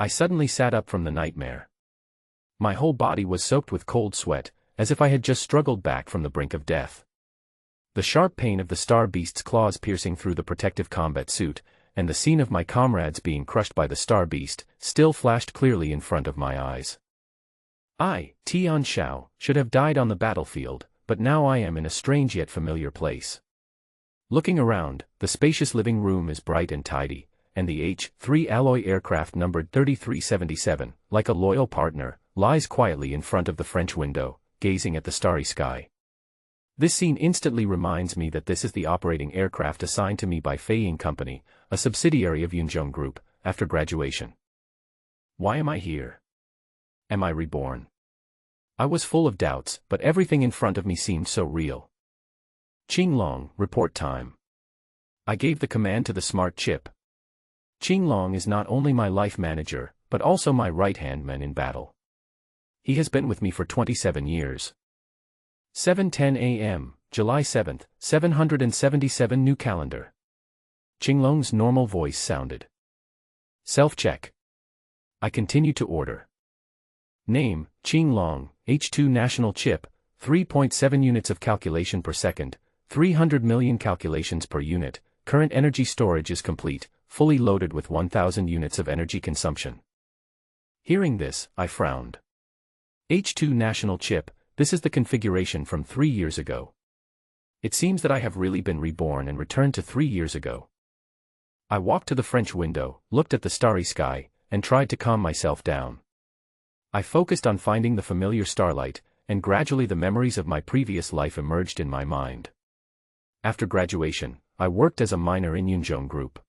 I suddenly sat up from the nightmare. My whole body was soaked with cold sweat, as if I had just struggled back from the brink of death. The sharp pain of the Star Beast's claws piercing through the protective combat suit, and the scene of my comrades being crushed by the Star Beast, still flashed clearly in front of my eyes. I, Tian Xiao, should have died on the battlefield, but now I am in a strange yet familiar place. Looking around, the spacious living room is bright and tidy, and the H-3 alloy aircraft numbered 3377, like a loyal partner, lies quietly in front of the French window, gazing at the starry sky. This scene instantly reminds me that this is the operating aircraft assigned to me by Feiying Company, a subsidiary of Yunzhong Group, after graduation. Why am I here? Am I reborn? I was full of doubts, but everything in front of me seemed so real. Qinglong, report time. I gave the command to the smart chip. Qinglong is not only my life manager, but also my right-hand man in battle. He has been with me for 27 years. 7:10 a.m., July 7th, 777 new calendar. Qinglong's normal voice sounded. Self-check. I continue to order. Name, Qinglong, H2 national chip, 3.7 units of calculation per second, 300 million calculations per unit, current energy storage is complete, fully loaded with 1000 units of energy consumption. Hearing this, I frowned. H2 national chip, this is the configuration from 3 years ago. It seems that I have really been reborn and returned to 3 years ago. I walked to the French window, looked at the starry sky, and tried to calm myself down. I focused on finding the familiar starlight, and gradually the memories of my previous life emerged in my mind. After graduation, I worked as a miner in Yunzhong Group.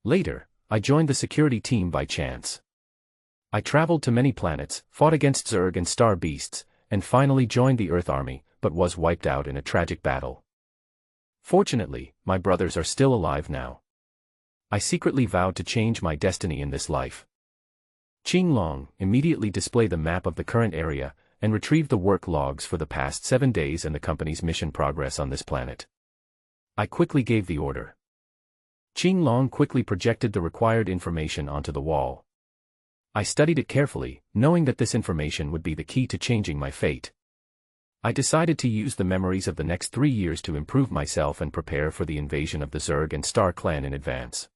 Later, I joined the security team by chance. I traveled to many planets, fought against Zerg and Star Beasts, and finally joined the Earth Army, but was wiped out in a tragic battle. Fortunately, my brothers are still alive now. I secretly vowed to change my destiny in this life. Qinglong, immediately display the map of the current area, and retrieve the work logs for the past 7 days and the company's mission progress on this planet. I quickly gave the order. Qinglong quickly projected the required information onto the wall. I studied it carefully, knowing that this information would be the key to changing my fate. I decided to use the memories of the next 3 years to improve myself and prepare for the invasion of the Zerg and Star clan in advance.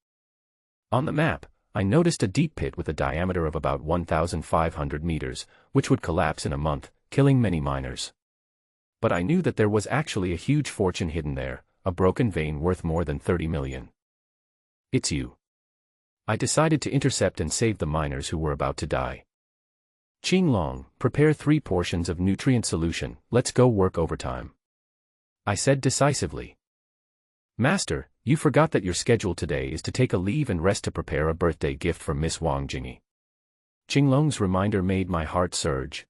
On the map, I noticed a deep pit with a diameter of about 1,500 meters, which would collapse in a month, killing many miners. But I knew that there was actually a huge fortune hidden there, a broken vein worth more than 30 million. It's you. I decided to intercept and save the miners who were about to die. Qinglong, prepare 3 portions of nutrient solution, let's go work overtime. I said decisively. Master, you forgot that your schedule today is to take a leave and rest to prepare a birthday gift for Miss Wang Jingyi. Qinglong's reminder made my heart surge.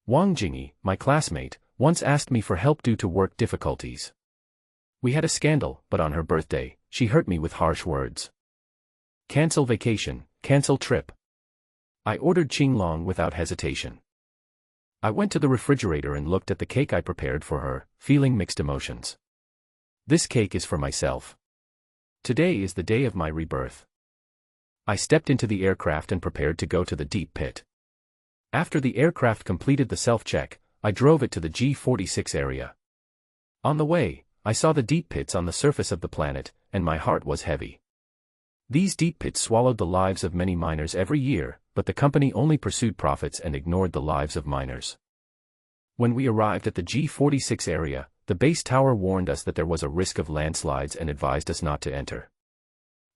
Wang Jingyi, my classmate, once asked me for help due to work difficulties. We had a scandal, but on her birthday, she hurt me with harsh words. Cancel vacation, cancel trip. I ordered Qinglong without hesitation. I went to the refrigerator and looked at the cake I prepared for her, feeling mixed emotions. This cake is for myself. Today is the day of my rebirth. I stepped into the aircraft and prepared to go to the deep pit. After the aircraft completed the self-check, I drove it to the G46 area. On the way, I saw the deep pits on the surface of the planet, and my heart was heavy. These deep pits swallowed the lives of many miners every year, but the company only pursued profits and ignored the lives of miners. When we arrived at the G46 area, the base tower warned us that there was a risk of landslides and advised us not to enter.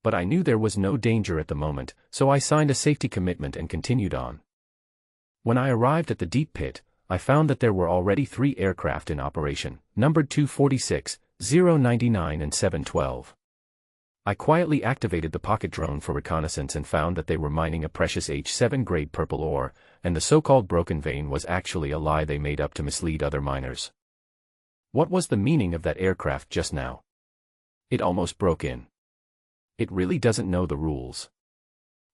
But I knew there was no danger at the moment, so I signed a safety commitment and continued on. When I arrived at the deep pit, I found that there were already 3 aircraft in operation, numbered 246, 099 and 712. I quietly activated the pocket drone for reconnaissance and found that they were mining a precious H7 grade purple ore, and the so-called broken vein was actually a lie they made up to mislead other miners. What was the meaning of that aircraft just now? It almost broke in. It really doesn't know the rules.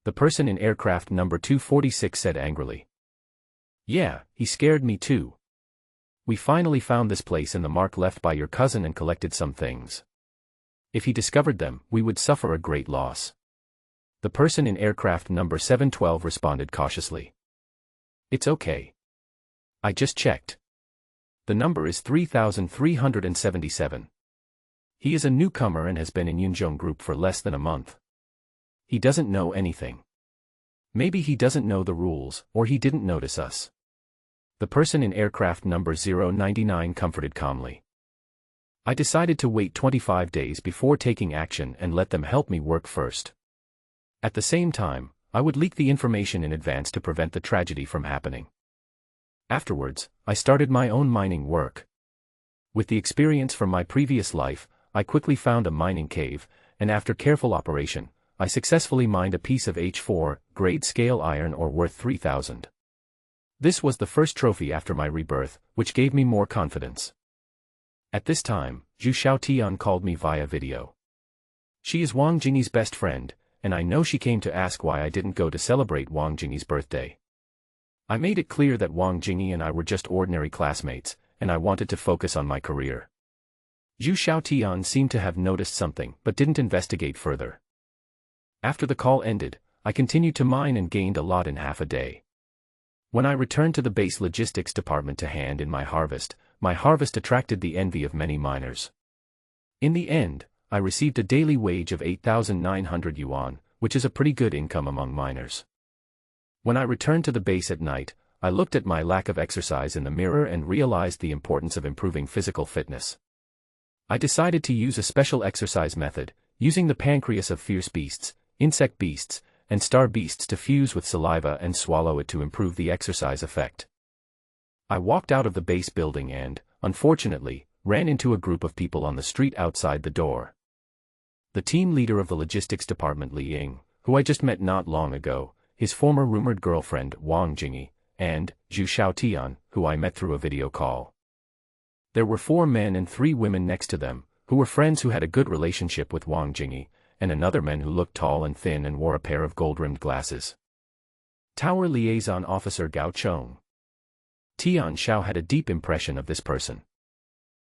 The person in aircraft number 246 said angrily. Yeah, he scared me too. We finally found this place and the mark left by your cousin and collected some things. If he discovered them, we would suffer a great loss. The person in aircraft number 712 responded cautiously. It's okay. I just checked. The number is 3377. He is a newcomer and has been in Yunjong Group for less than a month. He doesn't know anything. Maybe he doesn't know the rules, or he didn't notice us. The person in aircraft number 099 comforted calmly. I decided to wait 25 days before taking action and let them help me work first. At the same time, I would leak the information in advance to prevent the tragedy from happening. Afterwards, I started my own mining work. With the experience from my previous life, I quickly found a mining cave, and after careful operation, I successfully mined a piece of H4, grade scale iron ore worth 3,000. This was the first trophy after my rebirth, which gave me more confidence. At this time, Zhu Xiaotian called me via video. She is Wang Jingyi's best friend, and I know she came to ask why I didn't go to celebrate Wang Jingyi's birthday. I made it clear that Wang Jingyi and I were just ordinary classmates, and I wanted to focus on my career. Zhu Xiaotian seemed to have noticed something but didn't investigate further. After the call ended, I continued to mine and gained a lot in half a day. When I returned to the base logistics department to hand in my harvest attracted the envy of many miners. In the end, I received a daily wage of 8,900 yuan, which is a pretty good income among miners. When I returned to the base at night, I looked at my lack of exercise in the mirror and realized the importance of improving physical fitness. I decided to use a special exercise method, using the pancreas of fierce beasts, insect beasts, and star beasts to fuse with saliva and swallow it to improve the exercise effect. I walked out of the base building and, unfortunately, ran into a group of people on the street outside the door. The team leader of the logistics department, Li Ying, who I just met not long ago, his former rumored girlfriend, Wang Jingyi, and Zhu Xiaotian, who I met through a video call. There were 4 men and 3 women next to them, who were friends who had a good relationship with Wang Jingyi, and another man who looked tall and thin and wore a pair of gold-rimmed glasses. Tower Liaison Officer Gao Chong. Tian Xiao had a deep impression of this person.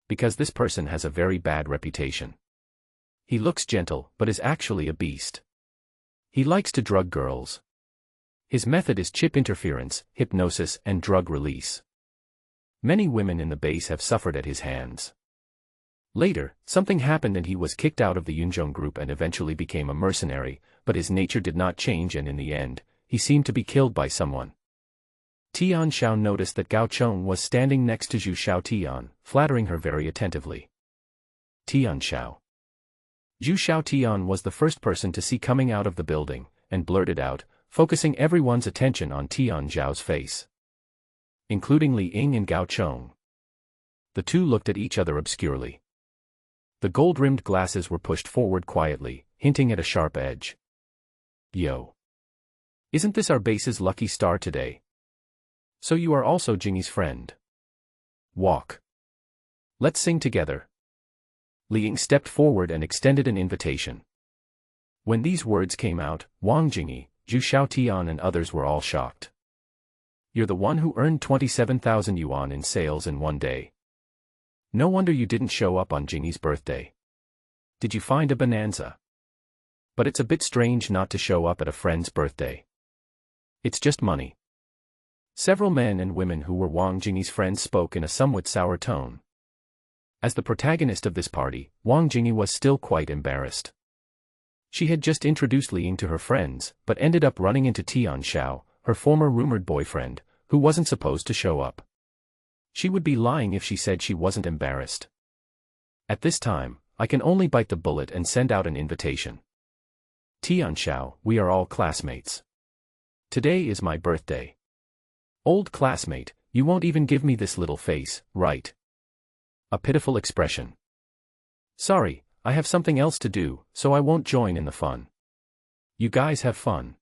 Because this person has a very bad reputation. He looks gentle, but is actually a beast. He likes to drug girls. His method is chip interference, hypnosis, and drug release. Many women in the base have suffered at his hands. Later, something happened and he was kicked out of the Yunjong Group and eventually became a mercenary, but his nature did not change and in the end, he seemed to be killed by someone. Tian Xiao noticed that Gao Chong was standing next to Zhu Xiaotian, flattering her very attentively. Tian Xiao. Zhu Xiaotian was the first person to see coming out of the building, and blurted out, focusing everyone's attention on Tian Xiao's face. Including Li Ying and Gao Chong. The two looked at each other obscurely. The gold-rimmed glasses were pushed forward quietly, hinting at a sharp edge. Yo. Isn't this our base's lucky star today? So you are also Jingyi's friend. Walk. Let's sing together. Li Ying stepped forward and extended an invitation. When these words came out, Wang Jingyi, Zhu Xiaotian and others were all shocked. You're the one who earned 27,000 yuan in sales in one day. No wonder you didn't show up on Jingyi's birthday. Did you find a bonanza? But it's a bit strange not to show up at a friend's birthday. It's just money. Several men and women who were Wang Jingyi's friends spoke in a somewhat sour tone. As the protagonist of this party, Wang Jingyi was still quite embarrassed. She had just introduced Li Ying to her friends, but ended up running into Tian Xiao, her former rumored boyfriend, who wasn't supposed to show up. She would be lying if she said she wasn't embarrassed. At this time, I can only bite the bullet and send out an invitation. Tian Xiao, we are all classmates. Today is my birthday. Old classmate, you won't even give me this little face, right? A pitiful expression. Sorry, I have something else to do, so I won't join in the fun. You guys have fun.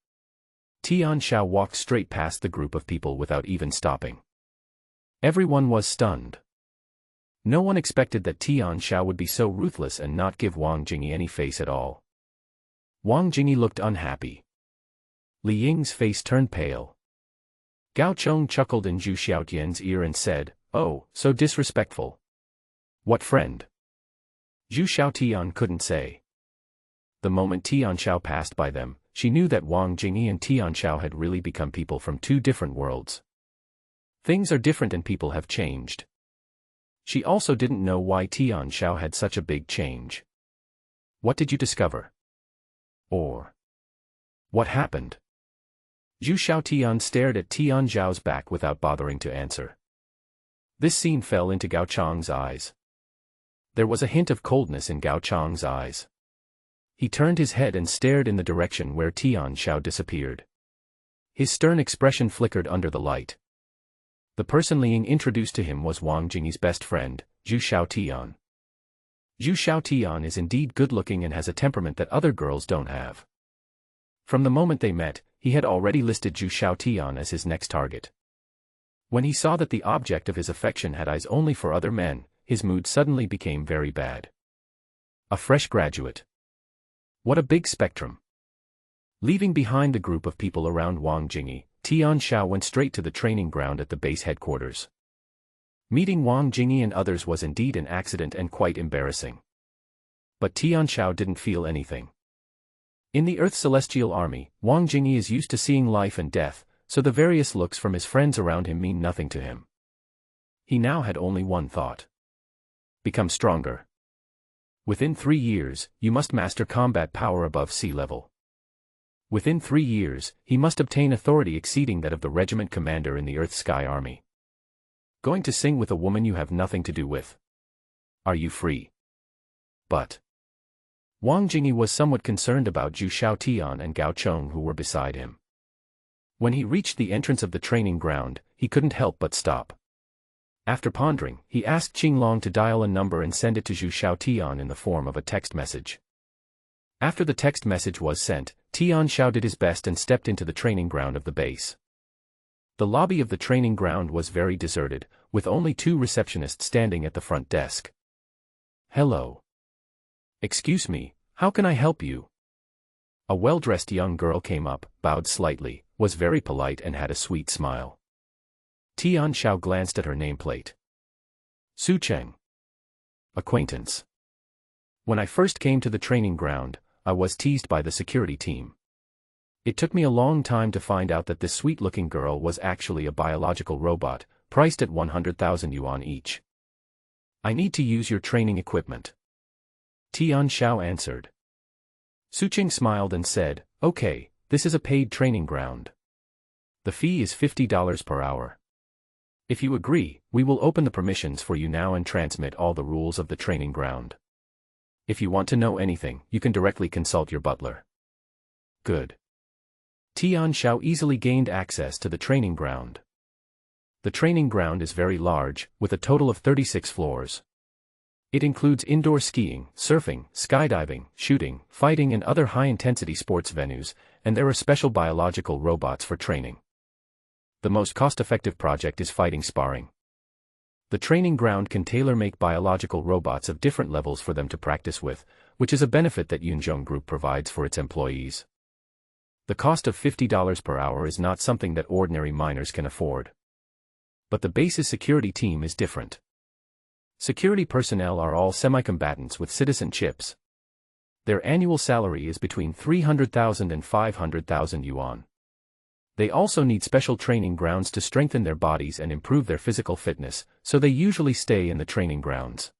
Tian Xiao walked straight past the group of people without even stopping. Everyone was stunned. No one expected that Tian Xiao would be so ruthless and not give Wang Jingyi any face at all. Wang Jingyi looked unhappy. Li Ying's face turned pale. Gao Chong chuckled in Zhu Xiaotian's ear and said, "Oh, so disrespectful. What friend?" Zhu Xiaotian couldn't say. The moment Tian Xiao passed by them, she knew that Wang Jingyi and Tian Xiao had really become people from two different worlds. Things are different and people have changed. She also didn't know why Tian Xiao had such a big change. What did you discover? Or what happened? Zhu Xiaotian stared at Tian Zhao's back without bothering to answer. This scene fell into Gao Chang's eyes. There was a hint of coldness in Gao Chang's eyes. He turned his head and stared in the direction where Tian Xiao disappeared. His stern expression flickered under the light. The person Liang introduced to him was Wang Jingyi's best friend, Zhu Xiaotian. Zhu Xiaotian is indeed good-looking and has a temperament that other girls don't have. From the moment they met, he had already listed Zhu Xiaotian as his next target. When he saw that the object of his affection had eyes only for other men, his mood suddenly became very bad. A fresh graduate. What a big spectrum. Leaving behind the group of people around Wang Jingyi, Tian Xiao went straight to the training ground at the base headquarters. Meeting Wang Jingyi and others was indeed an accident and quite embarrassing. But Tian Xiao didn't feel anything. In the Earth's celestial army, Wang Jingyi is used to seeing life and death, so the various looks from his friends around him mean nothing to him. He now had only one thought. Become stronger. Within 3 years, you must master combat power above sea level. Within 3 years, he must obtain authority exceeding that of the regiment commander in the Earth Sky Army. Going to sing with a woman you have nothing to do with. Are you free? But Wang Jingyi was somewhat concerned about Zhu Xiaotian and Gao Chong who were beside him. When he reached the entrance of the training ground, he couldn't help but stop. After pondering, he asked Qinglong to dial a number and send it to Zhu Xiaotian in the form of a text message. After the text message was sent, Tian Xiao did his best and stepped into the training ground of the base. The lobby of the training ground was very deserted, with only 2 receptionists standing at the front desk. Hello. Excuse me, how can I help you? A well-dressed young girl came up, bowed slightly, was very polite and had a sweet smile. Tian Xiao glanced at her nameplate. Su Cheng. Acquaintance. When I first came to the training ground, I was teased by the security team. It took me a long time to find out that this sweet-looking girl was actually a biological robot, priced at 100,000 yuan each. I need to use your training equipment. Tian Xiao answered. Su Qing smiled and said, okay, this is a paid training ground. The fee is $50 per hour. If you agree, we will open the permissions for you now and transmit all the rules of the training ground. If you want to know anything, you can directly consult your butler. Good. Tian Xiao easily gained access to the training ground. The training ground is very large, with a total of 36 floors. It includes indoor skiing, surfing, skydiving, shooting, fighting and other high-intensity sports venues, and there are special biological robots for training. The most cost-effective project is fighting sparring. The training ground can tailor-make biological robots of different levels for them to practice with, which is a benefit that Yunzhong Group provides for its employees. The cost of $50 per hour is not something that ordinary miners can afford. But the base's security team is different. Security personnel are all semi-combatants with citizen chips. Their annual salary is between 300,000 and 500,000 yuan. They also need special training grounds to strengthen their bodies and improve their physical fitness, so they usually stay in the training grounds.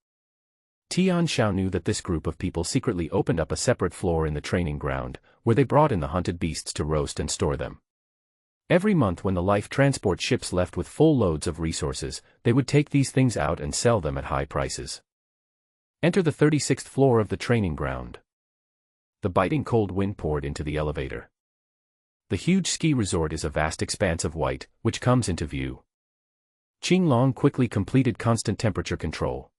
Tian Xiao knew that this group of people secretly opened up a separate floor in the training ground, where they brought in the hunted beasts to roast and store them. Every month when the life transport ships left with full loads of resources, they would take these things out and sell them at high prices. Enter the 36th floor of the training ground. The biting cold wind poured into the elevator. The huge ski resort is a vast expanse of white, which comes into view. Qinglong quickly completed constant temperature control.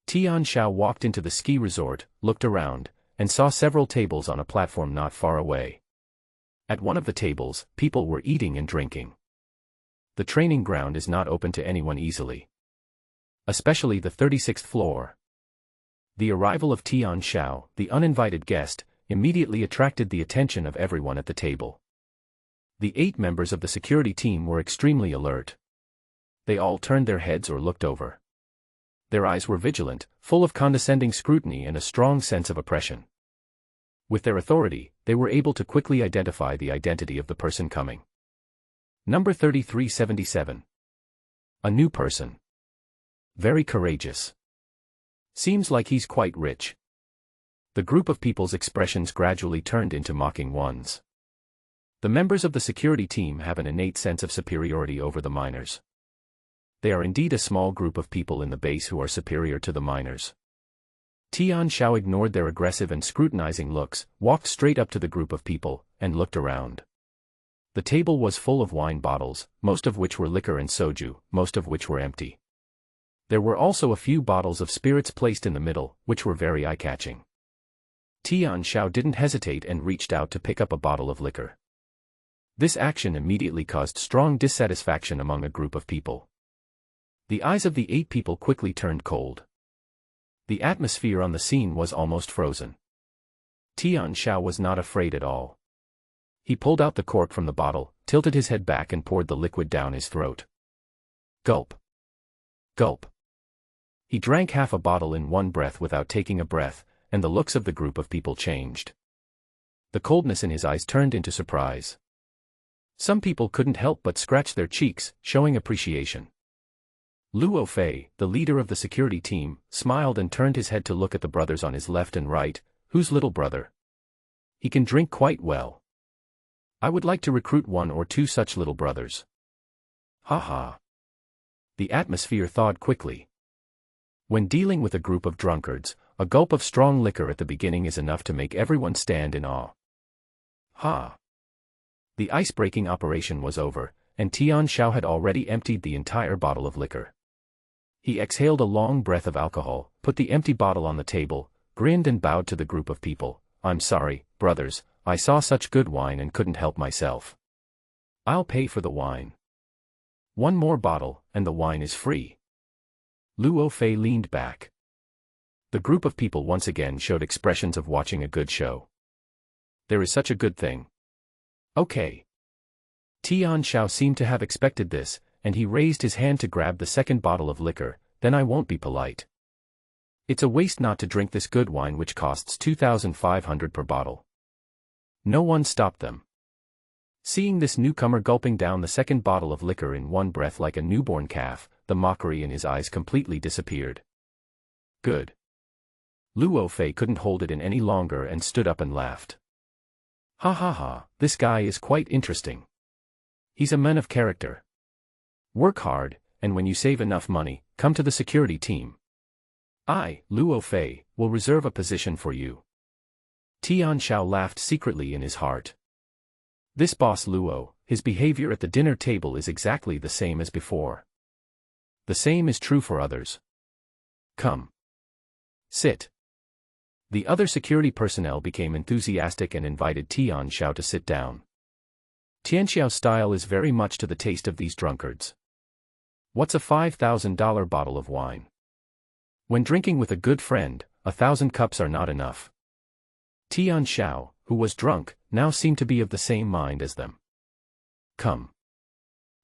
Tian Xiao walked into the ski resort, looked around, and saw several tables on a platform not far away. At one of the tables, people were eating and drinking. The training ground is not open to anyone easily. Especially the 36th floor. The arrival of Tian Xiao, the uninvited guest, immediately attracted the attention of everyone at the table. The 8 members of the security team were extremely alert. They all turned their heads or looked over. Their eyes were vigilant, full of condescending scrutiny and a strong sense of oppression. With their authority, they were able to quickly identify the identity of the person coming. Number 3377. A new person. Very courageous. Seems like he's quite rich. The group of people's expressions gradually turned into mocking ones. The members of the security team have an innate sense of superiority over the miners. They are indeed a small group of people in the base who are superior to the miners. Tian Xiao ignored their aggressive and scrutinizing looks, walked straight up to the group of people, and looked around. The table was full of wine bottles, most of which were liquor and soju, most of which were empty. There were also a few bottles of spirits placed in the middle, which were very eye-catching. Tian Xiao didn't hesitate and reached out to pick up a bottle of liquor. This action immediately caused strong dissatisfaction among a group of people. The eyes of the 8 people quickly turned cold. The atmosphere on the scene was almost frozen. Tian Xiao was not afraid at all. He pulled out the cork from the bottle, tilted his head back and poured the liquid down his throat. Gulp. Gulp. He drank half a bottle in one breath without taking a breath, and the looks of the group of people changed. The coldness in his eyes turned into surprise. Some people couldn't help but scratch their cheeks, showing appreciation. Luo Fei, the leader of the security team, smiled and turned his head to look at the brothers on his left and right. Whose little brother? He can drink quite well. I would like to recruit 1 or 2 such little brothers. Ha ha. The atmosphere thawed quickly. When dealing with a group of drunkards, a gulp of strong liquor at the beginning is enough to make everyone stand in awe. Ha. The ice-breaking operation was over, and Tian Xiao had already emptied the entire bottle of liquor. He exhaled a long breath of alcohol, put the empty bottle on the table, grinned and bowed to the group of people. I'm sorry, brothers, I saw such good wine and couldn't help myself. I'll pay for the wine. 1 more bottle, and the wine is free. Luo Fei leaned back. The group of people once again showed expressions of watching a good show. There is such a good thing. Okay. Tian Xiao seemed to have expected this, and he raised his hand to grab the second bottle of liquor. Then I won't be polite. It's a waste not to drink this good wine which costs 2,500 per bottle. No one stopped them. Seeing this newcomer gulping down the second bottle of liquor in one breath like a newborn calf, the mockery in his eyes completely disappeared. Good. Luo Fei couldn't hold it in any longer and stood up and laughed. Ha ha ha, this guy is quite interesting. He's a man of character. Work hard, and when you save enough money, come to the security team. I, Luo Fei, will reserve a position for you. Tian Xiao laughed secretly in his heart. This boss Luo, his behavior at the dinner table is exactly the same as before. The same is true for others. Come. Sit. The other security personnel became enthusiastic and invited Tian Xiao to sit down. Tian Xiao's style is very much to the taste of these drunkards. What's a $5,000 bottle of wine? When drinking with a good friend, 1,000 cups are not enough. Tian Xiao, who was drunk, now seemed to be of the same mind as them. Come.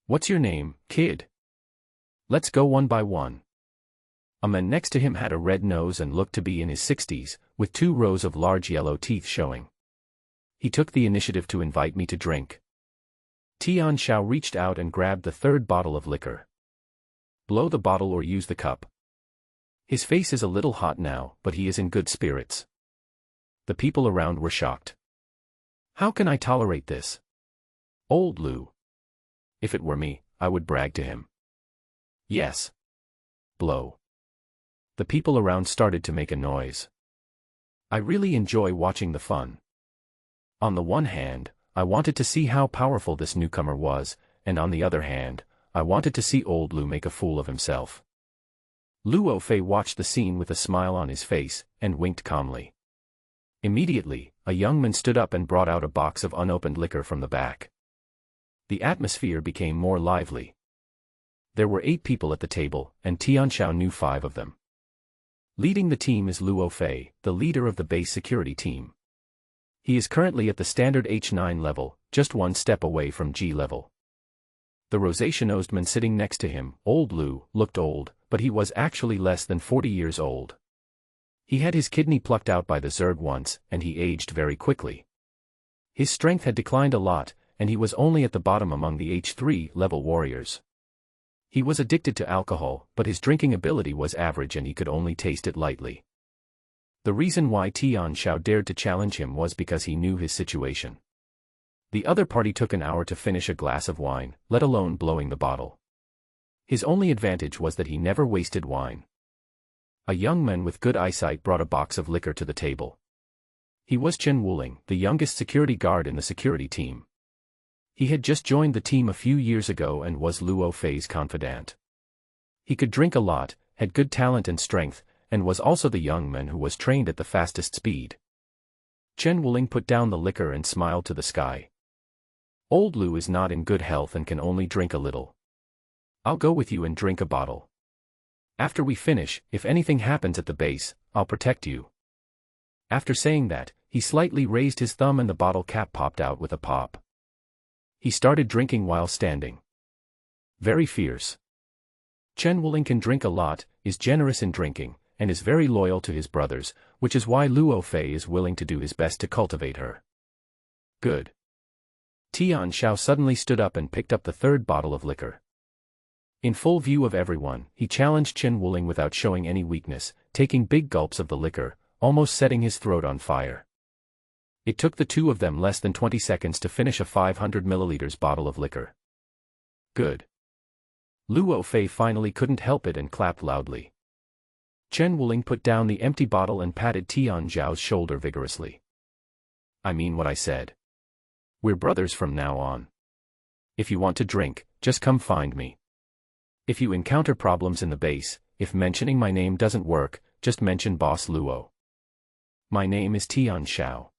What's your name, kid? Let's go one by one. A man next to him had a red nose and looked to be in his 60s, with 2 rows of large yellow teeth showing. He took the initiative to invite me to drink. Tian Xiao reached out and grabbed the 3rd bottle of liquor. Blow the bottle or use the cup. His face is a little hot now, but he is in good spirits. The people around were shocked. How can I tolerate this? Old Lu. If it were me, I would brag to him. Yes. Blow. The people around started to make a noise. I really enjoy watching the fun. On the one hand, I wanted to see how powerful this newcomer was, and on the other hand, I wanted to see old Lu make a fool of himself. Luo Fei watched the scene with a smile on his face, and winked calmly. Immediately, a young man stood up and brought out a box of unopened liquor from the back. The atmosphere became more lively. There were 8 people at the table, and Tian Xiao knew 5 of them. Leading the team is Luo Fei, the leader of the base security team. He is currently at the standard H9 level, just 1 step away from G level. The rosacea-nosed man sitting next to him, old Lu, looked old, but he was actually less than 40 years old. He had his kidney plucked out by the Zerg once, and he aged very quickly. His strength had declined a lot, and he was only at the bottom among the H3 level warriors. He was addicted to alcohol, but his drinking ability was average and he could only taste it lightly. The reason why Tian Xiao dared to challenge him was because he knew his situation. The other party took an hour to finish a glass of wine, let alone blowing the bottle. His only advantage was that he never wasted wine. A young man with good eyesight brought a box of liquor to the table. He was Chen Wuling, the youngest security guard in the security team. He had just joined the team a few years ago and was Luo Fei's confidant. He could drink a lot, had good talent and strength, and was also the young man who was trained at the fastest speed. Chen Wuling put down the liquor and smiled to the sky. Old Lu is not in good health and can only drink a little. I'll go with you and drink a bottle. After we finish, if anything happens at the base, I'll protect you. After saying that, he slightly raised his thumb and the bottle cap popped out with a pop. He started drinking while standing. Very fierce. Chen Wuling can drink a lot, is generous in drinking, and is very loyal to his brothers, which is why Luo Fei is willing to do his best to cultivate her. Good. Tian Xiao suddenly stood up and picked up the third bottle of liquor. In full view of everyone, he challenged Chen Wuling without showing any weakness, taking big gulps of the liquor, almost setting his throat on fire. It took the two of them less than 20 seconds to finish a 500 milliliters bottle of liquor. Good. Luo Fei finally couldn't help it and clapped loudly. Chen Wuling put down the empty bottle and patted Tian Xiao's shoulder vigorously. I mean what I said. We're brothers from now on. If you want to drink, just come find me. If you encounter problems in the base, if mentioning my name doesn't work, just mention Boss Luo. My name is Tian Xiao.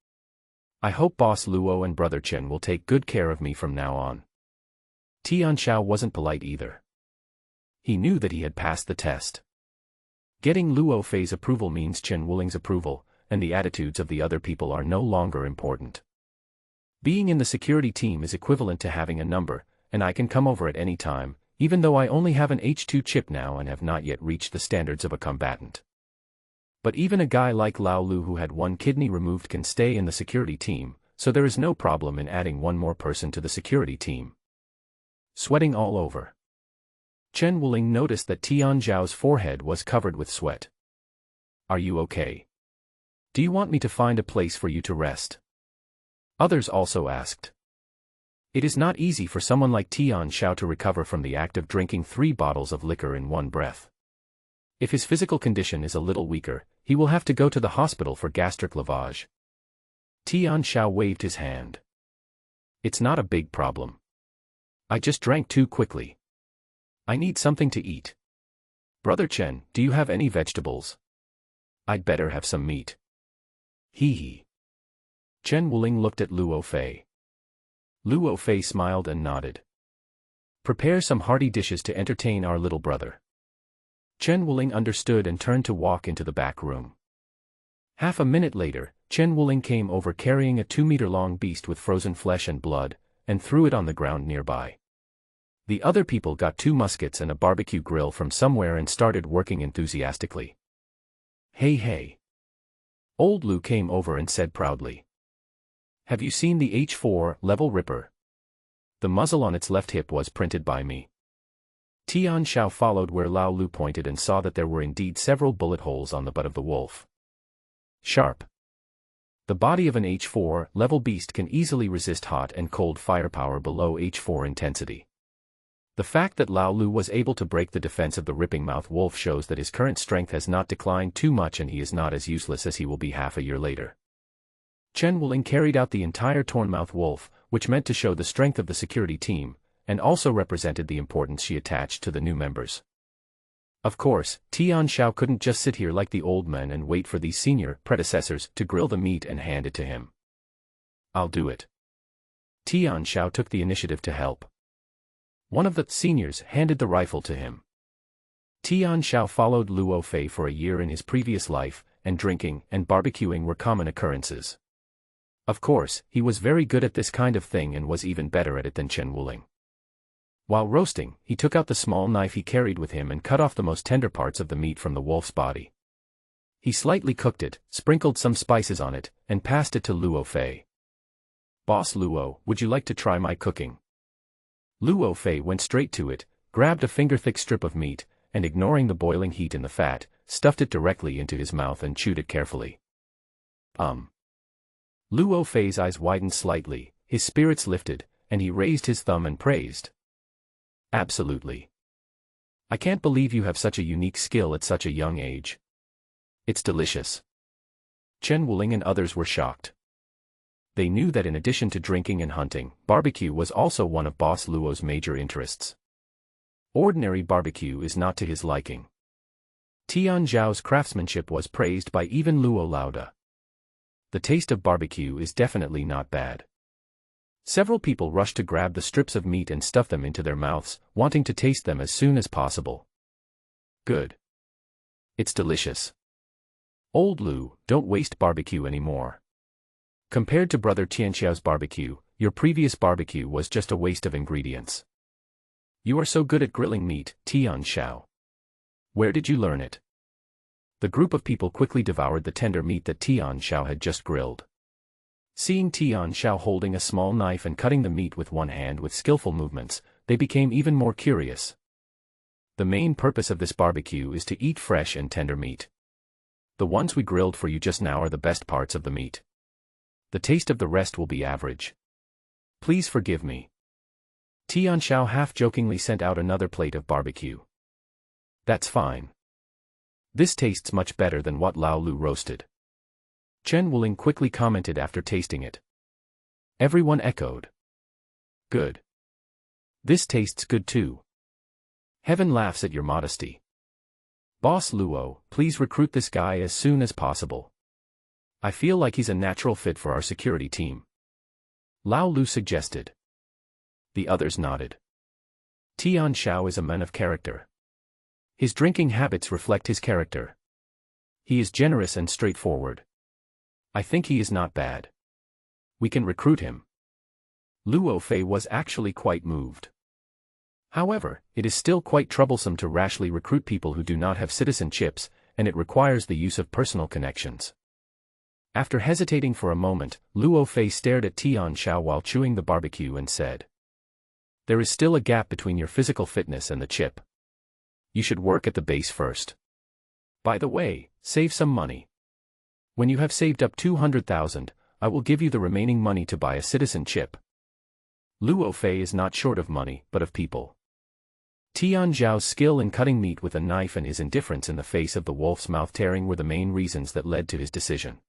I hope Boss Luo and Brother Chen will take good care of me from now on. Tian Xiao wasn't polite either. He knew that he had passed the test. Getting Luo Fei's approval means Chen Wuling's approval, and the attitudes of the other people are no longer important. Being in the security team is equivalent to having a number, and I can come over at any time, even though I only have an H2 chip now and have not yet reached the standards of a combatant. But even a guy like Lao Lu who had one kidney removed can stay in the security team, so there is no problem in adding one more person to the security team. Sweating all over. Chen Wuling noticed that Tian Zhao's forehead was covered with sweat. Are you okay? Do you want me to find a place for you to rest? Others also asked. It is not easy for someone like Tian Xiao to recover from the act of drinking 3 bottles of liquor in one breath. If his physical condition is a little weaker, he will have to go to the hospital for gastric lavage. Tian Xiao waved his hand. It's not a big problem. I just drank too quickly. I need something to eat. Brother Chen, do you have any vegetables? I'd better have some meat. Hee hee. Chen Wuling looked at Luo Fei. Luo Fei smiled and nodded. Prepare some hearty dishes to entertain our little brother. Chen Wuling understood and turned to walk into the back room. Half a minute later, Chen Wuling came over carrying a 2-meter-long beast with frozen flesh and blood, and threw it on the ground nearby. The other people got 2 muskets and a barbecue grill from somewhere and started working enthusiastically. Hey hey. Old Lu came over and said proudly. Have you seen the H4 level Ripper? The muzzle on its left hip was printed by me. Tian Xiao followed where Lao Lu pointed and saw that there were indeed several bullet holes on the butt of the wolf. Sharp. The body of an H4 level beast can easily resist hot and cold firepower below H4 intensity. The fact that Lao Lu was able to break the defense of the ripping mouth wolf shows that his current strength has not declined too much and he is not as useless as he will be half a year later. Chen Wuling carried out the entire Tornmouth wolf, which meant to show the strength of the security team, and also represented the importance she attached to the new members. Of course, Tian Xiao couldn't just sit here like the old men and wait for these senior predecessors to grill the meat and hand it to him. I'll do it. Tian Xiao took the initiative to help. One of the seniors handed the rifle to him. Tian Xiao followed Luo Fei for a year in his previous life, and drinking and barbecuing were common occurrences. Of course, he was very good at this kind of thing and was even better at it than Chen Wuling. While roasting, he took out the small knife he carried with him and cut off the most tender parts of the meat from the wolf's body. He slightly cooked it, sprinkled some spices on it, and passed it to Luo Fei. "Boss Luo, would you like to try my cooking?" Luo Fei went straight to it, grabbed a finger-thick strip of meat, and ignoring the boiling heat in the fat, stuffed it directly into his mouth and chewed it carefully. Luo Fei's eyes widened slightly, his spirits lifted, and he raised his thumb and praised. "Absolutely. I can't believe you have such a unique skill at such a young age. It's delicious." Chen Wuling and others were shocked. They knew that in addition to drinking and hunting, barbecue was also one of Boss Luo's major interests. Ordinary barbecue is not to his liking. Tian Zhao's craftsmanship was praised by even Luo Lauda. The taste of barbecue is definitely not bad. Several people rushed to grab the strips of meat and stuff them into their mouths, wanting to taste them as soon as possible. "Good. It's delicious. Old Lu, don't waste barbecue anymore. Compared to Brother Tianxiao's barbecue, your previous barbecue was just a waste of ingredients. You are so good at grilling meat, Tian Xiao. Where did you learn it?" The group of people quickly devoured the tender meat that Tian Xiao had just grilled. Seeing Tian Xiao holding a small knife and cutting the meat with one hand with skillful movements, they became even more curious. The main purpose of this barbecue is to eat fresh and tender meat. The ones we grilled for you just now are the best parts of the meat. The taste of the rest will be average. Please forgive me. Tian Xiao half-jokingly sent out another plate of barbecue. "That's fine. This tastes much better than what Lao Lu roasted." Chen Wuling quickly commented after tasting it. Everyone echoed. "Good. This tastes good too. Heaven laughs at your modesty. Boss Luo, please recruit this guy as soon as possible. I feel like he's a natural fit for our security team." Lao Lu suggested. The others nodded. Tian Xiao is a man of character. His drinking habits reflect his character. He is generous and straightforward. I think he is not bad. We can recruit him. Luo Fei was actually quite moved. However, it is still quite troublesome to rashly recruit people who do not have citizenships, and it requires the use of personal connections. After hesitating for a moment, Luo Fei stared at Tian Xiao while chewing the barbecue and said, "There is still a gap between your physical fitness and the chip. You should work at the base first. By the way, save some money. When you have saved up 200,000, I will give you the remaining money to buy a citizen chip." Luo Fei is not short of money, but of people. Tian Zhao's skill in cutting meat with a knife and his indifference in the face of the wolf's mouth tearing were the main reasons that led to his decision.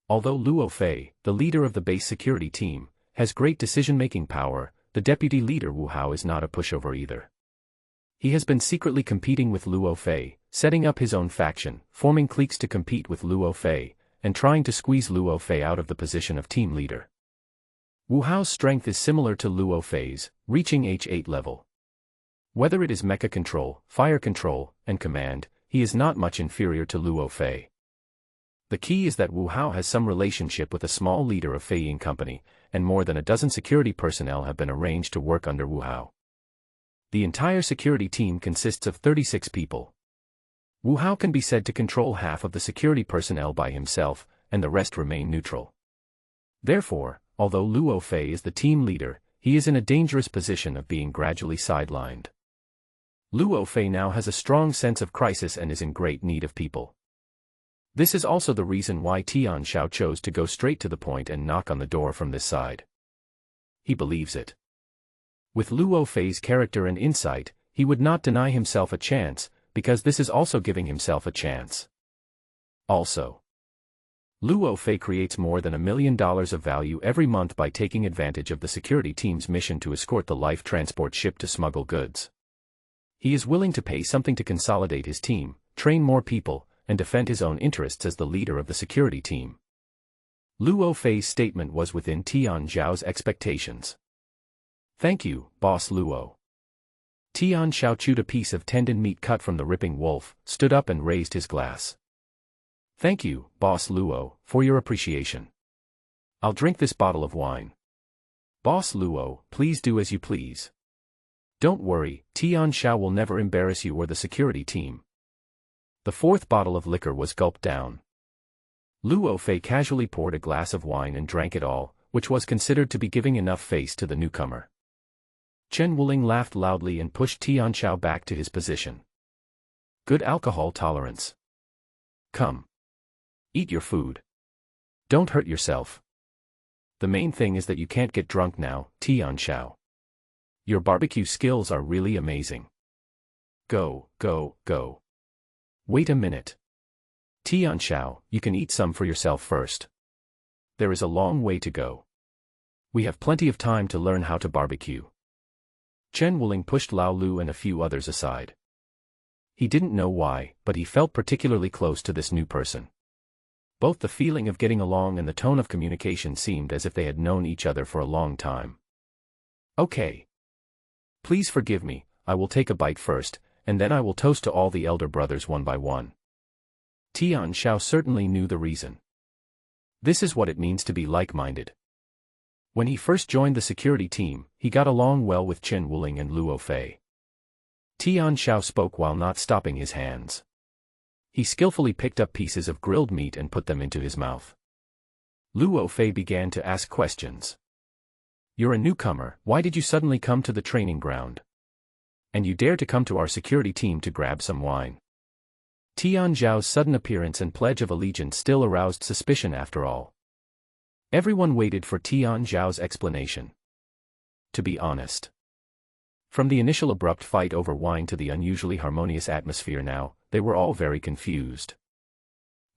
Although Luo Fei, the leader of the base security team, has great decision-making power, the deputy leader Wu Hao is not a pushover either. He has been secretly competing with Luo Fei, setting up his own faction, forming cliques to compete with Luo Fei, and trying to squeeze Luo Fei out of the position of team leader. Wu Hao's strength is similar to Luo Fei's, reaching H8 level. Whether it is mecha control, fire control, and command, he is not much inferior to Luo Fei. The key is that Wu Hao has some relationship with a small leader of Fei Ying Company, and more than a dozen security personnel have been arranged to work under Wu Hao. The entire security team consists of 36 people. Wu Hao can be said to control half of the security personnel by himself, and the rest remain neutral. Therefore, although Luo Fei is the team leader, he is in a dangerous position of being gradually sidelined. Luo Fei now has a strong sense of crisis and is in great need of people. This is also the reason why Tian Xiao chose to go straight to the point and knock on the door from this side. He believes it. With Luo Fei's character and insight, he would not deny himself a chance, because this is also giving himself a chance. Also, Luo Fei creates more than $1 million of value every month by taking advantage of the security team's mission to escort the life transport ship to smuggle goods. He is willing to pay something to consolidate his team, train more people, and defend his own interests as the leader of the security team. Luo Fei's statement was within Tian Zhao's expectations. "Thank you, Boss Luo." Tian Xiao chewed a piece of tendon meat cut from the ripping wolf, stood up and raised his glass. "Thank you, Boss Luo, for your appreciation. I'll drink this bottle of wine." "Boss Luo, please do as you please. Don't worry, Tian Xiao will never embarrass you or the security team." The fourth bottle of liquor was gulped down. Luo Fei casually poured a glass of wine and drank it all, which was considered to be giving enough face to the newcomer. Chen Wuling laughed loudly and pushed Tianxiao back to his position. Good alcohol tolerance. Come. Eat your food. Don't hurt yourself. The main thing is that you can't get drunk now, Tianxiao. Your barbecue skills are really amazing. Go, go, go. Wait a minute. Tianxiao, you can eat some for yourself first. There is a long way to go. We have plenty of time to learn how to barbecue. Chen Wuling pushed Lao Lu and a few others aside. He didn't know why, but he felt particularly close to this new person. Both the feeling of getting along and the tone of communication seemed as if they had known each other for a long time. Okay. Please forgive me, I will take a bite first, and then I will toast to all the elder brothers one by one. Tianxiao certainly knew the reason. This is what it means to be like-minded. When he first joined the security team, he got along well with Chen Wuling and Luo Fei. Tianxiao spoke while not stopping his hands. He skillfully picked up pieces of grilled meat and put them into his mouth. Luo Fei began to ask questions. You're a newcomer, why did you suddenly come to the training ground? And you dare to come to our security team to grab some wine? Tianxiao's sudden appearance and pledge of allegiance still aroused suspicion after all. Everyone waited for Tianxiao's explanation. To be honest. From the initial abrupt fight over wine to the unusually harmonious atmosphere now, they were all very confused.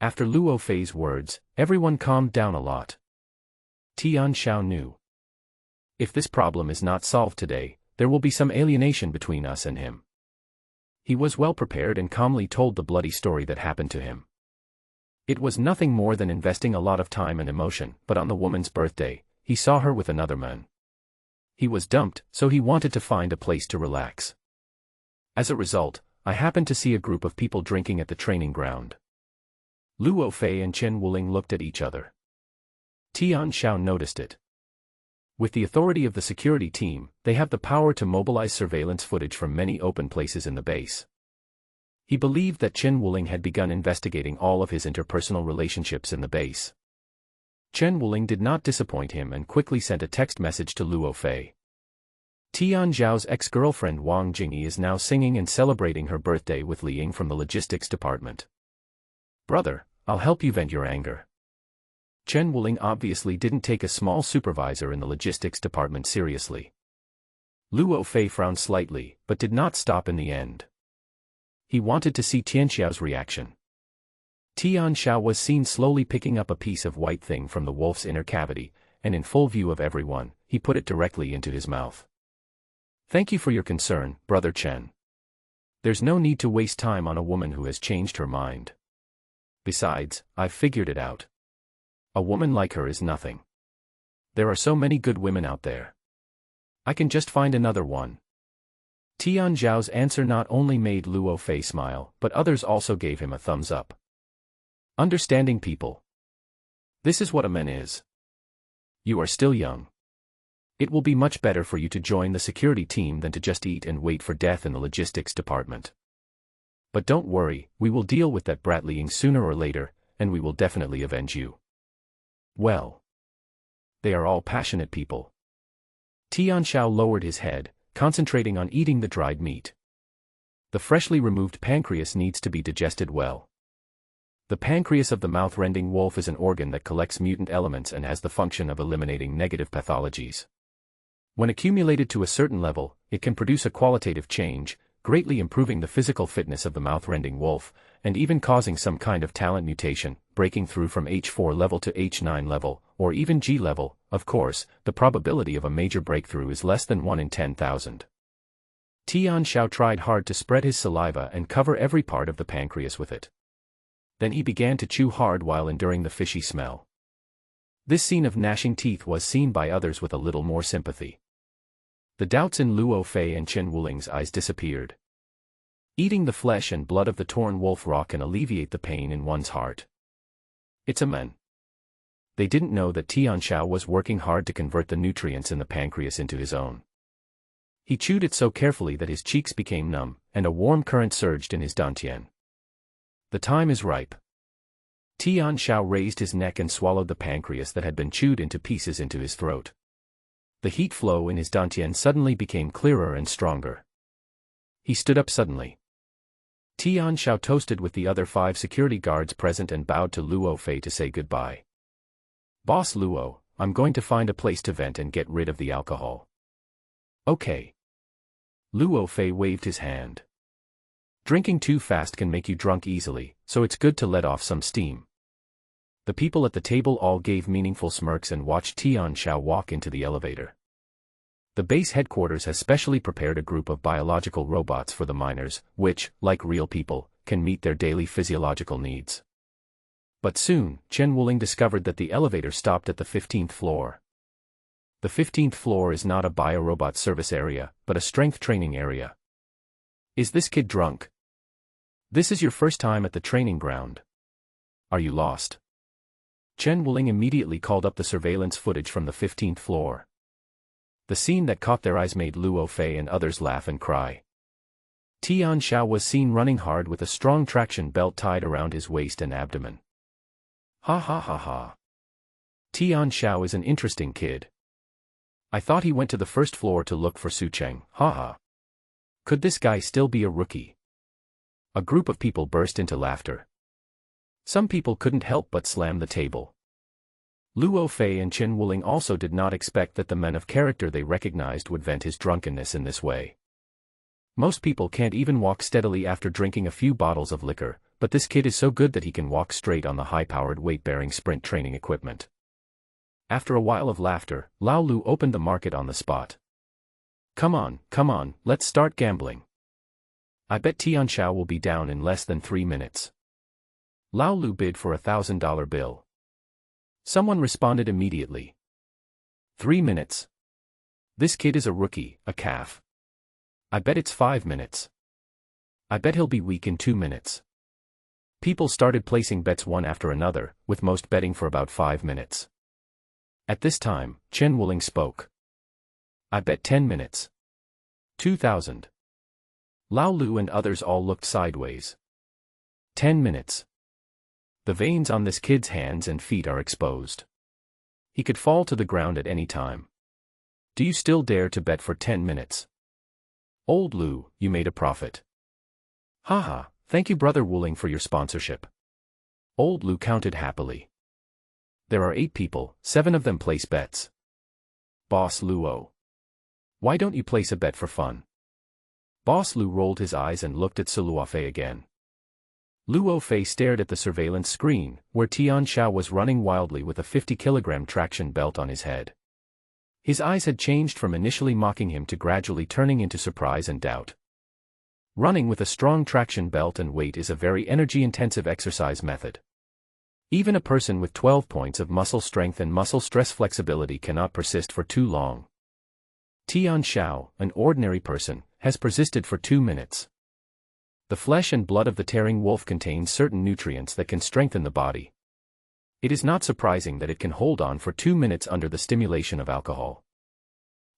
After Luo Fei's words, everyone calmed down a lot. Tianxiao knew. If this problem is not solved today, there will be some alienation between us and him. He was well prepared and calmly told the bloody story that happened to him. It was nothing more than investing a lot of time and emotion, but on the woman's birthday, he saw her with another man. He was dumped, so he wanted to find a place to relax. As a result, I happened to see a group of people drinking at the training ground. Luo Fei and Chen Wuling looked at each other. Tianxiao noticed it. With the authority of the security team, they have the power to mobilize surveillance footage from many open places in the base. He believed that Chen Wuling had begun investigating all of his interpersonal relationships in the base. Chen Wuling did not disappoint him and quickly sent a text message to Luo Fei. Tianxiao's ex-girlfriend Wang Jingyi is now singing and celebrating her birthday with Li Ying from the logistics department. Brother, I'll help you vent your anger. Chen Wuling obviously didn't take a small supervisor in the logistics department seriously. Luo Fei frowned slightly, but did not stop in the end. He wanted to see Tianxiao's reaction. Tianxiao was seen slowly picking up a piece of white thing from the wolf's inner cavity, and in full view of everyone, he put it directly into his mouth. Thank you for your concern, Brother Chen. There's no need to waste time on a woman who has changed her mind. Besides, I've figured it out. A woman like her is nothing. There are so many good women out there. I can just find another one. Tianxiao's answer not only made Luo Fei smile, but others also gave him a thumbs up. Understanding people. This is what a man is. You are still young. It will be much better for you to join the security team than to just eat and wait for death in the logistics department. But don't worry, we will deal with that brat Li Ying sooner or later, and we will definitely avenge you. Well. They are all passionate people. Tianxiao lowered his head, concentrating on eating the dried meat. The freshly removed pancreas needs to be digested well. The pancreas of the mouth-rending wolf is an organ that collects mutant elements and has the function of eliminating negative pathologies. When accumulated to a certain level, it can produce a qualitative change, greatly improving the physical fitness of the mouth-rending wolf, and even causing some kind of talent mutation, breaking through from H4 level to H9 level, or even G level. Of course, the probability of a major breakthrough is less than 1 in 10,000. Tianxiao tried hard to spread his saliva and cover every part of the pancreas with it. Then he began to chew hard while enduring the fishy smell. This scene of gnashing teeth was seen by others with a little more sympathy. The doubts in Luo Fei and Chen Wuling's eyes disappeared. Eating the flesh and blood of the torn wolf raw can alleviate the pain in one's heart. It's a man. They didn't know that Tianxiao was working hard to convert the nutrients in the pancreas into his own. He chewed it so carefully that his cheeks became numb, and a warm current surged in his dantian. The time is ripe. Tian Shao raised his neck and swallowed the pancreas that had been chewed into pieces into his throat. The heat flow in his dantian suddenly became clearer and stronger. He stood up suddenly. Tian Shao toasted with the other 5 security guards present and bowed to Luo Fei to say goodbye. "Boss Luo, I'm going to find a place to vent and get rid of the alcohol." "Okay." Luo Fei waved his hand. "Drinking too fast can make you drunk easily, so it's good to let off some steam." The people at the table all gave meaningful smirks and watched Tian Shao walk into the elevator. The base headquarters has specially prepared a group of biological robots for the miners, which, like real people, can meet their daily physiological needs. But soon, Chen Wuling discovered that the elevator stopped at the 15th floor. The 15th floor is not a biorobot service area, but a strength training area. "Is this kid drunk? This is your first time at the training ground. Are you lost?" Chen Wuling immediately called up the surveillance footage from the 15th floor. The scene that caught their eyes made Luo Fei and others laugh and cry. Tian Shao was seen running hard with a strong traction belt tied around his waist and abdomen. "Ha ha ha ha. Tian Shao is an interesting kid. I thought he went to the first floor to look for Su Cheng, ha ha. Could this guy still be a rookie?" A group of people burst into laughter. Some people couldn't help but slam the table. Luo Fei and Chen Wuling also did not expect that the men of character they recognized would vent his drunkenness in this way. Most people can't even walk steadily after drinking a few bottles of liquor, but this kid is so good that he can walk straight on the high-powered weight-bearing sprint training equipment. After a while of laughter, Lao Lu opened the market on the spot. Come on, let's start gambling. I bet Tian Shao will be down in less than 3 minutes." Lao Lu bid for $1,000 bill. Someone responded immediately. 3 minutes. This kid is a rookie, a calf. I bet it's 5 minutes. I bet he'll be weak in 2 minutes. People started placing bets one after another, with most betting for about 5 minutes. At this time, Chen Wuling spoke. I bet 10 minutes. 2,000. Lao Lu and others all looked sideways. 10 minutes. The veins on this kid's hands and feet are exposed. He could fall to the ground at any time. Do you still dare to bet for 10 minutes? Old Lu, you made a profit. Haha, thank you Brother Wuling for your sponsorship. Old Lu counted happily. There are 8 people, 7 of them place bets. Boss Luo. Why don't you place a bet for fun? Boss Lu rolled his eyes and looked at Luo Fei again. Luo Fei stared at the surveillance screen, where Tian Shao was running wildly with a 50-kilogram traction belt on his head. His eyes had changed from initially mocking him to gradually turning into surprise and doubt. Running with a strong traction belt and weight is a very energy-intensive exercise method. Even a person with 12 points of muscle strength and muscle stress flexibility cannot persist for too long. Tian Shao, an ordinary person, has persisted for 2 minutes. The flesh and blood of the tearing wolf contains certain nutrients that can strengthen the body. It is not surprising that it can hold on for 2 minutes under the stimulation of alcohol.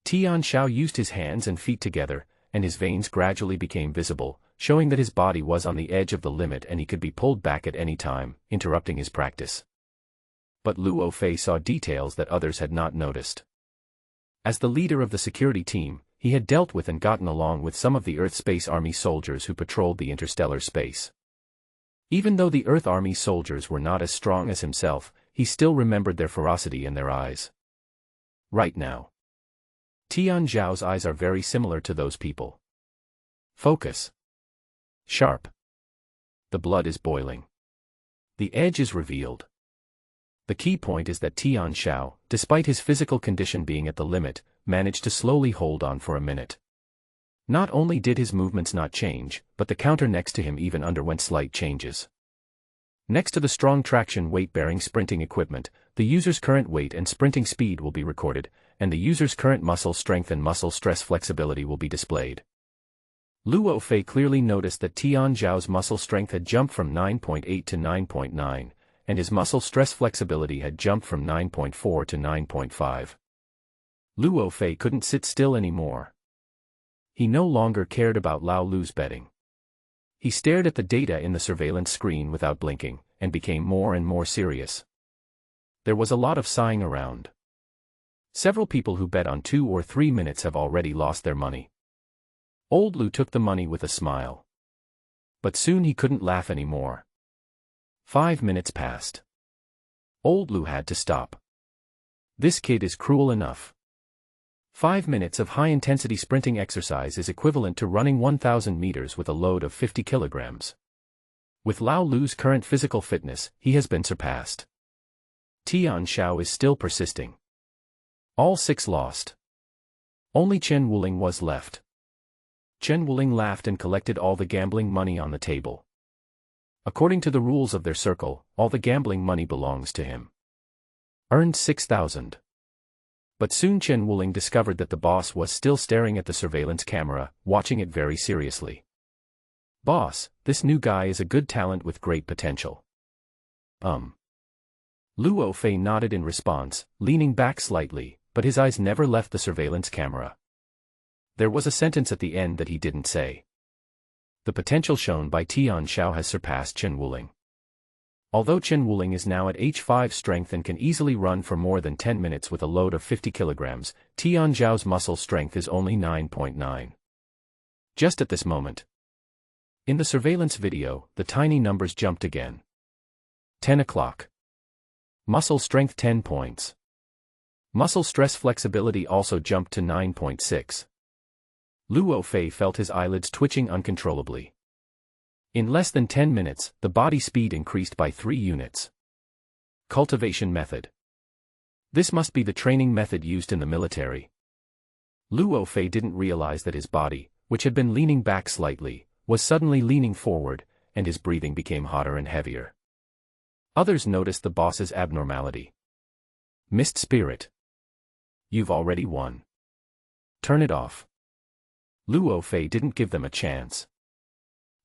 Tian Shao used his hands and feet together, and his veins gradually became visible, showing that his body was on the edge of the limit and he could be pulled back at any time, interrupting his practice. But Luo Fei saw details that others had not noticed. As the leader of the security team, he had dealt with and gotten along with some of the Earth Space Army soldiers who patrolled the interstellar space. Even though the Earth Army soldiers were not as strong as himself, he still remembered their ferocity in their eyes. Right now, Tian Zhao's eyes are very similar to those people. Focus. Sharp. The blood is boiling. The edge is revealed. The key point is that Tian Shao, despite his physical condition being at the limit, managed to slowly hold on for a minute. Not only did his movements not change, but the counter next to him even underwent slight changes. Next to the strong traction weight-bearing sprinting equipment, the user's current weight and sprinting speed will be recorded, and the user's current muscle strength and muscle stress flexibility will be displayed. Luo Fei clearly noticed that Tian Zhao's muscle strength had jumped from 9.8 to 9.9, and his muscle stress flexibility had jumped from 9.4 to 9.5. Luo Fei couldn't sit still anymore. He no longer cared about Lao Lu's betting. He stared at the data in the surveillance screen without blinking, and became more and more serious. There was a lot of sighing around. Several people who bet on 2 or 3 minutes have already lost their money. Old Lou took the money with a smile. But soon he couldn't laugh anymore. 5 minutes passed. Old Lou had to stop. This kid is cruel enough. 5 minutes of high-intensity sprinting exercise is equivalent to running 1,000 meters with a load of 50 kilograms. With Lao Lu's current physical fitness, he has been surpassed. Tian Xiao is still persisting. All 6 lost. Only Chen Wuling was left. Chen Wuling laughed and collected all the gambling money on the table. According to the rules of their circle, all the gambling money belongs to him. Earned 6,000. But soon Chen Wuling discovered that the boss was still staring at the surveillance camera, watching it very seriously. "Boss, this new guy is a good talent with great potential." Luo Fei nodded in response, leaning back slightly, but his eyes never left the surveillance camera. There was a sentence at the end that he didn't say. The potential shown by Tian Xiao has surpassed Chen Wuling. Although Chen Wuling is now at H5 strength and can easily run for more than 10 minutes with a load of 50 kilograms, Tian Xiao's muscle strength is only 9.9. Just at this moment. In the surveillance video, the tiny numbers jumped again. 10 o'clock. Muscle strength 10 points. Muscle stress flexibility also jumped to 9.6. Luo Fei felt his eyelids twitching uncontrollably. In less than 10 minutes, the body speed increased by 3 units. Cultivation method. This must be the training method used in the military. Luo Fei didn't realize that his body, which had been leaning back slightly, was suddenly leaning forward, and his breathing became hotter and heavier. Others noticed the boss's abnormality. "Mist spirit. You've already won. Turn it off." Luo Fei didn't give them a chance.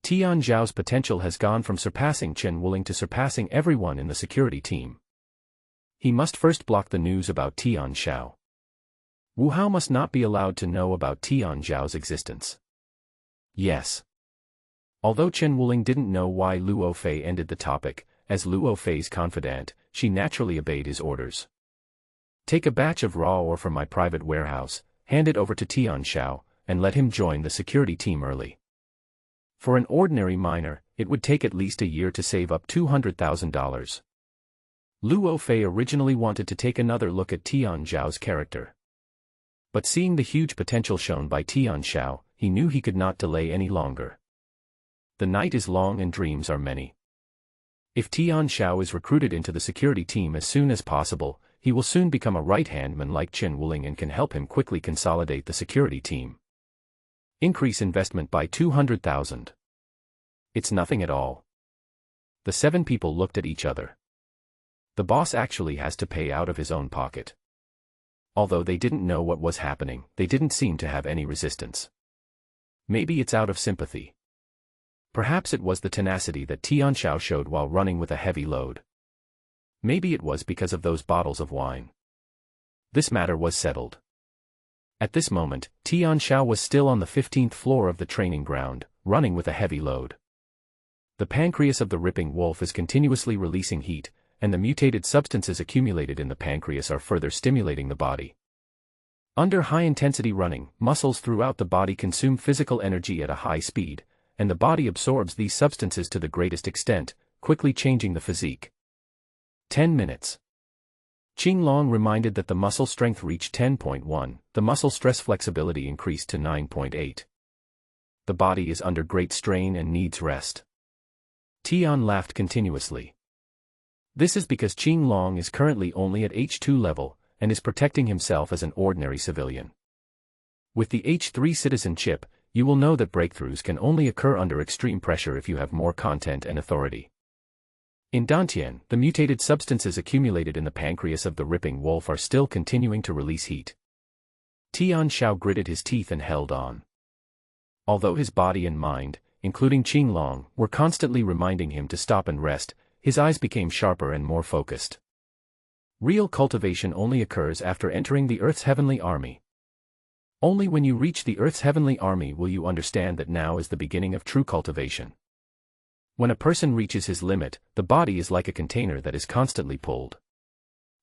Tian Xiao's potential has gone from surpassing Chen Wuling to surpassing everyone in the security team. He must first block the news about Tian Xiao. Wu Hao must not be allowed to know about Tian Xiao's existence. Yes. Although Chen Wuling didn't know why Luo Fei ended the topic, as Luo Fei's confidant, she naturally obeyed his orders. "Take a batch of raw ore from my private warehouse, hand it over to Tian Xiao, and let him join the security team early." For an ordinary miner, it would take at least a year to save up $200,000. Luo Fei originally wanted to take another look at Tian Xiao's character. But seeing the huge potential shown by Tian Xiao, he knew he could not delay any longer. The night is long and dreams are many. If Tian Xiao is recruited into the security team as soon as possible, he will soon become a right-hand man like Chen Wuling and can help him quickly consolidate the security team. Increase investment by 200,000. It's nothing at all. The 7 people looked at each other. The boss actually has to pay out of his own pocket. Although they didn't know what was happening, they didn't seem to have any resistance. Maybe it's out of sympathy. Perhaps it was the tenacity that Tian Xiao showed while running with a heavy load. Maybe it was because of those bottles of wine. This matter was settled. At this moment, Tian Xiao was still on the 15th floor of the training ground, running with a heavy load. The pancreas of the ripping wolf is continuously releasing heat, and the mutated substances accumulated in the pancreas are further stimulating the body. Under high-intensity running, muscles throughout the body consume physical energy at a high speed, and the body absorbs these substances to the greatest extent, quickly changing the physique. 10 minutes. Qinglong reminded that the muscle strength reached 10.1, the muscle stress flexibility increased to 9.8. The body is under great strain and needs rest. Tian laughed continuously. This is because Qinglong is currently only at H2 level, and is protecting himself as an ordinary civilian. With the H3 citizenship, you will know that breakthroughs can only occur under extreme pressure if you have more content and authority. In Dantian, the mutated substances accumulated in the pancreas of the ripping wolf are still continuing to release heat. Tian Xiao gritted his teeth and held on. Although his body and mind, including Qinglong, were constantly reminding him to stop and rest, his eyes became sharper and more focused. Real cultivation only occurs after entering the Earth's heavenly army. Only when you reach the Earth's heavenly army will you understand that now is the beginning of true cultivation. When a person reaches his limit, the body is like a container that is constantly pulled.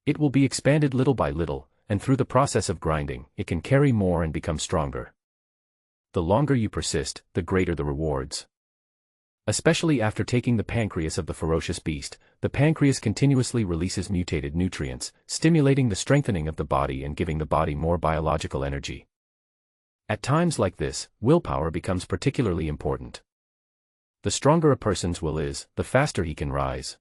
It will be expanded little by little, and through the process of grinding, it can carry more and become stronger. The longer you persist, the greater the rewards. Especially after taking the pancreas of the ferocious beast, the pancreas continuously releases mutated nutrients, stimulating the strengthening of the body and giving the body more biological energy. At times like this, willpower becomes particularly important. The stronger a person's will is, the faster he can rise.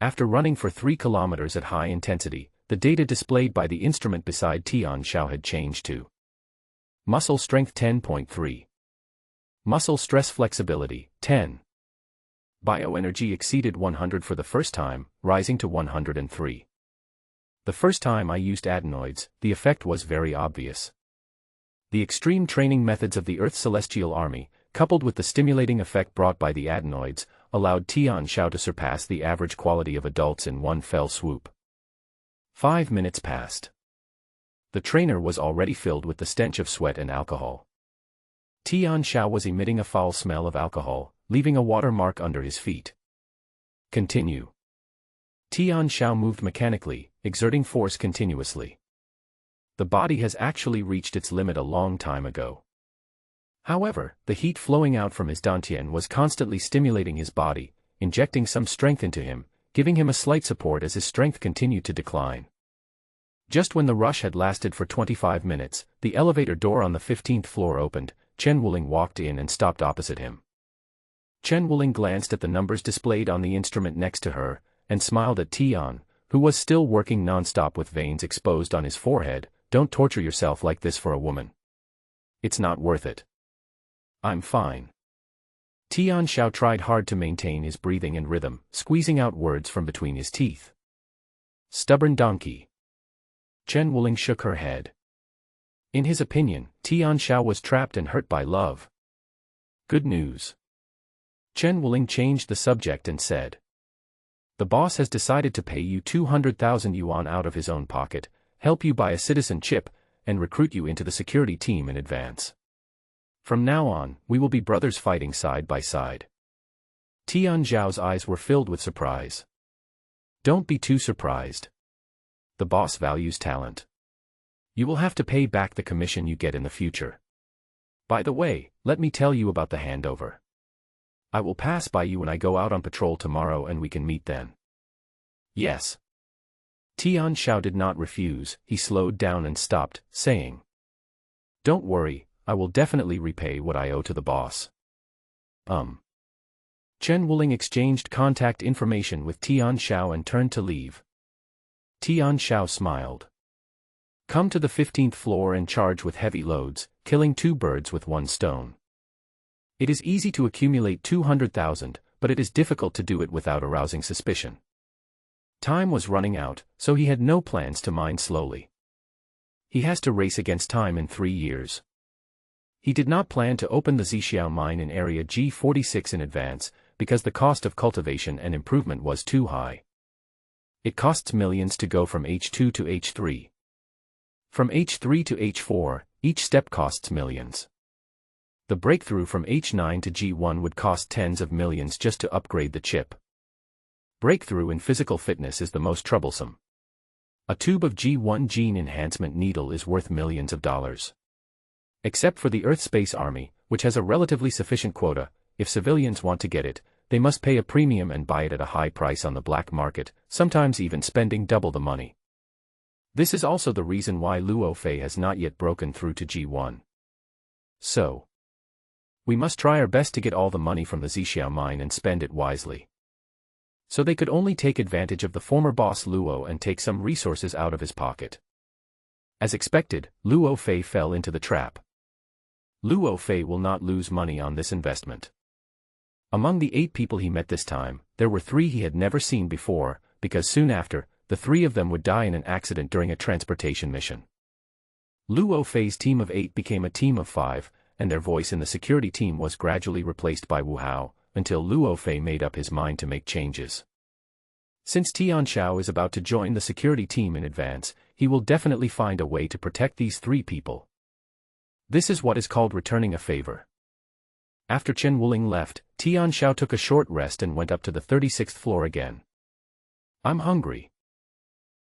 After running for 3 kilometers at high intensity, the data displayed by the instrument beside Tian Xiao had changed to muscle strength 10.3. Muscle stress flexibility, 10. Bioenergy exceeded 100 for the first time, rising to 103. The first time I used adenoids, the effect was very obvious. The extreme training methods of the Earth's celestial army, coupled with the stimulating effect brought by the adenoids, allowed Tian Xiao to surpass the average quality of adults in one fell swoop. 5 minutes passed. The trainer was already filled with the stench of sweat and alcohol. Tian Xiao was emitting a foul smell of alcohol, leaving a watermark under his feet. Continue. Tian Xiao moved mechanically, exerting force continuously. The body has actually reached its limit a long time ago. However, the heat flowing out from his dantian was constantly stimulating his body, injecting some strength into him, giving him a slight support as his strength continued to decline. Just when the rush had lasted for 25 minutes, the elevator door on the 15th floor opened. Chen Wuling walked in and stopped opposite him. Chen Wuling glanced at the numbers displayed on the instrument next to her, and smiled at Tian, who was still working non-stop with veins exposed on his forehead. Don't torture yourself like this for a woman. It's not worth it. I'm fine. Tian Xiao tried hard to maintain his breathing and rhythm, squeezing out words from between his teeth. Stubborn donkey. Chen Wuling shook her head. In his opinion, Tian Xiao was trapped and hurt by love. Good news. Chen Wuling changed the subject and said. The boss has decided to pay you 200,000 yuan out of his own pocket, help you buy a citizen chip, and recruit you into the security team in advance. From now on, we will be brothers fighting side by side. Tian Xiao's eyes were filled with surprise. Don't be too surprised. The boss values talent. You will have to pay back the commission you get in the future. By the way, let me tell you about the handover. I will pass by you when I go out on patrol tomorrow and we can meet then. Yes. Tian Xiao did not refuse, he slowed down and stopped, saying. Don't worry, I will definitely repay what I owe to the boss. Chen Wuling exchanged contact information with Tian Xiao and turned to leave. Tian Xiao smiled. Come to the 15th floor and charge with heavy loads, killing 2 birds with 1 stone. It is easy to accumulate 200,000, but it is difficult to do it without arousing suspicion. Time was running out, so he had no plans to mine slowly. He has to race against time in 3 years. He did not plan to open the Zixiao mine in area G46 in advance, because the cost of cultivation and improvement was too high. It costs millions to go from H2 to H3. From H3 to H4, each step costs millions. The breakthrough from H9 to G1 would cost tens of millions just to upgrade the chip. Breakthrough in physical fitness is the most troublesome. A tube of G1 gene enhancement needle is worth millions of dollars. Except for the Earth Space Army, which has a relatively sufficient quota, if civilians want to get it, they must pay a premium and buy it at a high price on the black market, sometimes even spending double the money. This is also the reason why Luo Fei has not yet broken through to G1. So, we must try our best to get all the money from the Zixiao mine and spend it wisely. So they could only take advantage of the former boss Luo and take some resources out of his pocket. As expected, Luo Fei fell into the trap. Luo Fei will not lose money on this investment. Among the 8 people he met this time, there were 3 he had never seen before, because soon after, the 3 of them would die in an accident during a transportation mission. Luo Fei's team of 8 became a team of 5, and their voice in the security team was gradually replaced by Wu Hao, until Luo Fei made up his mind to make changes. Since Tian Xiao is about to join the security team in advance, he will definitely find a way to protect these 3 people. This is what is called returning a favor. After Chen Wuling left, Tian Xiao took a short rest and went up to the 36th floor again. I'm hungry.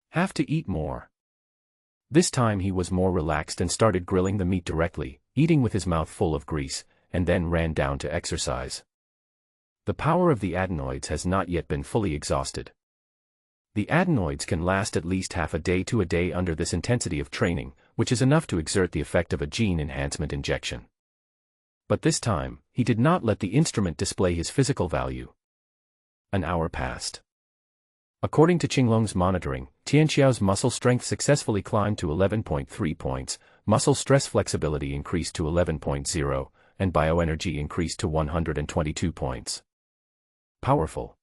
Have to eat more. This time he was more relaxed and started grilling the meat directly, eating with his mouth full of grease, and then ran down to exercise. The power of the adenoids has not yet been fully exhausted. The adenoids can last at least half a day to a day under this intensity of training, which is enough to exert the effect of a gene enhancement injection. But this time, he did not let the instrument display his physical value. An hour passed. According to Qinglong's monitoring, Tianxiao's muscle strength successfully climbed to 11.3 points, muscle stress flexibility increased to 11.0, and bioenergy increased to 122 points. Powerful.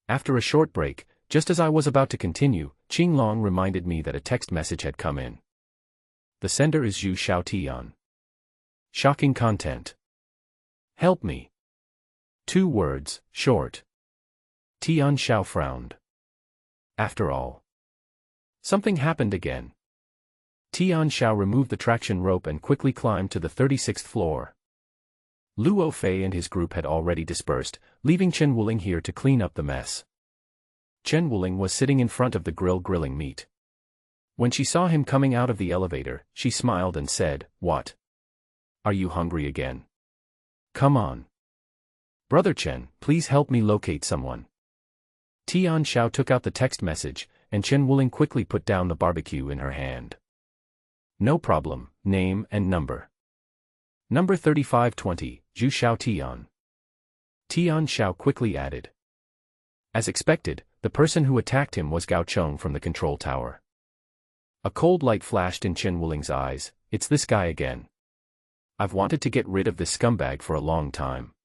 After a short break, just as I was about to continue, Qinglong reminded me that a text message had come in. The sender is Zhu Xiaotian. Shocking content. Help me. 2 words, short. Tian Xiao frowned. After all. Something happened again. Tian Xiao removed the traction rope and quickly climbed to the 36th floor. Luo Fei and his group had already dispersed, leaving Chen Wuling here to clean up the mess. Chen Wuling was sitting in front of the grill grilling meat. When she saw him coming out of the elevator, she smiled and said, "What? Are you hungry again? Come on. Brother Chen, please help me locate someone." Tian Xiao took out the text message, and Chen Wuling quickly put down the barbecue in her hand. No problem, name and number. Number 3520, Zhu Xiaotian. Tian Xiao quickly added. As expected, the person who attacked him was Gao Chong from the control tower. A cold light flashed in Chen Wuling's eyes. It's this guy again. I've wanted to get rid of this scumbag for a long time.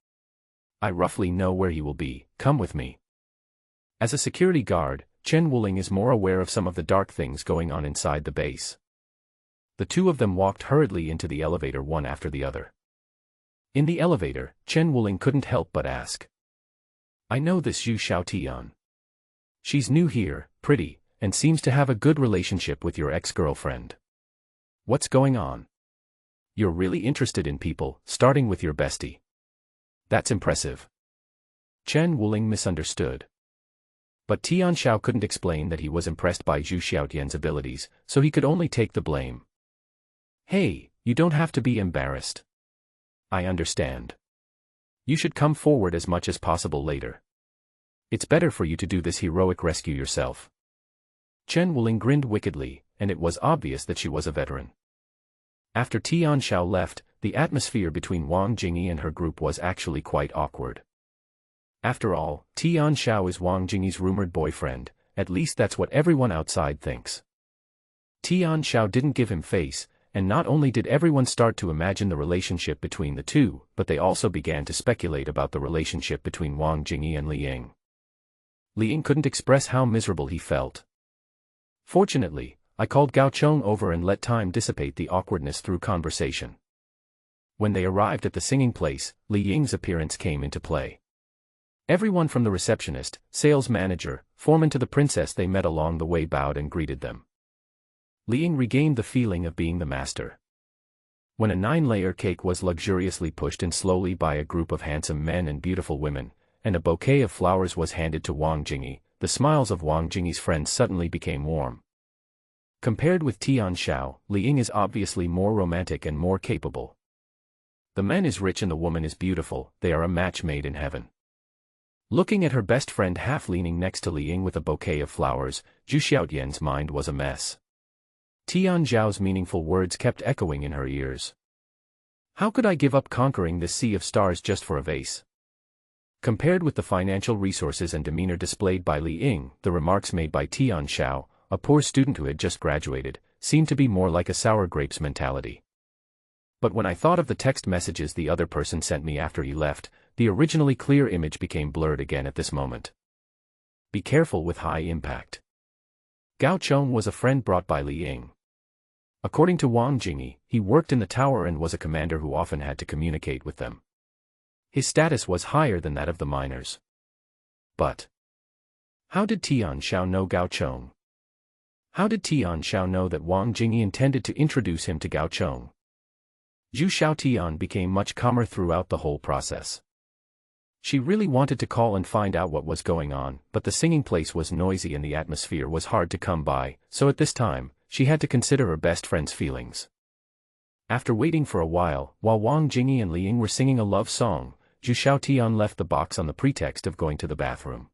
I roughly know where he will be, come with me. As a security guard, Chen Wuling is more aware of some of the dark things going on inside the base. The two of them walked hurriedly into the elevator one after the other. In the elevator, Chen Wuling couldn't help but ask. I know this Zhu Xiaotian. She's new here, pretty, and seems to have a good relationship with your ex-girlfriend. What's going on? You're really interested in people, starting with your bestie. That's impressive. Chen Wuling misunderstood. But Tian Xiao couldn't explain that he was impressed by Zhu Xiaotian's abilities, so he could only take the blame. Hey, you don't have to be embarrassed. I understand. You should come forward as much as possible later. It's better for you to do this heroic rescue yourself. Chen Wuling grinned wickedly, and it was obvious that she was a veteran. After Tian Xiao left, the atmosphere between Wang Jingyi and her group was actually quite awkward. After all, Tian Xiao is Wang Jingyi's rumored boyfriend, at least that's what everyone outside thinks. Tian Xiao didn't give him face, and not only did everyone start to imagine the relationship between the two, but they also began to speculate about the relationship between Wang Jingyi and Li Ying. Li Ying couldn't express how miserable he felt. Fortunately, I called Gao Chong over and let time dissipate the awkwardness through conversation. When they arrived at the singing place, Li Ying's appearance came into play. Everyone from the receptionist, sales manager, foreman to the princess they met along the way bowed and greeted them. Li Ying regained the feeling of being the master. When a 9-layer cake was luxuriously pushed in slowly by a group of handsome men and beautiful women, and a bouquet of flowers was handed to Wang Jingyi, the smiles of Wang Jingyi's friends suddenly became warm. Compared with Tian Xiao, Li Ying is obviously more romantic and more capable. The man is rich and the woman is beautiful, they are a match made in heaven. Looking at her best friend half leaning next to Li Ying with a bouquet of flowers, Zhu Xiaotian's mind was a mess. Tian Zhao's meaningful words kept echoing in her ears. How could I give up conquering this sea of stars just for a vase? Compared with the financial resources and demeanor displayed by Li Ying, the remarks made by Tian Xiao, a poor student who had just graduated, seemed to be more like a sour grapes mentality. But when I thought of the text messages the other person sent me after he left, the originally clear image became blurred again at this moment. Be careful with high impact. Gao Chong was a friend brought by Li Ying. According to Wang Jingyi, he worked in the tower and was a commander who often had to communicate with them. His status was higher than that of the miners. But how did Tian Xiao know Gao Chong? How did Tian Xiao know that Wang Jingyi intended to introduce him to Gao Chong? Zhu Xiaotian became much calmer throughout the whole process. She really wanted to call and find out what was going on, but the singing place was noisy and the atmosphere was hard to come by, so at this time, she had to consider her best friend's feelings. After waiting for a while Wang Jingyi and Li Ying were singing a love song, Zhu Xiaotian left the box on the pretext of going to the bathroom.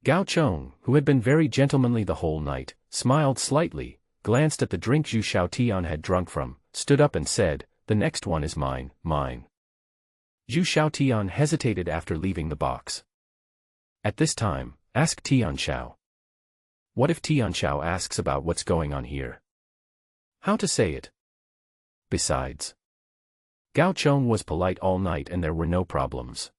Gao Chong, who had been very gentlemanly the whole night, smiled slightly, glanced at the drink Zhu Xiaotian had drunk from, stood up and said, "The next one is mine, mine." Zhu Xiaotian hesitated after leaving the box. At this time, asked Tianxiao. What if Tianxiao asks about what's going on here? How to say it? Besides, Gao Chong was polite all night and there were no problems.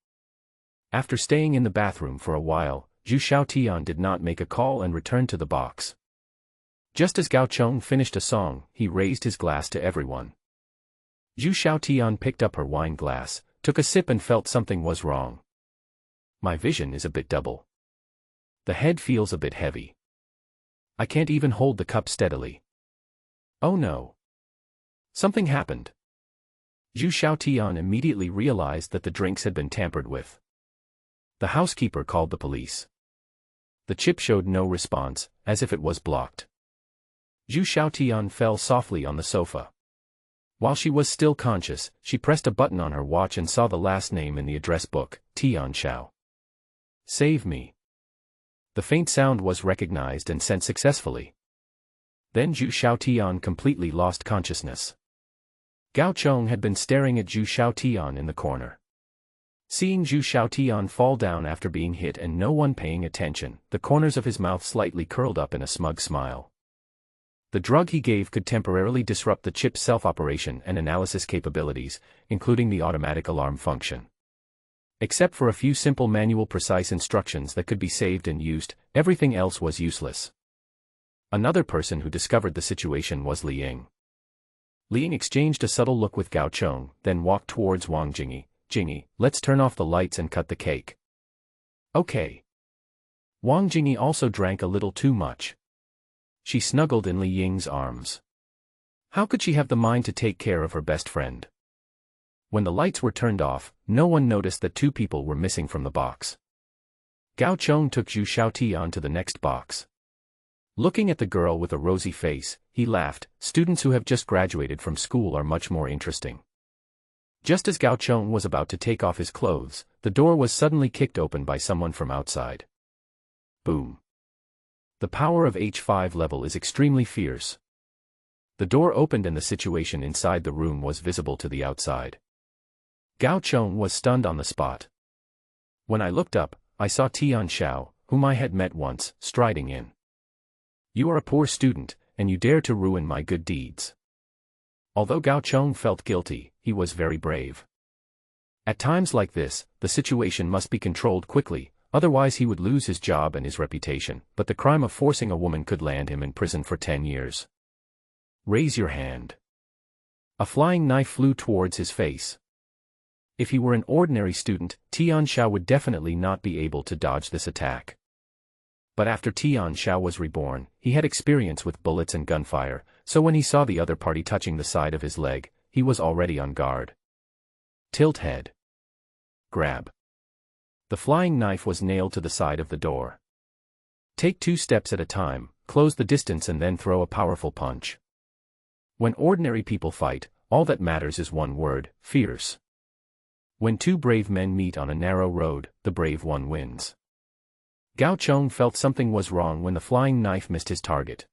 After staying in the bathroom for a while, Zhu Xiaotian did not make a call and returned to the box. Just as Gao Chong finished a song, he raised his glass to everyone. Zhu Xiaotian picked up her wine glass, took a sip and felt something was wrong. My vision is a bit double. The head feels a bit heavy. I can't even hold the cup steadily. Oh no. Something happened. Zhu Xiaotian immediately realized that the drinks had been tampered with. The housekeeper called the police. The chip showed no response, as if it was blocked. Zhu Xiaotian fell softly on the sofa. While she was still conscious, she pressed a button on her watch and saw the last name in the address book, Tianxiao. Save me. The faint sound was recognized and sent successfully. Then Zhu Xiaotian completely lost consciousness. Gao Chong had been staring at Zhu Xiaotian in the corner. Seeing Zhu Xiaotian fall down after being hit and no one paying attention, the corners of his mouth slightly curled up in a smug smile. The drug he gave could temporarily disrupt the chip's self-operation and analysis capabilities, including the automatic alarm function. Except for a few simple manual precise instructions that could be saved and used, everything else was useless. Another person who discovered the situation was Li Ying. Li Ying exchanged a subtle look with Gao Chong, then walked towards Wang Jingyi. Jingyi, let's turn off the lights and cut the cake. Okay. Wang Jingyi also drank a little too much. She snuggled in Li Ying's arms. How could she have the mind to take care of her best friend? When the lights were turned off, no one noticed that two people were missing from the box. Gao Chong took Zhu Xiaotian to the next box. Looking at the girl with a rosy face, he laughed. Students who have just graduated from school are much more interesting. Just as Gao Chong was about to take off his clothes, the door was suddenly kicked open by someone from outside. Boom. The power of H5 level is extremely fierce. The door opened and the situation inside the room was visible to the outside. Gao Chong was stunned on the spot. When I looked up, I saw Tianxiao, whom I had met once, striding in. You are a poor student, and you dare to ruin my good deeds. Although Gao Chong felt guilty, he was very brave. At times like this, the situation must be controlled quickly, otherwise he would lose his job and his reputation, but the crime of forcing a woman could land him in prison for 10 years. Raise your hand. A flying knife flew towards his face. If he were an ordinary student, Tianxiao would definitely not be able to dodge this attack. But after Tianxiao was reborn, he had experience with bullets and gunfire, so when he saw the other party touching the side of his leg, he was already on guard. Tilt head. Grab. The flying knife was nailed to the side of the door. Take 2 steps at a time, close the distance and then throw a powerful punch. When ordinary people fight, all that matters is one word: fierce. When 2 brave men meet on a narrow road, the brave one wins. Gao Chong felt something was wrong when the flying knife missed his target.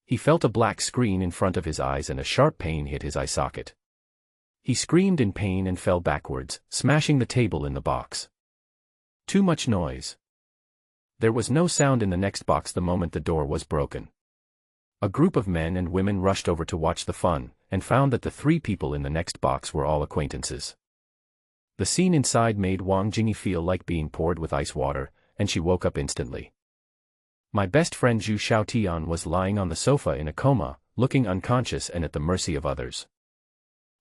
He felt a black screen in front of his eyes and a sharp pain hit his eye socket. He screamed in pain and fell backwards, smashing the table in the box. Too much noise. There was no sound in the next box the moment the door was broken. A group of men and women rushed over to watch the fun, and found that the 3 people in the next box were all acquaintances. The scene inside made Wang Jingyi feel like being poured with ice water, and she woke up instantly. My best friend Zhu Xiaotian was lying on the sofa in a coma, looking unconscious and at the mercy of others.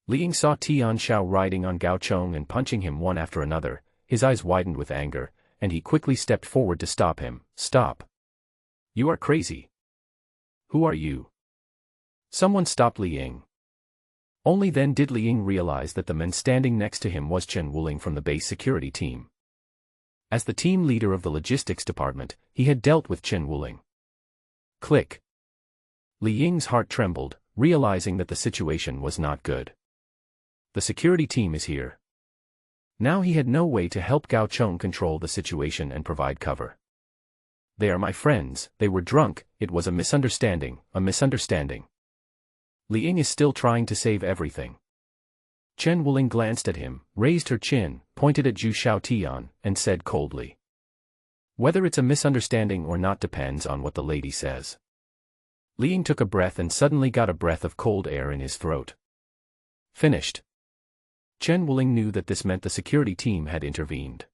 Li Ying saw Tianxiao riding on Gao Chong and punching him one after another. His eyes widened with anger, and he quickly stepped forward to stop him. Stop. You are crazy. Who are you? Someone stop Li Ying. Only then did Li Ying realize that the man standing next to him was Chen Wuling from the base security team. As the team leader of the logistics department, he had dealt with Chen Wuling. Click. Li Ying's heart trembled, realizing that the situation was not good. The security team is here. Now he had no way to help Gao Chong control the situation and provide cover. They are my friends, they were drunk, it was a misunderstanding, a misunderstanding. Li Ying is still trying to save everything. Chen Wuling glanced at him, raised her chin, pointed at Zhu Xiaotian, and said coldly. Whether it's a misunderstanding or not depends on what the lady says. Li Ying took a breath and suddenly got a breath of cold air in his throat. Finished. Chen Wuling knew that this meant the security team had intervened.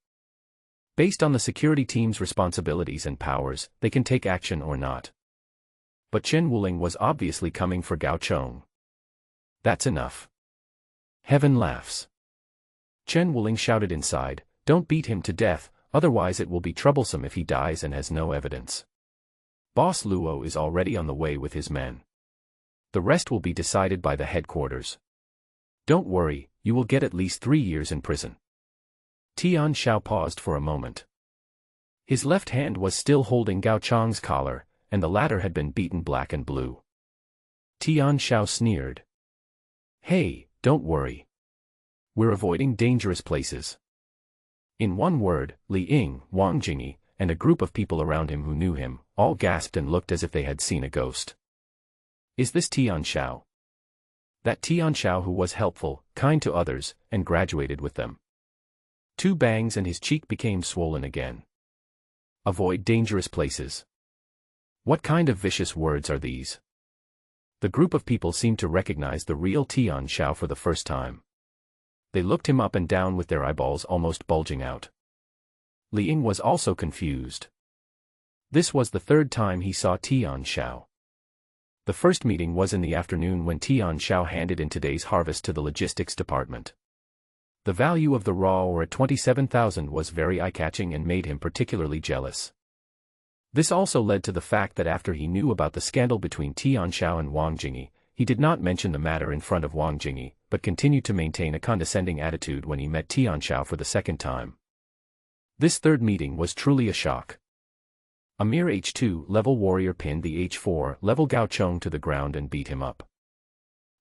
Based on the security team's responsibilities and powers, they can take action or not. But Chen Wuling was obviously coming for Gao Chong. That's enough. Heaven laughs. Chen Wuling shouted inside, don't beat him to death, otherwise it will be troublesome if he dies and has no evidence. Boss Luo is already on the way with his men. The rest will be decided by the headquarters. Don't worry, you will get at least 3 years in prison. Tian Xiao paused for a moment. His left hand was still holding Gao Chong's collar, and the latter had been beaten black and blue. Tian Xiao sneered. Hey, don't worry. We're avoiding dangerous places. In one word, Li Ying, Wang Jingyi, and a group of people around him who knew him, all gasped and looked as if they had seen a ghost. Is this Tian Xiao? That Tian Xiao who was helpful, kind to others, and graduated with them. 2 bangs and his cheek became swollen again. Avoid dangerous places. What kind of vicious words are these? The group of people seemed to recognize the real Tian Xiao for the first time. They looked him up and down with their eyeballs almost bulging out. Li Ying was also confused. This was the 3rd time he saw Tian Xiao. The first meeting was in the afternoon when Tian Xiao handed in today's harvest to the logistics department. The value of the raw ore at 27,000 was very eye-catching and made him particularly jealous. This also led to the fact that after he knew about the scandal between Tian Xiao and Wang Jingyi, he did not mention the matter in front of Wang Jingyi, but continued to maintain a condescending attitude when he met Tian Xiao for the 2nd time. This 3rd meeting was truly a shock. A mere H2 level warrior pinned the H4 level Gao Chong to the ground and beat him up.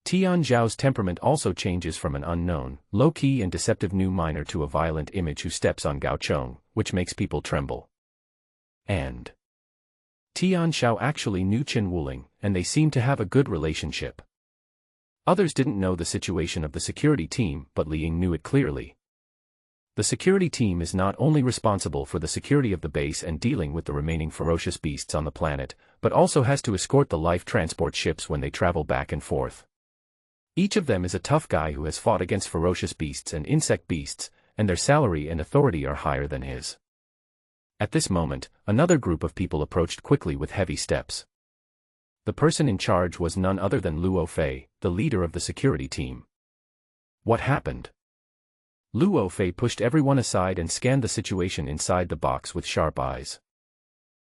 Tian Xiao's temperament also changes from an unknown, low-key and deceptive new miner to a violent image who steps on Gao Chong, which makes people tremble. And Tian Xiao actually knew Chen Wuling, and they seemed to have a good relationship. Others didn't know the situation of the security team, but Li Ying knew it clearly. The security team is not only responsible for the security of the base and dealing with the remaining ferocious beasts on the planet, but also has to escort the life transport ships when they travel back and forth. Each of them is a tough guy who has fought against ferocious beasts and insect beasts, and their salary and authority are higher than his. At this moment, another group of people approached quickly with heavy steps. The person in charge was none other than Luo Fei, the leader of the security team. What happened? Luo Fei pushed everyone aside and scanned the situation inside the box with sharp eyes.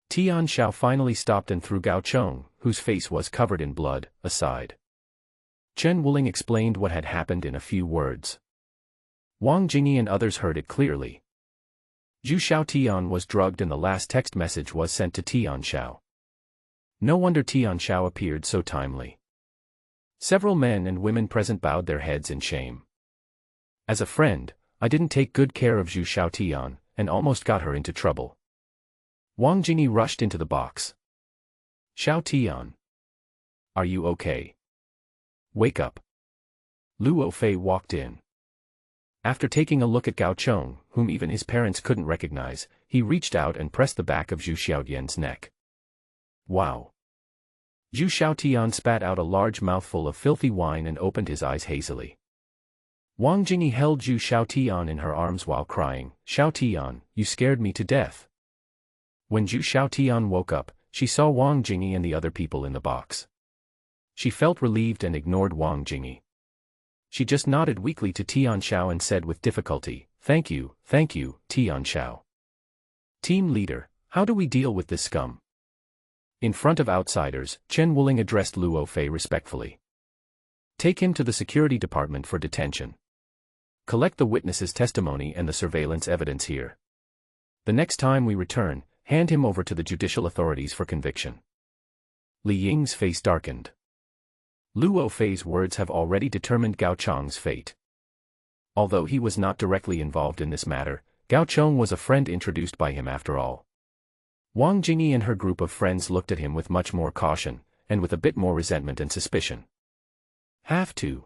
Tian Xiao finally stopped and threw Gao Chong, whose face was covered in blood, aside. Chen Wuling explained what had happened in a few words. Wang Jingyi and others heard it clearly. Zhu Xiaotian was drugged and the last text message was sent to Tian Xiao. No wonder Tian Xiao appeared so timely. Several men and women present bowed their heads in shame. As a friend, I didn't take good care of Zhu Xiaotian, and almost got her into trouble. Wang Jingyi rushed into the box. Xiaotian. Are you okay? Wake up. Luo Fei walked in. After taking a look at Gao Chong, whom even his parents couldn't recognize, he reached out and pressed the back of Zhu Xiaotian's neck. Wow. Zhu Xiaotian spat out a large mouthful of filthy wine and opened his eyes hazily. Wang Jingyi held Zhu Xiaotian in her arms while crying, Xiaotian, you scared me to death. When Zhu Xiaotian woke up, she saw Wang Jingyi and the other people in the box. She felt relieved and ignored Wang Jingyi. She just nodded weakly to Tian Xiao and said with difficulty, thank you, Tian Xiao. Team leader, how do we deal with this scum? In front of outsiders, Chen Wuling addressed Luo Fei respectfully. Take him to the security department for detention. Collect the witness's testimony and the surveillance evidence here. The next time we return, hand him over to the judicial authorities for conviction. Li Ying's face darkened. Luo Fei's words have already determined Gao Chong's fate. Although he was not directly involved in this matter, Gao Chong was a friend introduced by him after all. Wang Jingyi and her group of friends looked at him with much more caution, and with a bit more resentment and suspicion. Have to.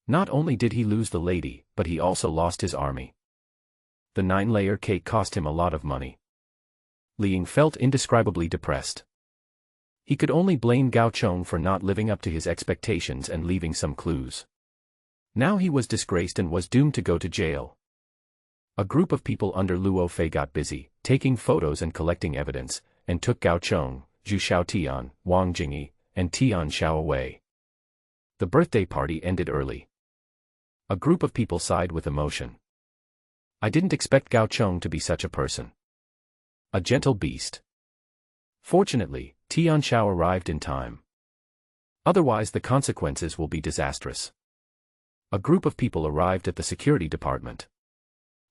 Not only did he lose the lady, but he also lost his army. The 9-layer cake cost him a lot of money. Li Ying felt indescribably depressed. He could only blame Gao Chong for not living up to his expectations and leaving some clues. Now he was disgraced and was doomed to go to jail. A group of people under Luo Fei got busy, taking photos and collecting evidence, and took Gao Chong, Zhu Xiaotian, Wang Jingyi, and Tian Xiao away. The birthday party ended early. A group of people sighed with emotion. I didn't expect Gao Chong to be such a person. A gentle beast. Fortunately, Tian Xiao arrived in time. Otherwise the consequences will be disastrous. A group of people arrived at the security department.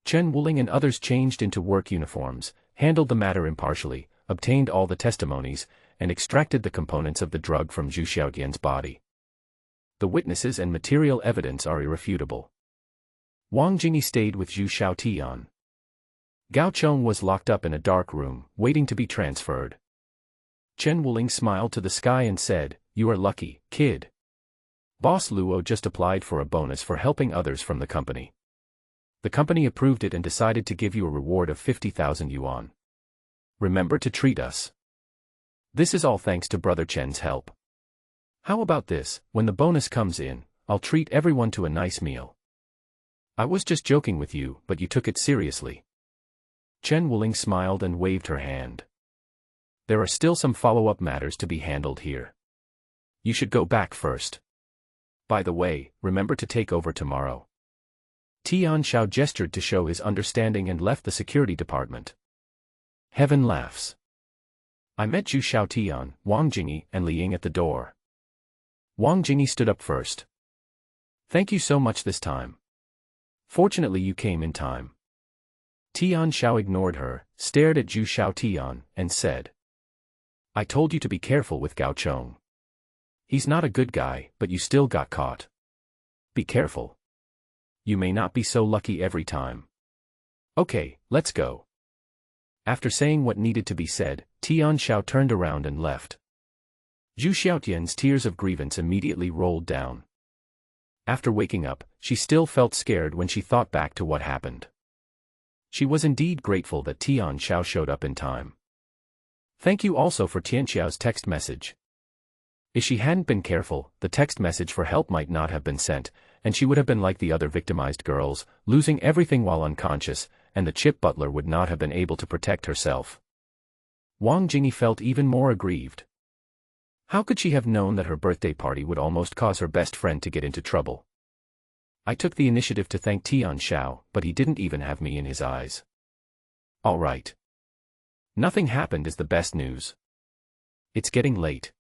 Chen Wuling and others changed into work uniforms, handled the matter impartially, obtained all the testimonies, and extracted the components of the drug from Zhu Xiaotian's body. The witnesses and material evidence are irrefutable. Wang Jingyi stayed with Zhu Xiaotian. Gao Chong was locked up in a dark room, waiting to be transferred. Chen Wuling smiled to the sky and said, "You are lucky, kid. Boss Luo just applied for a bonus for helping others from the company. The company approved it and decided to give you a reward of 50,000 yuan. Remember to treat us. This is all thanks to Brother Chen's help. How about this, when the bonus comes in, I'll treat everyone to a nice meal." I was just joking with you, but you took it seriously. Chen Wuling smiled and waved her hand. There are still some follow-up matters to be handled here. You should go back first. By the way, remember to take over tomorrow. Tian Xiao gestured to show his understanding and left the security department. Heaven laughs. I met Zhu Xiaotian, Wang Jingyi, and Li Ying at the door. Wang Jingyi stood up first. Thank you so much this time. Fortunately you came in time. Tian Xiao ignored her, stared at Zhu Xiaotian, and said, I told you to be careful with Gao Chong. He's not a good guy, but you still got caught. Be careful. You may not be so lucky every time. Okay, let's go. After saying what needed to be said, Tian Xiao turned around and left. Zhu Xiaotian's tears of grievance immediately rolled down. After waking up, she still felt scared when she thought back to what happened. She was indeed grateful that Tian Xiao showed up in time. Thank you also for Tian Xiao's text message. If she hadn't been careful, the text message for help might not have been sent, and she would have been like the other victimized girls, losing everything while unconscious, and the chip butler would not have been able to protect herself. Wang Jingyi felt even more aggrieved. How could she have known that her birthday party would almost cause her best friend to get into trouble? I took the initiative to thank Tian Xiao, but he didn't even have me in his eyes. All right. Nothing happened is the best news. It's getting late.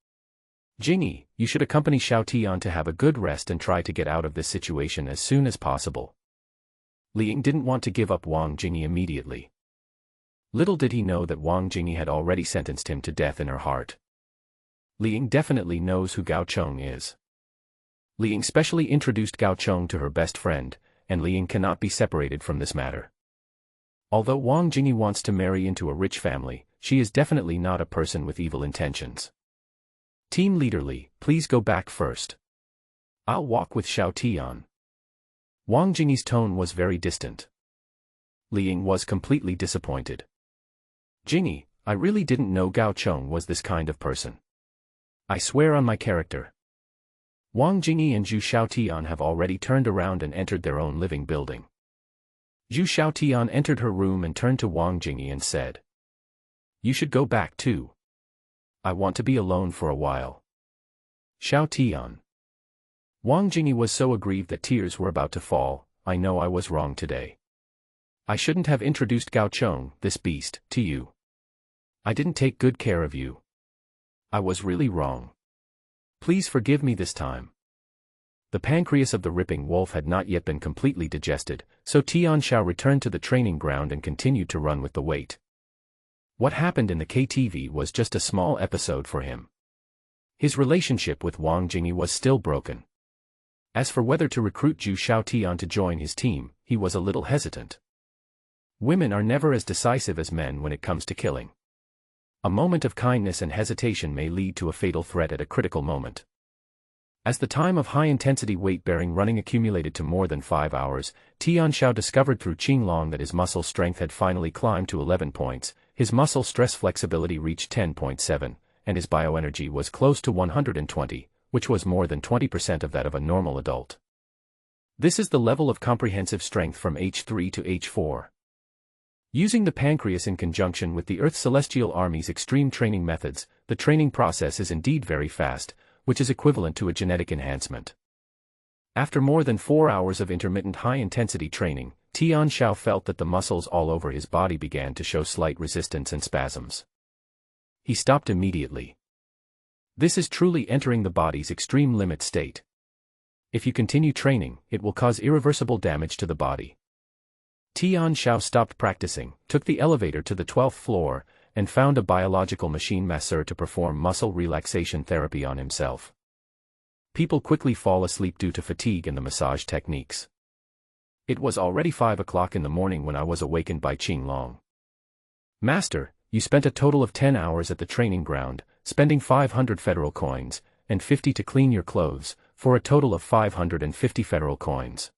Jingyi, you should accompany Xiaotian to have a good rest and try to get out of this situation as soon as possible. Li Ying didn't want to give up Wang Jingyi immediately. Little did he know that Wang Jingyi had already sentenced him to death in her heart. Li Ying definitely knows who Gao Chong is. Li Ying specially introduced Gao Chong to her best friend, and Li Ying cannot be separated from this matter. Although Wang Jingyi wants to marry into a rich family, she is definitely not a person with evil intentions. Team Leader Li, please go back first. I'll walk with Xiaotian. Wang Jingyi's tone was very distant. Li Ying was completely disappointed. Jingyi, I really didn't know Gao Chong was this kind of person. I swear on my character. Wang Jingyi and Zhu Xiaotian have already turned around and entered their own living building. Zhu Xiaotian entered her room and turned to Wang Jingyi and said, You should go back too. I want to be alone for a while. Xiaotian. Wang Jingyi was so aggrieved that tears were about to fall. I know I was wrong today. I shouldn't have introduced Gao Chong, this beast, to you. I didn't take good care of you. I was really wrong. Please forgive me this time. The pancreas of the ripping wolf had not yet been completely digested, so Tian Xiao returned to the training ground and continued to run with the weight. What happened in the KTV was just a small episode for him. His relationship with Wang Jingyi was still broken. As for whether to recruit Zhu Xiaotian to join his team, he was a little hesitant. Women are never as decisive as men when it comes to killing. A moment of kindness and hesitation may lead to a fatal threat at a critical moment. As the time of high-intensity weight-bearing running accumulated to more than 5 hours, Tian Xiao discovered through Qinglong that his muscle strength had finally climbed to 11 points, his muscle stress flexibility reached 10.7, and his bioenergy was close to 120, which was more than 20% of that of a normal adult. This is the level of comprehensive strength from H3 to H4. Using the pancreas in conjunction with the Earth's Celestial Army's extreme training methods, the training process is indeed very fast, which is equivalent to a genetic enhancement. After more than 4 hours of intermittent high-intensity training, Tian Xiao felt that the muscles all over his body began to show slight resistance and spasms. He stopped immediately. This is truly entering the body's extreme limit state. If you continue training, it will cause irreversible damage to the body. Tian Xiao stopped practicing, took the elevator to the 12th floor, and found a biological machine masseur to perform muscle relaxation therapy on himself. People quickly fall asleep due to fatigue and the massage techniques. It was already 5 o'clock in the morning when I was awakened by Qinglong. Master, you spent a total of 10 hours at the training ground, spending 500 federal coins, and 50 to clean your clothes, for a total of 550 federal coins.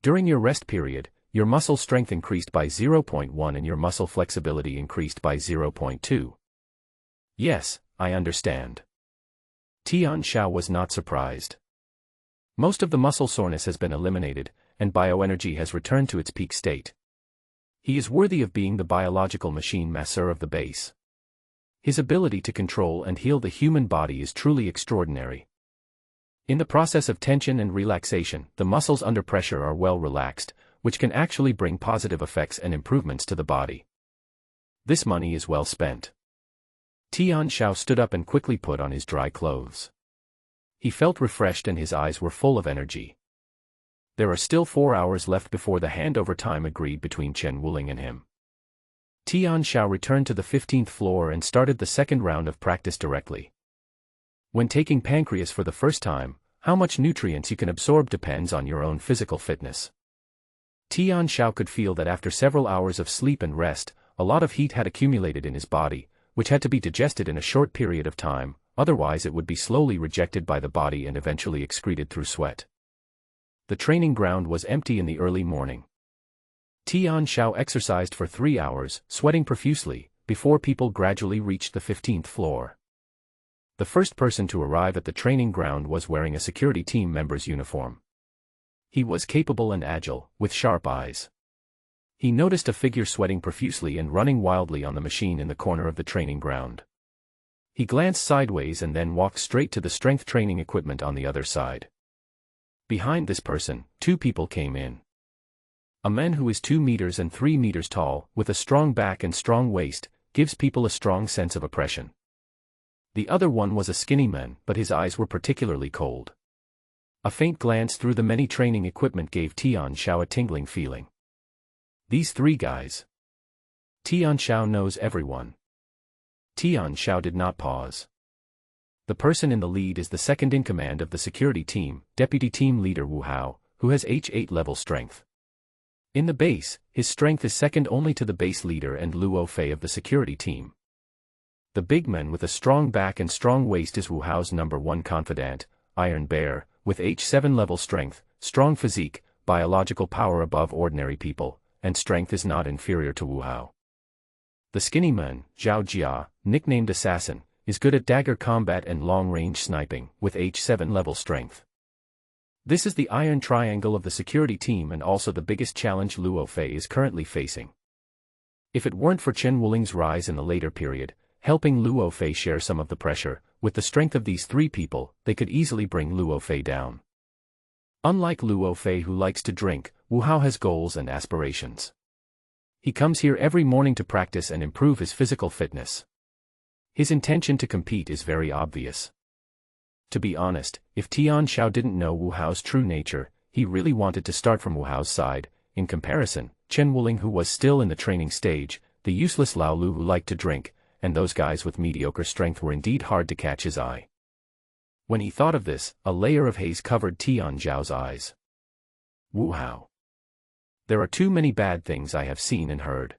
During your rest period, your muscle strength increased by 0.1 and your muscle flexibility increased by 0.2. Yes, I understand. Tian Xiao was not surprised. Most of the muscle soreness has been eliminated, and bioenergy has returned to its peak state. He is worthy of being the biological machine masseur of the base. His ability to control and heal the human body is truly extraordinary. In the process of tension and relaxation, the muscles under pressure are well relaxed, which can actually bring positive effects and improvements to the body. This money is well spent. Tian Xiao stood up and quickly put on his dry clothes. He felt refreshed and his eyes were full of energy. There are still 4 hours left before the handover time agreed between Chen Wuling and him. Tian Xiao returned to the 15th floor and started the second round of practice directly. When taking pancreas for the first time, how much nutrients you can absorb depends on your own physical fitness. Tian Xiao could feel that after several hours of sleep and rest, a lot of heat had accumulated in his body, which had to be digested in a short period of time, otherwise it would be slowly rejected by the body and eventually excreted through sweat. The training ground was empty in the early morning. Tian Xiao exercised for 3 hours, sweating profusely, before people gradually reached the 15th floor. The first person to arrive at the training ground was wearing a security team member's uniform. He was capable and agile, with sharp eyes. He noticed a figure sweating profusely and running wildly on the machine in the corner of the training ground. He glanced sideways and then walked straight to the strength training equipment on the other side. Behind this person, 2 people came in. A man who is 2 meters and 3 meters tall, with a strong back and strong waist, gives people a strong sense of oppression. The other one was a skinny man, but his eyes were particularly cold. A faint glance through the many training equipment gave Tian Xiao a tingling feeling. These 3 guys. Tian Xiao knows everyone. Tian Xiao did not pause. The person in the lead is the second-in-command of the security team, Deputy Team Leader Wu Hao, who has H8 level strength. In the base, his strength is second only to the base leader and Luo Fei of the security team. The big man with a strong back and strong waist is Wu Hao's #1 confidant, Iron Bear, with H7 level strength, strong physique, biological power above ordinary people, and strength is not inferior to Wu Hao. The skinny man, Zhao Jia, nicknamed Assassin, is good at dagger combat and long-range sniping, with H7 level strength. This is the iron triangle of the security team and also the biggest challenge Luo Fei is currently facing. If it weren't for Chen Wuling's rise in the later period, helping Luo Fei share some of the pressure, with the strength of these 3 people, they could easily bring Luo Fei down. Unlike Luo Fei who likes to drink, Wu Hao has goals and aspirations. He comes here every morning to practice and improve his physical fitness. His intention to compete is very obvious. To be honest, if Tian Xiao didn't know Wu Hao's true nature, he really wanted to start from Wu Hao's side. In comparison, Chen Wuling, who was still in the training stage, the useless Lao Lu who liked to drink, and those guys with mediocre strength were indeed hard to catch his eye. When he thought of this, a layer of haze covered Tian Xiao's eyes. Wu Hao. There are too many bad things I have seen and heard.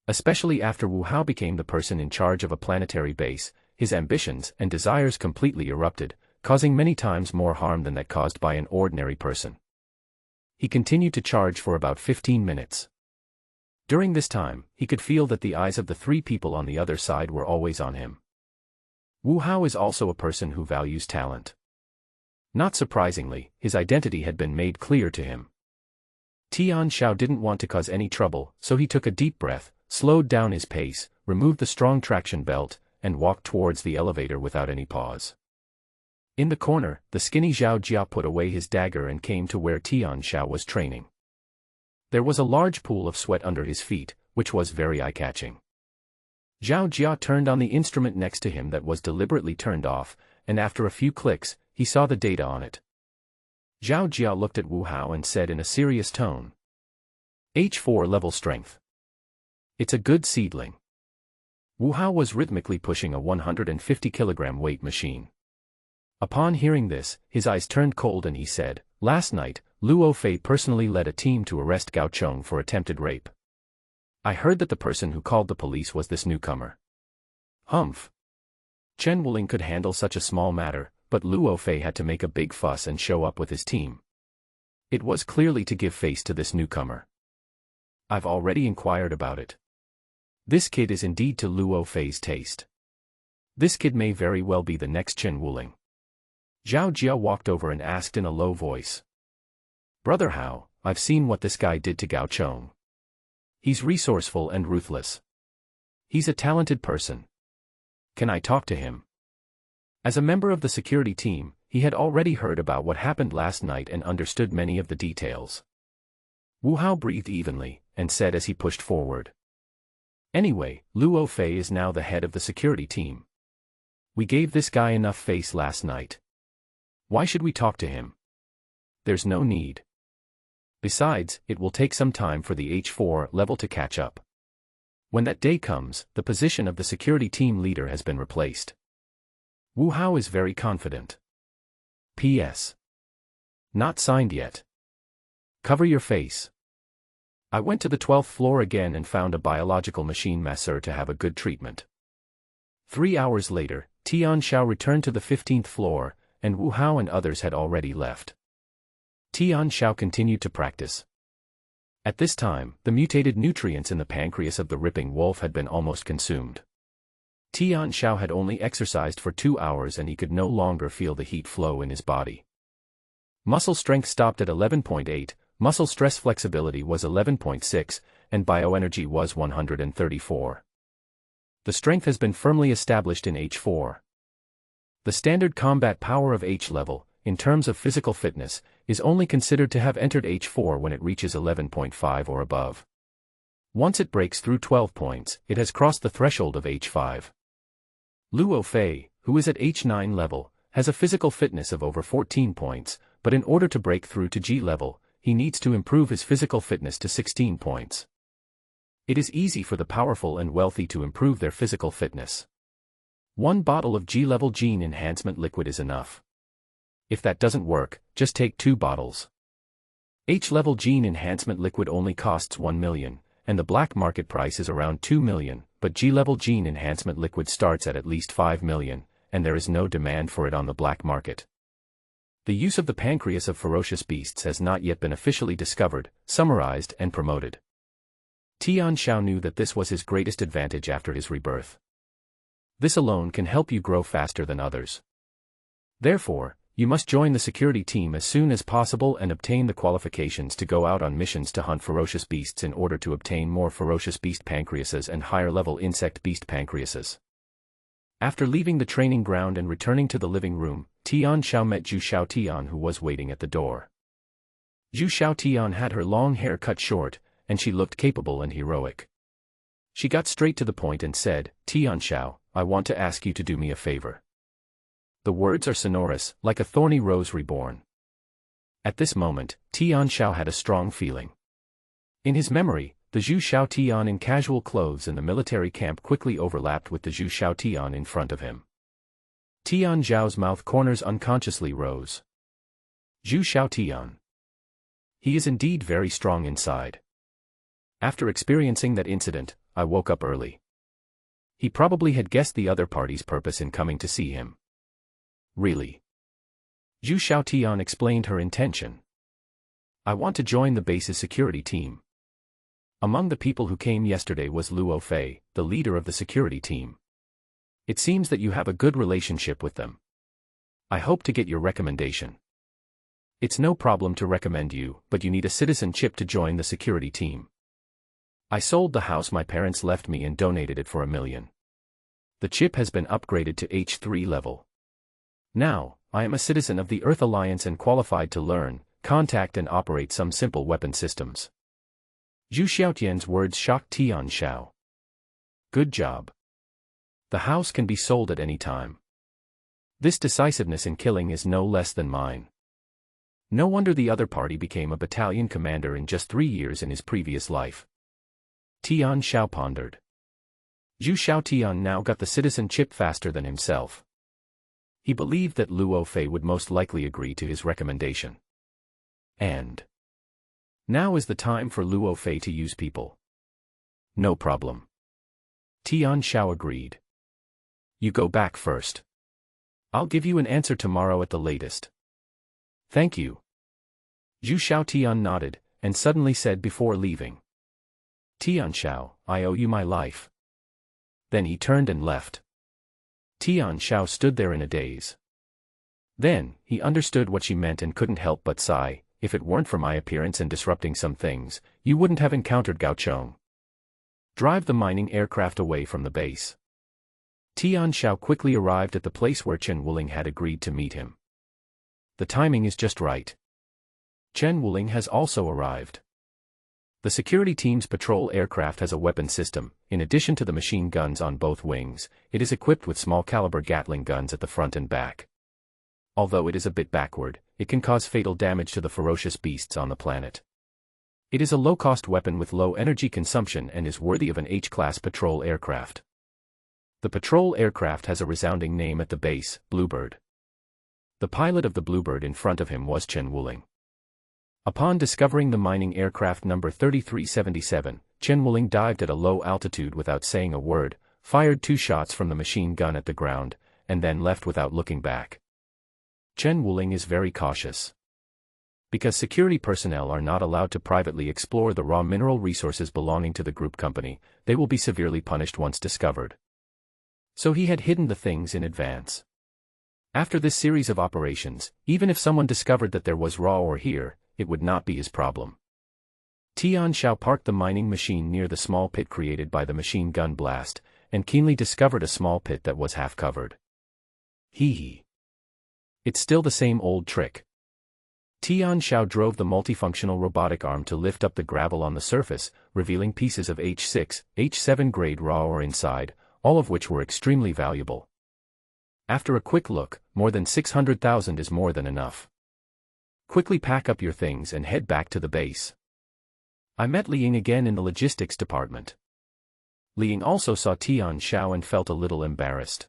Especially after Wu Hao became the person in charge of a planetary base, his ambitions and desires completely erupted, causing many times more harm than that caused by an ordinary person. He continued to charge for about 15 minutes. During this time, he could feel that the eyes of the three people on the other side were always on him. Wu Hao is also a person who values talent. Not surprisingly, his identity had been made clear to him. Tian Xiao didn't want to cause any trouble, so he took a deep breath, slowed down his pace, removed the strong traction belt, and walked towards the elevator without any pause. In the corner, the skinny Zhao Jia put away his dagger and came to where Tian Xiao was training. There was a large pool of sweat under his feet, which was very eye-catching. Zhao Jia turned on the instrument next to him that was deliberately turned off, and after a few clicks, he saw the data on it. Zhao Jia looked at Wu Hao and said in a serious tone, "H4 level strength. It's a good seedling." Wu Hao was rhythmically pushing a 150-kilogram weight machine. Upon hearing this, his eyes turned cold and he said, "Last night, Luo Fei personally led a team to arrest Gao Chong for attempted rape. I heard that the person who called the police was this newcomer." Humph. Chen Wuling could handle such a small matter, but Luo Fei had to make a big fuss and show up with his team. It was clearly to give face to this newcomer. I've already inquired about it. This kid is indeed to Luo Fei's taste. This kid may very well be the next Chen Wuling. Zhao Jia walked over and asked in a low voice. "Brother Hao, I've seen what this guy did to Gao Chong. He's resourceful and ruthless. He's a talented person. Can I talk to him?" As a member of the security team, he had already heard about what happened last night and understood many of the details. Wu Hao breathed evenly, and said as he pushed forward. "Anyway, Luo Fei is now the head of the security team. We gave this guy enough face last night. Why should we talk to him? There's no need. Besides, it will take some time for the H4 level to catch up. When that day comes, the position of the security team leader has been replaced." Wu Hao is very confident. P.S. Not signed yet. Cover your face. I went to the 12th floor again and found a biological machine masseur to have a good treatment. 3 hours later, Tian Xiao returned to the 15th floor, and Wu Hao and others had already left. Tian Xiao continued to practice. At this time, the mutated nutrients in the pancreas of the ripping wolf had been almost consumed. Tian Xiao had only exercised for 2 hours and he could no longer feel the heat flow in his body. Muscle strength stopped at 11.8, muscle stress flexibility was 11.6, and bioenergy was 134. The strength has been firmly established in H4. The standard combat power of H level, in terms of physical fitness, is only considered to have entered H4 when it reaches 11.5 or above. Once it breaks through 12 points, it has crossed the threshold of H5. Luo Fei, who is at H9 level, has a physical fitness of over 14 points, but in order to break through to G level, he needs to improve his physical fitness to 16 points. It is easy for the powerful and wealthy to improve their physical fitness. 1 bottle of G-level gene enhancement liquid is enough. If that doesn't work, just take 2 bottles. H-level gene enhancement liquid only costs 1 million, and the black market price is around 2 million, but G-level gene enhancement liquid starts at least 5 million, and there is no demand for it on the black market. The use of the pancreas of ferocious beasts has not yet been officially discovered, summarized and promoted. Tian Xiao knew that this was his greatest advantage after his rebirth. This alone can help you grow faster than others. Therefore, you must join the security team as soon as possible and obtain the qualifications to go out on missions to hunt ferocious beasts in order to obtain more ferocious beast pancreases and higher-level insect beast pancreases. After leaving the training ground and returning to the living room, Tian Xiao met Zhu Xiaotian, who was waiting at the door. Zhu Xiaotian had her long hair cut short, and she looked capable and heroic. She got straight to the point and said, "Tian Xiao, I want to ask you to do me a favor." The words are sonorous, like a thorny rose reborn. At this moment, Tian Xiao had a strong feeling. In his memory, the Zhu Xiao Tian in casual clothes in the military camp quickly overlapped with the Zhu Xiao Tian in front of him. Tian Zhao's mouth corners unconsciously rose. Zhu Xiao Tian. He is indeed very strong inside. After experiencing that incident, I woke up early. He probably had guessed the other party's purpose in coming to see him. Really? Zhu Xiao Tian explained her intention. I want to join the base's security team. Among the people who came yesterday was Luo Fei, the leader of the security team. It seems that you have a good relationship with them. I hope to get your recommendation. It's no problem to recommend you, but you need a citizen chip to join the security team. I sold the house my parents left me and donated it for $1 million. The chip has been upgraded to H3 level. Now, I am a citizen of the Earth Alliance and qualified to learn, contact and operate some simple weapon systems. Zhu Xiaotian's words shocked Tian Xiao. Good job. The house can be sold at any time. This decisiveness in killing is no less than mine. No wonder the other party became a battalion commander in just 3 years in his previous life. Tian Xiao pondered. Zhu Xiaotian now got the citizen chip faster than himself. He believed that Luo Fei would most likely agree to his recommendation. And now is the time for Luo Fei to use people. No problem. Tian Xiao agreed. You go back first. I'll give you an answer tomorrow at the latest. Thank you. Zhu Xiaotian nodded, and suddenly said before leaving. Tian Xiao, I owe you my life. Then he turned and left. Tian Xiao stood there in a daze. Then, he understood what she meant and couldn't help but sigh. If it weren't for my appearance and disrupting some things, you wouldn't have encountered Gao Chong. Drive the mining aircraft away from the base. Tian Xiao quickly arrived at the place where Chen Wuling had agreed to meet him. The timing is just right. Chen Wuling has also arrived. The security team's patrol aircraft has a weapon system. In addition to the machine guns on both wings, it is equipped with small-caliber Gatling guns at the front and back. Although it is a bit backward, it can cause fatal damage to the ferocious beasts on the planet. It is a low-cost weapon with low energy consumption and is worthy of an H-class patrol aircraft. The patrol aircraft has a resounding name at the base, Bluebird. The pilot of the Bluebird in front of him was Chen Wuling. Upon discovering the mining aircraft number 3377, Chen Wuling dived at a low altitude without saying a word, fired 2 shots from the machine gun at the ground, and then left without looking back. Chen Wuling is very cautious. Because security personnel are not allowed to privately explore the raw mineral resources belonging to the group company, they will be severely punished once discovered. So he had hidden the things in advance. After this series of operations, even if someone discovered that there was raw ore here, it would not be his problem. Tian Xiao parked the mining machine near the small pit created by the machine gun blast, and keenly discovered a small pit that was half covered. Hee. It's still the same old trick. Tian Xiao drove the multifunctional robotic arm to lift up the gravel on the surface, revealing pieces of H6, H7 grade raw ore inside, all of which were extremely valuable. After a quick look, more than 600,000 is more than enough. Quickly pack up your things and head back to the base. I met Li Ying again in the logistics department. Li Ying also saw Tian Xiao and felt a little embarrassed.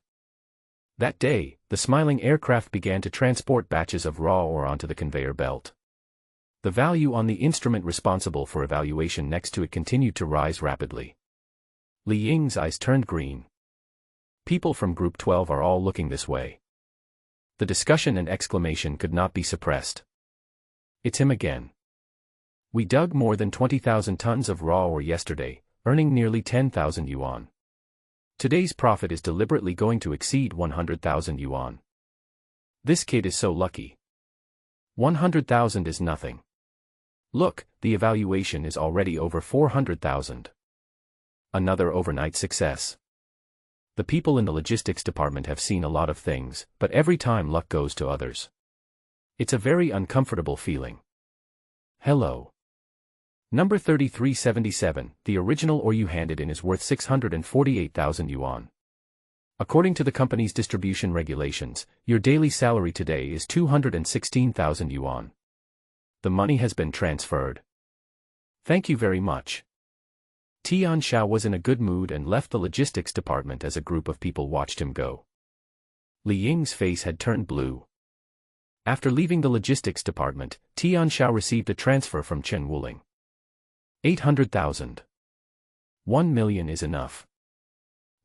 That day, the smiling aircraft began to transport batches of raw ore onto the conveyor belt. The value on the instrument responsible for evaluation next to it continued to rise rapidly. Li Ying's eyes turned green. People from Group 12 are all looking this way. The discussion and exclamation could not be suppressed. It's him again. We dug more than 20,000 tons of raw ore yesterday, earning nearly 10,000 yuan. Today's profit is deliberately going to exceed 100,000 yuan. This kid is so lucky. 100,000 is nothing. Look, the evaluation is already over 400,000. Another overnight success. The people in the logistics department have seen a lot of things, but every time luck goes to others. It's a very uncomfortable feeling. Hello. Number 3377, the original ore you handed in is worth 648,000 yuan. According to the company's distribution regulations, your daily salary today is 216,000 yuan. The money has been transferred. Thank you very much. Tian Xiao was in a good mood and left the logistics department as a group of people watched him go. Li Ying's face had turned blue. After leaving the logistics department, Tian Xiao received a transfer from Chen Wuling. 800,000. 1 million is enough.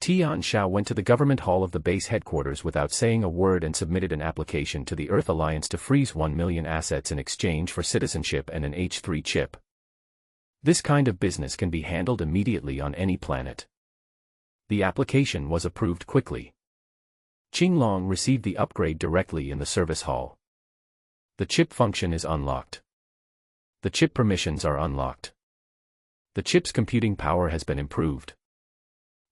Tian Xiao went to the government hall of the base headquarters without saying a word and submitted an application to the Earth Alliance to freeze 1 million assets in exchange for citizenship and an H3 chip. This kind of business can be handled immediately on any planet. The application was approved quickly. Qinglong received the upgrade directly in the service hall. The chip function is unlocked. The chip permissions are unlocked. The chip's computing power has been improved.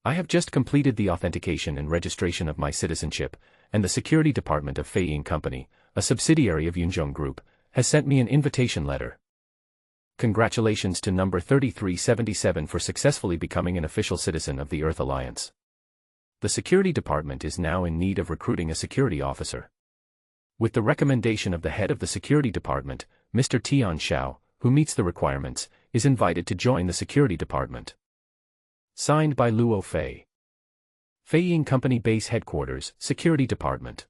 I have just completed the authentication and registration of my citizenship, and the security department of Fei Ying Company, a subsidiary of Yunzhong Group, has sent me an invitation letter. Congratulations to number 3377 for successfully becoming an official citizen of the Earth Alliance. The security department is now in need of recruiting a security officer. With the recommendation of the head of the security department, Mr. Tian Xiao, who meets the requirements, is invited to join the security department. Signed by Luo Fei. Fei Ying Company Base Headquarters, Security Department.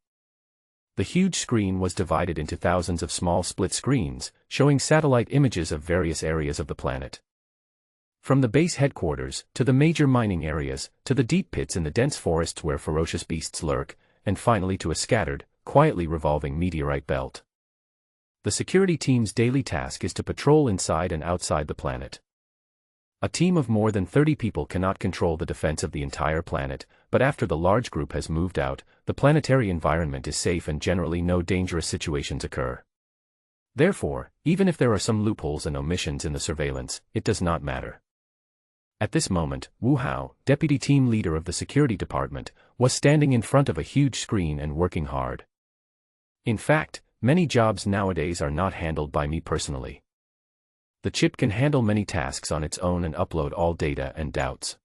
The huge screen was divided into thousands of small split screens, showing satellite images of various areas of the planet. From the base headquarters, to the major mining areas, to the deep pits in the dense forests where ferocious beasts lurk, and finally to a scattered, quietly revolving meteorite belt. The security team's daily task is to patrol inside and outside the planet. A team of more than 30 people cannot control the defense of the entire planet, but after the large group has moved out, the planetary environment is safe and generally no dangerous situations occur. Therefore, even if there are some loopholes and omissions in the surveillance, it does not matter. At this moment, Wu Hao, deputy team leader of the security department, was standing in front of a huge screen and working hard. In fact, many jobs nowadays are not handled by me personally. The chip can handle many tasks on its own and upload all data and doubts.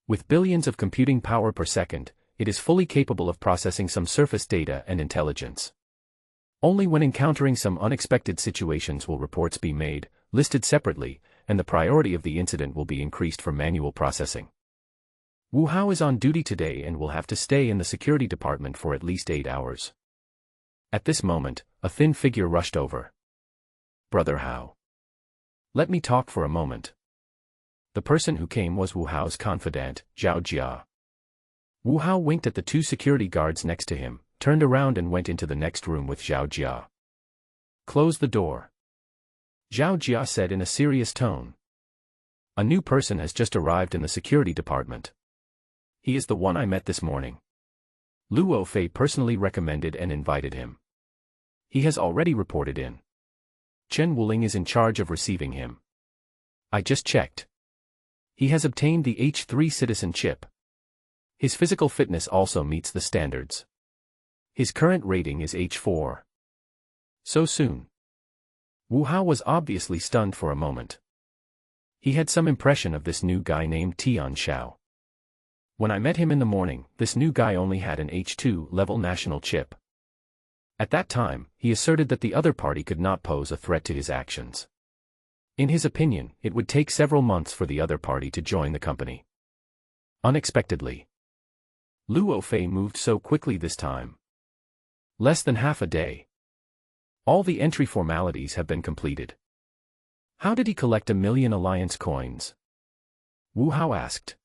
With billions of computing power per second, it is fully capable of processing some surface data and intelligence. Only when encountering some unexpected situations will reports be made, listed separately, and the priority of the incident will be increased for manual processing. Wu Hao is on duty today and will have to stay in the security department for at least 8 hours. At this moment, a thin figure rushed over. Brother Hao. Let me talk for a moment. The person who came was Wu Hao's confidant, Zhao Jia. Wu Hao winked at the 2 security guards next to him, turned around and went into the next room with Zhao Jia. Close the door. Zhao Jia said in a serious tone. A new person has just arrived in the security department. He is the one I met this morning. Luo Fei personally recommended and invited him. He has already reported in. Chen Wuling is in charge of receiving him. I just checked. He has obtained the H3 citizen chip. His physical fitness also meets the standards. His current rating is H4. So soon. Wu Hao was obviously stunned for a moment. He had some impression of this new guy named Tian Xiao. When I met him in the morning, this new guy only had an H2 level national chip. At that time, he asserted that the other party could not pose a threat to his actions. In his opinion, it would take several months for the other party to join the company. Unexpectedly, Luo Fei moved so quickly this time. Less than half a day. All the entry formalities have been completed. How did he collect 1 million alliance coins? Wu Hao asked.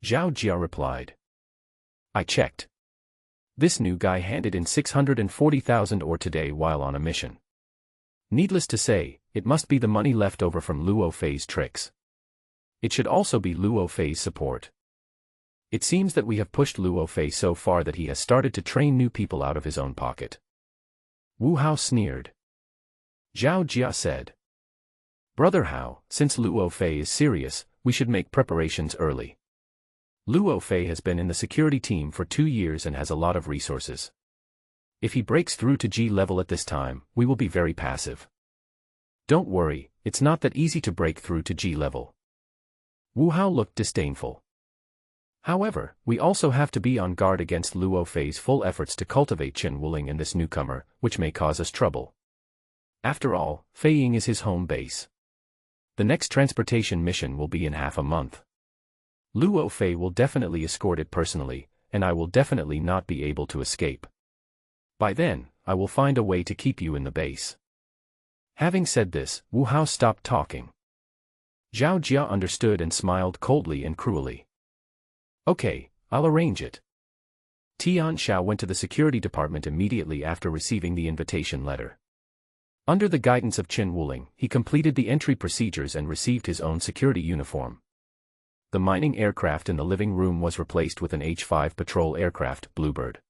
Zhao Jia replied. I checked. This new guy handed in 640,000 ore today while on a mission. Needless to say, it must be the money left over from Luo Fei's tricks. It should also be Luo Fei's support. It seems that we have pushed Luo Fei so far that he has started to train new people out of his own pocket. Wu Hao sneered. Zhao Jia said. Brother Hao, since Luo Fei is serious, we should make preparations early. Luo Fei has been in the security team for 2 years and has a lot of resources. If he breaks through to G level at this time, we will be very passive. Don't worry, it's not that easy to break through to G level. Wu Hao looked disdainful. However, we also have to be on guard against Luo Fei's full efforts to cultivate Chen Wuling and this newcomer, which may cause us trouble. After all, Feiying is his home base. The next transportation mission will be in half a month. Luo Fei will definitely escort it personally, and I will definitely not be able to escape. By then, I will find a way to keep you in the base. Having said this, Wu Hao stopped talking. Zhao Jia understood and smiled coldly and cruelly. Okay, I'll arrange it. Tian Xiao went to the security department immediately after receiving the invitation letter. Under the guidance of Chen Wuling, he completed the entry procedures and received his own security uniform. The mining aircraft in the living room was replaced with an H-5 patrol aircraft, Bluebird.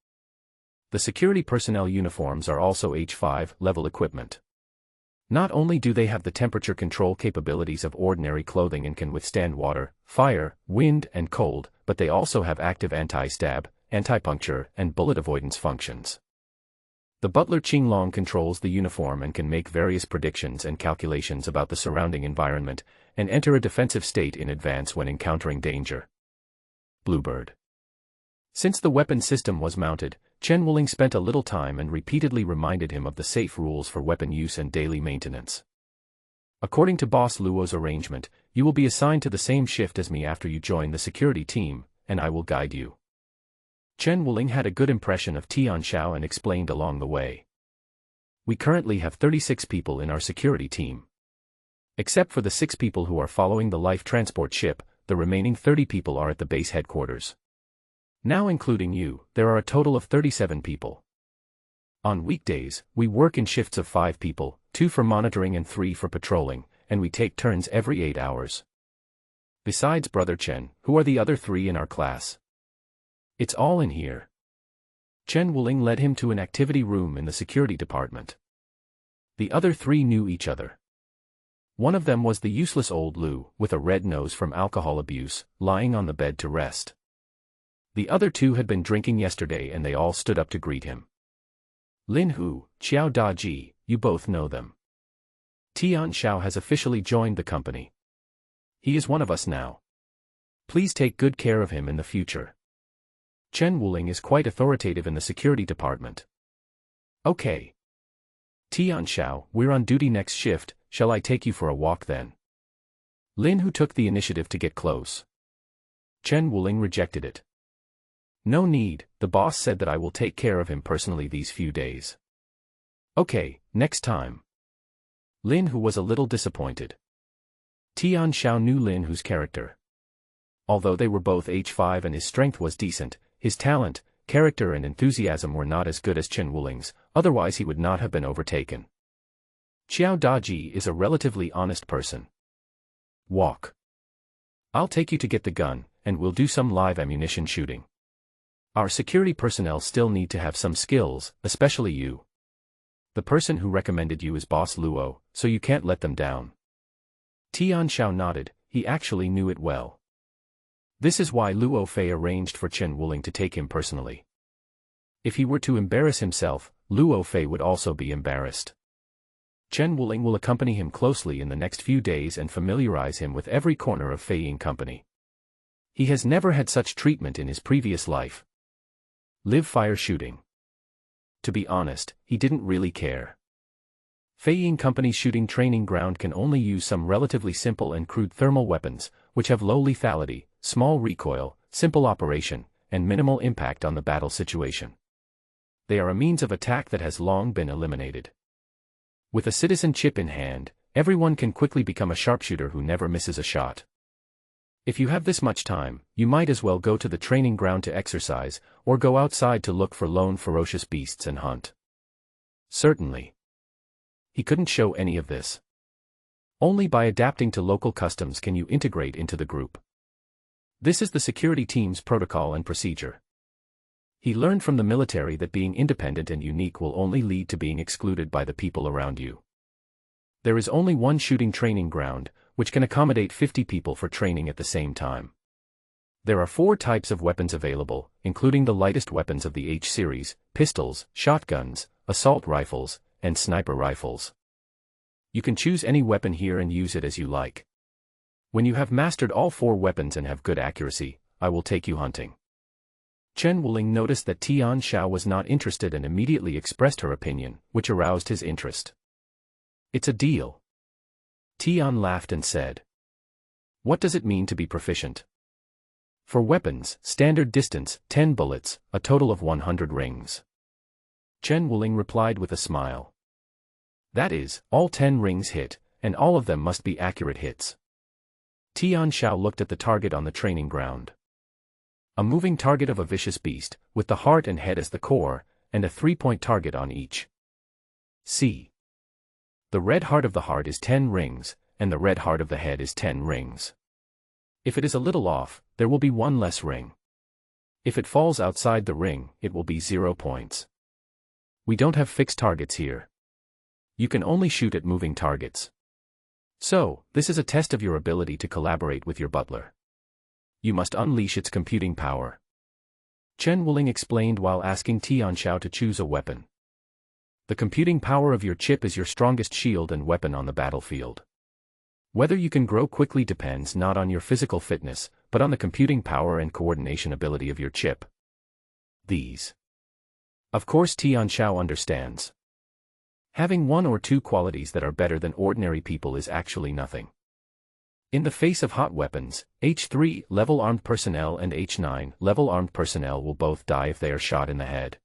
The security personnel uniforms are also H-5 level equipment. Not only do they have the temperature control capabilities of ordinary clothing and can withstand water, fire, wind, and cold, but they also have active anti-stab, anti-puncture, and bullet avoidance functions. The butler Qinglong controls the uniform and can make various predictions and calculations about the surrounding environment, and enter a defensive state in advance when encountering danger. Bluebird. Since the weapon system was mounted, Chen Wuling spent a little time and repeatedly reminded him of the safe rules for weapon use and daily maintenance. According to Boss Luo's arrangement, you will be assigned to the same shift as me after you join the security team, and I will guide you. Chen Wuling had a good impression of Tian Xiao and explained along the way. We currently have 36 people in our security team. Except for the 6 people who are following the life transport ship, the remaining 30 people are at the base headquarters. Now including you, there are a total of 37 people. On weekdays, we work in shifts of 5 people, 2 for monitoring and 3 for patrolling, and we take turns every 8 hours. Besides Brother Chen, who are the other 3 in our class? It's all in here. Chen Wuling led him to an activity room in the security department. The other 3 knew each other. One of them was the useless old Lu, with a red nose from alcohol abuse, lying on the bed to rest. The other 2 had been drinking yesterday and they all stood up to greet him. Lin Hu, Xiao Daji, you both know them. Tian Xiao has officially joined the company. He is one of us now. Please take good care of him in the future. Chen Wuling is quite authoritative in the security department. Okay. Tian Xiao, we're on duty next shift, shall I take you for a walk then? Lin Hu took the initiative to get close. Chen Wuling rejected it. No need, the boss said that I will take care of him personally these few days. Okay, next time. Lin Hu was a little disappointed. Tian Xiao knew Lin Hu's character. Although they were both H5 and his strength was decent, his talent, character and enthusiasm were not as good as Chen Wuling's, otherwise he would not have been overtaken. Xiao Daji is a relatively honest person. Walk. I'll take you to get the gun, and we'll do some live ammunition shooting. Our security personnel still need to have some skills, especially you. The person who recommended you is Boss Luo, so you can't let them down. Tian Xiao nodded, he actually knew it well. This is why Luo Fei arranged for Chen Wuling to take him personally. If he were to embarrass himself, Luo Fei would also be embarrassed. Chen Wuling will accompany him closely in the next few days and familiarize him with every corner of Feiying Company. He has never had such treatment in his previous life. Live fire shooting. To be honest, he didn't really care. Feiying Company's shooting training ground can only use some relatively simple and crude thermal weapons, which have low lethality, small recoil, simple operation, and minimal impact on the battle situation. They are a means of attack that has long been eliminated. With a citizen chip in hand, everyone can quickly become a sharpshooter who never misses a shot. If you have this much time, you might as well go to the training ground to exercise, or go outside to look for lone ferocious beasts and hunt. Certainly. He couldn't show any of this. Only by adapting to local customs can you integrate into the group. This is the security team's protocol and procedure. He learned from the military that being independent and unique will only lead to being excluded by the people around you. There is only one shooting training ground, which can accommodate 50 people for training at the same time. There are 4 types of weapons available, including the lightest weapons of the H series, pistols, shotguns, assault rifles, and sniper rifles. You can choose any weapon here and use it as you like. When you have mastered all 4 weapons and have good accuracy, I will take you hunting. Chen Wuling noticed that Tian Xiao was not interested and immediately expressed her opinion, which aroused his interest. It's a deal. Tian laughed and said. What does it mean to be proficient? For weapons, standard distance, 10 bullets, a total of 100 rings. Chen Wuling replied with a smile. That is, all 10 rings hit, and all of them must be accurate hits. Tian Xiao looked at the target on the training ground. A moving target of a vicious beast, with the heart and head as the core, and a 3-point target on each. See. The red heart of the heart is 10 rings, and the red heart of the head is 10 rings. If it is a little off, there will be 1 less ring. If it falls outside the ring, it will be 0 points. We don't have fixed targets here. You can only shoot at moving targets. So, this is a test of your ability to collaborate with your butler. You must unleash its computing power. Chen Wuling explained while asking Tian Xiao to choose a weapon. The computing power of your chip is your strongest shield and weapon on the battlefield. Whether you can grow quickly depends not on your physical fitness, but on the computing power and coordination ability of your chip. These. Of course Tian Xiao understands. Having 1 or 2 qualities that are better than ordinary people is actually nothing. In the face of hot weapons, H3 level armed personnel and H9 level armed personnel will both die if they are shot in the head.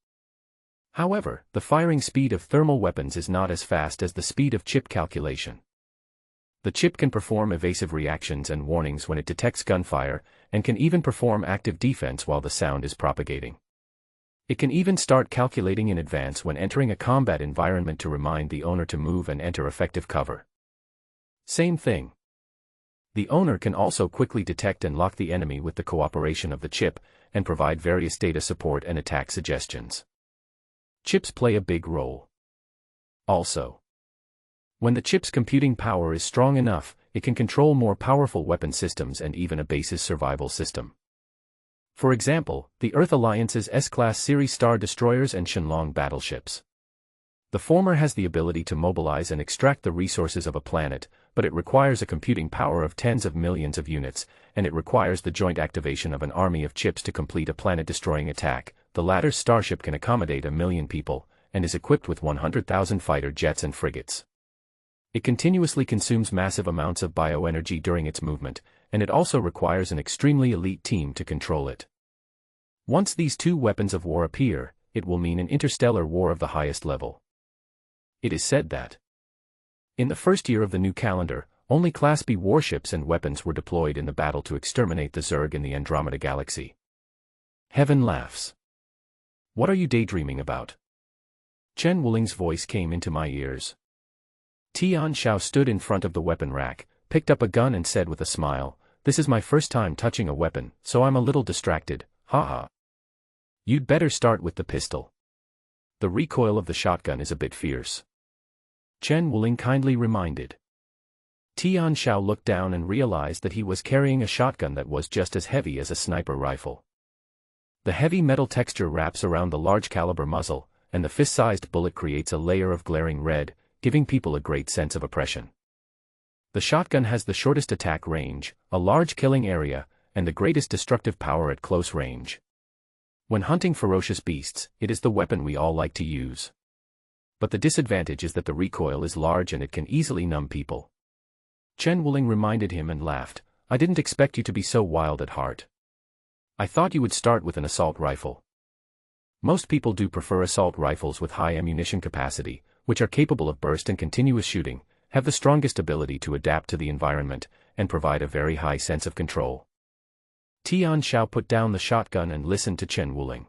However, the firing speed of thermal weapons is not as fast as the speed of chip calculation. The chip can perform evasive reactions and warnings when it detects gunfire, and can even perform active defense while the sound is propagating. It can even start calculating in advance when entering a combat environment to remind the owner to move and enter effective cover. Same thing. The owner can also quickly detect and lock the enemy with the cooperation of the chip, and provide various data support and attack suggestions. Chips play a big role. Also, when the chip's computing power is strong enough, it can control more powerful weapon systems and even a base's survival system. For example, the Earth Alliance's S-Class series Star Destroyers and Shenlong battleships. The former has the ability to mobilize and extract the resources of a planet, but it requires a computing power of tens of millions of units, and it requires the joint activation of an army of chips to complete a planet-destroying attack. The latter's starship can accommodate 1 million people, and is equipped with 100,000 fighter jets and frigates. It continuously consumes massive amounts of bioenergy during its movement, and it also requires an extremely elite team to control it. Once these 2 weapons of war appear, it will mean an interstellar war of the highest level. It is said that in the first year of the new calendar, only Class B warships and weapons were deployed in the battle to exterminate the Zerg in the Andromeda Galaxy. Heaven laughs. What are you daydreaming about? Chen Wuling's voice came into my ears. Tian Xiao stood in front of the weapon rack, picked up a gun and said with a smile, "This is my first time touching a weapon, so I'm a little distracted, haha." You'd better start with the pistol. The recoil of the shotgun is a bit fierce. Chen Wuling kindly reminded. Tian Xiao looked down and realized that he was carrying a shotgun that was just as heavy as a sniper rifle. The heavy metal texture wraps around the large caliber muzzle, and the fist-sized bullet creates a layer of glaring red, giving people a great sense of oppression. The shotgun has the shortest attack range, a large killing area, and the greatest destructive power at close range. When hunting ferocious beasts, it is the weapon we all like to use. But the disadvantage is that the recoil is large and it can easily numb people. Chen Wuling reminded him and laughed, "I didn't expect you to be so wild at heart. I thought you would start with an assault rifle." Most people do prefer assault rifles with high ammunition capacity, which are capable of burst and continuous shooting, have the strongest ability to adapt to the environment, and provide a very high sense of control. Tian Xiao put down the shotgun and listened to Chen Wuling.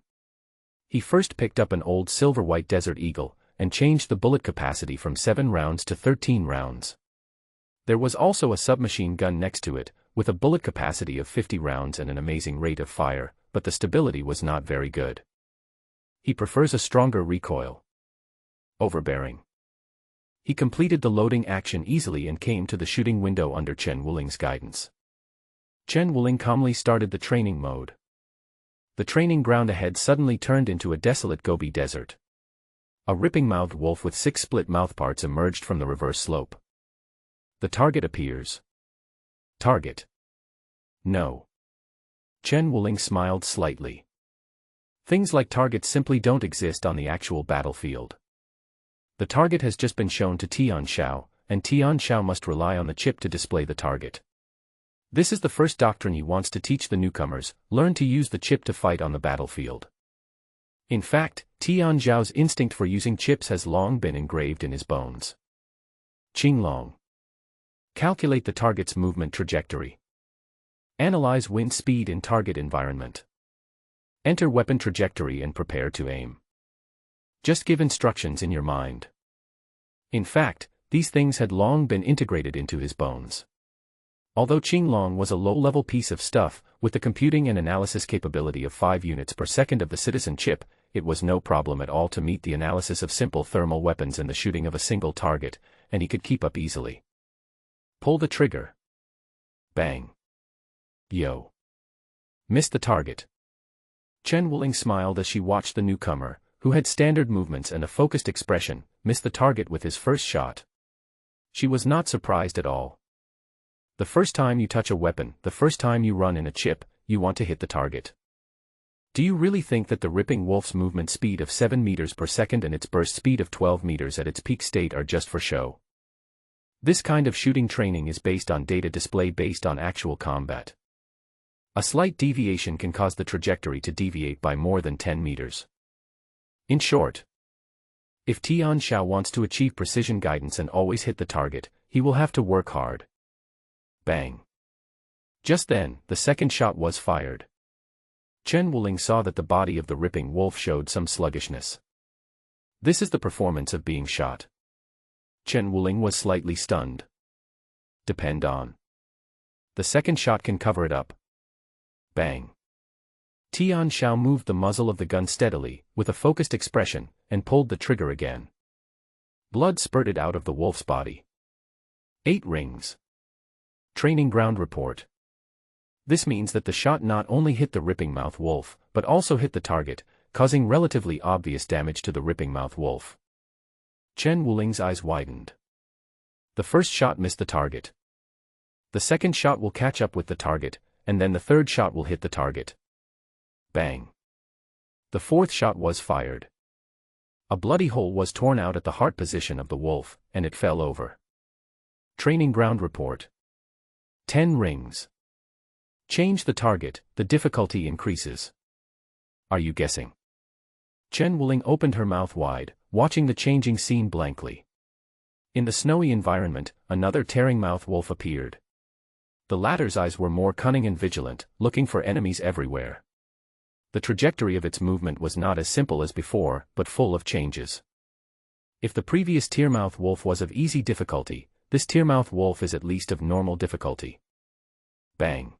He first picked up an old silver-white Desert Eagle, and changed the bullet capacity from 7 rounds to 13 rounds. There was also a submachine gun next to it, with a bullet capacity of 50 rounds and an amazing rate of fire, but the stability was not very good. He prefers a stronger recoil. Overbearing. He completed the loading action easily and came to the shooting window under Chen Wuling's guidance. Chen Wuling calmly started the training mode. The training ground ahead suddenly turned into a desolate Gobi desert. A ripping-mouthed wolf with 6 split mouthparts emerged from the reverse slope. The target appears. Target. No. Chen Wuling smiled slightly. Things like targets simply don't exist on the actual battlefield. The target has just been shown to Tian Xiao, and Tian Xiao must rely on the chip to display the target. This is the first doctrine he wants to teach the newcomers: learn to use the chip to fight on the battlefield. In fact, Tian Xiao's instinct for using chips has long been engraved in his bones. Qinglong. Calculate the target's movement trajectory. Analyze wind speed in target environment. Enter weapon trajectory and prepare to aim. Just give instructions in your mind. In fact, these things had long been integrated into his bones. Although Qinglong was a low-level piece of stuff, with the computing and analysis capability of 5 units per second of the citizen chip, it was no problem at all to meet the analysis of simple thermal weapons and the shooting of a single target, and he could keep up easily. Pull the trigger. Bang. Yo. Missed the target. Chen Wuling smiled as she watched the newcomer, who had standard movements and a focused expression, miss the target with his first shot. She was not surprised at all. The first time you touch a weapon, the first time you run in a chip, you want to hit the target. Do you really think that the Ripping Wolf's movement speed of 7 meters per second and its burst speed of 12 meters at its peak state are just for show? This kind of shooting training is based on data display based on actual combat. A slight deviation can cause the trajectory to deviate by more than 10 meters. In short, if Tian Xiao wants to achieve precision guidance and always hit the target, he will have to work hard. Bang. Just then, the second shot was fired. Chen Wuling saw that the body of the Ripping Wolf showed some sluggishness. This is the performance of being shot. Chen Wuling was slightly stunned. Depend on. The second shot can cover it up. Bang. Tian Xiao moved the muzzle of the gun steadily, with a focused expression, and pulled the trigger again. Blood spurted out of the wolf's body. 8 rings. Training ground report. This means that the shot not only hit the Ripping Mouth Wolf, but also hit the target, causing relatively obvious damage to the Ripping Mouth Wolf. Chen Wuling's eyes widened. The first shot missed the target. The second shot will catch up with the target, and then the third shot will hit the target. Bang. The fourth shot was fired. A bloody hole was torn out at the heart position of the wolf, and it fell over. Training ground report. 10 rings. Change the target, the difficulty increases. Are you guessing? Chen Wuling opened her mouth wide, watching the changing scene blankly. In the snowy environment, another tearing mouth wolf appeared. The latter's eyes were more cunning and vigilant, looking for enemies everywhere. The trajectory of its movement was not as simple as before, but full of changes. If the previous tearmouth wolf was of easy difficulty, this tearmouth wolf is at least of normal difficulty. Bang.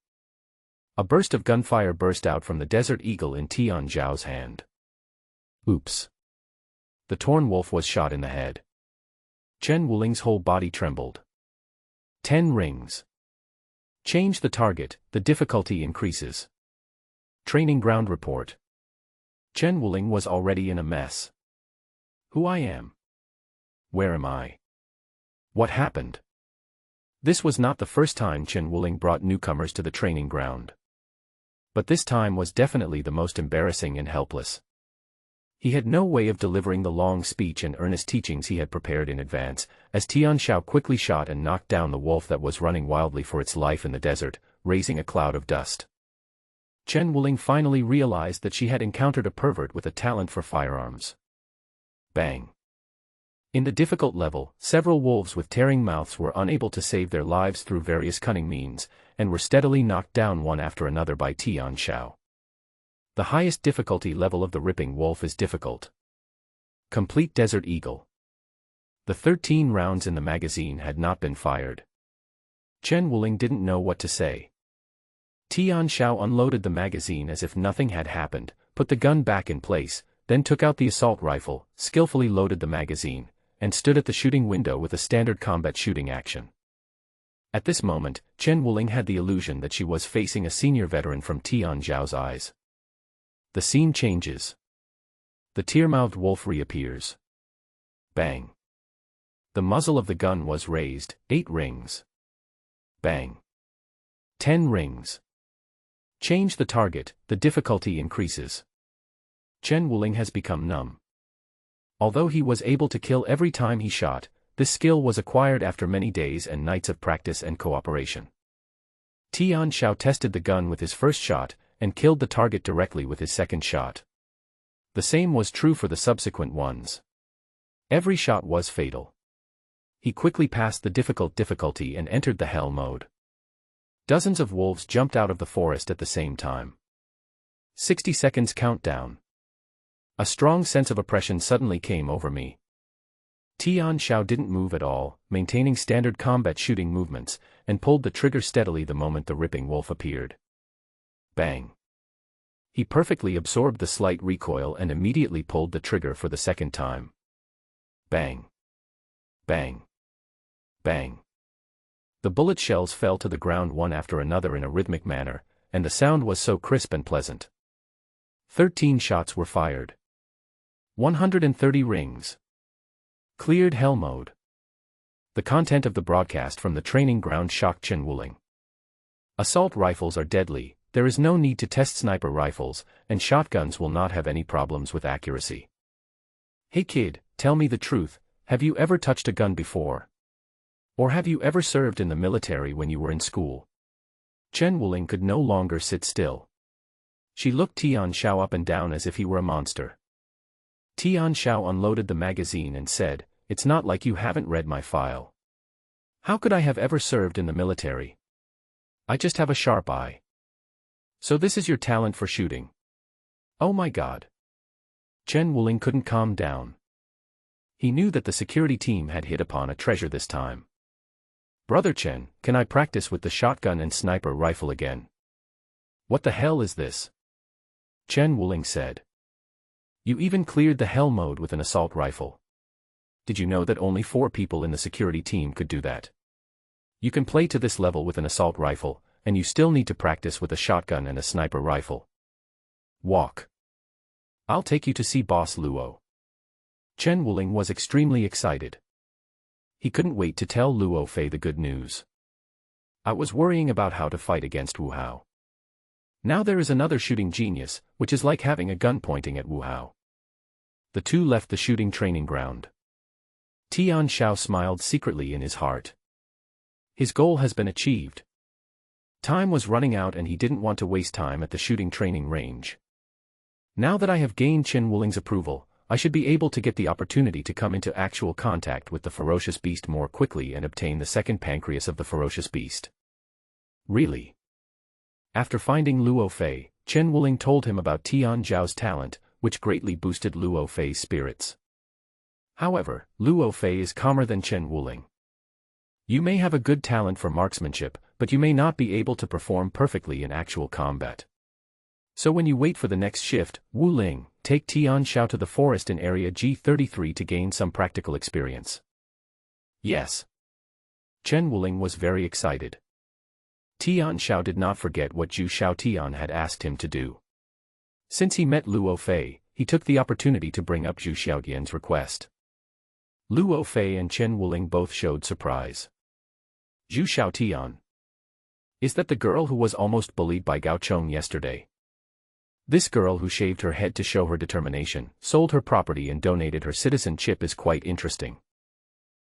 A burst of gunfire burst out from the Desert Eagle in Tian Xiao's hand. Oops. The torn wolf was shot in the head. Chen Wuling's whole body trembled. 10 rings. Change the target, the difficulty increases. Training ground report. Chen Wuling was already in a mess. Who I am? Where am I? What happened? This was not the first time Chen Wuling brought newcomers to the training ground. But this time was definitely the most embarrassing and helpless. He had no way of delivering the long speech and earnest teachings he had prepared in advance, as Tian Xiao quickly shot and knocked down the wolf that was running wildly for its life in the desert, raising a cloud of dust. Chen Wuling finally realized that she had encountered a pervert with a talent for firearms. Bang. In the difficult level, several wolves with tearing mouths were unable to save their lives through various cunning means, and were steadily knocked down one after another by Tian Xiao. The highest difficulty level of the Ripping Wolf is difficult. Complete Desert Eagle. The 13 rounds in the magazine had not been fired. Chen Wuling didn't know what to say. Tian Xiao unloaded the magazine as if nothing had happened, put the gun back in place, then took out the assault rifle, skillfully loaded the magazine, and stood at the shooting window with a standard combat shooting action. At this moment, Chen Wuling had the illusion that she was facing a senior veteran from Tian Xiao's eyes. The scene changes. The tear-mouthed wolf reappears. Bang. The muzzle of the gun was raised, 8 rings. Bang. 10 rings. Change the target, the difficulty increases. Chen Wuling has become numb. Although he was able to kill every time he shot, this skill was acquired after many days and nights of practice and cooperation. Tian Xiao tested the gun with his first shot, and killed the target directly with his second shot. The same was true for the subsequent ones. Every shot was fatal. He quickly passed the difficulty and entered the hell mode. Dozens of wolves jumped out of the forest at the same time. 60 seconds countdown. A strong sense of oppression suddenly came over me. Tian Xiao didn't move at all, maintaining standard combat shooting movements, and pulled the trigger steadily the moment the ripping wolf appeared. Bang! He perfectly absorbed the slight recoil and immediately pulled the trigger for the second time. Bang! Bang! Bang! The bullet shells fell to the ground one after another in a rhythmic manner, and the sound was so crisp and pleasant. 13 shots were fired. 130 rings. Cleared hell mode. The content of the broadcast from the training ground shocked Chen Wuling. Assault rifles are deadly, there is no need to test sniper rifles, and shotguns will not have any problems with accuracy. Hey kid, tell me the truth, have you ever touched a gun before? Or have you ever served in the military when you were in school? Chen Wuling could no longer sit still. She looked Tian Xiao up and down as if he were a monster. Tian Xiao unloaded the magazine and said, "It's not like you haven't read my file. How could I have ever served in the military? I just have a sharp eye. So this is your talent for shooting? Oh my God." Chen Wuling couldn't calm down. He knew that the security team had hit upon a treasure this time. "Brother Chen, can I practice with the shotgun and sniper rifle again?" "What the hell is this?" Chen Wuling said. "You even cleared the hell mode with an assault rifle. Did you know that only 4 people in the security team could do that? You can play to this level with an assault rifle, and you still need to practice with a shotgun and a sniper rifle. Walk. I'll take you to see Boss Luo." Chen Wuling was extremely excited. He couldn't wait to tell Luo Fei the good news. "I was worrying about how to fight against Wu Hao. Now there is another shooting genius, which is like having a gun pointing at Wu Hao." The two left the shooting training ground. Tian Xiao smiled secretly in his heart. His goal has been achieved. Time was running out and he didn't want to waste time at the shooting training range. Now that I have gained Chen Wuling's approval, I should be able to get the opportunity to come into actual contact with the ferocious beast more quickly and obtain the second pancreas of the ferocious beast. Really? After finding Luo Fei, Chen Wuling told him about Tian Zhao's talent, which greatly boosted Luo Fei's spirits. However, Luo Fei is calmer than Chen Wuling. "You may have a good talent for marksmanship, but you may not be able to perform perfectly in actual combat. So when you wait for the next shift, Wu Ling, take Tian Xiao to the forest in area G33 to gain some practical experience." "Yes." Chen Wuling was very excited. Tian Xiao did not forget what Zhu Xiaotian had asked him to do. Since he met Luo Fei, he took the opportunity to bring up Zhu Xiaotian's request. Luo Fei and Chen Wuling both showed surprise. "Zhu Xiaotian? Is that the girl who was almost bullied by Gao Chong yesterday? This girl who shaved her head to show her determination, sold her property and donated her citizenship is quite interesting.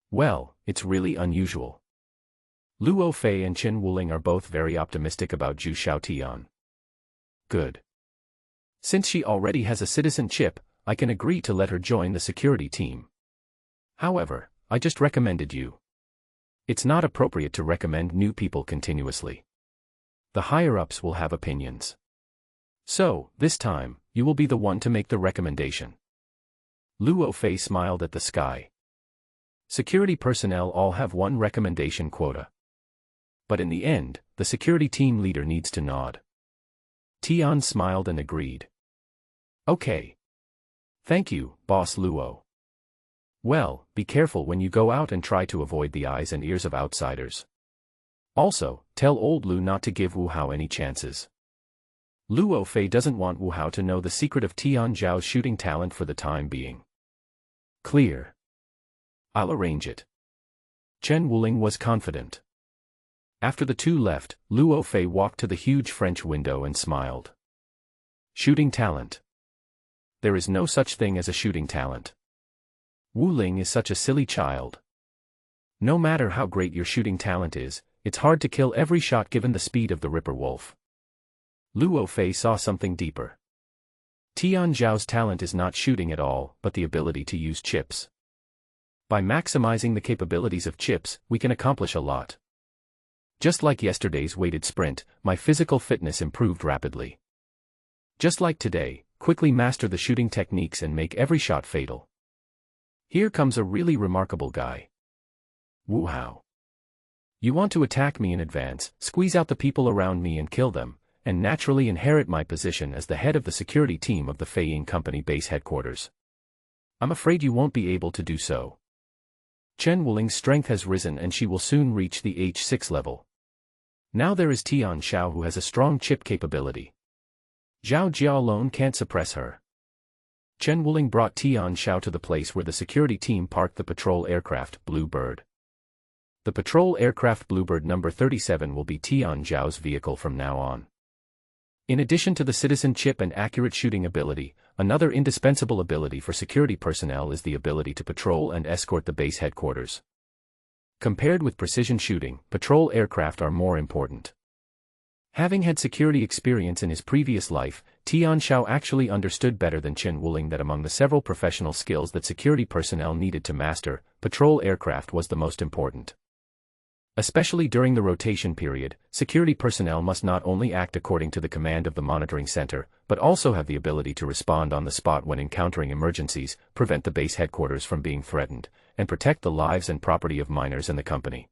Well, it's really unusual." Luo Fei and Chen Wuling are both very optimistic about Zhu Xiaotian. "Good. Since she already has a citizenship, I can agree to let her join the security team. However, I just recommended you. It's not appropriate to recommend new people continuously. The higher-ups will have opinions. So, this time, you will be the one to make the recommendation." Luo Fei smiled at the sky. Security personnel all have one recommendation quota. But in the end, the security team leader needs to nod. Tian smiled and agreed. "Okay. Thank you, Boss Luo. Well, be careful when you go out and try to avoid the eyes and ears of outsiders. Also, tell old Lu not to give Wu Hao any chances. Luo Fei doesn't want Wu Hao to know the secret of Tian Zhao's shooting talent for the time being." "Clear. I'll arrange it." Chen Wuling was confident. After the two left, Luo Fei walked to the huge French window and smiled. Shooting talent. There is no such thing as a shooting talent. Wu Ling is such a silly child. No matter how great your shooting talent is, it's hard to kill every shot given the speed of the Ripper Wolf. Luo Fei saw something deeper. Tian Zhao's talent is not shooting at all, but the ability to use chips. By maximizing the capabilities of chips, we can accomplish a lot. Just like yesterday's weighted sprint, my physical fitness improved rapidly. Just like today, quickly master the shooting techniques and make every shot fatal. Here comes a really remarkable guy. Wu Hao. You want to attack me in advance, squeeze out the people around me and kill them, and naturally inherit my position as the head of the security team of the Fei Ying Company base headquarters. I'm afraid you won't be able to do so. Chen Wuling's strength has risen and she will soon reach the H6 level. Now there is Tian Zhao who has a strong chip capability. Zhao Jia alone can't suppress her. Chen Wuling brought Tian Zhao to the place where the security team parked the patrol aircraft Bluebird. The patrol aircraft Bluebird number 37 will be Tian Zhao's vehicle from now on. In addition to the citizen chip and accurate shooting ability, another indispensable ability for security personnel is the ability to patrol and escort the base headquarters. Compared with precision shooting, patrol aircraft are more important. Having had security experience in his previous life, Tian Zhao actually understood better than Chen Wuling that among the several professional skills that security personnel needed to master, patrol aircraft was the most important. Especially during the rotation period, security personnel must not only act according to the command of the monitoring center, but also have the ability to respond on the spot when encountering emergencies, prevent the base headquarters from being threatened, and protect the lives and property of miners and the company.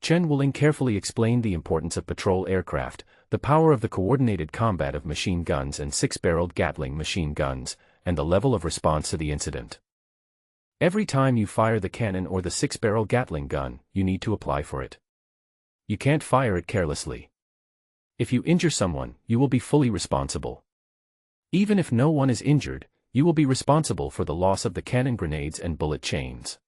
Chen Wuling carefully explained the importance of patrol aircraft, the power of the coordinated combat of machine guns and six-barreled Gatling machine guns, and the level of response to the incident. Every time you fire the cannon or the six-barrel Gatling gun, you need to apply for it. You can't fire it carelessly. If you injure someone, you will be fully responsible. Even if no one is injured, you will be responsible for the loss of the cannon grenades and bullet chains.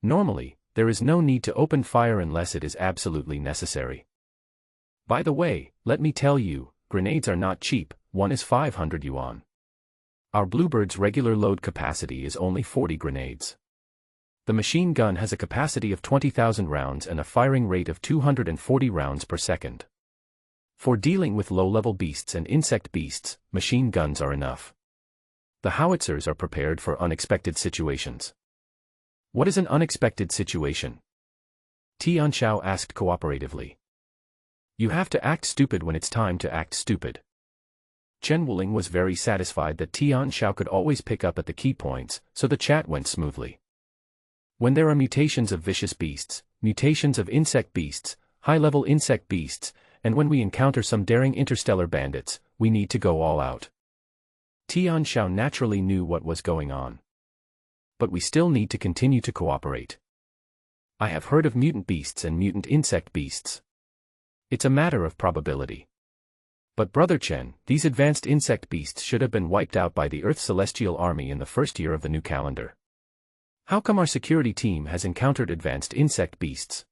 Normally, there is no need to open fire unless it is absolutely necessary. By the way, let me tell you, grenades are not cheap, one is 500 yuan. Our Bluebird's regular load capacity is only 40 grenades. The machine gun has a capacity of 20,000 rounds and a firing rate of 240 rounds per second. For dealing with low-level beasts and insect beasts, machine guns are enough. The howitzers are prepared for unexpected situations. What is an unexpected situation? Tian Zhao asked cooperatively. You have to act stupid when it's time to act stupid. Chen Wuling was very satisfied that Tian Zhao could always pick up at the key points, so the chat went smoothly. When there are mutations of vicious beasts, mutations of insect beasts, high-level insect beasts, and when we encounter some daring interstellar bandits, we need to go all out. Tian Zhao naturally knew what was going on. But we still need to continue to cooperate. I have heard of mutant beasts and mutant insect beasts. It's a matter of probability. But Brother Chen, these advanced insect beasts should have been wiped out by the Earth's celestial army in the first year of the new calendar. How come our security team has encountered advanced insect beasts?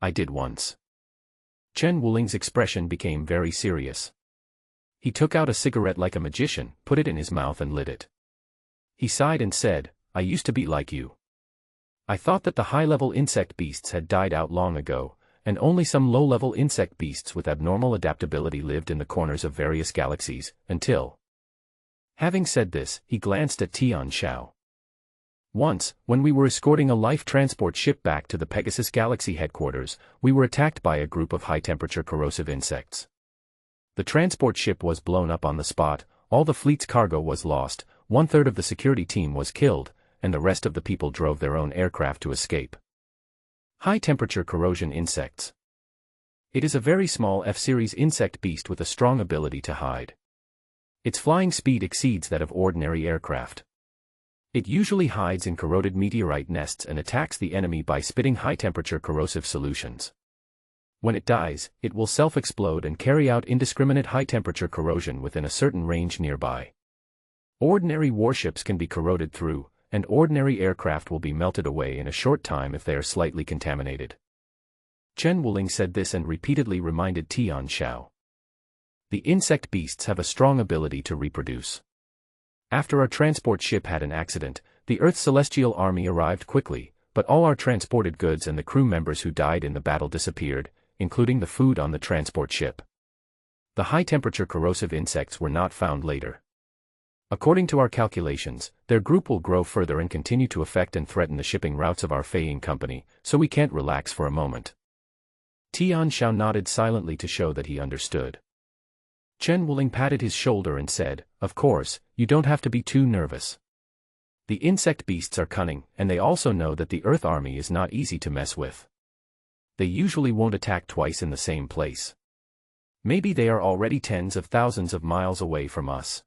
I did once. Chen Wuling's expression became very serious. He took out a cigarette like a magician, put it in his mouth and lit it. He sighed and said, I used to be like you. I thought that the high-level insect beasts had died out long ago, and only some low-level insect beasts with abnormal adaptability lived in the corners of various galaxies, until... Having said this, he glanced at Tian Zhao. Once, when we were escorting a life transport ship back to the Pegasus Galaxy headquarters, we were attacked by a group of high-temperature corrosive insects. The transport ship was blown up on the spot, all the fleet's cargo was lost, one-third of the security team was killed, and the rest of the people drove their own aircraft to escape. High-temperature corrosion insects. It is a very small F-series insect beast with a strong ability to hide. Its flying speed exceeds that of ordinary aircraft. It usually hides in corroded meteorite nests and attacks the enemy by spitting high-temperature corrosive solutions. When it dies, it will self-explode and carry out indiscriminate high-temperature corrosion within a certain range nearby. Ordinary warships can be corroded through, and ordinary aircraft will be melted away in a short time if they are slightly contaminated. Chen Wuling said this and repeatedly reminded Tian Xiao. The insect beasts have a strong ability to reproduce. After our transport ship had an accident, the Earth's celestial army arrived quickly, but all our transported goods and the crew members who died in the battle disappeared, including the food on the transport ship. The high-temperature corrosive insects were not found later. According to our calculations, their group will grow further and continue to affect and threaten the shipping routes of our Feiying company, so we can't relax for a moment. Tian Xiao nodded silently to show that he understood. Chen Wuling patted his shoulder and said, "Of course, you don't have to be too nervous. The insect beasts are cunning, and they also know that the Earth army is not easy to mess with. They usually won't attack twice in the same place. Maybe they are already tens of thousands of miles away from us."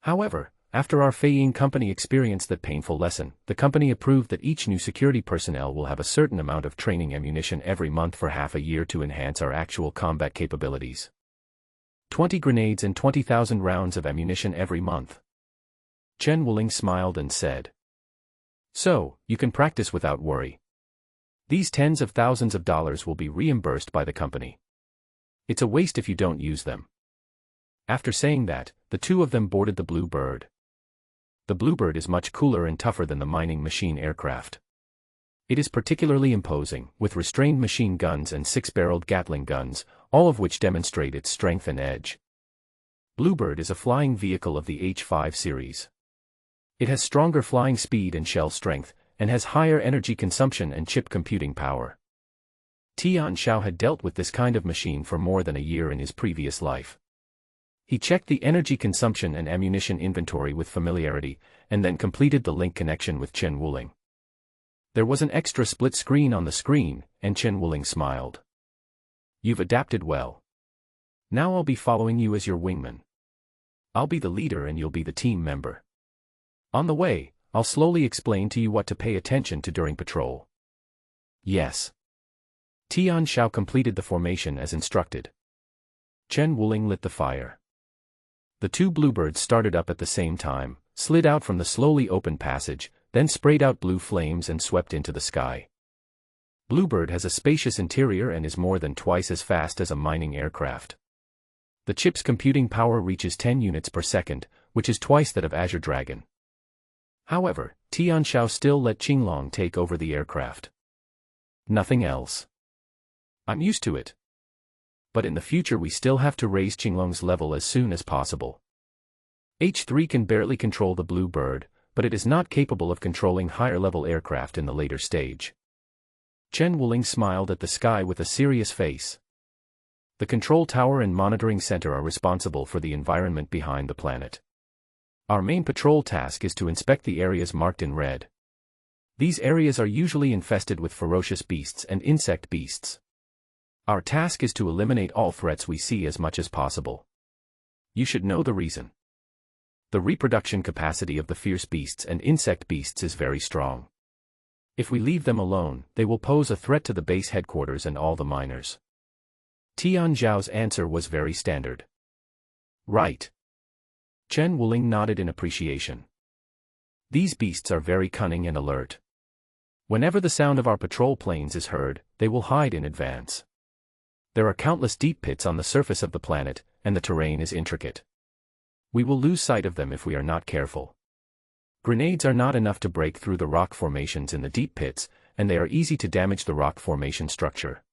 However, after our Feiying company experienced that painful lesson, the company approved that each new security personnel will have a certain amount of training ammunition every month for half a year to enhance our actual combat capabilities. 20 grenades and 20,000 rounds of ammunition every month. Chen Wuling smiled and said. "So, you can practice without worry. These tens of thousands of dollars will be reimbursed by the company. It's a waste if you don't use them." After saying that, the two of them boarded the Bluebird. The Bluebird is much cooler and tougher than the mining machine aircraft. It is particularly imposing, with restrained machine guns and six-barreled Gatling guns, all of which demonstrate its strength and edge. Bluebird is a flying vehicle of the H-5 series. It has stronger flying speed and shell strength, and has higher energy consumption and chip computing power. Tian Xiao had dealt with this kind of machine for more than a year in his previous life. He checked the energy consumption and ammunition inventory with familiarity, and then completed the link connection with Chen Wuling. There was an extra split screen on the screen, and Chen Wuling smiled. "You've adapted well. Now I'll be following you as your wingman. I'll be the leader and you'll be the team member. On the way, I'll slowly explain to you what to pay attention to during patrol." "Yes." Tian Xiao completed the formation as instructed. Chen Wuling lit the fire. The two Bluebirds started up at the same time, slid out from the slowly opened passage, then sprayed out blue flames and swept into the sky. Bluebird has a spacious interior and is more than twice as fast as a mining aircraft. The chip's computing power reaches 10 units per second, which is twice that of Azure Dragon. However, Tian Xiao still let Qinglong take over the aircraft. "Nothing else. I'm used to it. But in the future we still have to raise Qinglong's level as soon as possible. H3 can barely control the Bluebird, but it is not capable of controlling higher-level aircraft in the later stage." Chen Wuling smiled at the sky with a serious face. The control tower and monitoring center are responsible for the environment behind the planet. Our main patrol task is to inspect the areas marked in red. These areas are usually infested with ferocious beasts and insect beasts. Our task is to eliminate all threats we see as much as possible. You should know the reason. The reproduction capacity of the fierce beasts and insect beasts is very strong. If we leave them alone, they will pose a threat to the base headquarters and all the miners. Tian Xiao's answer was very standard. "Right." Chen Wuling nodded in appreciation. These beasts are very cunning and alert. Whenever the sound of our patrol planes is heard, they will hide in advance. There are countless deep pits on the surface of the planet, and the terrain is intricate. We will lose sight of them if we are not careful. Grenades are not enough to break through the rock formations in the deep pits, and they are easy to damage the rock formation structure.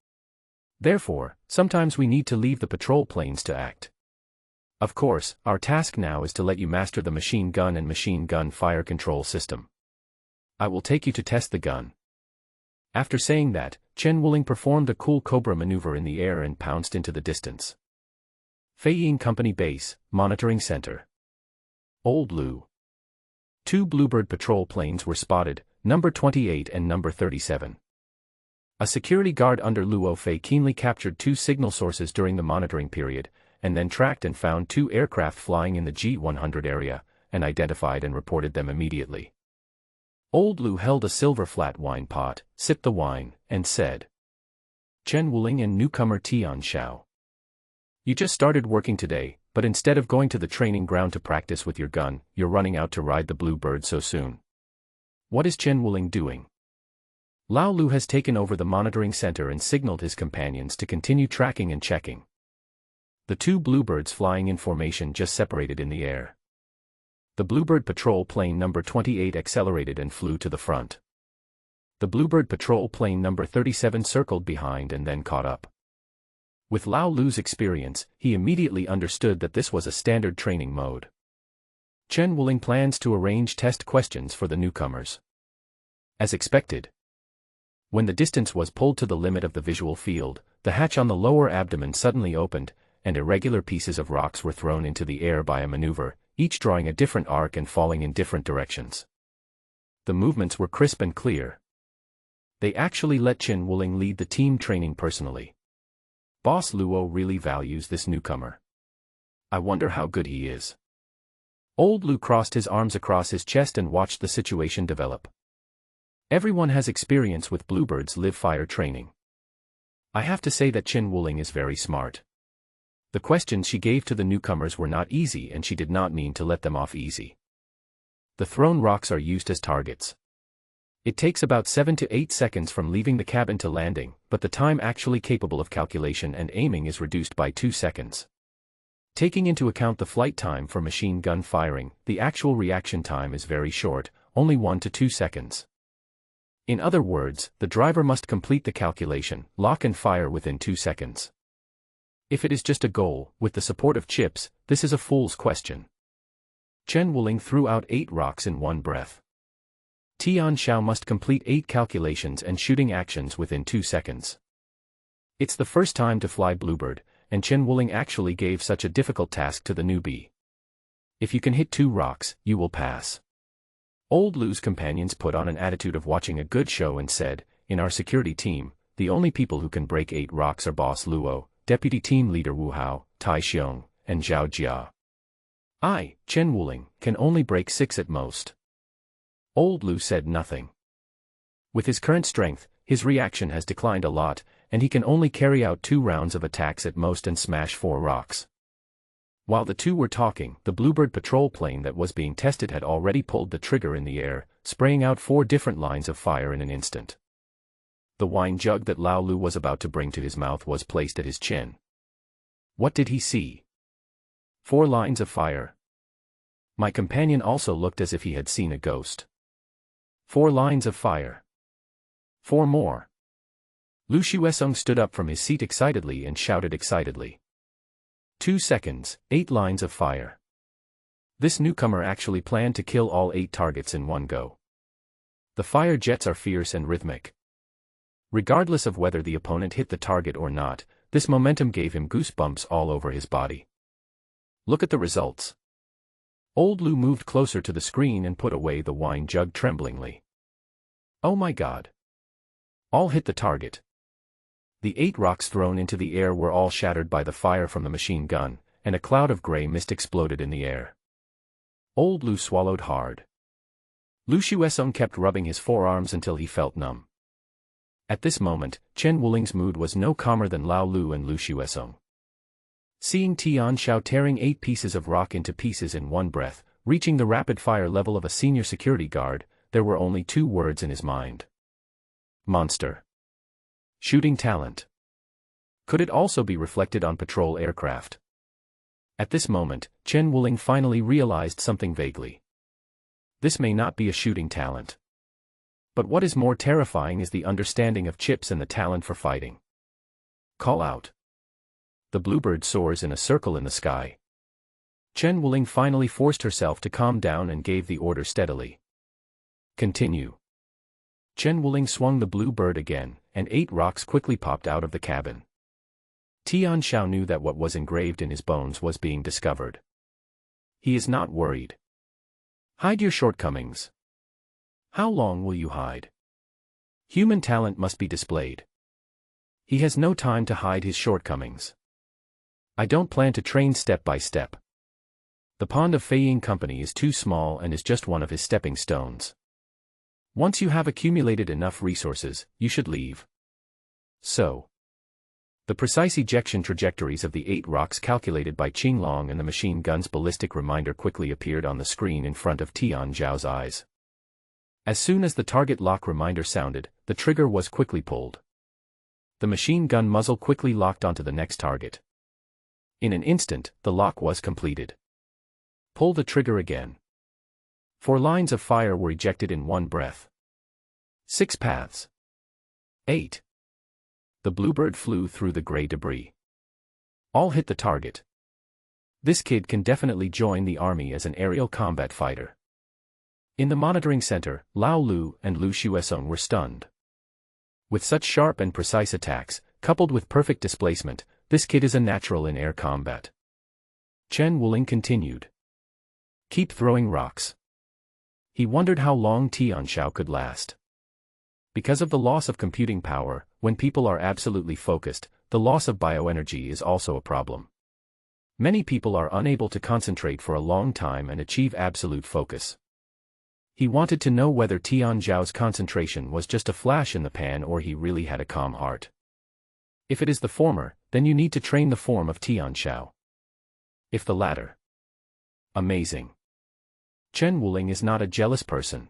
Therefore, sometimes we need to leave the patrol planes to act. Of course, our task now is to let you master the machine gun and machine gun fire control system. I will take you to test the gun." After saying that, Chen Wuling performed a cool cobra maneuver in the air and pounced into the distance. Feiying Company Base, Monitoring Center. Old Lu. Two Bluebird patrol planes were spotted, number 28 and number 37. A security guard under Luo Fei keenly captured two signal sources during the monitoring period, and then tracked and found two aircraft flying in the G100 area, and identified and reported them immediately. Old Lu held a silver flat wine pot, sipped the wine, and said, "Chen Wuling and newcomer Tian Xiao. You just started working today, but instead of going to the training ground to practice with your gun, you're running out to ride the Bluebird so soon. What is Chen Wuling doing?" Lao Lu has taken over the monitoring center and signaled his companions to continue tracking and checking. The two bluebirds flying in formation just separated in the air. The Bluebird Patrol Plane number 28 accelerated and flew to the front. The Bluebird Patrol Plane number 37 circled behind and then caught up. With Lao Lu's experience, he immediately understood that this was a standard training mode. Chen Wuling plans to arrange test questions for the newcomers. As expected, when the distance was pulled to the limit of the visual field, the hatch on the lower abdomen suddenly opened, and irregular pieces of rocks were thrown into the air by a maneuver, each drawing a different arc and falling in different directions. The movements were crisp and clear. They actually let Chen Wuling lead the team training personally. Boss Luo really values this newcomer. I wonder how good he is. Old Lu crossed his arms across his chest and watched the situation develop. Everyone has experience with Bluebird's live fire training. I have to say that Chen Wuling is very smart. The questions she gave to the newcomers were not easy and she did not mean to let them off easy. The thrown rocks are used as targets. It takes about 7 to 8 seconds from leaving the cabin to landing, but the time actually capable of calculation and aiming is reduced by 2 seconds. Taking into account the flight time for machine gun firing, the actual reaction time is very short, only 1 to 2 seconds. In other words, the driver must complete the calculation, lock and fire within 2 seconds. If it is just a goal, with the support of chips, this is a fool's question. Chen Wuling threw out 8 rocks in one breath. Tian Xiao must complete 8 calculations and shooting actions within 2 seconds. It's the first time to fly Bluebird, and Chen Wuling actually gave such a difficult task to the newbie. If you can hit 2 rocks, you will pass. Old Lu's companions put on an attitude of watching a good show and said, in our security team, the only people who can break 8 rocks are Boss Luo, Deputy Team Leader Wu Hao, Tai Xiong, and Zhao Jia. I, Chen Wuling, can only break 6 at most. Old Lu said nothing. With his current strength, his reaction has declined a lot, and he can only carry out 2 rounds of attacks at most and smash 4 rocks. While the two were talking, the Bluebird patrol plane that was being tested had already pulled the trigger in the air, spraying out 4 different lines of fire in an instant. The wine jug that Lao Lu was about to bring to his mouth was placed at his chin. What did he see? 4 lines of fire. My companion also looked as if he had seen a ghost. 4 lines of fire. 4 more. Lu Xuesong stood up from his seat excitedly and shouted excitedly. 2 seconds, 8 lines of fire. This newcomer actually planned to kill all 8 targets in one go. The fire jets are fierce and rhythmic. Regardless of whether the opponent hit the target or not, this momentum gave him goosebumps all over his body. Look at the results. Old Lu moved closer to the screen and put away the wine jug tremblingly. Oh my God. All hit the target. The 8 rocks thrown into the air were all shattered by the fire from the machine gun, and a cloud of gray mist exploded in the air. Old Lu swallowed hard. Lu Xuesong kept rubbing his forearms until he felt numb. At this moment, Chen Wuling's mood was no calmer than Lao Lu and Lu Xuesong. Seeing Tian Xiao tearing 8 pieces of rock into pieces in one breath, reaching the rapid-fire level of a senior security guard, there were only 2 words in his mind. Monster. Shooting talent. Could it also be reflected on patrol aircraft? At this moment, Chen Wuling finally realized something vaguely. This may not be a shooting talent. But what is more terrifying is the understanding of chips and the talent for fighting. Call out. The Bluebird soars in a circle in the sky. Chen Wuling finally forced herself to calm down and gave the order steadily. Continue. Chen Wuling swung the Bluebird again, and 8 rocks quickly popped out of the cabin. Tian Xiao knew that what was engraved in his bones was being discovered. He is not worried. Hide your shortcomings. How long will you hide? Human talent must be displayed. He has no time to hide his shortcomings. I don't plan to train step by step. The pond of Feiying Company is too small and is just one of his stepping stones. Once you have accumulated enough resources, you should leave. So. The precise ejection trajectories of the 8 rocks calculated by Qinglong and the machine gun's ballistic reminder quickly appeared on the screen in front of Tian Zhao's eyes. As soon as the target lock reminder sounded, the trigger was quickly pulled. The machine gun muzzle quickly locked onto the next target. In an instant, the lock was completed. Pull the trigger again. 4 lines of fire were ejected in one breath. 6 paths. 8. The bluebird flew through the gray debris. All hit the target. This kid can definitely join the army as an aerial combat fighter. In the monitoring center, Lao Lu and Lu Xuesong were stunned. With such sharp and precise attacks, coupled with perfect displacement, this kid is a natural in air combat. Chen Wuling continued. Keep throwing rocks. He wondered how long Tianxiao could last. Because of the loss of computing power, when people are absolutely focused, the loss of bioenergy is also a problem. Many people are unable to concentrate for a long time and achieve absolute focus. He wanted to know whether Tianxiao's concentration was just a flash in the pan or he really had a calm heart. If it is the former, then you need to train the form of Tianxiao. If the latter. Amazing. Chen Wuling is not a jealous person.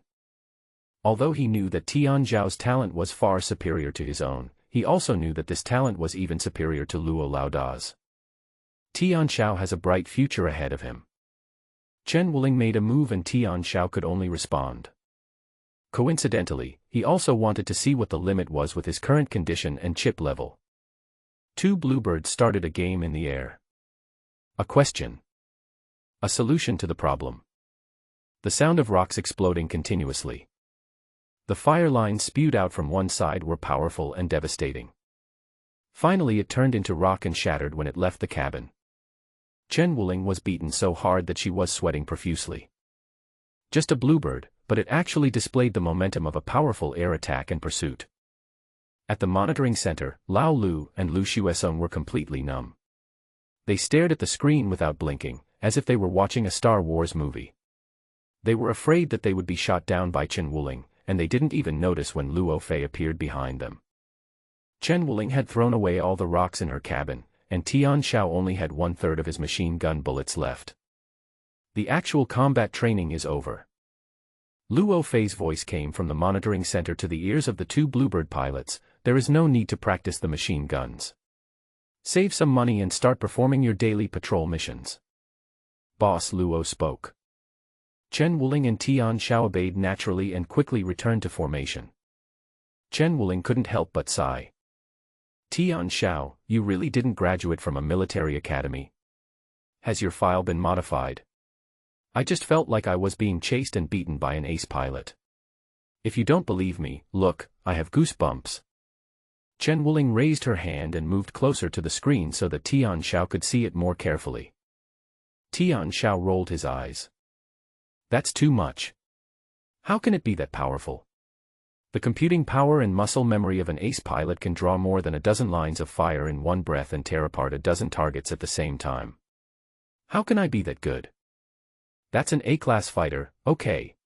Although he knew that Tianxiao's talent was far superior to his own, he also knew that this talent was even superior to Luo Laoda's. Tianxiao has a bright future ahead of him. Chen Wuling made a move and Tianxiao could only respond. Coincidentally, he also wanted to see what the limit was with his current condition and chip level. 2 bluebirds started a game in the air. A question. A solution to the problem. The sound of rocks exploding continuously. The fire lines spewed out from one side were powerful and devastating. Finally it turned into rock and shattered when it left the cabin. Chen Wuling was beaten so hard that she was sweating profusely. Just a bluebird, but it actually displayed the momentum of a powerful air attack and pursuit. At the monitoring center, Lao Lu and Lu Xuesong were completely numb. They stared at the screen without blinking, as if they were watching a Star Wars movie. They were afraid that they would be shot down by Chen Wuling, and they didn't even notice when Luo Fei appeared behind them. Chen Wuling had thrown away all the rocks in her cabin, and Tianxiao only had 1/3 of his machine gun bullets left. The actual combat training is over. Luo Fei's voice came from the monitoring center to the ears of the 2 bluebird pilots. There is no need to practice the machine guns. Save some money and start performing your daily patrol missions. Boss Luo spoke. Chen Wuling and Tianxiao obeyed naturally and quickly returned to formation. Chen Wuling couldn't help but sigh. Tianxiao, you really didn't graduate from a military academy? Has your file been modified? I just felt like I was being chased and beaten by an ace pilot. If you don't believe me, look, I have goosebumps. Chen Wuling raised her hand and moved closer to the screen so that Tianxiao could see it more carefully. Tianxiao rolled his eyes. That's too much. How can it be that powerful? The computing power and muscle memory of an ace pilot can draw more than a dozen lines of fire in one breath and tear apart a dozen targets at the same time. How can I be that good? That's an A-class fighter, okay.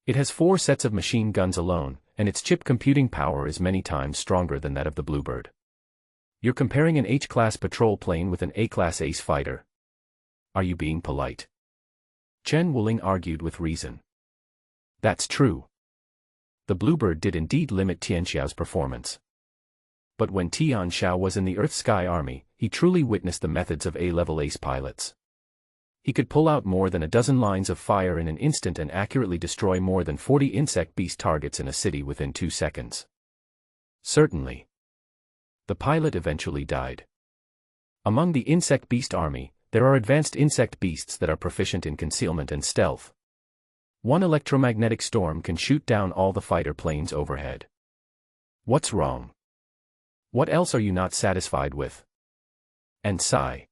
It has 4 sets of machine guns alone, and its chip computing power is many times stronger than that of the Bluebird. You're comparing an H-class patrol plane with an A-class ace fighter. Are you being polite? Chen Wuling argued with reason. That's true. The Bluebird did indeed limit Tianxiao's performance. But when Tianxiao was in the Earth Sky Army, he truly witnessed the methods of A-level ace pilots. He could pull out more than a dozen lines of fire in an instant and accurately destroy more than 40 insect beast targets in a city within 2 seconds. Certainly. The pilot eventually died. Among the insect beast army, there are advanced insect beasts that are proficient in concealment and stealth. One electromagnetic storm can shoot down all the fighter planes overhead. What's wrong? What else are you not satisfied with? And sigh.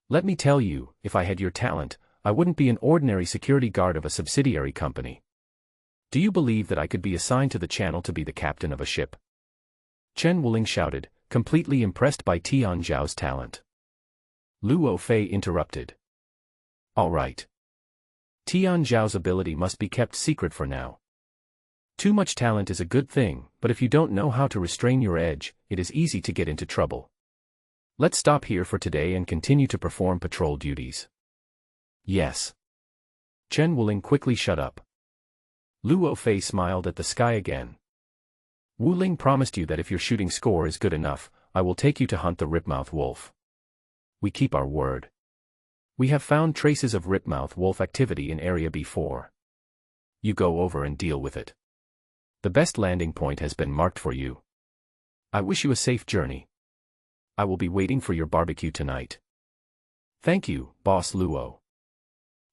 Let me tell you, if I had your talent, I wouldn't be an ordinary security guard of a subsidiary company. Do you believe that I could be assigned to the channel to be the captain of a ship? Chen Wuling shouted, completely impressed by Tianxiao's talent. Luo Fei interrupted. All right. Tianxiao's ability must be kept secret for now. Too much talent is a good thing, but if you don't know how to restrain your edge, it is easy to get into trouble. Let's stop here for today and continue to perform patrol duties. Yes. Chen Wuling quickly shut up. Luo Fei smiled at the sky again. Wu Ling promised you that if your shooting score is good enough, I will take you to hunt the Ripmouth Wolf. We keep our word. We have found traces of Ripmouth Wolf activity in Area B4. You go over and deal with it. The best landing point has been marked for you. I wish you a safe journey. I will be waiting for your barbecue tonight. Thank you, Boss Luo.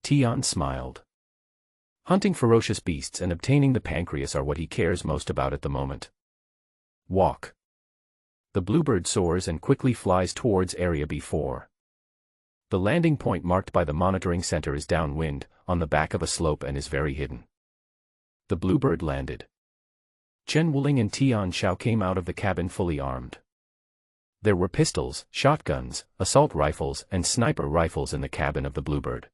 Tian smiled. Hunting ferocious beasts and obtaining the pancreas are what he cares most about at the moment. Walk. The bluebird soars and quickly flies towards Area B4. The landing point marked by the monitoring center is downwind, on the back of a slope and is very hidden. The bluebird landed. Chen Wuling and Tian Xiao came out of the cabin fully armed. There were pistols, shotguns, assault rifles, and sniper rifles in the cabin of the bluebird.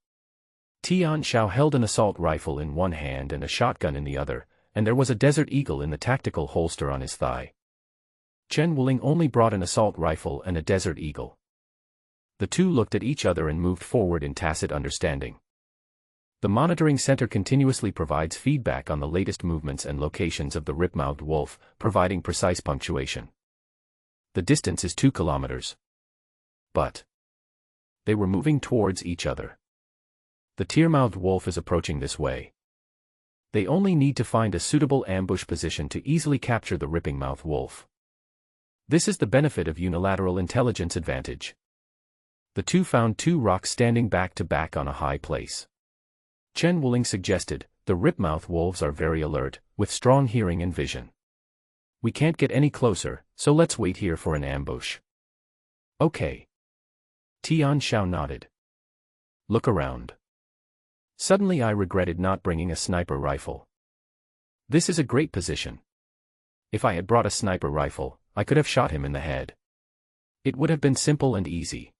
Tian Xiao held an assault rifle in one hand and a shotgun in the other, and there was a Desert Eagle in the tactical holster on his thigh. Chen Wuling only brought an assault rifle and a Desert Eagle. The two looked at each other and moved forward in tacit understanding. The monitoring center continuously provides feedback on the latest movements and locations of the Ripmouthed Wolf, providing precise punctuation. The distance is 2 kilometers. But they were moving towards each other. The tear-mouthed wolf is approaching this way. They only need to find a suitable ambush position to easily capture the ripping-mouthed wolf. This is the benefit of unilateral intelligence advantage. The two found 2 rocks standing back to back on a high place. Chen Wuling suggested, the ripmouth wolves are very alert, with strong hearing and vision. We can't get any closer, so let's wait here for an ambush. Okay. Tian Xiao nodded. Look around. Suddenly I regretted not bringing a sniper rifle. This is a great position. If I had brought a sniper rifle, I could have shot him in the head. It would have been simple and easy.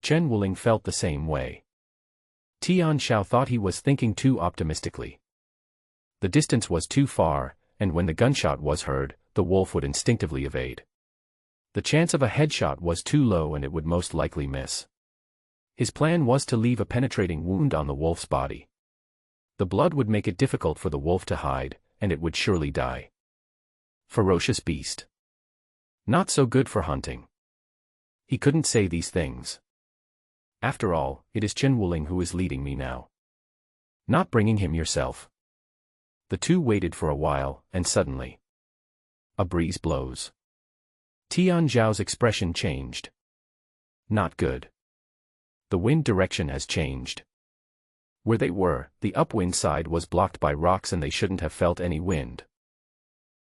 Chen Wuling felt the same way. Tian Xiao thought he was thinking too optimistically. The distance was too far, and when the gunshot was heard, the wolf would instinctively evade. The chance of a headshot was too low and it would most likely miss. His plan was to leave a penetrating wound on the wolf's body. The blood would make it difficult for the wolf to hide, and it would surely die. Ferocious beast. Not so good for hunting. He couldn't say these things. After all, it is Chen Wuling who is leading me now. Not bringing him yourself. The two waited for a while, and suddenly, a breeze blows. Tian Zhao's expression changed. Not good. The wind direction has changed. Where they were, the upwind side was blocked by rocks and they shouldn't have felt any wind.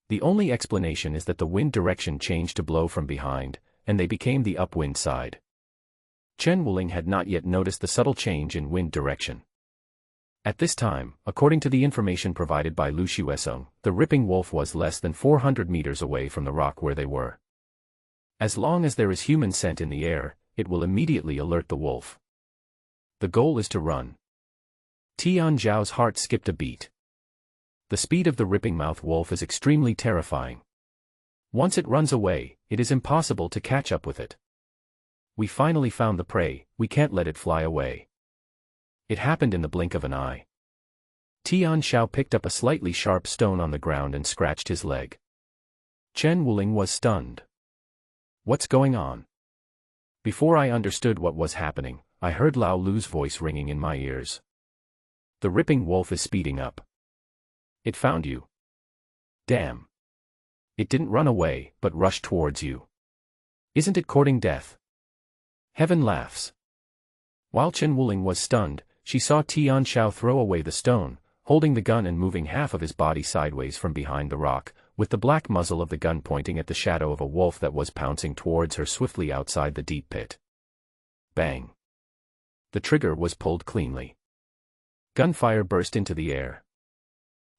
The only explanation is that the wind direction changed to blow from behind, and they became the upwind side. Chen Wuling had not yet noticed the subtle change in wind direction. At this time, according to the information provided by Lu Xuesong, the ripping wolf was less than 400 meters away from the rock where they were. As long as there is human scent in the air, it will immediately alert the wolf. The goal is to run. Tian Zhao's heart skipped a beat. The speed of the ripping mouth wolf is extremely terrifying. Once it runs away, it is impossible to catch up with it. We finally found the prey, we can't let it fly away. It happened in the blink of an eye. Tian Xiao picked up a slightly sharp stone on the ground and scratched his leg. Chen Wuling was stunned. What's going on? Before I understood what was happening, I heard Lao Lu's voice ringing in my ears. The ripping wolf is speeding up. It found you. Damn. It didn't run away, but rushed towards you. Isn't it courting death? Heaven laughs. While Chen Wuling was stunned, she saw Tian Xiao throw away the stone, holding the gun and moving half of his body sideways from behind the rock, with the black muzzle of the gun pointing at the shadow of a wolf that was pouncing towards her swiftly outside the deep pit. Bang. The trigger was pulled cleanly. Gunfire burst into the air.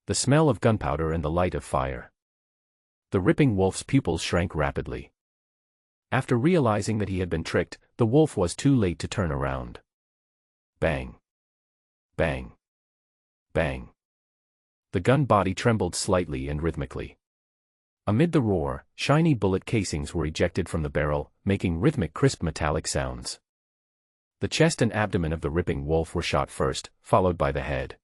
The smell of gunpowder and the light of fire. The ripping wolf's pupils shrank rapidly. After realizing that he had been tricked, the wolf was too late to turn around. Bang. Bang. Bang. The gun body trembled slightly and rhythmically. Amid the roar, shiny bullet casings were ejected from the barrel, making rhythmic crisp metallic sounds. The chest and abdomen of the ripping wolf were shot first, followed by the head.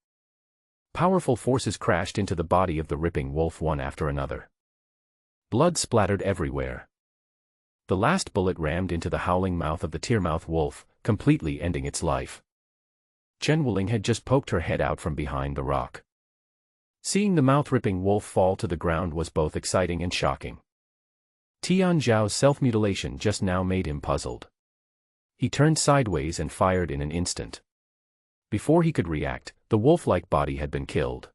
Powerful forces crashed into the body of the ripping wolf one after another. Blood splattered everywhere. The last bullet rammed into the howling mouth of the tear-mouthed wolf, completely ending its life. Chen Wuling had just poked her head out from behind the rock. Seeing the mouth-ripping wolf fall to the ground was both exciting and shocking. Tian Zhao's self-mutilation just now made him puzzled. He turned sideways and fired in an instant. Before he could react, the wolf-like body had been killed.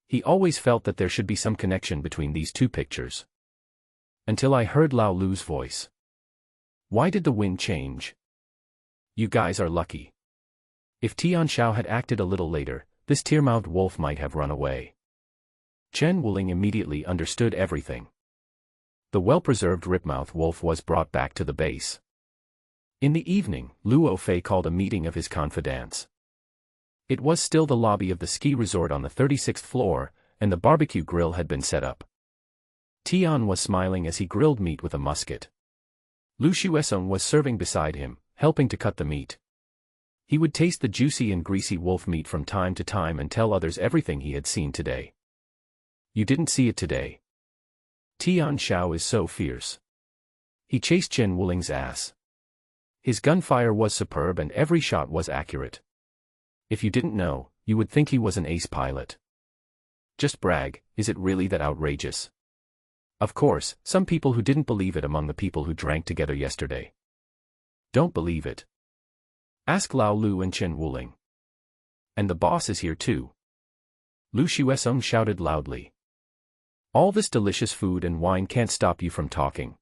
He always felt that there should be some connection between these two pictures. Until I heard Lao Lu's voice. Why did the wind change? You guys are lucky. If Tian Zhao had acted a little later, this tear-mouthed wolf might have run away. Chen Wuling immediately understood everything. The well-preserved ripmouth wolf was brought back to the base. In the evening, Luo Fei called a meeting of his confidants. It was still the lobby of the ski resort on the 36th floor, and the barbecue grill had been set up. Tian was smiling as he grilled meat with a musket. Lu Xuesong was serving beside him, helping to cut the meat. He would taste the juicy and greasy wolf meat from time to time and tell others everything he had seen today. You didn't see it today. Tian Zhao is so fierce. He chased Chen Wuling's ass. His gunfire was superb and every shot was accurate. If you didn't know, you would think he was an ace pilot. Just brag, is it really that outrageous? Of course, some people who didn't believe it among the people who drank together yesterday. Don't believe it. Ask Lao Lu and Chen Wuling. And the boss is here too. Lu Xuesong shouted loudly. All this delicious food and wine can't stop you from talking.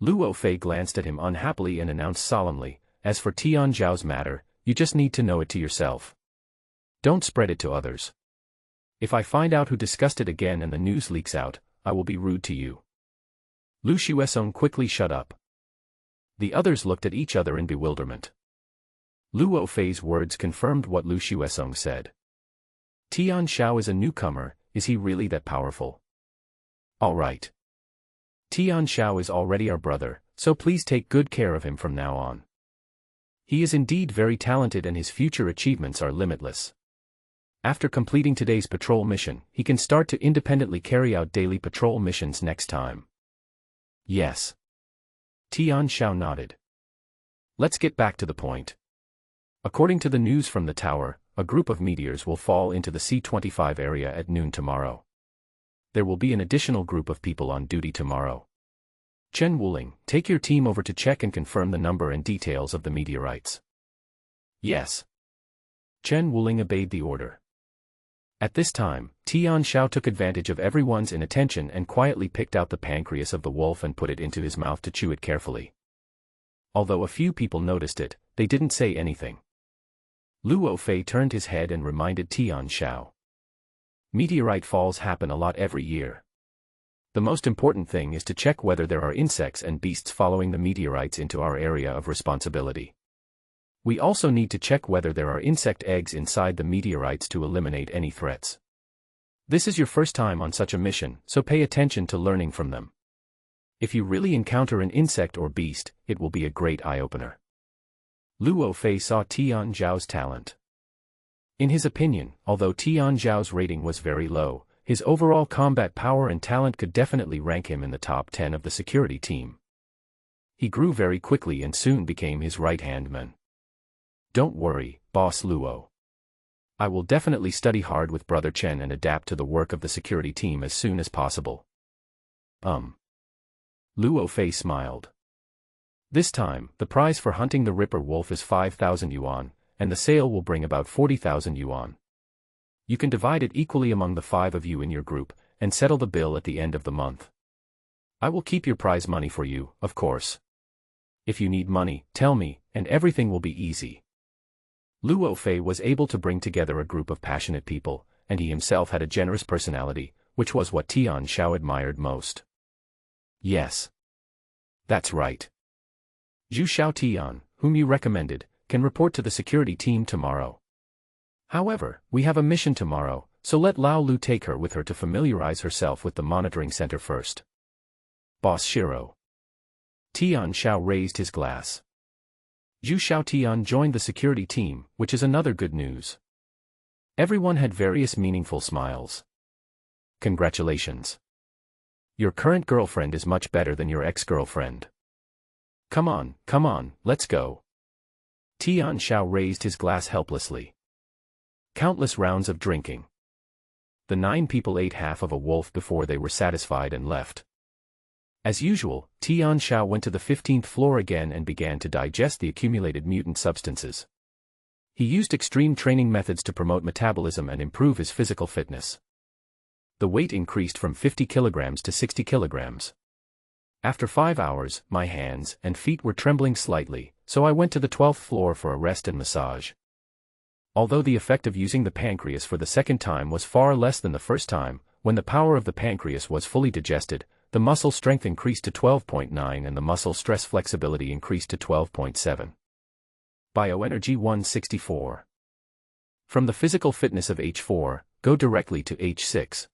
Luo Fei glanced at him unhappily and announced solemnly, as for Tian Zhao's matter, you just need to know it to yourself. Don't spread it to others. If I find out who discussed it again and the news leaks out, I will be rude to you. Lu Xuesong quickly shut up. The others looked at each other in bewilderment. Luo Fei's words confirmed what Lu Xuesong said. Tian Zhao is a newcomer, is he really that powerful? All right. Tian Zhao is already our brother, so please take good care of him from now on. He is indeed very talented and his future achievements are limitless. After completing today's patrol mission, he can start to independently carry out daily patrol missions next time. Yes. Tian Zhao nodded. Let's get back to the point. According to the news from the tower, a group of meteors will fall into the C-25 area at noon tomorrow. There will be an additional group of people on duty tomorrow. Chen Wuling, take your team over to check and confirm the number and details of the meteorites. Yes. Chen Wuling obeyed the order. At this time, Tian Zhao took advantage of everyone's inattention and quietly picked out the pancreas of the wolf and put it into his mouth to chew it carefully. Although a few people noticed it, they didn't say anything. Luo Fei turned his head and reminded Tian Zhao. Meteorite falls happen a lot every year. The most important thing is to check whether there are insects and beasts following the meteorites into our area of responsibility. We also need to check whether there are insect eggs inside the meteorites to eliminate any threats. This is your first time on such a mission, so pay attention to learning from them. If you really encounter an insect or beast, it will be a great eye-opener. Luo Fei saw Tian Zhao's talent. In his opinion, although Tian Zhao's rating was very low, his overall combat power and talent could definitely rank him in the top 10 of the security team. He grew very quickly and soon became his right-hand man. Don't worry, Boss Luo. I will definitely study hard with Brother Chen and adapt to the work of the security team as soon as possible. Luo Fei smiled. This time, the prize for hunting the Ripper Wolf is 5,000 yuan, and the sale will bring about 40,000 yuan. You can divide it equally among the 5 of you in your group, and settle the bill at the end of the month. I will keep your prize money for you, of course. If you need money, tell me, and everything will be easy. Luo Fei was able to bring together a group of passionate people, and he himself had a generous personality, which was what Tian Zhao admired most. Yes. That's right. Zhu Xiaotian, whom you recommended, can report to the security team tomorrow. However, we have a mission tomorrow, so let Lao Lu take her with her to familiarize herself with the monitoring center first. Boss Shiro. Tian Zhao raised his glass. Zhu Xiaotian joined the security team, which is another good news. Everyone had various meaningful smiles. Congratulations. Your current girlfriend is much better than your ex-girlfriend. Come on, let's go. Tian Xiao raised his glass helplessly. Countless rounds of drinking. The 9 people ate half of a wolf before they were satisfied and left. As usual, Tian Xiao went to the 15th floor again and began to digest the accumulated mutant substances. He used extreme training methods to promote metabolism and improve his physical fitness. The weight increased from 50 kilograms to 60 kilograms. After 5 hours, my hands and feet were trembling slightly, so I went to the 12th floor for a rest and massage. Although the effect of using the pancreas for the second time was far less than the first time, when the power of the pancreas was fully digested, the muscle strength increased to 12.9 and the muscle stress flexibility increased to 12.7. Bioenergy 164. From the physical fitness of H4, go directly to H6.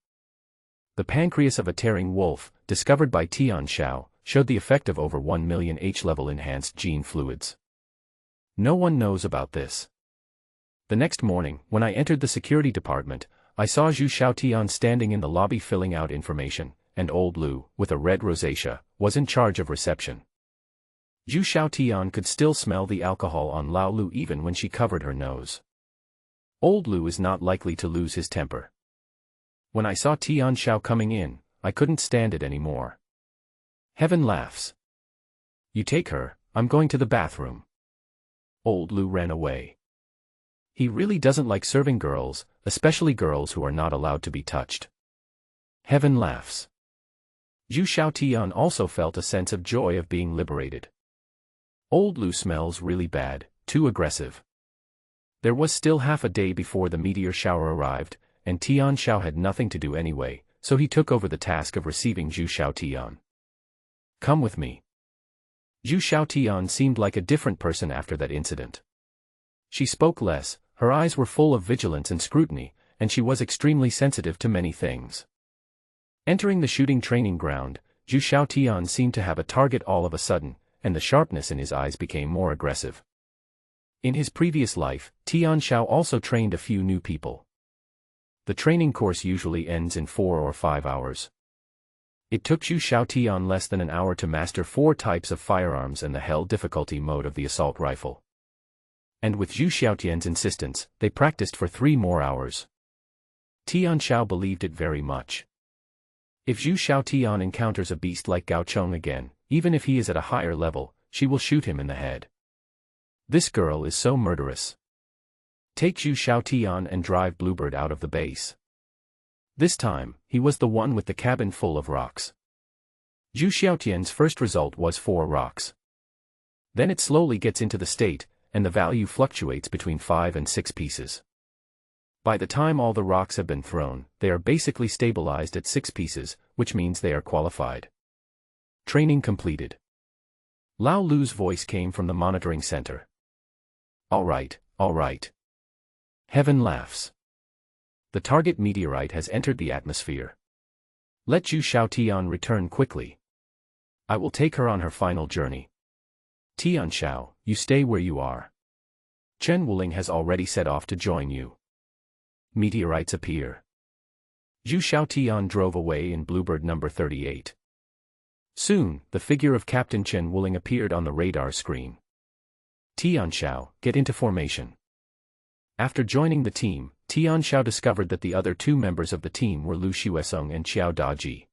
The pancreas of a tearing wolf, discovered by Tian Xiao, showed the effect of over 1 million H-level enhanced gene fluids. No one knows about this. The next morning, when I entered the security department, I saw Zhu Xiaotian standing in the lobby filling out information, and old Lu, with a red rosacea, was in charge of reception. Zhu Xiaotian could still smell the alcohol on Lao Lu even when she covered her nose. Old Lu is not likely to lose his temper. When I saw Tian Xiao coming in, I couldn't stand it anymore. Heaven laughs. You take her, I'm going to the bathroom. Old Lu ran away. He really doesn't like serving girls, especially girls who are not allowed to be touched. Heaven laughs. Zhu Xiaotian also felt a sense of joy of being liberated. Old Lu smells really bad, too aggressive. There was still half a day before the meteor shower arrived, and Tian Xiao had nothing to do anyway, so he took over the task of receiving Zhu Xiaotian. Come with me. Zhu Xiaotian seemed like a different person after that incident. She spoke less, her eyes were full of vigilance and scrutiny, and she was extremely sensitive to many things. Entering the shooting training ground, Zhu Xiaotian seemed to have a target all of a sudden, and the sharpness in his eyes became more aggressive. In his previous life, Tian Xiao also trained a few new people. The training course usually ends in 4 or 5 hours. It took Zhu Xiaotian less than an hour to master 4 types of firearms and the hell difficulty mode of the assault rifle. And with Zhu Xiaotian's insistence, they practiced for 3 more hours. Tian Xiao believed it very much. If Zhu Xiaotian encounters a beast like Gao Cheng again, even if he is at a higher level, she will shoot him in the head. This girl is so murderous. Take Zhu Xiaotian and drive Bluebird out of the base. This time, he was the one with the cabin full of rocks. Zhu Xiaotian's first result was 4 rocks. Then it slowly gets into the state, and the value fluctuates between 5 and 6 pieces. By the time all the rocks have been thrown, they are basically stabilized at 6 pieces, which means they are qualified. Training completed. Lao Lu's voice came from the monitoring center. All right. Heaven laughs. The target meteorite has entered the atmosphere. Let Zhu Xiaotian return quickly. I will take her on her final journey. Tian Xiao, you stay where you are. Chen Wuling has already set off to join you. Meteorites appear. Zhu Xiaotian drove away in Bluebird number 38. Soon, the figure of Captain Chen Wuling appeared on the radar screen. Tian Xiao, get into formation. After joining the team, Tian Xiao discovered that the other 2 members of the team were Lu Xuesong and Qiao Daji.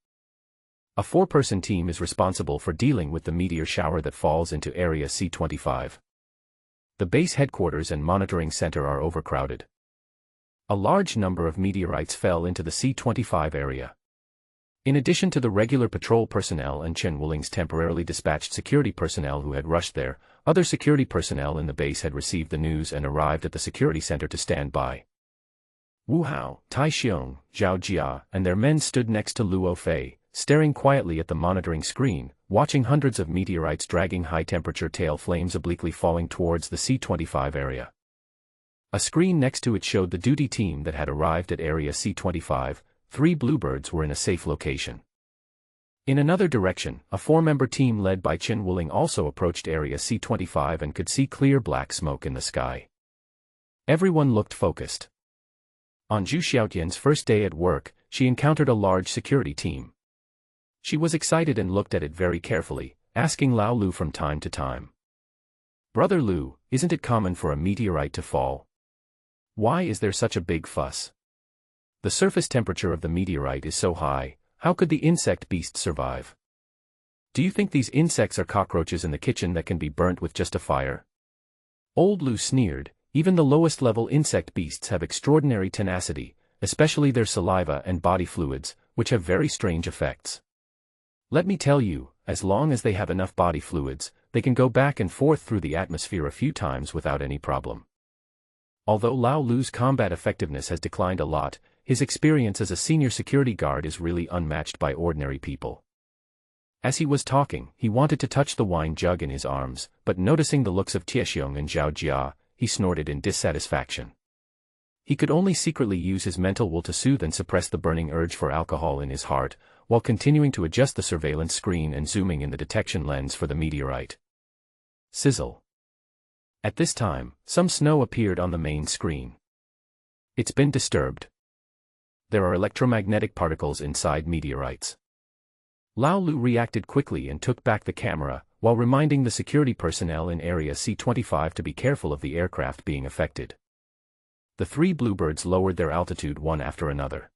A 4-person team is responsible for dealing with the meteor shower that falls into Area C-25. The base headquarters and monitoring center are overcrowded. A large number of meteorites fell into the C-25 area. In addition to the regular patrol personnel and Chen Wuling's temporarily dispatched security personnel who had rushed there, other security personnel in the base had received the news and arrived at the security center to stand by. Wu Hao, Tai Xiong, Zhao Jia, and their men stood next to Luo Fei, staring quietly at the monitoring screen, watching hundreds of meteorites dragging high-temperature tail flames obliquely falling towards the C-25 area. A screen next to it showed the duty team that had arrived at Area C-25, 3 Bluebirds were in a safe location. In another direction, a 4-member team led by Chen Wuling also approached Area C-25 and could see clear black smoke in the sky. Everyone looked focused. On Zhu Xiaotian's first day at work, she encountered a large security team. She was excited and looked at it very carefully, asking Lao Lu from time to time. "Brother Lu, isn't it common for a meteorite to fall? Why is there such a big fuss? The surface temperature of the meteorite is so high, how could the insect beast survive? Do you think these insects are cockroaches in the kitchen that can be burnt with just a fire?" Old Lu sneered, "Even the lowest level insect beasts have extraordinary tenacity, especially their saliva and body fluids, which have very strange effects. Let me tell you, as long as they have enough body fluids, they can go back and forth through the atmosphere a few times without any problem." Although Lao Lu's combat effectiveness has declined a lot, his experience as a senior security guard is really unmatched by ordinary people. As he was talking, he wanted to touch the wine jug in his arms, but noticing the looks of Tiexiong and Zhao Jia, he snorted in dissatisfaction. He could only secretly use his mental will to soothe and suppress the burning urge for alcohol in his heart, while continuing to adjust the surveillance screen and zooming in the detection lens for the meteorite. Sizzle. At this time, some snow appeared on the main screen. "It's been disturbed. There are electromagnetic particles inside meteorites." Lao Lu reacted quickly and took back the camera, while reminding the security personnel in Area C-25 to be careful of the aircraft being affected. The three bluebirds lowered their altitude one after another.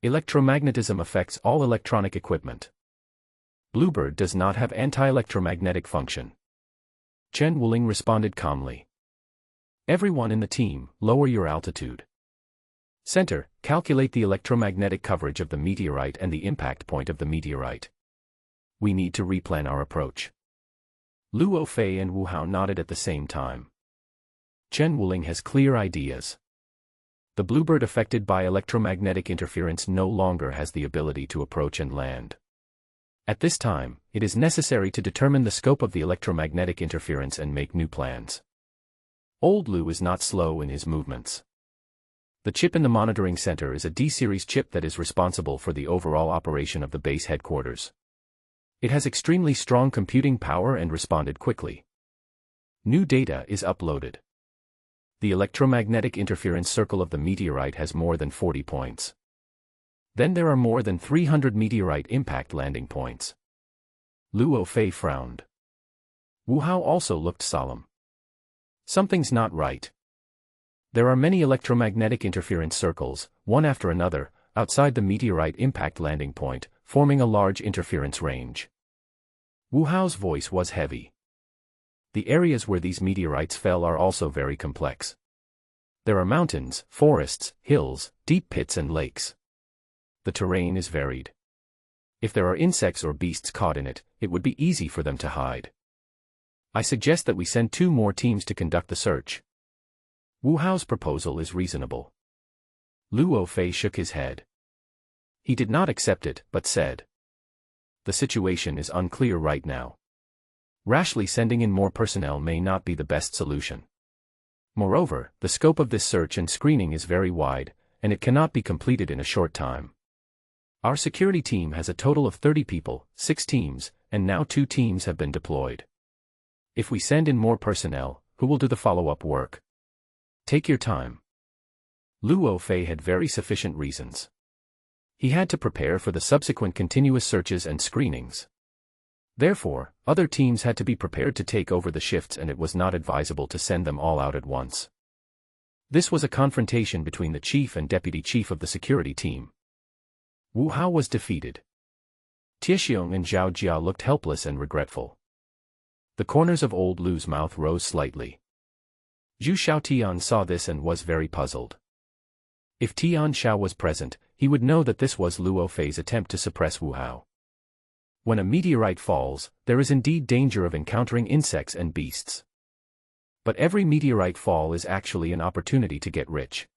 Electromagnetism affects all electronic equipment. Bluebird does not have anti-electromagnetic function. Chen Wuling responded calmly. "Everyone in the team, lower your altitude. Center, calculate the electromagnetic coverage of the meteorite and the impact point of the meteorite. We need to replan our approach." Luo Fei and Wu Hao nodded at the same time. Chen Wuling has clear ideas. The bluebird affected by electromagnetic interference no longer has the ability to approach and land. At this time, it is necessary to determine the scope of the electromagnetic interference and make new plans. Old Lu is not slow in his movements. The chip in the monitoring center is a D-series chip that is responsible for the overall operation of the base headquarters. It has extremely strong computing power and responded quickly. New data is uploaded. The electromagnetic interference circle of the meteorite has more than 40 points. Then there are more than 300 meteorite impact landing points. Luo Fei frowned. Wu Hao also looked solemn. Something's not right. There are many electromagnetic interference circles, one after another, outside the meteorite impact landing point, forming a large interference range. Wu Hao's voice was heavy. The areas where these meteorites fell are also very complex. There are mountains, forests, hills, deep pits and lakes. The terrain is varied. If there are insects or beasts caught in it, it would be easy for them to hide. I suggest that we send 2 more teams to conduct the search. Wu Hao's proposal is reasonable. Luo Fei shook his head. He did not accept it, but said, "The situation is unclear right now. Rashly sending in more personnel may not be the best solution. Moreover, the scope of this search and screening is very wide, and it cannot be completed in a short time. Our security team has a total of 30 people, 6 teams, and now 2 teams have been deployed. If we send in more personnel, who will do the follow-up work? Take your time." Luo Fei had very sufficient reasons. He had to prepare for the subsequent continuous searches and screenings. Therefore, other teams had to be prepared to take over the shifts and it was not advisable to send them all out at once. This was a confrontation between the chief and deputy chief of the security team. Wu Hao was defeated. Tiexiong and Zhao Jia looked helpless and regretful. The corners of old Lu's mouth rose slightly. Zhu Xiaotian saw this and was very puzzled. If Tian Xiao was present, he would know that this was Luo Fei's attempt to suppress Wu Hao. When a meteorite falls, there is indeed danger of encountering insects and beasts. But every meteorite fall is actually an opportunity to get rich.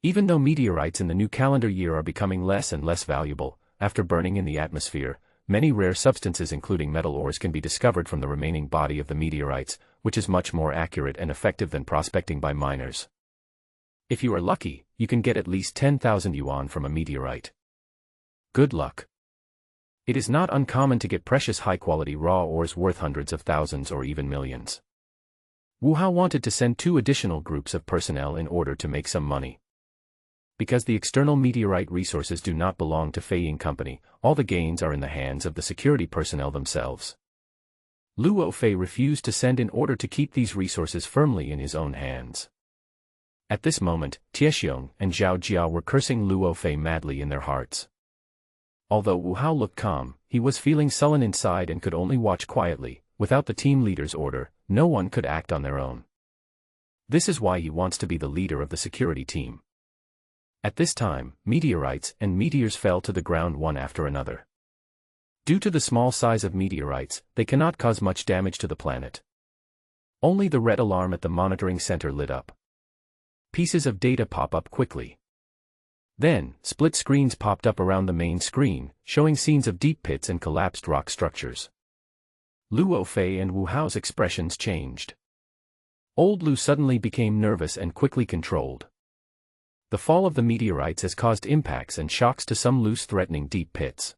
Even though meteorites in the new calendar year are becoming less and less valuable, after burning in the atmosphere, many rare substances including metal ores can be discovered from the remaining body of the meteorites, which is much more accurate and effective than prospecting by miners. If you are lucky, you can get at least 10,000 yuan from a meteorite. Good luck. It is not uncommon to get precious high-quality raw ores worth hundreds of thousands or even millions. Wu Hao wanted to send 2 additional groups of personnel in order to make some money. Because the external meteorite resources do not belong to Fei Company, all the gains are in the hands of the security personnel themselves. Luo Fei refused to send in order to keep these resources firmly in his own hands. At this moment, Tiexiong and Zhao Jiao were cursing Luo Fei madly in their hearts. Although Wu Hao looked calm, he was feeling sullen inside and could only watch quietly. Without the team leader's order, no one could act on their own. This is why he wants to be the leader of the security team. At this time, meteorites and meteors fell to the ground one after another. Due to the small size of meteorites, they cannot cause much damage to the planet. Only the red alarm at the monitoring center lit up. Pieces of data pop up quickly. Then, split screens popped up around the main screen, showing scenes of deep pits and collapsed rock structures. Luo Fei and Wu Hao's expressions changed. Old Lu suddenly became nervous and quickly controlled. The fall of the meteorites has caused impacts and shocks to some loose threatening deep pits.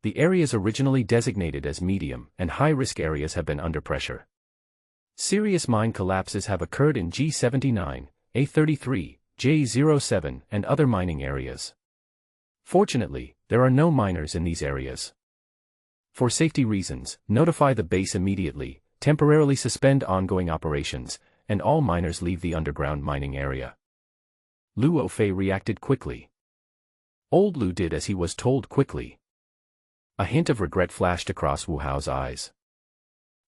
The areas originally designated as medium and high-risk areas have been under pressure. Serious mine collapses have occurred in G79, A33, J07 and other mining areas. Fortunately, there are no miners in these areas. For safety reasons, notify the base immediately, temporarily suspend ongoing operations, and all miners leave the underground mining area. Luo Fei reacted quickly. Old Lu did as he was told quickly. A hint of regret flashed across Wu Hao's eyes.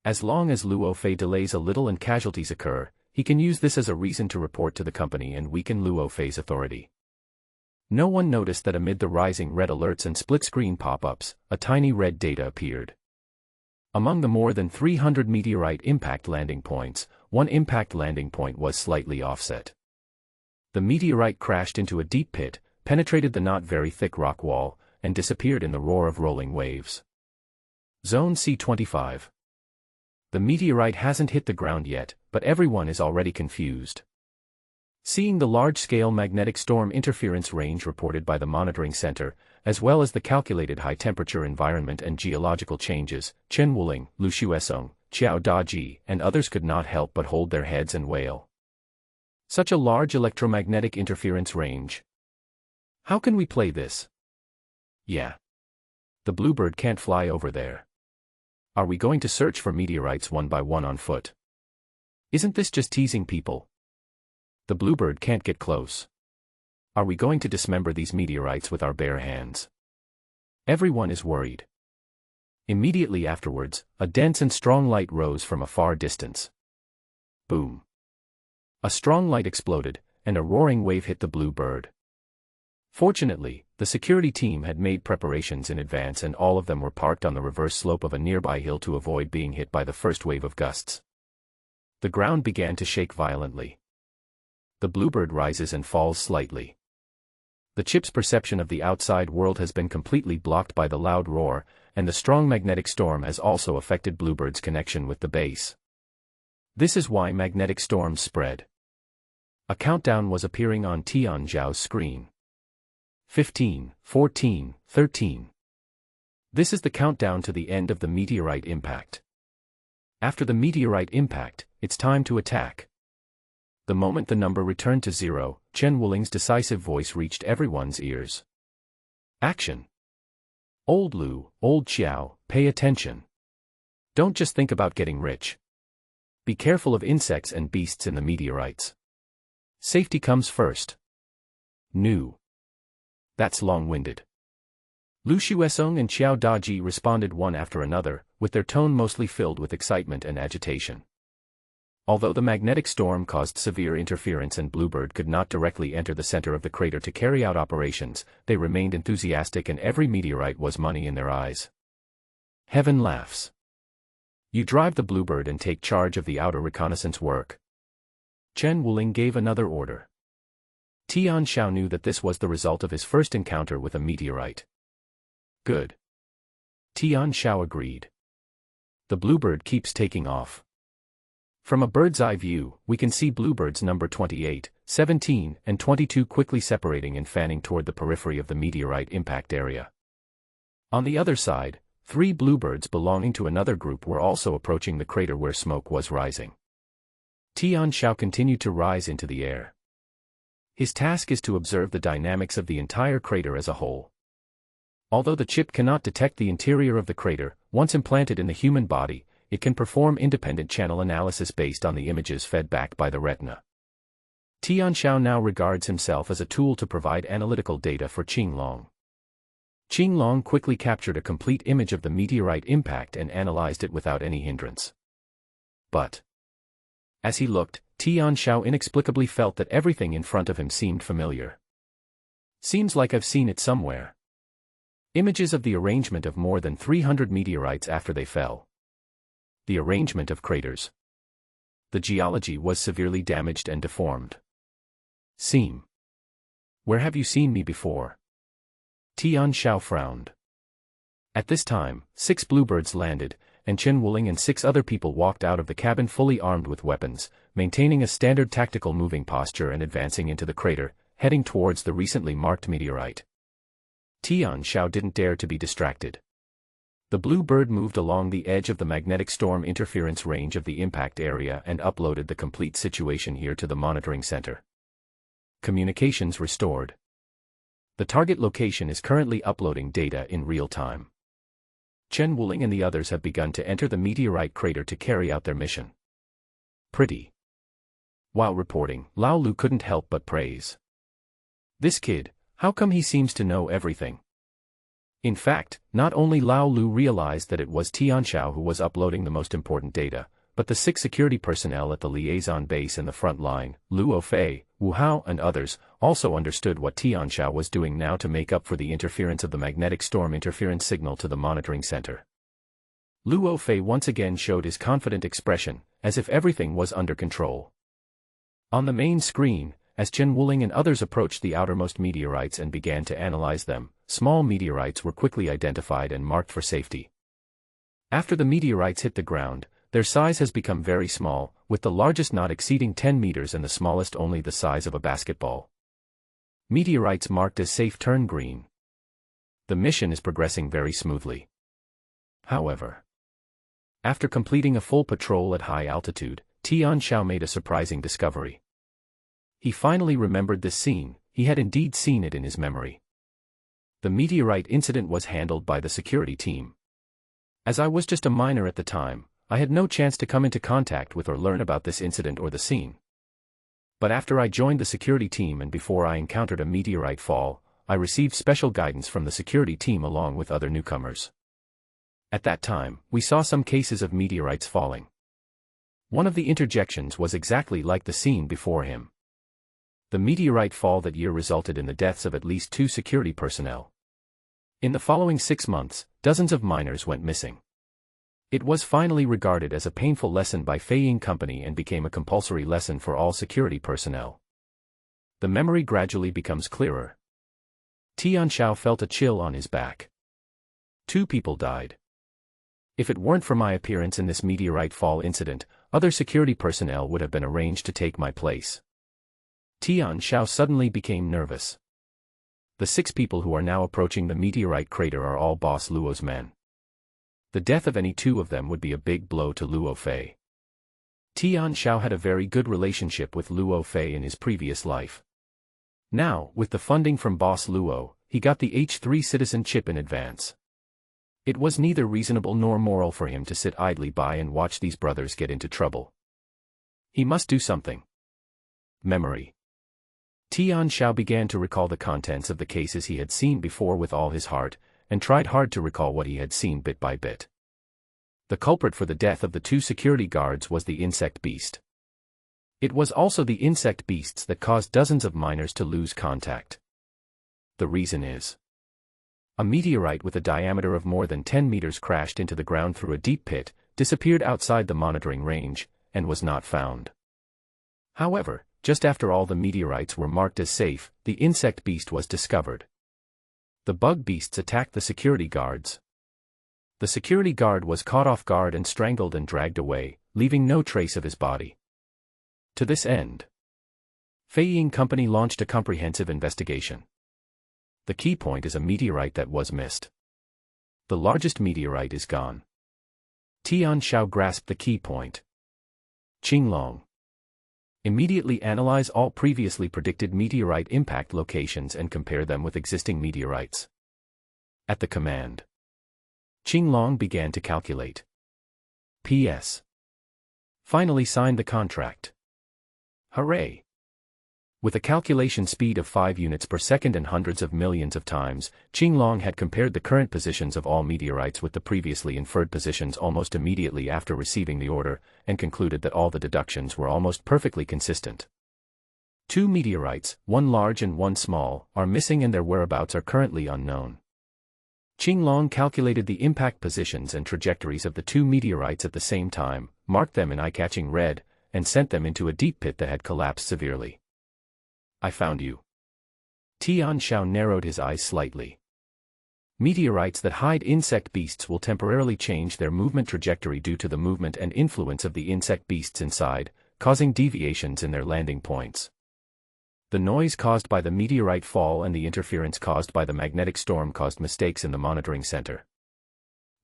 As long as Luo Fei delays a little and casualties occur, he can use this as a reason to report to the company and weaken Luo Fei's authority. No one noticed that amid the rising red alerts and split-screen pop-ups, a tiny red data appeared. Among the more than 300 meteorite impact landing points, one impact landing point was slightly offset. The meteorite crashed into a deep pit, penetrated the not very thick rock wall, and disappeared in the roar of rolling waves. Zone C25. The meteorite hasn't hit the ground yet, but everyone is already confused. Seeing the large-scale magnetic storm interference range reported by the monitoring center, as well as the calculated high-temperature environment and geological changes, Chen Wuling, Lu Xuesong, Qiao Daji, and others could not help but hold their heads and wail. Such a large electromagnetic interference range. How can we play this? Yeah. The bluebird can't fly over there. Are we going to search for meteorites one by one on foot? Isn't this just teasing people? The bluebird can't get close. Are we going to dismember these meteorites with our bare hands? Everyone is worried. Immediately afterwards, a dense and strong light rose from a far distance. Boom. A strong light exploded, and a roaring wave hit the bluebird. Fortunately, the security team had made preparations in advance and all of them were parked on the reverse slope of a nearby hill to avoid being hit by the first wave of gusts. The ground began to shake violently. The bluebird rises and falls slightly. The chip's perception of the outside world has been completely blocked by the loud roar, and the strong magnetic storm has also affected bluebird's connection with the base. This is why magnetic storms spread. A countdown was appearing on Tian Zhao's screen. 15, 14, 13. This is the countdown to the end of the meteorite impact. After the meteorite impact, it's time to attack. The moment the number returned to 0, Chen Wuling's decisive voice reached everyone's ears. Action! Old Lu, Old Qiao, pay attention. Don't just think about getting rich. Be careful of insects and beasts in the meteorites. Safety comes first. New. That's long-winded. Lu Xuesong and Qiao Daji responded one after another, with their tone mostly filled with excitement and agitation. Although the magnetic storm caused severe interference and Bluebird could not directly enter the center of the crater to carry out operations, they remained enthusiastic and every meteorite was money in their eyes. Heaven laughs. You drive the Bluebird and take charge of the outer reconnaissance work. Chen Wuling gave another order. Tian Xiao knew that this was the result of his first encounter with a meteorite. Good. Tian Xiao agreed. The Bluebird keeps taking off. From a bird's-eye view, we can see Bluebirds number 28, 17, and 22 quickly separating and fanning toward the periphery of the meteorite impact area. On the other side, 3 Bluebirds belonging to another group were also approaching the crater where smoke was rising. Tian Xiao continued to rise into the air. His task is to observe the dynamics of the entire crater as a whole. Although the chip cannot detect the interior of the crater, once implanted in the human body, it can perform independent channel analysis based on the images fed back by the retina. Tianxiao now regards himself as a tool to provide analytical data for Qinglong. Qinglong quickly captured a complete image of the meteorite impact and analyzed it without any hindrance. But as he looked, Tianxiao inexplicably felt that everything in front of him seemed familiar. Seems like I've seen it somewhere. Images of the arrangement of more than 300 meteorites after they fell. The arrangement of craters. The geology was severely damaged and deformed. Seem. Where have you seen me before? Tianxiao frowned. At this time, 6 bluebirds landed, and Chen Wuling and 6 other people walked out of the cabin fully armed with weapons, maintaining a standard tactical moving posture and advancing into the crater, heading towards the recently marked meteorite. Tianxiao didn't dare to be distracted. The blue bird moved along the edge of the magnetic storm interference range of the impact area and uploaded the complete situation here to the monitoring center. Communications restored. The target location is currently uploading data in real time. Chen Wuling and the others have begun to enter the meteorite crater to carry out their mission. Pretty. While reporting, Lao Lu couldn't help but praise. This kid, how come he seems to know everything? In fact, not only Lao Lu realized that it was Tianxiao who was uploading the most important data, but the 6 security personnel at the liaison base and the front line, Luo Fei, Wu Hao and others, also understood what Tianxiao was doing now to make up for the interference of the magnetic storm interference signal to the monitoring center. Luo Fei once again showed his confident expression, as if everything was under control. On the main screen, as Chen Wuling and others approached the outermost meteorites and began to analyze them, small meteorites were quickly identified and marked for safety. After the meteorites hit the ground, their size has become very small, with the largest not exceeding 10 meters and the smallest only the size of a basketball. Meteorites marked as safe turn green. The mission is progressing very smoothly. However, after completing a full patrol at high altitude, Tianxiao made a surprising discovery. He finally remembered this scene. He had indeed seen it in his memory. The meteorite incident was handled by the security team. As I was just a minor at the time, I had no chance to come into contact with or learn about this incident or the scene. But after I joined the security team and before I encountered a meteorite fall, I received special guidance from the security team along with other newcomers. At that time, we saw some cases of meteorites falling. One of the interjections was exactly like the scene before him. The meteorite fall that year resulted in the deaths of at least 2 security personnel. In the following 6 months, dozens of miners went missing. It was finally regarded as a painful lesson by Feiying Company and became a compulsory lesson for all security personnel. The memory gradually becomes clearer. Tianxiao felt a chill on his back. 2 people died. If it weren't for my appearance in this meteorite fall incident, other security personnel would have been arranged to take my place. Tianxiao suddenly became nervous. The 6 people who are now approaching the meteorite crater are all Boss Luo's men. The death of any 2 of them would be a big blow to Luo Fei. Tianxiao had a very good relationship with Luo Fei in his previous life. Now, with the funding from Boss Luo, he got the H3 citizen chip in advance. It was neither reasonable nor moral for him to sit idly by and watch these brothers get into trouble. He must do something. Memory. Tianxiao began to recall the contents of the cases he had seen before with all his heart, and tried hard to recall what he had seen bit by bit. The culprit for the death of the 2 security guards was the insect beast. It was also the insect beasts that caused dozens of miners to lose contact. The reason is, a meteorite with a diameter of more than 10 meters crashed into the ground through a deep pit, disappeared outside the monitoring range, and was not found. However, just after all the meteorites were marked as safe, the insect beast was discovered. The bug beasts attacked the security guards. The security guard was caught off guard and strangled and dragged away, leaving no trace of his body. To this end, Feiying Company launched a comprehensive investigation. The key point is a meteorite that was missed. The largest meteorite is gone. Tianxiao grasped the key point. Qinglong. Immediately analyze all previously predicted meteorite impact locations and compare them with existing meteorites. At the command, Qinglong began to calculate. P.S. Finally signed the contract. Hooray! With a calculation speed of 5 units per second and hundreds of millions of times, Qinglong had compared the current positions of all meteorites with the previously inferred positions almost immediately after receiving the order, and concluded that all the deductions were almost perfectly consistent. 2 meteorites, one large and one small, are missing and their whereabouts are currently unknown. Qinglong calculated the impact positions and trajectories of the 2 meteorites at the same time, marked them in eye-catching red, and sent them into a deep pit that had collapsed severely. I found you. Tian Shao narrowed his eyes slightly. Meteorites that hide insect beasts will temporarily change their movement trajectory due to the movement and influence of the insect beasts inside, causing deviations in their landing points. The noise caused by the meteorite fall and the interference caused by the magnetic storm caused mistakes in the monitoring center.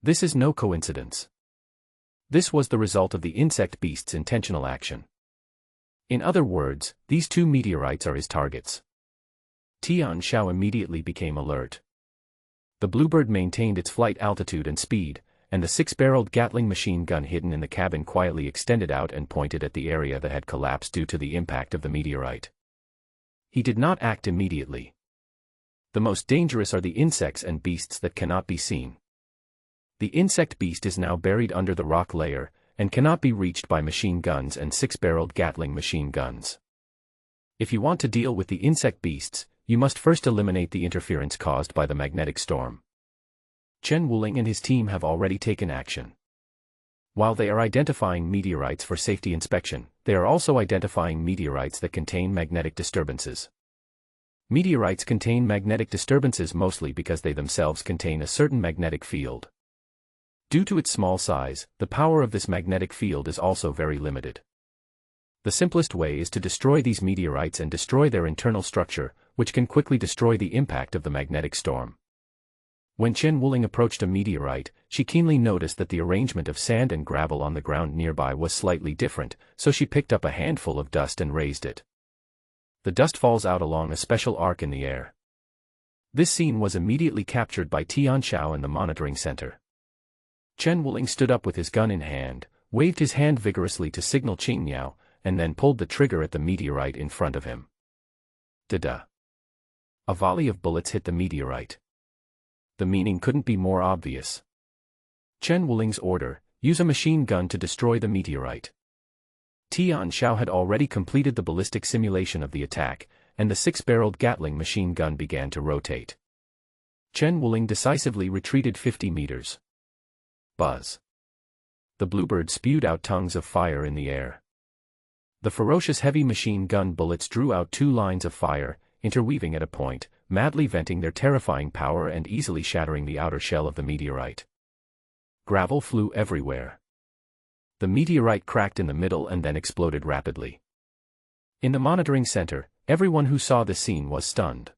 This is no coincidence. This was the result of the insect beast's intentional action. In other words, these 2 meteorites are his targets. Tian Shao immediately became alert. The Bluebird maintained its flight altitude and speed, and the 6-barreled Gatling machine gun hidden in the cabin quietly extended out and pointed at the area that had collapsed due to the impact of the meteorite. He did not act immediately. The most dangerous are the insects and beasts that cannot be seen. The insect beast is now buried under the rock layer, and cannot be reached by machine guns and 6-barreled Gatling machine guns. If you want to deal with the insect beasts, you must first eliminate the interference caused by the magnetic storm. Chen Wuling and his team have already taken action. While they are identifying meteorites for safety inspection, they are also identifying meteorites that contain magnetic disturbances. Meteorites contain magnetic disturbances mostly because they themselves contain a certain magnetic field. Due to its small size, the power of this magnetic field is also very limited. The simplest way is to destroy these meteorites and destroy their internal structure, which can quickly destroy the impact of the magnetic storm. When Chen Wuling approached a meteorite, she keenly noticed that the arrangement of sand and gravel on the ground nearby was slightly different, so she picked up a handful of dust and raised it. The dust falls out along a special arc in the air. This scene was immediately captured by Tian Shao in the monitoring center. Chen Wuling stood up with his gun in hand, waved his hand vigorously to signal Qing Yao, and then pulled the trigger at the meteorite in front of him. Da-da. A volley of bullets hit the meteorite. The meaning couldn't be more obvious. Chen Wuling's order, use a machine gun to destroy the meteorite. Tian Shao had already completed the ballistic simulation of the attack, and the 6-barreled Gatling machine gun began to rotate. Chen Wuling decisively retreated 50 meters. Buzz. The Bluebird spewed out tongues of fire in the air. The ferocious heavy machine gun bullets drew out 2 lines of fire, interweaving at a point, madly venting their terrifying power and easily shattering the outer shell of the meteorite. Gravel flew everywhere. The meteorite cracked in the middle and then exploded rapidly. In the monitoring center, everyone who saw the scene was stunned.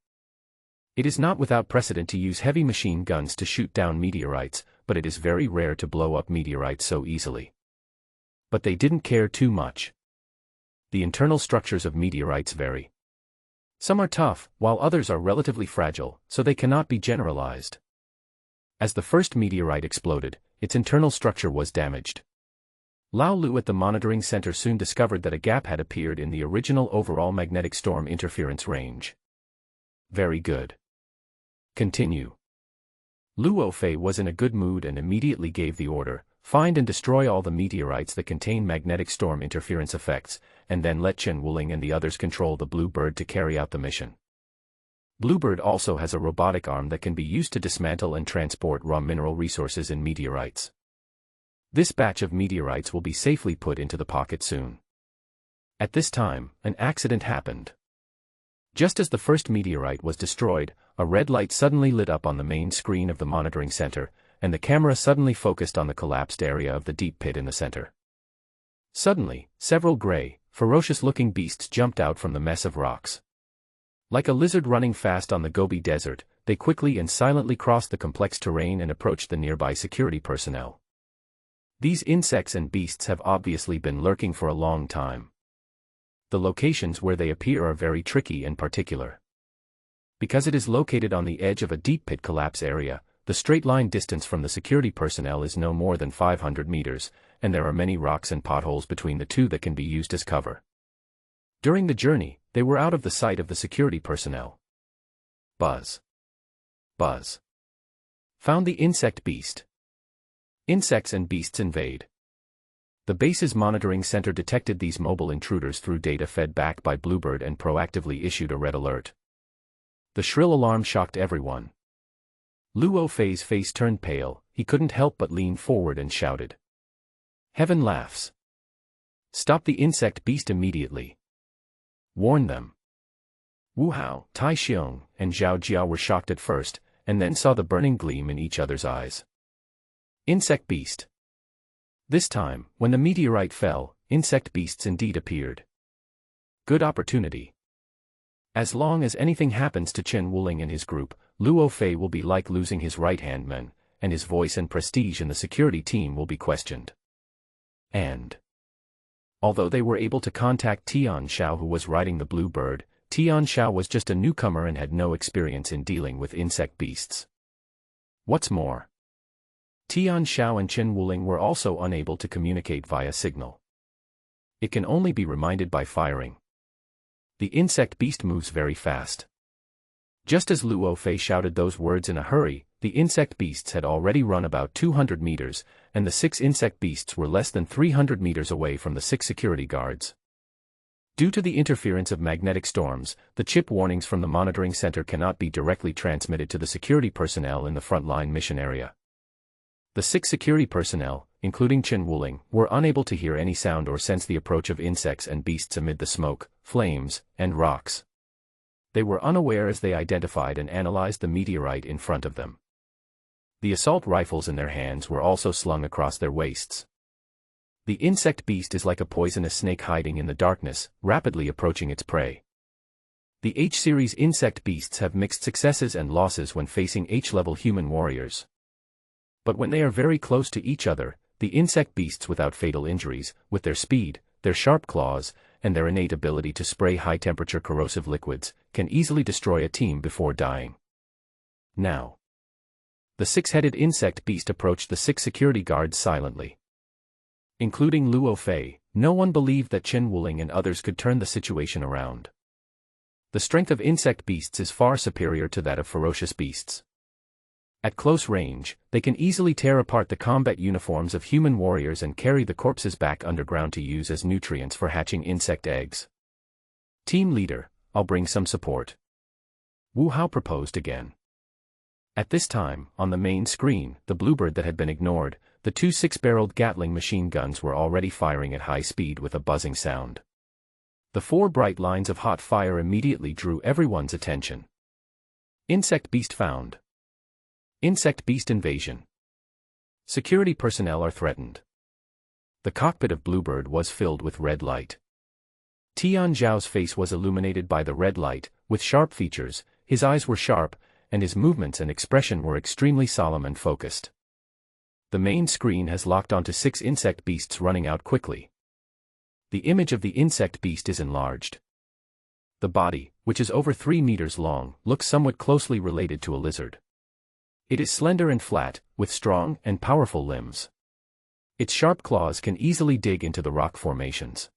It is not without precedent to use heavy machine guns to shoot down meteorites, but it is very rare to blow up meteorites so easily. But they didn't care too much. The internal structures of meteorites vary. Some are tough, while others are relatively fragile, so they cannot be generalized. As the first meteorite exploded, its internal structure was damaged. Lao Lu at the monitoring center soon discovered that a gap had appeared in the original overall magnetic storm interference range. Very good. Continue. Luo Fei was in a good mood and immediately gave the order, find and destroy all the meteorites that contain magnetic storm interference effects, and then let Chen Wuling and the others control the Bluebird to carry out the mission. Bluebird also has a robotic arm that can be used to dismantle and transport raw mineral resources in meteorites. This batch of meteorites will be safely put into the pocket soon. At this time, an accident happened. Just as the first meteorite was destroyed, a red light suddenly lit up on the main screen of the monitoring center, and the camera suddenly focused on the collapsed area of the deep pit in the center. Suddenly, several gray, ferocious-looking beasts jumped out from the mess of rocks. Like a lizard running fast on the Gobi Desert, they quickly and silently crossed the complex terrain and approached the nearby security personnel. These insects and beasts have obviously been lurking for a long time. The locations where they appear are very tricky and particular. Because it is located on the edge of a deep pit collapse area, the straight-line distance from the security personnel is no more than 500 meters, and there are many rocks and potholes between the two that can be used as cover. During the journey, they were out of the sight of the security personnel. Buzz. Buzz. Found the insect beast. Insects and beasts invade. The base's monitoring center detected these mobile intruders through data fed back by Bluebird and proactively issued a red alert. The shrill alarm shocked everyone. Luo Fei's face turned pale, he couldn't help but lean forward and shouted. Heaven laughs. Stop the insect beast immediately. Warn them. Wu Hao, Tai Xiong, and Zhao Jia were shocked at first, and then saw the burning gleam in each other's eyes. Insect beast. This time, when the meteorite fell, insect beasts indeed appeared. Good opportunity. As long as anything happens to Chen Wuling and his group, Luo Fei will be like losing his right-hand man, and his voice and prestige in the security team will be questioned. And although they were able to contact Tian Xiao, who was riding the Bluebird, Tian Xiao was just a newcomer and had no experience in dealing with insect beasts. What's more, Tian Xiao and Chen Wuling were also unable to communicate via signal. It can only be reminded by firing. The insect beast moves very fast. Just as Luo Fei shouted those words in a hurry, the insect beasts had already run about 200 meters, and the 6 insect beasts were less than 300 meters away from the 6 security guards. Due to the interference of magnetic storms, the chip warnings from the monitoring center cannot be directly transmitted to the security personnel in the frontline mission area. The 6 security personnel, including Chen Wuling, were unable to hear any sound or sense the approach of insects and beasts amid the smoke, flames, and rocks. They were unaware as they identified and analyzed the meteorite in front of them. The assault rifles in their hands were also slung across their waists. The insect beast is like a poisonous snake hiding in the darkness, rapidly approaching its prey. The H-series insect beasts have mixed successes and losses when facing H-level human warriors. But when they are very close to each other, the insect beasts without fatal injuries, with their speed, their sharp claws, and their innate ability to spray high-temperature corrosive liquids, can easily destroy a team before dying. Now, the 6-headed insect beast approached the 6 security guards silently. Including Luo Fei, no one believed that Chen Wuling and others could turn the situation around. The strength of insect beasts is far superior to that of ferocious beasts. At close range, they can easily tear apart the combat uniforms of human warriors and carry the corpses back underground to use as nutrients for hatching insect eggs. Team leader, I'll bring some support. Wu Hao proposed again. At this time, on the main screen, the Bluebird that had been ignored, the 2 6-barreled Gatling machine guns were already firing at high speed with a buzzing sound. The 4 bright lines of hot fire immediately drew everyone's attention. Insect beast found. Insect beast invasion. Security personnel are threatened. The cockpit of Bluebird was filled with red light. Tian Zhao's face was illuminated by the red light, with sharp features, his eyes were sharp, and his movements and expression were extremely solemn and focused. The main screen has locked onto 6 insect beasts running out quickly. The image of the insect beast is enlarged. The body, which is over 3 meters long, looks somewhat closely related to a lizard. It is slender and flat, with strong and powerful limbs. Its sharp claws can easily dig into the rock formations.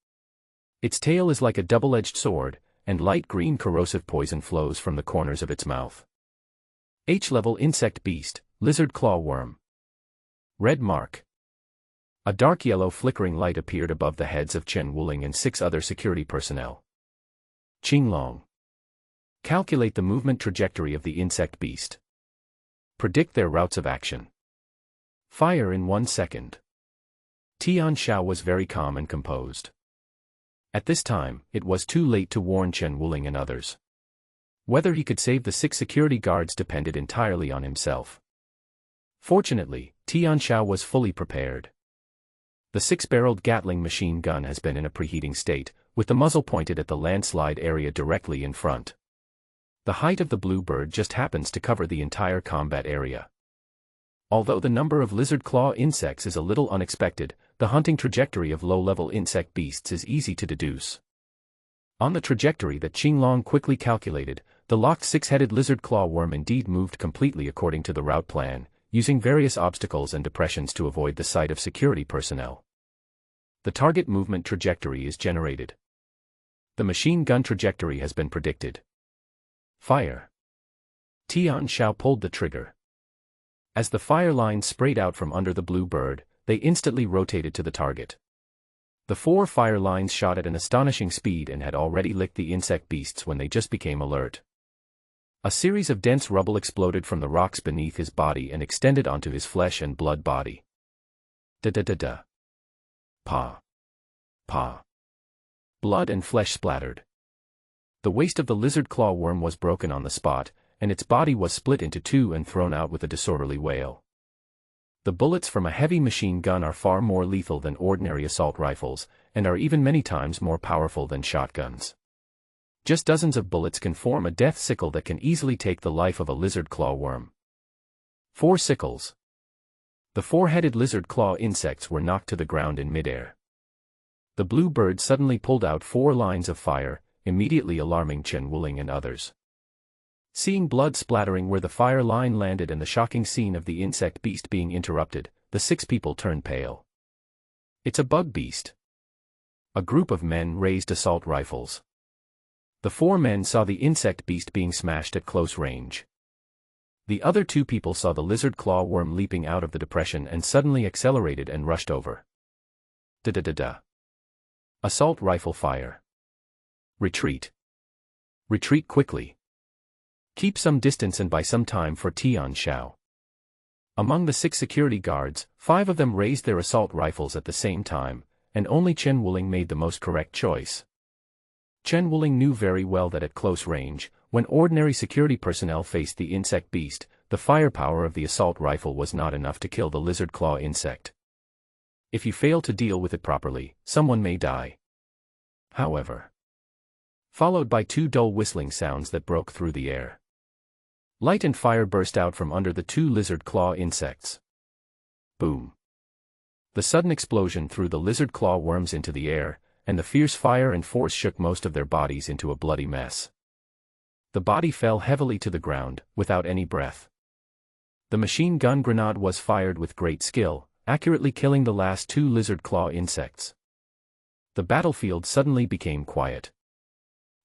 Its tail is like a double-edged sword, and light green corrosive poison flows from the corners of its mouth. H-level insect beast, lizard claw worm. Red mark. A dark yellow flickering light appeared above the heads of Chen Wuling and 6 other security personnel. Qinglong. Calculate the movement trajectory of the insect beast. Predict their routes of action. Fire in 1 second. Tian Xiao was very calm and composed. At this time, it was too late to warn Chen Wuling and others. Whether he could save the 6 security guards depended entirely on himself. Fortunately, Tian Xiao was fully prepared. The 6-barreled Gatling machine gun has been in a preheating state, with the muzzle pointed at the landslide area directly in front. The height of the Bluebird just happens to cover the entire combat area. Although the number of lizard claw insects is a little unexpected, the hunting trajectory of low-level insect beasts is easy to deduce. On the trajectory that Qinglong quickly calculated, the locked six-headed lizard claw worm indeed moved completely according to the route plan, using various obstacles and depressions to avoid the sight of security personnel. The target movement trajectory is generated. The machine gun trajectory has been predicted. Fire. Tian Xiao pulled the trigger. As the fire lines sprayed out from under the blue bird, they instantly rotated to the target. The 4 fire lines shot at an astonishing speed and had already licked the insect beasts when they just became alert. A series of dense rubble exploded from the rocks beneath his body and extended onto his flesh and blood body. Da-da-da-da. Pa. Pa. Blood and flesh splattered. The waist of the lizard claw worm was broken on the spot, and its body was split into 2 and thrown out with a disorderly wail. The bullets from a heavy machine gun are far more lethal than ordinary assault rifles, and are even many times more powerful than shotguns. Just dozens of bullets can form a death sickle that can easily take the life of a lizard claw worm. 4 sickles. The 4-headed lizard claw insects were knocked to the ground in midair. The blue bird suddenly pulled out 4 lines of fire, immediately alarming Chen Wuling and others. Seeing blood splattering where the fire line landed and the shocking scene of the insect beast being interrupted, the 6 people turned pale. It's a bug beast. A group of men raised assault rifles. The 4 men saw the insect beast being smashed at close range. The other 2 people saw the lizard claw worm leaping out of the depression and suddenly accelerated and rushed over. Da-da-da-da. Assault rifle fire. Retreat. Retreat quickly. Keep some distance and buy some time for Tian Xiao. Among the 6 security guards, 5 of them raised their assault rifles at the same time, and only Chen Wuling made the most correct choice. Chen Wuling knew very well that at close range, when ordinary security personnel faced the insect beast, the firepower of the assault rifle was not enough to kill the lizard claw insect. If you fail to deal with it properly, someone may die. However, followed by 2 dull whistling sounds that broke through the air. Light and fire burst out from under the 2 lizard claw insects. Boom. The sudden explosion threw the lizard claw worms into the air, and the fierce fire and force shook most of their bodies into a bloody mess. The body fell heavily to the ground, without any breath. The machine gun grenade was fired with great skill, accurately killing the last 2 lizard claw insects. The battlefield suddenly became quiet.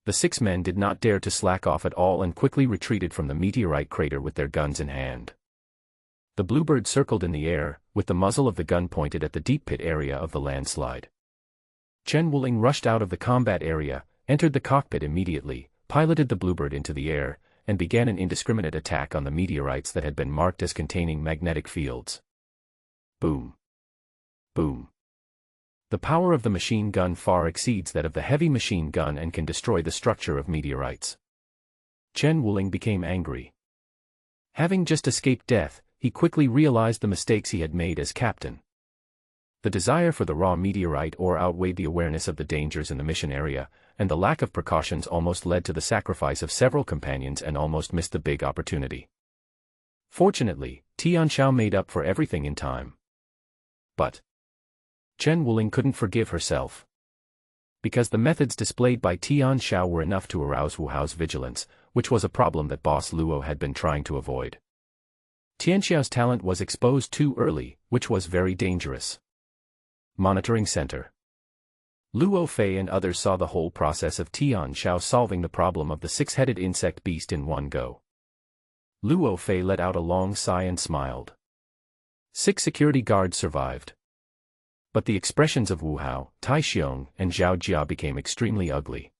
The 6 men did not dare to slack off at all and quickly retreated from the meteorite crater with their guns in hand. The bluebird circled in the air, with the muzzle of the gun pointed at the deep pit area of the landslide. Chen Wuling rushed out of the combat area, entered the cockpit immediately, piloted the bluebird into the air, and began an indiscriminate attack on the meteorites that had been marked as containing magnetic fields. Boom. Boom. The power of the machine gun far exceeds that of the heavy machine gun and can destroy the structure of meteorites. Chen Wuling became angry. Having just escaped death, he quickly realized the mistakes he had made as captain. The desire for the raw meteorite ore outweighed the awareness of the dangers in the mission area, and the lack of precautions almost led to the sacrifice of several companions and almost missed the big opportunity. Fortunately, Tian Xiao made up for everything in time. But Chen Wuling couldn't forgive herself. Because the methods displayed by Tian Xiao were enough to arouse Wu Hao's vigilance, which was a problem that boss Luo had been trying to avoid. Tian Xiao's talent was exposed too early, which was very dangerous. Monitoring Center. Luo Fei and others saw the whole process of Tian Xiao solving the problem of the 6-headed insect beast in one go. Luo Fei let out a long sigh and smiled. 6 security guards survived. But the expressions of Wu Hao, Tai Xiong, and Zhao Jia became extremely ugly.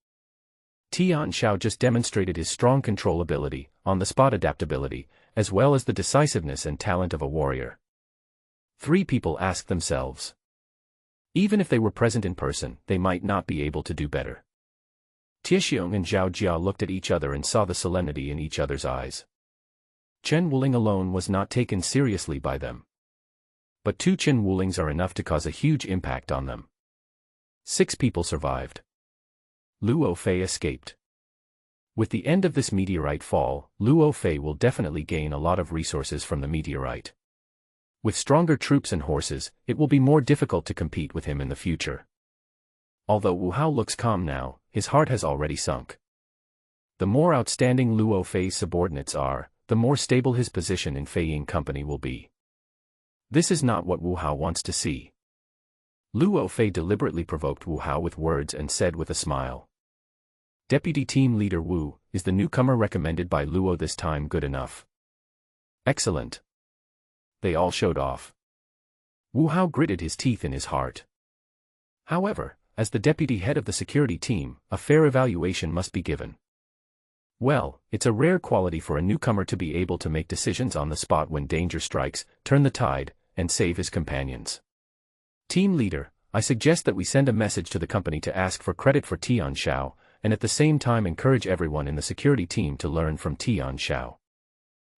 Tian Xiao just demonstrated his strong control ability, on-the-spot adaptability, as well as the decisiveness and talent of a warrior. 3 people asked themselves. Even if they were present in person, they might not be able to do better. Tiexiong and Zhao Jia looked at each other and saw the solemnity in each other's eyes. Chen Wuling alone was not taken seriously by them. But 2 Chen Wulings are enough to cause a huge impact on them. 6 people survived. Luo Fei escaped. With the end of this meteorite fall, Luo Fei will definitely gain a lot of resources from the meteorite. With stronger troops and horses, it will be more difficult to compete with him in the future. Although Wu Hao looks calm now, his heart has already sunk. The more outstanding Luo Fei's subordinates are, the more stable his position in Fei Ying Company will be. This is not what Wu Hao wants to see. Luo Fei deliberately provoked Wu Hao with words and said with a smile. Deputy Team Leader Wu, is the newcomer recommended by Luo this time good enough? Excellent. They all showed off. Wu Hao gritted his teeth in his heart. However, as the deputy head of the security team, a fair evaluation must be given. Well, it's a rare quality for a newcomer to be able to make decisions on the spot when danger strikes, turn the tide, and save his companions. Team leader, I suggest that we send a message to the company to ask for credit for Tian Xiao, and at the same time encourage everyone in the security team to learn from Tian Xiao.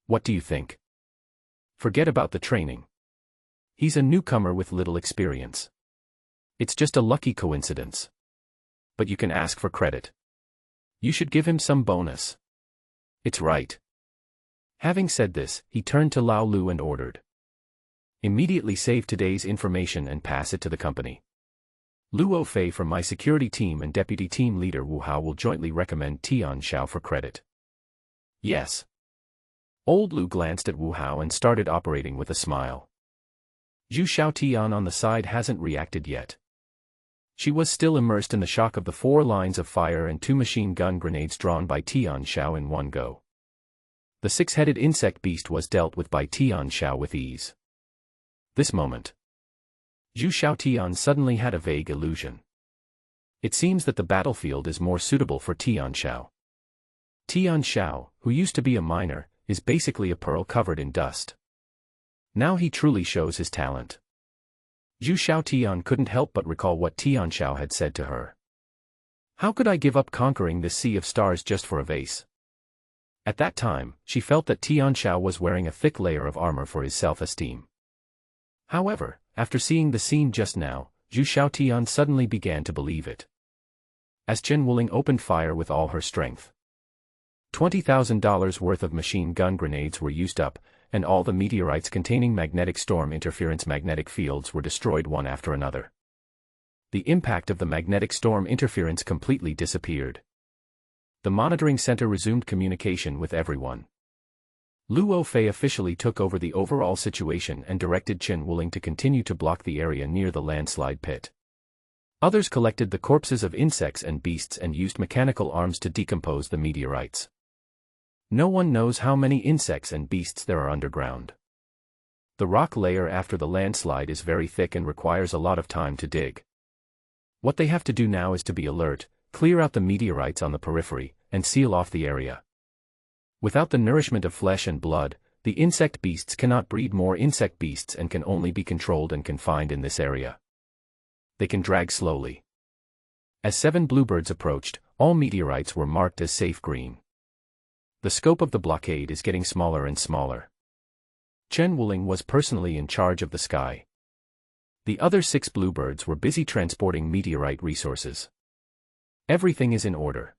What do you think? Forget about the training. He's a newcomer with little experience. It's just a lucky coincidence. But you can ask for credit. You should give him some bonus. It's right. Having said this, he turned to Lao Lu and ordered. Immediately save today's information and pass it to the company. Luo Fei from my security team and deputy team leader Wu Hao will jointly recommend Tian Xiao for credit. Yes. Old Lu glanced at Wu Hao and started operating with a smile. Zhu Xiaotian on the side hasn't reacted yet. She was still immersed in the shock of the 4 lines of fire and 2 machine gun grenades drawn by Tian Xiao in one go. The 6-headed insect beast was dealt with by Tian Xiao with ease. This moment, Zhu Xiaotian suddenly had a vague illusion. It seems that the battlefield is more suitable for Tian Xiao. Tian Xiao, who used to be a miner, is basically a pearl covered in dust. Now he truly shows his talent. Zhu Xiaotian couldn't help but recall what Tian Xiao had said to her. How could I give up conquering this sea of stars just for a vase? At that time, she felt that Tian Xiao was wearing a thick layer of armor for his self-esteem. However, after seeing the scene just now, Zhu Xiaotian suddenly began to believe it. As Chen Wuling opened fire with all her strength, $20,000 worth of machine gun grenades were used up, and all the meteorites containing magnetic storm interference magnetic fields were destroyed one after another. The impact of the magnetic storm interference completely disappeared. The monitoring center resumed communication with everyone. Luo Fei officially took over the overall situation and directed Chen Wuling to continue to block the area near the landslide pit. Others collected the corpses of insects and beasts and used mechanical arms to decompose the meteorites. No one knows how many insects and beasts there are underground. The rock layer after the landslide is very thick and requires a lot of time to dig. What they have to do now is to be alert, clear out the meteorites on the periphery, and seal off the area. Without the nourishment of flesh and blood, the insect beasts cannot breed more insect beasts and can only be controlled and confined in this area. They can drag slowly. As 7 bluebirds approached, all meteorites were marked as safe green. The scope of the blockade is getting smaller and smaller. Chen Wuling was personally in charge of the sky. The other 6 bluebirds were busy transporting meteorite resources. Everything is in order.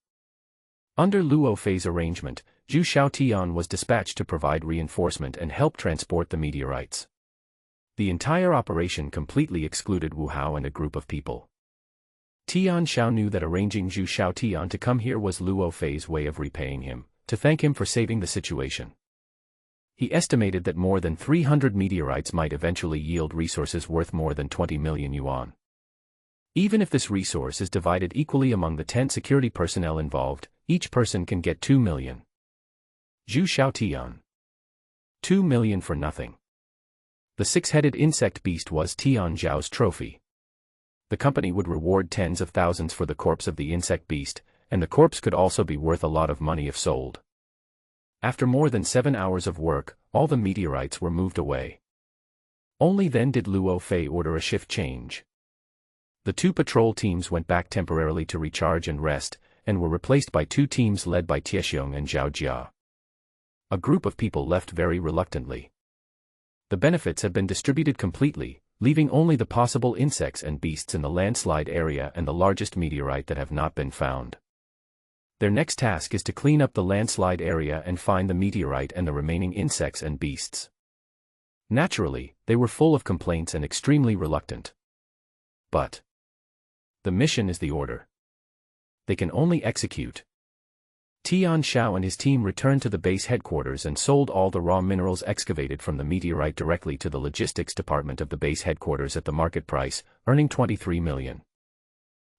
Under Luo Fei's arrangement, Zhu Xiaotian was dispatched to provide reinforcement and help transport the meteorites. The entire operation completely excluded Wu Hao and a group of people. Tian Xiao knew that arranging Zhu Xiaotian to come here was Luo Fei's way of repaying him, to thank him for saving the situation. He estimated that more than 300 meteorites might eventually yield resources worth more than 20 million yuan. Even if this resource is divided equally among the 10 security personnel involved, each person can get 2 million. Zhu Xiaotian. 2 million for nothing. The 6-headed insect beast was Tian Zhao's trophy. The company would reward tens of thousands for the corpse of the insect beast, and the corpse could also be worth a lot of money if sold. After more than 7 hours of work, all the meteorites were moved away. Only then did Luo Fei order a shift change. The 2 patrol teams went back temporarily to recharge and rest, and were replaced by 2 teams led by Tiexiong and Zhao Jia. A group of people left very reluctantly. The benefits have been distributed completely, leaving only the possible insects and beasts in the landslide area and the largest meteorite that have not been found. Their next task is to clean up the landslide area and find the meteorite and the remaining insects and beasts. Naturally, they were full of complaints and extremely reluctant. But The mission is the order. They can only execute. Tian Xiao and his team returned to the base headquarters and sold all the raw minerals excavated from the meteorite directly to the logistics department of the base headquarters at the market price, earning 23 million.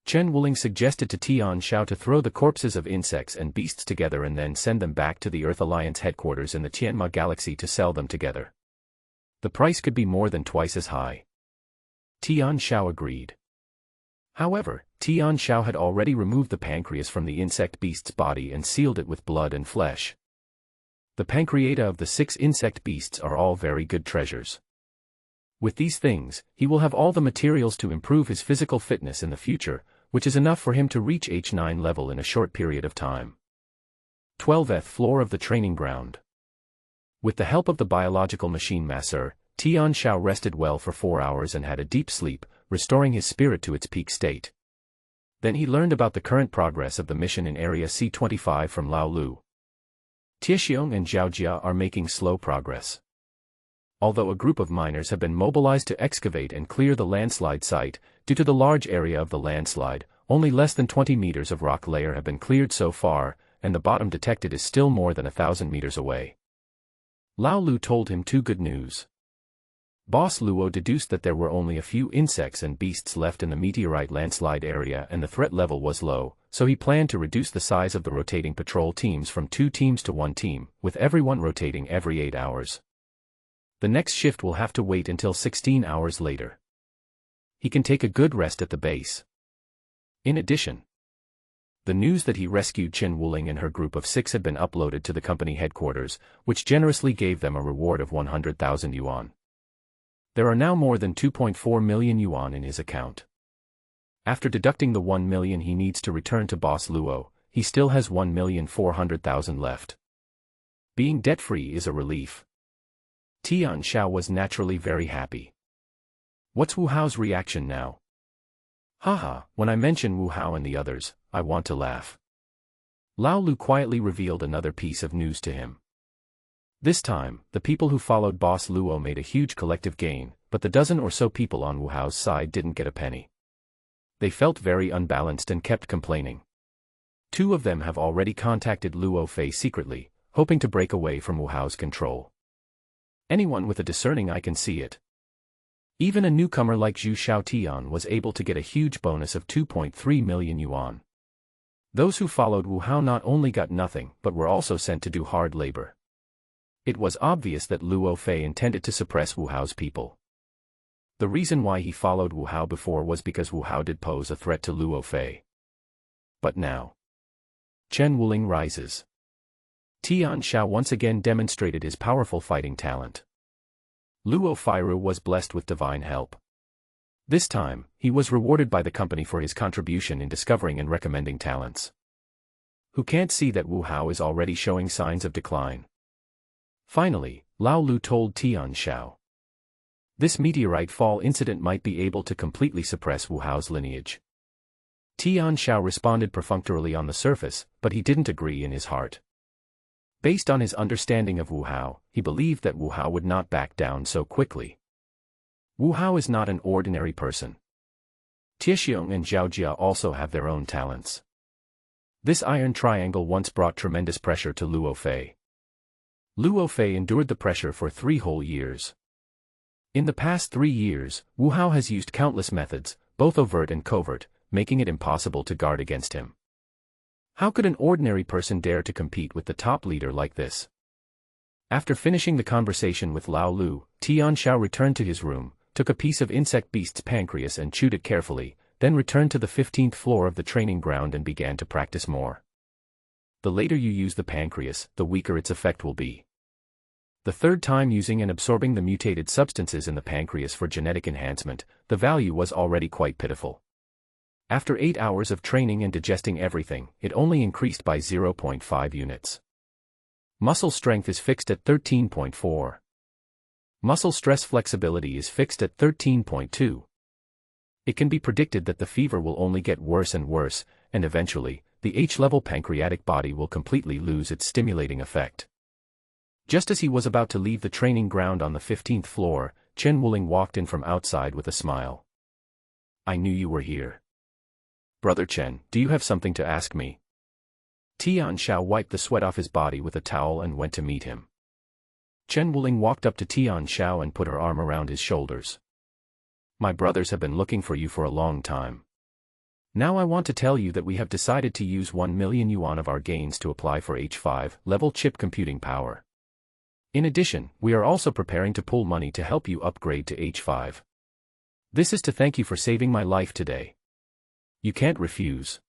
Chen Wuling suggested to Tian Xiao to throw the corpses of insects and beasts together and then send them back to the Earth Alliance headquarters in the Tianma Galaxy to sell them together. The price could be more than twice as high. Tian Xiao agreed. However, Tian Xiao had already removed the pancreas from the insect beast's body and sealed it with blood and flesh. The pancreata of the 6 insect beasts are all very good treasures. With these things, he will have all the materials to improve his physical fitness in the future, which is enough for him to reach H9 level in a short period of time. 12th floor of the training ground. With the help of the biological machine masseur, Tian Xiao rested well for 4 hours and had a deep sleep, restoring his spirit to its peak state. Then he learned about the current progress of the mission in Area C25 from Lao Lu. Tiexiong and Zhaojia are making slow progress. Although a group of miners have been mobilized to excavate and clear the landslide site, due to the large area of the landslide, only less than 20 meters of rock layer have been cleared so far, and the bottom detected is still more than 1,000 meters away. Lao Lu told him 2 good news. Boss Luo deduced that there were only a few insects and beasts left in the meteorite landslide area and the threat level was low, so he planned to reduce the size of the rotating patrol teams from 2 teams to 1 team, with everyone rotating every 8 hours. The next shift will have to wait until 16 hours later. He can take a good rest at the base. In addition, the news that he rescued Chen Wuling and her group of 6 had been uploaded to the company headquarters, which generously gave them a reward of 100,000 yuan. There are now more than 2.4 million yuan in his account. After deducting the 1 million he needs to return to Boss Luo, he still has 1,400,000 left. Being debt-free is a relief. Tian Xiao was naturally very happy. What's Wu Hao's reaction now? Haha, when I mention Wu Hao and the others, I want to laugh. Lao Lu quietly revealed another piece of news to him. This time, the people who followed Boss Luo made a huge collective gain, but the dozen or so people on Wu Hao's side didn't get a penny. They felt very unbalanced and kept complaining. 2 of them have already contacted Luo Fei secretly, hoping to break away from Wu Hao's control. Anyone with a discerning eye can see it. Even a newcomer like Zhu Xiaotian was able to get a huge bonus of 2.3 million yuan. Those who followed Wu Hao not only got nothing but were also sent to do hard labor. It was obvious that Luo Fei intended to suppress Wu Hao's people. The reason why he followed Wu Hao before was because Wu Hao did pose a threat to Luo Fei. But now, Chen Wuling rises. Tian Xiao once again demonstrated his powerful fighting talent. Luo Feiru was blessed with divine help. This time, he was rewarded by the company for his contribution in discovering and recommending talents. Who can't see that Wu Hao is already showing signs of decline? Finally, Lao Lu told Tian Xiao. This meteorite fall incident might be able to completely suppress Wu Hao's lineage. Tian Xiao responded perfunctorily on the surface, but he didn't agree in his heart. Based on his understanding of Wu Hao, he believed that Wu Hao would not back down so quickly. Wu Hao is not an ordinary person. Tiexiong and Zhaojia also have their own talents. This iron triangle once brought tremendous pressure to Luo Fei. Luo Fei endured the pressure for 3 whole years. In the past 3 years, Wu Hao has used countless methods, both overt and covert, making it impossible to guard against him. How could an ordinary person dare to compete with the top leader like this? After finishing the conversation with Lao Lu, Tian Xiao returned to his room, took a piece of insect beast's pancreas and chewed it carefully, then returned to the 15th floor of the training ground and began to practice more. The later you use the pancreas, the weaker its effect will be. The 3rd time using and absorbing the mutated substances in the pancreas for genetic enhancement, the value was already quite pitiful. After 8 hours of training and digesting everything, it only increased by 0.5 units. Muscle strength is fixed at 13.4. Muscle stress flexibility is fixed at 13.2. It can be predicted that the fever will only get worse and worse, and eventually, the H-level pancreatic body will completely lose its stimulating effect. Just as he was about to leave the training ground on the 15th floor, Chen Wuling walked in from outside with a smile. I knew you were here. Brother Chen, do you have something to ask me? Tian Xiao wiped the sweat off his body with a towel and went to meet him. Chen Wuling walked up to Tian Xiao and put her arm around his shoulders. My brothers have been looking for you for a long time. Now I want to tell you that we have decided to use 1 million yuan of our gains to apply for H5 level chip computing power. In addition, we are also preparing to pool money to help you upgrade to H5. This is to thank you for saving my life today. You can't refuse.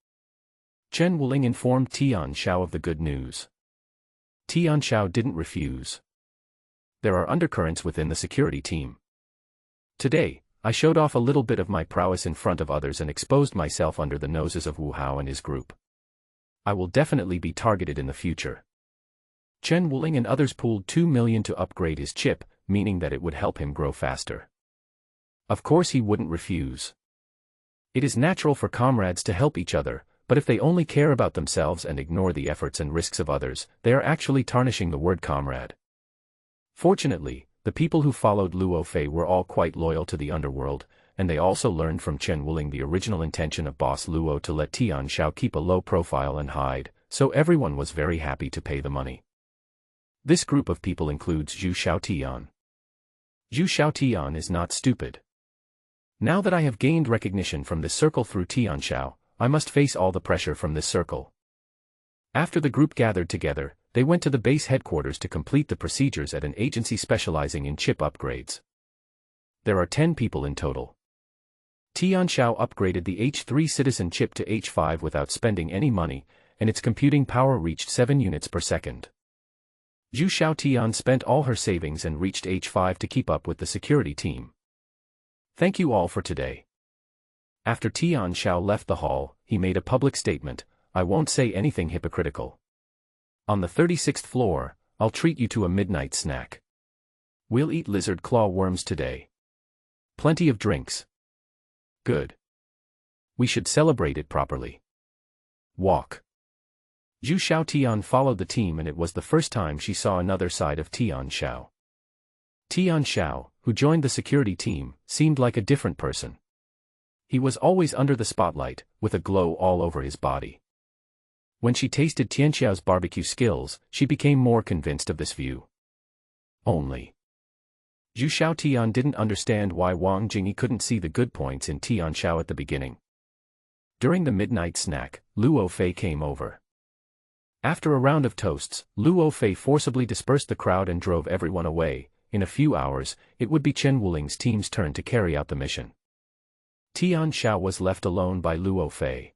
Chen Wuling informed Tian Xiao of the good news. Tian Xiao didn't refuse. There are undercurrents within the security team. Today, I showed off a little bit of my prowess in front of others and exposed myself under the noses of Wu Hao and his group. I will definitely be targeted in the future. Chen Wuling and others pooled 2 million to upgrade his chip, meaning that it would help him grow faster. Of course he wouldn't refuse. It is natural for comrades to help each other, but if they only care about themselves and ignore the efforts and risks of others, they are actually tarnishing the word comrade. Fortunately, the people who followed Luo Fei were all quite loyal to the underworld, and they also learned from Chen Wuling the original intention of Boss Luo to let Tian Xiao keep a low profile and hide, so everyone was very happy to pay the money. This group of people includes Zhu Xiaotian. Zhu Xiaotian is not stupid. Now that I have gained recognition from this circle through Tian Xiao, I must face all the pressure from this circle. After the group gathered together, they went to the base headquarters to complete the procedures at an agency specializing in chip upgrades. There are 10 people in total. Tian Xiao upgraded the H3 Citizen chip to H5 without spending any money, and its computing power reached 7 units per second. Zhu Xiaotian spent all her savings and reached H5 to keep up with the security team. Thank you all for today. After Tian Xiao left the hall, he made a public statement, I won't say anything hypocritical. On the 36th floor, I'll treat you to a midnight snack. We'll eat lizard claw worms today. Plenty of drinks. Good. We should celebrate it properly. Walk. Zhu Xiaotian followed the team and it was the first time she saw another side of Tian Xiao. Tian Xiao, who joined the security team, seemed like a different person. He was always under the spotlight, with a glow all over his body. When she tasted Tian Xiao's barbecue skills, she became more convinced of this view. Only. Zhu Xiaotian didn't understand why Wang Jingyi couldn't see the good points in Tian Xiao at the beginning. During the midnight snack, Luo Fei came over. After a round of toasts, Luo Fei forcibly dispersed the crowd and drove everyone away. In a few hours, it would be Chen Wuling's team's turn to carry out the mission. Tian Xiao was left alone by Luo Fei.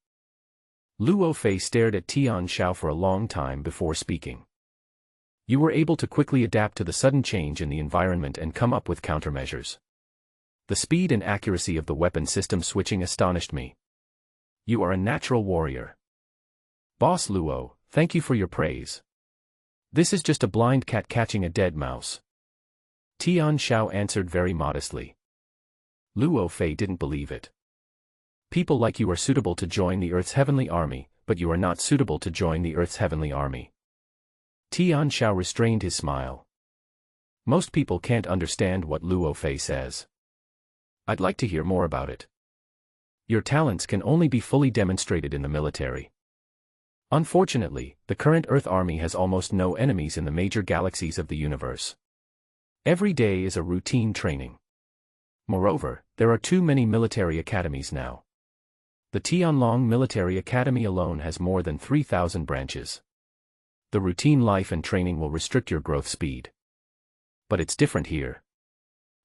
Luo Fei stared at Tian Xiao for a long time before speaking. You were able to quickly adapt to the sudden change in the environment and come up with countermeasures. The speed and accuracy of the weapon system switching astonished me. You are a natural warrior. Boss Luo, thank you for your praise. This is just a blind cat catching a dead mouse. Tian Xiao answered very modestly. Luo Fei didn't believe it. People like you are suitable to join the Earth's heavenly army, but you are not suitable to join the Earth's heavenly army. Tian Xiao restrained his smile. Most people can't understand what Luo Fei says. I'd like to hear more about it. Your talents can only be fully demonstrated in the military. Unfortunately, the current Earth army has almost no enemies in the major galaxies of the universe. Every day is a routine training. Moreover, there are too many military academies now. The Tianlong Military Academy alone has more than 3,000 branches. The routine life and training will restrict your growth speed. But it's different here.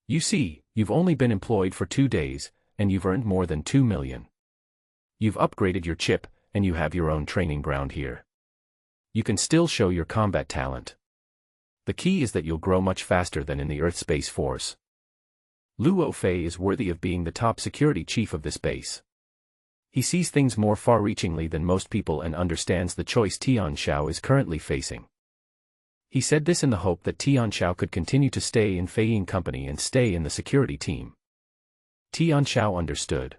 You see, you've only been employed for 2 days, and you've earned more than 2 million. You've upgraded your chip, and you have your own training ground here. You can still show your combat talent. The key is that you'll grow much faster than in the Earth Space Force. Luo Fei is worthy of being the top security chief of this base. He sees things more far-reachingly than most people and understands the choice Tian Xiao is currently facing. He said this in the hope that Tian Xiao could continue to stay in Fei Ying Company and stay in the security team. Tian Xiao understood.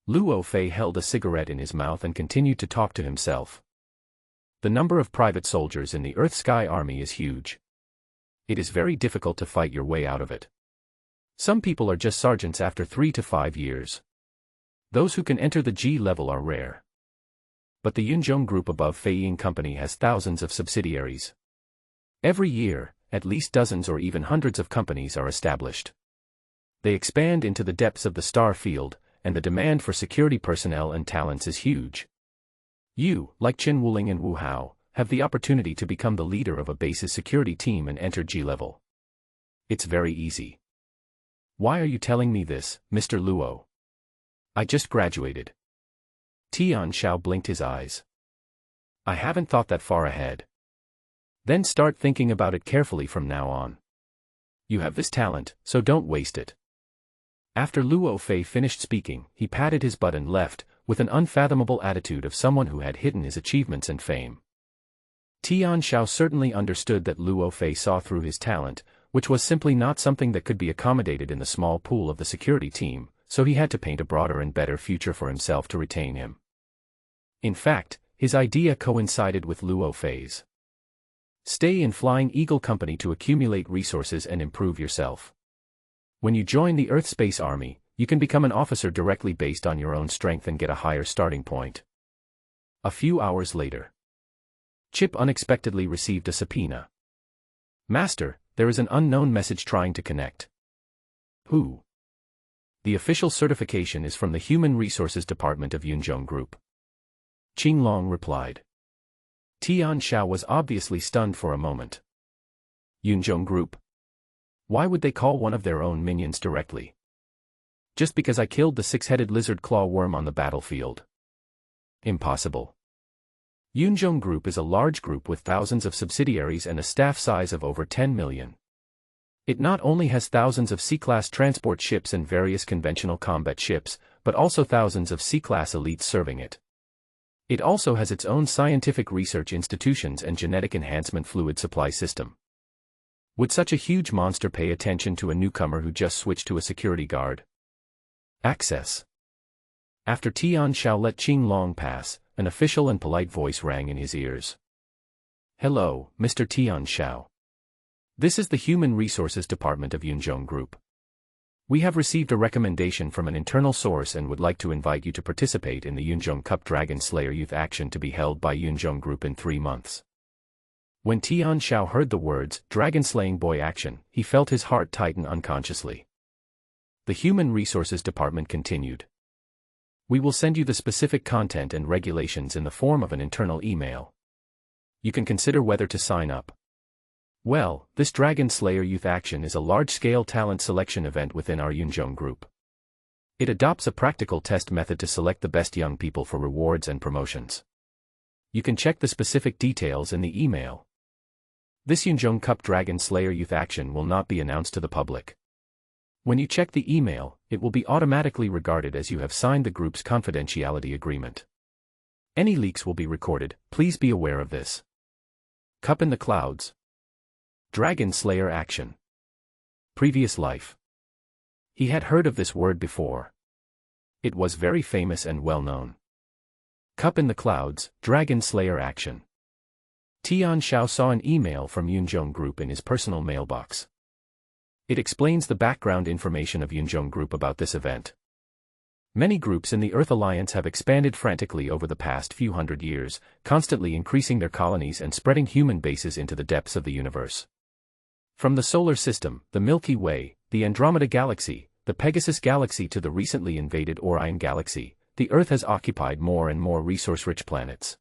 Luo Fei held a cigarette in his mouth and continued to talk to himself. The number of private soldiers in the Earth Sky Army is huge. It is very difficult to fight your way out of it. Some people are just sergeants after 3 to 5 years. Those who can enter the G level are rare. But the Yunzhong Group above Fei Ying Company has thousands of subsidiaries. Every year, at least dozens or even hundreds of companies are established. They expand into the depths of the star field, and the demand for security personnel and talents is huge. You, like Qin Wuling and Wu Hao, have the opportunity to become the leader of a base's security team and enter G level. It's very easy. Why are you telling me this, Mr. Luo? I just graduated. Tian Xiao blinked his eyes. I haven't thought that far ahead. Then start thinking about it carefully from now on. You have this talent, so don't waste it. After Luo Fei finished speaking, he patted his butt and left, with an unfathomable attitude of someone who had hidden his achievements and fame. Tian Xiao certainly understood that Luo Fei saw through his talent, which was simply not something that could be accommodated in the small pool of the security team, so he had to paint a broader and better future for himself to retain him. In fact, his idea coincided with Luo Fei's. Stay in Flying Eagle Company to accumulate resources and improve yourself. When you join the Earth Space Army, you can become an officer directly based on your own strength and get a higher starting point. A few hours later, Chip unexpectedly received a subpoena. Master, there is an unknown message trying to connect. Who? The official certification is from the Human Resources Department of Yunzhong Group. Qing Long replied. Tian Xiao was obviously stunned for a moment. Yunzhong Group? Why would they call one of their own minions directly? Just because I killed the six-headed lizard claw worm on the battlefield? Impossible. Yunzhong Group is a large group with thousands of subsidiaries and a staff size of over 10 million. It not only has thousands of C-class transport ships and various conventional combat ships, but also thousands of C-class elites serving it. It also has its own scientific research institutions and genetic enhancement fluid supply system. Would such a huge monster pay attention to a newcomer who just switched to a security guard? Access. After Tian Xiao let Qing Long pass, an official and polite voice rang in his ears. Hello, Mr. Tian Xiao. This is the Human Resources Department of Yunzhong Group. We have received a recommendation from an internal source and would like to invite you to participate in the Yunzhong Cup Dragon Slayer Youth Action to be held by Yunzhong Group in 3 months. When Tian Xiao heard the words, Dragon Slaying Boy Action, he felt his heart tighten unconsciously. The Human Resources Department continued. We will send you the specific content and regulations in the form of an internal email. You can consider whether to sign up. Well, this Dragon Slayer Youth Action is a large-scale talent selection event within our Yunzhong Group. It adopts a practical test method to select the best young people for rewards and promotions. You can check the specific details in the email. This Yunzhong Cup Dragon Slayer Youth Action will not be announced to the public. When you check the email, it will be automatically regarded as you have signed the group's confidentiality agreement. Any leaks will be recorded, please be aware of this. Cup in the Clouds. Dragon Slayer Action. Previous life. He had heard of this word before. It was very famous and well known. Cup in the Clouds, Dragon Slayer Action. Tian Xiao saw an email from Yunzhong Group in his personal mailbox. It explains the background information of Yunzhong Group about this event. Many groups in the Earth Alliance have expanded frantically over the past few hundred years, constantly increasing their colonies and spreading human bases into the depths of the universe. From the Solar System, the Milky Way, the Andromeda Galaxy, the Pegasus Galaxy to the recently invaded Orion Galaxy, the Earth has occupied more and more resource-rich planets.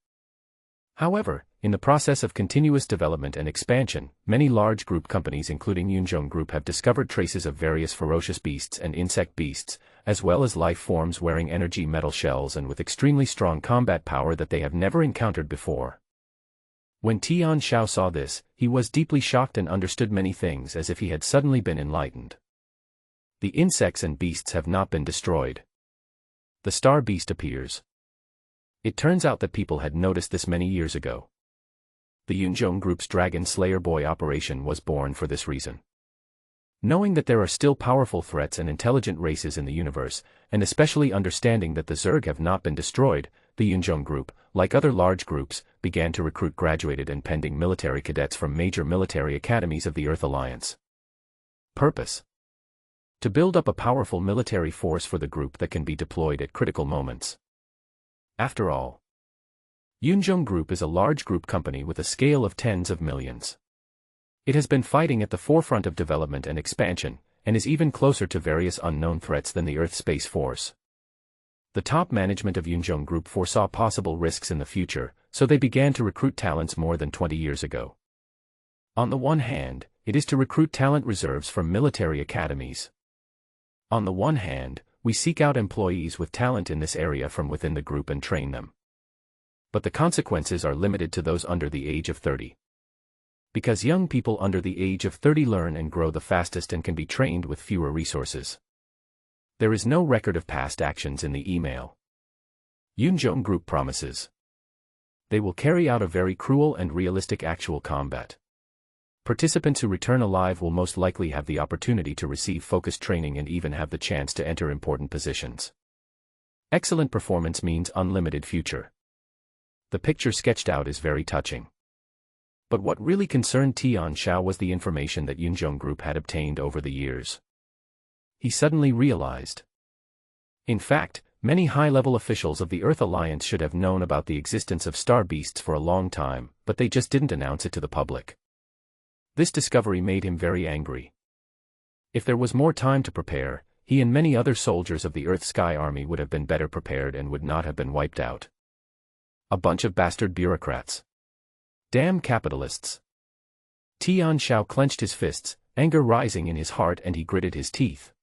However, in the process of continuous development and expansion, many large group companies including Yunzhong Group have discovered traces of various ferocious beasts and insect beasts, as well as life forms wearing energy metal shells and with extremely strong combat power that they have never encountered before. When Tian Xiao saw this, he was deeply shocked and understood many things as if he had suddenly been enlightened. The insects and beasts have not been destroyed. The star beast appears. It turns out that people had noticed this many years ago. The Yunzhong Group's Dragon Slayer Boy operation was born for this reason. Knowing that there are still powerful threats and intelligent races in the universe, and especially understanding that the Zerg have not been destroyed, the Yunzhong Group, like other large groups, began to recruit graduated and pending military cadets from major military academies of the Earth Alliance. Purpose. to build up a powerful military force for the group that can be deployed at critical moments. After all, Yunjong Group is a large group company with a scale of tens of millions. It has been fighting at the forefront of development and expansion, and is even closer to various unknown threats than the Earth Space Force. The top management of Yunjong Group foresaw possible risks in the future, so they began to recruit talents more than 20 years ago. On the one hand, it is to recruit talent reserves from military academies. On the one hand, we seek out employees with talent in this area from within the group and train them. But the consequences are limited to those under the age of 30. Because young people under the age of 30 learn and grow the fastest and can be trained with fewer resources. There is no record of past actions in the email. Yunjong Group promises they will carry out a very cruel and realistic actual combat. Participants who return alive will most likely have the opportunity to receive focused training and even have the chance to enter important positions. Excellent performance means unlimited future. The picture sketched out is very touching. But what really concerned Tian Xiao was the information that Yunjong Group had obtained over the years. He suddenly realized. In fact, many high-level officials of the Earth Alliance should have known about the existence of star beasts for a long time, but they just didn't announce it to the public. This discovery made him very angry. If there was more time to prepare, he and many other soldiers of the Earth Sky Army would have been better prepared and would not have been wiped out. A bunch of bastard bureaucrats. Damn capitalists. Tian Xiao clenched his fists, anger rising in his heart, and he gritted his teeth.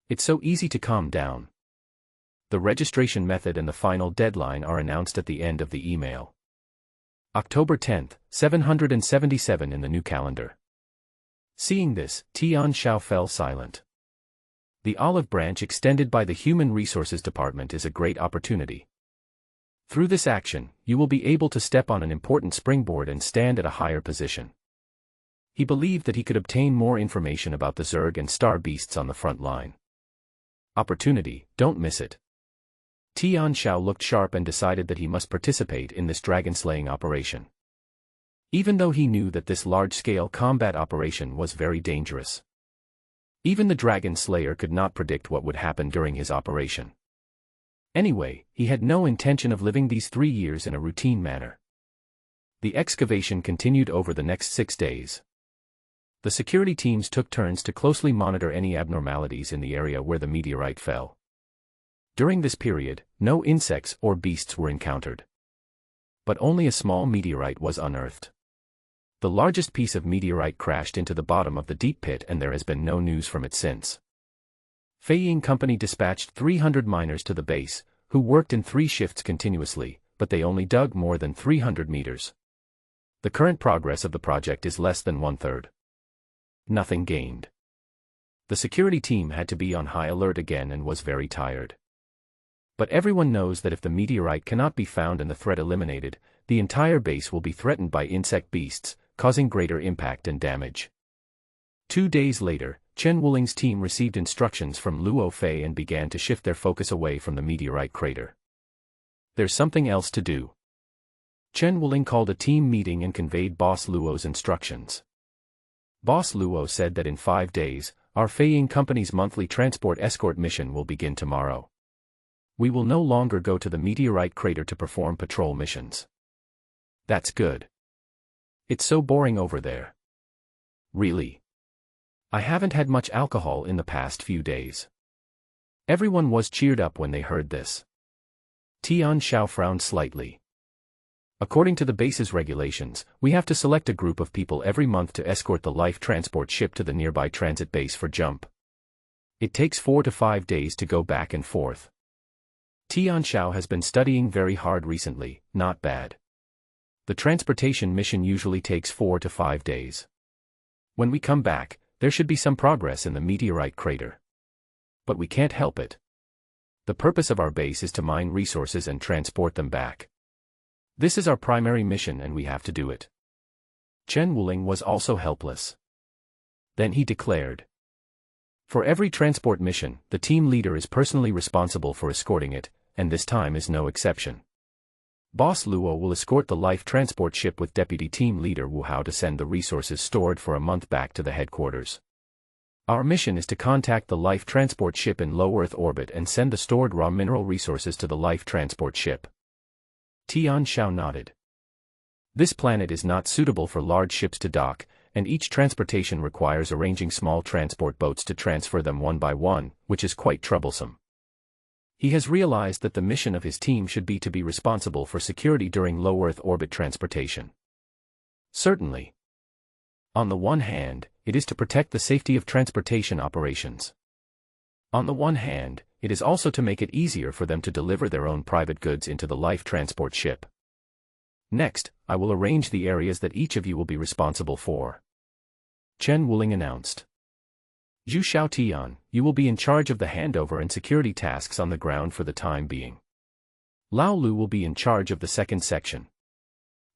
It's so easy to calm down. The registration method and the final deadline are announced at the end of the email. October 10, 777 in the new calendar. Seeing this, Tian Xiao fell silent. The olive branch extended by the Human Resources Department is a great opportunity. Through this action, you will be able to step on an important springboard and stand at a higher position. He believed that he could obtain more information about the Zerg and Star Beasts on the front line. Opportunity, don't miss it. Tian Xiao looked sharp and decided that he must participate in this dragon-slaying operation. Even though he knew that this large-scale combat operation was very dangerous. Even the Dragon Slayer could not predict what would happen during his operation. Anyway, he had no intention of living these 3 years in a routine manner. The excavation continued over the next 6 days. The security teams took turns to closely monitor any abnormalities in the area where the meteorite fell. During this period, no insects or beasts were encountered. But only a small meteorite was unearthed. The largest piece of meteorite crashed into the bottom of the deep pit, and there has been no news from it since. Feiying Company dispatched 300 miners to the base, who worked in 3 shifts continuously, but they only dug more than 300 meters. The current progress of the project is less than 1/3. Nothing gained. The security team had to be on high alert again and was very tired. But everyone knows that if the meteorite cannot be found and the threat eliminated, the entire base will be threatened by insect beasts, causing greater impact and damage. 2 days later, Chen Wuling's team received instructions from Luo Fei and began to shift their focus away from the meteorite crater. There's something else to do. Chen Wuling called a team meeting and conveyed Boss Luo's instructions. Boss Luo said that in 5 days, our Feiying Company's monthly transport escort mission will begin tomorrow. We will no longer go to the meteorite crater to perform patrol missions. That's good. It's so boring over there. Really. I haven't had much alcohol in the past few days. Everyone was cheered up when they heard this. Tian Xiao frowned slightly. According to the base's regulations, we have to select a group of people every month to escort the life transport ship to the nearby transit base for jump. It takes 4 to 5 days to go back and forth. Tian Xiao has been studying very hard recently, not bad. The transportation mission usually takes 4 to 5 days. When we come back, there should be some progress in the meteorite crater. But we can't help it. The purpose of our base is to mine resources and transport them back. This is our primary mission and we have to do it. Chen Wuling was also helpless. Then he declared. For every transport mission, the team leader is personally responsible for escorting it, and this time is no exception. Boss Luo will escort the life transport ship with Deputy Team Leader Wu Hao to send the resources stored for a month back to the headquarters. Our mission is to contact the life transport ship in low Earth orbit and send the stored raw mineral resources to the life transport ship. Tian Xiao nodded. This planet is not suitable for large ships to dock, and each transportation requires arranging small transport boats to transfer them one by one, which is quite troublesome. He has realized that the mission of his team should be to be responsible for security during low Earth orbit transportation. Certainly. On the one hand, it is to protect the safety of transportation operations. On the one hand, it is also to make it easier for them to deliver their own private goods into the life transport ship. Next, I will arrange the areas that each of you will be responsible for. Chen Wuling announced. Zhu Xiaotian, you will be in charge of the handover and security tasks on the ground for the time being. Lao Lu will be in charge of the second section.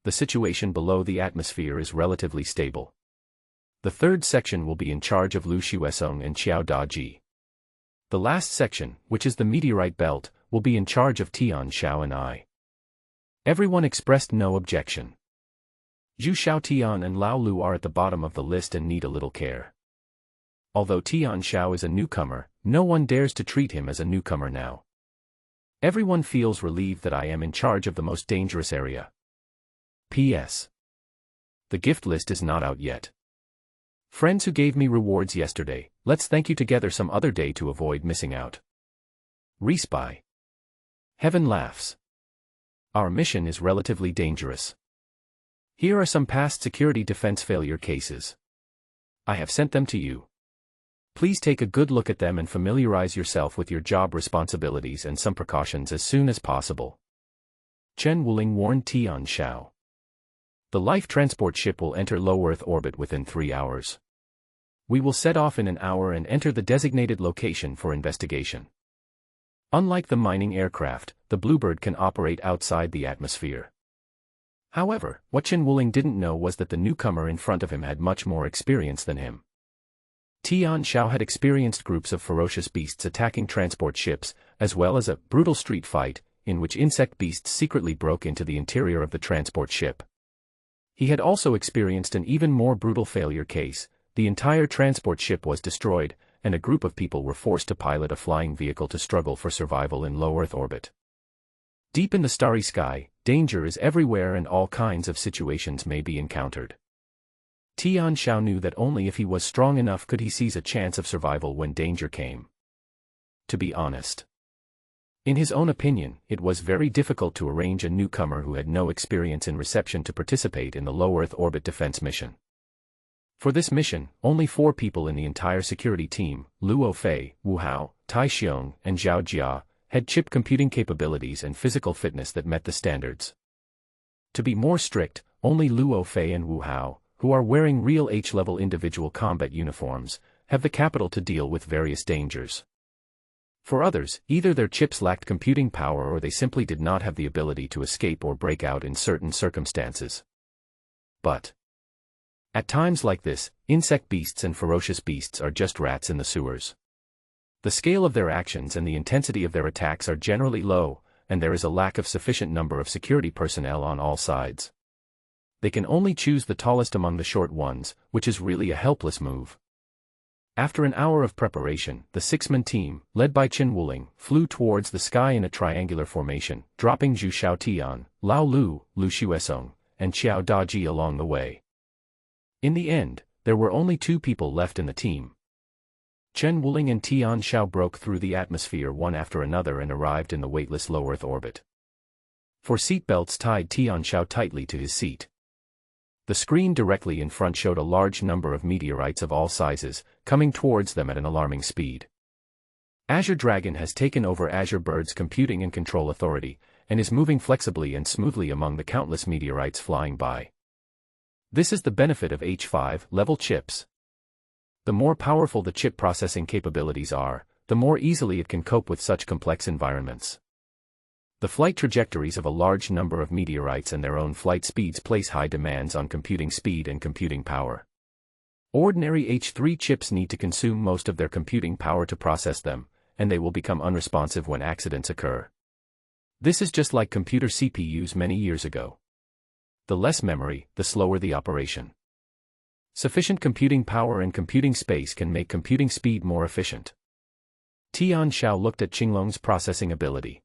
The situation below the atmosphere is relatively stable. The third section will be in charge of Lu Xuesong and Xiao Daji. The last section, which is the meteorite belt, will be in charge of Tian Xiao and I. Everyone expressed no objection. Zhu Xiaotian and Lao Lu are at the bottom of the list and need a little care. Although Tian Xiao is a newcomer, no one dares to treat him as a newcomer now. Everyone feels relieved that I am in charge of the most dangerous area. P.S. The gift list is not out yet. Friends who gave me rewards yesterday, let's thank you together some other day to avoid missing out. Respy. Heaven laughs. Our mission is relatively dangerous. Here are some past security defense failure cases. I have sent them to you. Please take a good look at them and familiarize yourself with your job responsibilities and some precautions as soon as possible. Chen Wuling warned Tian Xiao. The life transport ship will enter low Earth orbit within 3 hours. We will set off in an hour and enter the designated location for investigation. Unlike the mining aircraft, the Bluebird can operate outside the atmosphere. However, what Chen Wuling didn't know was that the newcomer in front of him had much more experience than him. Tian Xiao had experienced groups of ferocious beasts attacking transport ships, as well as a brutal street fight, in which insect beasts secretly broke into the interior of the transport ship. He had also experienced an even more brutal failure case. The entire transport ship was destroyed, and a group of people were forced to pilot a flying vehicle to struggle for survival in low Earth orbit. Deep in the starry sky, danger is everywhere and all kinds of situations may be encountered. Tian Xiao knew that only if he was strong enough could he seize a chance of survival when danger came. To be honest. In his own opinion, it was very difficult to arrange a newcomer who had no experience in reception to participate in the low Earth orbit defense mission. For this mission, only 4 people in the entire security team, Luo Fei, Wu Hao, Tai Xiong, and Zhao Jia, had chip computing capabilities and physical fitness that met the standards. To be more strict, only Luo Fei and Wu Hao, who are wearing real H-level individual combat uniforms, have the capital to deal with various dangers. For others, either their chips lacked computing power or they simply did not have the ability to escape or break out in certain circumstances. But at times like this, insect beasts and ferocious beasts are just rats in the sewers. The scale of their actions and the intensity of their attacks are generally low, and there is a lack of sufficient number of security personnel on all sides. They can only choose the tallest among the short ones, which is really a helpless move. After an hour of preparation, the 6-man team, led by Chen Wuling, flew towards the sky in a triangular formation, dropping Zhu Xiaotian, Lao Lu, Lu Xuesong, and Xiao Daji along the way. In the end, there were only 2 people left in the team. Chen Wuling and Tian Xiao broke through the atmosphere one after another and arrived in the weightless low Earth orbit. 4 seatbelts tied Tian Xiao tightly to his seat. The screen directly in front showed a large number of meteorites of all sizes, coming towards them at an alarming speed. Azure Dragon has taken over Azure Bird's computing and control authority, and is moving flexibly and smoothly among the countless meteorites flying by. This is the benefit of H5 level chips. The more powerful the chip processing capabilities are, the more easily it can cope with such complex environments. The flight trajectories of a large number of meteorites and their own flight speeds place high demands on computing speed and computing power. Ordinary H3 chips need to consume most of their computing power to process them, and they will become unresponsive when accidents occur. This is just like computer CPUs many years ago. The less memory, the slower the operation. Sufficient computing power and computing space can make computing speed more efficient. Tian Xiao looked at Qinglong's processing ability.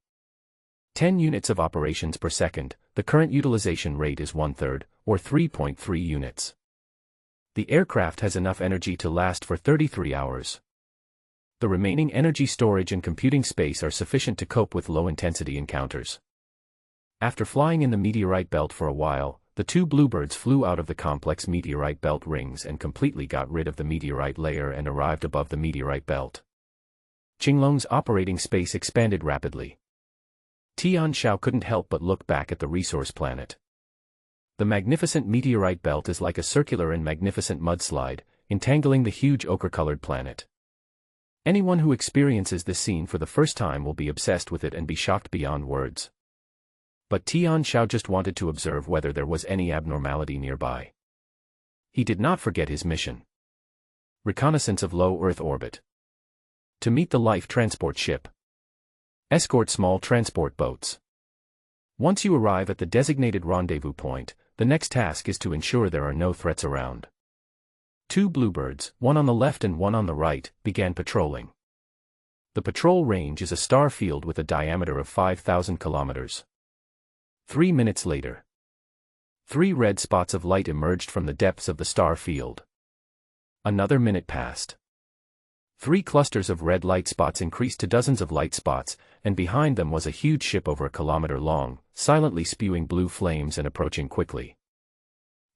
10 units of operations per second, the current utilization rate is 1/3, or 3.3 units. The aircraft has enough energy to last for 33 hours. The remaining energy storage and computing space are sufficient to cope with low-intensity encounters. After flying in the meteorite belt for a while, the two bluebirds flew out of the complex meteorite belt rings and completely got rid of the meteorite layer and arrived above the meteorite belt. Qinglong's operating space expanded rapidly. Tian Xiao couldn't help but look back at the resource planet. The magnificent meteorite belt is like a circular and magnificent mudslide, entangling the huge ochre-colored planet. Anyone who experiences this scene for the first time will be obsessed with it and be shocked beyond words. But Tian Xiao just wanted to observe whether there was any abnormality nearby. He did not forget his mission. Reconnaissance of low Earth orbit. To meet the life transport ship. Escort small transport boats. Once you arrive at the designated rendezvous point, the next task is to ensure there are no threats around. Two bluebirds, one on the left and one on the right, began patrolling. The patrol range is a star field with a diameter of 5,000 kilometers. 3 minutes later, 3 red spots of light emerged from the depths of the star field. Another minute passed. 3 clusters of red light spots increased to dozens of light spots, and behind them was a huge ship over a kilometer long, silently spewing blue flames and approaching quickly.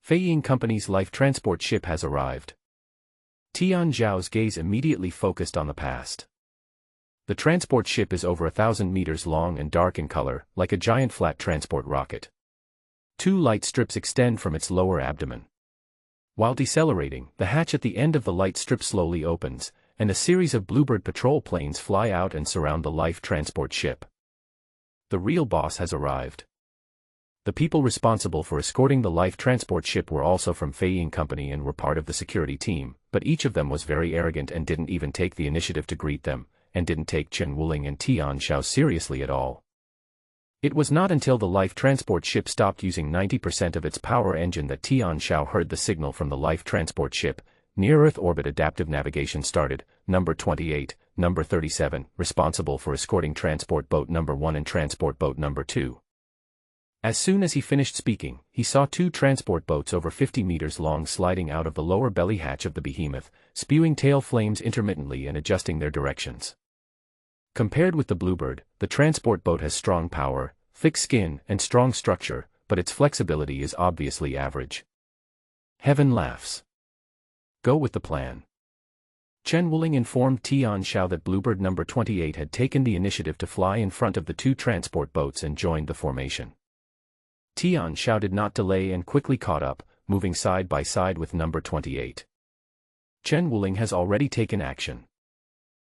Feiying Company's life transport ship has arrived. Tian Zhao's gaze immediately focused on the past. The transport ship is over 1,000 meters long and dark in color, like a giant flat transport rocket. 2 light strips extend from its lower abdomen. While decelerating, the hatch at the end of the light strip slowly opens, and a series of bluebird patrol planes fly out and surround the life transport ship. The real boss has arrived. The people responsible for escorting the life transport ship were also from Feiying Company and were part of the security team, but each of them was very arrogant and didn't even take the initiative to greet them, and didn't take Chen Wuling and Tian Xiao seriously at all. It was not until the life transport ship stopped using 90% of its power engine that Tian Xiao heard the signal from the life transport ship. Near-Earth orbit adaptive navigation started. Number 28, number 37, responsible for escorting transport boat number 1 and transport boat number 2. As soon as he finished speaking, he saw 2 transport boats over 50 meters long sliding out of the lower belly hatch of the behemoth, spewing tail flames intermittently and adjusting their directions. Compared with the Bluebird, the transport boat has strong power, thick skin, and strong structure, but its flexibility is obviously average. Heaven laughs. Go with the plan. Chen Wuling informed Tian Xiao that Bluebird number 28 had taken the initiative to fly in front of the 2 transport boats and joined the formation. Tian Xiao did not delay and quickly caught up, moving side by side with number 28. Chen Wuling has already taken action.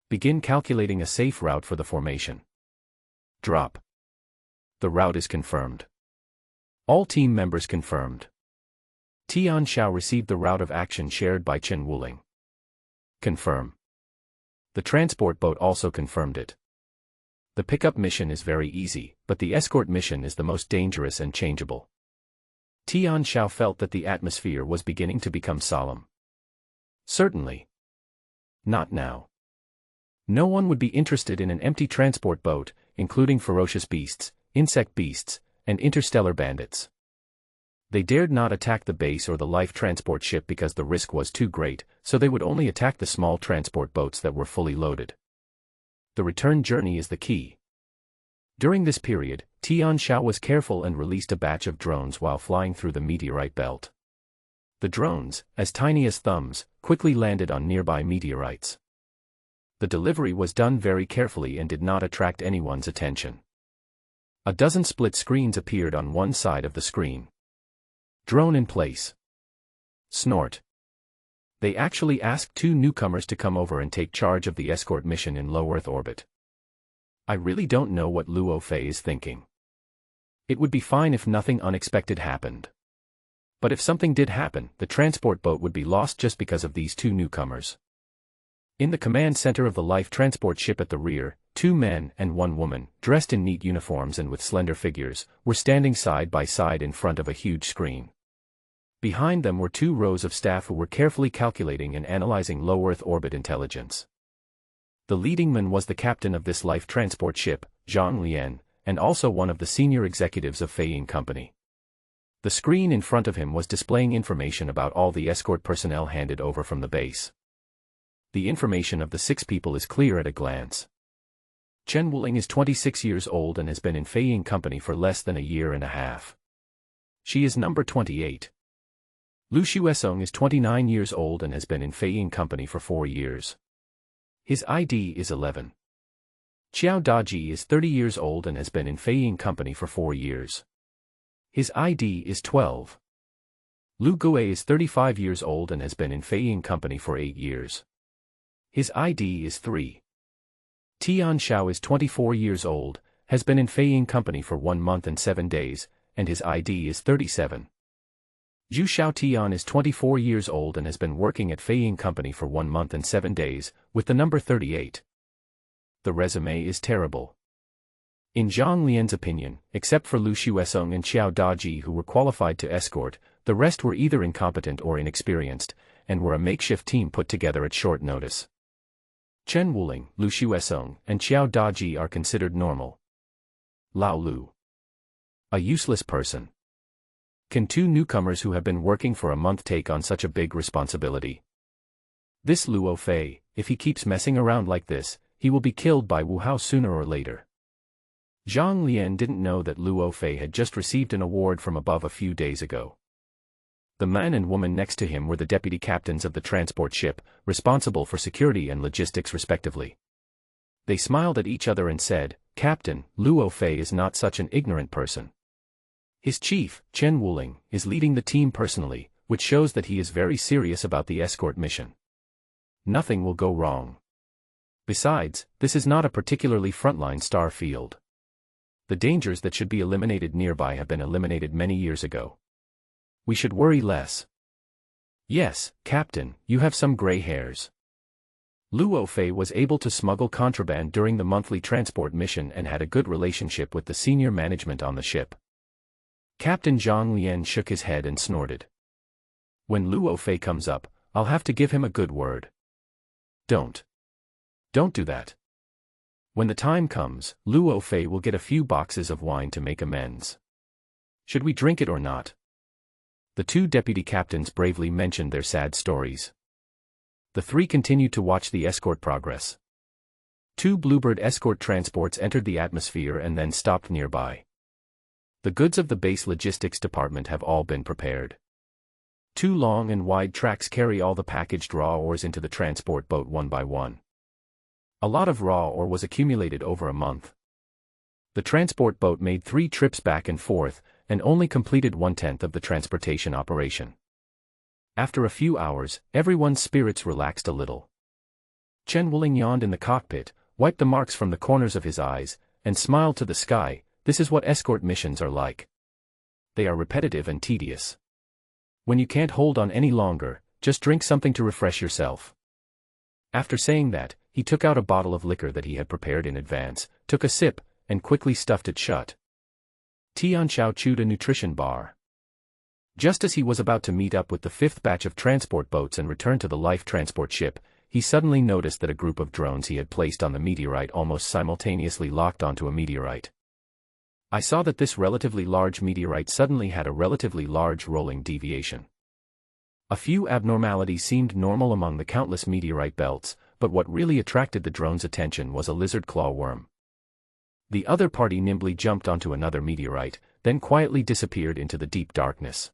Begin calculating a safe route for the formation. Drop. The route is confirmed. All team members confirmed. Tian Xiao received the route of action shared by Chen Wuling. Confirm. The transport boat also confirmed it. The pickup mission is very easy, but the escort mission is the most dangerous and changeable. Tian Xiao felt that the atmosphere was beginning to become solemn. Certainly. Not now. No one would be interested in an empty transport boat, including ferocious beasts, insect beasts, and interstellar bandits. They dared not attack the base or the life transport ship because the risk was too great, so they would only attack the small transport boats that were fully loaded. The return journey is the key. During this period, Tian Xiao was careful and released a batch of drones while flying through the meteorite belt. The drones, as tiny as thumbs, quickly landed on nearby meteorites. The delivery was done very carefully and did not attract anyone's attention. A dozen split screens appeared on one side of the screen. Drone in place. Snort. They actually asked 2 newcomers to come over and take charge of the escort mission in low Earth orbit. I really don't know what Luo Fei is thinking. It would be fine if nothing unexpected happened. But if something did happen, the transport boat would be lost just because of these 2 newcomers. In the command center of the life transport ship at the rear, 2 men and 1 woman, dressed in neat uniforms and with slender figures, were standing side by side in front of a huge screen. Behind them were 2 rows of staff who were carefully calculating and analyzing low Earth orbit intelligence. The leading man was the captain of this life transport ship, Zhang Lian, and also one of the senior executives of Feiying Company. The screen in front of him was displaying information about all the escort personnel handed over from the base. The information of the 6 people is clear at a glance. Chen Wuling is 26 years old and has been in Feiying Company for less than a year and a half. She is number 28. Lu Xuesong is 29 years old and has been in Feiying Company for 4 years. His ID is 11. Qiao Daji is 30 years old and has been in Feiying Company for 4 years. His ID is 12. Lu Gui is 35 years old and has been in Feiying Company for 8 years. His ID is 3. Tian Xiao is 24 years old, has been in Feiying Company for 1 month and 7 days, and his ID is 37. Zhu Xiaotian is 24 years old and has been working at Feiying Company for 1 month and 7 days, with the number 38. The resume is terrible. In Zhang Lian's opinion, except for Lu Xuesong and Qiao Daji who were qualified to escort, the rest were either incompetent or inexperienced, and were a makeshift team put together at short notice. Chen Wuling, Lu Xuesong, and Qiao Daji are considered normal. Lao Lu. A useless person. Can 2 newcomers who have been working for a month take on such a big responsibility? This Luo Fei, if he keeps messing around like this, he will be killed by Wu Hao sooner or later. Zhang Lian didn't know that Luo Fei had just received an award from above a few days ago. The man and woman next to him were the deputy captains of the transport ship, responsible for security and logistics respectively. They smiled at each other and said, "Captain, Luo Fei is not such an ignorant person. His chief, Chen Wuling, is leading the team personally, which shows that he is very serious about the escort mission. Nothing will go wrong. Besides, this is not a particularly frontline star field. The dangers that should be eliminated nearby have been eliminated many years ago. We should worry less." "Yes, Captain, you have some gray hairs." Luo Fei was able to smuggle contraband during the monthly transport mission and had a good relationship with the senior management on the ship. Captain Zhang Lian shook his head and snorted. "When Luo Fei comes up, I'll have to give him a good word." Don't do that. When the time comes, Luo Fei will get a few boxes of wine to make amends. Should we drink it or not?" The 2 deputy captains bravely mentioned their sad stories. The 3 continued to watch the escort progress. 2 Bluebird escort transports entered the atmosphere and then stopped nearby. The goods of the base logistics department have all been prepared. 2 long and wide tracks carry all the packaged raw ores into the transport boat one by one. A lot of raw ore was accumulated over a month. The transport boat made 3 trips back and forth, and only completed 1/10 of the transportation operation. After a few hours, everyone's spirits relaxed a little. Chen Wuling yawned in the cockpit, wiped the marks from the corners of his eyes, and smiled to the sky. This is what escort missions are like. They are repetitive and tedious. When you can't hold on any longer, just drink something to refresh yourself. After saying that, he took out a bottle of liquor that he had prepared in advance, took a sip, and quickly stuffed it shut. Tian Xiao chewed a nutrition bar. Just as he was about to meet up with the 5th batch of transport boats and return to the life transport ship, he suddenly noticed that a group of drones he had placed on the meteorite almost simultaneously locked onto a meteorite. I saw that this relatively large meteorite suddenly had a relatively large rolling deviation. A few abnormalities seemed normal among the countless meteorite belts, but what really attracted the drone's attention was a lizard claw worm. The other party nimbly jumped onto another meteorite, then quietly disappeared into the deep darkness.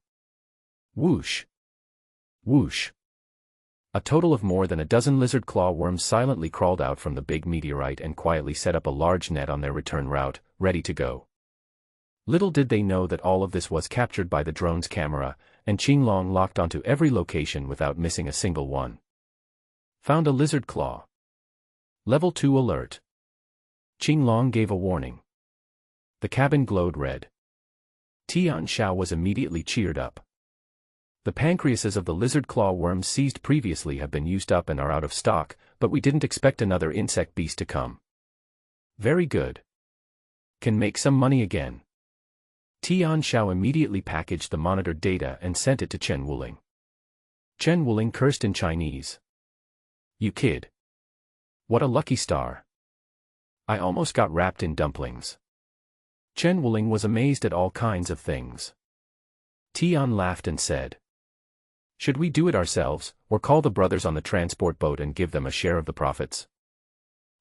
Whoosh! Whoosh! A total of more than a dozen lizard claw worms silently crawled out from the big meteorite and quietly set up a large net on their return route, ready to go. Little did they know that all of this was captured by the drone's camera, and Qinglong locked onto every location without missing a single one. Found a lizard claw. Level 2 alert. Qinglong gave a warning. The cabin glowed red. Tian Xiao was immediately cheered up. The pancreases of the lizard claw worms seized previously have been used up and are out of stock, but we didn't expect another insect beast to come. Very good. Can make some money again. Tian Xiao immediately packaged the monitored data and sent it to Chen Wuling. Chen Wuling cursed in Chinese. "You kid. What a lucky star. I almost got wrapped in dumplings." Chen Wuling was amazed at all kinds of things. Tian laughed and said, "Should we do it ourselves, or call the brothers on the transport boat and give them a share of the profits?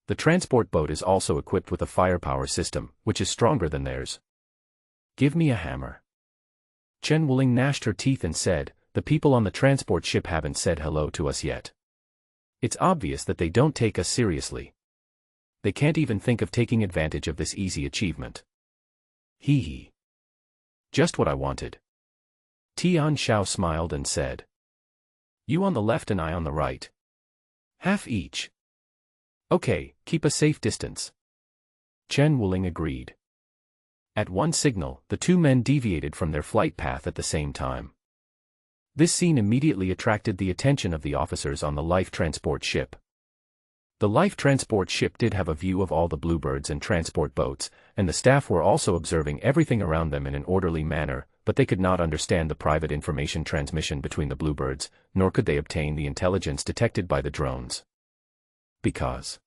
The transport boat is also equipped with a firepower system, which is stronger than theirs. Give me a hammer." Chen Wuling gnashed her teeth and said, "The people on the transport ship haven't said hello to us yet. It's obvious that they don't take us seriously. They can't even think of taking advantage of this easy achievement. Hee hee. Just what I wanted." Tian Xiao smiled and said, "You on the left and I on the right. Half each. Okay, keep a safe distance." Chen Wuling agreed. At one signal, the two men deviated from their flight path at the same time. This scene immediately attracted the attention of the officers on the life transport ship. The life transport ship did have a view of all the bluebirds and transport boats, and the staff were also observing everything around them in an orderly manner, but they could not understand the private information transmission between the bluebirds, nor could they obtain the intelligence detected by the drones. Because,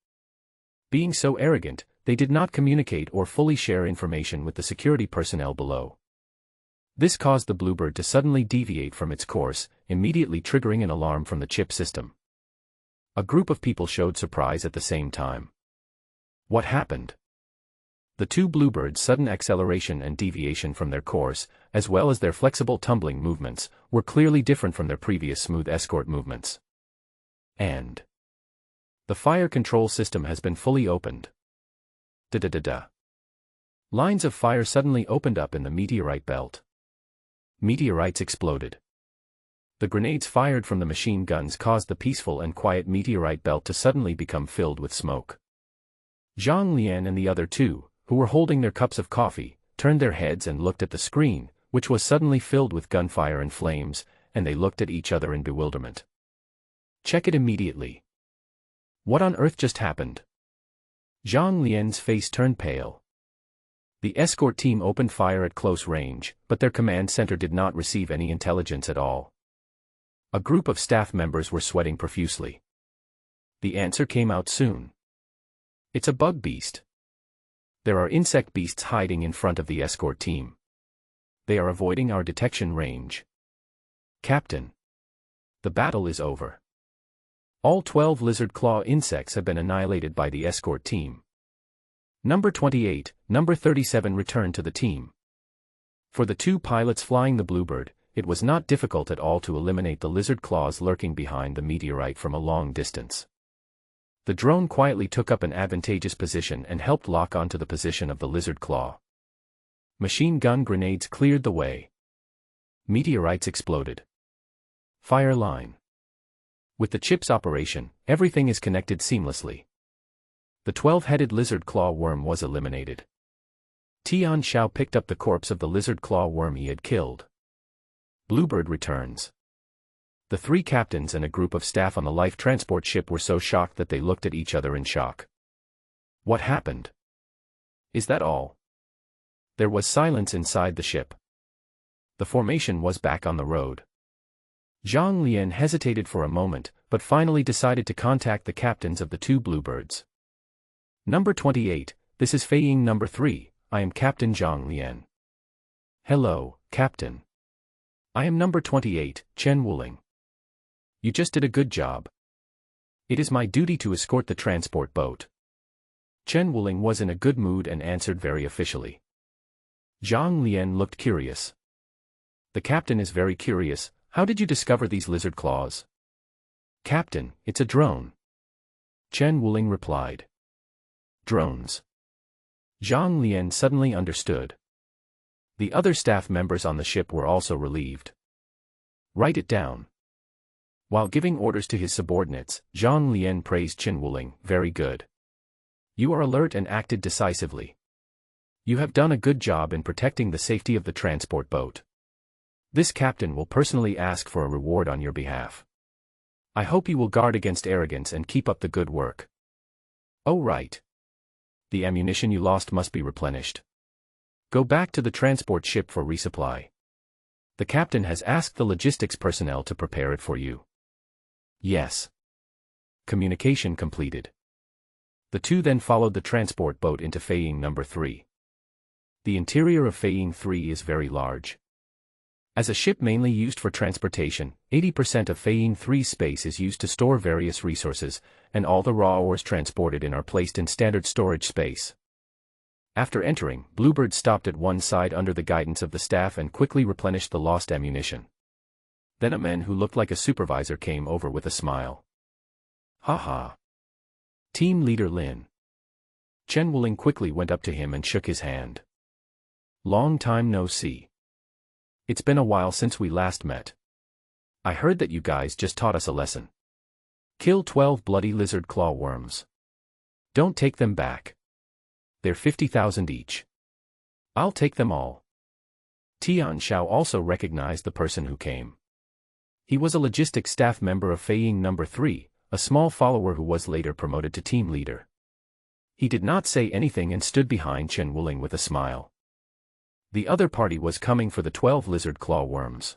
being so arrogant, they did not communicate or fully share information with the security personnel below. This caused the bluebird to suddenly deviate from its course, immediately triggering an alarm from the chip system. A group of people showed surprise at the same time. What happened? The two bluebirds' sudden acceleration and deviation from their course, as well as their flexible tumbling movements, were clearly different from their previous smooth escort movements. And the fire control system has been fully opened. Da-da-da-da. Lines of fire suddenly opened up in the meteorite belt. Meteorites exploded. The grenades fired from the machine guns caused the peaceful and quiet meteorite belt to suddenly become filled with smoke. Zhang Lian and the other two, who were holding their cups of coffee, turned their heads and looked at the screen, which was suddenly filled with gunfire and flames, and they looked at each other in bewilderment. "Check it immediately. What on earth just happened?" Zhang Lian's face turned pale. The escort team opened fire at close range, but their command center did not receive any intelligence at all. A group of staff members were sweating profusely. The answer came out soon. It's a bug beast. There are insect beasts hiding in front of the escort team. They are avoiding our detection range. Captain. The battle is over. All 12 lizard claw insects have been annihilated by the escort team. Number 28, number 37 returned to the team. For the two pilots flying the Bluebird, it was not difficult at all to eliminate the lizard claws lurking behind the meteorite from a long distance. The drone quietly took up an advantageous position and helped lock onto the position of the lizard claw. Machine gun grenades cleared the way. Meteorites exploded. Fire line. With the chip's operation, everything is connected seamlessly. The 12-headed lizard claw worm was eliminated. Tian Xiao picked up the corpse of the lizard claw worm he had killed. Bluebird returns. The three captains and a group of staff on the life transport ship were so shocked that they looked at each other in shock. What happened? Is that all? There was silence inside the ship. The formation was back on the road. Zhang Lian hesitated for a moment, but finally decided to contact the captains of the two Bluebirds. Number 28, this is Fei Ying number 3, I am Captain Zhang Lian. Hello, Captain. I am number 28, Chen Wuling. You just did a good job. It is my duty to escort the transport boat. Chen Wuling was in a good mood and answered very officially. Zhang Lian looked curious. The captain is very curious. How did you discover these lizard claws? Captain, it's a drone. Chen Wuling replied. Drones. Zhang Lian suddenly understood. The other staff members on the ship were also relieved. Write it down. While giving orders to his subordinates, Zhang Lian praised Chen Wuling, very good. You are alert and acted decisively. You have done a good job in protecting the safety of the transport boat. This captain will personally ask for a reward on your behalf. I hope you will guard against arrogance and keep up the good work. Oh right. The ammunition you lost must be replenished. Go back to the transport ship for resupply. The captain has asked the logistics personnel to prepare it for you. Yes. Communication completed. The two then followed the transport boat into Feiying number 3. The interior of Feiying 3 is very large. As a ship mainly used for transportation, 80% of Feiying 3's space is used to store various resources, and all the raw ores transported in are placed in standard storage space. After entering, Bluebird stopped at one side under the guidance of the staff and quickly replenished the lost ammunition. Then a man who looked like a supervisor came over with a smile. "Ha. Team leader Lin." Chen Wuling quickly went up to him and shook his hand. "Long time no see. It's been a while since we last met. I heard that you guys just taught us a lesson. Kill 12 bloody lizard claw worms. Don't take them back. They're 50,000 each. I'll take them all." Tian Xiao also recognized the person who came. He was a logistics staff member of Feiying number 3, a small follower who was later promoted to team leader. He did not say anything and stood behind Chen Wuling with a smile. The other party was coming for the 12 lizard claw worms.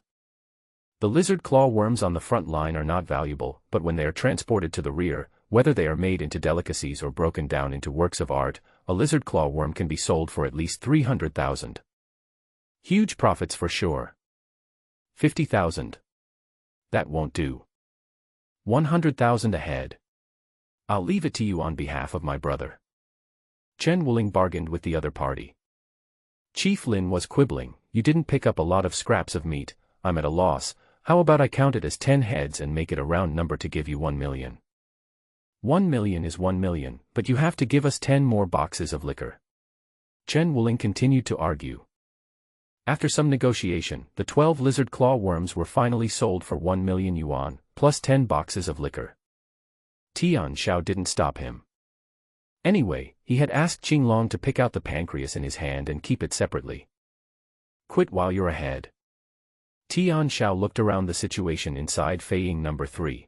The lizard claw worms on the front line are not valuable, but when they are transported to the rear, whether they are made into delicacies or broken down into works of art, a lizard claw worm can be sold for at least 300,000. Huge profits for sure. 50,000. That won't do. 100,000 ahead. I'll leave it to you on behalf of my brother. Chen Wuling bargained with the other party. Chief Lin was quibbling. "You didn't pick up a lot of scraps of meat, I'm at a loss. How about I count it as 10 heads and make it a round number to give you 1 million? 1 million is 1 million, but you have to give us 10 more boxes of liquor." Chen Wuling continued to argue. After some negotiation, the 12 lizard claw worms were finally sold for 1 million yuan, plus 10 boxes of liquor. Tian Xiao didn't stop him. Anyway, he had asked Qinglong to pick out the pancreas in his hand and keep it separately. "Quit while you're ahead." Tian Xiao looked around the situation inside Feiying number 3.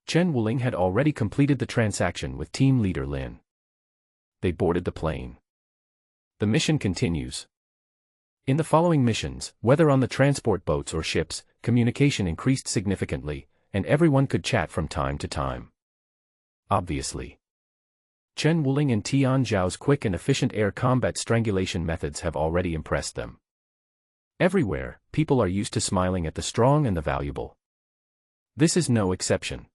Chen Wuling had already completed the transaction with team leader Lin. They boarded the plane. The mission continues. In the following missions, whether on the transport boats or ships, communication increased significantly, and everyone could chat from time to time. Obviously. Chen Wuling and Tian Zhao's quick and efficient air combat strangulation methods have already impressed them. Everywhere, people are used to smiling at the strong and the valuable. This is no exception.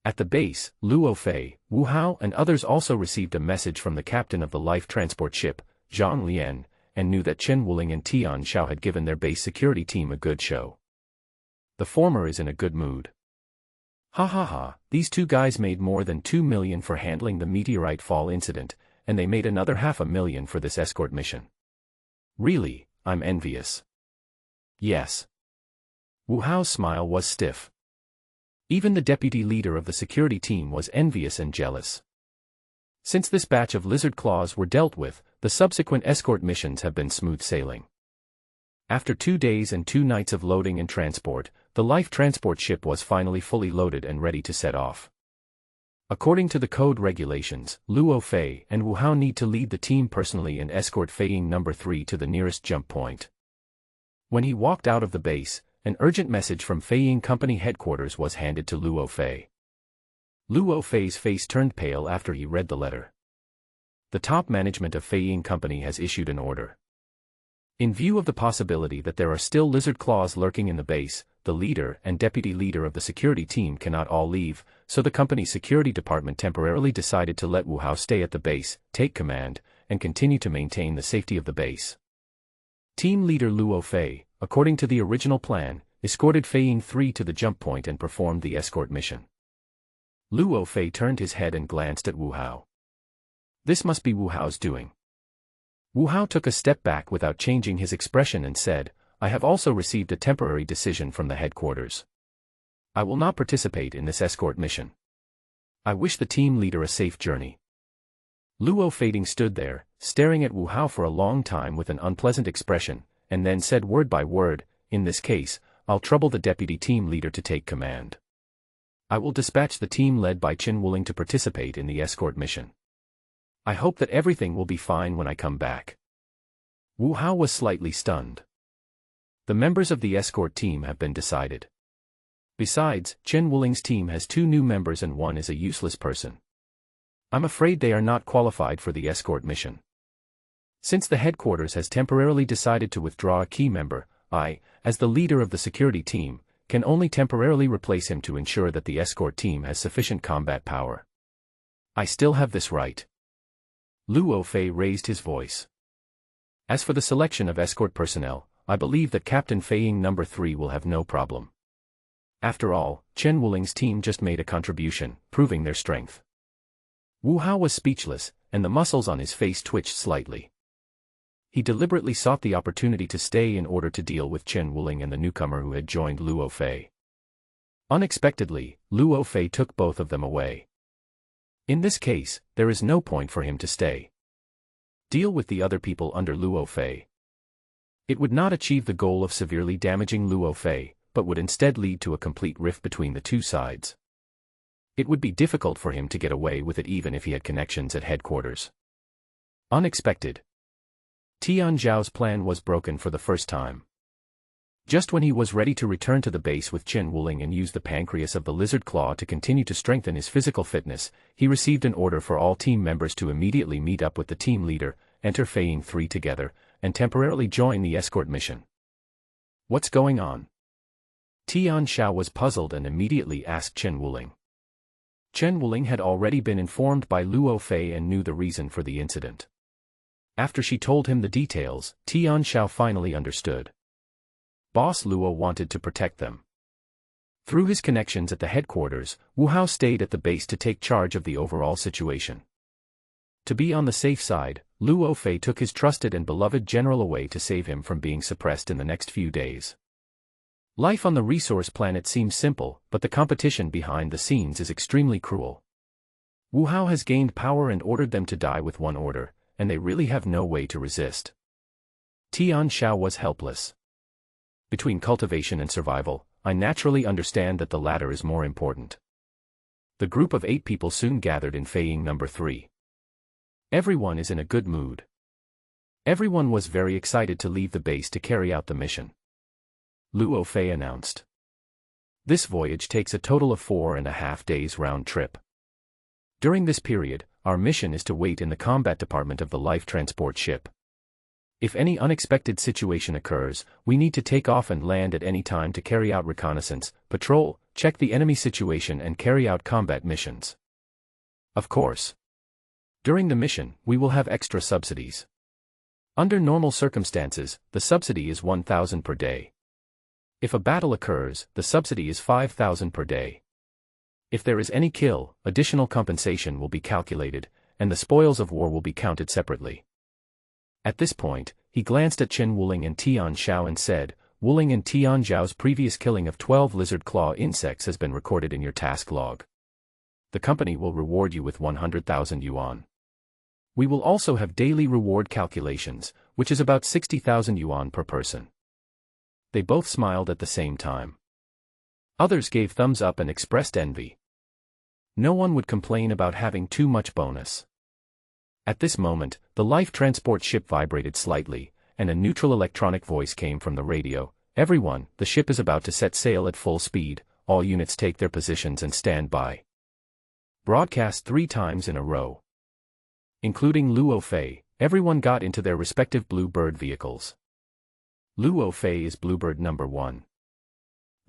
At the base, Luo Fei, Wu Hao and others also received a message from the captain of the life transport ship, Zhang Lian, and knew that Chen Wuling and Tian Xiao had given their base security team a good show. The former is in a good mood. Ha, these two guys made more than 2 million for handling the meteorite fall incident, and they made another 500,000 for this escort mission. Really, I'm envious. Yes. Wu Hao's smile was stiff. Even the deputy leader of the security team was envious and jealous. Since this batch of lizard claws were dealt with, the subsequent escort missions have been smooth sailing. After 2 days and 2 nights of loading and transport, the life transport ship was finally fully loaded and ready to set off. According to the code regulations, Luo Fei and Wu Hao need to lead the team personally and escort Feiying number 3 to the nearest jump point. When he walked out of the base, an urgent message from Feiying Company headquarters was handed to Luo Fei. Luo Fei's face turned pale after he read the letter. The top management of Feiying Company has issued an order. In view of the possibility that there are still lizard claws lurking in the base, the leader and deputy leader of the security team cannot all leave, so the company's security department temporarily decided to let Wu Hao stay at the base, take command, and continue to maintain the safety of the base. Team leader Luo Fei, according to the original plan, escorted Feiying 3 to the jump point and performed the escort mission. Luo Fei turned his head and glanced at Wu Hao. This must be Wu Hao's doing. Wu Hao took a step back without changing his expression and said, "I have also received a temporary decision from the headquarters. I will not participate in this escort mission. I wish the team leader a safe journey." Luo Fei stood there, staring at Wu Hao for a long time with an unpleasant expression, and then said word by word, "In this case, I'll trouble the deputy team leader to take command. I will dispatch the team led by Chen Wuling to participate in the escort mission. I hope that everything will be fine when I come back." Wu Hao was slightly stunned. The members of the escort team have been decided. Besides, Chen Wuling's team has 2 new members and one is a useless person. I'm afraid they are not qualified for the escort mission. Since the headquarters has temporarily decided to withdraw a key member, I, as the leader of the security team, can only temporarily replace him to ensure that the escort team has sufficient combat power. I still have this right. Luo Fei raised his voice. As for the selection of escort personnel, I believe that Captain Fei Ying No. 3 will have no problem. After all, Chen Wuling's team just made a contribution, proving their strength. Wu Hao was speechless, and the muscles on his face twitched slightly. He deliberately sought the opportunity to stay in order to deal with Chen Wuling and the newcomer who had joined Luo Fei. Unexpectedly, Luo Fei took both of them away. In this case, there is no point for him to stay. Deal with the other people under Luo Fei. It would not achieve the goal of severely damaging Luo Fei, but would instead lead to a complete rift between the two sides. It would be difficult for him to get away with it even if he had connections at headquarters. Unexpected. Tian Zhao's plan was broken for the first time. Just when he was ready to return to the base with Chen Wuling and use the pancreas of the lizard claw to continue to strengthen his physical fitness, he received an order for all team members to immediately meet up with the team leader, enter Fei Ying 3 together, and temporarily join the escort mission. What's going on? Tian Zhao was puzzled and immediately asked Chen Wuling. Chen Wuling had already been informed by Luo Fei and knew the reason for the incident. After she told him the details, Tian Zhao finally understood. Boss Luo wanted to protect them. Through his connections at the headquarters, Wu Hao stayed at the base to take charge of the overall situation. To be on the safe side, Luo Fei took his trusted and beloved general away to save him from being suppressed in the next few days. Life on the resource planet seems simple, but the competition behind the scenes is extremely cruel. Wu Hao has gained power and ordered them to die with one order, and they really have no way to resist. Tian Zhao was helpless. Between cultivation and survival, I naturally understand that the latter is more important. The group of 8 people soon gathered in Fei Ying No. 3. Everyone is in a good mood. Everyone was very excited to leave the base to carry out the mission. Luo Fei announced. This voyage takes a total of 4.5 days round trip. During this period, our mission is to wait in the combat department of the life transport ship. If any unexpected situation occurs, we need to take off and land at any time to carry out reconnaissance, patrol, check the enemy situation and carry out combat missions. Of course. During the mission, we will have extra subsidies. Under normal circumstances, the subsidy is 1,000 per day. If a battle occurs, the subsidy is 5,000 per day. If there is any kill, additional compensation will be calculated, and the spoils of war will be counted separately. At this point, he glanced at Chen Wuling and Tian Zhao and said, Wuling and Tian Zhao's previous killing of 12 lizard claw insects has been recorded in your task log. The company will reward you with 100,000 yuan. We will also have daily reward calculations, which is about 60,000 yuan per person. They both smiled at the same time. Others gave thumbs up and expressed envy. No one would complain about having too much bonus. At this moment, the life transport ship vibrated slightly, and a neutral electronic voice came from the radio. Everyone, the ship is about to set sail at full speed, all units take their positions and stand by. Broadcast 3 times in a row. Including Luo Fei, everyone got into their respective Bluebird vehicles. Luo Fei is Bluebird No. 1.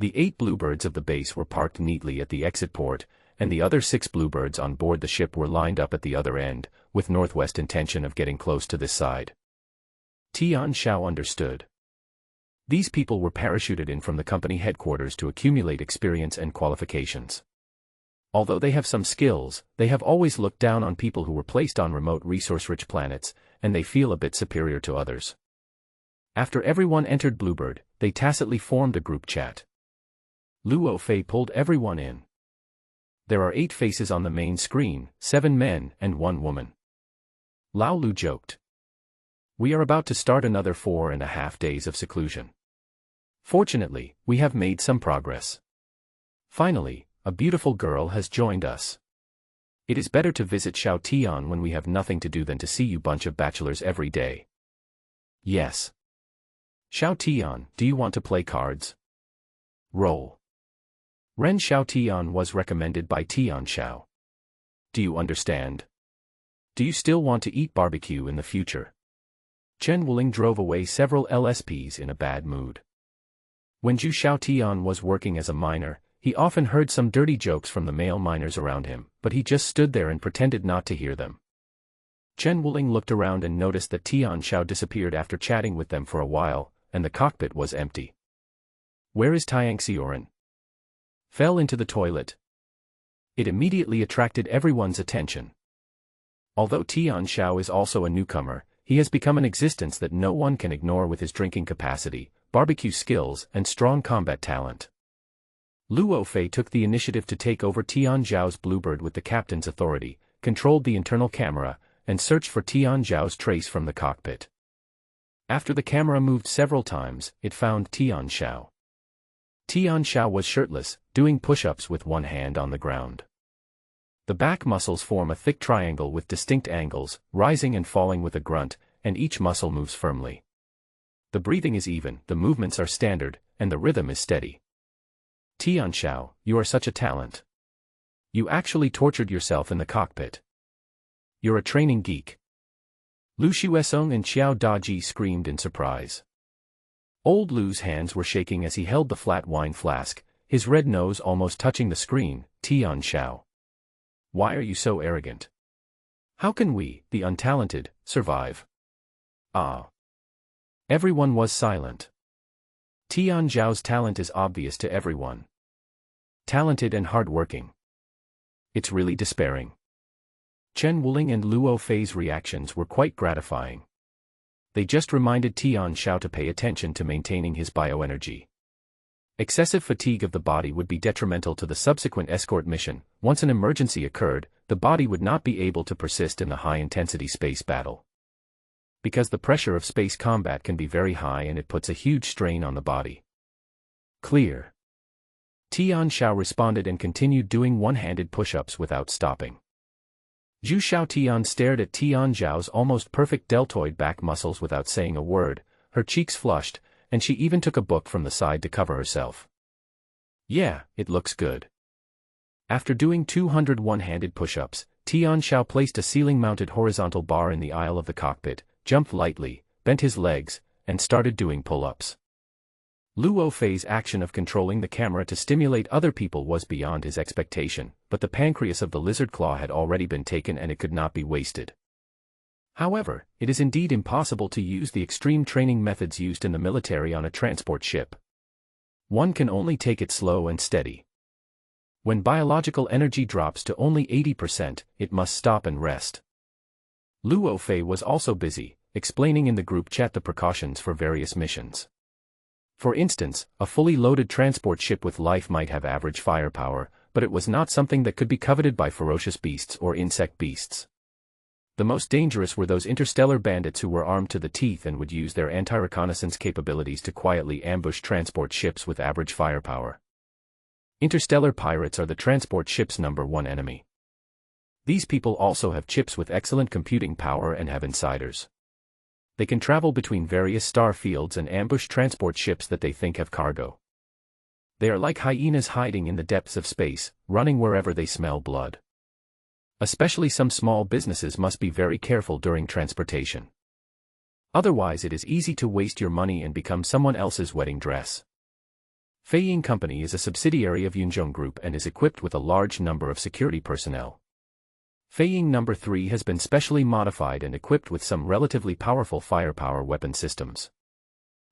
The 8 Bluebirds of the base were parked neatly at the exit port, and the other 6 Bluebirds on board the ship were lined up at the other end, with northwest intention of getting close to this side. Tian Zhao understood. These people were parachuted in from the company headquarters to accumulate experience and qualifications. Although they have some skills, they have always looked down on people who were placed on remote resource-rich planets, and they feel a bit superior to others. After everyone entered Bluebird, they tacitly formed a group chat. Luo Fei pulled everyone in. There are 8 faces on the main screen, 7 men and 1 woman. Lao Lu joked. We are about to start another 4.5 days of seclusion. Fortunately, we have made some progress. Finally, a beautiful girl has joined us. It is better to visit Xiao Tian when we have nothing to do than to see you bunch of bachelors every day. Yes. Xiao Tian, do you want to play cards? Roll. Ren Xiao Tian was recommended by Tian Xiao. Do you understand? Do you still want to eat barbecue in the future? Chen Wuling drove away several LSPs in a bad mood. When Zhu Xiaotian was working as a miner, he often heard some dirty jokes from the male miners around him, but he just stood there and pretended not to hear them. Chen Wuling looked around and noticed that Tian Xiao disappeared after chatting with them for a while, and the cockpit was empty. Where is Tiang Xioran? Fell into the toilet. It immediately attracted everyone's attention. Although Tian Xiao is also a newcomer, he has become an existence that no one can ignore with his drinking capacity, barbecue skills, and strong combat talent. Luo Fei took the initiative to take over Tian Zhao's Bluebird with the captain's authority, controlled the internal camera, and searched for Tian Zhao's trace from the cockpit. After the camera moved several times, it found Tian Xiao. Tian Xiao was shirtless, doing push-ups with one hand on the ground. The back muscles form a thick triangle with distinct angles, rising and falling with a grunt, and each muscle moves firmly. The breathing is even, the movements are standard, and the rhythm is steady. Tian Xiao, you are such a talent. You actually tortured yourself in the cockpit. You're a training geek. Lu Xuesong and Xiao Daji screamed in surprise. Old Lu's hands were shaking as he held the flat wine flask, his red nose almost touching the screen. Tian Xiao. Why are you so arrogant? How can we, the untalented, survive? Ah. Everyone was silent. Tian Zhao's talent is obvious to everyone. Talented and hard-working. It's really despairing. Chen Wuling and Luo Fei's reactions were quite gratifying. They just reminded Tian Xiao to pay attention to maintaining his bioenergy. Excessive fatigue of the body would be detrimental to the subsequent escort mission. Once an emergency occurred, the body would not be able to persist in the high-intensity space battle. Because the pressure of space combat can be very high and it puts a huge strain on the body. Clear. Tian Xiao responded and continued doing one-handed push-ups without stopping. Zhu Xiaotian stared at Tian Zhao's almost perfect deltoid back muscles without saying a word, her cheeks flushed, and she even took a book from the side to cover herself. Yeah, it looks good. After doing 200 one-handed push-ups, Tian Xiao placed a ceiling-mounted horizontal bar in the aisle of the cockpit, jumped lightly, bent his legs, and started doing pull-ups. Luo Fei's action of controlling the camera to stimulate other people was beyond his expectation, but the pancreas of the lizard claw had already been taken and it could not be wasted. However, it is indeed impossible to use the extreme training methods used in the military on a transport ship. One can only take it slow and steady. When biological energy drops to only 80%, it must stop and rest. Luo Fei was also busy, explaining in the group chat the precautions for various missions. For instance, a fully loaded transport ship with life might have average firepower, but it was not something that could be coveted by ferocious beasts or insect beasts. The most dangerous were those interstellar bandits who were armed to the teeth and would use their anti-reconnaissance capabilities to quietly ambush transport ships with average firepower. Interstellar pirates are the transport ship's #1 enemy. These people also have chips with excellent computing power and have insiders. They can travel between various star fields and ambush transport ships that they think have cargo. They are like hyenas hiding in the depths of space, running wherever they smell blood. Especially some small businesses must be very careful during transportation. Otherwise it is easy to waste your money and become someone else's wedding dress. Feiying Company is a subsidiary of Yunzhong Group and is equipped with a large number of security personnel. Feiying No. 3 has been specially modified and equipped with some relatively powerful firepower weapon systems.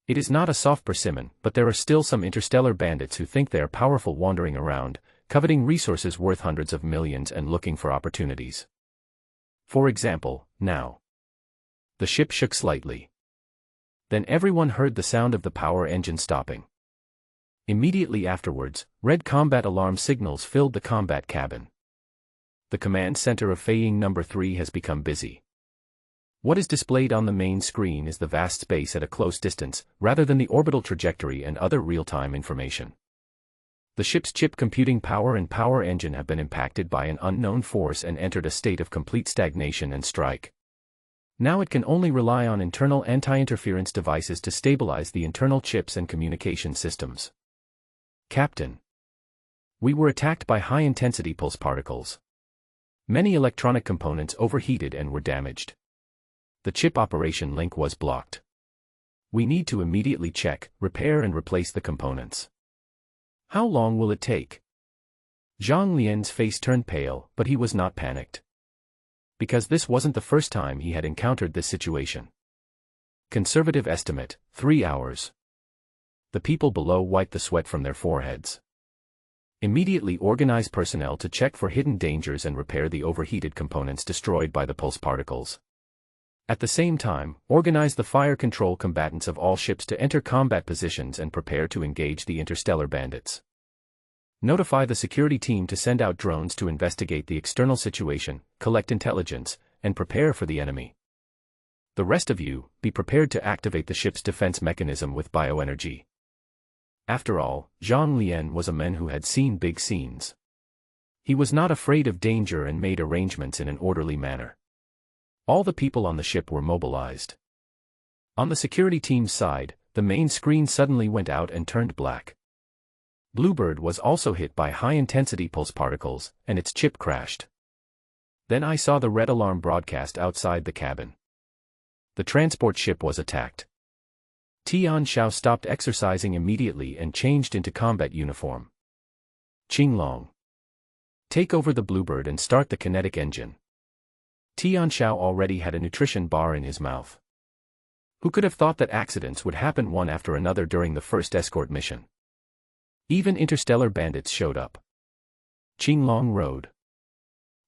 It is not a soft persimmon, but there are still some interstellar bandits who think they are powerful wandering around, coveting resources worth hundreds of millions and looking for opportunities. For example, now. The ship shook slightly. Then everyone heard the sound of the power engine stopping. Immediately afterwards, red combat alarm signals filled the combat cabin. The command center of Feiying No. 3 has become busy. What is displayed on the main screen is the vast space at a close distance, rather than the orbital trajectory and other real-time information. The ship's chip computing power and power engine have been impacted by an unknown force and entered a state of complete stagnation and strike. Now it can only rely on internal anti-interference devices to stabilize the internal chips and communication systems. Captain. We were attacked by high-intensity pulse particles. Many electronic components overheated and were damaged. The chip operation link was blocked. We need to immediately check, repair and replace the components. How long will it take? Zhang Lian's face turned pale, but he was not panicked. Because this wasn't the first time he had encountered this situation. Conservative estimate, 3 hours. The people below wiped the sweat from their foreheads. Immediately organize personnel to check for hidden dangers and repair the overheated components destroyed by the pulse particles. At the same time, organize the fire control combatants of all ships to enter combat positions and prepare to engage the interstellar bandits. Notify the security team to send out drones to investigate the external situation, collect intelligence, and prepare for the enemy. The rest of you, be prepared to activate the ship's defense mechanism with bioenergy. After all, Zhang Lian was a man who had seen big scenes. He was not afraid of danger and made arrangements in an orderly manner. All the people on the ship were mobilized. On the security team's side, the main screen suddenly went out and turned black. Bluebird was also hit by high-intensity pulse particles, and its chip crashed. Then I saw the red alarm broadcast outside the cabin. The transport ship was attacked. Tian Xiao stopped exercising immediately and changed into combat uniform. Qinglong. Take over the Bluebird and start the kinetic engine. Tian Xiao already had a nutrition bar in his mouth. Who could have thought that accidents would happen one after another during the first escort mission? Even interstellar bandits showed up. Qinglong rode.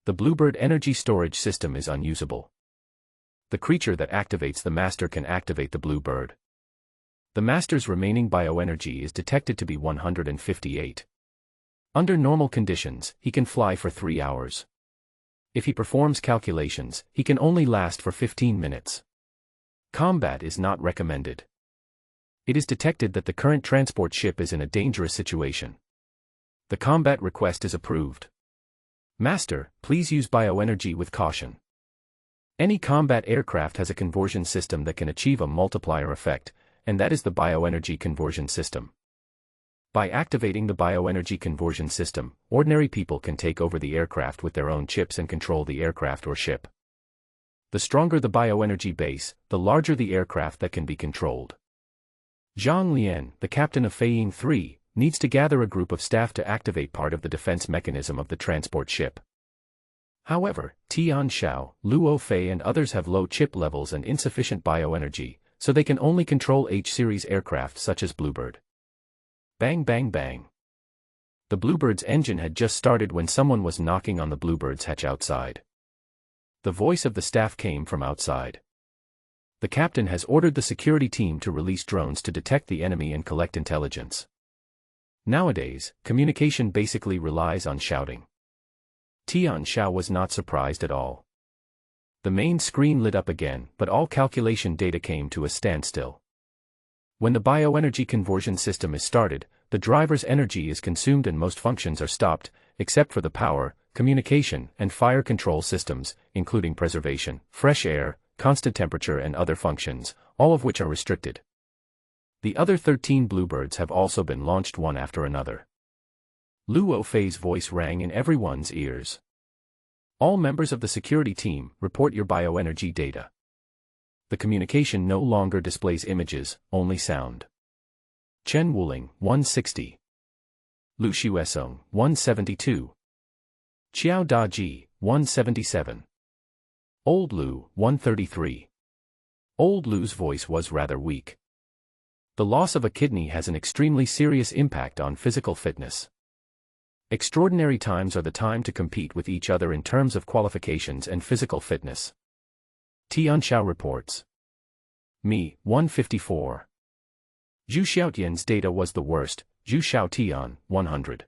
The Bluebird energy storage system is unusable. The creature that activates the master can activate the Bluebird. The master's remaining bioenergy is detected to be 158. Under normal conditions, he can fly for 3 hours. If he performs calculations, he can only last for 15 minutes. Combat is not recommended. It is detected that the current transport ship is in a dangerous situation. The combat request is approved. Master, please use bioenergy with caution. Any combat aircraft has a conversion system that can achieve a multiplier effect, and that is the bioenergy conversion system. By activating the bioenergy conversion system, ordinary people can take over the aircraft with their own chips and control the aircraft or ship. The stronger the bioenergy base, the larger the aircraft that can be controlled. Zhang Lian, the captain of Feiying 3, needs to gather a group of staff to activate part of the defense mechanism of the transport ship. However, Tian Xiao, Luo Fei and others have low chip levels and insufficient bioenergy, so they can only control H-series aircraft such as Bluebird. Bang bang bang. The Bluebird's engine had just started when someone was knocking on the Bluebird's hatch outside. The voice of the staff came from outside. The captain has ordered the security team to release drones to detect the enemy and collect intelligence. Nowadays, communication basically relies on shouting. Tian Xiao was not surprised at all. The main screen lit up again, but all calculation data came to a standstill. When the bioenergy conversion system is started, the driver's energy is consumed and most functions are stopped, except for the power, communication, and fire control systems, including preservation, fresh air, constant temperature and other functions, all of which are restricted. The other 13 Bluebirds have also been launched one after another. Luo Fei's voice rang in everyone's ears. All members of the security team, report your bioenergy data. The communication no longer displays images, only sound. Chen Wuling, 160. Lu Xiuesong, 172. Qiao Daji, 177. Old Lu, 133. Old Lu's voice was rather weak. The loss of a kidney has an extremely serious impact on physical fitness. Extraordinary times are the time to compete with each other in terms of qualifications and physical fitness. Tian Xiao reports. Me, 154. Zhu Xiaotian's data was the worst, Zhu Xiaotian, 100.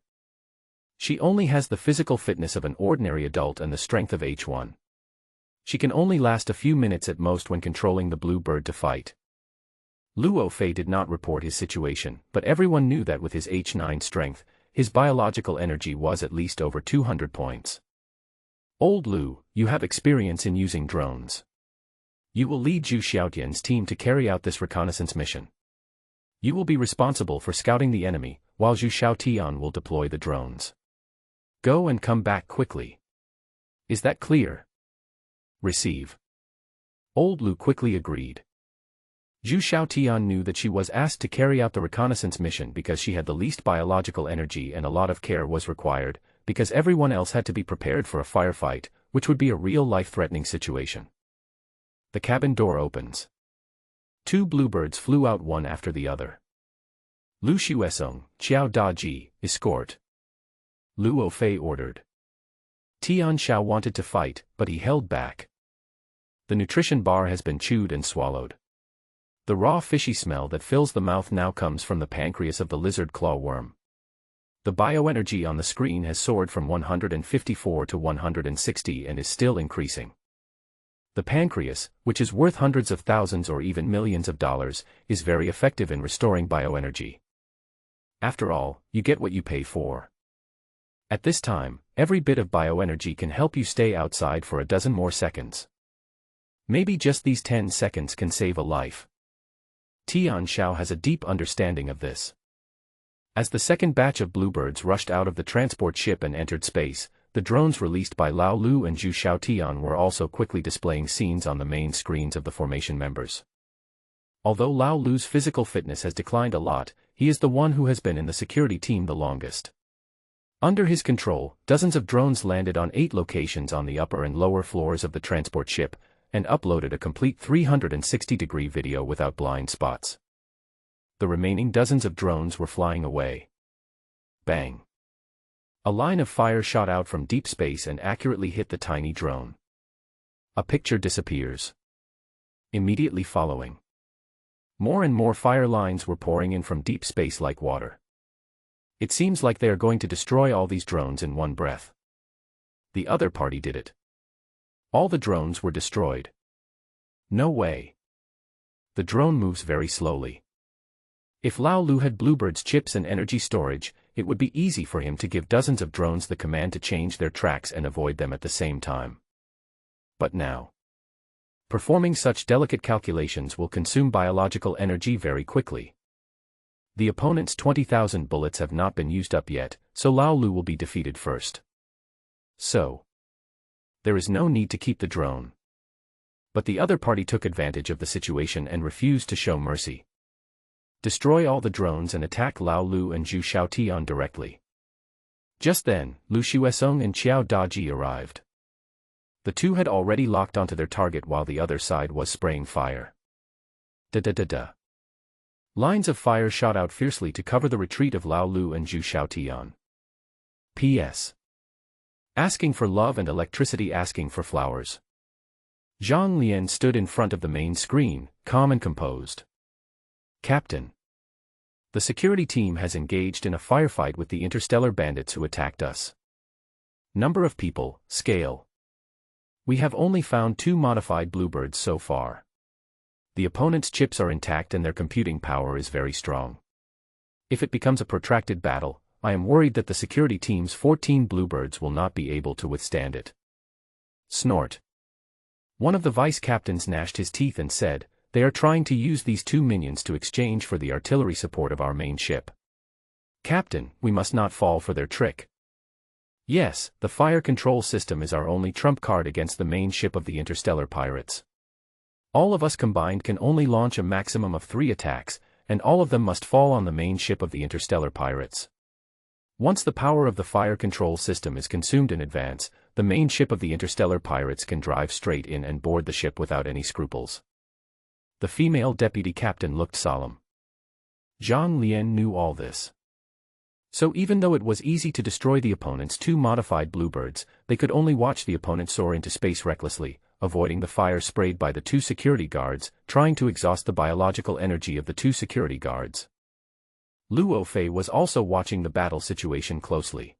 She only has the physical fitness of an ordinary adult and the strength of H1. She can only last a few minutes at most when controlling the Bluebird to fight. Luo Fei did not report his situation, but everyone knew that with his H9 strength, his biological energy was at least over 200 points. Old Lu, you have experience in using drones. You will lead Zhu Xiaotian's team to carry out this reconnaissance mission. You will be responsible for scouting the enemy, while Zhu Xiaotian will deploy the drones. Go and come back quickly. Is that clear? Receive. Old Lu quickly agreed. Zhu Xiaotian knew that she was asked to carry out the reconnaissance mission because she had the least biological energy and a lot of care was required, because everyone else had to be prepared for a firefight, which would be a real life-threatening situation. The cabin door opens. 2 bluebirds flew out one after the other. Lu Xuesong, Qiao Daji, escort. Lu Ofei ordered. Tian Xiao wanted to fight, but he held back. The nutrition bar has been chewed and swallowed. The raw fishy smell that fills the mouth now comes from the pancreas of the lizard claw worm. The bioenergy on the screen has soared from 154 to 160 and is still increasing. The pancreas, which is worth hundreds of thousands or even millions of dollars, is very effective in restoring bioenergy. After all, you get what you pay for. At this time, every bit of bioenergy can help you stay outside for a dozen more seconds. Maybe just these 10 seconds can save a life. Tian Xiao has a deep understanding of this. As the second batch of bluebirds rushed out of the transport ship and entered space, the drones released by Lao Lu and Zhu Xiaotian were also quickly displaying scenes on the main screens of the formation members. Although Lao Lu's physical fitness has declined a lot, he is the one who has been in the security team the longest. Under his control, dozens of drones landed on 8 locations on the upper and lower floors of the transport ship, and uploaded a complete 360-degree video without blind spots. The remaining dozens of drones were flying away. Bang! A line of fire shot out from deep space and accurately hit the tiny drone. A picture disappears. Immediately following, more and more fire lines were pouring in from deep space like water. It seems like they are going to destroy all these drones in one breath. The other party did it. All the drones were destroyed. No way. The drone moves very slowly. If Lao Lu had Bluebird's chips and energy storage, it would be easy for him to give dozens of drones the command to change their tracks and avoid them at the same time. But now, performing such delicate calculations will consume biological energy very quickly. The opponent's 20,000 bullets have not been used up yet, so Lao Lu will be defeated first. So, there is no need to keep the drone. But the other party took advantage of the situation and refused to show mercy. Destroy all the drones and attack Lao Lu and Zhu Xiaotian directly. Just then, Lu Xuesong and Qiao Daji arrived. The two had already locked onto their target while the other side was spraying fire. Da-da-da-da. Lines of fire shot out fiercely to cover the retreat of Lao Lu and Zhu Xiaotian. P.S. Asking for love and electricity, asking for flowers. Zhang Lian stood in front of the main screen, calm and composed. Captain. The security team has engaged in a firefight with the interstellar bandits who attacked us. Number of people, scale. We have only found 2 modified bluebirds so far. The opponent's chips are intact and their computing power is very strong. If it becomes a protracted battle, I am worried that the security team's 14 bluebirds will not be able to withstand it. Snort. One of the vice captains gnashed his teeth and said, "They are trying to use these 2 minions to exchange for the artillery support of our main ship. Captain, we must not fall for their trick. Yes, the fire control system is our only trump card against the main ship of the interstellar pirates. All of us combined can only launch a maximum of 3 attacks, and all of them must fall on the main ship of the interstellar pirates. Once the power of the fire control system is consumed in advance, the main ship of the interstellar pirates can drive straight in and board the ship without any scruples." The female deputy captain looked solemn. Zhang Lian knew all this. So even though it was easy to destroy the opponent's 2 modified bluebirds, they could only watch the opponent soar into space recklessly, avoiding the fire sprayed by the 2 security guards, trying to exhaust the biological energy of the 2 security guards. Lu Ofei was also watching the battle situation closely.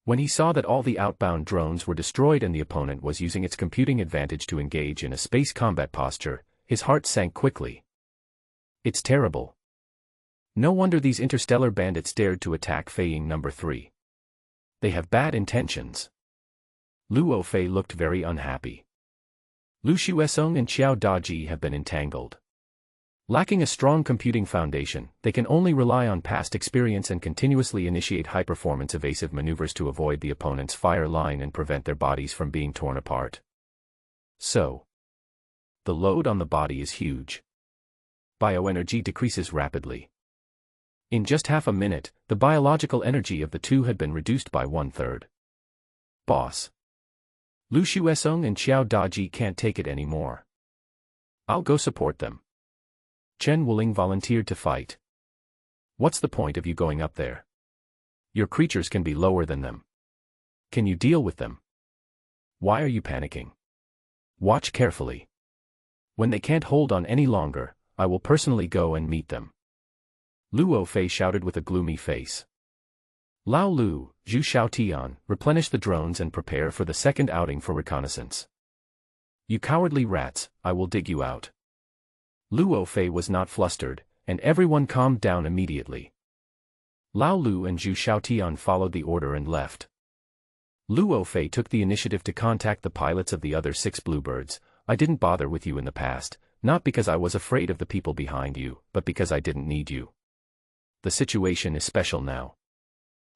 When he saw that all the outbound drones were destroyed and the opponent was using its computing advantage to engage in a space combat posture, his heart sank quickly. It's terrible. No wonder these interstellar bandits dared to attack Feiying number 3. They have bad intentions. Lu Ofei looked very unhappy. Lu Shuesong and Xiao Daji have been entangled. Lacking a strong computing foundation, they can only rely on past experience and continuously initiate high-performance evasive maneuvers to avoid the opponent's fire line and prevent their bodies from being torn apart. So, the load on the body is huge. Bioenergy decreases rapidly. In just half a minute, the biological energy of the two had been reduced by 1/3. Boss. Lu Shuesong and Xiao Daji can't take it anymore. I'll go support them. Chen Wuling volunteered to fight. What's the point of you going up there? Your creatures can be lower than them. Can you deal with them? Why are you panicking? Watch carefully. When they can't hold on any longer, I will personally go and meet them. Luo Fei shouted with a gloomy face. Lao Lu, Zhu Xiaotian, replenish the drones and prepare for the second outing for reconnaissance. You cowardly rats, I will dig you out. Luo Fei was not flustered, and everyone calmed down immediately. Lao Lu and Zhu Xiaotian followed the order and left. Luo Fei took the initiative to contact the pilots of the other 6 bluebirds. I didn't bother with you in the past, not because I was afraid of the people behind you, but because I didn't need you. The situation is special now.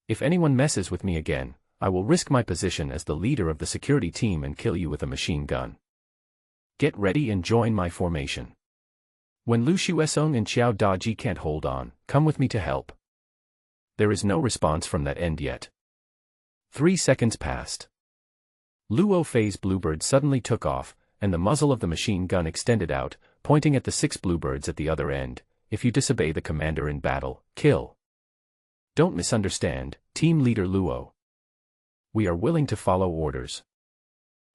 If anyone messes with me again, I will risk my position as the leader of the security team and kill you with a machine gun. Get ready and join my formation. When Lu Shuesong and Xiao Daji can't hold on, come with me to help. There is no response from that end yet. 3 seconds passed. Luo Fei's bluebird suddenly took off, and the muzzle of the machine gun extended out, pointing at the 6 bluebirds at the other end. If you disobey the commander in battle, kill. Don't misunderstand, Team Leader Luo. We are willing to follow orders.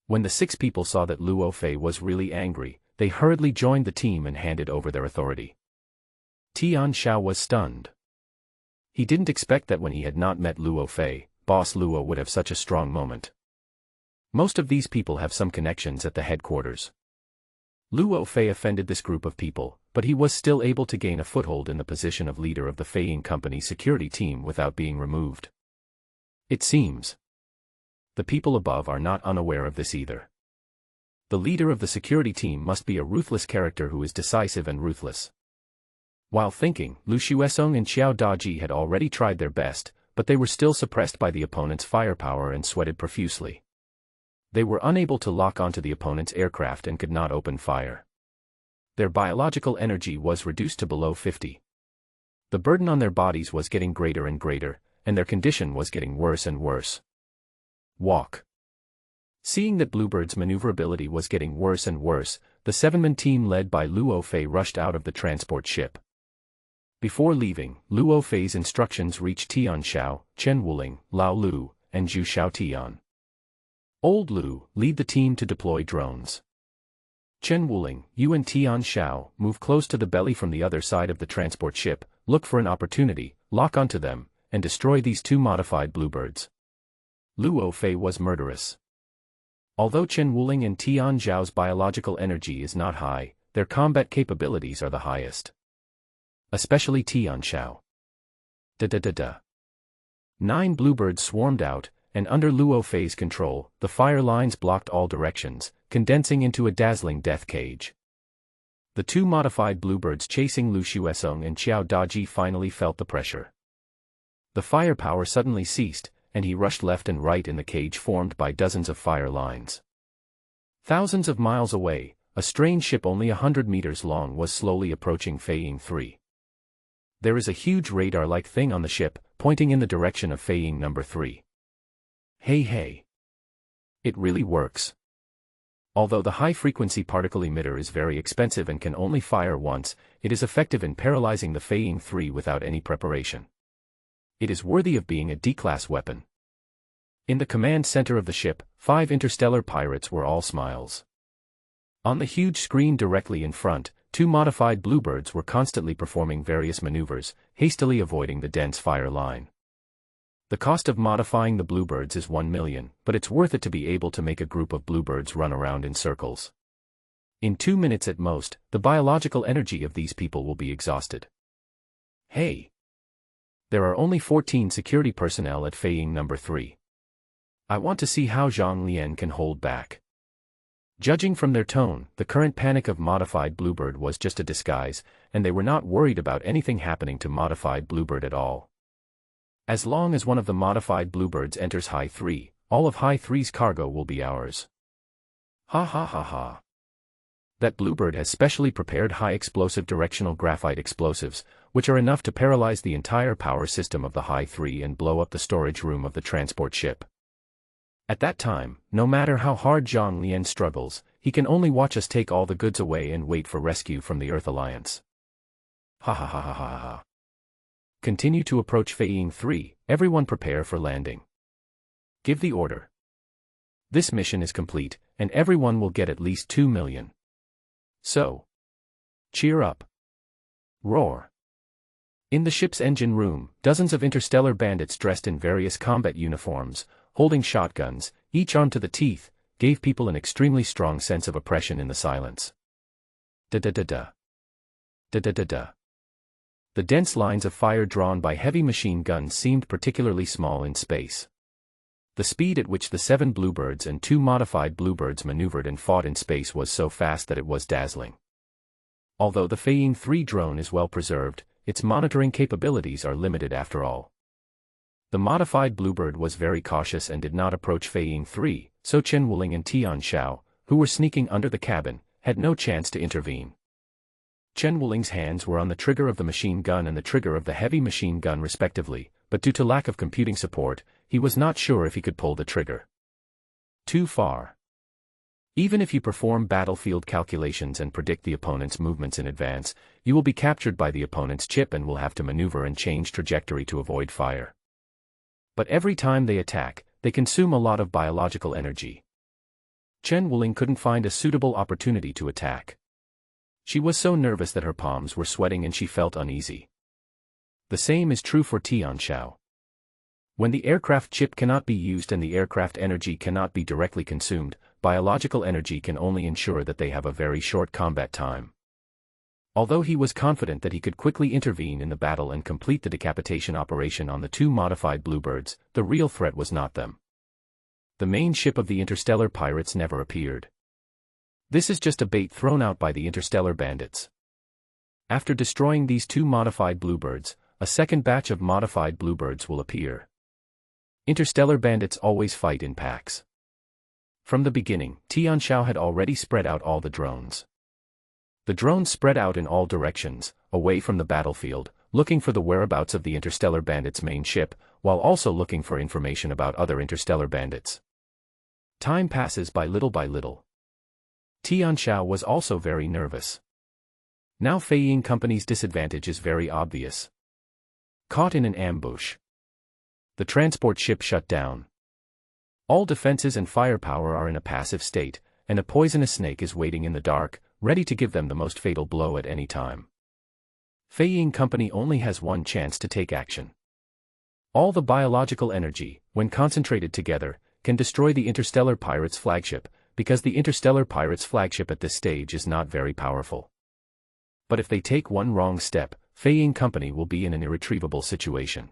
When the 6 people saw that Luo Fei was really angry, they hurriedly joined the team and handed over their authority. Tian Xiao was stunned. He didn't expect that when he had not met Luo Fei, Boss Luo would have such a strong moment. Most of these people have some connections at the headquarters. Luo Fei offended this group of people, but he was still able to gain a foothold in the position of leader of the Feiying Company's security team without being removed. It seems the people above are not unaware of this either. The leader of the security team must be a ruthless character who is decisive and ruthless. While thinking, Lu Shuesong and Xiao Daji had already tried their best, but they were still suppressed by the opponent's firepower and sweated profusely. They were unable to lock onto the opponent's aircraft and could not open fire. Their biological energy was reduced to below 50. The burden on their bodies was getting greater and greater, and their condition was getting worse and worse. Walk. Seeing that Bluebird's maneuverability was getting worse and worse, the 7-man team led by Luo Fei rushed out of the transport ship. Before leaving, Luo Fei's instructions reached Tian Xiao, Chen Wuling, Lao Lu, and Zhu Xiaotian. Old Lu, lead the team to deploy drones. Chen Wuling, you and Tian Xiao, move close to the belly from the other side of the transport ship, look for an opportunity, lock onto them, and destroy these 2 modified bluebirds. Luo Fei was murderous. Although Chen Wuling and Tian Xiao's biological energy is not high, their combat capabilities are the highest. Especially Tian Xiao. 9 bluebirds swarmed out, and under Luo Fei's control, the fire lines blocked all directions, condensing into a dazzling death cage. The 2 modified bluebirds chasing Lu Shuesong and Xiao Daji finally felt the pressure. The firepower suddenly ceased, and he rushed left and right in the cage formed by dozens of fire lines. Thousands of miles away, a strange ship only 100 meters long was slowly approaching Feiying 3. There is a huge radar-like thing on the ship, pointing in the direction of Feiying number 3. Hey. It really works. Although the high-frequency particle emitter is very expensive and can only fire once, it is effective in paralyzing the Feiying 3 without any preparation. It is worthy of being a D-class weapon. In the command center of the ship, 5 interstellar pirates were all smiles. On the huge screen directly in front, 2 modified bluebirds were constantly performing various maneuvers, hastily avoiding the dense fire line. The cost of modifying the bluebirds is 1 million, but it's worth it to be able to make a group of bluebirds run around in circles. In 2 minutes at most, the biological energy of these people will be exhausted. Hey! There are only 14 security personnel at Feiying number 3. I want to see how Zhang Lian can hold back. Judging from their tone, the current panic of Modified Bluebird was just a disguise, and they were not worried about anything happening to Modified Bluebird at all. As long as one of the Modified Bluebirds enters High 3, all of High 3's cargo will be ours. Ha ha ha ha. That Bluebird has specially prepared high-explosive directional graphite explosives, which are enough to paralyze the entire power system of the High 3 and blow up the storage room of the transport ship. At that time, no matter how hard Zhang Lian struggles, he can only watch us take all the goods away and wait for rescue from the Earth Alliance. Ha ha ha ha ha ha. Continue to approach Feiying 3, everyone prepare for landing. Give the order. This mission is complete, and everyone will get at least 2 million. So, cheer up. Roar. In the ship's engine room, dozens of interstellar bandits dressed in various combat uniforms, holding shotguns, each armed to the teeth, gave people an extremely strong sense of oppression in the silence. Da-da-da-da. Da-da-da-da. The dense lines of fire drawn by heavy machine guns seemed particularly small in space. The speed at which the 7 Bluebirds and 2 Modified Bluebirds maneuvered and fought in space was so fast that it was dazzling. Although the Feiying 3 drone is well preserved, its monitoring capabilities are limited after all. The Modified Bluebird was very cautious and did not approach Feiying 3, so Chen Wuling and Tian Xiao, who were sneaking under the cabin, had no chance to intervene. Chen Wuling's hands were on the trigger of the machine gun and the trigger of the heavy machine gun respectively, but due to lack of computing support, he was not sure if he could pull the trigger. Too far. Even if you perform battlefield calculations and predict the opponent's movements in advance, you will be captured by the opponent's chip and will have to maneuver and change trajectory to avoid fire. But every time they attack, they consume a lot of biological energy. Chen Wuling couldn't find a suitable opportunity to attack. She was so nervous that her palms were sweating and she felt uneasy. The same is true for Tian Xiao. When the aircraft chip cannot be used and the aircraft energy cannot be directly consumed, biological energy can only ensure that they have a very short combat time. Although he was confident that he could quickly intervene in the battle and complete the decapitation operation on the 2 Modified Bluebirds, the real threat was not them. The main ship of the interstellar pirates never appeared. This is just a bait thrown out by the interstellar bandits. After destroying these 2 Modified Bluebirds, a second batch of Modified Bluebirds will appear. Interstellar bandits always fight in packs. From the beginning, Tian Xiao had already spread out all the drones. The drones spread out in all directions, away from the battlefield, looking for the whereabouts of the interstellar bandits' main ship, while also looking for information about other interstellar bandits. Time passes by little. Tian Xiao was also very nervous. Now Feiying Company's disadvantage is very obvious. Caught in an ambush. The transport ship shut down. All defenses and firepower are in a passive state, and a poisonous snake is waiting in the dark, ready to give them the most fatal blow at any time. Feiying Company only has one chance to take action. All the biological energy, when concentrated together, can destroy the interstellar pirates' flagship, because the interstellar pirates' flagship at this stage is not very powerful. But if they take one wrong step, Feiying Company will be in an irretrievable situation.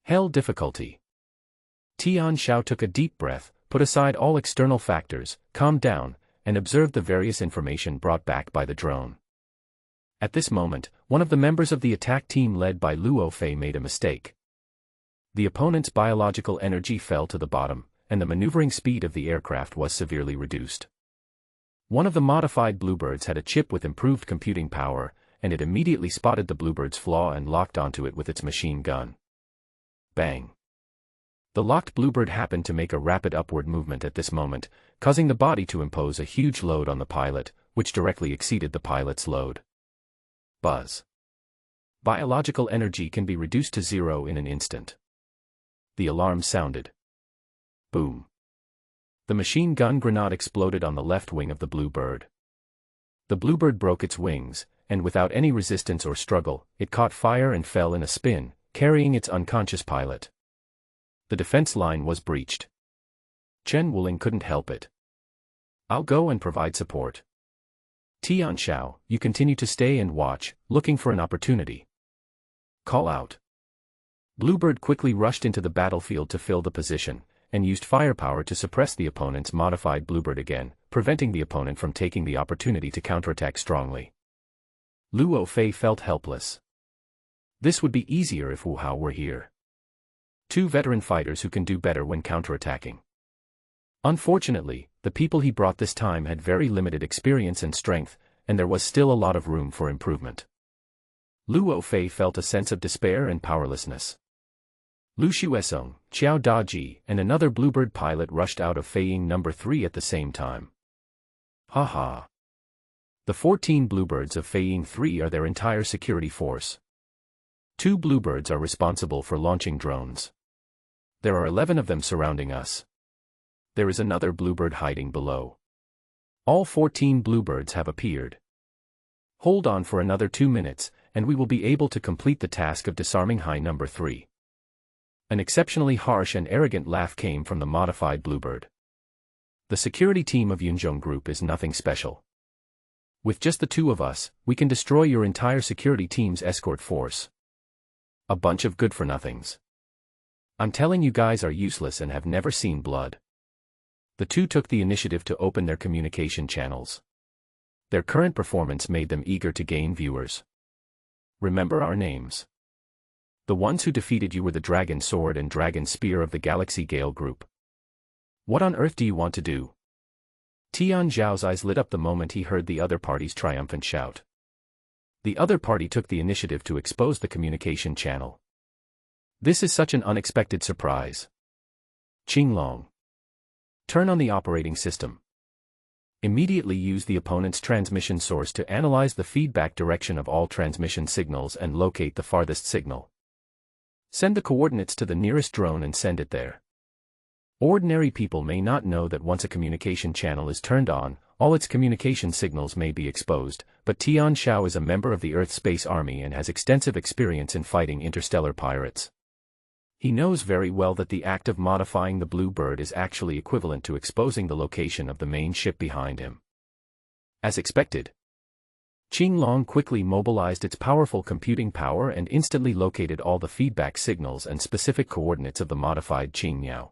Hell difficulty. Tian Xiao took a deep breath, put aside all external factors, calmed down, and observed the various information brought back by the drone. At this moment, one of the members of the attack team led by Luo Fei made a mistake. The opponent's biological energy fell to the bottom, and the maneuvering speed of the aircraft was severely reduced. One of the Modified Bluebirds had a chip with improved computing power, and it immediately spotted the Bluebird's flaw and locked onto it with its machine gun. Bang! The locked Bluebird happened to make a rapid upward movement at this moment, causing the body to impose a huge load on the pilot, which directly exceeded the pilot's load. Buzz. Biological energy can be reduced to 0 in an instant. The alarm sounded. Boom. The machine gun grenade exploded on the left wing of the Bluebird. The Bluebird broke its wings, and without any resistance or struggle, it caught fire and fell in a spin, carrying its unconscious pilot. The defense line was breached. Chen Wuling couldn't help it. I'll go and provide support. Tian Xiao, you continue to stay and watch, looking for an opportunity. Call out. Bluebird quickly rushed into the battlefield to fill the position, and used firepower to suppress the opponent's modified Bluebird again, preventing the opponent from taking the opportunity to counterattack strongly. Luo Fei felt helpless. This would be easier if Wu Hao were here. Two veteran fighters who can do better when counterattacking. Unfortunately, the people he brought this time had very limited experience and strength, and there was still a lot of room for improvement. Luo Fei felt a sense of despair and powerlessness. Lu Xuesong, Qiao Daji, and another Bluebird pilot rushed out of Feiying number 3 at the same time. Haha. The 14 Bluebirds of Feiying 3 are their entire security force. 2 Bluebirds are responsible for launching drones. There are 11 of them surrounding us. There is another Bluebird hiding below. All 14 Bluebirds have appeared. Hold on for another 2 minutes, and we will be able to complete the task of disarming High number 3. An exceptionally harsh and arrogant laugh came from the modified Bluebird. The security team of Yunzhong Group is nothing special. With just the 2 of us, we can destroy your entire security team's escort force. A bunch of good-for-nothings. I'm telling you guys are useless and have never seen blood. The 2 took the initiative to open their communication channels. Their current performance made them eager to gain viewers. Remember our names. The ones who defeated you were the Dragon Sword and Dragon Spear of the Galaxy Gale Group. What on earth do you want to do? Tian Zhao's eyes lit up the moment he heard the other party's triumphant shout. The other party took the initiative to expose the communication channel. This is such an unexpected surprise. Qinglong. Turn on the operating system. Immediately use the opponent's transmission source to analyze the feedback direction of all transmission signals and locate the farthest signal. Send the coordinates to the nearest drone and send it there. Ordinary people may not know that once a communication channel is turned on, all its communication signals may be exposed, but Tian Zhao is a member of the Earth Space Army and has extensive experience in fighting interstellar pirates. He knows very well that the act of modifying the Bluebird is actually equivalent to exposing the location of the main ship behind him. As expected, Qinglong quickly mobilized its powerful computing power and instantly located all the feedback signals and specific coordinates of the modified Qingyao.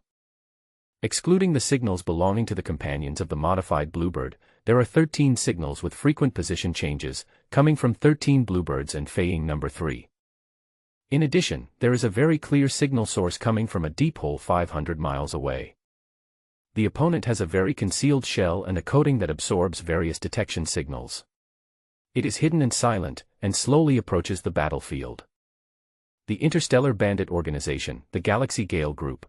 Excluding the signals belonging to the companions of the modified Bluebird, there are 13 signals with frequent position changes, coming from 13 Bluebirds and Feiying number 3. In addition, there is a very clear signal source coming from a deep hole 500 miles away. The opponent has a very concealed shell and a coating that absorbs various detection signals. It is hidden and silent, and slowly approaches the battlefield. The Interstellar Bandit Organization, the Galaxy Gale Group.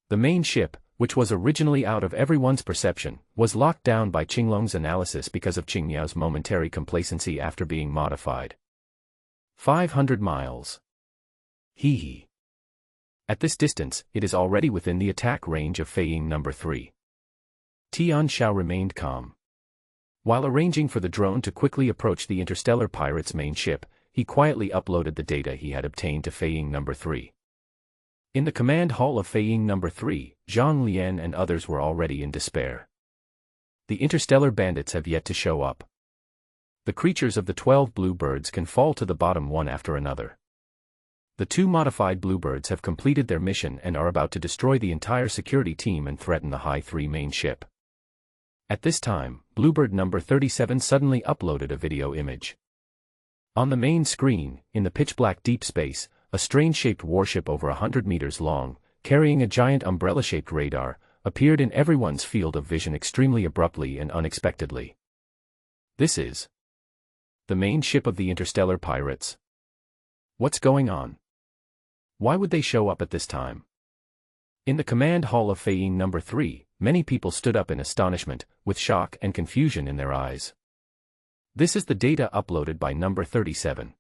The main ship, which was originally out of everyone's perception, was locked down by Qinglong's analysis because of Qingmiao's momentary complacency after being modified. 500 miles. Hee. At this distance, it is already within the attack range of Feiying number 3. Tian Zhao remained calm. While arranging for the drone to quickly approach the interstellar pirate's main ship, he quietly uploaded the data he had obtained to Feiying number 3. In the command hall of Feiying number 3, Zhang Lian and others were already in despair. The interstellar bandits have yet to show up. The creatures of the 12 Bluebirds can fall to the bottom one after another. The 2 modified Bluebirds have completed their mission and are about to destroy the entire security team and threaten the High 3 main ship. At this time, Bluebird number 37 suddenly uploaded a video image. On the main screen, in the pitch-black deep space, a strange-shaped warship over 100 meters long, carrying a giant umbrella-shaped radar, appeared in everyone's field of vision extremely abruptly and unexpectedly. This is the main ship of the interstellar pirates. What's going on? Why would they show up at this time? In the command hall of Feiying number 3, many people stood up in astonishment, with shock and confusion in their eyes. This is the data uploaded by number 37.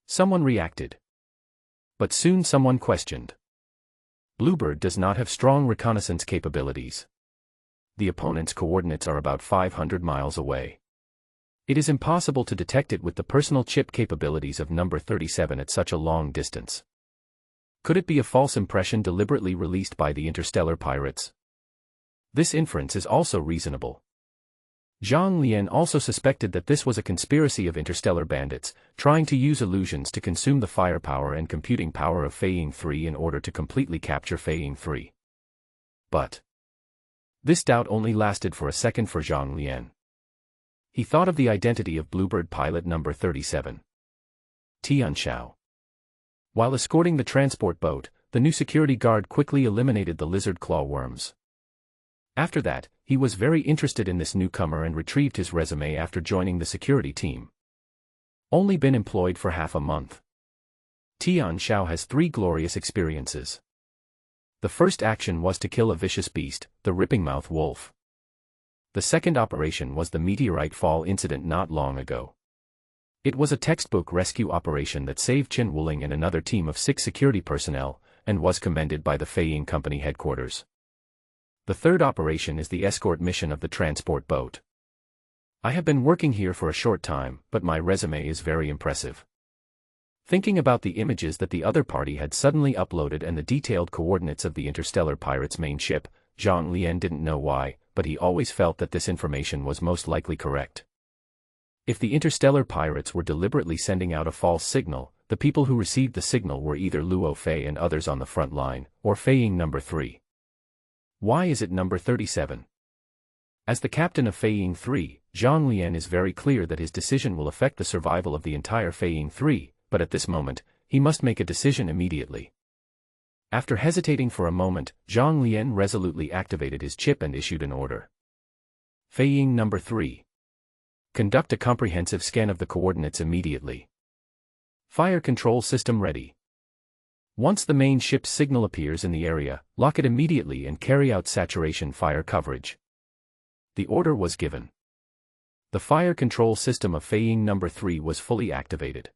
Someone reacted. But soon someone questioned. Bluebird does not have strong reconnaissance capabilities. The opponent's coordinates are about 500 miles away. It is impossible to detect it with the personal chip capabilities of number 37 at such a long distance. Could it be a false impression deliberately released by the interstellar pirates? This inference is also reasonable. Zhang Lian also suspected that this was a conspiracy of interstellar bandits, trying to use illusions to consume the firepower and computing power of Feiying 3 in order to completely capture Feiying 3. but this doubt only lasted for a second for Zhang Lian. He thought of the identity of Bluebird pilot number 37. Tian Xiao. While escorting the transport boat, the new security guard quickly eliminated the lizard claw worms. After that, he was very interested in this newcomer and retrieved his resume after joining the security team. Only been employed for half a month. Tian Xiao has 3 glorious experiences. The first action was to kill a vicious beast, the ripping-mouth wolf. The second operation was the meteorite fall incident not long ago. It was a textbook rescue operation that saved Chen Wuling and another team of 6 security personnel, and was commended by the Feiying Company headquarters. The third operation is the escort mission of the transport boat. I have been working here for a short time, but my resume is very impressive. Thinking about the images that the other party had suddenly uploaded and the detailed coordinates of the interstellar pirate's main ship, Zhang Lian didn't know why, but he always felt that this information was most likely correct. If the interstellar pirates were deliberately sending out a false signal, the people who received the signal were either Luo Fei and others on the front line, or Feiying number 3. Why is it number 37? As the captain of Feiying 3, Zhang Lian is very clear that his decision will affect the survival of the entire Feiying 3, but at this moment, he must make a decision immediately. After hesitating for a moment, Zhang Lian resolutely activated his chip and issued an order. Feiying number 3. Conduct a comprehensive scan of the coordinates immediately. Fire control system ready. Once the main ship's signal appears in the area, lock it immediately and carry out saturation fire coverage. The order was given. The fire control system of Feiying number 3 was fully activated.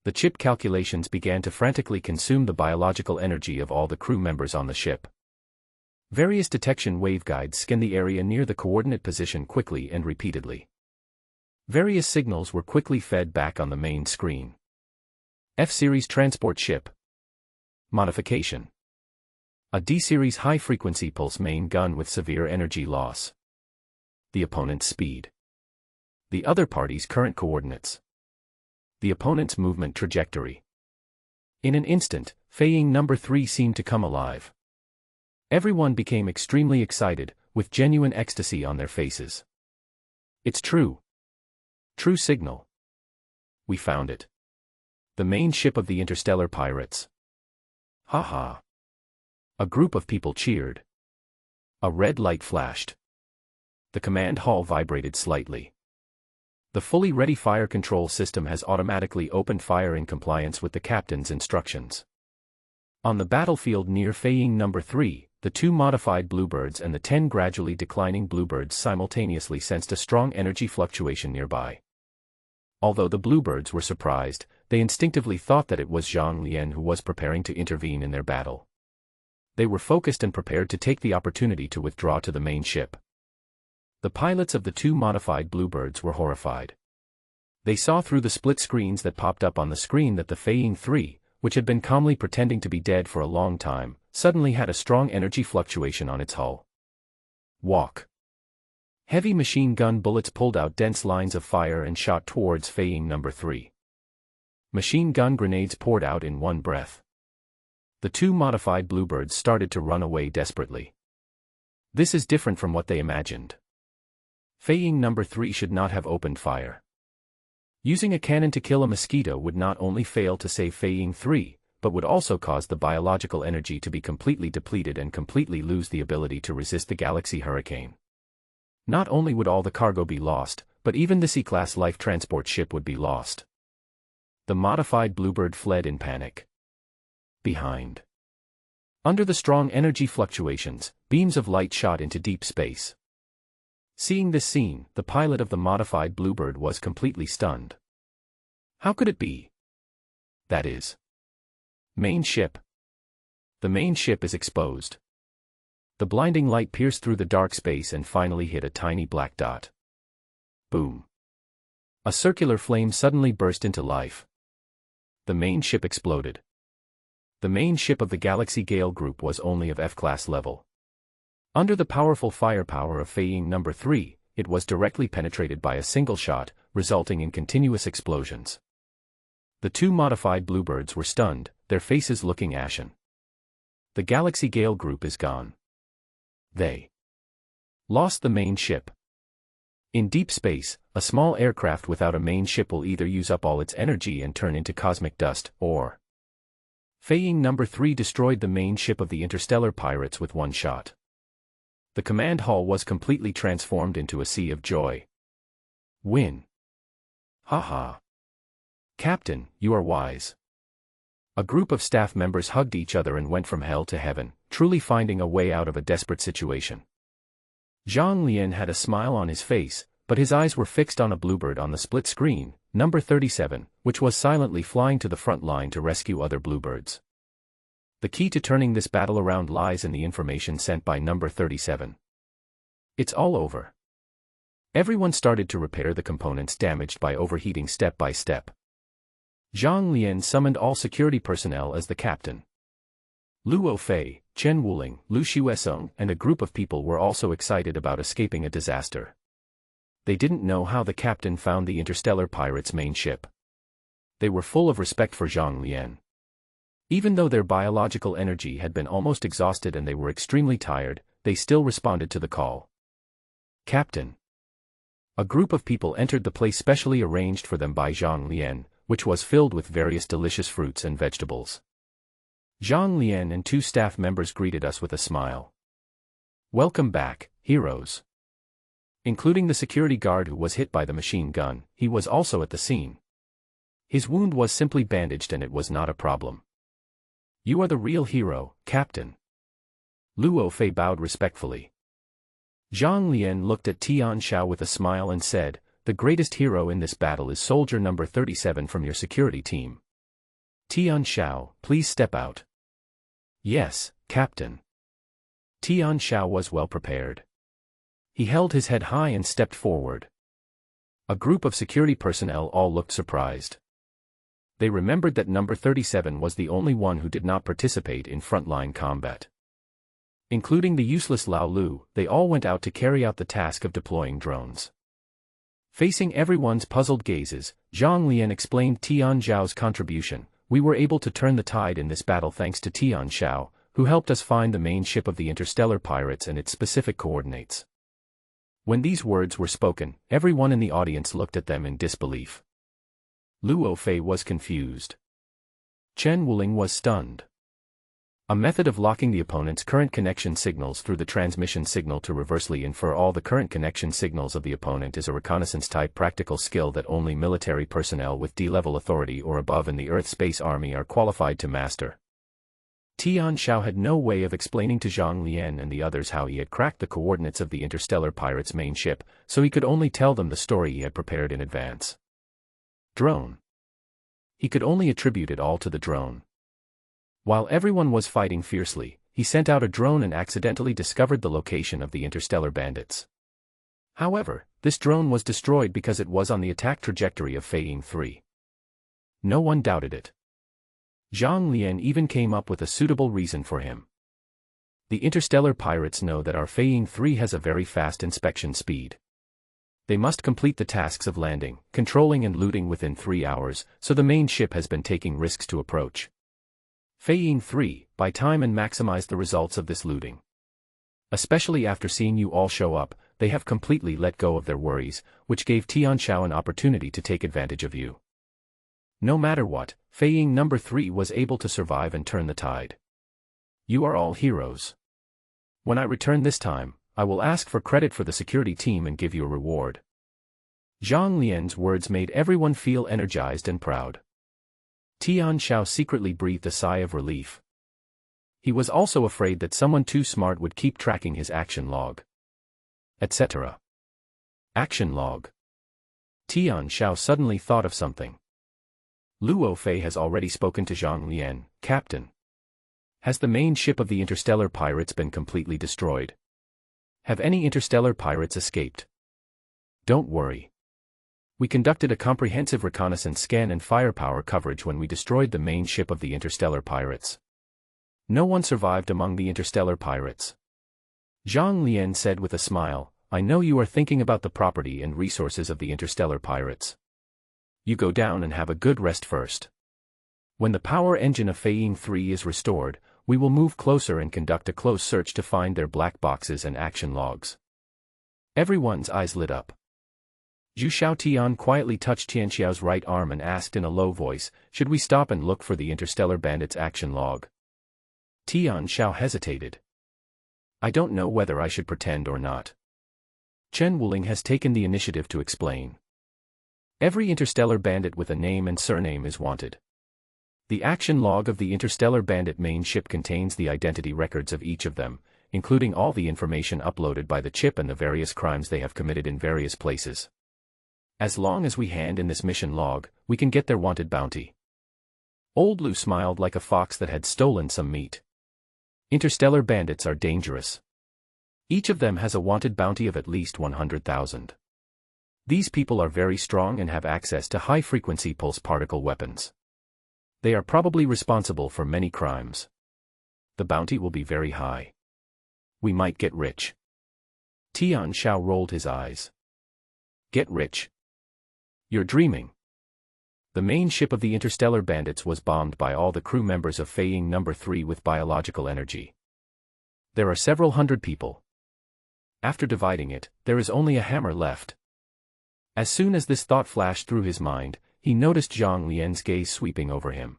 The chip calculations began to frantically consume the biological energy of all the crew members on the ship. Various detection waveguides scan the area near the coordinate position quickly and repeatedly. Various signals were quickly fed back on the main screen. F-Series transport ship. Modification. A D-Series high-frequency pulse main gun with severe energy loss. The opponent's speed. The other party's current coordinates. The opponent's movement trajectory. In an instant, Feiying number 3 seemed to come alive. Everyone became extremely excited, with genuine ecstasy on their faces. It's true. True signal. We found it. The main ship of the interstellar pirates. Ha ha. A group of people cheered. A red light flashed. The command hall vibrated slightly. The fully ready fire control system has automatically opened fire in compliance with the captain's instructions. On the battlefield near Feiying number 3, the 2 modified bluebirds and the 10 gradually declining bluebirds simultaneously sensed a strong energy fluctuation nearby. Although the bluebirds were surprised, they instinctively thought that it was Zhang Lian who was preparing to intervene in their battle. They were focused and prepared to take the opportunity to withdraw to the main ship. The pilots of the 2 modified bluebirds were horrified. They saw through the split screens that popped up on the screen that the Feiying 3, which had been calmly pretending to be dead for a long time, suddenly had a strong energy fluctuation on its hull. Walk. Heavy machine gun bullets pulled out dense lines of fire and shot towards Feiying number 3. Machine gun grenades poured out in one breath. The 2 modified bluebirds started to run away desperately. This is different from what they imagined. Feiying number 3 should not have opened fire. Using a cannon to kill a mosquito would not only fail to save Feiying 3, but would also cause the biological energy to be completely depleted and completely lose the ability to resist the galaxy hurricane. Not only would all the cargo be lost, but even the C-class life transport ship would be lost. The modified bluebird fled in panic. Behind. Under the strong energy fluctuations, beams of light shot into deep space. Seeing this scene, the pilot of the modified bluebird was completely stunned. How could it be? That is. Main ship. The main ship is exposed. The blinding light pierced through the dark space and finally hit a tiny black dot. Boom. A circular flame suddenly burst into life. The main ship exploded. The main ship of the Galaxy Gale group was only of F-class level. Under the powerful firepower of Feiying number 3, it was directly penetrated by a single shot, resulting in continuous explosions. The 2 modified bluebirds were stunned, their faces looking ashen. The Galaxy Gale group is gone. They lost the main ship. In deep space, a small aircraft without a main ship will either use up all its energy and turn into cosmic dust, or Feiying number 3 destroyed the main ship of the interstellar pirates with one shot. The command hall was completely transformed into a sea of joy. Win. Haha. Captain, you are wise. A group of staff members hugged each other and went from hell to heaven, truly finding a way out of a desperate situation. Zhang Lian had a smile on his face, but his eyes were fixed on a bluebird on the split screen, number 37, which was silently flying to the front line to rescue other bluebirds. The key to turning this battle around lies in the information sent by number 37. It's all over. Everyone started to repair the components damaged by overheating step by step. Zhang Lian summoned all security personnel as the captain. Luo Fei, Chen Wuling, Lu Xuesong, and a group of people were also excited about escaping a disaster. They didn't know how the captain found the interstellar pirates' main ship. They were full of respect for Zhang Lian. Even though their biological energy had been almost exhausted and they were extremely tired, they still responded to the call. Captain. A group of people entered the place specially arranged for them by Zhang Lian, which was filled with various delicious fruits and vegetables. Zhang Lian and 2 staff members greeted us with a smile. Welcome back, heroes. Including the security guard who was hit by the machine gun, he was also at the scene. His wound was simply bandaged and it was not a problem. You are the real hero, Captain. Luo Fei bowed respectfully. Zhang Lian looked at Tian Xiao with a smile and said, the greatest hero in this battle is soldier number 37 from your security team. Tian Xiao, please step out. Yes, Captain. Tian Xiao was well prepared. He held his head high and stepped forward. A group of security personnel all looked surprised. They remembered that number 37 was the only one who did not participate in frontline combat. Including the useless Lao Lu, they all went out to carry out the task of deploying drones. Facing everyone's puzzled gazes, Zhang Lian explained Tian Xiao's contribution. We were able to turn the tide in this battle thanks to Tian Xiao, who helped us find the main ship of the interstellar pirates and its specific coordinates. When these words were spoken, everyone in the audience looked at them in disbelief. Luo Fei was confused. Chen Wuling was stunned. A method of locking the opponent's current connection signals through the transmission signal to reversely infer all the current connection signals of the opponent is a reconnaissance-type practical skill that only military personnel with D-level authority or above in the Earth Space Army are qualified to master. Tian Xiao had no way of explaining to Zhang Lian and the others how he had cracked the coordinates of the interstellar pirate's main ship, so he could only tell them the story he had prepared in advance. Drone. He could only attribute it all to the drone. While everyone was fighting fiercely, he sent out a drone and accidentally discovered the location of the interstellar bandits. However, this drone was destroyed because it was on the attack trajectory of Feiying 3. No one doubted it. Zhang Lian even came up with a suitable reason for him. The interstellar pirates know that our Feiying 3 has a very fast inspection speed. They must complete the tasks of landing, controlling and looting within 3 hours, so the main ship has been taking risks to approach Feiying 3, buy time and maximize the results of this looting. Especially after seeing you all show up, they have completely let go of their worries, which gave Tian Xiao an opportunity to take advantage of you. No matter what, Feiying number 3 was able to survive and turn the tide. You are all heroes. When I return this time, I will ask for credit for the security team and give you a reward. Zhang Lian's words made everyone feel energized and proud. Tian Xiao secretly breathed a sigh of relief. He was also afraid that someone too smart would keep tracking his action log. Etc. Action log. Tian Xiao suddenly thought of something. Luo Fei has already spoken to Zhang Lian, Captain. Has the main ship of the interstellar pirates been completely destroyed? Have any interstellar pirates escaped? Don't worry. We conducted a comprehensive reconnaissance scan and firepower coverage when we destroyed the main ship of the interstellar pirates. No one survived among the interstellar pirates. Zhang Lian said with a smile, I know you are thinking about the property and resources of the interstellar pirates. You go down and have a good rest first. When the power engine of Feiying 3 is restored, we will move closer and conduct a close search to find their black boxes and action logs. Everyone's eyes lit up. Zhu Xiaotian quietly touched Tianxiao's right arm and asked in a low voice, "Should we stop and look for the Interstellar Bandit's action log?" Tian Xiao hesitated. "I don't know whether I should pretend or not." Chen Wuling has taken the initiative to explain. Every Interstellar Bandit with a name and surname is wanted. The action log of the Interstellar Bandit main ship contains the identity records of each of them, including all the information uploaded by the chip and the various crimes they have committed in various places. As long as we hand in this mission log, we can get their wanted bounty. Old Lu smiled like a fox that had stolen some meat. Interstellar bandits are dangerous. Each of them has a wanted bounty of at least 100,000. These people are very strong and have access to high-frequency pulse particle weapons. They are probably responsible for many crimes. The bounty will be very high. We might get rich. Tian Xiao rolled his eyes. Get rich? You're dreaming. The main ship of the Interstellar Bandits was bombed by all the crew members of Feiying No. 3 with biological energy. There are several hundred people. After dividing it, there is only a hammer left. As soon as this thought flashed through his mind, he noticed Zhang Lian's gaze sweeping over him.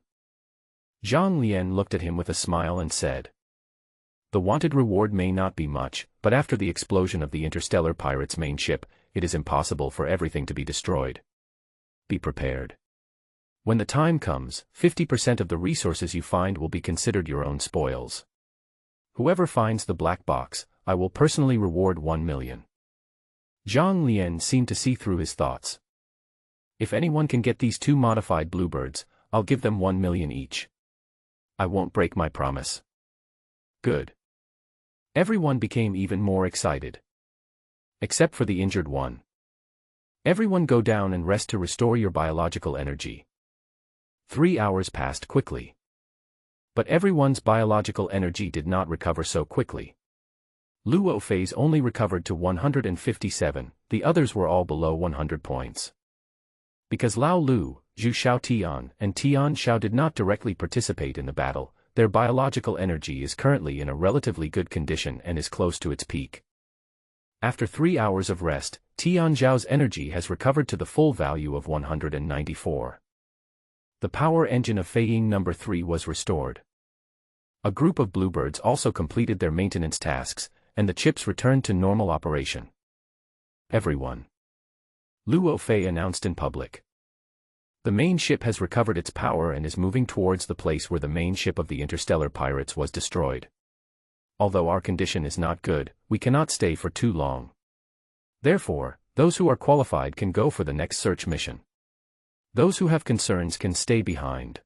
Zhang Lian looked at him with a smile and said, "The wanted reward may not be much, but after the explosion of the Interstellar Pirates' main ship, it is impossible for everything to be destroyed. Be prepared. When the time comes, 50% of the resources you find will be considered your own spoils. Whoever finds the black box, I will personally reward 1 million. Zhang Lian seemed to see through his thoughts. If anyone can get these 2 modified bluebirds, I'll give them 1 million each. I won't break my promise. Good. Everyone became even more excited. Except for the injured one. Everyone go down and rest to restore your biological energy. 3 hours passed quickly. But everyone's biological energy did not recover so quickly. Luo Fei's only recovered to 157, the others were all below 100 points. Because Lao Lu, Zhu Xiaotian, and Tian Xiao did not directly participate in the battle, their biological energy is currently in a relatively good condition and is close to its peak. After 3 hours of rest, Tian Xiao's energy has recovered to the full value of 194. The power engine of Feiying No. 3 was restored. A group of bluebirds also completed their maintenance tasks, and the chips returned to normal operation. Everyone. Luo Fei announced in public. The main ship has recovered its power and is moving towards the place where the main ship of the Interstellar Pirates was destroyed. Although our condition is not good, we cannot stay for too long. Therefore, those who are qualified can go for the next search mission. Those who have concerns can stay behind.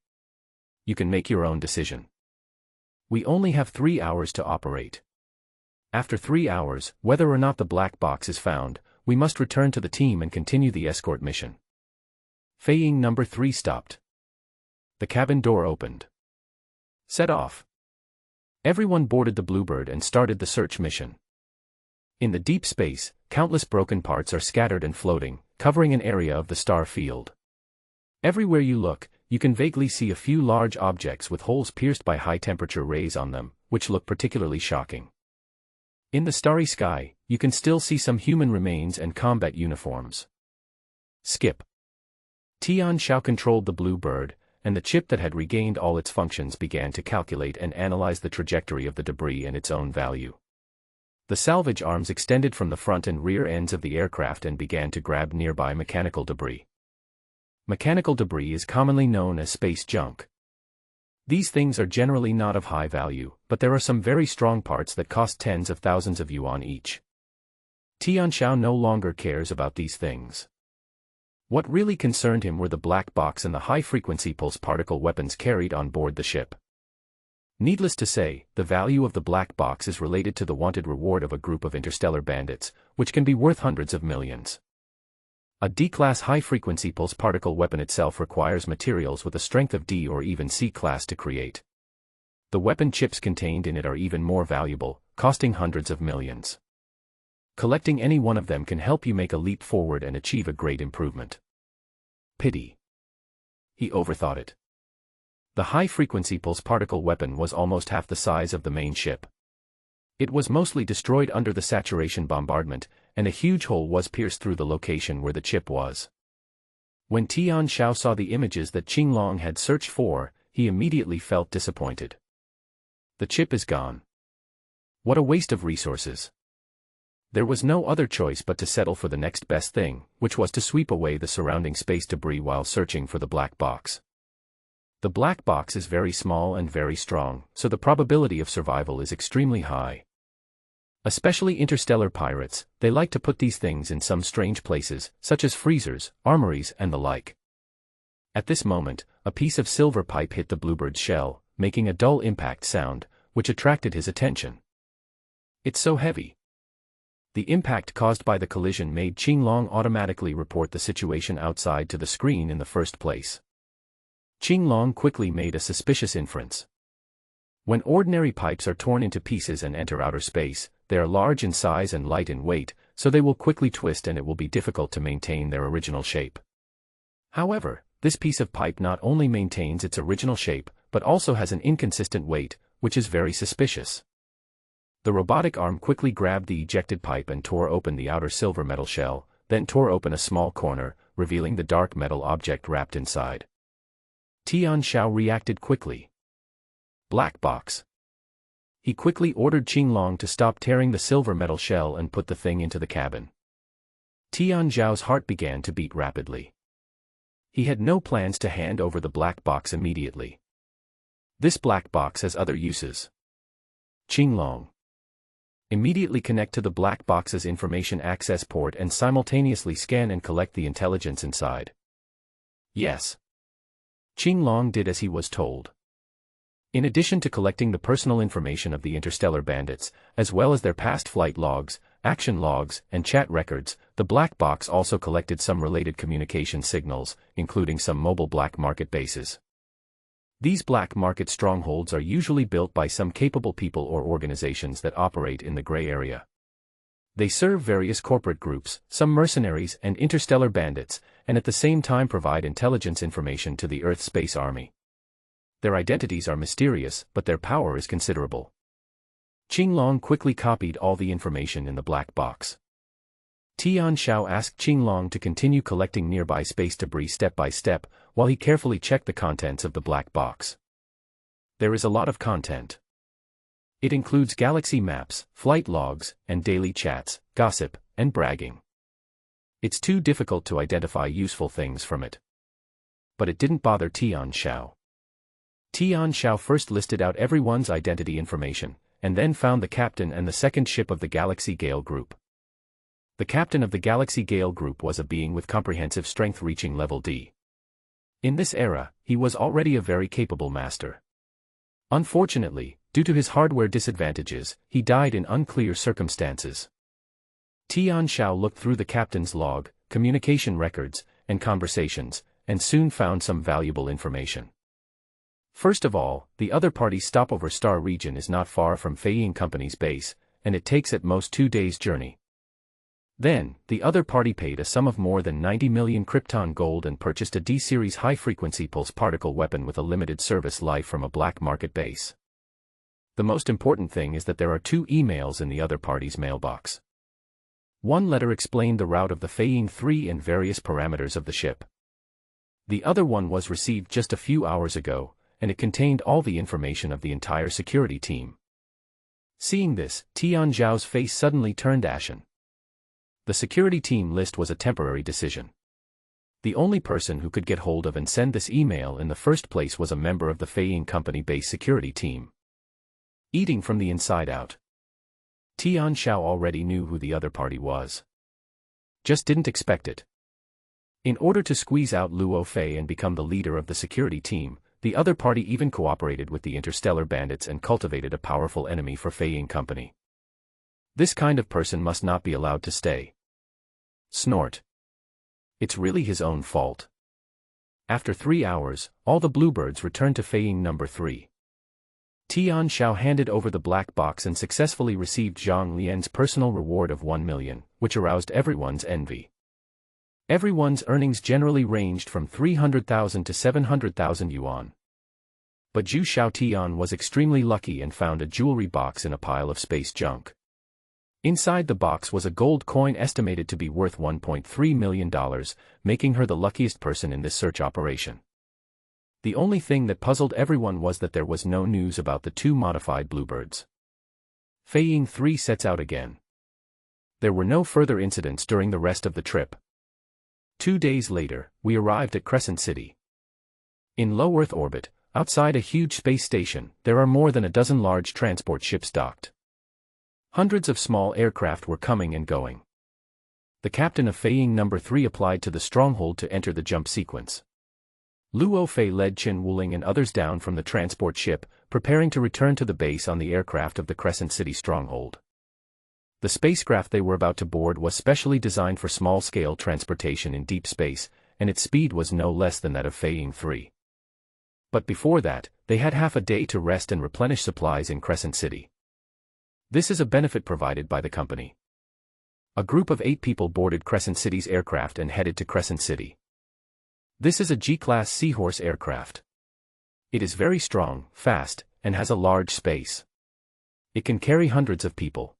You can make your own decision. We only have 3 hours to operate. After 3 hours, whether or not the black box is found, we must return to the team and continue the escort mission. Feiying No. 3 stopped. The cabin door opened. Set off. Everyone boarded the Bluebird and started the search mission. In the deep space, countless broken parts are scattered and floating, covering an area of the star field. Everywhere you look, you can vaguely see a few large objects with holes pierced by high-temperature rays on them, which look particularly shocking. In the starry sky, you can still see some human remains and combat uniforms. Skip. Tian Xiao controlled the Bluebird, and the chip that had regained all its functions began to calculate and analyze the trajectory of the debris and its own value. The salvage arms extended from the front and rear ends of the aircraft and began to grab nearby mechanical debris. Mechanical debris is commonly known as space junk. These things are generally not of high value, but there are some very strong parts that cost tens of thousands of yuan each. Tian Xiao no longer cares about these things. What really concerned him were the black box and the high-frequency pulse particle weapons carried on board the ship. Needless to say, the value of the black box is related to the wanted reward of a group of interstellar bandits, which can be worth hundreds of millions. A D-class high-frequency pulse particle weapon itself requires materials with a strength of D or even C-class to create. The weapon chips contained in it are even more valuable, costing hundreds of millions. Collecting any one of them can help you make a leap forward and achieve a great improvement. Pity. He overthought it. The high-frequency pulse particle weapon was almost half the size of the main ship. It was mostly destroyed under the saturation bombardment, and a huge hole was pierced through the location where the chip was. When Tian Xiao saw the images that Qinglong had searched for, he immediately felt disappointed. The chip is gone. What a waste of resources. There was no other choice but to settle for the next best thing, which was to sweep away the surrounding space debris while searching for the black box. The black box is very small and very strong, so the probability of survival is extremely high. Especially interstellar pirates, they like to put these things in some strange places, such as freezers, armories, and the like. At this moment, a piece of silver pipe hit the bluebird's shell, making a dull impact sound, which attracted his attention. It's so heavy. The impact caused by the collision made Qinglong automatically report the situation outside to the screen in the first place. Qinglong quickly made a suspicious inference. When ordinary pipes are torn into pieces and enter outer space, they are large in size and light in weight, so they will quickly twist and it will be difficult to maintain their original shape. However, this piece of pipe not only maintains its original shape, but also has an inconsistent weight, which is very suspicious. The robotic arm quickly grabbed the ejected pipe and tore open the outer silver metal shell, then tore open a small corner, revealing the dark metal object wrapped inside. Tian Xiao reacted quickly. Black box. He quickly ordered Qinglong to stop tearing the silver metal shell and put the thing into the cabin. Tian Xiao's heart began to beat rapidly. He had no plans to hand over the black box immediately. This black box has other uses. Qinglong. Immediately connect to the black box's information access port and simultaneously scan and collect the intelligence inside. Yes. Qinglong did as he was told. In addition to collecting the personal information of the interstellar bandits, as well as their past flight logs, action logs, and chat records, the black box also collected some related communication signals, including some mobile black market bases. These black market strongholds are usually built by some capable people or organizations that operate in the gray area. They serve various corporate groups, some mercenaries and interstellar bandits, and at the same time provide intelligence information to the Earth Space Army. Their identities are mysterious, but their power is considerable. Qinglong quickly copied all the information in the black box. Tian Xiao asked Qinglong to continue collecting nearby space debris step by step, while he carefully checked the contents of the black box. There is a lot of content. It includes galaxy maps, flight logs, and daily chats, gossip, and bragging. It's too difficult to identify useful things from it. But it didn't bother Tian Xiao. Tian Xiao first listed out everyone's identity information, and then found the captain and the second ship of the Galaxy Gale Group. The captain of the Galaxy Gale Group was a being with comprehensive strength reaching level D. In this era, he was already a very capable master. Unfortunately, due to his hardware disadvantages, he died in unclear circumstances. Tian Xiao looked through the captain's log, communication records, and conversations, and soon found some valuable information. First of all, the other party's stopover star region is not far from Feiying Company's base, and it takes at most 2 days' journey. Then, the other party paid a sum of more than 90 million Krypton gold and purchased a D-series high-frequency pulse particle weapon with a limited service life from a black market base. The most important thing is that there are 2 emails in the other party's mailbox. One letter explained the route of the Feiying 3 and various parameters of the ship. The other one was received just a few hours ago, and it contained all the information of the entire security team. Seeing this, Tian Zhao's face suddenly turned ashen. The security team list was a temporary decision. The only person who could get hold of and send this email in the first place was a member of the Feiying Company base security team. Eating from the inside out. Tian Xiao already knew who the other party was. Just didn't expect it. In order to squeeze out Luo Fei and become the leader of the security team, the other party even cooperated with the interstellar bandits and cultivated a powerful enemy for Feiying Company. This kind of person must not be allowed to stay. Snort. It's really his own fault. After 3 hours, all the bluebirds returned to Feiying number 3. Tian Xiao handed over the black box and successfully received Zhang Lian's personal reward of 1 million, which aroused everyone's envy. Everyone's earnings generally ranged from 300,000 to 700,000 yuan. But Zhu Xiaotian was extremely lucky and found a jewelry box in a pile of space junk. Inside the box was a gold coin estimated to be worth $1.3 million, making her the luckiest person in this search operation. The only thing that puzzled everyone was that there was no news about the two modified bluebirds. Fei Ying 3 sets out again. There were no further incidents during the rest of the trip. 2 days later, we arrived at Crescent City. In low Earth orbit, outside a huge space station, there are more than a dozen large transport ships docked. Hundreds of small aircraft were coming and going. The captain of Fei Ying No. 3 applied to the stronghold to enter the jump sequence. Luo Fei led Chen Wuling and others down from the transport ship, preparing to return to the base on the aircraft of the Crescent City stronghold. The spacecraft they were about to board was specially designed for small-scale transportation in deep space, and its speed was no less than that of Fei Ying 3. But before that, they had half a day to rest and replenish supplies in Crescent City. This is a benefit provided by the company. A group of 8 people boarded Crescent City's aircraft and headed to Crescent City. This is a G-class Seahorse aircraft. It is very strong, fast, and has a large space. It can carry hundreds of people.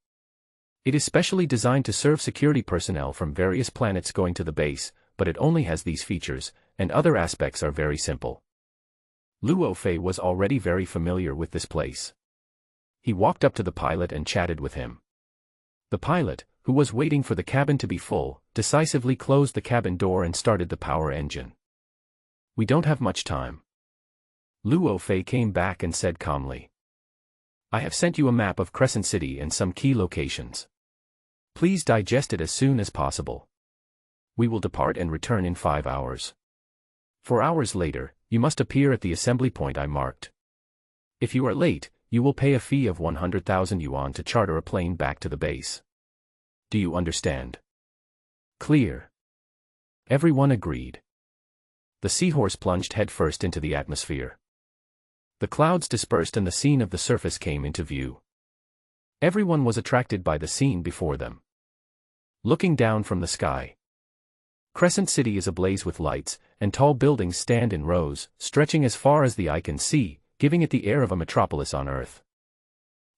It is specially designed to serve security personnel from various planets going to the base, but it only has these features, and other aspects are very simple. Luo Fei was already very familiar with this place. He walked up to the pilot and chatted with him. The pilot, who was waiting for the cabin to be full, decisively closed the cabin door and started the power engine. "We don't have much time." Luo Fei came back and said calmly. "I have sent you a map of Crescent City and some key locations. Please digest it as soon as possible. We will depart and return in 5 hours. 4 hours later, you must appear at the assembly point I marked. If you are late, you will pay a fee of 100,000 yuan to charter a plane back to the base. Do you understand?" "Clear." Everyone agreed. The Seahorse plunged headfirst into the atmosphere. The clouds dispersed and the scene of the surface came into view. Everyone was attracted by the scene before them. Looking down from the sky, Crescent City is ablaze with lights, and tall buildings stand in rows, stretching as far as the eye can see, giving it the air of a metropolis on Earth.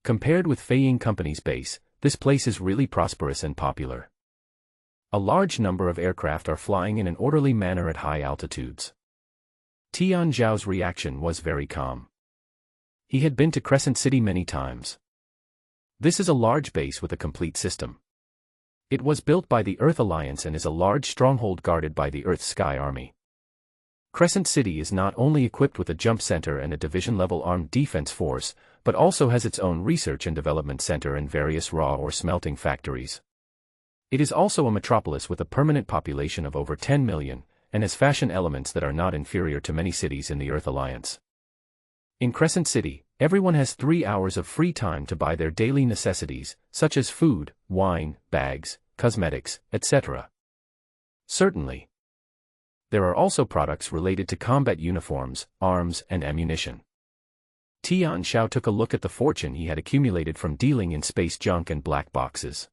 Compared with Fei Ying Company's base, this place is really prosperous and popular. A large number of aircraft are flying in an orderly manner at high altitudes. Tian Zhao's reaction was very calm. He had been to Crescent City many times. This is a large base with a complete system. It was built by the Earth Alliance and is a large stronghold guarded by the Earth's Sky Army. Crescent City is not only equipped with a jump center and a division-level armed defense force, but also has its own research and development center and various raw or smelting factories. It is also a metropolis with a permanent population of over 10 million, and has fashion elements that are not inferior to many cities in the Earth Alliance. In Crescent City, everyone has 3 hours of free time to buy their daily necessities, such as food, wine, bags, cosmetics, etc. Certainly. There are also products related to combat uniforms, arms, and ammunition. Tian Zhao took a look at the fortune he had accumulated from dealing in space junk and black boxes.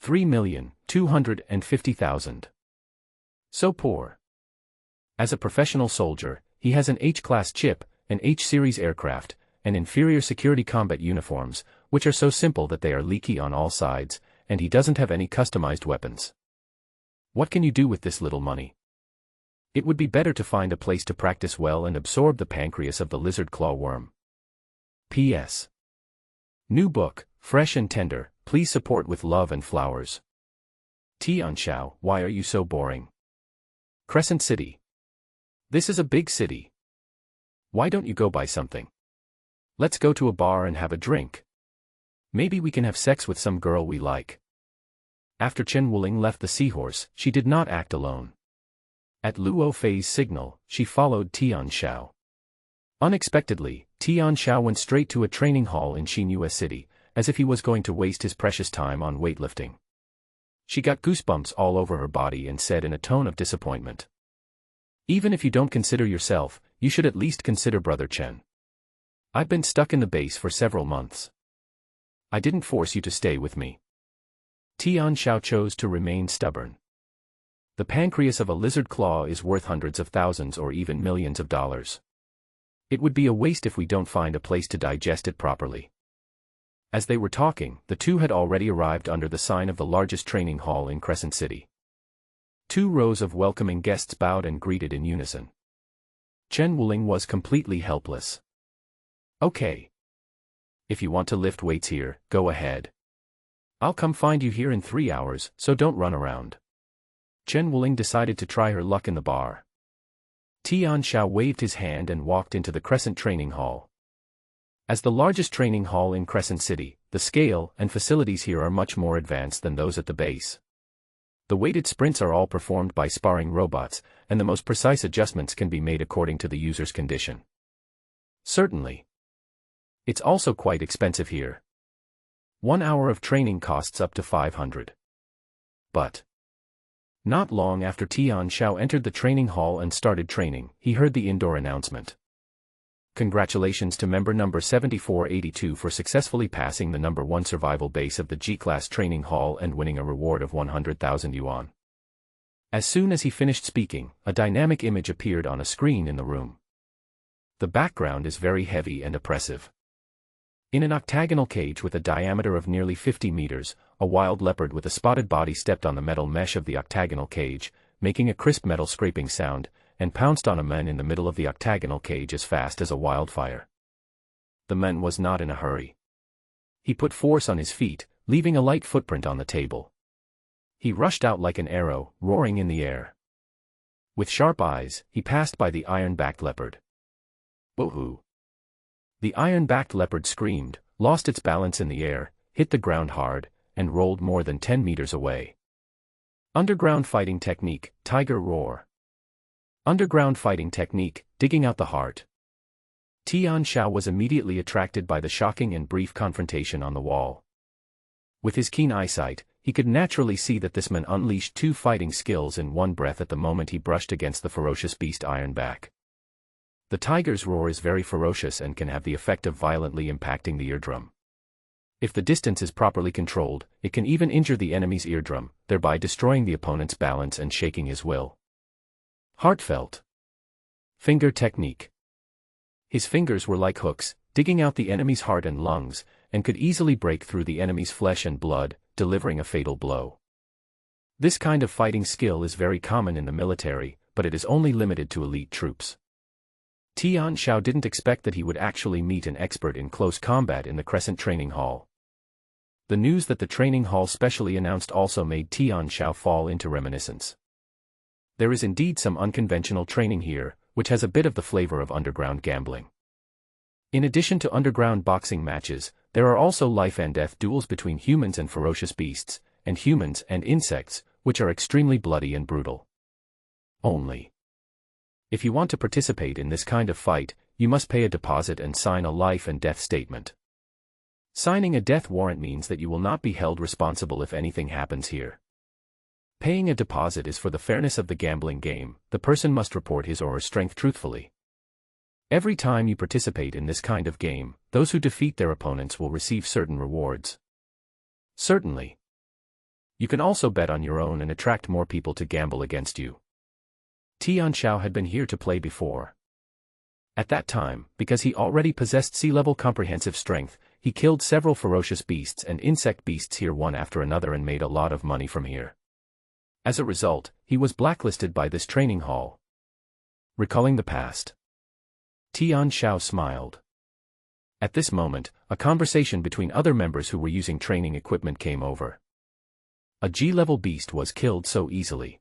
3,250,000. So poor. As a professional soldier, he has an H-class chip, an H-series aircraft, and inferior security combat uniforms, which are so simple that they are leaky on all sides, and he doesn't have any customized weapons. What can you do with this little money? It would be better to find a place to practice well and absorb the pancreas of the lizard claw worm. P.S. New book, fresh and tender, please support with love and flowers. Tian Zhao, why are you so boring? Crescent City. This is a big city. Why don't you go buy something? Let's go to a bar and have a drink. Maybe we can have sex with some girl we like. After Chen Wuling left the Seahorse, she did not act alone. At Luo Fei's signal, she followed Tian Zhao. Unexpectedly, Tian Zhao went straight to a training hall in Xinhua City, as if he was going to waste his precious time on weightlifting. She got goosebumps all over her body and said in a tone of disappointment. "Even if you don't consider yourself, you should at least consider Brother Chen. I've been stuck in the base for several months. I didn't force you to stay with me." Tian Zhao chose to remain stubborn. The pancreas of a lizard claw is worth hundreds of thousands or even millions of dollars. It would be a waste if we don't find a place to digest it properly. As they were talking, the two had already arrived under the sign of the largest training hall in Crescent City. 2 rows of welcoming guests bowed and greeted in unison. Chen Wuling was completely helpless. Okay. If you want to lift weights here, go ahead. I'll come find you here in 3 hours, so don't run around. Chen Wuling decided to try her luck in the bar. Tian Xiao waved his hand and walked into the Crescent Training Hall. As the largest training hall in Crescent City, the scale and facilities here are much more advanced than those at the base. The weighted sprints are all performed by sparring robots, and the most precise adjustments can be made according to the user's condition. Certainly. It's also quite expensive here. 1 hour of training costs up to 500. But not long after Tian Xiao entered the training hall and started training, he heard the indoor announcement. Congratulations to member number 7482 for successfully passing the number 1 survival base of the G-Class training hall and winning a reward of 100,000 yuan. As soon as he finished speaking, a dynamic image appeared on a screen in the room. The background is very heavy and oppressive. In an octagonal cage with a diameter of nearly 50 meters, a wild leopard with a spotted body stepped on the metal mesh of the octagonal cage, making a crisp metal scraping sound, and pounced on a man in the middle of the octagonal cage as fast as a wildfire. The man was not in a hurry. He put force on his feet, leaving a light footprint on the table. He rushed out like an arrow, roaring in the air. With sharp eyes, he passed by the iron-backed leopard. Boo-hoo! The iron-backed leopard screamed, lost its balance in the air, hit the ground hard, and rolled more than 10 meters away. Underground fighting technique, tiger roar. Underground fighting technique, digging out the heart. Tian Xiao was immediately attracted by the shocking and brief confrontation on the wall. With his keen eyesight, he could naturally see that this man unleashed 2 fighting skills in one breath at the moment he brushed against the ferocious beast Ironback. The tiger's roar is very ferocious and can have the effect of violently impacting the eardrum. If the distance is properly controlled, it can even injure the enemy's eardrum, thereby destroying the opponent's balance and shaking his will. Heartfelt finger technique. His fingers were like hooks, digging out the enemy's heart and lungs, and could easily break through the enemy's flesh and blood, delivering a fatal blow. This kind of fighting skill is very common in the military, but it is only limited to elite troops. Tian Xiao didn't expect that he would actually meet an expert in close combat in the Crescent Training Hall. The news that the training hall specially announced also made Tian Xiao fall into reminiscence. There is indeed some unconventional training here, which has a bit of the flavor of underground gambling. In addition to underground boxing matches, there are also life and death duels between humans and ferocious beasts, and humans and insects, which are extremely bloody and brutal. Only, if you want to participate in this kind of fight, you must pay a deposit and sign a life and death statement. Signing a death warrant means that you will not be held responsible if anything happens here. Paying a deposit is for the fairness of the gambling game. The person must report his or her strength truthfully. Every time you participate in this kind of game, those who defeat their opponents will receive certain rewards. Certainly. You can also bet on your own and attract more people to gamble against you. Tian Xiao had been here to play before. At that time, because he already possessed sea-level comprehensive strength, he killed several ferocious beasts and insect beasts here one after another and made a lot of money from here. As a result, he was blacklisted by this training hall. Recalling the past, Tian Xiao smiled. At this moment, a conversation between other members who were using training equipment came over. A G-level beast was killed so easily.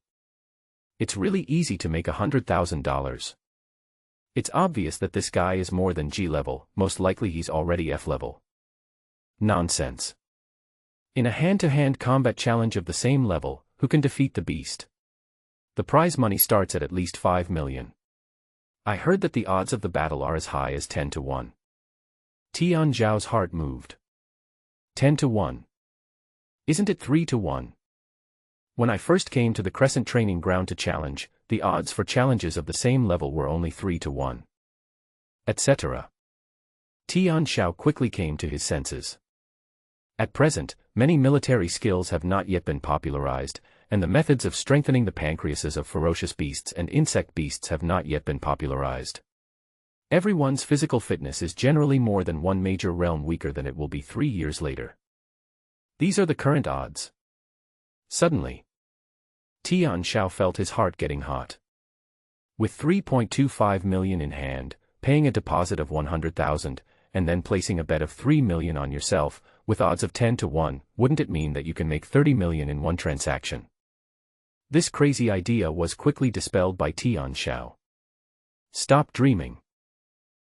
It's really easy to make $100,000. It's obvious that this guy is more than G-level, most likely he's already F-level. Nonsense. In a hand-to-hand combat challenge of the same level, who can defeat the beast? The prize money starts at least 5 million. I heard that the odds of the battle are as high as 10 to 1. Tian Zhao's heart moved. 10 to 1. Isn't it 3 to 1? When I first came to the Crescent Training Ground to challenge, the odds for challenges of the same level were only 3 to 1. Etc. Tian Xiao quickly came to his senses. At present, many military skills have not yet been popularized, and the methods of strengthening the pancreases of ferocious beasts and insect beasts have not yet been popularized. Everyone's physical fitness is generally more than one major realm weaker than it will be 3 years later. These are the current odds. Suddenly, Tian Xiao felt his heart getting hot. With 3.25 million in hand, paying a deposit of 100,000, and then placing a bet of 3 million on yourself, with odds of 10 to 1, wouldn't it mean that you can make 30 million in one transaction? This crazy idea was quickly dispelled by Tian Xiao. Stop dreaming.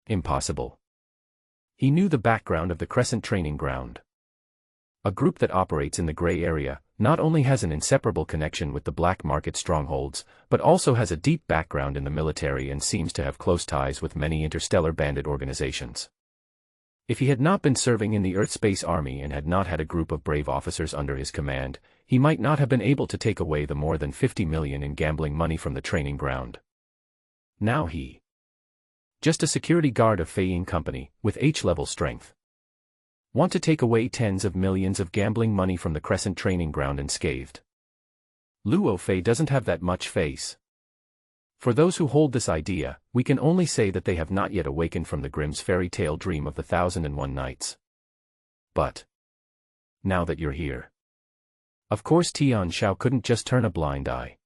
Impossible. He knew the background of the Crescent Training Ground. A group that operates in the gray area, not only has an inseparable connection with the black market strongholds, but also has a deep background in the military and seems to have close ties with many interstellar bandit organizations. If he had not been serving in the Earth Space Army and had not had a group of brave officers under his command, he might not have been able to take away the more than 50 million in gambling money from the training ground. Now he, just a security guard of Fei Ying Company, with H-level strength, want to take away tens of millions of gambling money from the Crescent Training Ground unscathed. Luo Fei doesn't have that much face. For those who hold this idea, we can only say that they have not yet awakened from the Grimm's fairy tale dream of the 1001 Nights. But now that you're here. Of course Tian Xiao couldn't just turn a blind eye.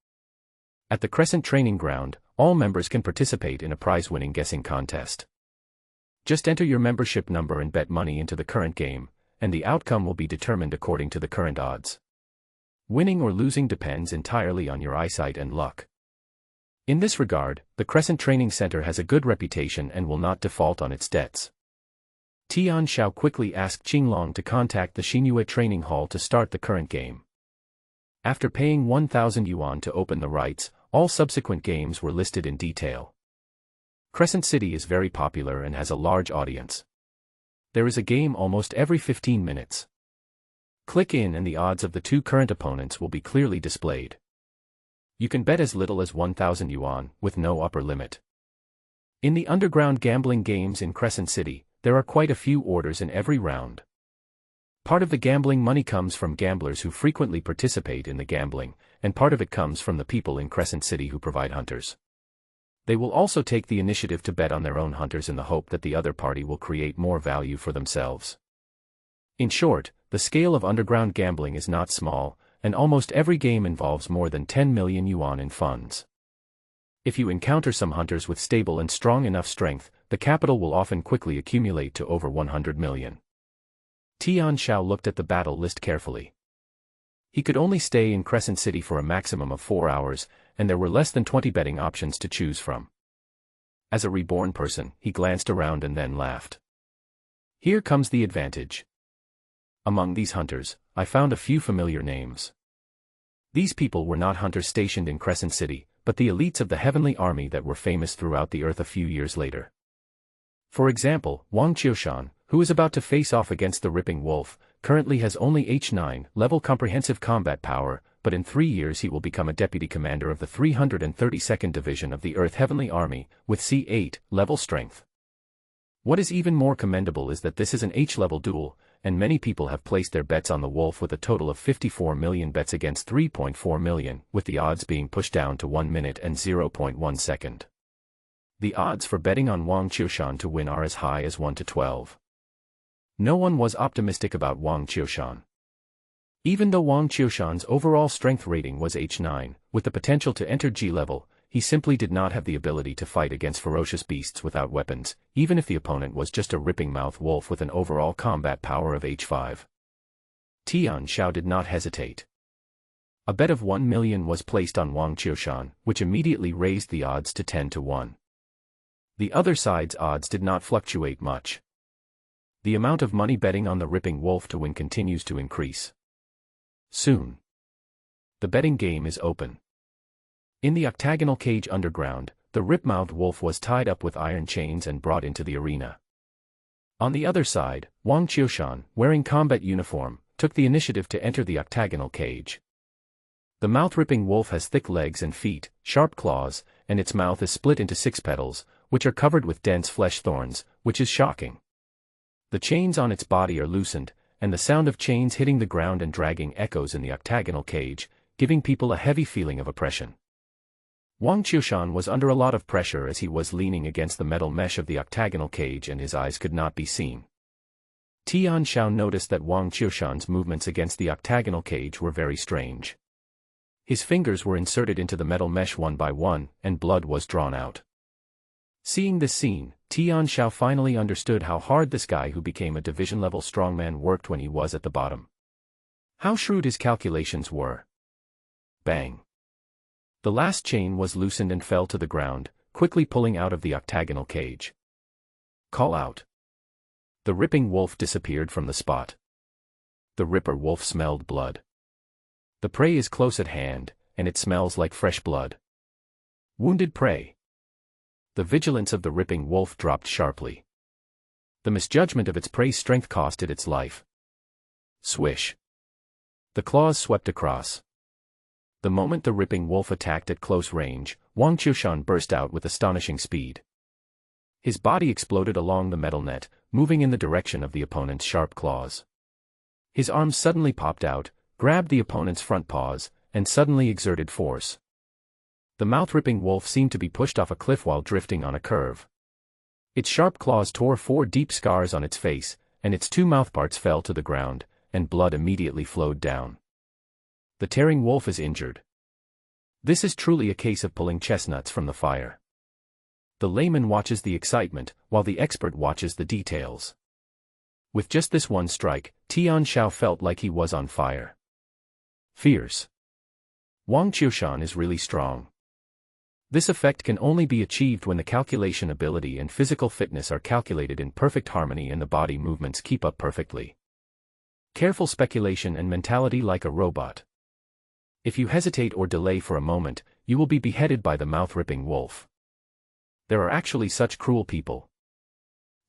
At the Crescent Training Ground, all members can participate in a prize-winning guessing contest. Just enter your membership number and bet money into the current game, and the outcome will be determined according to the current odds. Winning or losing depends entirely on your eyesight and luck. In this regard, the Crescent Training Center has a good reputation and will not default on its debts. Tian Xiao quickly asked Qinglong to contact the Xinyue Training Hall to start the current game. After paying 1,000 yuan to open the rights, all subsequent games were listed in detail. Crescent City is very popular and has a large audience. There is a game almost every 15 minutes. Click in and the odds of the two current opponents will be clearly displayed. You can bet as little as 1,000 yuan, with no upper limit. In the underground gambling games in Crescent City, there are quite a few orders in every round. Part of the gambling money comes from gamblers who frequently participate in the gambling, and part of it comes from the people in Crescent City who provide hunters. They will also take the initiative to bet on their own hunters in the hope that the other party will create more value for themselves. In short, the scale of underground gambling is not small, and almost every game involves more than 10 million yuan in funds. If you encounter some hunters with stable and strong enough strength, the capital will often quickly accumulate to over 100 million. Tian Xiao looked at the battle list carefully. He could only stay in Crescent City for a maximum of 4 hours, and there were less than 20 betting options to choose from. As a reborn person, he glanced around and then laughed. Here comes the advantage. Among these hunters, I found a few familiar names. These people were not hunters stationed in Crescent City, but the elites of the Heavenly Army that were famous throughout the Earth a few years later. For example, Wang Qiushan, who is about to face off against the Ripping Wolf, currently has only H9 level comprehensive combat power, but in 3 years he will become a deputy commander of the 332nd Division of the Earth Heavenly Army, with C8 level strength. What is even more commendable is that this is an H-level duel, and many people have placed their bets on the Wolf with a total of 54 million bets against 3.4 million, with the odds being pushed down to 1 minute and 0.1 second. The odds for betting on Wang Qiushan to win are as high as 1 to 12. No one was optimistic about Wang Qiushan. Even though Wang Qiushan's overall strength rating was H9, with the potential to enter G-level, he simply did not have the ability to fight against ferocious beasts without weapons, even if the opponent was just a ripping-mouthed wolf with an overall combat power of H5. Tian Xiao did not hesitate. A bet of 1 million was placed on Wang Qiushan, which immediately raised the odds to 10 to 1. The other side's odds did not fluctuate much. The amount of money betting on the ripping wolf to win continues to increase. Soon, the betting game is open. In the octagonal cage underground, the rip-mouthed wolf was tied up with iron chains and brought into the arena. On the other side, Wang Qiushan, wearing combat uniform, took the initiative to enter the octagonal cage. The mouth-ripping wolf has thick legs and feet, sharp claws, and its mouth is split into 6 petals, which are covered with dense flesh thorns, which is shocking. The chains on its body are loosened, and the sound of chains hitting the ground and dragging echoes in the octagonal cage, giving people a heavy feeling of oppression. Wang Qiushan was under a lot of pressure as he was leaning against the metal mesh of the octagonal cage and his eyes could not be seen. Tian Xiao noticed that Wang Qiushan's movements against the octagonal cage were very strange. His fingers were inserted into the metal mesh one by one, and blood was drawn out. Seeing this scene, Tian Xiao finally understood how hard this guy who became a division-level strongman worked when he was at the bottom. How shrewd his calculations were. Bang! The last chain was loosened and fell to the ground, quickly pulling out of the octagonal cage. Call out. The ripping wolf disappeared from the spot. The Ripper wolf smelled blood. The prey is close at hand, and it smells like fresh blood. Wounded prey. The vigilance of the ripping wolf dropped sharply. The misjudgment of its prey's strength cost it its life. Swish. The claws swept across. The moment the ripping wolf attacked at close range, Wang Qiushan burst out with astonishing speed. His body exploded along the metal net, moving in the direction of the opponent's sharp claws. His arms suddenly popped out, grabbed the opponent's front paws, and suddenly exerted force. The mouth-ripping wolf seemed to be pushed off a cliff while drifting on a curve. Its sharp claws tore 4 deep scars on its face, and its 2 mouthparts fell to the ground, and blood immediately flowed down. The tearing wolf is injured. This is truly a case of pulling chestnuts from the fire. The layman watches the excitement, while the expert watches the details. With just this one strike, Tian Xiao felt like he was on fire. Fierce. Wang Qiushan is really strong. This effect can only be achieved when the calculation ability and physical fitness are calculated in perfect harmony and the body movements keep up perfectly. Careful speculation and mentality like a robot. If you hesitate or delay for a moment, you will be beheaded by the mouth-ripping wolf. There are actually such cruel people.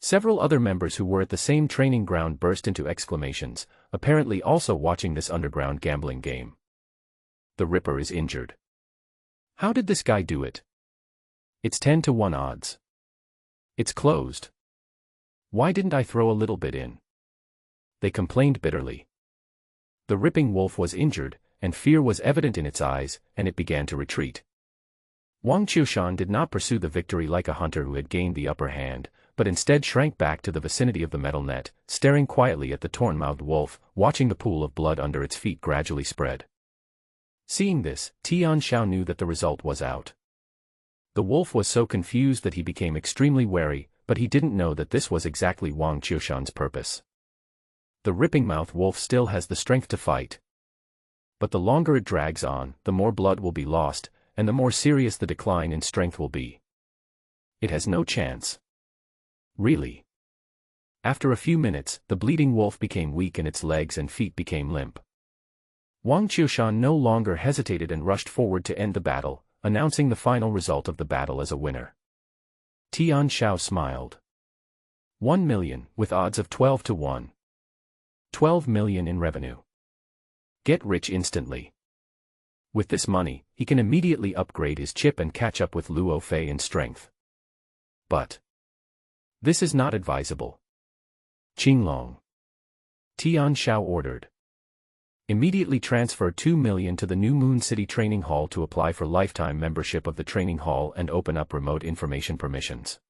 Several other members who were at the same training ground burst into exclamations, apparently also watching this underground gambling game. The Ripper is injured. How did this guy do it? It's 10-to-1 odds. It's closed. Why didn't I throw a little bit in? They complained bitterly. The ripping wolf was injured, and fear was evident in its eyes, and it began to retreat. Wang Qiushan did not pursue the victory like a hunter who had gained the upper hand, but instead shrank back to the vicinity of the metal net, staring quietly at the torn-mouthed wolf, watching the pool of blood under its feet gradually spread. Seeing this, Tian Xiao knew that the result was out. The wolf was so confused that he became extremely wary, but he didn't know that this was exactly Wang Qiushan's purpose. The ripping-mouthed wolf still has the strength to fight. But the longer it drags on, the more blood will be lost, and the more serious the decline in strength will be. It has no chance. Really. After a few minutes, the bleeding wolf became weak and its legs and feet became limp. Wang Qiushan no longer hesitated and rushed forward to end the battle, announcing the final result of the battle as a winner. Tian Xiao smiled. 1 million, with odds of 12-to-1. 12 million in revenue. Get rich instantly. With this money, he can immediately upgrade his chip and catch up with Luo Fei in strength. But this is not advisable. Qinglong. Tian Xiao ordered. Immediately transfer 2 million to the New Moon City Training Hall to apply for lifetime membership of the training hall and open up remote information permissions.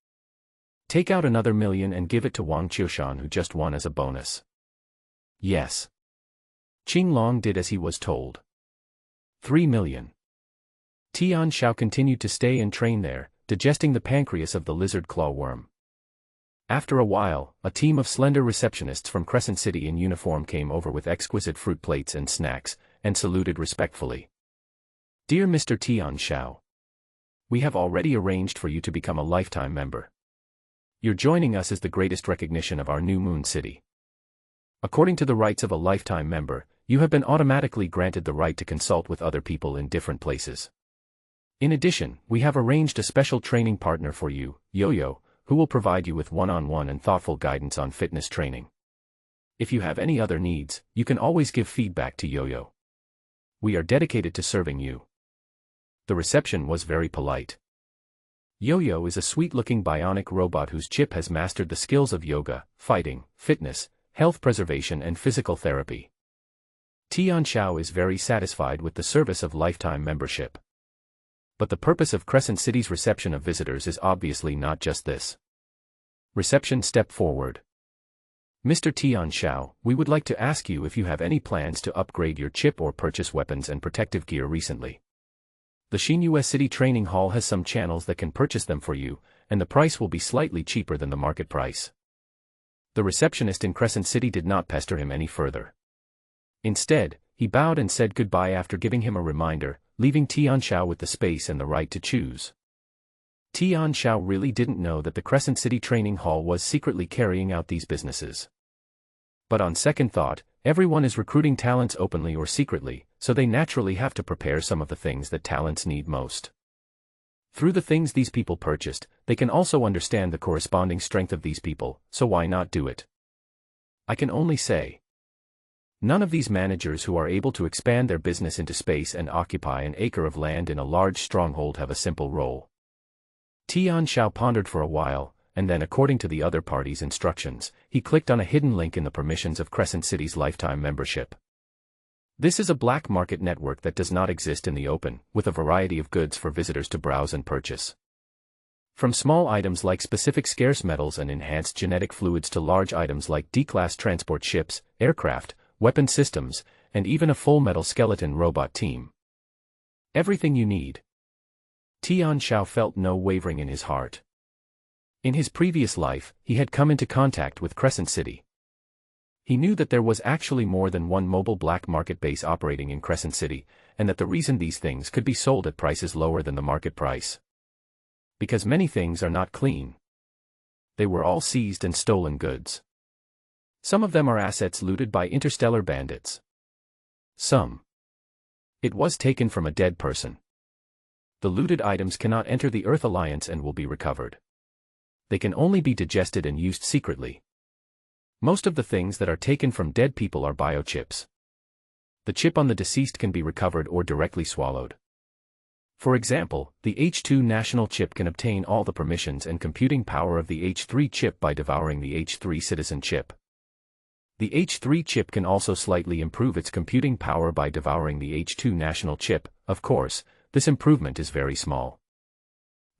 Take out another million and give it to Wang Qiushan who just won as a bonus. Yes. Qinglong did as he was told. 3 million. Tian Xiao continued to stay and train there, digesting the pancreas of the lizard claw worm. After a while, a team of slender receptionists from Crescent City in uniform came over with exquisite fruit plates and snacks, and saluted respectfully. Dear Mr. Tian Xiao, we have already arranged for you to become a lifetime member. Your joining us is the greatest recognition of our New Moon City. According to the rights of a lifetime member, you have been automatically granted the right to consult with other people in different places. In addition, we have arranged a special training partner for you, Yo-Yo, who will provide you with one-on-one and thoughtful guidance on fitness training. If you have any other needs, you can always give feedback to Yo-Yo. We are dedicated to serving you. The reception was very polite. Yo-Yo is a sweet-looking bionic robot whose chip has mastered the skills of yoga, fighting, fitness, health preservation and physical therapy. Tian Xiao is very satisfied with the service of lifetime membership. But the purpose of Crescent City's reception of visitors is obviously not just this. Reception step forward. Mr. Tian Xiao, we would like to ask you if you have any plans to upgrade your chip or purchase weapons and protective gear recently. The Xinhua City Training Hall has some channels that can purchase them for you, and the price will be slightly cheaper than the market price. The receptionist in Crescent City did not pester him any further. Instead, he bowed and said goodbye after giving him a reminder, leaving Tian Xiao with the space and the right to choose. Tian Xiao really didn't know that the Crescent City Training Hall was secretly carrying out these businesses. But on second thought, everyone is recruiting talents openly or secretly, so they naturally have to prepare some of the things that talents need most. Through the things these people purchased, they can also understand the corresponding strength of these people, so why not do it? I can only say, none of these managers who are able to expand their business into space and occupy an acre of land in a large stronghold have a simple role. Tian Xiao pondered for a while, and then according to the other party's instructions, he clicked on a hidden link in the permissions of Crescent City's lifetime membership. This is a black market network that does not exist in the open, with a variety of goods for visitors to browse and purchase. From small items like specific scarce metals and enhanced genetic fluids to large items like D-class transport ships, aircraft, weapon systems, and even a full metal skeleton robot team. Everything you need. Tian Xiao felt no wavering in his heart. In his previous life, he had come into contact with Crescent City. He knew that there was actually more than one mobile black market base operating in Crescent City, and that the reason these things could be sold at prices lower than the market price. Because many things are not clean. They were all seized and stolen goods. Some of them are assets looted by interstellar bandits. Some. It was taken from a dead person. The looted items cannot enter the Earth Alliance and will be recovered. They can only be digested and used secretly. Most of the things that are taken from dead people are biochips. The chip on the deceased can be recovered or directly swallowed. For example, the H2 national chip can obtain all the permissions and computing power of the H3 chip by devouring the H3 citizen chip. The H3 chip can also slightly improve its computing power by devouring the H2 national chip. Of course, this improvement is very small.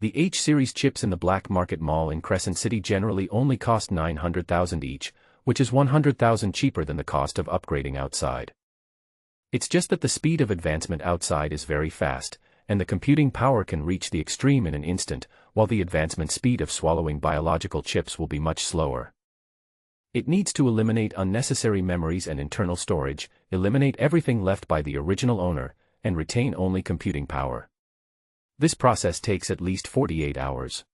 The H-series chips in the black market mall in Crescent City generally only cost 900,000 each, which is 100,000 cheaper than the cost of upgrading outside. It's just that the speed of advancement outside is very fast, and the computing power can reach the extreme in an instant, while the advancement speed of swallowing biological chips will be much slower. It needs to eliminate unnecessary memories and internal storage, eliminate everything left by the original owner, and retain only computing power. This process takes at least 48 hours.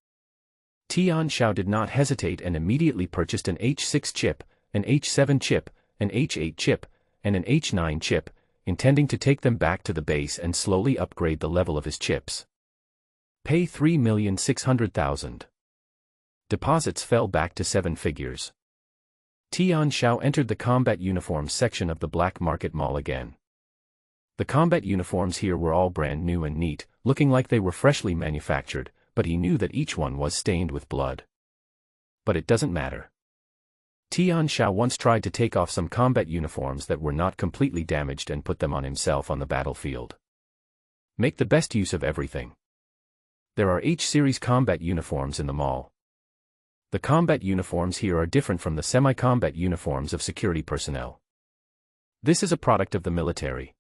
Tian Xiao did not hesitate and immediately purchased an H6 chip, an H7 chip, an H8 chip, and an H9 chip, intending to take them back to the base and slowly upgrade the level of his chips. Pay 3,600,000. Deposits fell back to 7 figures. Tian Xiao entered the combat uniforms section of the black market mall again. The combat uniforms here were all brand new and neat, looking like they were freshly manufactured, but he knew that each one was stained with blood. But it doesn't matter. Tian Xiao once tried to take off some combat uniforms that were not completely damaged and put them on himself on the battlefield. Make the best use of everything. There are H-series combat uniforms in the mall. The combat uniforms here are different from the semi-combat uniforms of security personnel. This is a product of the military.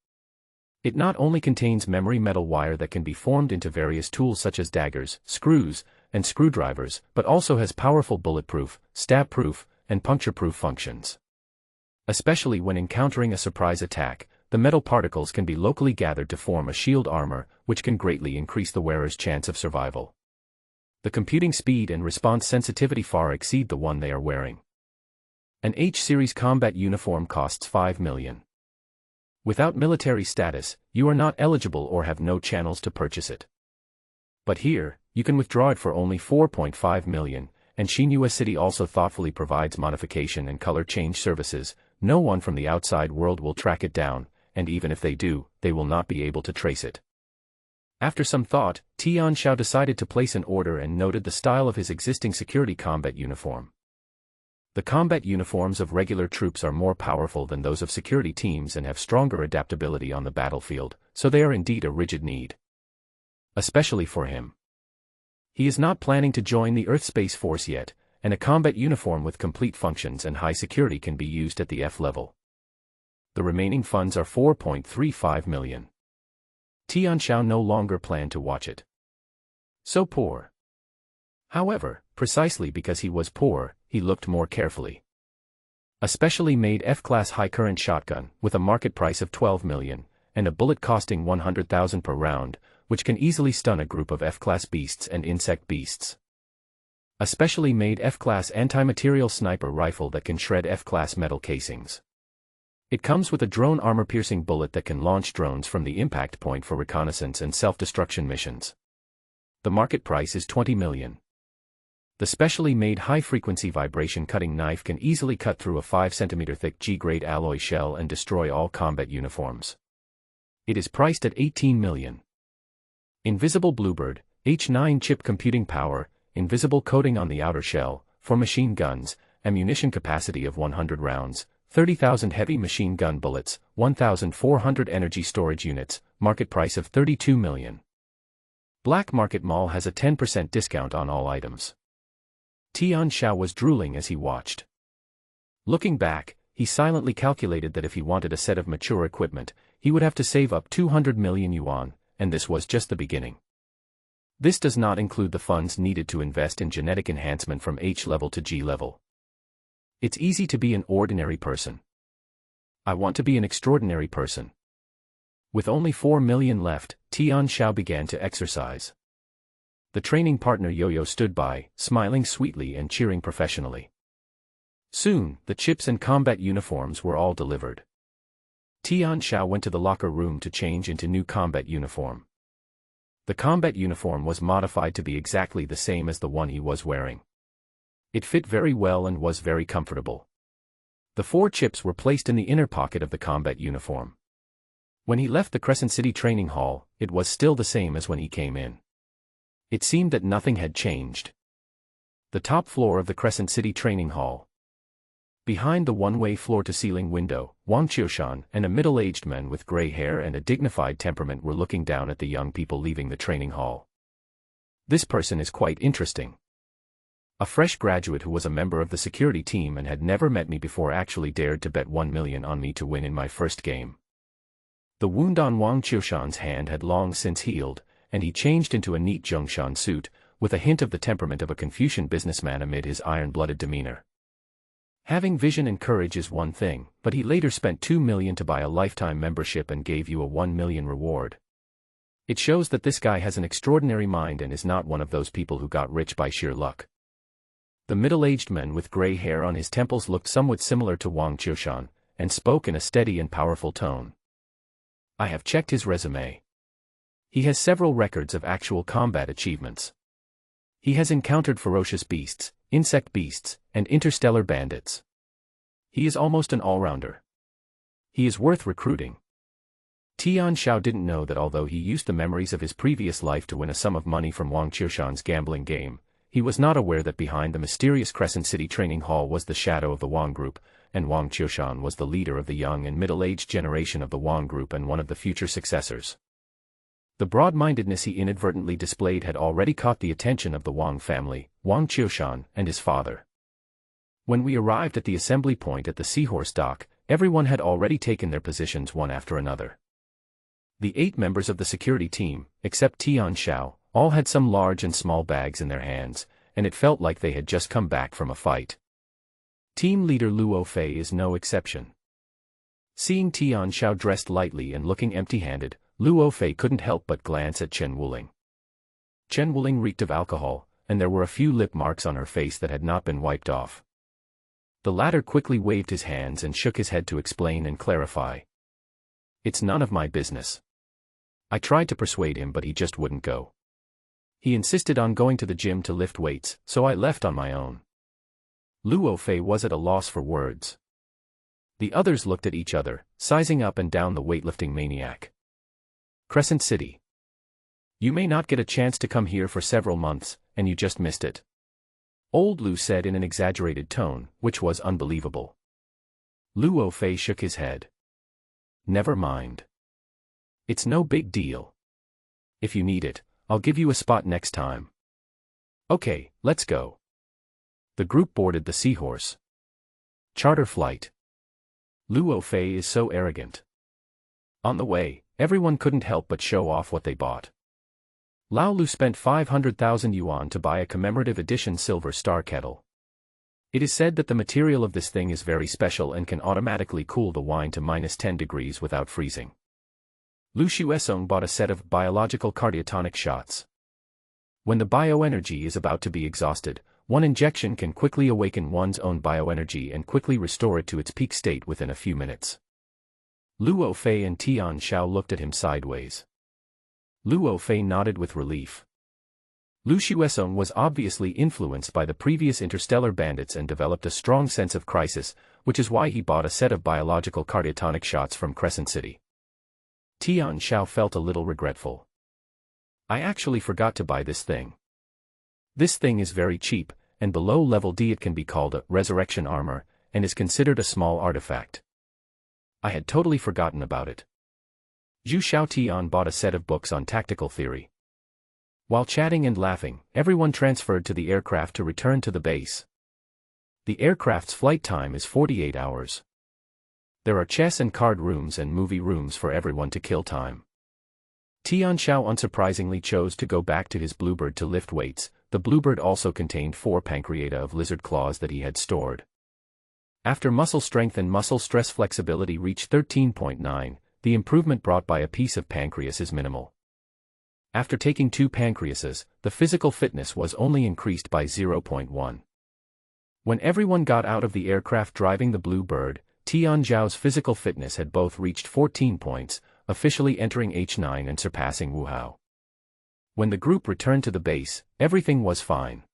It not only contains memory metal wire that can be formed into various tools such as daggers, screws, and screwdrivers, but also has powerful bulletproof, stab-proof, and puncture-proof functions. Especially when encountering a surprise attack, the metal particles can be locally gathered to form a shield armor, which can greatly increase the wearer's chance of survival. The computing speed and response sensitivity far exceed the one they are wearing. An H-series combat uniform costs 5 million. Without military status, you are not eligible or have no channels to purchase it. But here, you can withdraw it for only 4.5 million, and Xinhua City also thoughtfully provides modification and color change services. No one from the outside world will track it down, and even if they do, they will not be able to trace it. After some thought, Tian Xiao decided to place an order and noted the style of his existing security combat uniform. The combat uniforms of regular troops are more powerful than those of security teams and have stronger adaptability on the battlefield, so they are indeed a rigid need. Especially for him. He is not planning to join the Earth Space Force yet, and a combat uniform with complete functions and high security can be used at the F level. The remaining funds are 4.35 million. Tian Xiao no longer planned to watch it. So poor. However, precisely because he was poor, he looked more carefully. A specially made F-class high-current shotgun, with a market price of 12 million, and a bullet costing 100,000 per round, which can easily stun a group of F-class beasts and insect beasts. A specially made F-class anti-material sniper rifle that can shred F-class metal casings. It comes with a drone armor-piercing bullet that can launch drones from the impact point for reconnaissance and self-destruction missions. The market price is 20 million. The specially made high-frequency vibration cutting knife can easily cut through a 5 cm thick G-grade alloy shell and destroy all combat uniforms. It is priced at 18 million. Invisible Bluebird, H9 chip computing power, invisible coating on the outer shell, for machine guns, ammunition capacity of 100 rounds, 30,000 heavy machine gun bullets, 1,400 energy storage units, market price of 32 million. Black Market Mall has a 10% discount on all items. Tian Xiao was drooling as he watched. Looking back, he silently calculated that if he wanted a set of mature equipment, he would have to save up 200 million yuan, and this was just the beginning. This does not include the funds needed to invest in genetic enhancement from H level to G level. It's easy to be an ordinary person. I want to be an extraordinary person. With only 4 million left, Tian Xiao began to exercise. The training partner Yo-Yo stood by, smiling sweetly and cheering professionally. Soon, the chips and combat uniforms were all delivered. Tian Xiao went to the locker room to change into new combat uniform. The combat uniform was modified to be exactly the same as the one he was wearing. It fit very well and was very comfortable. The 4 chips were placed in the inner pocket of the combat uniform. When he left the Crescent City training hall, it was still the same as when he came in. It seemed that nothing had changed. The top floor of the Crescent City training hall. Behind the one-way floor-to-ceiling window, Wang Qiushan and a middle-aged man with gray hair and a dignified temperament were looking down at the young people leaving the training hall. This person is quite interesting. A fresh graduate who was a member of the security team and had never met me before actually dared to bet 1 million on me to win in my first game. The wound on Wang Qiushan's hand had long since healed, and he changed into a neat Zhongshan suit, with a hint of the temperament of a Confucian businessman amid his iron-blooded demeanor. Having vision and courage is one thing, but he later spent 2 million to buy a lifetime membership and gave you a 1 million reward. It shows that this guy has an extraordinary mind and is not one of those people who got rich by sheer luck. The middle-aged man with gray hair on his temples looked somewhat similar to Wang Qiushan, and spoke in a steady and powerful tone. I have checked his resume. He has several records of actual combat achievements. He has encountered ferocious beasts, insect beasts, and interstellar bandits. He is almost an all-rounder. He is worth recruiting. Tian Xiao didn't know that although he used the memories of his previous life to win a sum of money from Wang Qiushan's gambling game, he was not aware that behind the mysterious Crescent City training hall was the shadow of the Wang group, and Wang Qiushan was the leader of the young and middle-aged generation of the Wang group and one of the future successors. The broad-mindedness he inadvertently displayed had already caught the attention of the Wang family, Wang Qiushan and his father. When we arrived at the assembly point at the Seahorse Dock, everyone had already taken their positions one after another. The 8 members of the security team, except Tian Xiao, all had some large and small bags in their hands, and it felt like they had just come back from a fight. Team leader Luo Fei is no exception. Seeing Tian Xiao dressed lightly and looking empty-handed, Luo Fei couldn't help but glance at Chen Wuling. Chen Wuling reeked of alcohol, and there were a few lip marks on her face that had not been wiped off. The latter quickly waved his hands and shook his head to explain and clarify. It's none of my business. I tried to persuade him but he just wouldn't go. He insisted on going to the gym to lift weights, so I left on my own. Luo Fei was at a loss for words. The others looked at each other, sizing up and down the weightlifting maniac. Crescent City. You may not get a chance to come here for several months, and you just missed it. Old Lu said in an exaggerated tone, which was unbelievable. Luo Fei shook his head. Never mind. It's no big deal. If you need it, I'll give you a spot next time. Okay, let's go. The group boarded the Seahorse. Charter flight. Luo Fei is so arrogant. On the way, everyone couldn't help but show off what they bought. Lao Lu spent 500,000 yuan to buy a commemorative edition silver star kettle. It is said that the material of this thing is very special and can automatically cool the wine to -10 degrees without freezing. Lu Xuesong bought a set of biological cardiotonic shots. When the bioenergy is about to be exhausted, one injection can quickly awaken one's own bioenergy and quickly restore it to its peak state within a few minutes. Luo Fei and Tian Xiao looked at him sideways. Luo Fei nodded with relief. Lu Xuesong was obviously influenced by the previous interstellar bandits and developed a strong sense of crisis, which is why he bought a set of biological cardiotonic shots from Crescent City. Tian Xiao felt a little regretful. I actually forgot to buy this thing. This thing is very cheap, and below level D it can be called a resurrection armor, and is considered a small artifact. I had totally forgotten about it. Zhu Xiaotian bought a set of books on tactical theory. While chatting and laughing, everyone transferred to the aircraft to return to the base. The aircraft's flight time is 48 hours. There are chess and card rooms and movie rooms for everyone to kill time. Tian Xiao unsurprisingly chose to go back to his bluebird to lift weights. The bluebird also contained 4 pancreata of lizard claws that he had stored. After muscle strength and muscle stress flexibility reach 13.9, the improvement brought by a piece of pancreas is minimal. After taking 2 pancreases, the physical fitness was only increased by 0.1. When everyone got out of the aircraft driving the bluebird, Tian Zhao's physical fitness had both reached 14 points, officially entering H9 and surpassing Wu Hao. When the group returned to the base, everything was fine.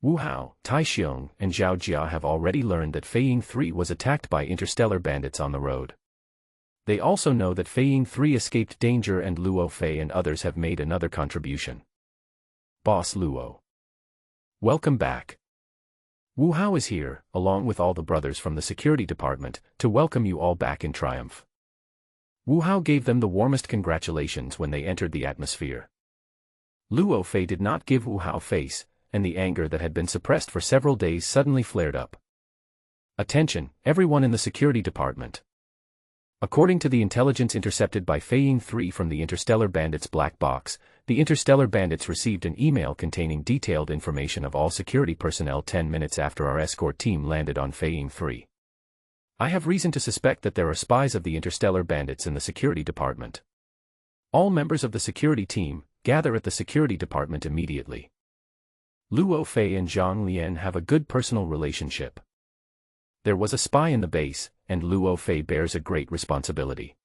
Wu Hao, Tai Xiong, and Zhao Jia have already learned that Feiying 3 was attacked by interstellar bandits on the road. They also know that Feiying 3 escaped danger and Luo Fei and others have made another contribution. Boss Luo. Welcome back. Wu Hao is here, along with all the brothers from the security department, to welcome you all back in triumph. Wu Hao gave them the warmest congratulations when they entered the atmosphere. Luo Fei did not give Wu Hao face, and the anger that had been suppressed for several days suddenly flared up. Attention, everyone in the security department. According to the intelligence intercepted by Feiying 3 from the Interstellar Bandits' black box, the Interstellar Bandits received an email containing detailed information of all security personnel 10 minutes after our escort team landed on Feiying 3. I have reason to suspect that there are spies of the Interstellar Bandits in the security department. All members of the security team, gather at the security department immediately. Luo Fei and Zhang Lian have a good personal relationship. There was a spy in the base, and Luo Fei bears a great responsibility.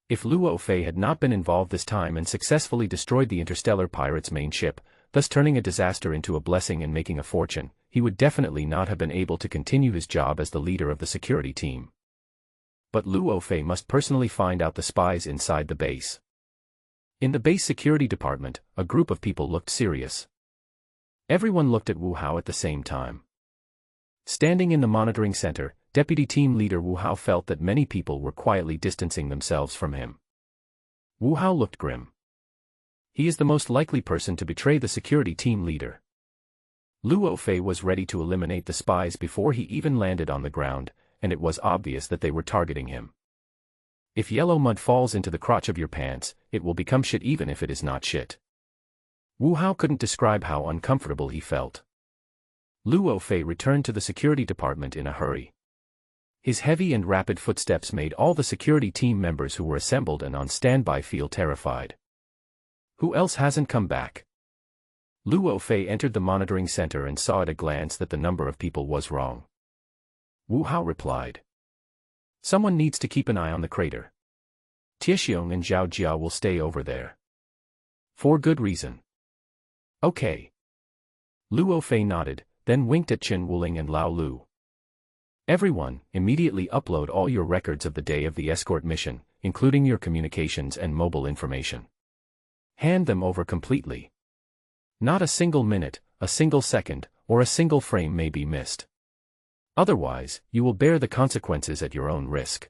If Luo Fei had not been involved this time and successfully destroyed the interstellar pirate's main ship, thus turning a disaster into a blessing and making a fortune, he would definitely not have been able to continue his job as the leader of the security team. But Luo Fei must personally find out the spies inside the base. In the base security department, a group of people looked serious. Everyone looked at Wu Hao at the same time. Standing in the monitoring center, Deputy Team Leader Wu Hao felt that many people were quietly distancing themselves from him. Wu Hao looked grim. He is the most likely person to betray the security team leader. Luo Fei was ready to eliminate the spies before he even landed on the ground, and it was obvious that they were targeting him. If yellow mud falls into the crotch of your pants, it will become shit even if it is not shit. Wu Hao couldn't describe how uncomfortable he felt. Luo Fei returned to the security department in a hurry. His heavy and rapid footsteps made all the security team members who were assembled and on standby feel terrified. Who else hasn't come back? Luo Fei entered the monitoring center and saw at a glance that the number of people was wrong. Wu Hao replied. Someone needs to keep an eye on the crater. Tiexiong and Zhao Jia will stay over there. For good reason. Okay. Luo Fei nodded, then winked at Chen Wuling and Lao Lu. Everyone, immediately upload all your records of the day of the escort mission, including your communications and mobile information. Hand them over completely. Not a single minute, a single second, or a single frame may be missed. Otherwise, you will bear the consequences at your own risk.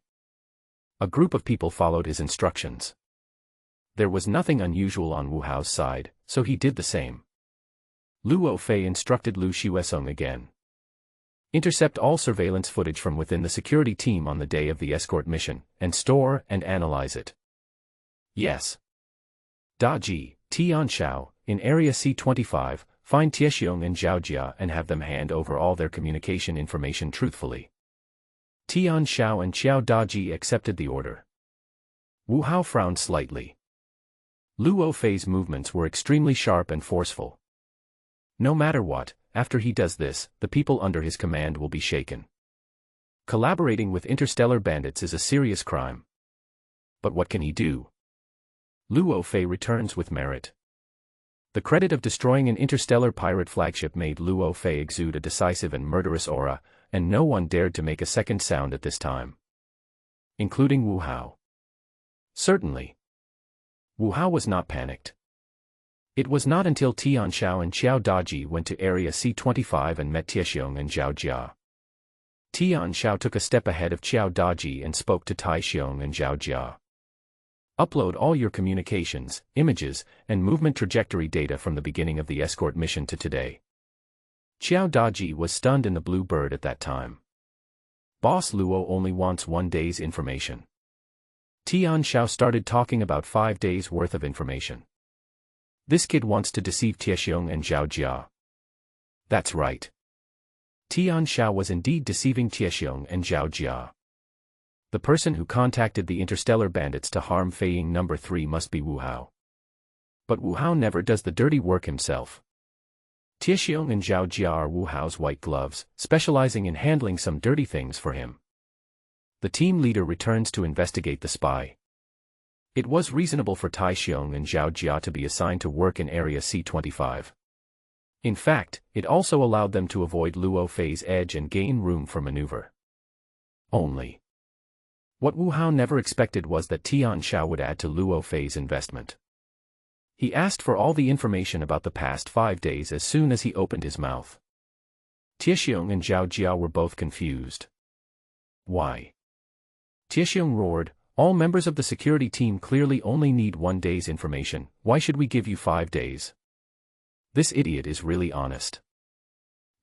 A group of people followed his instructions. There was nothing unusual on Wu Hao's side, so he did the same. Luo Fei instructed Lu Xuesong again. Intercept all surveillance footage from within the security team on the day of the escort mission, and store and analyze it. Yes. Da Ji, Tian Xiao, in Area C-25, find Tiexiong and Zhao Jia and have them hand over all their communication information truthfully. Tian Xiao and Xiao Daji accepted the order. Wu Hao frowned slightly. Luo Fei's movements were extremely sharp and forceful. No matter what, after he does this, the people under his command will be shaken. Collaborating with interstellar bandits is a serious crime. But what can he do? Luo Fei returns with merit. The credit of destroying an interstellar pirate flagship made Luo Fei exude a decisive and murderous aura, and no one dared to make a second sound at this time. Including Wu Hao. Certainly. Wu Hao was not panicked. It was not until Tian Xiao and Xiao Daji went to Area C-25 and met Tiexiong and Zhao Jia. Tian Xiao took a step ahead of Xiao Daji and spoke to Taixiong and Zhao Jia. Upload all your communications, images, and movement trajectory data from the beginning of the escort mission to today. Xiao Daji was stunned in the blue bird at that time. Boss Luo only wants 1 day's information. Tian Xiao started talking about 5 days' worth of information. This kid wants to deceive Tiexiong and Zhao Jia. That's right. Tian Xiao was indeed deceiving Tiexiong and Zhao Jia. The person who contacted the interstellar bandits to harm Feiying No. 3 must be Wu Hao. But Wu Hao never does the dirty work himself. Tiexiong and Zhao Jia are Wu Hao's white gloves, specializing in handling some dirty things for him. The team leader returns to investigate the spy. It was reasonable for Taixiong and Zhao Jia to be assigned to work in Area C-25. In fact, it also allowed them to avoid Luo Fei's edge and gain room for maneuver. Only. What Wu Hao never expected was that Tian Xiao would add to Luo Fei's investment. He asked for all the information about the past 5 days as soon as he opened his mouth. Tiexiong and Zhao Jia were both confused. Why? Tiexiong roared, all members of the security team clearly only need 1 day's information, why should we give you 5 days? This idiot is really honest.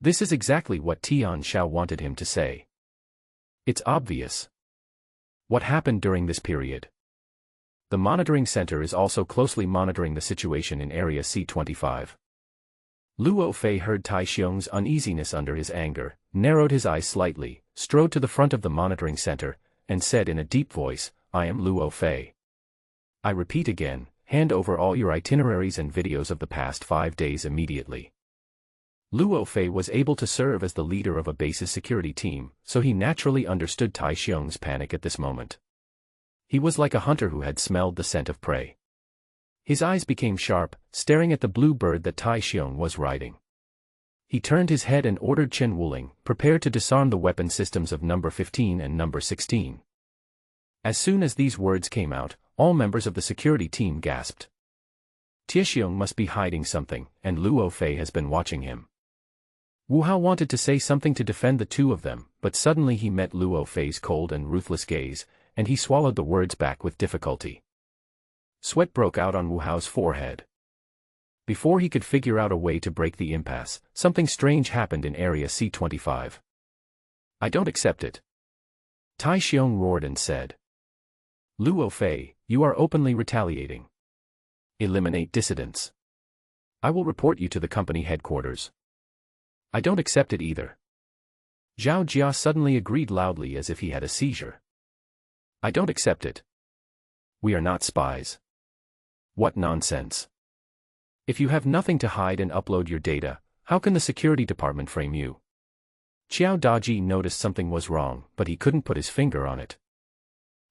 This is exactly what Tian Xiao wanted him to say. It's obvious. What happened during this period? The monitoring center is also closely monitoring the situation in Area C-25. Luo Fei heard Taixiong's uneasiness under his anger, narrowed his eyes slightly, strode to the front of the monitoring center, and said in a deep voice, I am Luo Fei. I repeat again, hand over all your itineraries and videos of the past 5 days immediately. Luo Fei was able to serve as the leader of a base's security team, so he naturally understood Taixiong's panic at this moment. He was like a hunter who had smelled the scent of prey. His eyes became sharp, staring at the blue bird that Taixiong was riding. He turned his head and ordered Chen Wuling, prepare to disarm the weapon systems of No. 15 and No. 16. As soon as these words came out, all members of the security team gasped. Tiexiong must be hiding something, and Luo Fei has been watching him. Wu Hao wanted to say something to defend the two of them, but suddenly he met Luo Fei's cold and ruthless gaze, and he swallowed the words back with difficulty. Sweat broke out on Wu Hao's forehead. Before he could figure out a way to break the impasse, something strange happened in Area C-25. I don't accept it. Taixiong roared and said. Luo Fei, you are openly retaliating. Eliminate dissidents. I will report you to the company headquarters. I don't accept it either. Zhao Jia suddenly agreed loudly as if he had a seizure. I don't accept it. We are not spies. What nonsense. If you have nothing to hide and upload your data, how can the security department frame you? Xiao Daji noticed something was wrong, but he couldn't put his finger on it.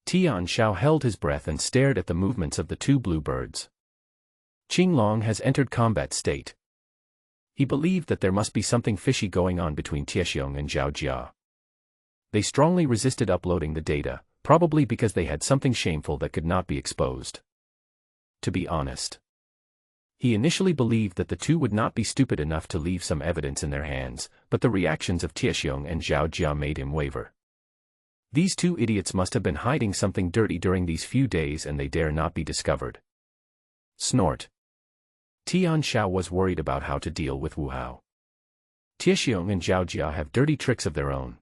Tian Xiao held his breath and stared at the movements of the two blue birds. Qinglong has entered combat state. He believed that there must be something fishy going on between Tiexiong and Zhao Jia. They strongly resisted uploading the data, probably because they had something shameful that could not be exposed. To be honest, he initially believed that the two would not be stupid enough to leave some evidence in their hands, but the reactions of Tiexiong and Zhao Jia made him waver. These two idiots must have been hiding something dirty during these few days and they dare not be discovered. Snort. Tian Xiao was worried about how to deal with Wu Hao. Tiexiong and Zhao Jia have dirty tricks of their own.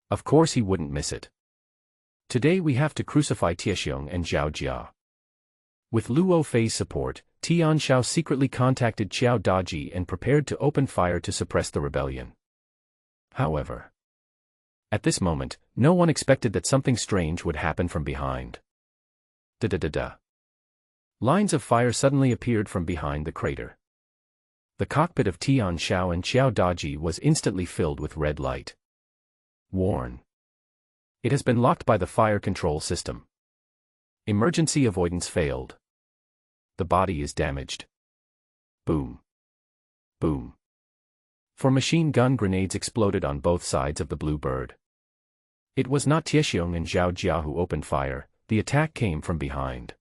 Of course he wouldn't miss it. Today we have to crucify Tiexiong and Zhao Jia. With Luo Fei's support, Tian Xiao secretly contacted Qiao Daji and prepared to open fire to suppress the rebellion. However, at this moment, no one expected that something strange would happen from behind. Da-da-da-da. Lines of fire suddenly appeared from behind the crater. The cockpit of Tian Xiao and Qiao Daji was instantly filled with red light. Warn. It has been locked by the fire control system. Emergency avoidance failed. The body is damaged. Boom. Boom. Four machine gun grenades exploded on both sides of the blue bird. It was not Tiexiong and Zhao Jia who opened fire, the attack came from behind.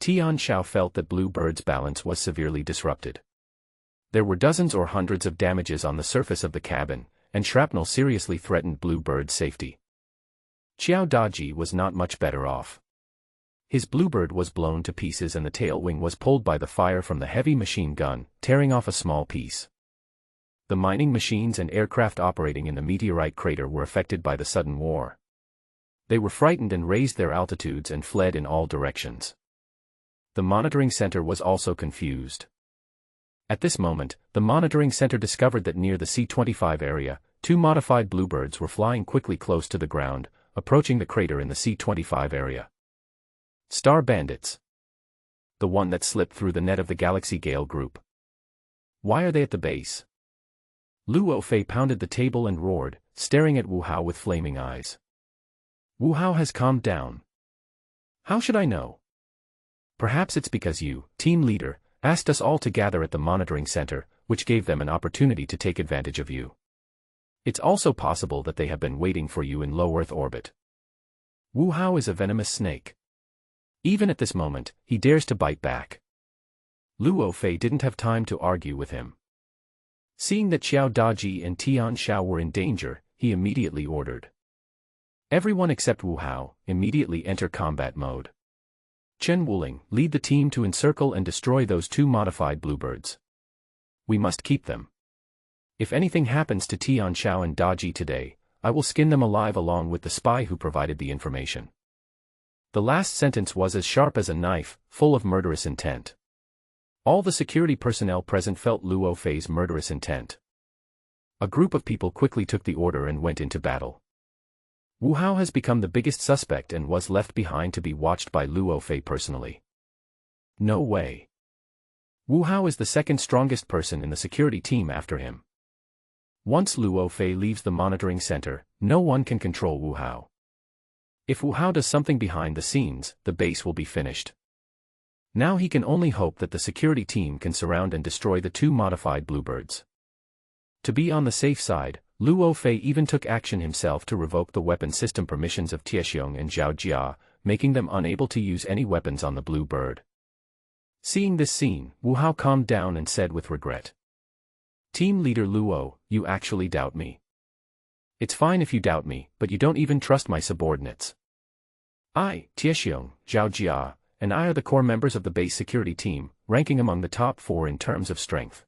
Tian Xiao felt that blue bird's balance was severely disrupted. There were dozens or hundreds of damages on the surface of the cabin, and shrapnel seriously threatened blue bird's safety. Qiao Daji was not much better off. His bluebird was blown to pieces and the tail wing was pulled by the fire from the heavy machine gun, tearing off a small piece. The mining machines and aircraft operating in the meteorite crater were affected by the sudden war. They were frightened and raised their altitudes and fled in all directions. The monitoring center was also confused. At this moment, the monitoring center discovered that near the C-25 area, two modified bluebirds were flying quickly close to the ground, approaching the crater in the C-25 area. Star Bandits. The one that slipped through the net of the Galaxy Gale group. Why are they at the base? Luo Fei pounded the table and roared, staring at Wu Hao with flaming eyes. Wu Hao has calmed down. How should I know? Perhaps it's because you, team leader, asked us all to gather at the monitoring center, which gave them an opportunity to take advantage of you. It's also possible that they have been waiting for you in low Earth orbit. Wu Hao is a venomous snake. Even at this moment, he dares to bite back. Luo Fei didn't have time to argue with him. Seeing that Qiao Daji and Tian Xiao were in danger, he immediately ordered. Everyone except Wu Hao, immediately enter combat mode. Chen Wuling, lead the team to encircle and destroy those two modified bluebirds. We must keep them. If anything happens to Tian Xiao and Daji today, I will skin them alive along with the spy who provided the information. The last sentence was as sharp as a knife, full of murderous intent. All the security personnel present felt Luo Fei's murderous intent. A group of people quickly took the order and went into battle. Wu Hao has become the biggest suspect and was left behind to be watched by Luo Fei personally. No way. Wu Hao is the second strongest person in the security team after him. Once Luo Fei leaves the monitoring center, no one can control Wu Hao. If Wu Hao does something behind the scenes, the base will be finished. Now he can only hope that the security team can surround and destroy the two modified bluebirds. To be on the safe side, Luo Fei even took action himself to revoke the weapon system permissions of Tiexiong and Zhao Jia, making them unable to use any weapons on the blue bird. Seeing this scene, Wu Hao calmed down and said with regret. Team leader Luo, you actually doubt me. It's fine if you doubt me, but you don't even trust my subordinates. I, Tiexiong, Zhao Jia, and I are the core members of the base security team, ranking among the top 4 in terms of strength.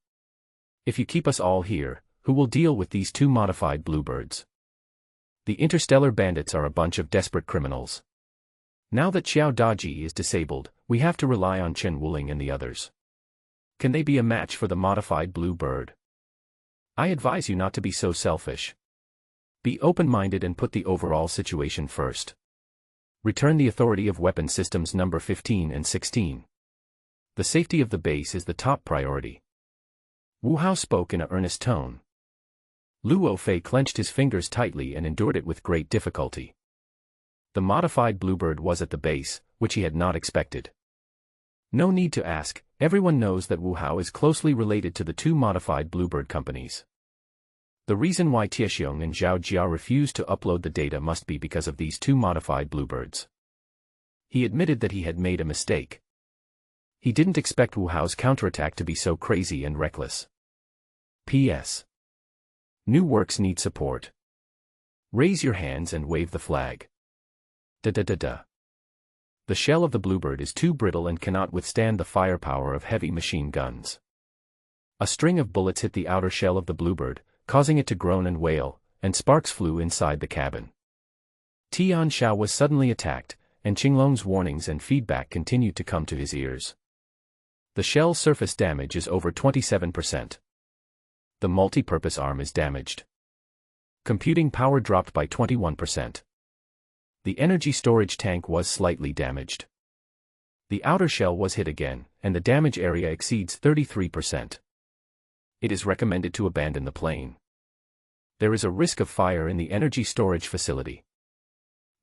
If you keep us all here, who will deal with these two modified bluebirds? The interstellar bandits are a bunch of desperate criminals. Now that Qiao Daji is disabled, we have to rely on Chen Wuling and the others. Can they be a match for the modified blue bird? I advise you not to be so selfish. Be open-minded and put the overall situation first. Return the authority of weapon systems number 15 and 16. The safety of the base is the top priority. Wu Hao spoke in an earnest tone. Luo Fei clenched his fingers tightly and endured it with great difficulty. The modified bluebird was at the base, which he had not expected. No need to ask, everyone knows that Wu Hao is closely related to the two modified bluebird companies. The reason why Tiexiong and Zhao Jia refused to upload the data must be because of these two modified bluebirds. He admitted that he had made a mistake. He didn't expect Wu Hao's counterattack to be so crazy and reckless. P.S. New works need support. Raise your hands and wave the flag. Da-da-da-da. The shell of the Bluebird is too brittle and cannot withstand the firepower of heavy machine guns. A string of bullets hit the outer shell of the Bluebird, causing it to groan and wail, and sparks flew inside the cabin. Tian Xiao was suddenly attacked, and Qinglong's warnings and feedback continued to come to his ears. The shell surface damage is over 27%. The multi-purpose arm is damaged. Computing power dropped by 21%. The energy storage tank was slightly damaged. The outer shell was hit again, and the damage area exceeds 33%. It is recommended to abandon the plane. There is a risk of fire in the energy storage facility.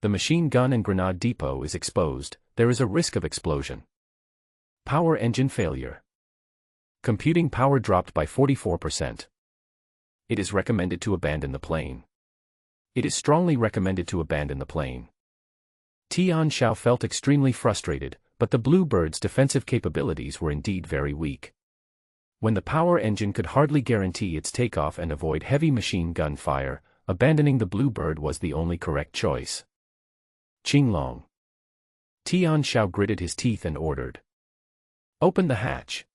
The machine gun and grenade depot is exposed, there is a risk of explosion. Power engine failure. Computing power dropped by 44%. It is recommended to abandon the plane. It is strongly recommended to abandon the plane. Tian Xiao felt extremely frustrated, but the Bluebird's defensive capabilities were indeed very weak. When the power engine could hardly guarantee its takeoff and avoid heavy machine gun fire, abandoning the Bluebird was the only correct choice. Qinglong. Tian Xiao gritted his teeth and ordered. Open the hatch.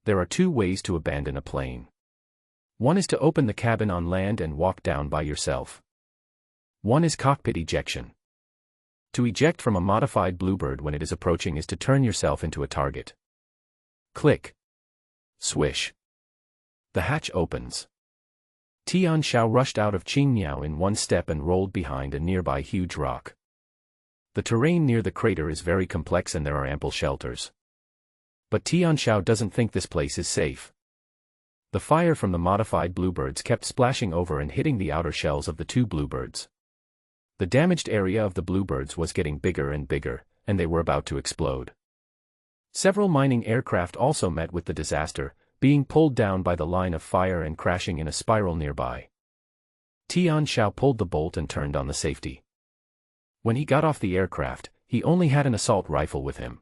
There are two ways to abandon a plane. One is to open the cabin on land and walk down by yourself. One is cockpit ejection. To eject from a modified Bluebird when it is approaching is to turn yourself into a target. Click. Swish. The hatch opens. Tian Xiao rushed out of Qingyao in one step and rolled behind a nearby huge rock. The terrain near the crater is very complex and there are ample shelters. But Tian Xiao doesn't think this place is safe. The fire from the modified Bluebirds kept splashing over and hitting the outer shells of the two Bluebirds. The damaged area of the Bluebirds was getting bigger and bigger, and they were about to explode. Several mining aircraft also met with the disaster, being pulled down by the line of fire and crashing in a spiral nearby. Tian Xiao pulled the bolt and turned on the safety. When he got off the aircraft, he only had an assault rifle with him.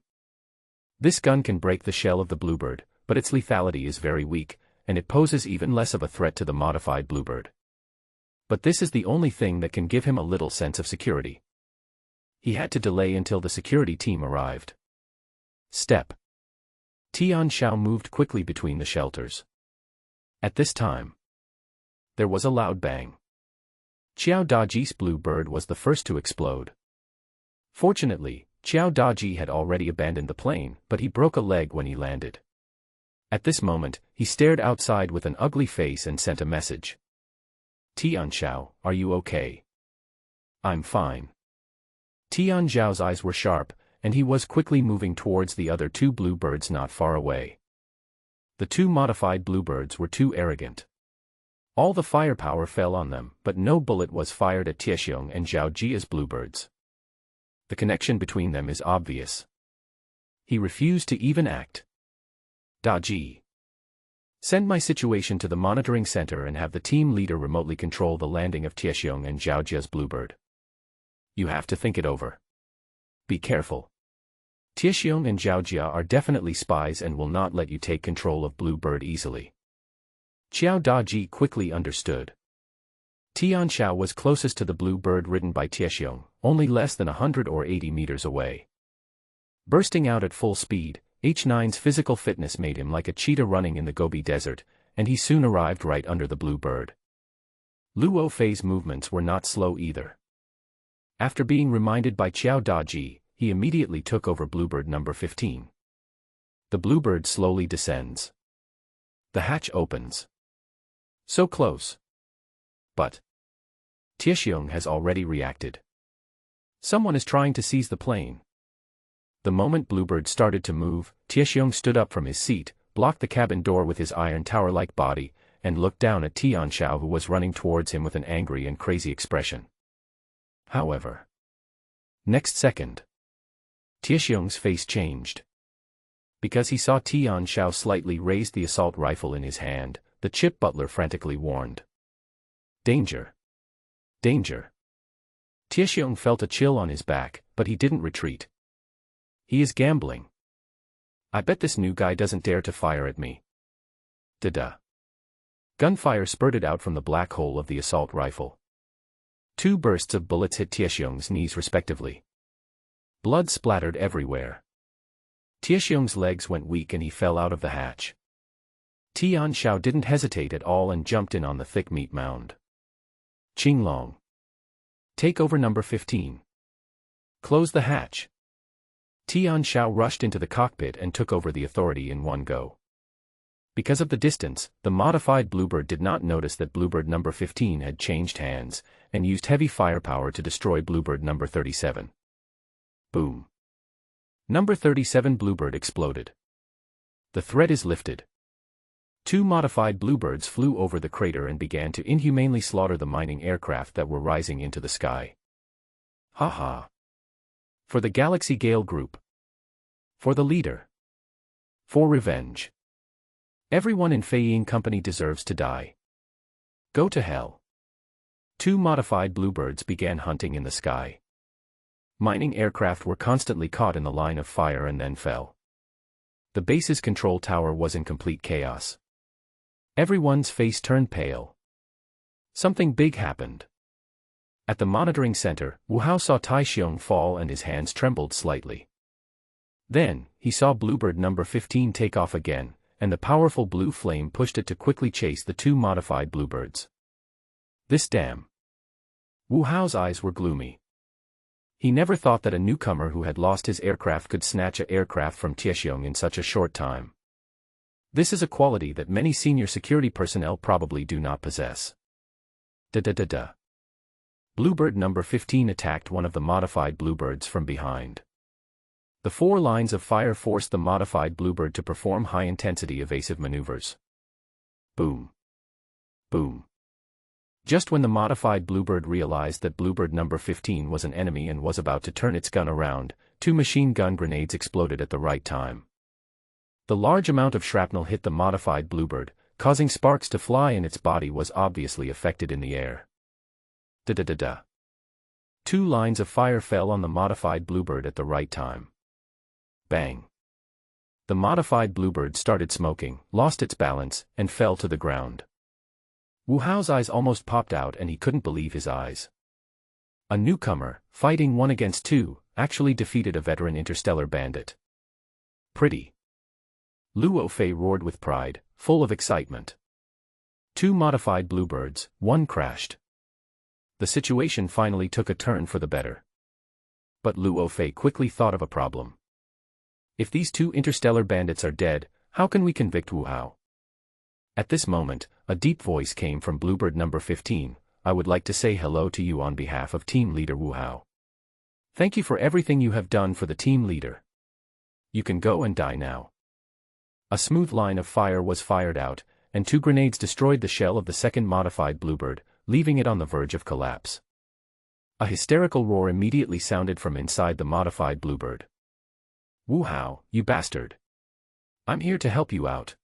This gun can break the shell of the Bluebird, but its lethality is very weak, and it poses even less of a threat to the modified Bluebird. But this is the only thing that can give him a little sense of security. He had to delay until the security team arrived. Step. Tian Xiao moved quickly between the shelters. At this time, there was a loud bang. Qiao Daji's Bluebird was the first to explode. Fortunately, Qiao Daji had already abandoned the plane, but he broke a leg when he landed. At this moment, he stared outside with an ugly face and sent a message. Tian Xiao, are you okay? I'm fine. Tian Xiao's eyes were sharp, and he was quickly moving towards the other two Bluebirds not far away. The two modified Bluebirds were too arrogant. All the firepower fell on them, but no bullet was fired at Tiexiong and Zhao Jia's Bluebirds. The connection between them is obvious. He refused to even act. Daji. Send my situation to the monitoring center and have the team leader remotely control the landing of Tiexiong and Zhao Jia's Bluebird. You have to think it over. Be careful. Tiexiong and Zhao Jia are definitely spies and will not let you take control of Bluebird easily. Qiao Daji quickly understood. Tian Xiao was closest to the Bluebird ridden by Tiexiong, only less than 100 or 80 meters away. Bursting out at full speed, H9's physical fitness made him like a cheetah running in the Gobi Desert, and he soon arrived right under the Bluebird. Luo Fei's movements were not slow either. After being reminded by Qiao Daji, he immediately took over Bluebird number 15. The Bluebird slowly descends. The hatch opens. So close. But Tiexiong has already reacted. Someone is trying to seize the plane. The moment Bluebird started to move, Tiexiong stood up from his seat, blocked the cabin door with his iron tower-like body, and looked down at Tian Xiao, who was running towards him with an angry and crazy expression. However, next second, Tiexiong's face changed. Because he saw Tian Xiao slightly raise the assault rifle in his hand, the chip butler frantically warned. Danger! Danger! Tiexiong felt a chill on his back, but he didn't retreat. He is gambling. I bet this new guy doesn't dare to fire at me. Da-da. Gunfire spurted out from the black hole of the assault rifle. Two bursts of bullets hit Tiexiong's knees respectively. Blood splattered everywhere. Tiexiong's legs went weak and he fell out of the hatch. Tian Xiao didn't hesitate at all and jumped in on the thick meat mound. Qinglong. Take over number 15. Close the hatch. Tian Xiao rushed into the cockpit and took over the authority in one go. Because of the distance, the modified Bluebird did not notice that Bluebird number 15 had changed hands, and used heavy firepower to destroy Bluebird number 37. Boom. Number 37 Bluebird exploded. The threat is lifted. 2 modified Bluebirds flew over the crater and began to inhumanely slaughter the mining aircraft that were rising into the sky. Ha ha. For the Galaxy Gale Group. For the leader. For revenge. Everyone in Fei Ying Company deserves to die. Go to hell. 2 modified Bluebirds began hunting in the sky. Mining aircraft were constantly caught in the line of fire and then fell. The base's control tower was in complete chaos. Everyone's face turned pale. Something big happened. At the monitoring center, Wu Hao saw Taixiong fall and his hands trembled slightly. Then, he saw Bluebird number 15 take off again, and the powerful blue flame pushed it to quickly chase the 2 modified Bluebirds. This damn. Wu Hao's eyes were gloomy. He never thought that a newcomer who had lost his aircraft could snatch an aircraft from Tiexiong in such a short time. This is a quality that many senior security personnel probably do not possess. Da-da-da-da. Bluebird number 15 attacked one of the modified Bluebirds from behind. The 4 lines of fire forced the modified Bluebird to perform high-intensity evasive maneuvers. Boom. Boom. Just when the modified Bluebird realized that Bluebird number 15 was an enemy and was about to turn its gun around, 2 machine gun grenades exploded at the right time. The large amount of shrapnel hit the modified Bluebird, causing sparks to fly, and its body was obviously affected in the air. Da-da-da-da. 2 lines of fire fell on the modified Bluebird at the right time. Bang. The modified Bluebird started smoking, lost its balance, and fell to the ground. Wu Hao's eyes almost popped out and he couldn't believe his eyes. A newcomer, fighting 1 against 2, actually defeated a veteran interstellar bandit. Pretty. Luo Fei roared with pride, full of excitement. 2 modified Bluebirds, 1 crashed. The situation finally took a turn for the better. But Luo Fei quickly thought of a problem. If these 2 interstellar bandits are dead, how can we convict Wu Hao? At this moment, a deep voice came from Bluebird number 15. I would like to say hello to you on behalf of team leader Wu Hao. Thank you for everything you have done for the team leader. You can go and die now. A smooth line of fire was fired out, and 2 grenades destroyed the shell of the second modified Bluebird, leaving it on the verge of collapse. A hysterical roar immediately sounded from inside the modified Bluebird. Wu Hao, you bastard. I'm here to help you out.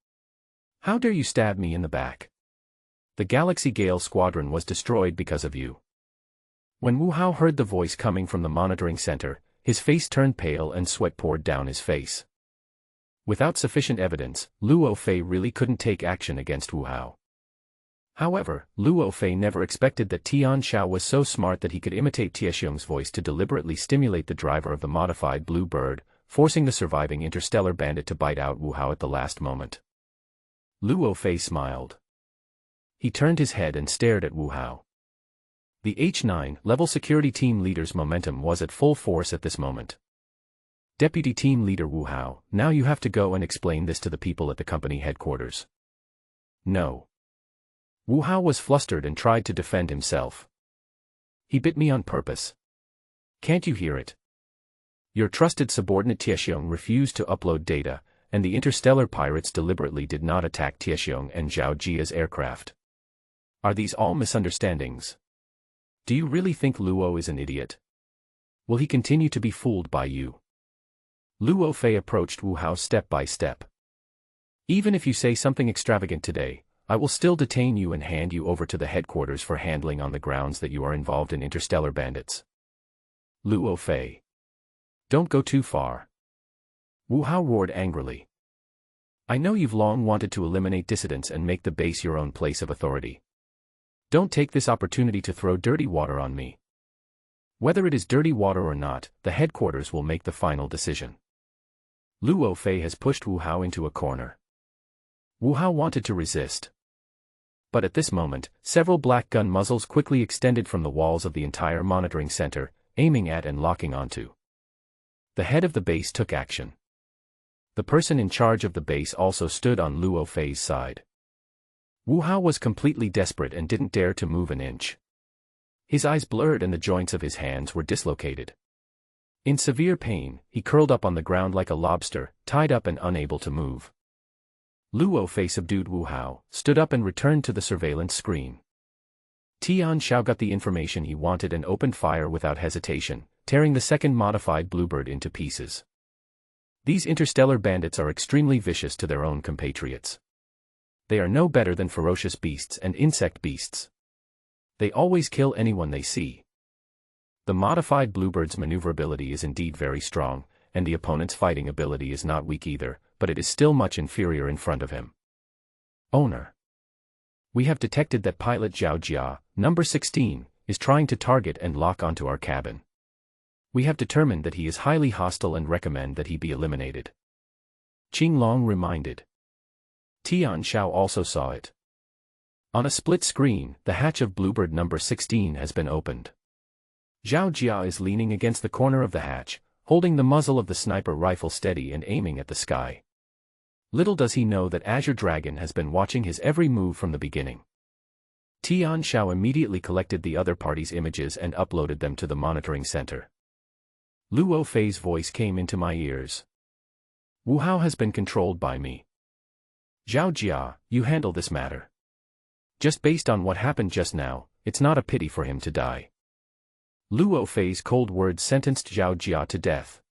How dare you stab me in the back? The Galaxy Gale Squadron was destroyed because of you. When Wu Hao heard the voice coming from the monitoring center, his face turned pale and sweat poured down his face. Without sufficient evidence, Luo Fei really couldn't take action against Wu Hao. However, Luo Fei never expected that Tian Xiao was so smart that he could imitate Tiexiong's voice to deliberately stimulate the driver of the modified Bluebird, forcing the surviving interstellar bandit to bite out Wu Hao at the last moment. Luo Fei smiled. He turned his head and stared at Wu Hao. The H9 level security team leader's momentum was at full force at this moment. Deputy Team Leader Wu Hao, now you have to go and explain this to the people at the company headquarters. No. Wu Hao was flustered and tried to defend himself. He bit me on purpose. Can't you hear it? Your trusted subordinate Tiexiong refused to upload data, and the interstellar pirates deliberately did not attack Tiexiong and Zhao Jia's aircraft. Are these all misunderstandings? Do you really think Luo is an idiot? Will he continue to be fooled by you? Luo Fei approached Wu Hao step by step. Even if you say something extravagant today, I will still detain you and hand you over to the headquarters for handling on the grounds that you are involved in interstellar bandits. Luo Fei. Don't go too far. Wu Hao roared angrily. I know you've long wanted to eliminate dissidents and make the base your own place of authority. Don't take this opportunity to throw dirty water on me. Whether it is dirty water or not, the headquarters will make the final decision. Luo Fei has pushed Wu Hao into a corner. Wu Hao wanted to resist. But at this moment, several black gun muzzles quickly extended from the walls of the entire monitoring center, aiming at and locking onto. The head of the base took action. The person in charge of the base also stood on Luo Fei's side. Wu Hao was completely desperate and didn't dare to move an inch. His eyes blurred and the joints of his hands were dislocated. In severe pain, he curled up on the ground like a lobster, tied up and unable to move. Luo Fei subdued Wu Hao, stood up and returned to the surveillance screen. Tian Xiao got the information he wanted and opened fire without hesitation, tearing the second modified Bluebird into pieces. These interstellar bandits are extremely vicious to their own compatriots. They are no better than ferocious beasts and insect beasts. They always kill anyone they see. The modified Bluebird's maneuverability is indeed very strong, and the opponent's fighting ability is not weak either, but it is still much inferior in front of him. Owner. We have detected that pilot Zhao Jia, number 16, is trying to target and lock onto our cabin. We have determined that he is highly hostile and recommend that he be eliminated. Qing Long reminded. Tian Xiao also saw it. On a split screen, the hatch of Bluebird number 16 has been opened. Zhao Jia is leaning against the corner of the hatch, holding the muzzle of the sniper rifle steady and aiming at the sky. Little does he know that Azure Dragon has been watching his every move from the beginning. Tian Xiao immediately collected the other party's images and uploaded them to the monitoring center. Luo Fei's voice came into my ears. Wu Hao has been controlled by me. Zhao Jia, you handle this matter. Just based on what happened just now, it's not a pity for him to die. Luo Fei's cold words sentenced Zhao Jia to death.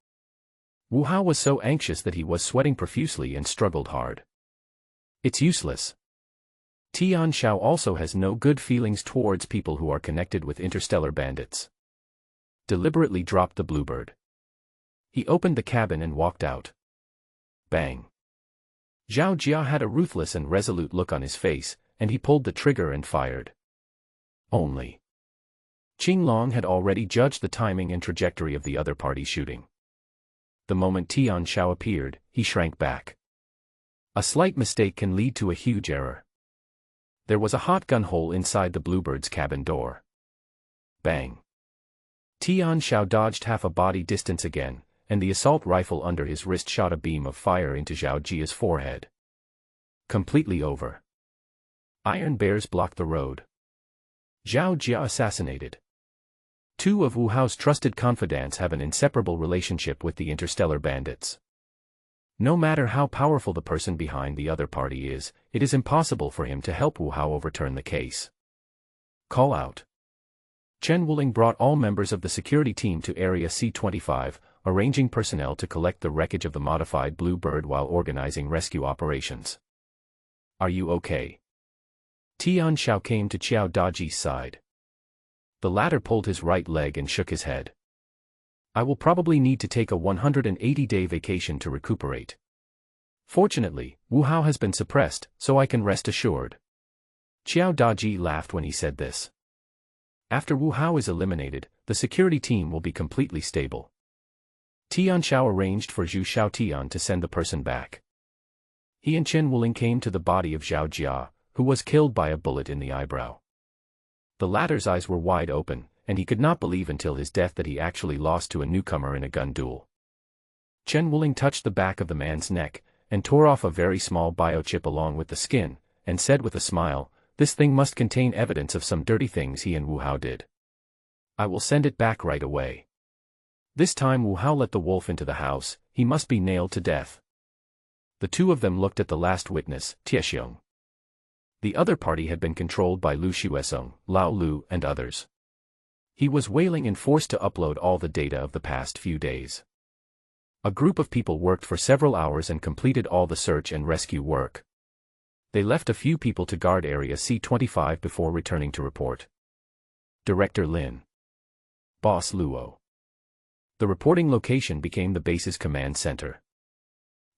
Wu Hao was so anxious that he was sweating profusely and struggled hard. It's useless. Tian Xiao also has no good feelings towards people who are connected with interstellar bandits. Deliberately dropped the Bluebird. He opened the cabin and walked out. Bang. Zhao Jia had a ruthless and resolute look on his face, and he pulled the trigger and fired. Only. Qing Long had already judged the timing and trajectory of the other party's shooting. The moment Tian Xiao appeared, he shrank back. A slight mistake can lead to a huge error. There was a hot gun hole inside the Bluebird's cabin door. Bang. Tian Xiao dodged half a body distance again, and the assault rifle under his wrist shot a beam of fire into Zhao Jia's forehead. Completely over. Iron bears blocked the road. Zhao Jia assassinated. Two of Wu Hao's trusted confidants have an inseparable relationship with the interstellar bandits. No matter how powerful the person behind the other party is, it is impossible for him to help Wu Hao overturn the case. Call out. Chen Wuling brought all members of the security team to Area C-25, arranging personnel to collect the wreckage of the modified Bluebird while organizing rescue operations. Are you okay? Tian Xiao came to Qiao Daji's side. The latter pulled his right leg and shook his head. I will probably need to take a 180-day vacation to recuperate. Fortunately, Wu Hao has been suppressed, so I can rest assured. Qiao Daji laughed when he said this. After Wu Hao is eliminated, the security team will be completely stable. Tian Xiao arranged for Zhu Xiaotian to send the person back. He and Chen Wuling came to the body of Zhao Jia, who was killed by a bullet in the eyebrow. The latter's eyes were wide open, and he could not believe until his death that he actually lost to a newcomer in a gun duel. Chen Wuling touched the back of the man's neck, and tore off a very small biochip along with the skin, and said with a smile, "This thing must contain evidence of some dirty things he and Wu Hao did. I will send it back right away." This time Wu Hao let the wolf into the house, he must be nailed to death. The two of them looked at the last witness, Tiexiong. The other party had been controlled by Lu Xuesong, Lao Lu, and others. He was wailing and forced to upload all the data of the past few days. A group of people worked for several hours and completed all the search and rescue work. They left a few people to guard Area C-25 before returning to report. Director Lin. Boss Luo. The reporting location became the base's command center.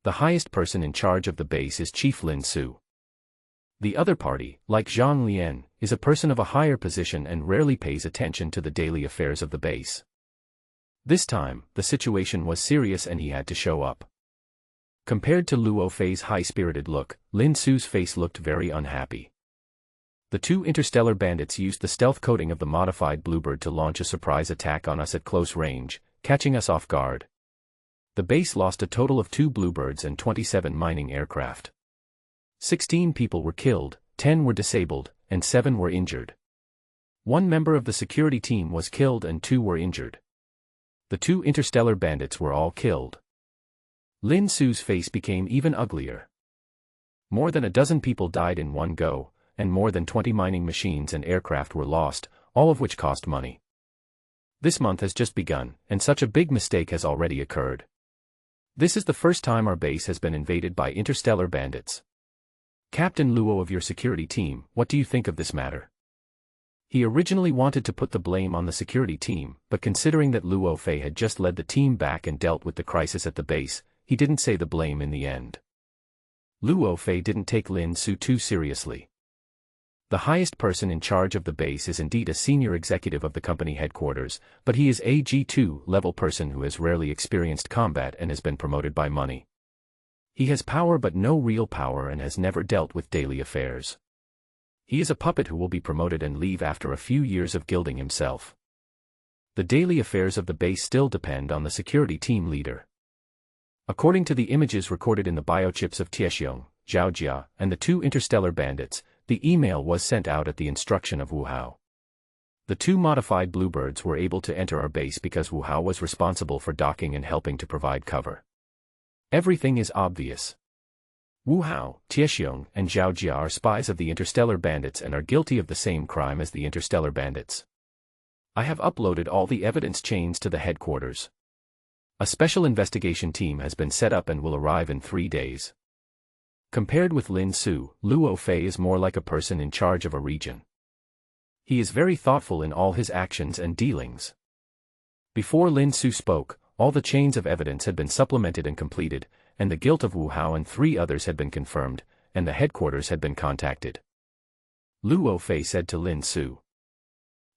The highest person in charge of the base is Chief Lin Su. The other party, like Zhang Lian, is a person of a higher position and rarely pays attention to the daily affairs of the base. This time, the situation was serious and he had to show up. Compared to Luo Fei's high-spirited look, Lin Su's face looked very unhappy. The two interstellar bandits used the stealth coating of the modified Bluebird to launch a surprise attack on us at close range, catching us off guard. The base lost a total of 2 Bluebirds and 27 mining aircraft. 16 people were killed, 10 were disabled, and 7 were injured. 1 member of the security team was killed and 2 were injured. The 2 interstellar bandits were all killed. Lin Su's face became even uglier. More than a dozen people died in one go, and more than 20 mining machines and aircraft were lost, all of which cost money. This month has just begun, and such a big mistake has already occurred. This is the first time our base has been invaded by interstellar bandits. Captain Luo of your security team, what do you think of this matter? He originally wanted to put the blame on the security team, but considering that Luo Fei had just led the team back and dealt with the crisis at the base, he didn't say the blame in the end. Luo Fei didn't take Lin Su too seriously. The highest person in charge of the base is indeed a senior executive of the company headquarters, but he is a G2 level person who has rarely experienced combat and has been promoted by money. He has power but no real power and has never dealt with daily affairs. He is a puppet who will be promoted and leave after a few years of gilding himself. The daily affairs of the base still depend on the security team leader. According to the images recorded in the biochips of Tiexiong, Zhaojia, and the 2 interstellar bandits, the email was sent out at the instruction of Wu Hao. The 2 modified Bluebirds were able to enter our base because Wu Hao was responsible for docking and helping to provide cover. Everything is obvious. Wu Hao, Tiexiong, and Zhaojia are spies of the interstellar bandits and are guilty of the same crime as the interstellar bandits. I have uploaded all the evidence chains to the headquarters. A special investigation team has been set up and will arrive in 3 days. Compared with Lin Su, Luo Fei is more like a person in charge of a region. He is very thoughtful in all his actions and dealings. Before Lin Su spoke, all the chains of evidence had been supplemented and completed, and the guilt of Wu Hao and 3 others had been confirmed, and the headquarters had been contacted. Luo Fei said to Lin Su,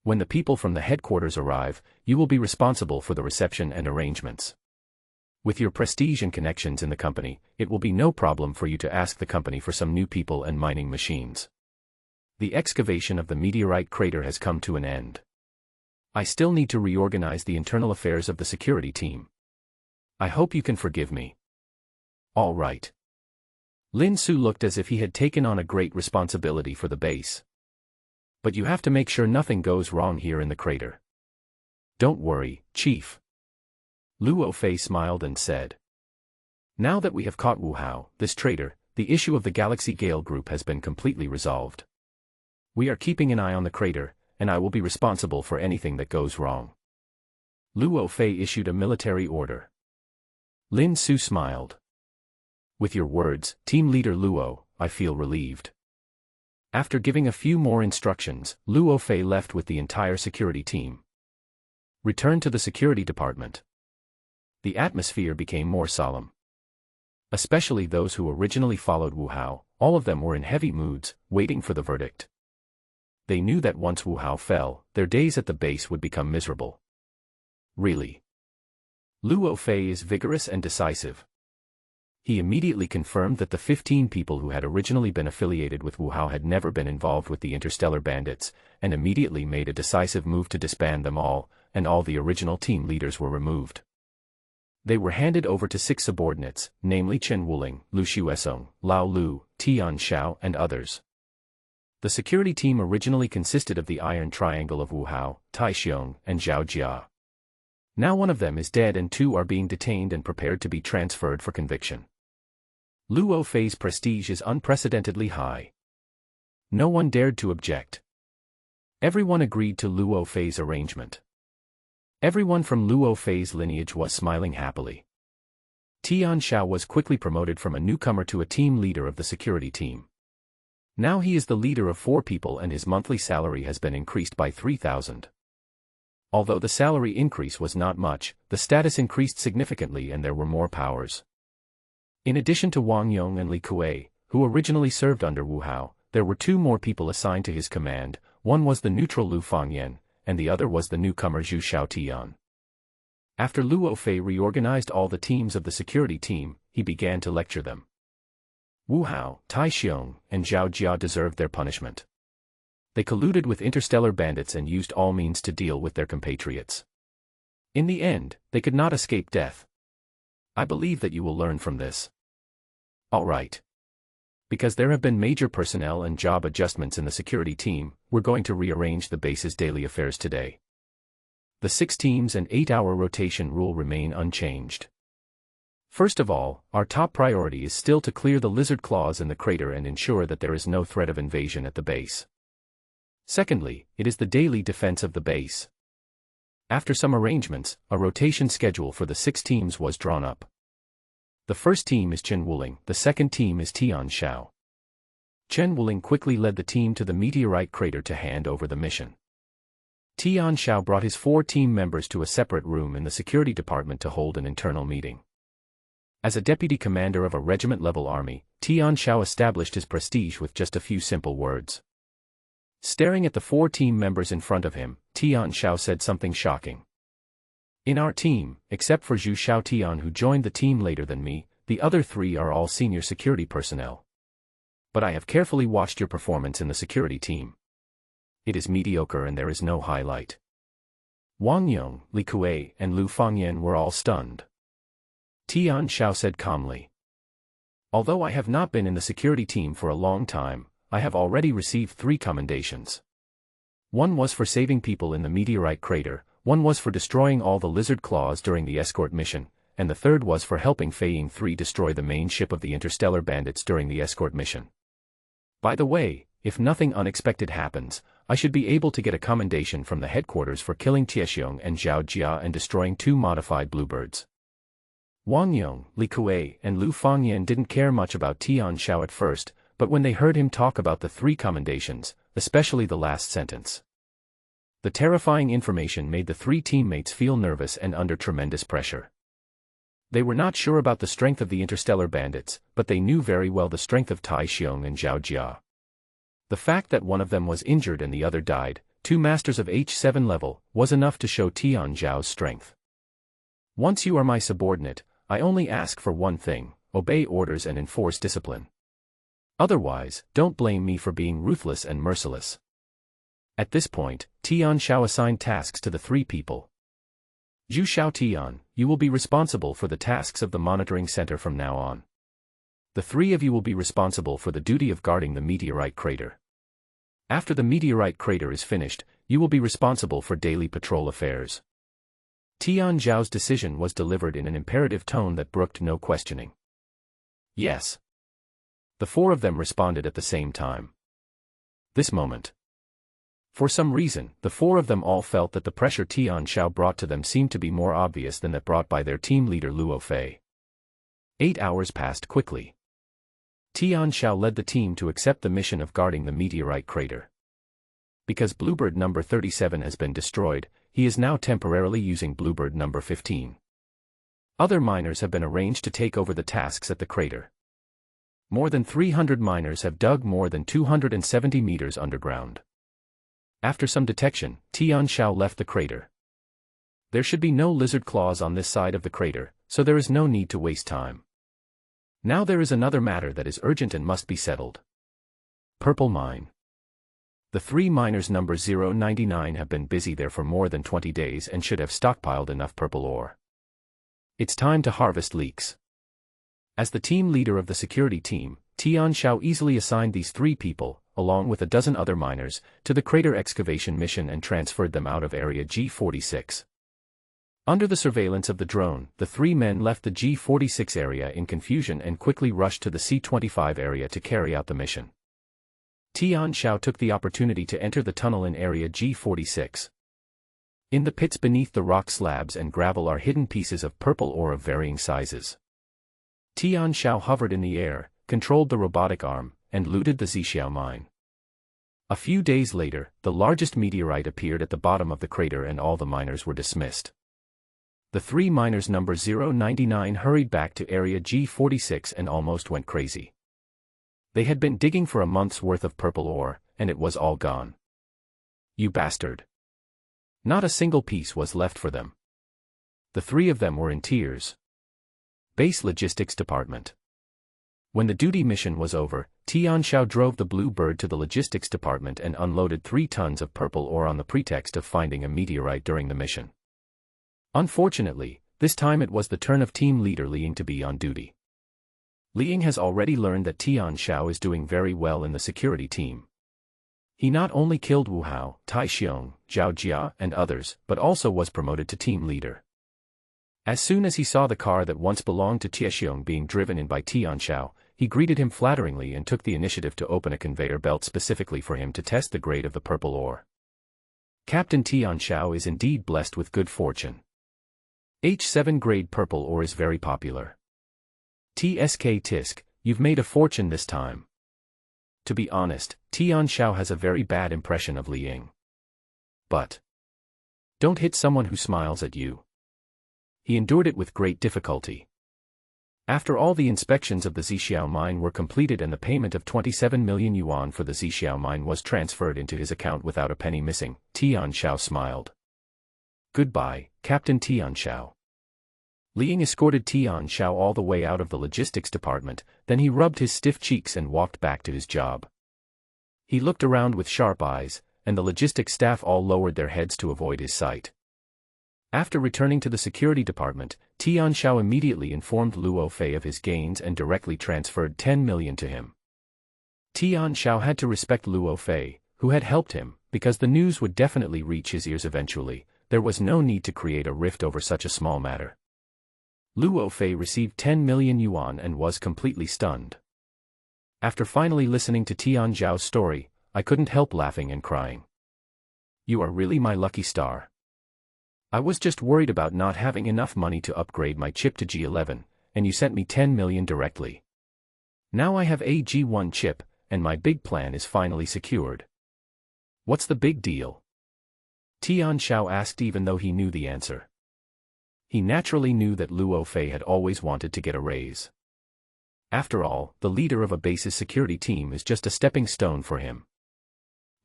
"When the people from the headquarters arrive, you will be responsible for the reception and arrangements. With your prestige and connections in the company, it will be no problem for you to ask the company for some new people and mining machines. The excavation of the meteorite crater has come to an end. I still need to reorganize the internal affairs of the security team. I hope you can forgive me." "All right." Lin Su looked as if he had taken on a great responsibility for the base. "But you have to make sure nothing goes wrong here in the crater." "Don't worry, Chief." Luo Fei smiled and said, "Now that we have caught Wu Hao, this traitor, the issue of the Galaxy Gale group has been completely resolved. We are keeping an eye on the crater, and I will be responsible for anything that goes wrong." Luo Fei issued a military order. Lin Su smiled. "With your words, Team Leader Luo, I feel relieved." After giving a few more instructions, Luo Fei left with the entire security team. Return to the security department. The atmosphere became more solemn. Especially those who originally followed Wu Hao, all of them were in heavy moods, waiting for the verdict. They knew that once Wu Hao fell, their days at the base would become miserable. Really? Luo Fei is vigorous and decisive. He immediately confirmed that the 15 people who had originally been affiliated with Wu Hao had never been involved with the interstellar bandits, and immediately made a decisive move to disband them all, and all the original team leaders were removed. They were handed over to 6 subordinates, namely Chen Wuling, Lu Xuesong, Lao Lu, Tian Xiao and others. The security team originally consisted of the iron triangle of Wu Hao, Tai Xiong, and Zhao Jia. Now one of them is dead and 2 are being detained and prepared to be transferred for conviction. Luo Fei's prestige is unprecedentedly high. No one dared to object. Everyone agreed to Luo Fei's arrangement. Everyone from Luo Fei's lineage was smiling happily. Tian Xiao was quickly promoted from a newcomer to a team leader of the security team. Now he is the leader of 4 people and his monthly salary has been increased by 3,000. Although the salary increase was not much, the status increased significantly and there were more powers. In addition to Wang Yong and Li Kuei, who originally served under Wu Hao, there were two more people assigned to his command. One was the neutral Lu Fangyan, and the other was the newcomer Zhu Xiaotian. After Luo Fei reorganized all the teams of the security team, he began to lecture them. Wu Hao, Tai Xiong, and Zhao Jia deserved their punishment. They colluded with interstellar bandits and used all means to deal with their compatriots. In the end, they could not escape death. I believe that you will learn from this. All right. Because there have been major personnel and job adjustments in the security team, we're going to rearrange the base's daily affairs today. The 6 teams and 8-hour rotation rule remain unchanged. First of all, our top priority is still to clear the lizard claws in the crater and ensure that there is no threat of invasion at the base. Secondly, it is the daily defense of the base. After some arrangements, a rotation schedule for the 6 teams was drawn up. The first team is Chen Wuling, the second team is Tian Xiao. Chen Wuling quickly led the team to the meteorite crater to hand over the mission. Tian Xiao brought his 4 team members to a separate room in the security department to hold an internal meeting. As a deputy commander of a regiment-level army, Tian Xiao established his prestige with just a few simple words. Staring at the 4 team members in front of him, Tian Xiao said something shocking. In our team, except for Zhu Xiaotian who joined the team later than me, the other 3 are all senior security personnel. But I have carefully watched your performance in the security team. It is mediocre and there is no highlight. Wang Yong, Li Kuei, and Lu Fangyan were all stunned. Tian Xiao said calmly. Although I have not been in the security team for a long time, I have already received 3 commendations. One was for saving people in the meteorite crater, one was for destroying all the lizard claws during the escort mission, and the third was for helping Fei Ying 3 destroy the main ship of the interstellar bandits during the escort mission. By the way, if nothing unexpected happens, I should be able to get a commendation from the headquarters for killing Tiexiong and Zhao Jia and destroying 2 modified bluebirds. Wang Yong, Li Kuei, and Lu Fangyan didn't care much about Tian Xiao at first, but when they heard him talk about the 3 commendations, especially the last sentence, the terrifying information made the 3 teammates feel nervous and under tremendous pressure. They were not sure about the strength of the interstellar bandits, but they knew very well the strength of Tai Xiong and Zhao Jia. The fact that one of them was injured and the other died, 2 masters of H7 level, was enough to show Tian Zhao's strength. Once you are my subordinate, I only ask for one thing: obey orders and enforce discipline. Otherwise, don't blame me for being ruthless and merciless. At this point, Tian Xiao assigned tasks to the 3 people. Zhu Xiaotian, you will be responsible for the tasks of the monitoring center from now on. The 3 of you will be responsible for the duty of guarding the meteorite crater. After the meteorite crater is finished, you will be responsible for daily patrol affairs. Tian Zhao's decision was delivered in an imperative tone that brooked no questioning. Yes. The 4 of them responded at the same time. This moment. For some reason, the 4 of them all felt that the pressure Tian Xiao brought to them seemed to be more obvious than that brought by their team leader Luo Fei. 8 hours passed quickly. Tian Xiao led the team to accept the mission of guarding the meteorite crater. Because Bluebird number 37 has been destroyed, he is now temporarily using Bluebird number 15. Other miners have been arranged to take over the tasks at the crater. More than 300 miners have dug more than 270 meters underground. After some detection, Tian Xiao left the crater. There should be no lizard claws on this side of the crater, so there is no need to waste time. Now there is another matter that is urgent and must be settled. Purple Mine. The 3 miners number 099 have been busy there for more than 20 days and should have stockpiled enough purple ore. It's time to harvest leaks. As the team leader of the security team, Tian Xiao easily assigned these 3 people, along with a dozen other miners, to the crater excavation mission and transferred them out of Area G46. Under the surveillance of the drone, the 3 men left the G46 area in confusion and quickly rushed to the C25 area to carry out the mission. Tian Xiao took the opportunity to enter the tunnel in Area G46. In the pits beneath the rock slabs and gravel are hidden pieces of purple ore of varying sizes. Tian Xiao hovered in the air, controlled the robotic arm, and looted the Zixiao mine. A few days later, the largest meteorite appeared at the bottom of the crater and all the miners were dismissed. The 3 miners number 099 hurried back to Area G46 and almost went crazy. They had been digging for a month's worth of purple ore, and it was all gone. You bastard. Not a single piece was left for them. The three of them were in tears. Base Logistics Department. When the duty mission was over, Tianxiao drove the Blue Bird to the logistics department and unloaded 3 tons of purple ore on the pretext of finding a meteorite during the mission. Unfortunately, this time it was the turn of team leader Liang to be on duty. Liang has already learned that Tianxiao is doing very well in the security team. He not only killed Wu Hao, Tai Xiong, Zhao Jia, and others, but also was promoted to team leader. As soon as he saw the car that once belonged to Tiexiong being driven in by Tianxiao, he greeted him flatteringly and took the initiative to open a conveyor belt specifically for him to test the grade of the purple ore. Captain Tianxiao is indeed blessed with good fortune. H7 grade purple ore is very popular. TSK Tisk, you've made a fortune this time. To be honest, Tianxiao has a very bad impression of Liang. But don't hit someone who smiles at you. He endured it with great difficulty. After all the inspections of the Zixiao mine were completed and the payment of 27 million yuan for the Zixiao mine was transferred into his account without a penny missing, Tianxiao smiled. Goodbye, Captain Tianxiao. Liang escorted Tianxiao all the way out of the logistics department, then he rubbed his stiff cheeks and walked back to his job. He looked around with sharp eyes, and the logistics staff all lowered their heads to avoid his sight. After returning to the security department, Tianxiao immediately informed Luo Fei of his gains and directly transferred 10 million to him. Tianxiao had to respect Luo Fei, who had helped him, because the news would definitely reach his ears eventually. There was no need to create a rift over such a small matter. Luo Fei received 10 million yuan and was completely stunned. After finally listening to Tianxiao's story, I couldn't help laughing and crying. You are really my lucky star. I was just worried about not having enough money to upgrade my chip to G11, and you sent me 10 million directly. Now I have a G1 chip, and my big plan is finally secured. What's the big deal? Tianxiao asked even though he knew the answer. He naturally knew that Luo Fei had always wanted to get a raise. After all, the leader of a base's security team is just a stepping stone for him.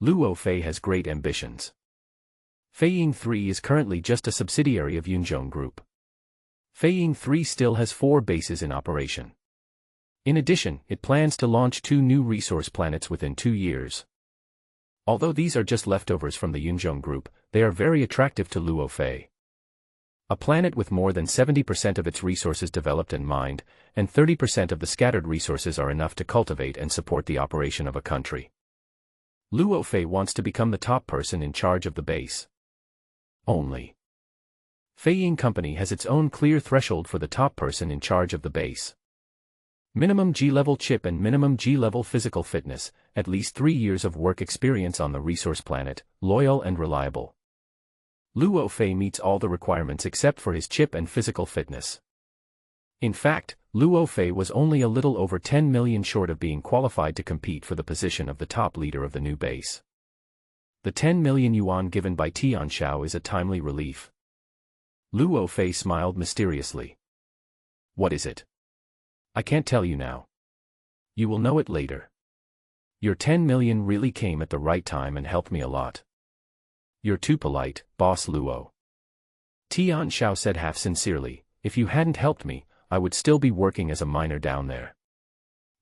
Luo Fei has great ambitions. Feiying 3 is currently just a subsidiary of Yunzhong Group. Feiying 3 still has 4 bases in operation. In addition, it plans to launch 2 new resource planets within 2 years. Although these are just leftovers from the Yunzhong Group, they are very attractive to Luo Fei. A planet with more than 70% of its resources developed and mined, and 30% of the scattered resources are enough to cultivate and support the operation of a country. Luo Fei wants to become the top person in charge of the base. Only. Feiying Company has its own clear threshold for the top person in charge of the base. Minimum G-level chip and minimum G-level physical fitness, at least 3 years of work experience on the resource planet, loyal and reliable. Luo Fei meets all the requirements except for his chip and physical fitness. In fact, Luo Fei was only a little over 10 million short of being qualified to compete for the position of the top leader of the new base. The 10 million yuan given by Tianxiao is a timely relief. Luo Fei smiled mysteriously. What is it? I can't tell you now. You will know it later. Your 10 million really came at the right time and helped me a lot. You're too polite, Boss Luo. Tianxiao said half sincerely, if you hadn't helped me, I would still be working as a miner down there.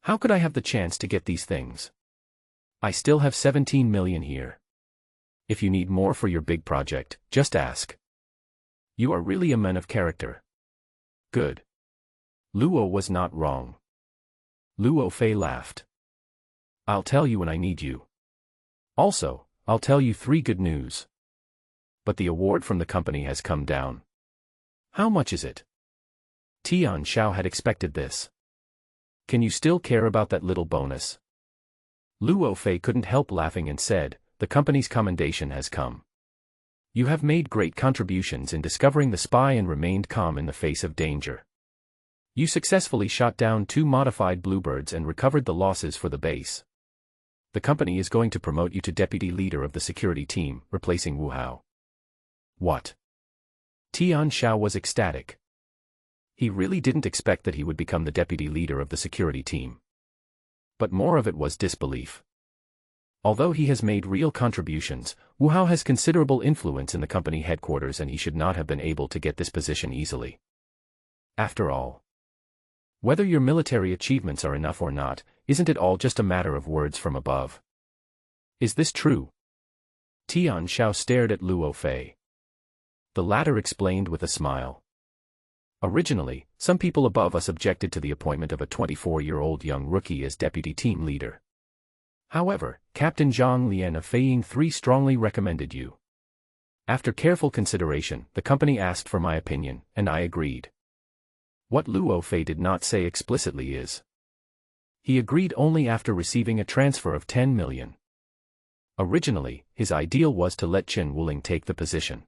How could I have the chance to get these things? I still have 17 million here. If you need more for your big project, just ask. You are really a man of character. Good. Luo was not wrong. Luo Fei laughed. I'll tell you when I need you. Also, I'll tell you 3 good news. But the award from the company has come down. How much is it? Tianxiao had expected this. Can you still care about that little bonus? Luo Fei couldn't help laughing and said, the company's commendation has come. You have made great contributions in discovering the spy and remained calm in the face of danger. You successfully shot down 2 modified bluebirds and recovered the losses for the base. The company is going to promote you to deputy leader of the security team, replacing Wu Hao. What? Tianxiao was ecstatic. He really didn't expect that he would become the deputy leader of the security team. But more of it was disbelief. Although he has made real contributions, Wu Hao has considerable influence in the company headquarters and he should not have been able to get this position easily. After all, whether your military achievements are enough or not, isn't it all just a matter of words from above? Is this true? Tian Xiao stared at Luo Fei. The latter explained with a smile. Originally, some people above us objected to the appointment of a 24-year-old young rookie as deputy team leader. However, Captain Zhang Lian of Feiying 3 strongly recommended you. After careful consideration, the company asked for my opinion, and I agreed. What Luo Fei did not say explicitly is, he agreed only after receiving a transfer of 10 million. Originally, his ideal was to let Chen Wuling take the position.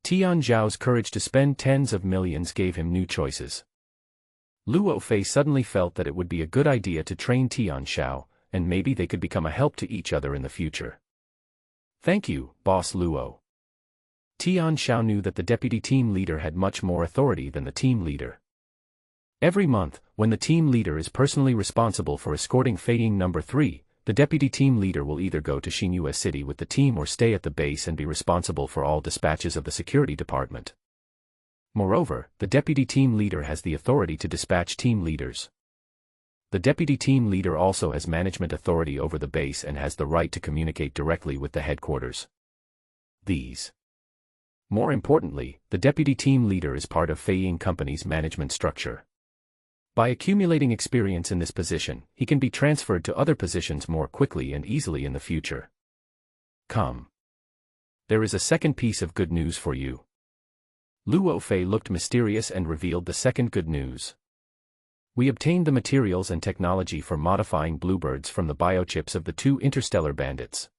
Tian Zhao's courage to spend tens of millions gave him new choices. Luo Fei suddenly felt that it would be a good idea to train Tian Xiao, and maybe they could become a help to each other in the future. Thank you, Boss Luo. Tian Xiao knew that the deputy team leader had much more authority than the team leader. Every month, when the team leader is personally responsible for escorting Feiying No. 3, the deputy team leader will either go to Xingyue City with the team or stay at the base and be responsible for all dispatches of the security department. Moreover, the deputy team leader has the authority to dispatch team leaders. The deputy team leader also has management authority over the base and has the right to communicate directly with the headquarters. More importantly, the deputy team leader is part of Feiying Company's management structure. By accumulating experience in this position, he can be transferred to other positions more quickly and easily in the future. Come. There is a second piece of good news for you. Luo Fei looked mysterious and revealed the second good news. We obtained the materials and technology for modifying bluebirds from the biochips of the 2 interstellar bandits.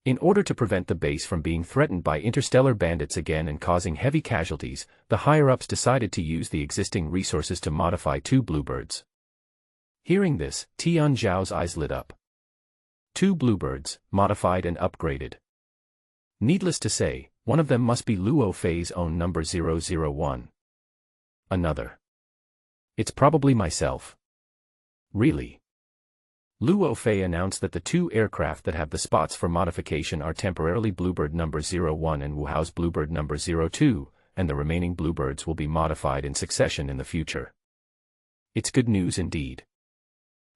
In order to prevent the base from being threatened by interstellar bandits again and causing heavy casualties, the higher-ups decided to use the existing resources to modify 2 bluebirds. Hearing this, Tian Zhao's eyes lit up. 2 bluebirds, modified and upgraded. Needless to say, one of them must be Luo Fei's own number 001. Another. It's probably myself. Really? Luo Fei announced that the 2 aircraft that have the spots for modification are temporarily Bluebird number 01 and Wu Hao's Bluebird number 02, and the remaining Bluebirds will be modified in succession in the future. It's good news indeed.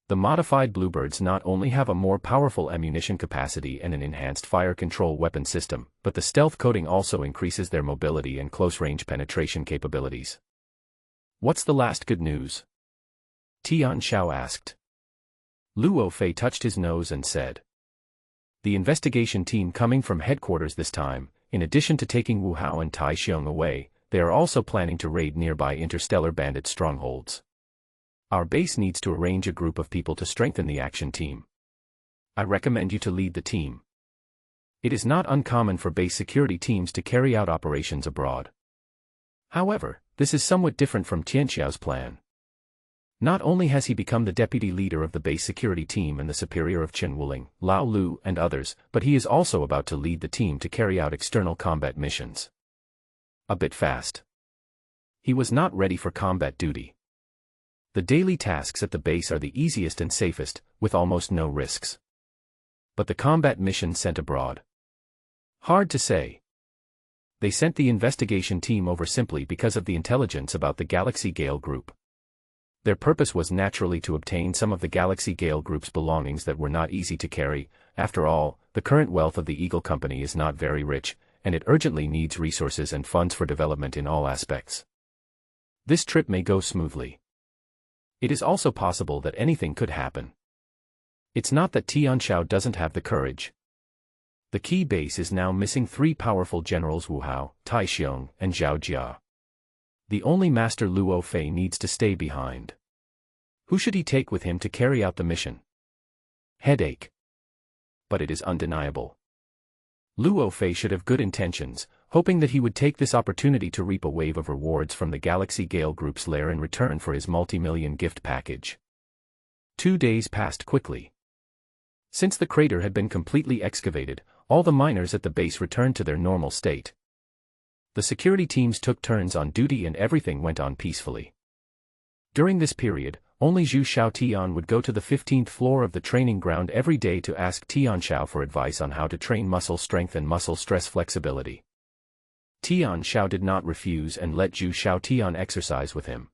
The modified Bluebirds not only have a more powerful ammunition capacity and an enhanced fire control weapon system, but the stealth coating also increases their mobility and close-range penetration capabilities. What's the last good news? Tian Xiao asked. Luo Fei touched his nose and said, the investigation team coming from headquarters this time, in addition to taking Wu Hao and Tai Xiong away, they are also planning to raid nearby interstellar bandit strongholds. Our base needs to arrange a group of people to strengthen the action team. I recommend you to lead the team. It is not uncommon for base security teams to carry out operations abroad. However, this is somewhat different from Tian Xiao's plan. Not only has he become the deputy leader of the base security team and the superior of Chen Wuling, Lao Lu and others, but he is also about to lead the team to carry out external combat missions. A bit fast. He was not ready for combat duty. The daily tasks at the base are the easiest and safest, with almost no risks. But the combat mission sent abroad? Hard to say. They sent the investigation team over simply because of the intelligence about the Galaxy Gale Group. Their purpose was naturally to obtain some of the Galaxy Gale Group's belongings that were not easy to carry. After all, the current wealth of the Eagle Company is not very rich, and it urgently needs resources and funds for development in all aspects. This trip may go smoothly. It is also possible that anything could happen. It's not that Tian Xiao doesn't have the courage. The key base is now missing 3 powerful generals Wu Hao, Tai Xiong, and Zhao Jia. The only master Luo Fei needs to stay behind. Who should he take with him to carry out the mission? Headache. But it is undeniable. Luo Fei should have good intentions, hoping that he would take this opportunity to reap a wave of rewards from the Galaxy Gale Group's lair in return for his multi-million gift package. 2 days passed quickly. Since the crater had been completely excavated, all the miners at the base returned to their normal state. The security teams took turns on duty and everything went on peacefully. During this period, Only Zhu Xiaotian would go to the 15th floor of the training ground every day to ask Tianxiao for advice on how to train muscle strength and muscle stress flexibility. Tianxiao did not refuse and let Zhu Xiaotian exercise with him.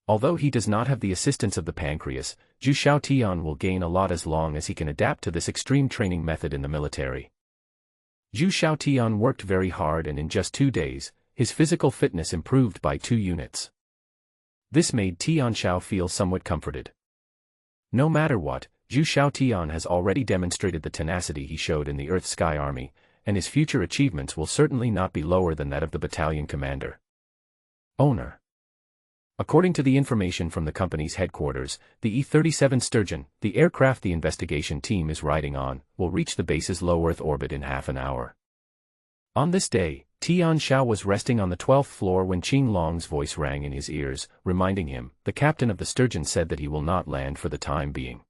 Although he does not have the assistance of the pancreas, Zhu Xiaotian will gain a lot as long as he can adapt to this extreme training method in the military. Zhu Xiaotian worked very hard, and in just 2 days, his physical fitness improved by 2 units. This made Tianxiao feel somewhat comforted. No matter what, Zhu Xiaotian has already demonstrated the tenacity he showed in the Earth-Sky Army, and his future achievements will certainly not be lower than that of the battalion commander. Owner. According to the information from the company's headquarters, the E-37 Sturgeon, the aircraft the investigation team is riding on, will reach the base's low Earth orbit in half an hour. On this day, Tianxiao was resting on the 12th floor when Qing Long's voice rang in his ears, reminding him, "The captain of the Sturgeon said that he will not land for the time being.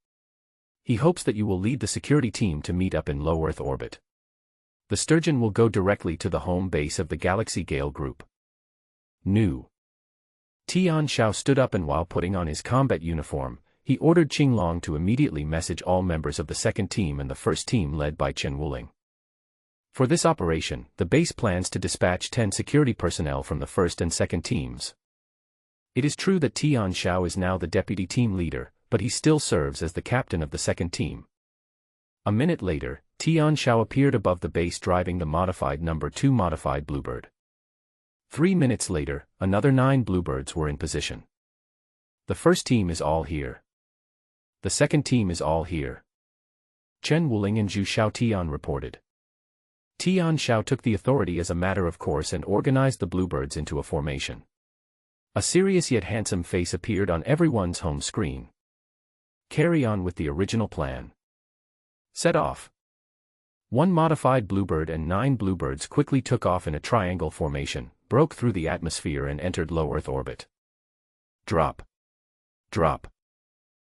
He hopes that you will lead the security team to meet up in low Earth orbit. The Sturgeon will go directly to the home base of the Galaxy Gale Group." New. Tianxiao stood up, and while putting on his combat uniform, he ordered Qing Long to immediately message all members of the second team and the first team led by Chen Wuling. For this operation, the base plans to dispatch 10 security personnel from the first and second teams. It is true that Tianxiao is now the deputy team leader, but he still serves as the captain of the second team. A minute later, Tianxiao appeared above the base driving the modified number 2 modified Bluebird. 3 minutes later, another 9 Bluebirds were in position. The first team is all here. The second team is all here. Chen Wuling and Zhu Xiaotian reported. Tianxiao took the authority as a matter of course and organized the Bluebirds into a formation. A serious yet handsome face appeared on everyone's home screen. Carry on with the original plan. Set off. 1 modified Bluebird and 9 Bluebirds quickly took off in a triangle formation, broke through the atmosphere and entered low Earth orbit. Drop. Drop.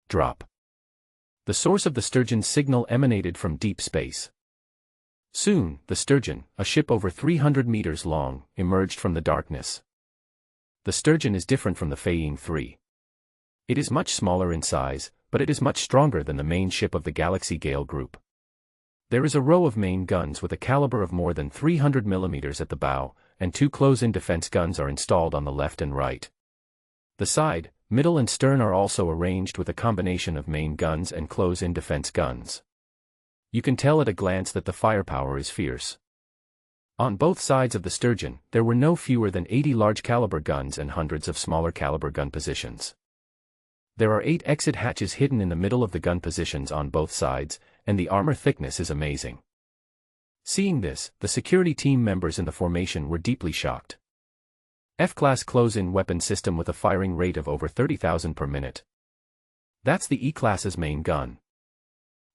Drop. The source of the Sturgeon's signal emanated from deep space. Soon, the Sturgeon, a ship over 300 meters long, emerged from the darkness. The Sturgeon is different from the Feiying 3. It is much smaller in size, but it is much stronger than the main ship of the Galaxy Gale Group. There is a row of main guns with a caliber of more than 300 mm at the bow, and 2 close-in defense guns are installed on the left and right. The side, middle and stern are also arranged with a combination of main guns and close-in defense guns. You can tell at a glance that the firepower is fierce. On both sides of the Sturgeon, there were no fewer than 80 large-caliber guns and hundreds of smaller-caliber gun positions. There are 8 exit hatches hidden in the middle of the gun positions on both sides, and the armor thickness is amazing. Seeing this, the security team members in the formation were deeply shocked. F-class close-in weapon system with a firing rate of over 30,000 per minute. That's the E-class's main gun.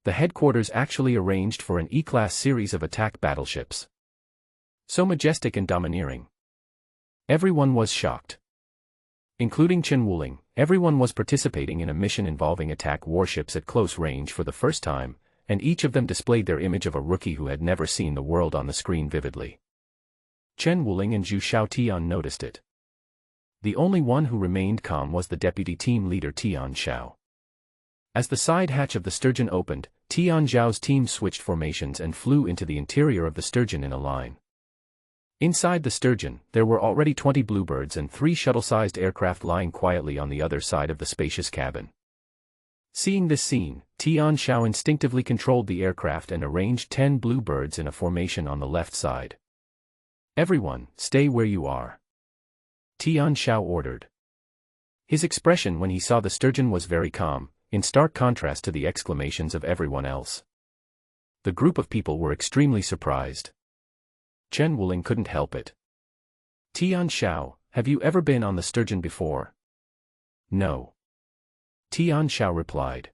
The headquarters actually arranged for an E-class series of attack battleships. So majestic and domineering. Everyone was shocked. Including Chen Wuling, everyone was participating in a mission involving attack warships at close range for the first time, and each of them displayed their image of a rookie who had never seen the world on the screen vividly. Chen Wuling and Zhu Xiaotian noticed it. The only one who remained calm was the deputy team leader Tianxiao. As the side hatch of the Sturgeon opened, Tianxiao's team switched formations and flew into the interior of the Sturgeon in a line. Inside the Sturgeon, there were already 20 Bluebirds and 3 shuttle-sized aircraft lying quietly on the other side of the spacious cabin. Seeing this scene, Tianxiao instinctively controlled the aircraft and arranged 10 Bluebirds in a formation on the left side. "Everyone, stay where you are," Tianxiao ordered. His expression when he saw the Sturgeon was very calm, in stark contrast to the exclamations of everyone else. The group of people were extremely surprised. Chen Wuling couldn't help it. "Tianxiao, have you ever been on the Sturgeon before?" "No." Tianxiao replied.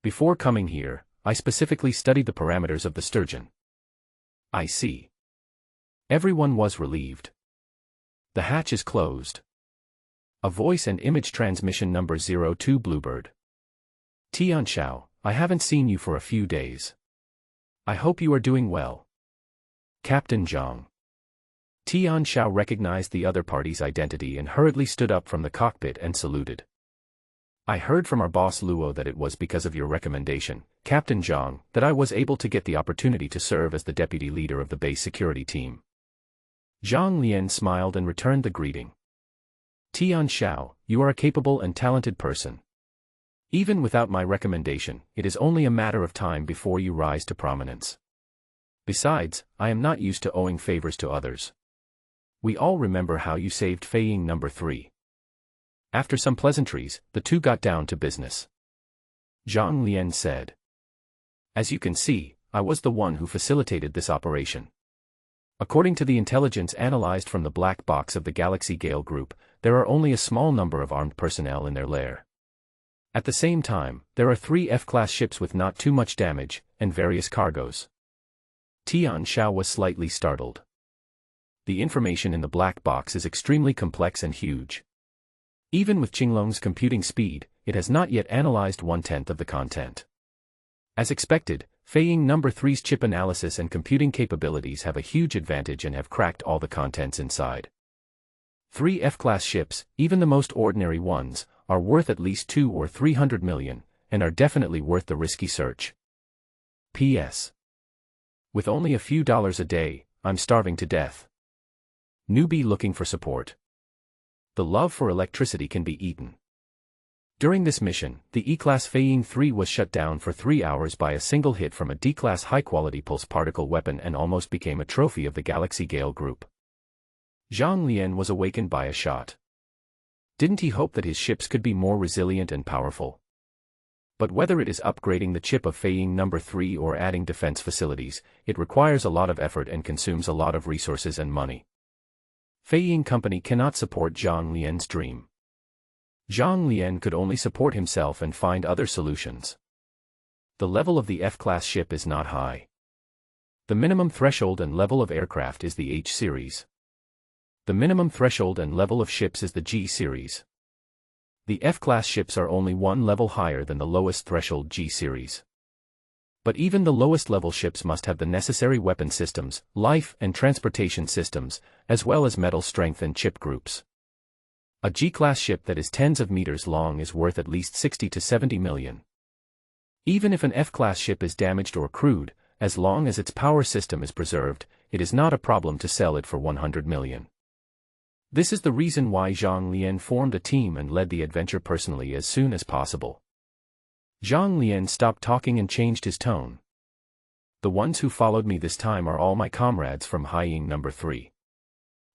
"Before coming here, I specifically studied the parameters of the Sturgeon." "I see." Everyone was relieved. The hatch is closed. A voice and image transmission number 02 Bluebird. "Tianxiao, I haven't seen you for a few days. I hope you are doing well." "Captain Zhang." Tianxiao recognized the other party's identity and hurriedly stood up from the cockpit and saluted. I heard from our boss Luo that it was because of your recommendation, Captain Zhang, that I was able to get the opportunity to serve as the deputy leader of the base security team. Zhang Lian smiled and returned the greeting. Tian Xiao, you are a capable and talented person. Even without my recommendation, it is only a matter of time before you rise to prominence. Besides, I am not used to owing favors to others. We all remember how you saved Fei Ying number 3. After some pleasantries, the two got down to business. Zhang Lian said. As you can see, I was the one who facilitated this operation. According to the intelligence analyzed from the black box of the Galaxy Gale Group, there are only a small number of armed personnel in their lair. At the same time, there are 3 F-class ships with not too much damage, and various cargoes. Tian Xiao was slightly startled. The information in the black box is extremely complex and huge. Even with Qinglong's computing speed, it has not yet analyzed 1/10 of the content. As expected, Fei Ying number 3's chip analysis and computing capabilities have a huge advantage and have cracked all the contents inside. 3 F-class ships, even the most ordinary ones, are worth at least 200 or 300 million, and are definitely worth the risky search. P.S. With only a few dollars a day, I'm starving to death. Newbie looking for support. The love for electricity can be eaten. During this mission, the E-class Fei Ying 3 was shut down for 3 hours by a single hit from a D-class high-quality pulse particle weapon and almost became a trophy of the Galaxy Gale Group. Zhang Lian was awakened by a shot. Didn't he hope that his ships could be more resilient and powerful? But whether it is upgrading the chip of Fei Ying number 3 or adding defense facilities, it requires a lot of effort and consumes a lot of resources and money. Fei Ying Company cannot support Zhang Lian's dream. Zhang Lian could only support himself and find other solutions. The level of the F-class ship is not high. The minimum threshold and level of aircraft is the H series. The minimum threshold and level of ships is the G series. The F-class ships are only one level higher than the lowest threshold G series. But even the lowest level ships must have the necessary weapon systems, life and transportation systems, as well as metal strength and chip groups. A G-class ship that is tens of meters long is worth at least 60 to 70 million. Even if an F-class ship is damaged or crewed, as long as its power system is preserved, it is not a problem to sell it for 100 million. This is the reason why Zhang Lian formed a team and led the adventure personally as soon as possible. Zhang Lian stopped talking and changed his tone. The ones who followed me this time are all my comrades from Fei Ying number 3.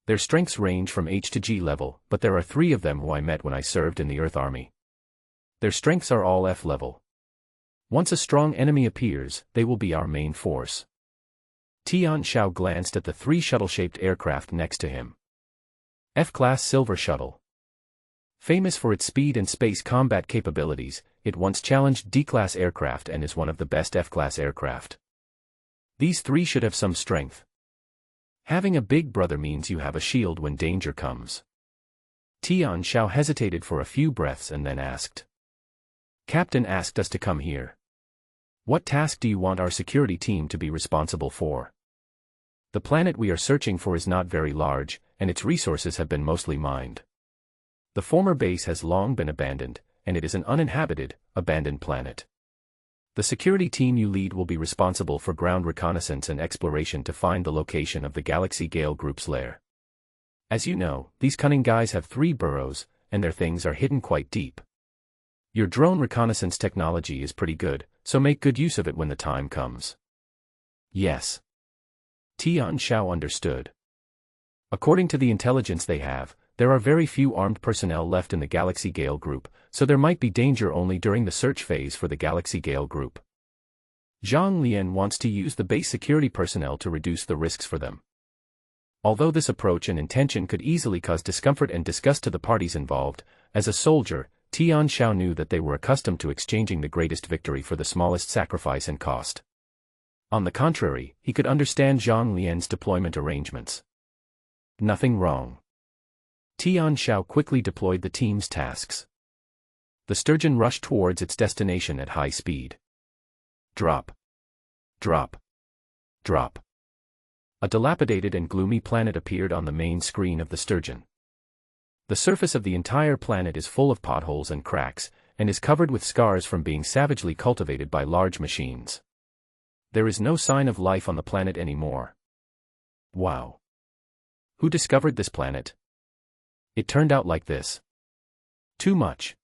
Their strengths range from H to G level, but there are 3 of them who I met when I served in the Earth Army. Their strengths are all F level. Once a strong enemy appears, they will be our main force. Tian Xiao glanced at the 3 shuttle-shaped aircraft next to him. F-class Silver Shuttle. Famous for its speed and space combat capabilities, it once challenged D-class aircraft and is one of the best F-class aircraft. These 3 should have some strength. Having a big brother means you have a shield when danger comes. Tian Xiao hesitated for a few breaths and then asked. Captain asked us to come here. What task do you want our security team to be responsible for? The planet we are searching for is not very large, and its resources have been mostly mined. The former base has long been abandoned, and it is an uninhabited, abandoned planet. The security team you lead will be responsible for ground reconnaissance and exploration to find the location of the Galaxy Gale Group's lair. As you know, these cunning guys have 3 burrows, and their things are hidden quite deep. Your drone reconnaissance technology is pretty good, so make good use of it when the time comes. Yes. Tian Xiao understood. According to the intelligence they have, there are very few armed personnel left in the Galaxy Gale Group, so there might be danger only during the search phase for the Galaxy Gale Group. Zhang Lian wants to use the base security personnel to reduce the risks for them. Although this approach and intention could easily cause discomfort and disgust to the parties involved, as a soldier, Tian Xiao knew that they were accustomed to exchanging the greatest victory for the smallest sacrifice and cost. On the contrary, he could understand Zhang Lian's deployment arrangements. Nothing wrong. Tian Xiao quickly deployed the team's tasks. The Sturgeon rushed towards its destination at high speed. Drop. Drop. Drop. A dilapidated and gloomy planet appeared on the main screen of the Sturgeon. The surface of the entire planet is full of potholes and cracks, and is covered with scars from being savagely cultivated by large machines. There is no sign of life on the planet anymore. Wow. Who discovered this planet? It turned out like this. Too much.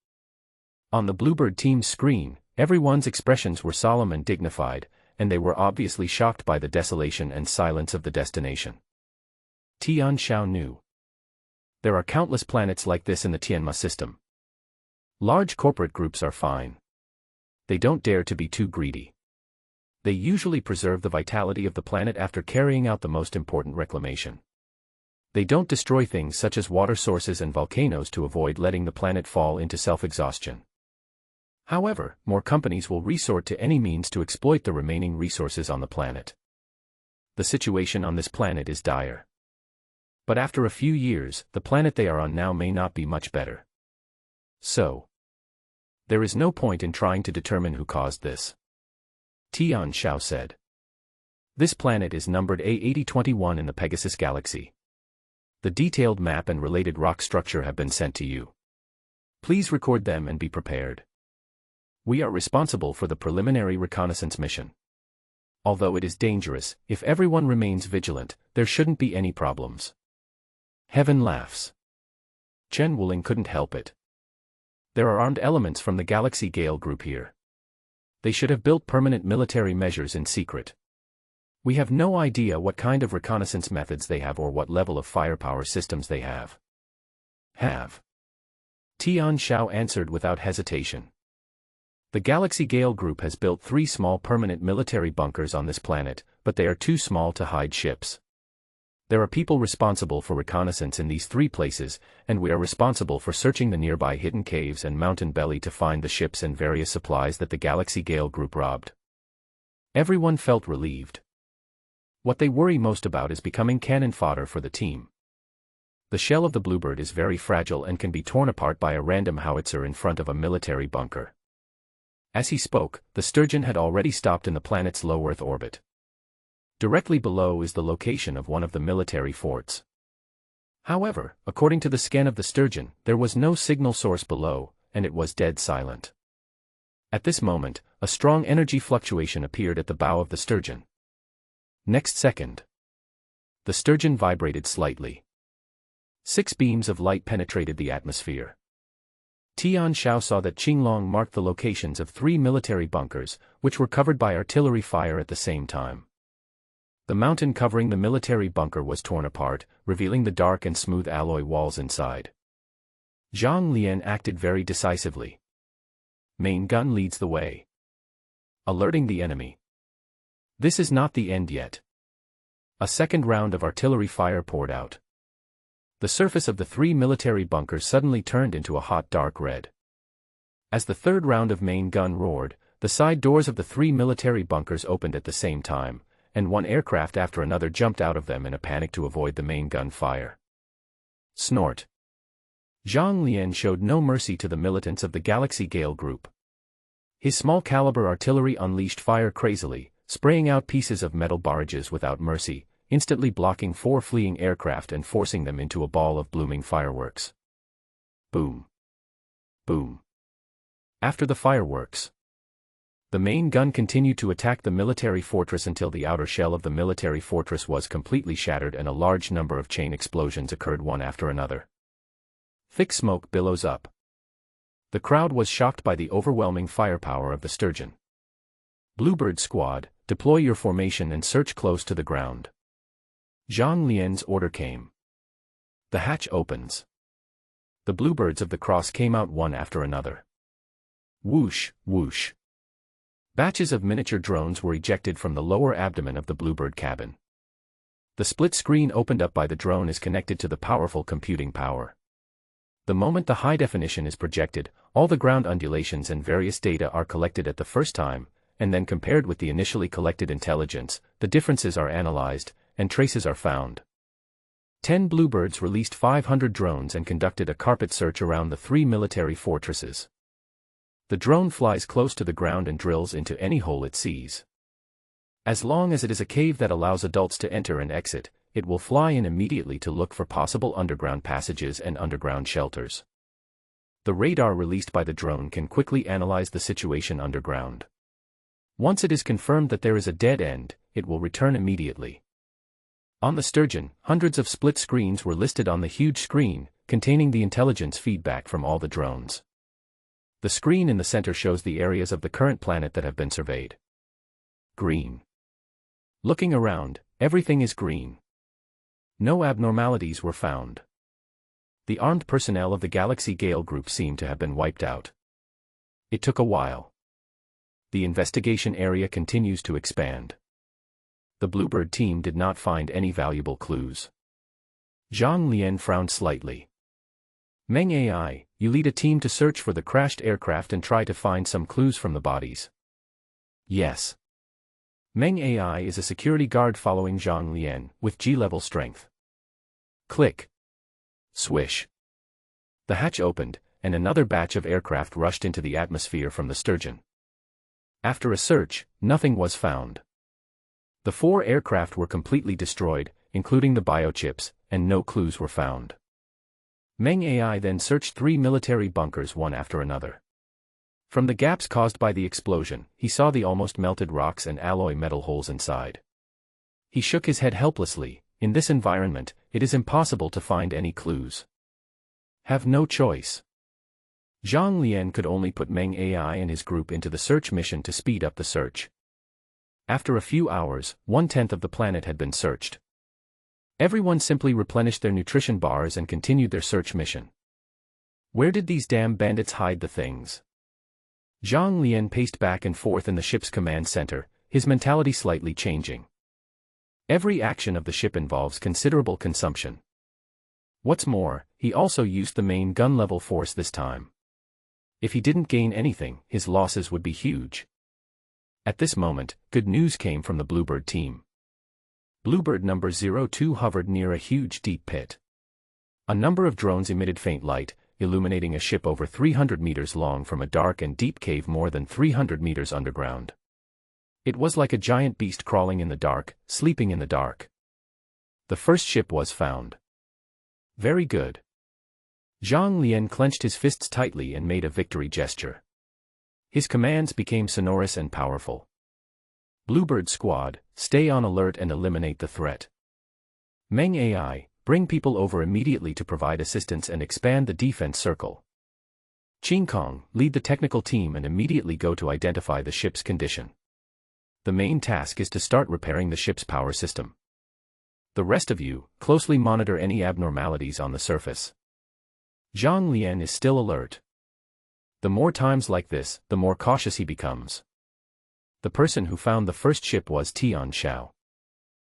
On the Bluebird team's screen, everyone's expressions were solemn and dignified, and they were obviously shocked by the desolation and silence of the destination. Tian Xiao knew. There are countless planets like this in the Tianma system. Large corporate groups are fine. They don't dare to be too greedy. They usually preserve the vitality of the planet after carrying out the most important reclamation. They don't destroy things such as water sources and volcanoes to avoid letting the planet fall into self-exhaustion. However, more companies will resort to any means to exploit the remaining resources on the planet. The situation on this planet is dire. But after a few years, the planet they are on now may not be much better. So, there is no point in trying to determine who caused this. Tian Xiao said. This planet is numbered A8021 in the Pegasus Galaxy. The detailed map and related rock structure have been sent to you. Please record them and be prepared. We are responsible for the preliminary reconnaissance mission. Although it is dangerous, if everyone remains vigilant, there shouldn't be any problems. Heaven laughs. Chen Wuling couldn't help it. There are armed elements from the Galaxy Gale group here. They should have built permanent military measures in secret. We have no idea what kind of reconnaissance methods they have or what level of firepower systems they have. Tian Xiao answered without hesitation. The Galaxy Gale group has built 3 small permanent military bunkers on this planet, but they are too small to hide ships. There are people responsible for reconnaissance in these 3 places, and we are responsible for searching the nearby hidden caves and mountain belly to find the ships and various supplies that the Galaxy Gale group robbed. Everyone felt relieved. What they worry most about is becoming cannon fodder for the team. The shell of the Bluebird is very fragile and can be torn apart by a random howitzer in front of a military bunker. As he spoke, the Sturgeon had already stopped in the planet's low Earth orbit. Directly below is the location of one of the military forts. However, according to the scan of the Sturgeon, there was no signal source below, and it was dead silent. At this moment, a strong energy fluctuation appeared at the bow of the Sturgeon. Next second, the Sturgeon vibrated slightly. 6 beams of light penetrated the atmosphere. Tian Xiao saw that Qinglong marked the locations of 3 military bunkers, which were covered by artillery fire at the same time. The mountain covering the military bunker was torn apart, revealing the dark and smooth alloy walls inside. Zhang Lian acted very decisively. Main gun leads the way, alerting the enemy. This is not the end yet. A second round of artillery fire poured out. The surface of the 3 military bunkers suddenly turned into a hot dark red. As the third round of main gun roared, the side doors of the 3 military bunkers opened at the same time, and one aircraft after another jumped out of them in a panic to avoid the main gun fire. Snort. Zhang Lian showed no mercy to the militants of the Galaxy Gale group. His small-caliber artillery unleashed fire crazily, spraying out pieces of metal barrages without mercy, instantly blocking 4 fleeing aircraft and forcing them into a ball of blooming fireworks. Boom. Boom. After the fireworks, the main gun continued to attack the military fortress until the outer shell of the military fortress was completely shattered and a large number of chain explosions occurred one after another. Thick smoke billows up. The crowd was shocked by the overwhelming firepower of the Sturgeon. Bluebird Squad, deploy your formation and search close to the ground. Zhang Lian's order came. The hatch opens. The bluebirds of the cross came out one after another. Whoosh, whoosh. Batches of miniature drones were ejected from the lower abdomen of the bluebird cabin. The split screen opened up by the drone is connected to the powerful computing power. The moment the high definition is projected, all the ground undulations and various data are collected at the first time, and then compared with the initially collected intelligence, the differences are analyzed, and traces are found. 10 bluebirds released 500 drones and conducted a carpet search around the 3 military fortresses. The drone flies close to the ground and drills into any hole it sees. As long as it is a cave that allows adults to enter and exit, it will fly in immediately to look for possible underground passages and underground shelters. The radar released by the drone can quickly analyze the situation underground. Once it is confirmed that there is a dead end, it will return immediately. On the Sturgeon, hundreds of split screens were listed on the huge screen, containing the intelligence feedback from all the drones. The screen in the center shows the areas of the current planet that have been surveyed. Green. Looking around, everything is green. No abnormalities were found. The armed personnel of the Galaxy Gale group seemed to have been wiped out. It took a while. The investigation area continues to expand. The Bluebird team did not find any valuable clues. Zhang Lian frowned slightly. Meng AI, you lead a team to search for the crashed aircraft and try to find some clues from the bodies. Yes. Meng AI is a security guard following Zhang Lian, with G-level strength. Click. Swish. The hatch opened, and another batch of aircraft rushed into the atmosphere from the Sturgeon. After a search, nothing was found. The 4 aircraft were completely destroyed, including the biochips, and no clues were found. Meng AI then searched 3 military bunkers one after another. From the gaps caused by the explosion, he saw the almost melted rocks and alloy metal holes inside. He shook his head helplessly. In this environment, it is impossible to find any clues. Have no choice. Zhang Lian could only put Meng AI and his group into the search mission to speed up the search. After a few hours, 1/10 of the planet had been searched. Everyone simply replenished their nutrition bars and continued their search mission. Where did these damn bandits hide the things? Zhang Lian paced back and forth in the ship's command center, his mentality slightly changing. Every action of the ship involves considerable consumption. What's more, he also used the main gun-level force this time. If he didn't gain anything, his losses would be huge. At this moment, good news came from the Bluebird team. Bluebird number 02 hovered near a huge deep pit. A number of drones emitted faint light, illuminating a ship over 300 meters long from a dark and deep cave more than 300 meters underground. It was like a giant beast crawling in the dark, sleeping in the dark. The first ship was found. Very good. Zhang Lian clenched his fists tightly and made a victory gesture. His commands became sonorous and powerful. Bluebird Squad, stay on alert and eliminate the threat. Meng AI, bring people over immediately to provide assistance and expand the defense circle. Qing Kong, lead the technical team and immediately go to identify the ship's condition. The main task is to start repairing the ship's power system. The rest of you, closely monitor any abnormalities on the surface. Zhang Lian is still alert. The more times like this, the more cautious he becomes. The person who found the first ship was Tian Xiao.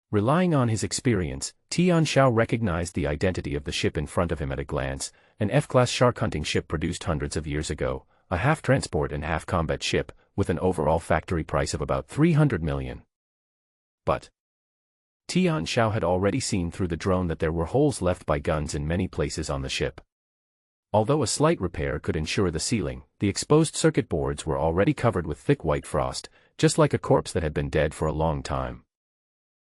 Relying on his experience, Tian Xiao recognized the identity of the ship in front of him at a glance, an F-class shark hunting ship produced hundreds of years ago, a half-transport and half-combat ship, with an overall factory price of about 300 million. But Tian Xiao had already seen through the drone that there were holes left by guns in many places on the ship. Although a slight repair could ensure the sealing, the exposed circuit boards were already covered with thick white frost, just like a corpse that had been dead for a long time.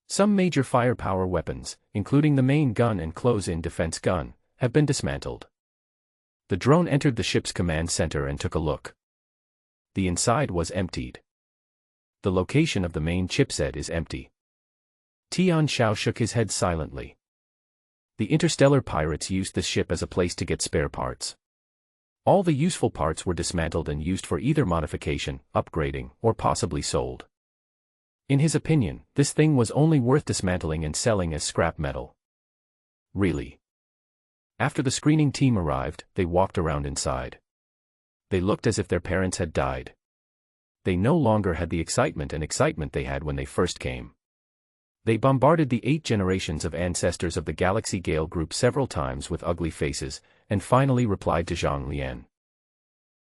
Some major firepower weapons, including the main gun and close-in defense gun, have been dismantled. The drone entered the ship's command center and took a look. The inside was emptied. The location of the main chipset is empty. Tian Xiao shook his head silently. The interstellar pirates used this ship as a place to get spare parts. All the useful parts were dismantled and used for either modification, upgrading, or possibly sold. In his opinion, this thing was only worth dismantling and selling as scrap metal. Really? After the screening team arrived, they walked around inside. They looked as if their parents had died. They no longer had the excitement they had when they first came. They bombarded the 8 generations of ancestors of the Galaxy Gale group several times with ugly faces, and finally replied to Zhang Lian.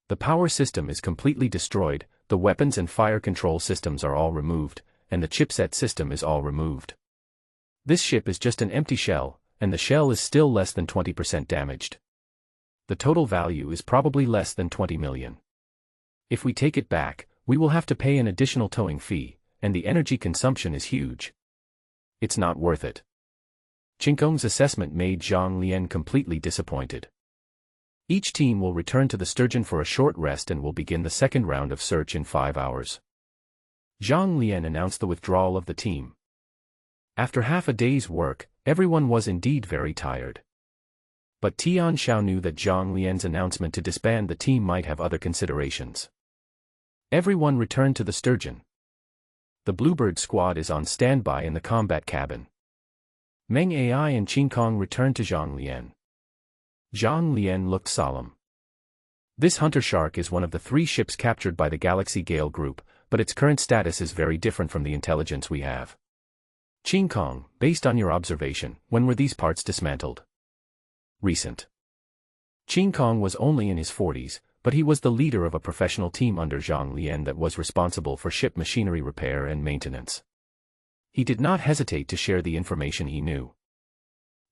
The power system is completely destroyed, the weapons and fire control systems are all removed, and the chipset system is all removed. This ship is just an empty shell, and the shell is still less than 20% damaged. The total value is probably less than 20 million. If we take it back, we will have to pay an additional towing fee, and the energy consumption is huge. It's not worth it. Qing Kong's assessment made Zhang Lian completely disappointed. Each team will return to the Sturgeon for a short rest and will begin the second round of search in 5 hours. Zhang Lian announced the withdrawal of the team. After half a day's work, everyone was indeed very tired. But Tian Xiao knew that Zhang Lian's announcement to disband the team might have other considerations. Everyone returned to the Sturgeon. The Bluebird squad is on standby in the combat cabin. Meng Ai and Qin Kong returned to Zhang Lian. Zhang Lian looked solemn. This hunter shark is one of the 3 ships captured by the Galaxy Gale group, but its current status is very different from the intelligence we have. Qin Kong, based on your observation, when were these parts dismantled? Recent. Qin Kong was only in his 40s, but he was the leader of a professional team under Zhang Lian that was responsible for ship machinery repair and maintenance. He did not hesitate to share the information he knew.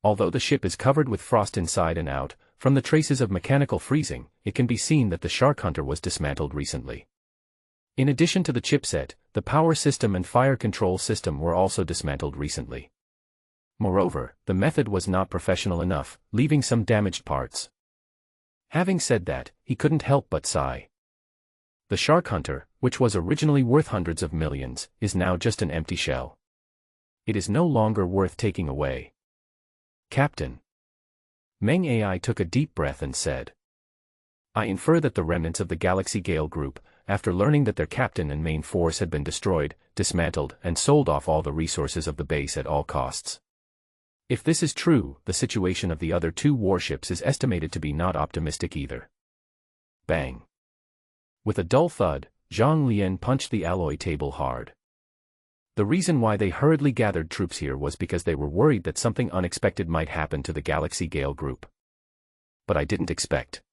Although the ship is covered with frost inside and out, from the traces of mechanical freezing, it can be seen that the Shark Hunter was dismantled recently. In addition to the chipset, the power system and fire control system were also dismantled recently. Moreover, the method was not professional enough, leaving some damaged parts. Having said that, he couldn't help but sigh. The Shark Hunter, which was originally worth hundreds of millions, is now just an empty shell. It is no longer worth taking away. Captain. Meng Ai took a deep breath and said, I infer that the remnants of the Galaxy Gale group, after learning that their captain and main force had been destroyed, dismantled, and sold off all the resources of the base at all costs. If this is true, the situation of the other 2 warships is estimated to be not optimistic either. Bang. With a dull thud, Zhang Lian punched the alloy table hard. The reason why they hurriedly gathered troops here was because they were worried that something unexpected might happen to the Galaxy Gale group. But I didn't expect.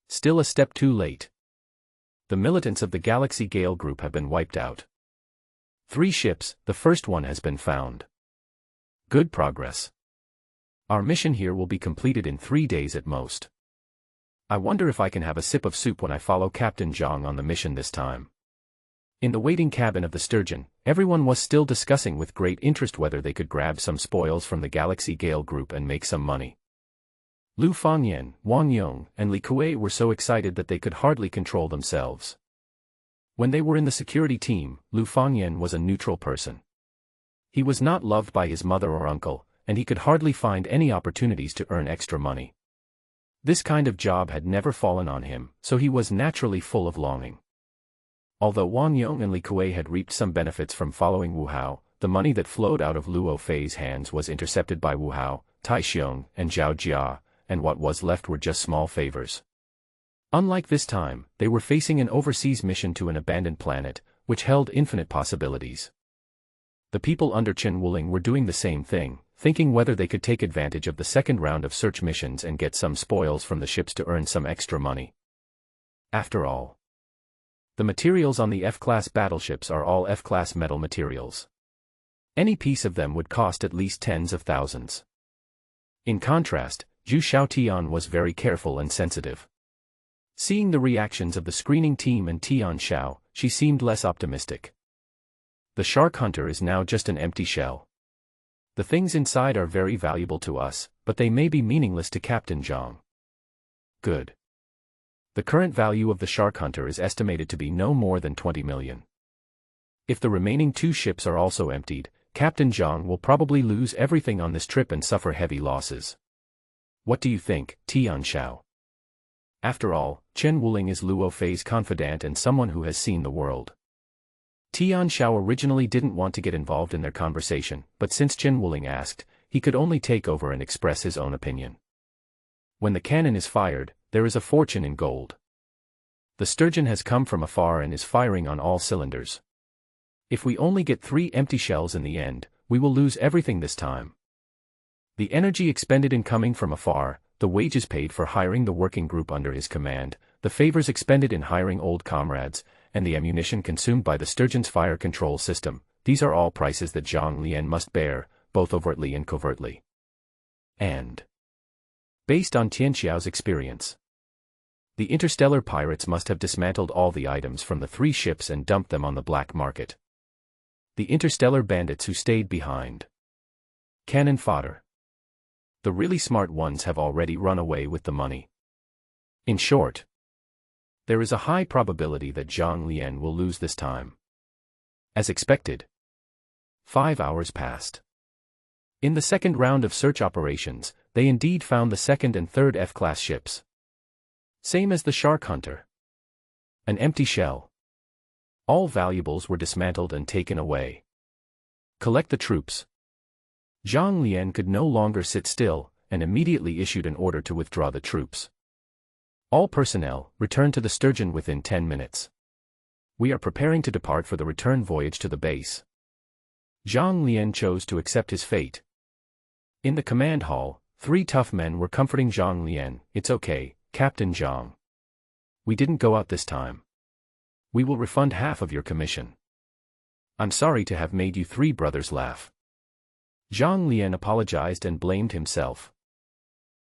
Still a step too late. The militants of the Galaxy Gale group have been wiped out. 3 ships, the first one has been found. Good progress. Our mission here will be completed in 3 days at most. I wonder if I can have a sip of soup when I follow Captain Zhang on the mission this time. In the waiting cabin of the Sturgeon, everyone was still discussing with great interest whether they could grab some spoils from the Galaxy Gale group and make some money. Lu Fangyan, Wang Yong, and Li Kuei were so excited that they could hardly control themselves. When they were in the security team, Lu Fangyan was a neutral person. He was not loved by his mother or uncle, and he could hardly find any opportunities to earn extra money. This kind of job had never fallen on him, so he was naturally full of longing. Although Wang Yong and Li Kuei had reaped some benefits from following Wu Hao, the money that flowed out of Luo Fei's hands was intercepted by Wu Hao, Tai Xiong, and Zhao Jia, and what was left were just small favors. Unlike this time, they were facing an overseas mission to an abandoned planet, which held infinite possibilities. The people under Chen Wuling were doing the same thing, thinking whether they could take advantage of the second round of search missions and get some spoils from the ships to earn some extra money. After all, the materials on the F-class battleships are all F-class metal materials. Any piece of them would cost at least tens of thousands. In contrast, Zhu Xiaotian was very careful and sensitive. Seeing the reactions of the screening team and Tian Xiao, she seemed less optimistic. The Shark Hunter is now just an empty shell. The things inside are very valuable to us, but they may be meaningless to Captain Zhang. Good. The current value of the Shark Hunter is estimated to be no more than 20 million. If the remaining 2 ships are also emptied, Captain Zhang will probably lose everything on this trip and suffer heavy losses. What do you think, Tian Xiao? After all, Chen Wuling is Luo Fei's confidant and someone who has seen the world. Tian Xiao originally didn't want to get involved in their conversation, but since Chen Wuling asked, he could only take over and express his own opinion. When the cannon is fired, there is a fortune in gold. The Sturgeon has come from afar and is firing on all cylinders. If we only get 3 empty shells in the end, we will lose everything this time. The energy expended in coming from afar, the wages paid for hiring the working group under his command, the favors expended in hiring old comrades, and the ammunition consumed by the Sturgeon's fire control system, these are all prices that Zhang Lian must bear, both overtly and covertly. And based on Tian Xiao's experience, the interstellar pirates must have dismantled all the items from the 3 ships and dumped them on the black market. The interstellar bandits who stayed behind. Cannon fodder. The really smart ones have already run away with the money. In short, there is a high probability that Zhang Lian will lose this time. As expected, 5 hours passed. In the second round of search operations, they indeed found the second and third F-class ships. Same as the Shark Hunter. An empty shell. All valuables were dismantled and taken away. Collect the troops. Zhang Lian could no longer sit still, and immediately issued an order to withdraw the troops. All personnel, return to the Sturgeon within 10 minutes. We are preparing to depart for the return voyage to the base. Zhang Lian chose to accept his fate. In the command hall, 3 tough men were comforting Zhang Lian. "It's okay, Captain Zhang. We didn't go out this time. We will refund half of your commission. I'm sorry to have made you 3 brothers laugh." Zhang Lian apologized and blamed himself.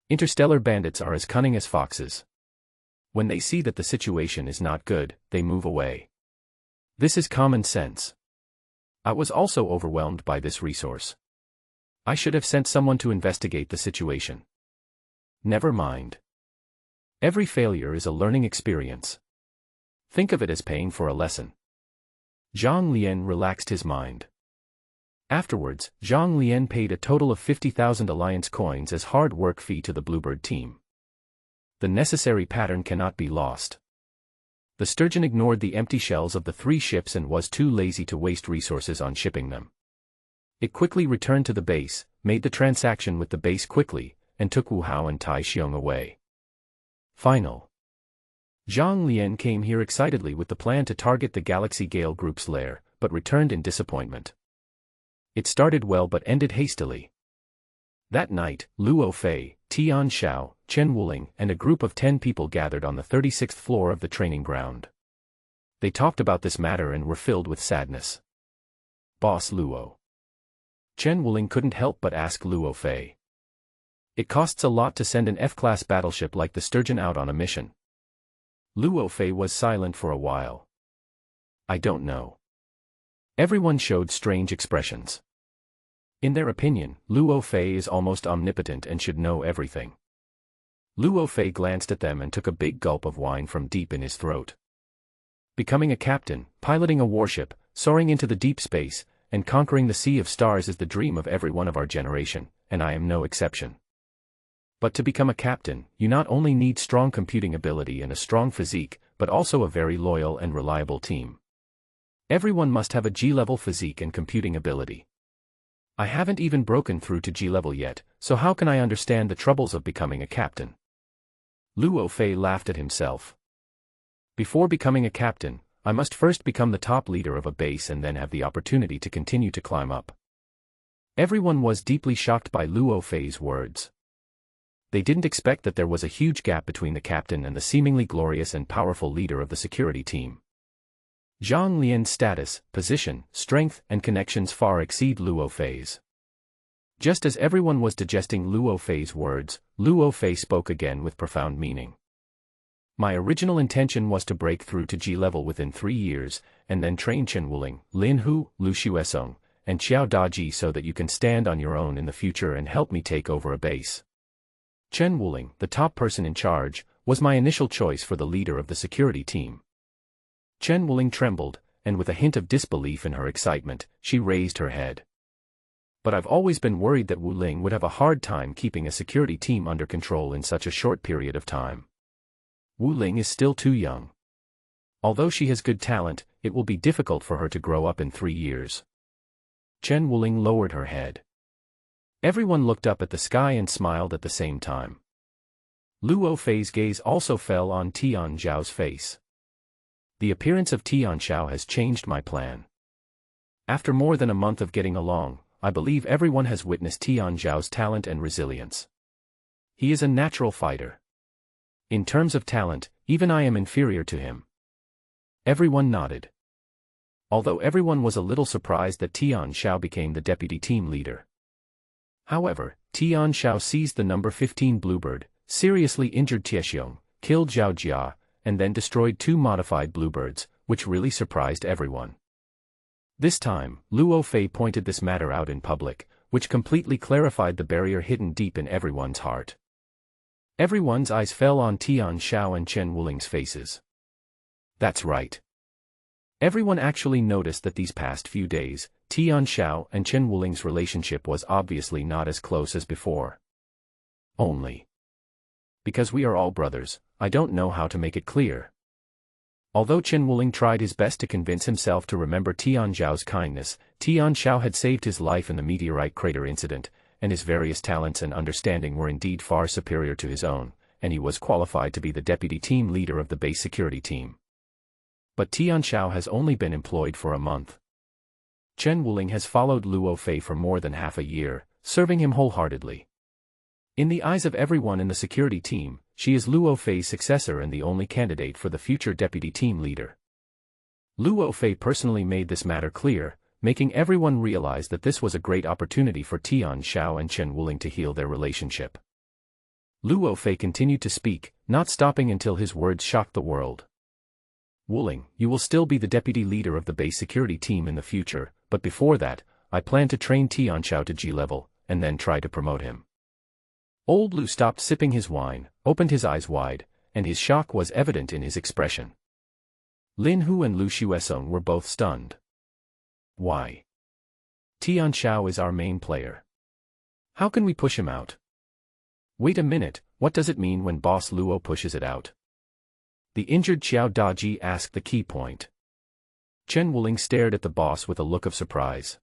Interstellar bandits are as cunning as foxes. When they see that the situation is not good, they move away. This is common sense. I was also overwhelmed by this resource. I should have sent someone to investigate the situation. Never mind. Every failure is a learning experience. Think of it as paying for a lesson. Zhang Lian relaxed his mind. Afterwards, Zhang Lian paid a total of 50,000 Alliance coins as hard work fee to the Bluebird team. The necessary pattern cannot be lost. The Sturgeon ignored the empty shells of the 3 ships and was too lazy to waste resources on shipping them. It quickly returned to the base, made the transaction with the base quickly, and took Wu Hao and Tai Xiong away. Final. Zhang Lian came here excitedly with the plan to target the Galaxy Gale Group's lair, but returned in disappointment. It started well but ended hastily. That night, Luo Fei, Tian Xiao, Chen Wuling, and a group of 10 people gathered on the 36th floor of the training ground. They talked about this matter and were filled with sadness. "Boss Luo." Chen Wuling couldn't help but ask Luo Fei. "It costs a lot to send an F-class battleship like the Sturgeon out on a mission." Luo Fei was silent for a while. "I don't know." Everyone showed strange expressions. In their opinion, Luo Fei is almost omnipotent and should know everything. Luo Fei glanced at them and took a big gulp of wine from deep in his throat. Becoming a captain, piloting a warship, soaring into the deep space, and conquering the sea of stars is the dream of everyone of our generation, and I am no exception. But to become a captain, you not only need strong computing ability and a strong physique, but also a very loyal and reliable team. Everyone must have a G-level physique and computing ability. I haven't even broken through to G-level yet, so how can I understand the troubles of becoming a captain? Luo Fei laughed at himself. Before becoming a captain, I must first become the top leader of a base and then have the opportunity to continue to climb up. Everyone was deeply shocked by Luo Fei's words. They didn't expect that there was a huge gap between the captain and the seemingly glorious and powerful leader of the security team. Zhang Lian's status, position, strength, and connections far exceed Luo Fei's. Just as everyone was digesting Luo Fei's words, Luo Fei spoke again with profound meaning. "My original intention was to break through to G-level within 3 years, and then train Chen Wuling, Lin Hu, Lu Xuesong, and Xiao Daji so that you can stand on your own in the future and help me take over a base. Chen Wuling, the top person in charge, was my initial choice for the leader of the security team." Chen Wuling trembled, and with a hint of disbelief in her excitement, she raised her head. "But I've always been worried that Wu Ling would have a hard time keeping a security team under control in such a short period of time. Wu Ling is still too young. Although she has good talent, it will be difficult for her to grow up in 3 years." Chen Wuling lowered her head. Everyone looked up at the sky and smiled at the same time. Luo Fei's gaze also fell on Tian Zhao's face. "The appearance of Tian Zhao has changed my plan. After more than a month of getting along, I believe everyone has witnessed Tian Zhao's talent and resilience. He is a natural fighter. In terms of talent, even I am inferior to him." Everyone nodded. Although everyone was a little surprised that Tian Zhao became the deputy team leader. However, Tian Zhao seized the number 15 Bluebird, seriously injured Tiexiong, killed Zhao Jia, and then destroyed 2 modified Bluebirds, which really surprised everyone. This time, Luo Fei pointed this matter out in public, which completely clarified the barrier hidden deep in everyone's heart. Everyone's eyes fell on Tian Xiao and Chen Wuling's faces. That's right. Everyone actually noticed that these past few days, Tian Xiao and Chen Wuling's relationship was obviously not as close as before. Only because we are all brothers, I don't know how to make it clear. Although Chen Wuling tried his best to convince himself to remember Tian Xiao's kindness, Tian Xiao had saved his life in the meteorite crater incident, and his various talents and understanding were indeed far superior to his own, and he was qualified to be the deputy team leader of the base security team. But Tian Xiao has only been employed for a month. Chen Wuling has followed Luo Fei for more than half a year, serving him wholeheartedly. In the eyes of everyone in the security team, she is Luo Fei's successor and the only candidate for the future deputy team leader. Luo Fei personally made this matter clear, making everyone realize that this was a great opportunity for Tian Xiao and Chen Wuling to heal their relationship. Luo Fei continued to speak, not stopping until his words shocked the world. Wuling, you will still be the deputy leader of the base security team in the future, but before that, I plan to train Tian Xiao to G level, and then try to promote him. Old Lu stopped sipping his wine, opened his eyes wide, and his shock was evident in his expression. Lin Hu and Lu Xuesong were both stunned. Why? Tian Xiao is our main player. How can we push him out? Wait a minute, what does it mean when Boss Luo pushes it out? The injured Xiao Daji asked the key point. Chen Wuling stared at the boss with a look of surprise.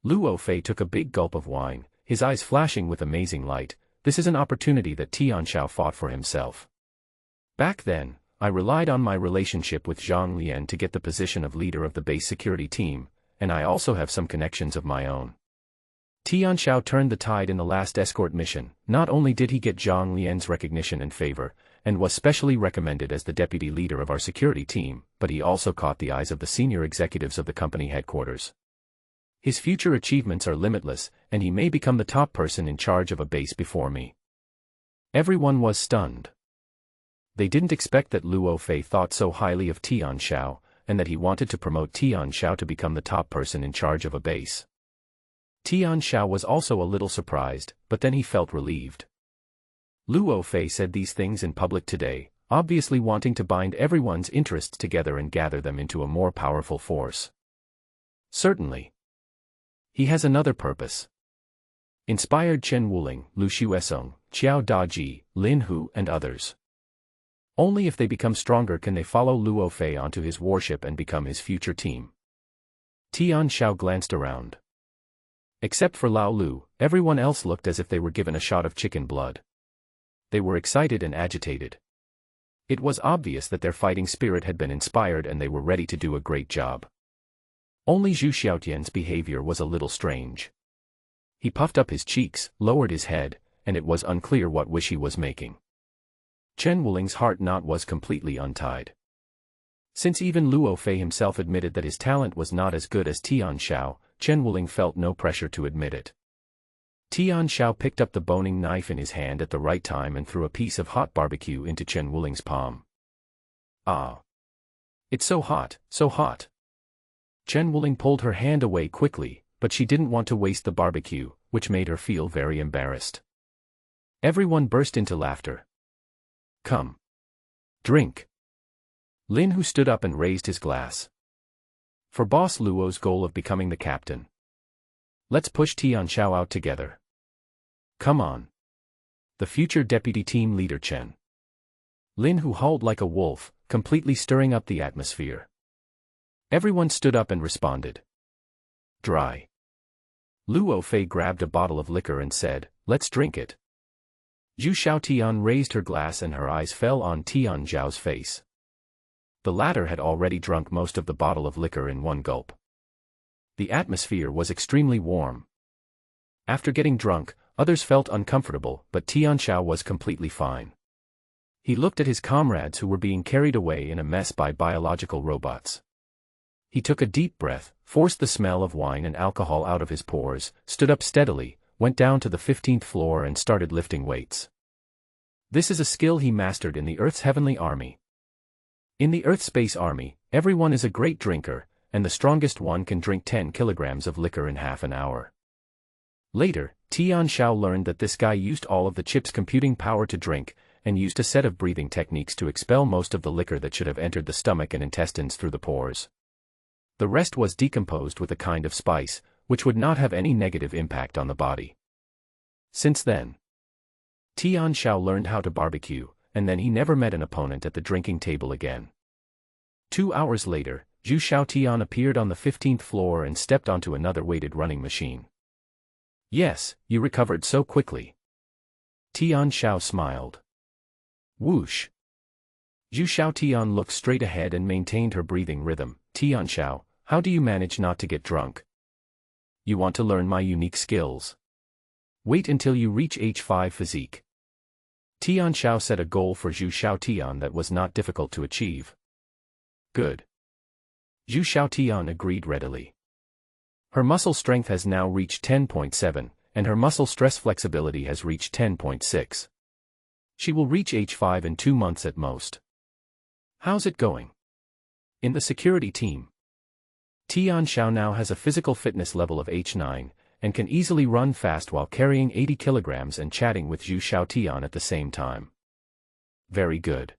Luo Fei took a big gulp of wine, his eyes flashing with amazing light. This is an opportunity that Tian Xiao fought for himself. Back then, I relied on my relationship with Zhang Lian to get the position of leader of the base security team, and I also have some connections of my own. Tian Xiao turned the tide in the last escort mission. Not only did he get Zhang Lian's recognition and favor, and was specially recommended as the deputy leader of our security team, but he also caught the eyes of the senior executives of the company headquarters. His future achievements are limitless, and he may become the top person in charge of a base before me. Everyone was stunned. They didn't expect that Luo Fei thought so highly of Tian Xiao, and that he wanted to promote Tian Xiao to become the top person in charge of a base. Tian Xiao was also a little surprised, but then he felt relieved. Luo Fei said these things in public today, obviously wanting to bind everyone's interests together and gather them into a more powerful force. Certainly. He has another purpose. Inspired Chen Wuling, Lu Xuesong, Xiao Daji, Lin Hu and others. Only if they become stronger can they follow Luo Fei onto his warship and become his future team. Tian Xiao glanced around. Except for Lao Lu, everyone else looked as if they were given a shot of chicken blood. They were excited and agitated. It was obvious that their fighting spirit had been inspired and they were ready to do a great job. Only Zhu Xiaotian's behavior was a little strange. He puffed up his cheeks, lowered his head, and it was unclear what wish he was making. Chen Wuling's heart knot was completely untied. Since even Luo Fei himself admitted that his talent was not as good as Tian Xiao, Chen Wuling felt no pressure to admit it. Tian Xiao picked up the boning knife in his hand at the right time and threw a piece of hot barbecue into Chen Wuling's palm. Ah! It's so hot, so hot! Chen Wuling pulled her hand away quickly, but she didn't want to waste the barbecue, which made her feel very embarrassed. Everyone burst into laughter. Come. Drink. Lin Hu stood up and raised his glass. For Boss Luo's goal of becoming the captain. Let's push Tian Xiao out together. Come on. The future deputy team leader Chen. Lin Hu howled like a wolf, completely stirring up the atmosphere. Everyone stood up and responded. Dry. Luo Fei grabbed a bottle of liquor and said, let's drink it. Zhu Xiaotian raised her glass and her eyes fell on Tian Xiao's face. The latter had already drunk most of the bottle of liquor in one gulp. The atmosphere was extremely warm. After getting drunk, others felt uncomfortable, but Tian Xiao was completely fine. He looked at his comrades who were being carried away in a mess by biological robots. He took a deep breath, forced the smell of wine and alcohol out of his pores, stood up steadily, went down to the 15th floor and started lifting weights. This is a skill he mastered in the Earth's heavenly army. In the Earth Space Army, everyone is a great drinker, and the strongest one can drink 10 kilograms of liquor in half an hour. Later, Tian Xiao learned that this guy used all of the chip's computing power to drink, and used a set of breathing techniques to expel most of the liquor that should have entered the stomach and intestines through the pores. The rest was decomposed with a kind of spice, which would not have any negative impact on the body. Since then, Tian Xiao learned how to barbecue, and then he never met an opponent at the drinking table again. 2 hours later, Zhu Xiaotian appeared on the 15th floor and stepped onto another weighted running machine. "Yes, you recovered so quickly." Tian Xiao smiled. Whoosh. Zhu Xiaotian looked straight ahead and maintained her breathing rhythm. "Tian Xiao, how do you manage not to get drunk? You want to learn my unique skills? Wait until you reach H5 physique." Tian Xiao set a goal for Zhu Xiaotian that was not difficult to achieve. Good. Zhu Xiaotian agreed readily. Her muscle strength has now reached 10.7, and her muscle stress flexibility has reached 10.6. She will reach H5 in 2 months at most. How's it going in the security team? Tian Xiao now has a physical fitness level of H9, and can easily run fast while carrying 80 kilograms and chatting with Zhu Xiaotian at the same time. Very good.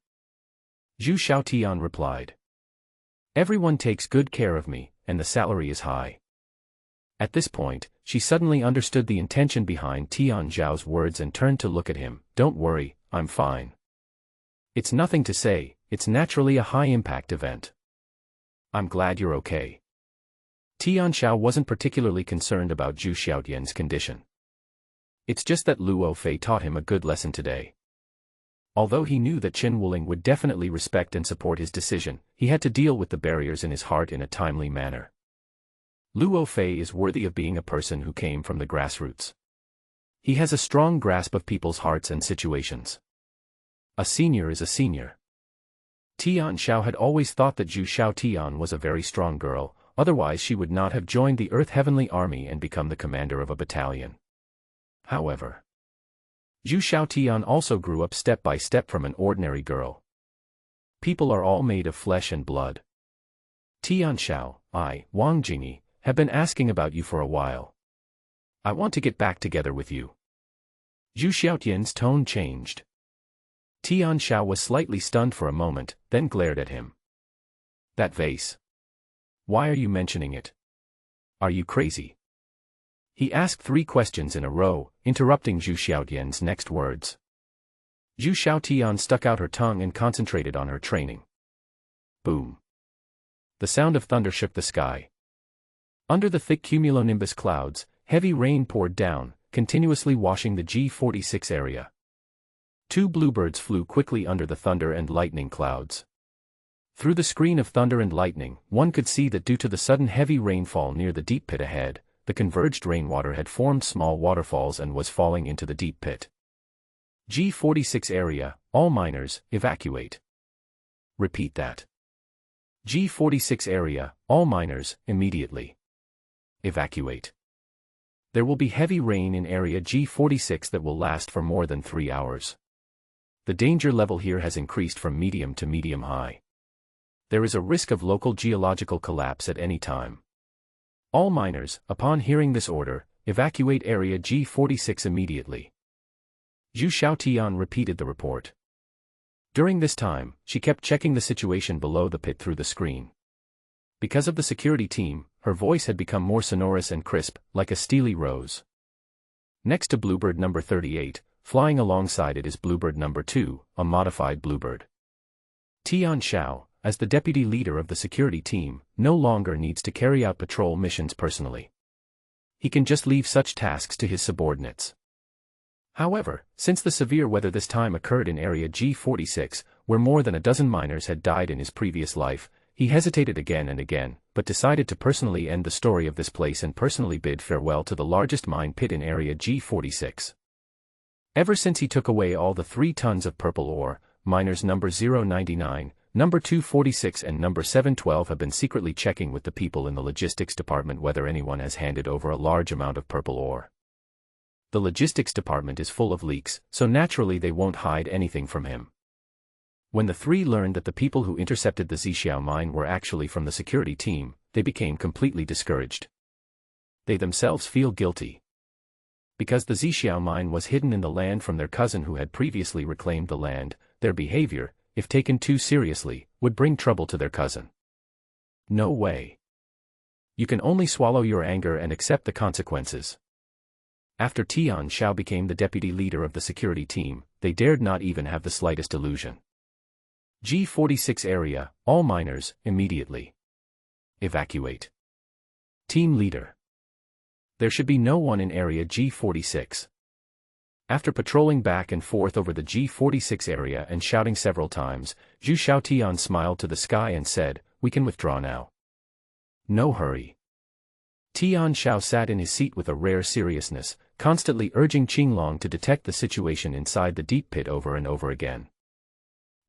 Zhu Xiaotian replied. Everyone takes good care of me, and the salary is high. At this point, she suddenly understood the intention behind Tian Xiao's words and turned to look at him. Don't worry, I'm fine. It's nothing to say, it's naturally a high-impact event. I'm glad you're okay. Tian Xiao wasn't particularly concerned about Zhu Xiaotian's condition. It's just that Luo Fei taught him a good lesson today. Although he knew that Qin Wuling would definitely respect and support his decision, he had to deal with the barriers in his heart in a timely manner. Luo Fei is worthy of being a person who came from the grassroots. He has a strong grasp of people's hearts and situations. A senior is a senior. Tian Xiao had always thought that Zhu Xiaotian was a very strong girl, otherwise she would not have joined the Earth Heavenly Army and become the commander of a battalion. However, Zhu Xiaotian also grew up step by step from an ordinary girl. People are all made of flesh and blood. Tian Xiao, Wang Jingyi, have been asking about you for a while. I want to get back together with you. Zhu Xiaotian's tone changed. Tian Xiao was slightly stunned for a moment, then glared at him. That vase. Why are you mentioning it? Are you crazy? He asked 3 questions in a row, interrupting Zhu Xiaotian's next words. Zhu Xiaotian stuck out her tongue and concentrated on her training. Boom. The sound of thunder shook the sky. Under the thick cumulonimbus clouds, heavy rain poured down, continuously washing the G46 area. 2 bluebirds flew quickly under the thunder and lightning clouds. Through the screen of thunder and lightning, one could see that due to the sudden heavy rainfall near the deep pit ahead, the converged rainwater had formed small waterfalls and was falling into the deep pit. G46 area, all miners, evacuate. Repeat that. G46 area, all miners, immediately. Evacuate. There will be heavy rain in area G46 that will last for more than 3 hours. The danger level here has increased from medium to medium high. There is a risk of local geological collapse at any time. All miners, upon hearing this order, evacuate area G46 immediately. Zhu Xiaotian repeated the report. During this time, she kept checking the situation below the pit through the screen. Because of the security team, her voice had become more sonorous and crisp, like a steely rose. Next to Bluebird number 38, flying alongside it is Bluebird number 2, a modified Bluebird. Tian Xiao, as the deputy leader of the security team, no longer needs to carry out patrol missions personally. He can just leave such tasks to his subordinates. However, since the severe weather this time occurred in area G46, where more than a dozen miners had died in his previous life, he hesitated again and again, but decided to personally end the story of this place and personally bid farewell to the largest mine pit in area G46. Ever since he took away all the 3 tons of purple ore, miners number 099, number 246 and number 712 have been secretly checking with the people in the logistics department whether anyone has handed over a large amount of purple ore. The logistics department is full of leaks, so naturally they won't hide anything from him. When the 3 learned that the people who intercepted the Zixiao mine were actually from the security team, they became completely discouraged. They themselves feel guilty. Because the Zixiao mine was hidden in the land from their cousin who had previously reclaimed the land, their behavior, if taken too seriously, would bring trouble to their cousin. No way. You can only swallow your anger and accept the consequences. After Tian Xiao became the deputy leader of the security team, they dared not even have the slightest illusion. G46 area, all miners, immediately. Evacuate. Team leader. There should be no one in area G46. After patrolling back and forth over the G46 area and shouting several times, Zhu Xiaotian smiled to the sky and said, "We can withdraw now." No hurry. Tian Xiao sat in his seat with a rare seriousness, constantly urging Qinglong to detect the situation inside the deep pit over and over again.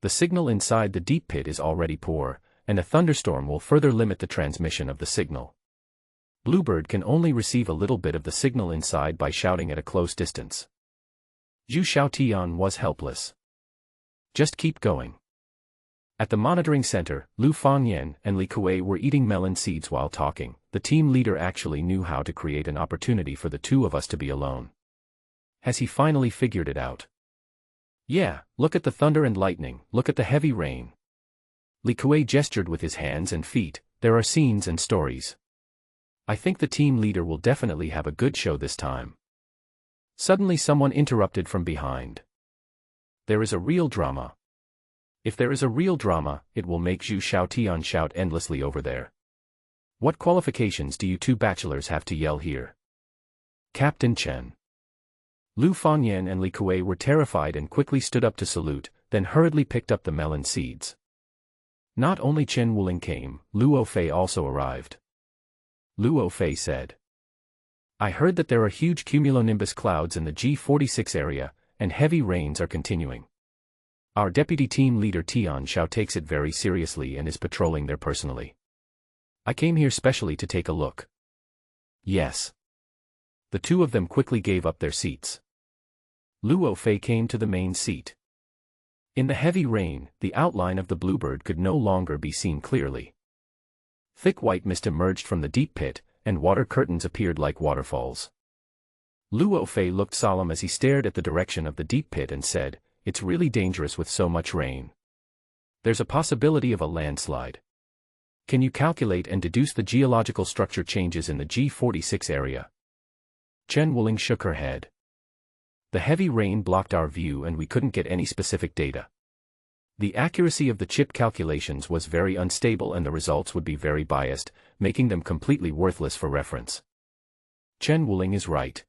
The signal inside the deep pit is already poor, and a thunderstorm will further limit the transmission of the signal. Bluebird can only receive a little bit of the signal inside by shouting at a close distance. Zhu Xiaotian was helpless. Just keep going. At the monitoring center, Lu Fangyan and Li Kuei were eating melon seeds while talking. The team leader actually knew how to create an opportunity for the two of us to be alone. Has he finally figured it out? Yeah, look at the thunder and lightning, look at the heavy rain. Li Kuei gestured with his hands and feet. There are scenes and stories. I think the team leader will definitely have a good show this time. Suddenly someone interrupted from behind. There is a real drama. If there is a real drama, it will make Zhu Xiaotian shout endlessly over there. What qualifications do you two bachelors have to yell here? Captain Chen. Lu Fangyan and Li Kuei were terrified and quickly stood up to salute, then hurriedly picked up the melon seeds. Not only Chen Wuling came, Luo Fei also arrived. Luo Fei said, I heard that there are huge cumulonimbus clouds in the G46 area, and heavy rains are continuing. Our deputy team leader Tian Xiao takes it very seriously and is patrolling there personally. I came here specially to take a look. Yes. The two of them quickly gave up their seats. Luo Fei came to the main seat. In the heavy rain, the outline of the bluebird could no longer be seen clearly. Thick white mist emerged from the deep pit, and water curtains appeared like waterfalls. Luo Fei looked solemn as he stared at the direction of the deep pit and said, It's really dangerous with so much rain. There's a possibility of a landslide. Can you calculate and deduce the geological structure changes in the G46 area? Chen Wuling shook her head. The heavy rain blocked our view and we couldn't get any specific data. The accuracy of the chip calculations was very unstable and the results would be very biased, making them completely worthless for reference. Chen Wuling is right.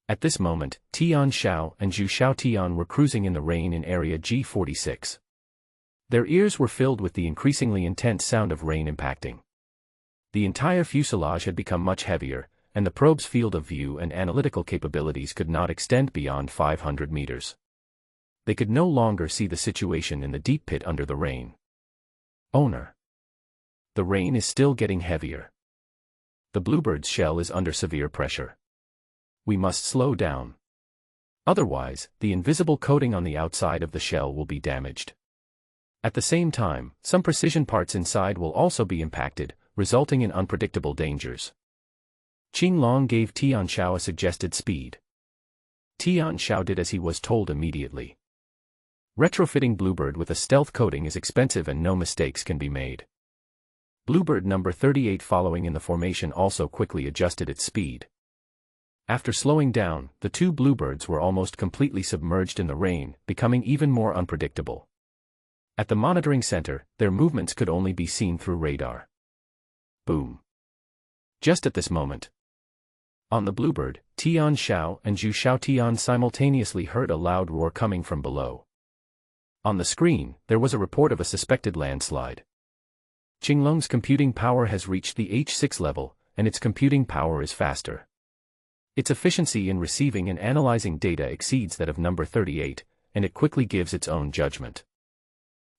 At this moment, Tian Xiao and Zhu Xiaotian were cruising in the rain in area G46. Their ears were filled with the increasingly intense sound of rain impacting. The entire fuselage had become much heavier, and the probe's field of view and analytical capabilities could not extend beyond 500 meters. They could no longer see the situation in the deep pit under the rain. Owner. The rain is still getting heavier. The bluebird's shell is under severe pressure. We must slow down. Otherwise, the invisible coating on the outside of the shell will be damaged. At the same time, some precision parts inside will also be impacted, resulting in unpredictable dangers. Qinglong gave Tian Xiao a suggested speed. Tian Xiao did as he was told immediately. Retrofitting Bluebird with a stealth coating is expensive and no mistakes can be made. Bluebird number 38 following in the formation also quickly adjusted its speed. After slowing down, the two bluebirds were almost completely submerged in the rain, becoming even more unpredictable. At the monitoring center, their movements could only be seen through radar. Boom. Just at this moment. On the bluebird, Tian Xiao and Zhu Xiaotian simultaneously heard a loud roar coming from below. On the screen, there was a report of a suspected landslide. Qinglong's computing power has reached the H6 level, and its computing power is faster. Its efficiency in receiving and analyzing data exceeds that of number 38, and it quickly gives its own judgment.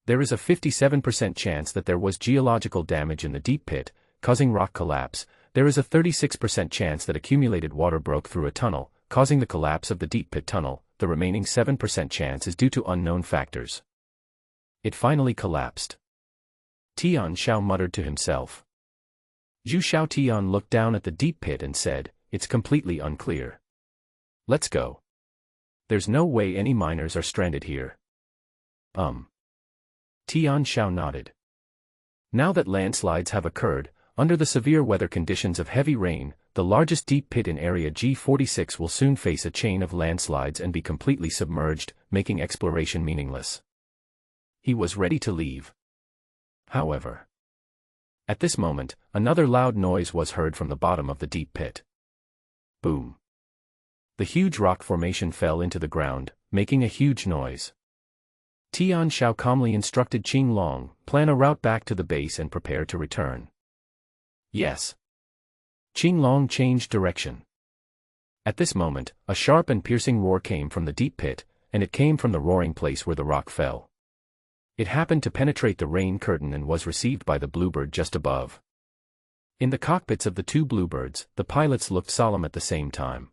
There is a 57% chance that there was geological damage in the deep pit, causing rock collapse. There is a 36% chance that accumulated water broke through a tunnel, causing the collapse of the deep pit tunnel. The remaining 7% chance is due to unknown factors. It finally collapsed. Tian Xiao muttered to himself. Zhu Xiaotian looked down at the deep pit and said, It's completely unclear. Let's go. There's no way any miners are stranded here. Tian Xiao nodded. Now that landslides have occurred, under the severe weather conditions of heavy rain, the largest deep pit in Area G46 will soon face a chain of landslides and be completely submerged, making exploration meaningless. He was ready to leave. However, at this moment, another loud noise was heard from the bottom of the deep pit. Boom. The huge rock formation fell into the ground, making a huge noise. Tian Xiao calmly instructed Qing Long, plan a route back to the base and prepare to return. Yes. Qing Long changed direction. At this moment, a sharp and piercing roar came from the deep pit, and it came from the roaring place where the rock fell. It happened to penetrate the rain curtain and was received by the bluebird just above. In the cockpits of the two bluebirds, the pilots looked solemn at the same time.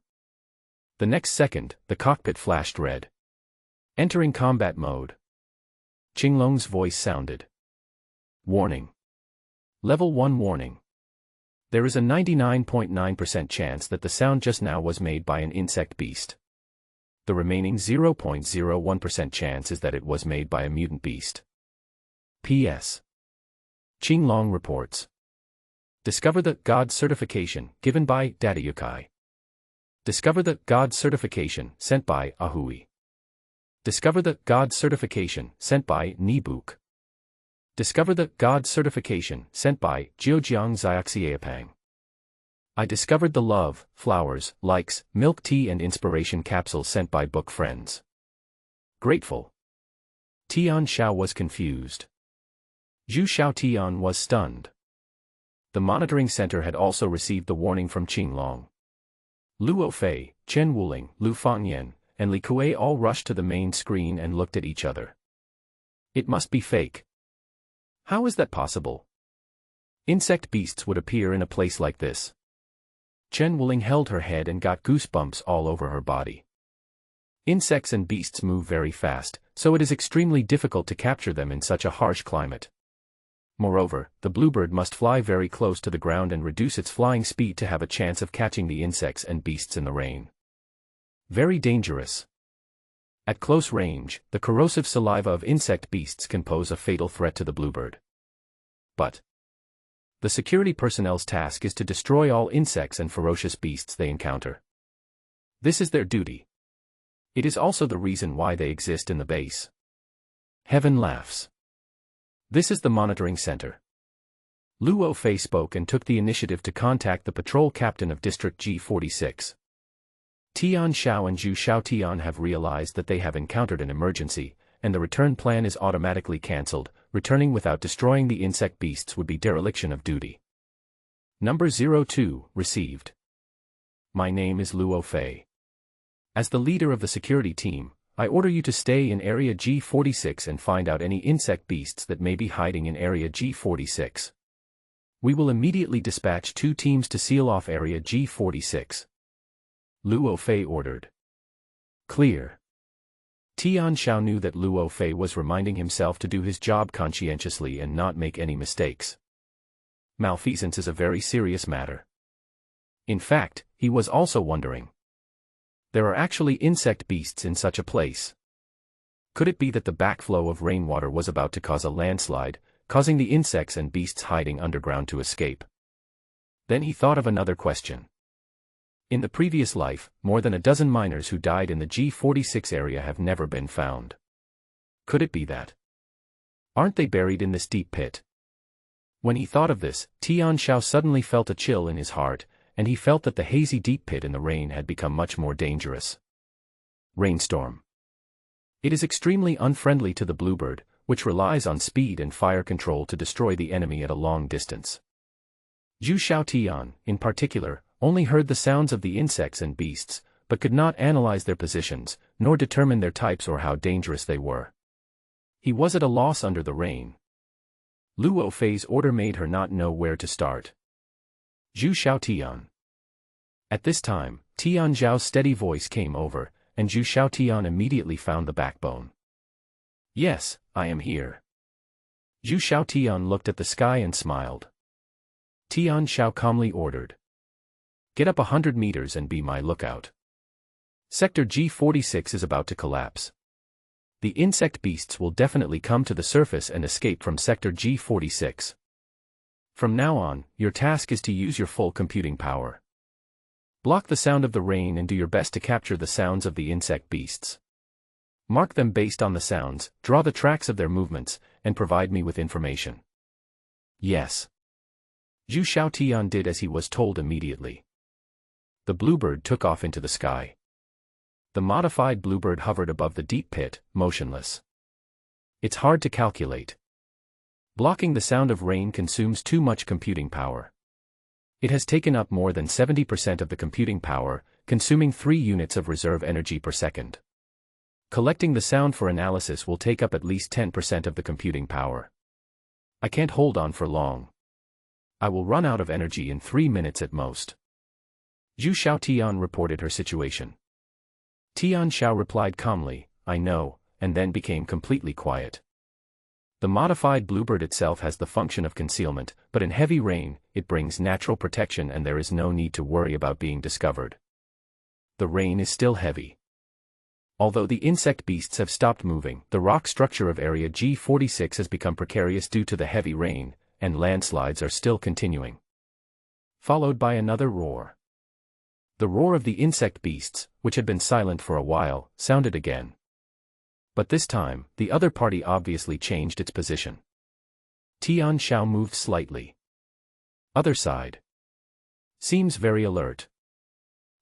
The next second, the cockpit flashed red. Entering combat mode. Qinglong's voice sounded. Warning. Level 1 warning. There is a 99.9% chance that the sound just now was made by an insect beast. The remaining 0.01% chance is that it was made by a mutant beast. P.S. Qinglong reports. Discover the God certification given by Datayukai. Discover the God certification sent by Ahui. Discover the God certification sent by Nibuk. Discover the God certification sent by Jiujiang Xiaoxiapang. I discovered the love, flowers, likes, milk tea and inspiration capsules sent by book friends. Grateful. Tian Xiao was confused. Zhu Xiaotian was stunned. The monitoring center had also received the warning from Qinglong. Luo Fei, Chen Wuling, Lu Fangyan, and Li Kuei all rushed to the main screen and looked at each other. It must be fake. How is that possible? Insect beasts would appear in a place like this. Chen Wuling held her head and got goosebumps all over her body. Insects and beasts move very fast, so it is extremely difficult to capture them in such a harsh climate. Moreover, the bluebird must fly very close to the ground and reduce its flying speed to have a chance of catching the insects and beasts in the rain. Very dangerous. At close range, the corrosive saliva of insect beasts can pose a fatal threat to the bluebird. But the security personnel's task is to destroy all insects and ferocious beasts they encounter. This is their duty. It is also the reason why they exist in the base. Heaven laughs. This is the monitoring center. Luo Fei spoke and took the initiative to contact the patrol captain of District G46. Tian Xiao and Zhu Xiaotian have realized that they have encountered an emergency, and the return plan is automatically cancelled. Returning without destroying the insect beasts would be dereliction of duty. Number 02, received. My name is Luo Fei. As the leader of the security team, I order you to stay in Area G46 and find out any insect beasts that may be hiding in Area G46. We will immediately dispatch 2 teams to seal off Area G46. Luo Fei ordered. Clear. Tian Xiao knew that Luo Fei was reminding himself to do his job conscientiously and not make any mistakes. Malfeasance is a very serious matter. In fact, he was also wondering. There are actually insect beasts in such a place. Could it be that the backflow of rainwater was about to cause a landslide, causing the insects and beasts hiding underground to escape? Then he thought of another question. In the previous life, more than a dozen miners who died in the G46 area have never been found. Could it be that? Aren't they buried in this deep pit? When he thought of this, Tian Xiao suddenly felt a chill in his heart, and he felt that the hazy deep pit in the rain had become much more dangerous. Rainstorm. It is extremely unfriendly to the bluebird, which relies on speed and fire control to destroy the enemy at a long distance. Zhu Xiaotian, in particular, only heard the sounds of the insects and beasts, but could not analyze their positions, nor determine their types or how dangerous they were. He was at a loss under the rain. Luo Fei's order made her not know where to start. Zhu Xiaotian. At this time, Tian Zhao's steady voice came over, and Zhu Xiaotian immediately found the backbone. Yes, I am here. Zhu Xiaotian looked at the sky and smiled. Tian Xiao calmly ordered. Get up 100 meters and be my lookout. Sector G46 is about to collapse. The insect beasts will definitely come to the surface and escape from Sector G46. From now on, your task is to use your full computing power. Block the sound of the rain and do your best to capture the sounds of the insect beasts. Mark them based on the sounds, draw the tracks of their movements, and provide me with information. Yes. Zhu Xiaotian did as he was told immediately. The bluebird took off into the sky. The modified bluebird hovered above the deep pit, motionless. It's hard to calculate. Blocking the sound of rain consumes too much computing power. It has taken up more than 70% of the computing power, consuming 3 units of reserve energy per second. Collecting the sound for analysis will take up at least 10% of the computing power. I can't hold on for long. I will run out of energy in 3 minutes at most. Zhu Xiaotian reported her situation. Tian Xiao replied calmly, I know, and then became completely quiet. The modified bluebird itself has the function of concealment, but in heavy rain, it brings natural protection and there is no need to worry about being discovered. The rain is still heavy. Although the insect beasts have stopped moving, the rock structure of area G46 has become precarious due to the heavy rain, and landslides are still continuing. Followed by another roar. The roar of the insect beasts, which had been silent for a while, sounded again. But this time, the other party obviously changed its position. Tian Xiao moved slightly. Other side. Seems very alert.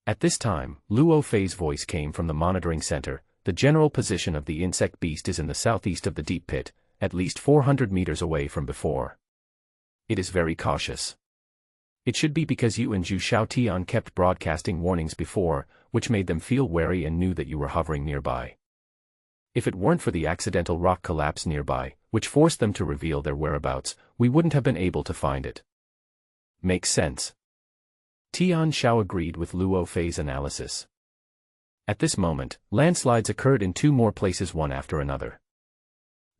At this time, Luo Fei's voice came from the monitoring center. The general position of the insect beast is in the southeast of the deep pit, at least 400 meters away from before. It is very cautious. It should be because you and Zhu Xiaotian kept broadcasting warnings before, which made them feel wary and knew that you were hovering nearby. If it weren't for the accidental rock collapse nearby, which forced them to reveal their whereabouts, we wouldn't have been able to find it. Makes sense. Tian Xiao agreed with Luo Fei's analysis. At this moment, landslides occurred in 2 more places one after another.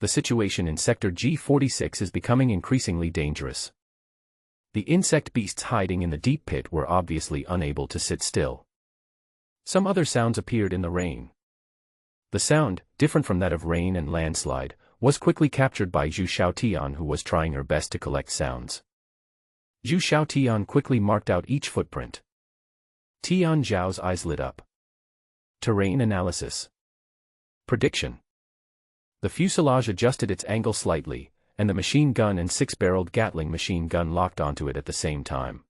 The situation in Sector G46 is becoming increasingly dangerous. The insect beasts hiding in the deep pit were obviously unable to sit still. Some other sounds appeared in the rain. The sound, different from that of rain and landslide, was quickly captured by Zhu Xiaotian, who was trying her best to collect sounds. Zhu Xiaotian quickly marked out each footprint. Tian Zhao's eyes lit up. Terrain analysis. Prediction. The fuselage adjusted its angle slightly, and the machine gun and 6-barreled Gatling machine gun locked onto it at the same time.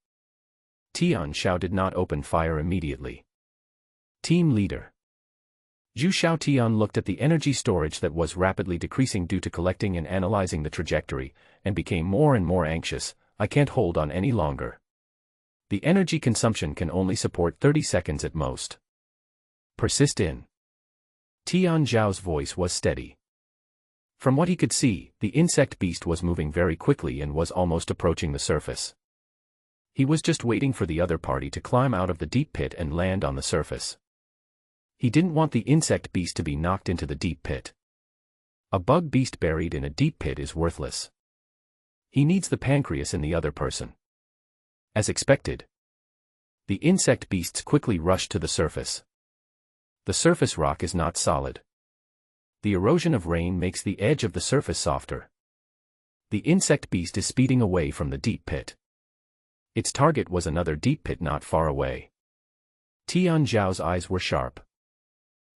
Tian Xiao did not open fire immediately. Team leader. Zhu Xiaotian looked at the energy storage that was rapidly decreasing due to collecting and analyzing the trajectory, and became more and more anxious. I can't hold on any longer. The energy consumption can only support 30 seconds at most. Persist in. Tian Zhao's voice was steady. From what he could see, the insect beast was moving very quickly and was almost approaching the surface. He was just waiting for the other party to climb out of the deep pit and land on the surface. He didn't want the insect beast to be knocked into the deep pit. A bug beast buried in a deep pit is worthless. He needs the pancreas in the other person. As expected, the insect beasts quickly rushed to the surface. The surface rock is not solid. The erosion of rain makes the edge of the surface softer. The insect beast is speeding away from the deep pit. Its target was another deep pit not far away. Tian Zhao's eyes were sharp.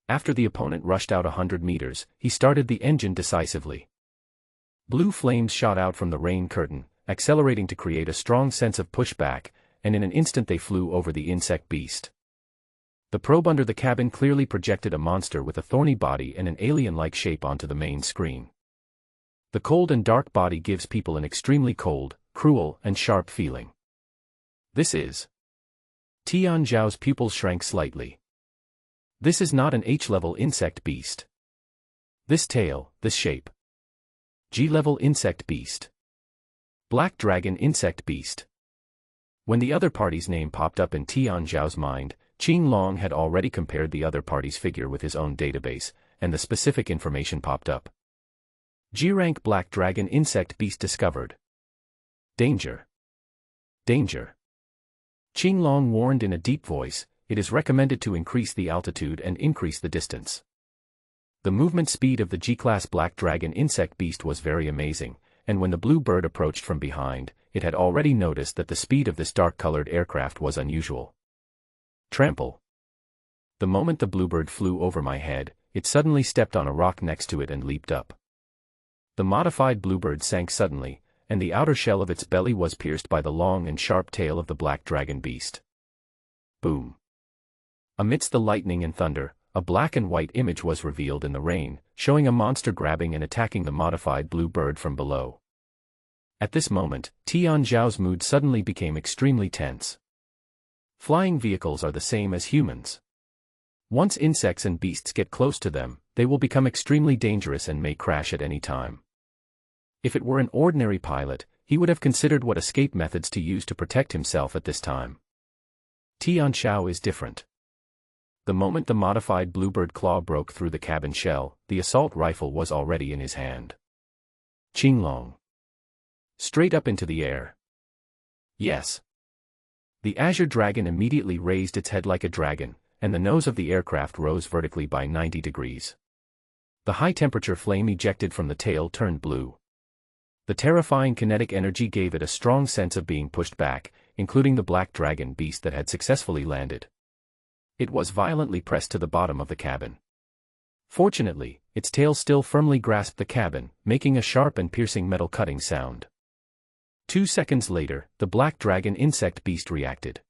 After the opponent rushed out 100 meters, he started the engine decisively. Blue flames shot out from the rain curtain, accelerating to create a strong sense of pushback, and in an instant they flew over the insect beast. The probe under the cabin clearly projected a monster with a thorny body and an alien-like shape onto the main screen. The cold and dark body gives people an extremely cold, cruel, and sharp feeling. This is. Tian Zhao's pupils shrank slightly. This is not an H-level insect beast. This tail, this shape. G-level insect beast. Black dragon insect beast. When the other party's name popped up in Tian Zhao's mind, Qing Long had already compared the other party's figure with his own database, and the specific information popped up. G-rank black dragon insect beast discovered. Danger. Danger. Qing Long warned in a deep voice, it is recommended to increase the altitude and increase the distance. The movement speed of the G-class black dragon insect beast was very amazing, and when the blue bird approached from behind, it had already noticed that the speed of this dark-colored aircraft was unusual. Trample. The moment the bluebird flew over my head, it suddenly stepped on a rock next to it and leaped up. The modified bluebird sank suddenly, and the outer shell of its belly was pierced by the long and sharp tail of the black dragon beast. Boom. Amidst the lightning and thunder, a black and white image was revealed in the rain, showing a monster grabbing and attacking the modified blue bird from below. At this moment, Tian Zhao's mood suddenly became extremely tense. Flying vehicles are the same as humans. Once insects and beasts get close to them, they will become extremely dangerous and may crash at any time. If it were an ordinary pilot, he would have considered what escape methods to use to protect himself at this time. Tian Zhao is different. The moment the modified bluebird claw broke through the cabin shell, the assault rifle was already in his hand. Qinglong. Straight up into the air. Yes. The Azure Dragon immediately raised its head like a dragon, and the nose of the aircraft rose vertically by 90 degrees. The high-temperature flame ejected from the tail turned blue. The terrifying kinetic energy gave it a strong sense of being pushed back, including the black dragon beast that had successfully landed. It was violently pressed to the bottom of the cabin. Fortunately, its tail still firmly grasped the cabin, making a sharp and piercing metal cutting sound. 2 seconds later, the black dragon insect beast reacted.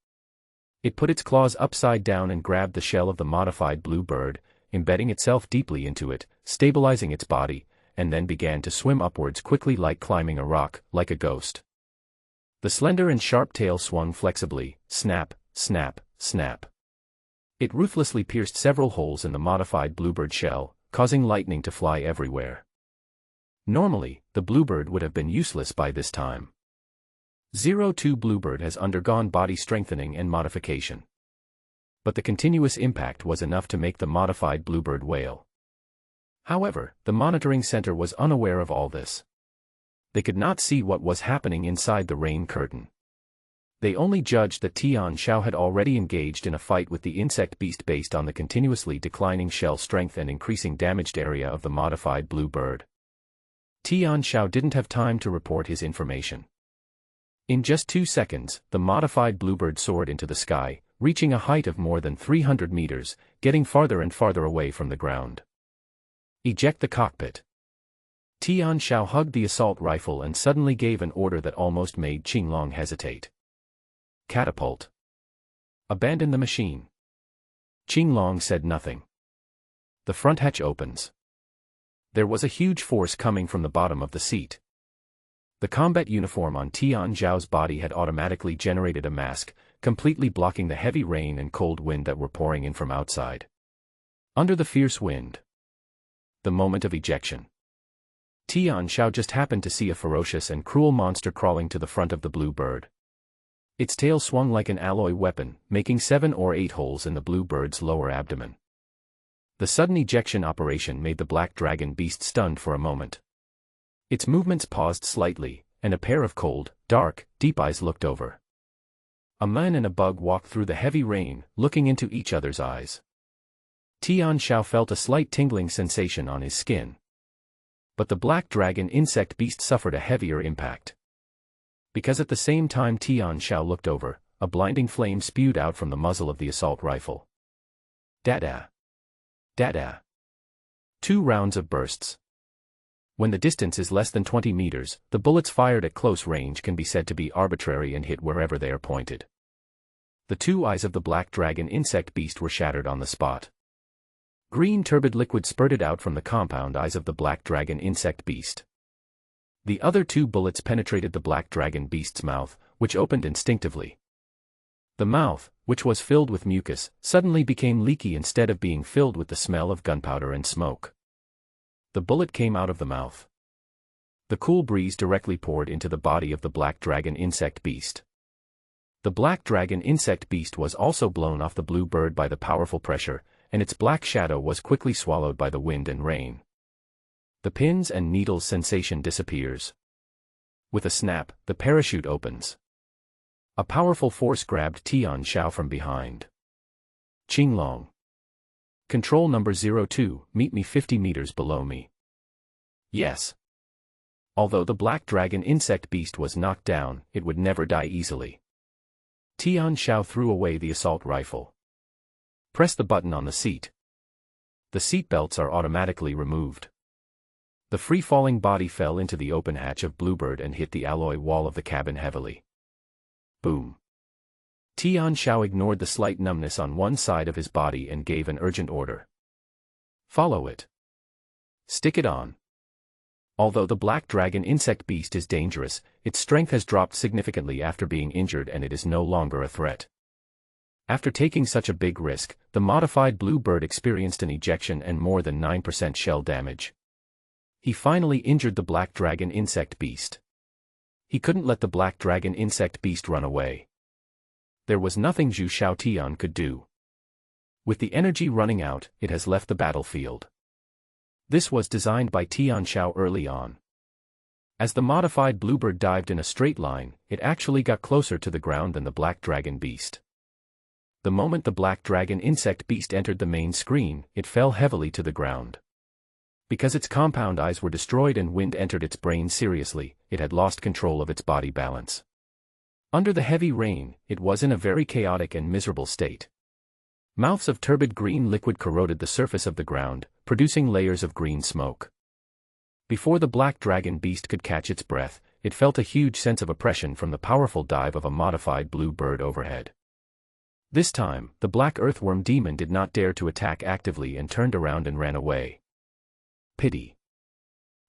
It put its claws upside down and grabbed the shell of the modified blue bird, embedding itself deeply into it, stabilizing its body, and then began to swim upwards quickly like climbing a rock, like a ghost. The slender and sharp tail swung flexibly, snap, snap, snap. It ruthlessly pierced several holes in the modified bluebird shell, causing lightning to fly everywhere. Normally, the bluebird would have been useless by this time. 02 Bluebird has undergone body strengthening and modification. But the continuous impact was enough to make the modified bluebird wail. However, the monitoring center was unaware of all this. They could not see what was happening inside the rain curtain. They only judged that Tian Zhao had already engaged in a fight with the insect beast based on the continuously declining shell strength and increasing damaged area of the modified blue bird. Tian Zhao didn't have time to report his information. In just 2 seconds, the modified bluebird soared into the sky, reaching a height of more than 300 meters, getting farther and farther away from the ground. Eject the cockpit. Tian Zhao hugged the assault rifle and suddenly gave an order that almost made Qinglong hesitate. Catapult. Abandon the machine. Qinglong said nothing. The front hatch opens. There was a huge force coming from the bottom of the seat. The combat uniform on Tian Zhao's body had automatically generated a mask, completely blocking the heavy rain and cold wind that were pouring in from outside. Under the fierce wind. The moment of ejection. Tian Zhao just happened to see a ferocious and cruel monster crawling to the front of the blue bird. Its tail swung like an alloy weapon, making 7 or 8 holes in the blue bird's lower abdomen. The sudden ejection operation made the black dragon beast stunned for a moment. Its movements paused slightly, and a pair of cold, dark, deep eyes looked over. A man and a bug walked through the heavy rain, looking into each other's eyes. Tian Zhao felt a slight tingling sensation on his skin. But the black dragon insect beast suffered a heavier impact. Because at the same time Tian Zhao looked over, a blinding flame spewed out from the muzzle of the assault rifle. Da-da. Da-da. 2 rounds of bursts. When the distance is less than 20 meters, the bullets fired at close range can be said to be arbitrary and hit wherever they are pointed. The 2 eyes of the black dragon insect beast were shattered on the spot. Green turbid liquid spurted out from the compound eyes of the black dragon insect beast. The other 2 bullets penetrated the black dragon beast's mouth, which opened instinctively. The mouth, which was filled with mucus, suddenly became leaky instead of being filled with the smell of gunpowder and smoke. The bullet came out of the mouth. The cool breeze directly poured into the body of the black dragon insect beast. The black dragon insect beast was also blown off the blue bird by the powerful pressure, and its black shadow was quickly swallowed by the wind and rain. The pins and needles sensation disappears. With a snap, the parachute opens. A powerful force grabbed Tian Zhao from behind. Qinglong. Control number 02, meet me 50 meters below me. Yes. Although the black dragon insect beast was knocked down, it would never die easily. Tian Xiao threw away the assault rifle. Press the button on the seat. The seat belts are automatically removed. The free-falling body fell into the open hatch of Bluebird and hit the alloy wall of the cabin heavily. Boom. Tian Xiao ignored the slight numbness on one side of his body and gave an urgent order. Follow it. Stick it on. Although the black dragon insect beast is dangerous, its strength has dropped significantly after being injured and it is no longer a threat. After taking such a big risk, the modified Bluebird experienced an ejection and more than 9% shell damage. He finally injured the black dragon insect beast. He couldn't let the black dragon insect beast run away. There was nothing Zhu Xiaotian could do. With the energy running out, it has left the battlefield. This was designed by Tian Xiao early on. As the modified Bluebird dived in a straight line, it actually got closer to the ground than the black dragon beast. The moment the black dragon insect beast entered the main screen, it fell heavily to the ground. Because its compound eyes were destroyed and wind entered its brain seriously, it had lost control of its body balance. Under the heavy rain, it was in a very chaotic and miserable state. Mouths of turbid green liquid corroded the surface of the ground, producing layers of green smoke. Before the black dragon beast could catch its breath, it felt a huge sense of oppression from the powerful dive of a modified Bluebird overhead. This time, the black earthworm demon did not dare to attack actively and turned around and ran away. Pity.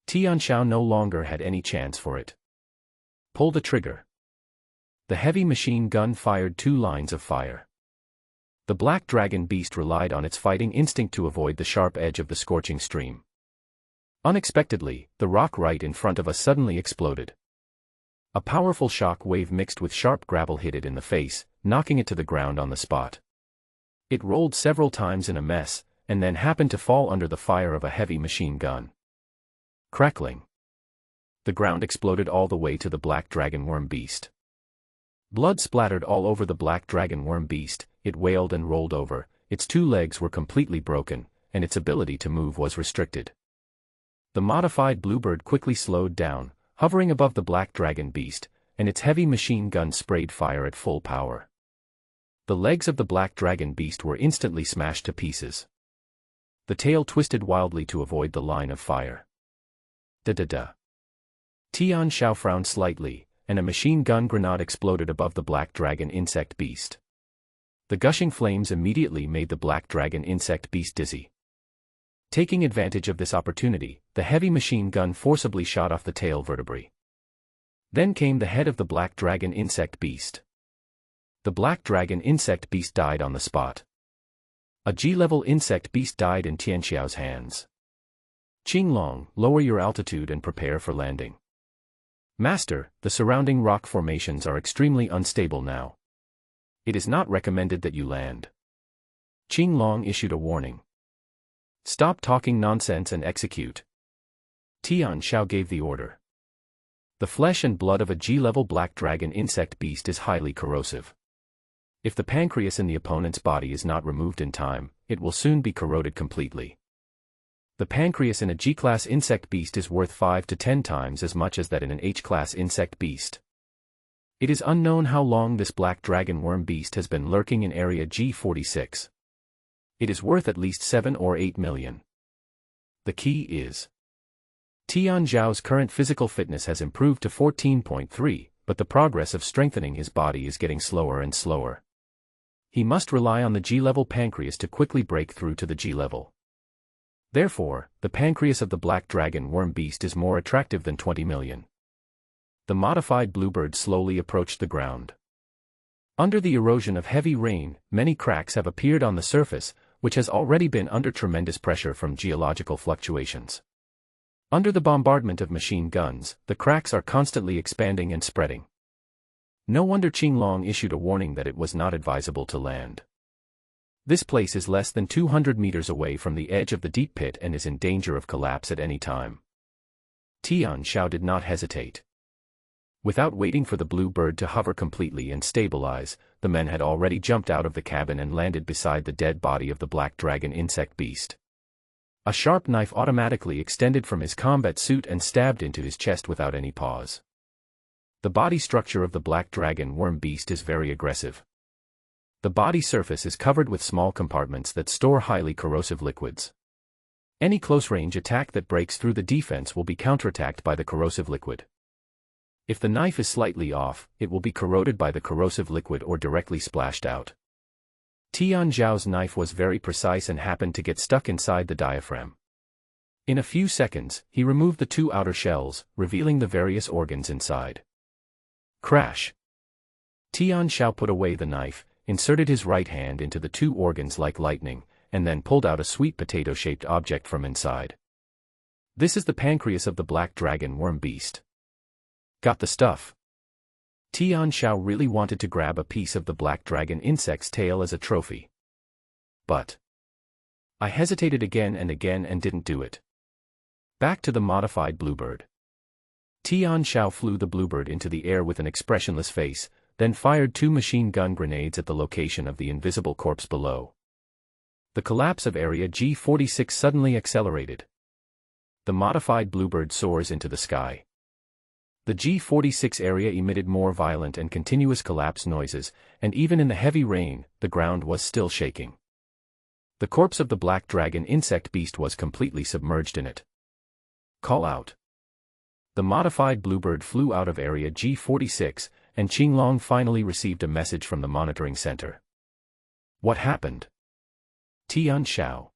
Tian Xiao no longer had any chance for it. Pull the trigger. The heavy machine gun fired 2 lines of fire. The black dragon beast relied on its fighting instinct to avoid the sharp edge of the scorching stream. Unexpectedly, the rock right in front of us suddenly exploded. A powerful shock wave mixed with sharp gravel hit it in the face, knocking it to the ground on the spot. It rolled several times in a mess, and then happened to fall under the fire of a heavy machine gun. Crackling. The ground exploded all the way to the black dragon worm beast. Blood splattered all over the black dragon worm beast, it wailed and rolled over, its 2 legs were completely broken, and its ability to move was restricted. The modified Bluebird quickly slowed down, hovering above the black dragon beast, and its heavy machine gun sprayed fire at full power. The legs of the black dragon beast were instantly smashed to pieces. The tail twisted wildly to avoid the line of fire. Da-da-da. Tian Xiao frowned slightly, and a machine gun grenade exploded above the black dragon insect beast. The gushing flames immediately made the black dragon insect beast dizzy. Taking advantage of this opportunity, the heavy machine gun forcibly shot off the tail vertebrae. Then came the head of the black dragon insect beast. The black dragon insect beast died on the spot. A G-level insect beast died in Tian Xiao's hands. Qinglong, lower your altitude and prepare for landing. Master, the surrounding rock formations are extremely unstable now. It is not recommended that you land. Qinglong issued a warning. Stop talking nonsense and execute. Tian Xiao gave the order. The flesh and blood of a G-level black dragon insect beast is highly corrosive. If the pancreas in the opponent's body is not removed in time, it will soon be corroded completely. The pancreas in a G-class insect beast is worth 5 to 10 times as much as that in an H-class insect beast. It is unknown how long this black dragon worm beast has been lurking in area G46. It is worth at least 7 or 8 million. The key is Tian Zhao's current physical fitness has improved to 14.3, but the progress of strengthening his body is getting slower and slower. He must rely on the G-level pancreas to quickly break through to the G-level. Therefore, the pancreas of the black dragon worm beast is more attractive than 20 million. The modified Bluebird slowly approached the ground. Under the erosion of heavy rain, many cracks have appeared on the surface, which has already been under tremendous pressure from geological fluctuations. Under the bombardment of machine guns, the cracks are constantly expanding and spreading. No wonder Qinglong issued a warning that it was not advisable to land. This place is less than 200 meters away from the edge of the deep pit and is in danger of collapse at any time. Tian Xiao did not hesitate. Without waiting for the blue bird to hover completely and stabilize, the men had already jumped out of the cabin and landed beside the dead body of the black dragon insect beast. A sharp knife automatically extended from his combat suit and stabbed into his chest without any pause. The body structure of the black dragon worm beast is very aggressive. The body surface is covered with small compartments that store highly corrosive liquids. Any close-range attack that breaks through the defense will be counterattacked by the corrosive liquid. If the knife is slightly off, it will be corroded by the corrosive liquid or directly splashed out. Tian Zhao's knife was very precise and happened to get stuck inside the diaphragm. In a few seconds, he removed the two outer shells, revealing the various organs inside. Crash! Tian Zhao put away the knife, inserted his right hand into the two organs like lightning, and then pulled out a sweet potato-shaped object from inside. This is the pancreas of the black dragon worm beast. Got the stuff. Tian Zhao really wanted to grab a piece of the black dragon insect's tail as a trophy. But I hesitated again and again and didn't do it. Back to the modified bluebird. Tian Zhao flew the bluebird into the air with an expressionless face, then fired 2 machine gun grenades at the location of the invisible corpse below. The collapse of Area G46 suddenly accelerated. The modified bluebird soars into the sky. The G46 area emitted more violent and continuous collapse noises, and even in the heavy rain, the ground was still shaking. The corpse of the black dragon insect beast was completely submerged in it. Call out. The modified bluebird flew out of Area G46, and Qinglong finally received a message from the monitoring center. What happened? Tian Zhao.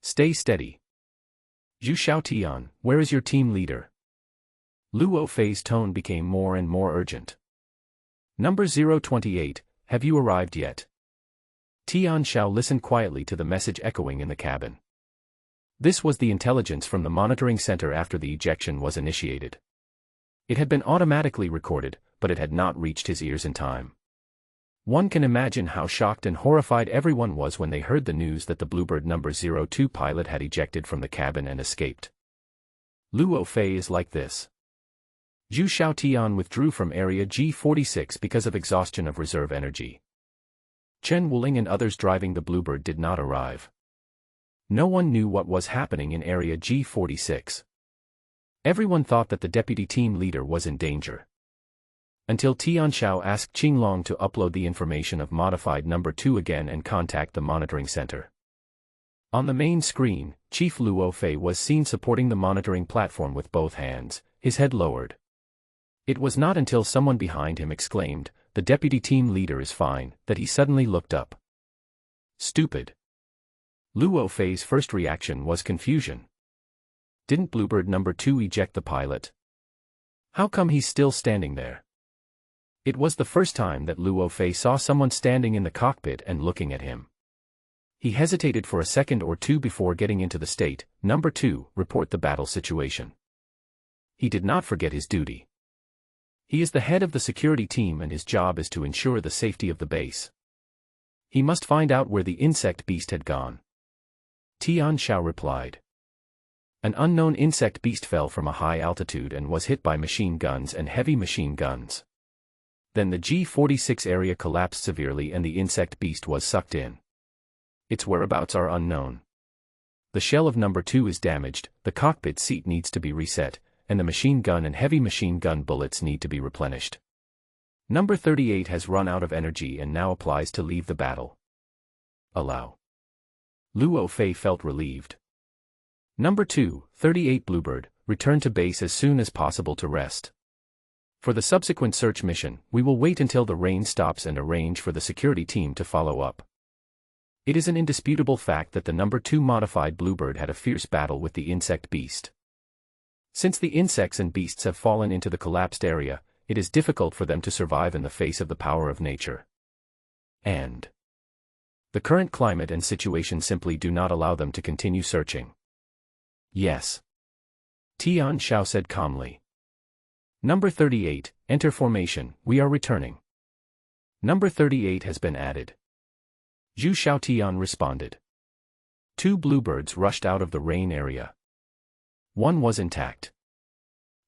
Stay steady. Zhu Xiaotian, where is your team leader? Luo Fei's tone became more and more urgent. Number 028, have you arrived yet? Tian Zhao listened quietly to the message echoing in the cabin. This was the intelligence from the monitoring center after the ejection was initiated. It had been automatically recorded, but it had not reached his ears in time. One can imagine how shocked and horrified everyone was when they heard the news that the Bluebird number 02 pilot had ejected from the cabin and escaped. Luo Fei is like this. Zhu Xiaotian withdrew from Area G46 because of exhaustion of reserve energy. Chen Wuling and others driving the Bluebird did not arrive. No one knew what was happening in Area G46. Everyone thought that the deputy team leader was in danger. Until Tian Zhao asked Qinglong to upload the information of modified number 2 again and contact the monitoring center. On the main screen, Chief Luo Fei was seen supporting the monitoring platform with both hands, his head lowered. It was not until someone behind him exclaimed, "The deputy team leader is fine," that he suddenly looked up. Stupid. Luo Fei's first reaction was confusion. Didn't Bluebird number 2 eject the pilot? How come he's still standing there? It was the first time that Luo Fei saw someone standing in the cockpit and looking at him. He hesitated for a second or two before getting into the state, "Number 2, report the battle situation." He did not forget his duty. He is the head of the security team and his job is to ensure the safety of the base. He must find out where the insect beast had gone. Tian Zhao replied. An unknown insect beast fell from a high altitude and was hit by machine guns and heavy machine guns. Then the G46 area collapsed severely and the insect beast was sucked in. Its whereabouts are unknown. The shell of number 2 is damaged, the cockpit seat needs to be reset, and the machine gun and heavy machine gun bullets need to be replenished. Number 38 has run out of energy and now applies to leave the battle. Allow. Luo Fei felt relieved. Number 2, 38 Bluebird, return to base as soon as possible to rest. For the subsequent search mission, we will wait until the rain stops and arrange for the security team to follow up. It is an indisputable fact that the number 2 modified Bluebird had a fierce battle with the insect beast. Since the insects and beasts have fallen into the collapsed area, it is difficult for them to survive in the face of the power of nature. And the current climate and situation simply do not allow them to continue searching. Yes. Tian Zhao said calmly. Number 38, enter formation, we are returning. Number 38 has been added. Zhu Xiaotian responded. 2 bluebirds rushed out of the rain area. One was intact.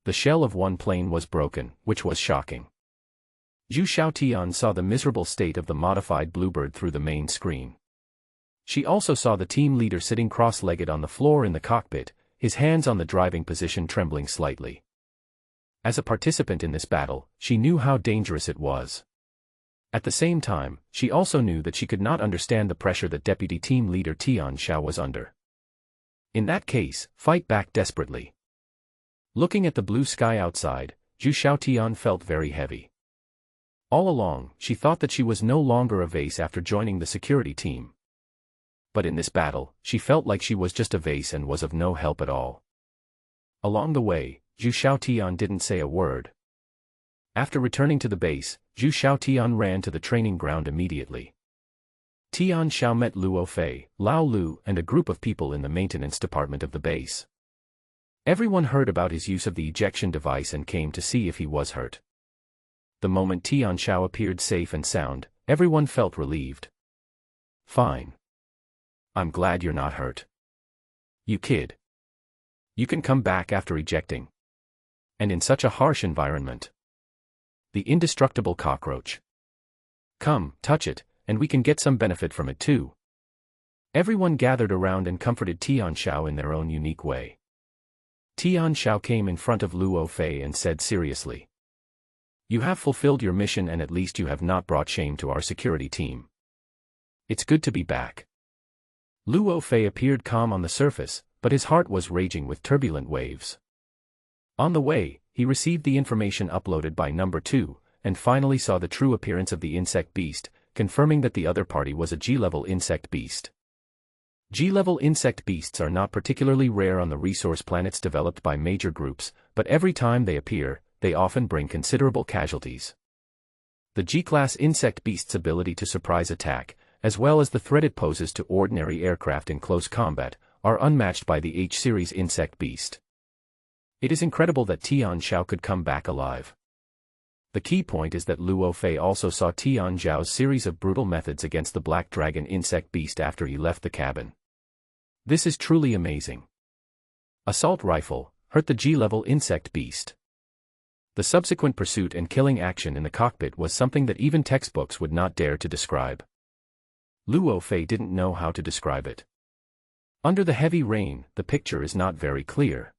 The shell of one plane was broken, which was shocking. Zhu Xiaotian saw the miserable state of the modified Bluebird through the main screen. She also saw the team leader sitting cross-legged on the floor in the cockpit, his hands on the driving position trembling slightly. As a participant in this battle, she knew how dangerous it was. At the same time, she also knew that she could not understand the pressure that Deputy Team Leader Tian Xiao was under. In that case, fight back desperately. Looking at the blue sky outside, Zhu Xiaotian felt very heavy. All along, she thought that she was no longer a vase after joining the security team. But in this battle, she felt like she was just a vase and was of no help at all. Along the way, Zhu Xiaotian didn't say a word. After returning to the base, Zhu Xiaotian ran to the training ground immediately. Tian Xiao met Luo Fei, Lao Lu, and a group of people in the maintenance department of the base. Everyone heard about his use of the ejection device and came to see if he was hurt. The moment Tian Xiao appeared safe and sound, everyone felt relieved. Fine. I'm glad you're not hurt. You kid. You can come back after ejecting. And in such a harsh environment. The indestructible cockroach. Come, touch it, and we can get some benefit from it too. Everyone gathered around and comforted Tian Xiao in their own unique way. Tian Xiao came in front of Luo Fei and said seriously. You have fulfilled your mission and at least you have not brought shame to our security team. It's good to be back. Luo Fei appeared calm on the surface, but his heart was raging with turbulent waves. On the way, he received the information uploaded by number 2, and finally saw the true appearance of the insect beast, confirming that the other party was a G-level insect beast. G-level insect beasts are not particularly rare on the resource planets developed by major groups, but every time they appear, they often bring considerable casualties. The G-class insect beast's ability to surprise attack, as well as the threat it poses to ordinary aircraft in close combat, are unmatched by the H-series insect beast. It is incredible that Tian Xiao could come back alive. The key point is that Luo Fei also saw Tian Xiao's series of brutal methods against the black dragon insect beast after he left the cabin. This is truly amazing. Assault rifle, hurt the G-level insect beast. The subsequent pursuit and killing action in the cockpit was something that even textbooks would not dare to describe. Luo Fei didn't know how to describe it. Under the heavy rain, the picture is not very clear.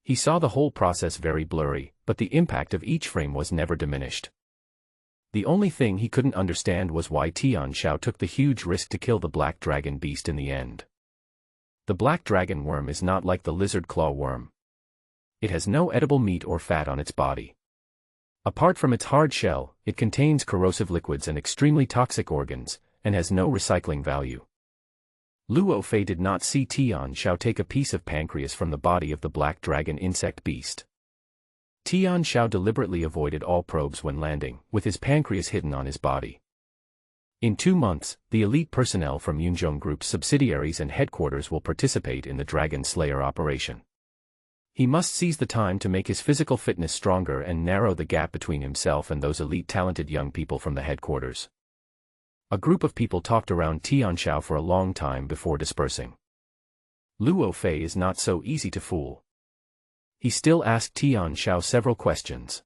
He saw the whole process very blurry, but the impact of each frame was never diminished. The only thing he couldn't understand was why Tian Xiao took the huge risk to kill the black dragon beast in the end. The black dragon worm is not like the lizard claw worm. It has no edible meat or fat on its body. Apart from its hard shell, it contains corrosive liquids and extremely toxic organs, and has no recycling value. Luo Fei did not see Tian Xiao take a piece of pancreas from the body of the black dragon insect beast. Tian Xiao deliberately avoided all probes when landing, with his pancreas hidden on his body. In 2 months, the elite personnel from Yunzhong Group's subsidiaries and headquarters will participate in the Dragon Slayer operation. He must seize the time to make his physical fitness stronger and narrow the gap between himself and those elite talented young people from the headquarters. A group of people talked around Tian Xiao for a long time before dispersing. Luo Fei is not so easy to fool. He still asked Tian Xiao several questions.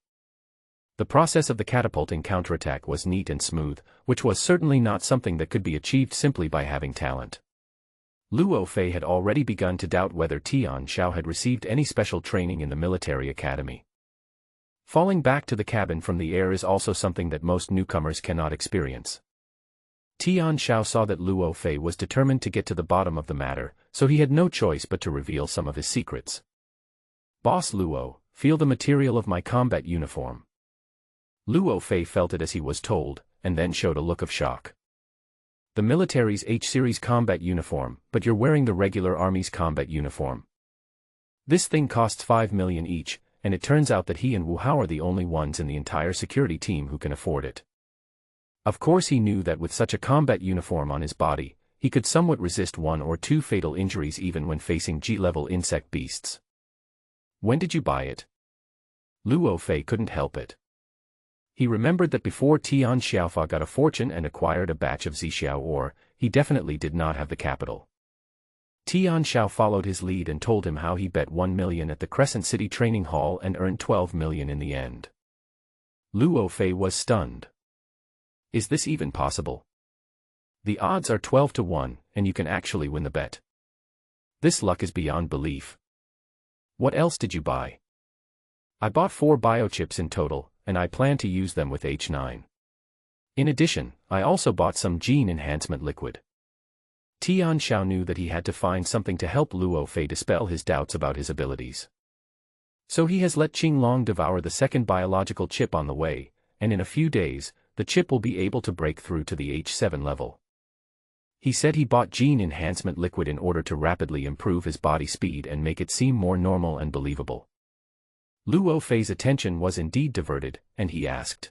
The process of the catapulting counterattack was neat and smooth, which was certainly not something that could be achieved simply by having talent. Luo Fei had already begun to doubt whether Tian Xiao had received any special training in the military academy. Falling back to the cabin from the air is also something that most newcomers cannot experience. Tian Xiao saw that Luo Fei was determined to get to the bottom of the matter, so he had no choice but to reveal some of his secrets. Boss Luo, feel the material of my combat uniform. Luo Fei felt it as he was told, and then showed a look of shock. The military's H-series combat uniform, but you're wearing the regular army's combat uniform. This thing costs 5 million each, and it turns out that he and Wu Hao are the only ones in the entire security team who can afford it. Of course he knew that with such a combat uniform on his body, he could somewhat resist 1 or 2 fatal injuries even when facing G-level insect beasts. When did you buy it? Luo Fei couldn't help it. He remembered that before Tian Xiaofa got a fortune and acquired a batch of Zixiao ore, he definitely did not have the capital. Tian Xiao followed his lead and told him how he bet 1 million at the Crescent City Training Hall and earned 12 million in the end. Luo Fei was stunned. Is this even possible? The odds are 12 to 1, and you can actually win the bet. This luck is beyond belief. What else did you buy? I bought 4 biochips in total, and I plan to use them with H9. In addition, I also bought some gene enhancement liquid. Tian Xiao knew that he had to find something to help Luo Fei dispel his doubts about his abilities. So he has let Qinglong devour the second biological chip on the way, and in a few days, the chip will be able to break through to the H7 level. He said he bought gene enhancement liquid in order to rapidly improve his body speed and make it seem more normal and believable. Luo Fei's attention was indeed diverted, and he asked,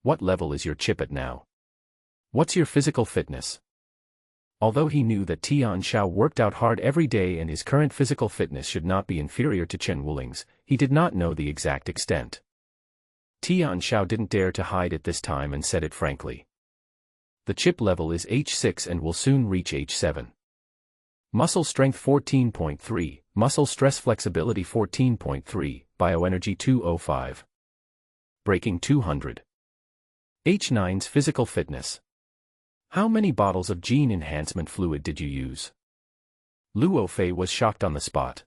"What level is your chip at now? What's your physical fitness?" Although he knew that Tian Xiao worked out hard every day and his current physical fitness should not be inferior to Chen Wuling's, he did not know the exact extent. Tian Xiao didn't dare to hide it this time and said it frankly. The chip level is H6 and will soon reach H7. Muscle strength 14.3, muscle stress flexibility 14.3, bioenergy 205. Breaking 200. H9's physical fitness. How many bottles of gene enhancement fluid did you use? Luo Fei was shocked on the spot.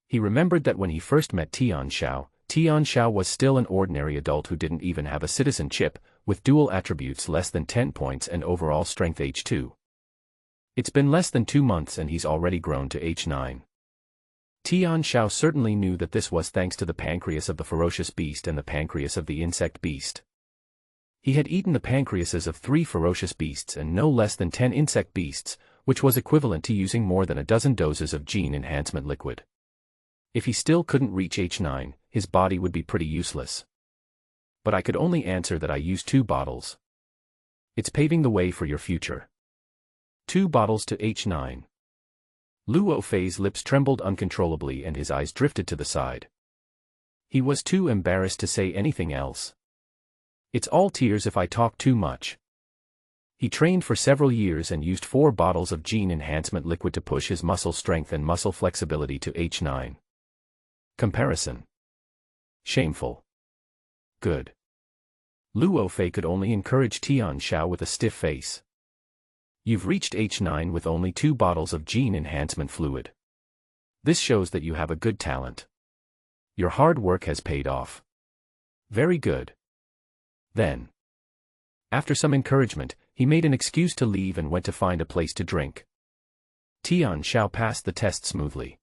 He remembered that when he first met Tian Xiao was still an ordinary adult who didn't even have a citizen chip, with dual attributes less than 10 points and overall strength H2. It's been less than 2 months and he's already grown to H9. Tian Xiao certainly knew that this was thanks to the pancreas of the ferocious beast and the pancreas of the insect beast. He had eaten the pancreases of 3 ferocious beasts and no less than 10 insect beasts, which was equivalent to using more than a dozen doses of gene enhancement liquid. If he still couldn't reach H9, his body would be pretty useless. But I could only answer that I used 2 bottles. It's paving the way for your future. 2 bottles to H9. Luo Fei's lips trembled uncontrollably and his eyes drifted to the side. He was too embarrassed to say anything else. It's all tears if I talk too much. He trained for several years and used 4 bottles of gene enhancement liquid to push his muscle strength and muscle flexibility to H9. Comparison. Shameful. Good. Luo Fei could only encourage Tian Xiao with a stiff face. You've reached H9 with only 2 bottles of gene enhancement fluid. This shows that you have a good talent. Your hard work has paid off. Very good. Then, after some encouragement, he made an excuse to leave and went to find a place to drink. Tian Xiao passed the test smoothly.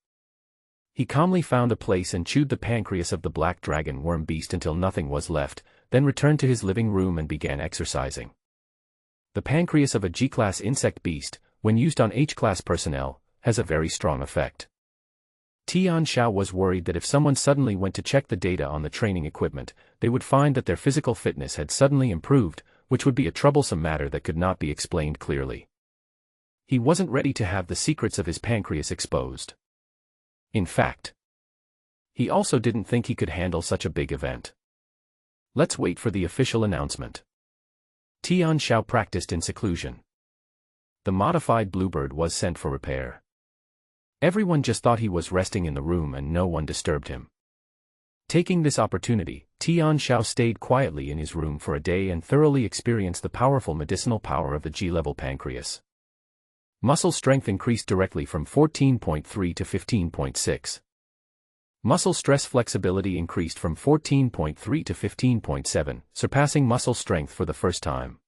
He calmly found a place and chewed the pancreas of the black dragon worm beast until nothing was left, then returned to his living room and began exercising. The pancreas of a G-class insect beast, when used on H-class personnel, has a very strong effect. Tian Xiao was worried that if someone suddenly went to check the data on the training equipment, they would find that their physical fitness had suddenly improved, which would be a troublesome matter that could not be explained clearly. He wasn't ready to have the secrets of his pancreas exposed. In fact, he also didn't think he could handle such a big event. Let's wait for the official announcement. Tian Xiao practiced in seclusion. The modified Bluebird was sent for repair. Everyone just thought he was resting in the room and no one disturbed him. Taking this opportunity, Tian Xiao stayed quietly in his room for a day and thoroughly experienced the powerful medicinal power of the G-level pancreas. Muscle strength increased directly from 14.3 to 15.6. Muscle stress flexibility increased from 14.3 to 15.7, surpassing muscle strength for the first time.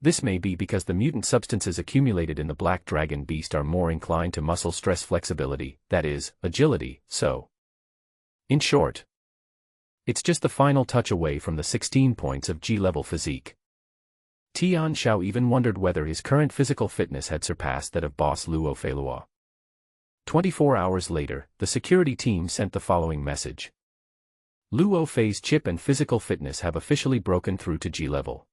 This may be because the mutant substances accumulated in the black dragon beast are more inclined to muscle stress flexibility, that is, agility, so. In short, it's just the final touch away from the 16 points of G-level physique. Tian Xiao even wondered whether his current physical fitness had surpassed that of boss Luo Fei. 24 hours later, the security team sent the following message. Luo Fei's chip and physical fitness have officially broken through to G-level.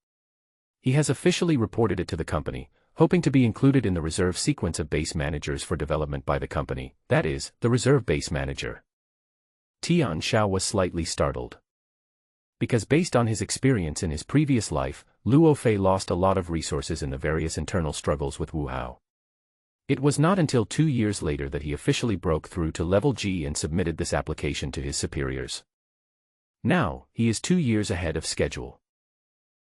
He has officially reported it to the company, hoping to be included in the reserve sequence of base managers for development by the company, that is, the reserve base manager. Tian Xiao was slightly startled. Because based on his experience in his previous life, Luo Fei lost a lot of resources in the various internal struggles with Wu Hao. It was not until 2 years later that he officially broke through to level G and submitted this application to his superiors. Now, he is 2 years ahead of schedule.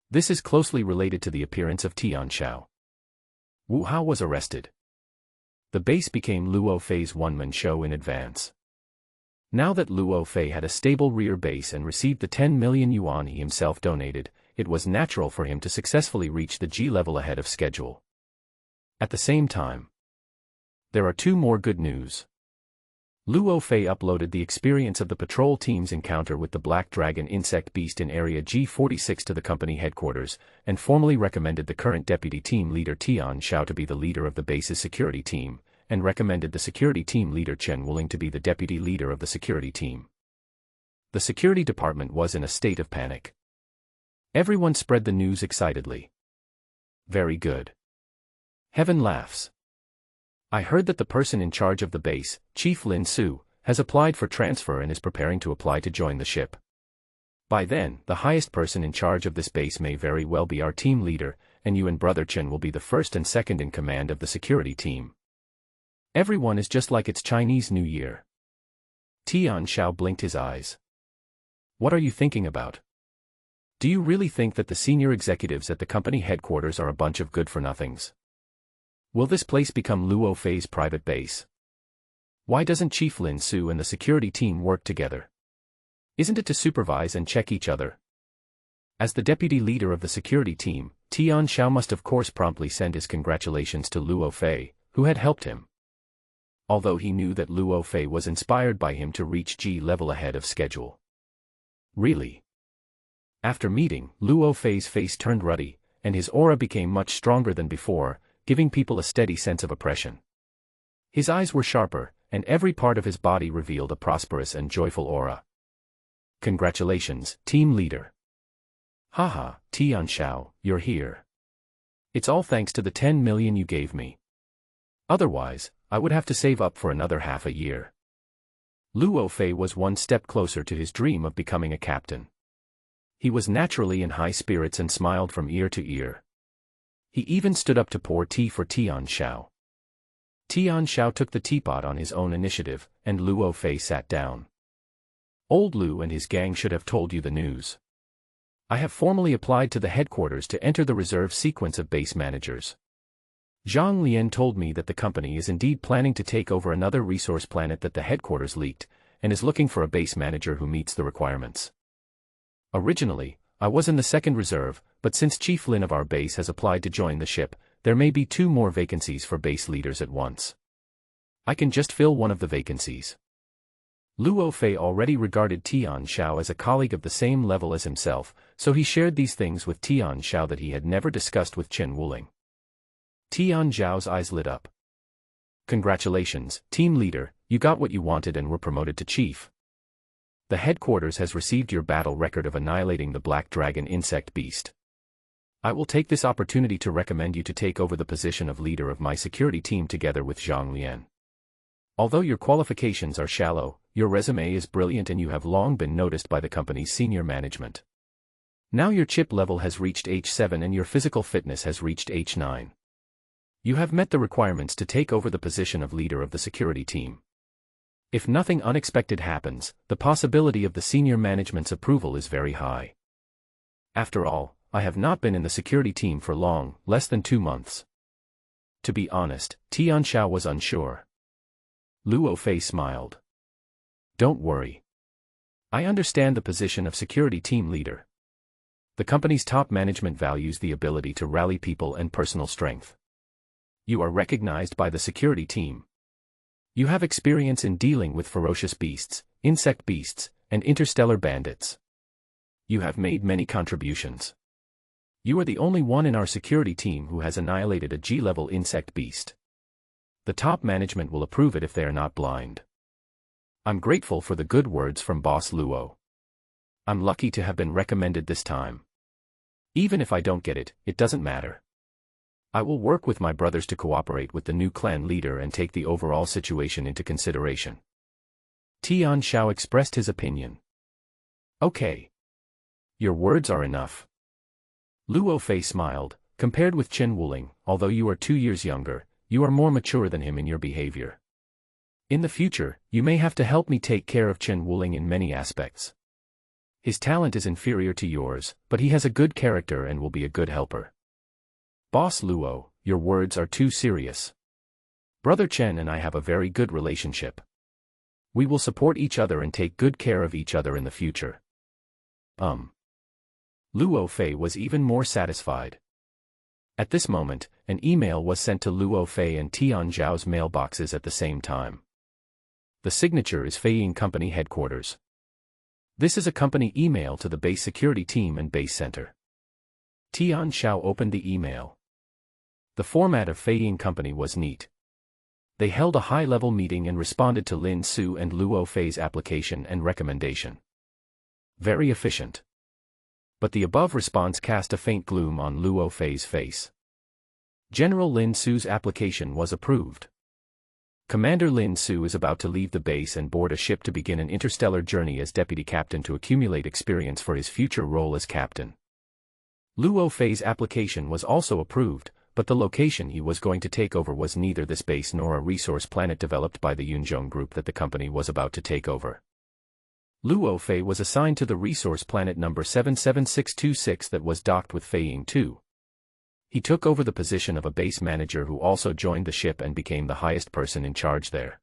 This is closely related to the appearance of Tian Xiao. Wu Hao was arrested. The base became Luo Fei's one-man show in advance. Now that Luo Fei had a stable rear base and received the 10 million yuan he himself donated, it was natural for him to successfully reach the G level ahead of schedule. At the same time, there are 2 more good news. Luo Fei uploaded the experience of the patrol team's encounter with the Black Dragon insect beast in Area G46 to the company headquarters, and formally recommended the current deputy team leader Tian Xiao to be the leader of the base's security team, and recommended the security team leader Chen Wuling to be the deputy leader of the security team. The security department was in a state of panic. Everyone spread the news excitedly. Very good. Heaven laughs. I heard that the person in charge of the base, Chief Lin Su, has applied for transfer and is preparing to apply to join the ship. By then, the highest person in charge of this base may very well be our team leader, and you and Brother Chen will be the first and second in command of the security team. Everyone is just like it's Chinese New Year. Tian Xiao blinked his eyes. What are you thinking about? Do you really think that the senior executives at the company headquarters are a bunch of good-for-nothings? Will this place become Luo Fei's private base? Why doesn't Chief Lin Su and the security team work together? Isn't it to supervise and check each other? As the deputy leader of the security team, Tian Xiao must of course promptly send his congratulations to Luo Fei, who had helped him. Although he knew that Luo Fei was inspired by him to reach G level ahead of schedule. Really? After meeting, Luo Fei's face turned ruddy, and his aura became much stronger than before, giving people a steady sense of oppression. His eyes were sharper, and every part of his body revealed a prosperous and joyful aura. Congratulations, team leader. Haha, Tian Xiao, you're here. It's all thanks to the 10 million you gave me. Otherwise, I would have to save up for another half a year. Luo Fei was one step closer to his dream of becoming a captain. He was naturally in high spirits and smiled from ear to ear. He even stood up to pour tea for Tian Xiao. Tian Xiao took the teapot on his own initiative, and Luo Fei sat down. Old Lu and his gang should have told you the news. I have formally applied to the headquarters to enter the reserve sequence of base managers. Zhang Lian told me that the company is indeed planning to take over another resource planet that the headquarters leaked, and is looking for a base manager who meets the requirements. Originally, I was in the second reserve, but since Chief Lin of our base has applied to join the ship, there may be 2 more vacancies for base leaders at once. I can just fill one of the vacancies. Luo Fei already regarded Tian Xiao as a colleague of the same level as himself, so he shared these things with Tian Xiao that he had never discussed with Chen Wuling. Tian Xiao's eyes lit up. Congratulations, team leader, you got what you wanted and were promoted to chief. The headquarters has received your battle record of annihilating the Black Dragon insect beast. I will take this opportunity to recommend you to take over the position of leader of my security team together with Zhang Lian. Although your qualifications are shallow, your resume is brilliant and you have long been noticed by the company's senior management. Now your chip level has reached H7 and your physical fitness has reached H9. You have met the requirements to take over the position of leader of the security team. If nothing unexpected happens, the possibility of the senior management's approval is very high. After all, I have not been in the security team for long, less than 2 months. To be honest, Tian Xiao was unsure. Luo Fei smiled. Don't worry. I understand the position of security team leader. The company's top management values the ability to rally people and personal strength. You are recognized by the security team. You have experience in dealing with ferocious beasts, insect beasts, and interstellar bandits. You have made many contributions. You are the only one in our security team who has annihilated a G-level insect beast. The top management will approve it if they are not blind. I'm grateful for the good words from Boss Luo. I'm lucky to have been recommended this time. Even if I don't get it, it doesn't matter. I will work with my brothers to cooperate with the new clan leader and take the overall situation into consideration. Tian Xiao expressed his opinion. Okay. Your words are enough. Luo Fei smiled. Compared with Chen Wuling, although you are 2 years younger, you are more mature than him in your behavior. In the future, you may have to help me take care of Chen Wuling in many aspects. His talent is inferior to yours, but he has a good character and will be a good helper. Boss Luo, your words are too serious. Brother Chen and I have a very good relationship. We will support each other and take good care of each other in the future. Luo Fei was even more satisfied. At this moment, an email was sent to Luo Fei and Tian Zhao's mailboxes at the same time. The signature is Feiying Company Headquarters. This is a company email to the base security team and base center. Tian Zhao opened the email. The format of Feiying Company was neat. They held a high-level meeting and responded to Lin Su and Luo Fei's application and recommendation. Very efficient. But the above response cast a faint gloom on Luo Fei's face. General Lin Su's application was approved. Commander Lin Su is about to leave the base and board a ship to begin an interstellar journey as deputy captain to accumulate experience for his future role as captain. Luo Fei's application was also approved, but the location he was going to take over was neither this base nor a resource planet developed by the Yunzhong group that the company was about to take over. Luo Fei was assigned to the resource planet number 77626 that was docked with Feiying 2. He took over the position of a base manager who also joined the ship and became the highest person in charge there.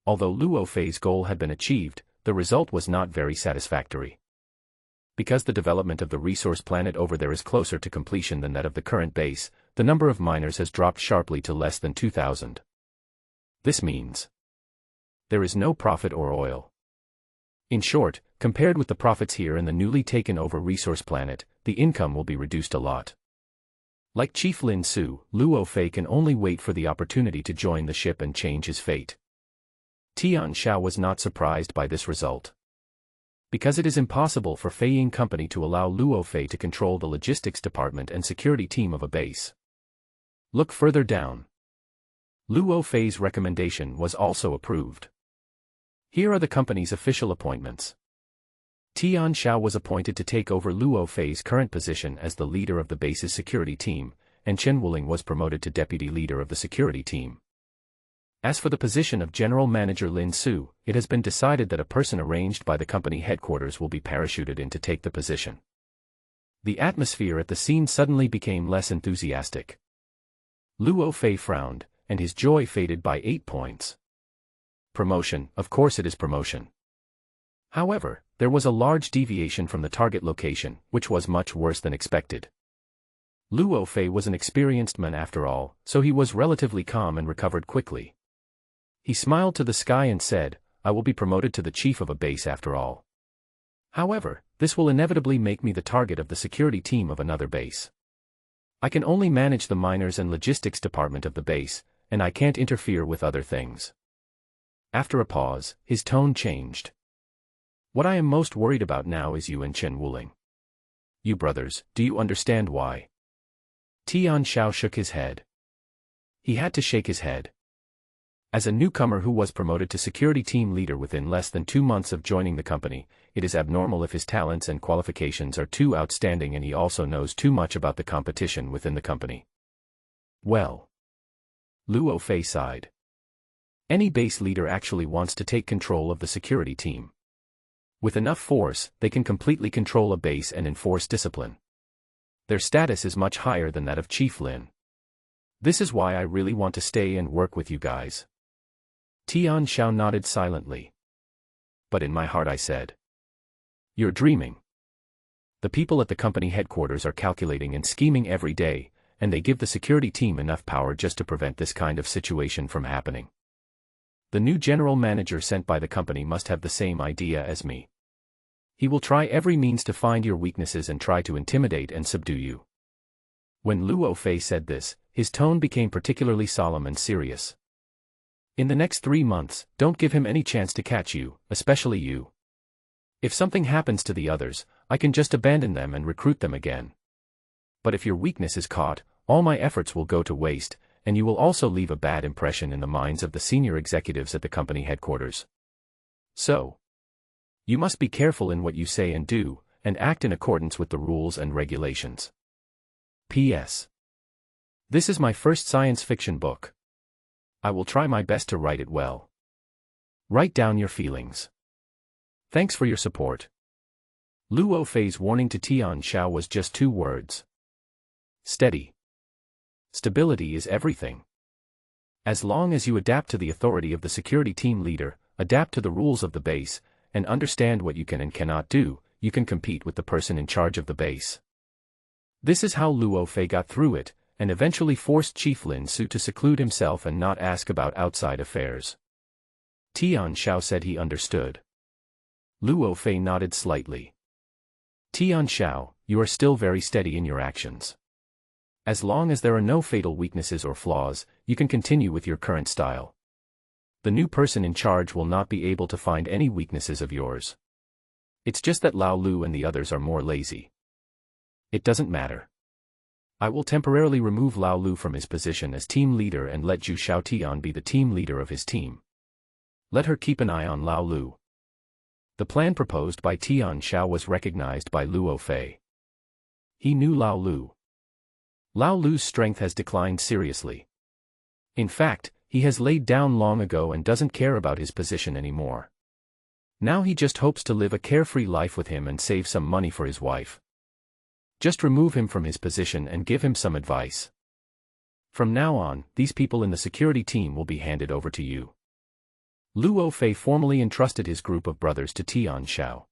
Although Luo Fei's goal had been achieved, the result was not very satisfactory. Because the development of the resource planet over there is closer to completion than that of the current base, the number of miners has dropped sharply to less than 2,000. This means there is no profit or oil. In short, compared with the profits here in the newly taken over resource planet, the income will be reduced a lot. Like Chief Lin Su, Luo Fei can only wait for the opportunity to join the ship and change his fate. Tian Zhao was not surprised by this result. Because it is impossible for Feiying Company to allow Luo Fei to control the logistics department and security team of a base. Look further down. Luo Fei's recommendation was also approved. Here are the company's official appointments. Tian Zhao was appointed to take over Luo Fei's current position as the leader of the base's security team, and Chen Wuling was promoted to deputy leader of the security team. As for the position of General Manager Lin Su, it has been decided that a person arranged by the company headquarters will be parachuted in to take the position. The atmosphere at the scene suddenly became less enthusiastic. Luo Fei frowned, and his joy faded by 8 points. Promotion, of course it is promotion. However, there was a large deviation from the target location, which was much worse than expected. Luo Fei was an experienced man after all, so he was relatively calm and recovered quickly. He smiled to the sky and said, "I will be promoted to the chief of a base after all. However, this will inevitably make me the target of the security team of another base. I can only manage the miners and logistics department of the base, and I can't interfere with other things." After a pause, his tone changed. "What I am most worried about now is you and Chen Wuling. You brothers, do you understand why?" Tian Zhao shook his head. He had to shake his head. As a newcomer who was promoted to security team leader within less than 2 months of joining the company, it is abnormal if his talents and qualifications are too outstanding and he also knows too much about the competition within the company. Well. Luo Fei sighed. Any base leader actually wants to take control of the security team. With enough force, they can completely control a base and enforce discipline. Their status is much higher than that of Chief Lin. This is why I really want to stay and work with you guys. Tian Zhao nodded silently. But in my heart I said, "You're dreaming." The people at the company headquarters are calculating and scheming every day, and they give the security team enough power just to prevent this kind of situation from happening. The new general manager sent by the company must have the same idea as me. He will try every means to find your weaknesses and try to intimidate and subdue you. When Luo Fei said this, his tone became particularly solemn and serious. In the next 3 months, don't give him any chance to catch you, especially you. If something happens to the others, I can just abandon them and recruit them again. But if your weakness is caught, all my efforts will go to waste, and you will also leave a bad impression in the minds of the senior executives at the company headquarters. So, you must be careful in what you say and do, and act in accordance with the rules and regulations. P.S. This is my first science fiction book. I will try my best to write it well. Write down your feelings. Thanks for your support. Luo Fei's warning to Tian Xiao was just 2 words. Steady. Stability is everything. As long as you adapt to the authority of the security team leader, adapt to the rules of the base, and understand what you can and cannot do, you can compete with the person in charge of the base. This is how Luo Fei got through it, and eventually forced Chief Lin Su to seclude himself and not ask about outside affairs. Tian Xiao said he understood. Luo Fei nodded slightly. Tian Xiao, you are still very steady in your actions. As long as there are no fatal weaknesses or flaws, you can continue with your current style. The new person in charge will not be able to find any weaknesses of yours. It's just that Lao Lu and the others are more lazy. It doesn't matter. I will temporarily remove Lao Lu from his position as team leader and let Zhu Xiaotian be the team leader of his team. Let her keep an eye on Lao Lu. The plan proposed by Tian Xiao was recognized by Luo Fei. He knew Lao Lu. Lao Lu's strength has declined seriously. In fact, he has laid down long ago and doesn't care about his position anymore. Now he just hopes to live a carefree life with him and save some money for his wife. Just remove him from his position and give him some advice. From now on, these people in the security team will be handed over to you. Luo Fei formally entrusted his group of brothers to Tian Xiao.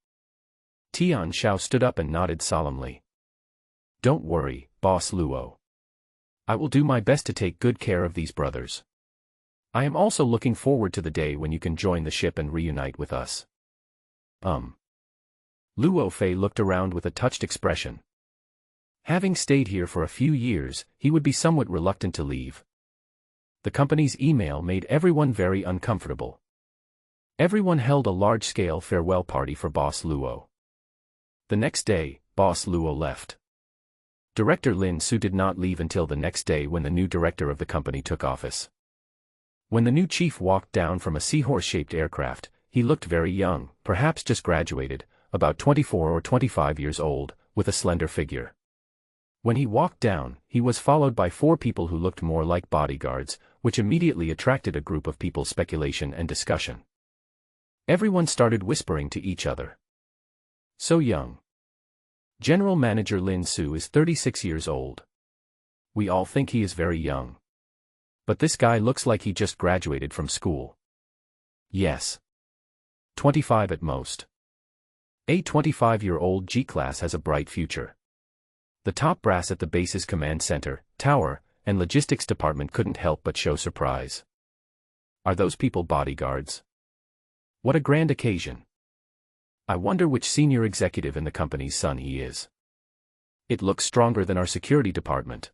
Tian Xiao stood up and nodded solemnly. Don't worry, Boss Luo. I will do my best to take good care of these brothers. I am also looking forward to the day when you can join the ship and reunite with us. Luo Fei looked around with a touched expression. Having stayed here for a few years, he would be somewhat reluctant to leave. The company's email made everyone very uncomfortable. Everyone held a large-scale farewell party for Boss Luo. The next day, Boss Luo left. Director Lin Su did not leave until the next day when the new director of the company took office. When the new chief walked down from a seahorse-shaped aircraft, he looked very young, perhaps just graduated, about 24 or 25 years old, with a slender figure. When he walked down, he was followed by 4 people who looked more like bodyguards, which immediately attracted a group of people's speculation and discussion. Everyone started whispering to each other. So young. General Manager Lin Su is 36 years old. We all think he is very young. But this guy looks like he just graduated from school. Yes. 25 at most. A 25-year-old G-class has a bright future. The top brass at the base's command center, tower, and logistics department couldn't help but show surprise. Are those people bodyguards? What a grand occasion. I wonder which senior executive in the company's son he is. It looks stronger than our security department.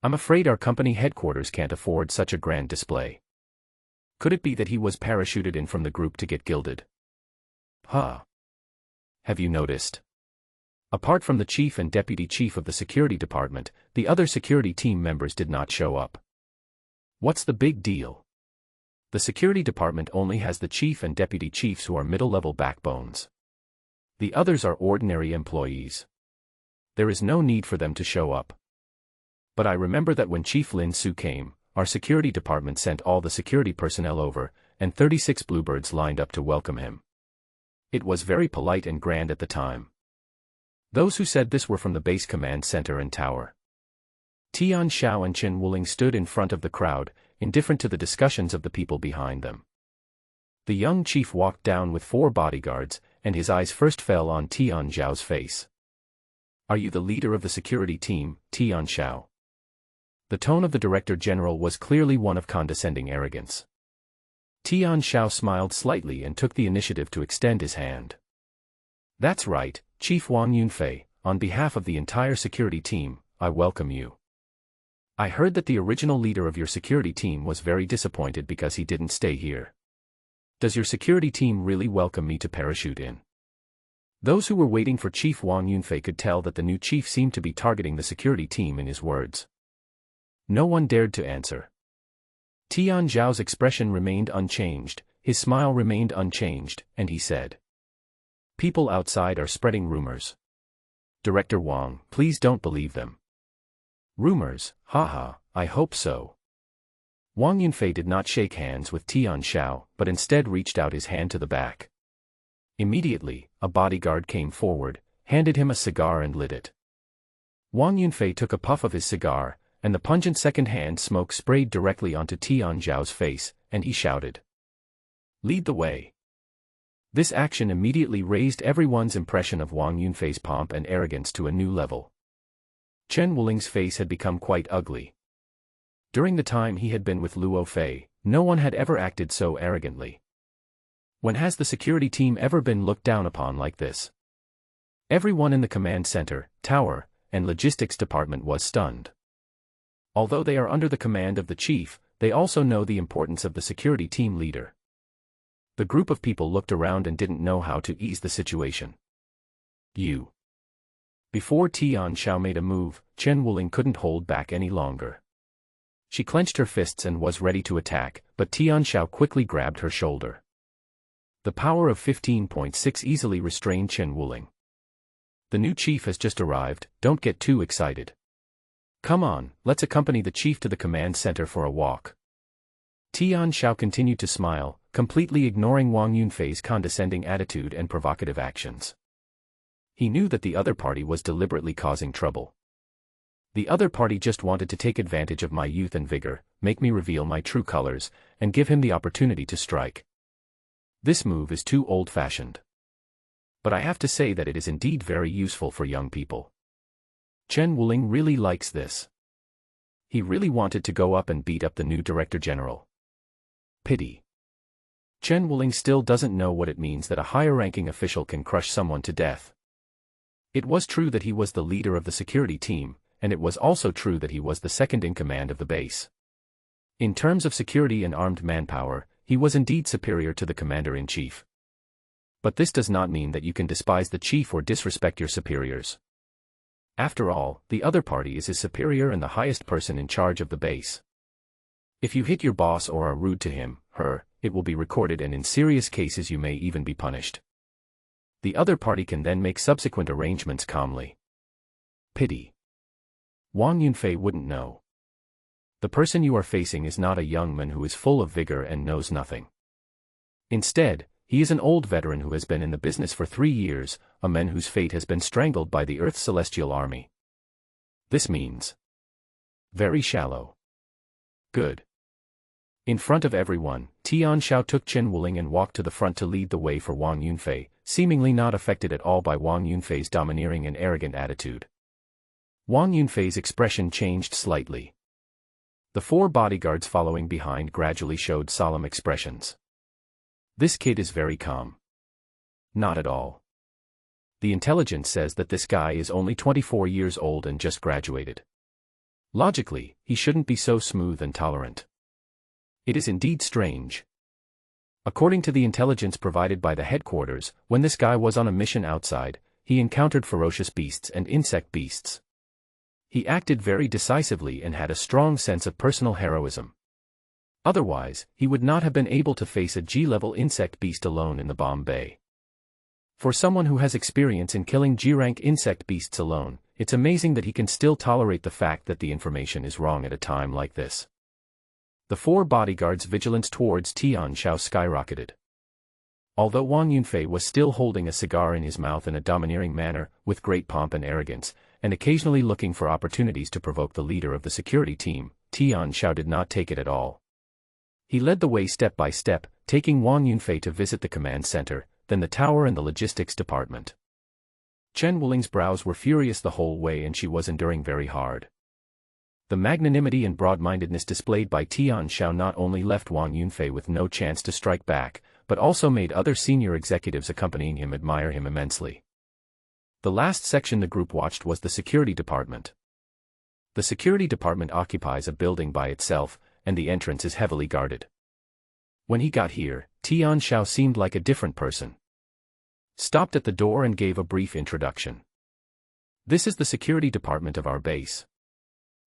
I'm afraid our company headquarters can't afford such a grand display. Could it be that he was parachuted in from the group to get gilded? Huh. Have you noticed? Apart from the chief and deputy chief of the security department, the other security team members did not show up. What's the big deal? The security department only has the chief and deputy chiefs who are middle-level backbones. The others are ordinary employees. There is no need for them to show up. But I remember that when Chief Lin Su came, our security department sent all the security personnel over, and 36 bluebirds lined up to welcome him. It was very polite and grand at the time. Those who said this were from the base command center and tower. Tian Xiao and Chen Wuling stood in front of the crowd, indifferent to the discussions of the people behind them. The young chief walked down with 4 bodyguards, and his eyes first fell on Tian Xiao's face. Are you the leader of the security team, Tian Xiao? The tone of the director general was clearly one of condescending arrogance. Tian Xiao smiled slightly and took the initiative to extend his hand. That's right, Chief Wang Yunfei, on behalf of the entire security team, I welcome you. I heard that the original leader of your security team was very disappointed because he didn't stay here. Does your security team really welcome me to parachute in? Those who were waiting for Chief Wang Yunfei could tell that the new chief seemed to be targeting the security team in his words. No one dared to answer. Tian Zhao's expression remained unchanged, his smile remained unchanged, and he said, People outside are spreading rumors. Director Wang, please don't believe them. Rumors, haha, I hope so. Wang Yunfei did not shake hands with Tian Xiao, but instead reached out his hand to the back. Immediately, a bodyguard came forward, handed him a cigar and lit it. Wang Yunfei took a puff of his cigar, and the pungent second-hand smoke sprayed directly onto Tian Xiao's face, and he shouted, "Lead the way." This action immediately raised everyone's impression of Wang Yunfei's pomp and arrogance to a new level. Chen Wuling's face had become quite ugly. During the time he had been with Luo Fei, no one had ever acted so arrogantly. When has the security team ever been looked down upon like this? Everyone in the command center, tower, and logistics department was stunned. Although they are under the command of the chief, they also know the importance of the security team leader. The group of people looked around and didn't know how to ease the situation. You. Before Tian Xiao made a move, Chen Wuling couldn't hold back any longer. She clenched her fists and was ready to attack, but Tian Xiao quickly grabbed her shoulder. The power of 15.6 easily restrained Chen Wuling. The new chief has just arrived, don't get too excited. Come on, let's accompany the chief to the command center for a walk. Tian Xiao continued to smile, completely ignoring Wang Yunfei's condescending attitude and provocative actions. He knew that the other party was deliberately causing trouble. The other party just wanted to take advantage of my youth and vigor, make me reveal my true colors, and give him the opportunity to strike. This move is too old-fashioned. But I have to say that it is indeed very useful for young people. Chen Wuling really likes this. He really wanted to go up and beat up the new Director General. Pity. Chen Wuling still doesn't know what it means that a higher-ranking official can crush someone to death. It was true that he was the leader of the security team, and it was also true that he was the second in command of the base. In terms of security and armed manpower, he was indeed superior to the commander-in-chief. But this does not mean that you can despise the chief or disrespect your superiors. After all, the other party is his superior and the highest person in charge of the base. If you hit your boss or are rude to him, her, it will be recorded, and in serious cases you may even be punished. The other party can then make subsequent arrangements calmly. Pity. Wang Yunfei wouldn't know. The person you are facing is not a young man who is full of vigor and knows nothing. Instead, he is an old veteran who has been in the business for 3 years, a man whose fate has been strangled by the Earth's celestial army. This means very shallow. Good. In front of everyone, Tian Xiao took Chen Wuling and walked to the front to lead the way for Wang Yunfei, seemingly not affected at all by Wang Yunfei's domineering and arrogant attitude. Wang Yunfei's expression changed slightly. The 4 bodyguards following behind gradually showed solemn expressions. This kid is very calm. Not at all. The intelligence says that this guy is only 24 years old and just graduated. Logically, he shouldn't be so smooth and tolerant. It is indeed strange. According to the intelligence provided by the headquarters, when this guy was on a mission outside, he encountered ferocious beasts and insect beasts. He acted very decisively and had a strong sense of personal heroism. Otherwise, he would not have been able to face a G-level insect beast alone in the bomb bay. For someone who has experience in killing G-rank insect beasts alone, it's amazing that he can still tolerate the fact that the information is wrong at a time like this. The 4 bodyguards' vigilance towards Tian Xiao skyrocketed. Although Wang Yunfei was still holding a cigar in his mouth in a domineering manner, with great pomp and arrogance, and occasionally looking for opportunities to provoke the leader of the security team, Tian Xiao did not take it at all. He led the way step by step, taking Wang Yunfei to visit the command center, then the tower and the logistics department. Chen Wuling's brows were furious the whole way and she was enduring very hard. The magnanimity and broad-mindedness displayed by Tian Xiao not only left Wang Yunfei with no chance to strike back, but also made other senior executives accompanying him admire him immensely. The last section the group watched was the security department. The security department occupies a building by itself, and the entrance is heavily guarded. When he got here, Tian Xiao seemed like a different person. Stopped at the door and gave a brief introduction. This is the security department of our base.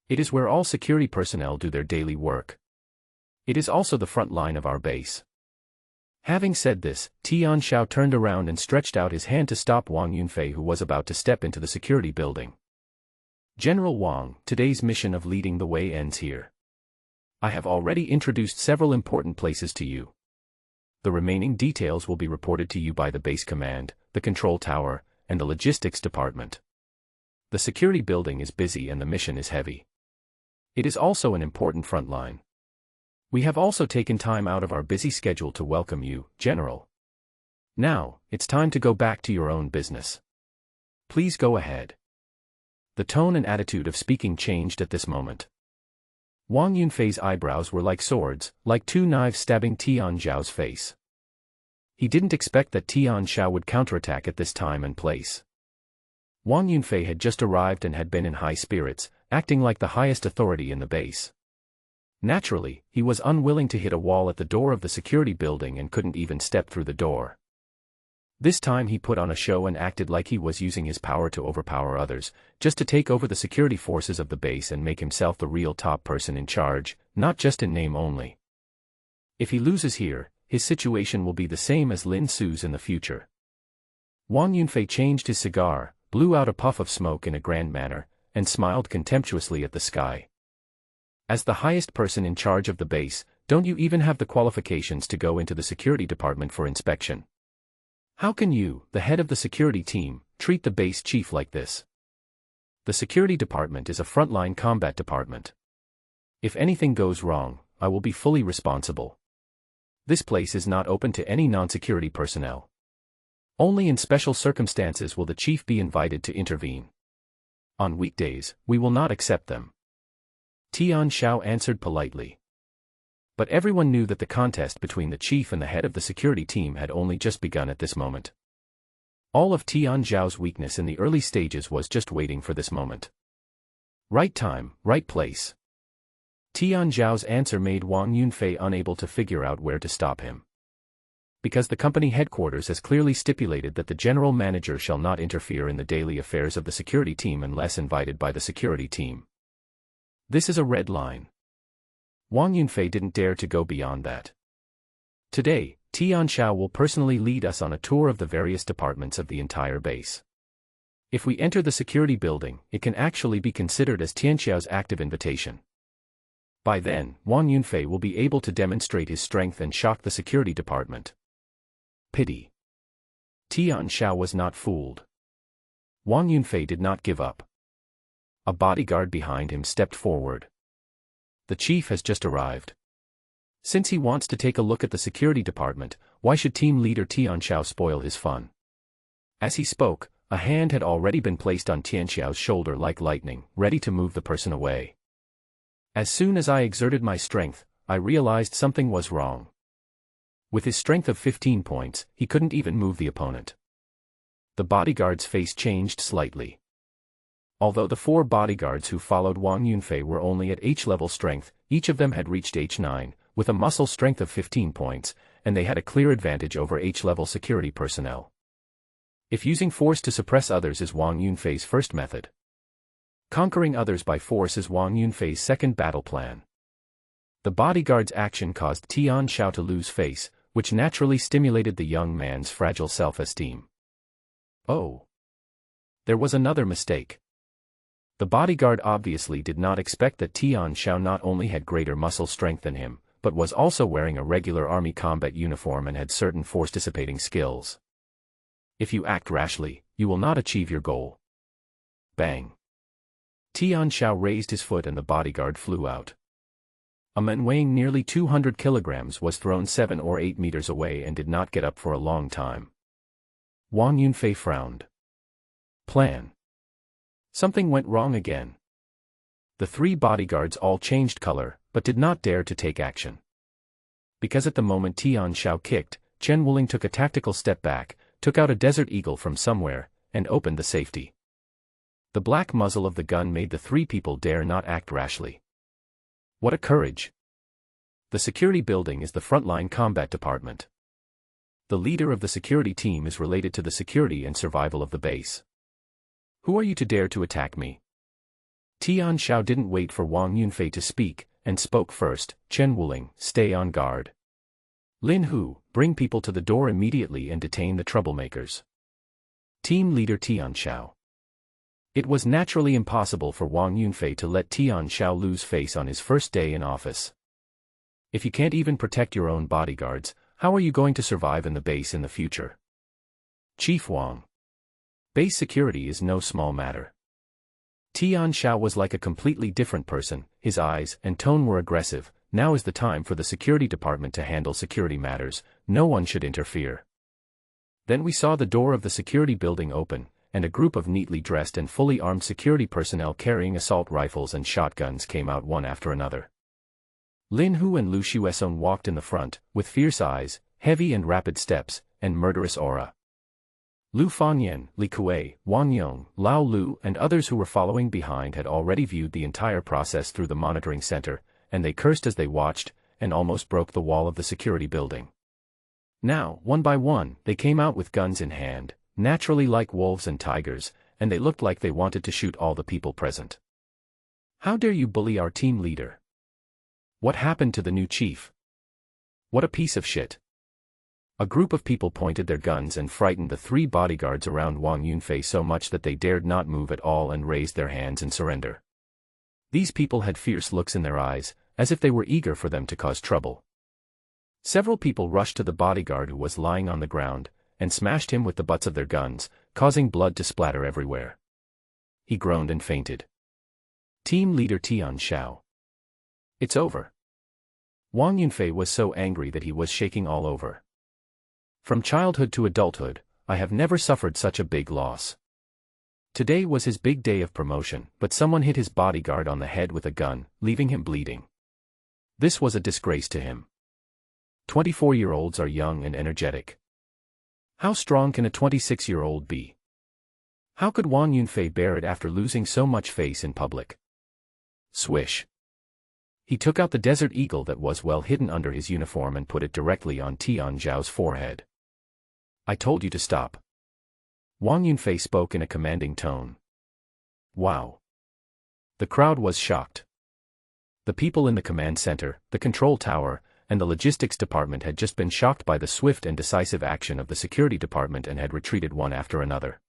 It is where all security personnel do their daily work. It is also the front line of our base. Having said this, Tian Xiao turned around and stretched out his hand to stop Wang Yunfei, who was about to step into the security building. General Wang, today's mission of leading the way ends here. I have already introduced several important places to you. The remaining details will be reported to you by the base command, the control tower, and the logistics department. The security building is busy and the mission is heavy. It is also an important front line. We have also taken time out of our busy schedule to welcome you, General. Now, it's time to go back to your own business. Please go ahead. The tone and attitude of speaking changed at this moment. Wang Yunfei's eyebrows were like swords, like two knives stabbing Tian Zhao's face. He didn't expect that Tian Zhao would counterattack at this time and place. Wang Yunfei had just arrived and had been in high spirits, acting like the highest authority in the base. Naturally, he was unwilling to hit a wall at the door of the security building and couldn't even step through the door. This time he put on a show and acted like he was using his power to overpower others, just to take over the security forces of the base and make himself the real top person in charge, not just in name only. If he loses here, his situation will be the same as Lin Su's in the future. Wang Yunfei changed his cigar, blew out a puff of smoke in a grand manner, and smiled contemptuously at the sky. As the highest person in charge of the base, don't you even have the qualifications to go into the security department for inspection? How can you, the head of the security team, treat the base chief like this? The security department is a frontline combat department. If anything goes wrong, I will be fully responsible. This place is not open to any non-security personnel. Only in special circumstances will the chief be invited to intervene. On weekdays, we will not accept them. Tian Zhao answered politely. But everyone knew that the contest between the chief and the head of the security team had only just begun at this moment. All of Tian Zhao's weakness in the early stages was just waiting for this moment. Right time, right place. Tian Zhao's answer made Wang Yunfei unable to figure out where to stop him. Because the company headquarters has clearly stipulated that the general manager shall not interfere in the daily affairs of the security team unless invited by the security team. This is a red line. Wang Yunfei didn't dare to go beyond that. Today, Tian Zhao will personally lead us on a tour of the various departments of the entire base. If we enter the security building, it can actually be considered as Tian Zhao's active invitation. By then, Wang Yunfei will be able to demonstrate his strength and shock the security department. Pity. Tian Zhao was not fooled. Wang Yunfei did not give up. A bodyguard behind him stepped forward. The chief has just arrived. Since he wants to take a look at the security department, why should team leader Tian Zhao spoil his fun? As he spoke, a hand had already been placed on Tian Zhao's shoulder like lightning, ready to move the person away. As soon as I exerted my strength, I realized something was wrong. With his strength of 15 points, he couldn't even move the opponent. The bodyguard's face changed slightly. Although the 4 bodyguards who followed Wang Yunfei were only at H-level strength, each of them had reached H9, with a muscle strength of 15 points, and they had a clear advantage over H-level security personnel. If using force to suppress others is Wang Yunfei's first method, conquering others by force is Wang Yunfei's second battle plan. The bodyguard's action caused Tian Zhao to lose face, which naturally stimulated the young man's fragile self-esteem. Oh! There was another mistake. The bodyguard obviously did not expect that Tian Zhao not only had greater muscle strength than him, but was also wearing a regular army combat uniform and had certain force-dissipating skills. If you act rashly, you will not achieve your goal. Bang! Tian Zhao raised his foot and the bodyguard flew out. A man weighing nearly 200 kilograms was thrown 7 or 8 meters away and did not get up for a long time. Wang Yunfei frowned. Plan. Something went wrong again. The 3 bodyguards all changed color, but did not dare to take action. Because at the moment Tian Zhao kicked, Chen Wuling took a tactical step back, took out a Desert Eagle from somewhere, and opened the safety. The black muzzle of the gun made the 3 people dare not act rashly. What a courage! The security building is the frontline combat department. The leader of the security team is related to the security and survival of the base. Who are you to dare to attack me? Tian Zhao didn't wait for Wang Yunfei to speak, and spoke first. Chen Wuling, stay on guard. Lin Hu, bring people to the door immediately and detain the troublemakers. Team leader Tian Zhao. It was naturally impossible for Wang Yunfei to let Tian Xiao lose face on his first day in office. If you can't even protect your own bodyguards, how are you going to survive in the base in the future? Chief Wang. Base security is no small matter. Tian Xiao was like a completely different person, his eyes and tone were aggressive. Now is the time for the security department to handle security matters, no one should interfere. Then we saw the door of the security building open, and a group of neatly dressed and fully armed security personnel carrying assault rifles and shotguns came out one after another. Lin Hu and Lu Xuesong walked in the front, with fierce eyes, heavy and rapid steps, and murderous aura. Lu Fanyan, Li Kuei, Wang Yong, Lao Lu and others who were following behind had already viewed the entire process through the monitoring center, and they cursed as they watched, and almost broke the wall of the security building. Now, one by one, they came out with guns in hand, naturally like wolves and tigers, and they looked like they wanted to shoot all the people present. How dare you bully our team leader? What happened to the new chief? What a piece of shit. A group of people pointed their guns and frightened the 3 bodyguards around Wang Yunfei so much that they dared not move at all and raised their hands in surrender. These people had fierce looks in their eyes, as if they were eager for them to cause trouble. Several people rushed to the bodyguard who was lying on the ground, and smashed him with the butts of their guns, causing blood to splatter everywhere. He groaned and fainted. Team leader Tian Xiao. It's over. Wang Yunfei was so angry that he was shaking all over. From childhood to adulthood, I have never suffered such a big loss. Today was his big day of promotion, but someone hit his bodyguard on the head with a gun, leaving him bleeding. This was a disgrace to him. 24-year-olds are young and energetic. How strong can a 26-year-old be? How could Wang Yunfei bear it after losing so much face in public? Swish. He took out the Desert Eagle that was well hidden under his uniform and put it directly on Tian Xiao's forehead. I told you to stop. Wang Yunfei spoke in a commanding tone. Wow. The crowd was shocked. The people in the command center, the control tower, and the logistics department had just been shocked by the swift and decisive action of the security department and had retreated one after another.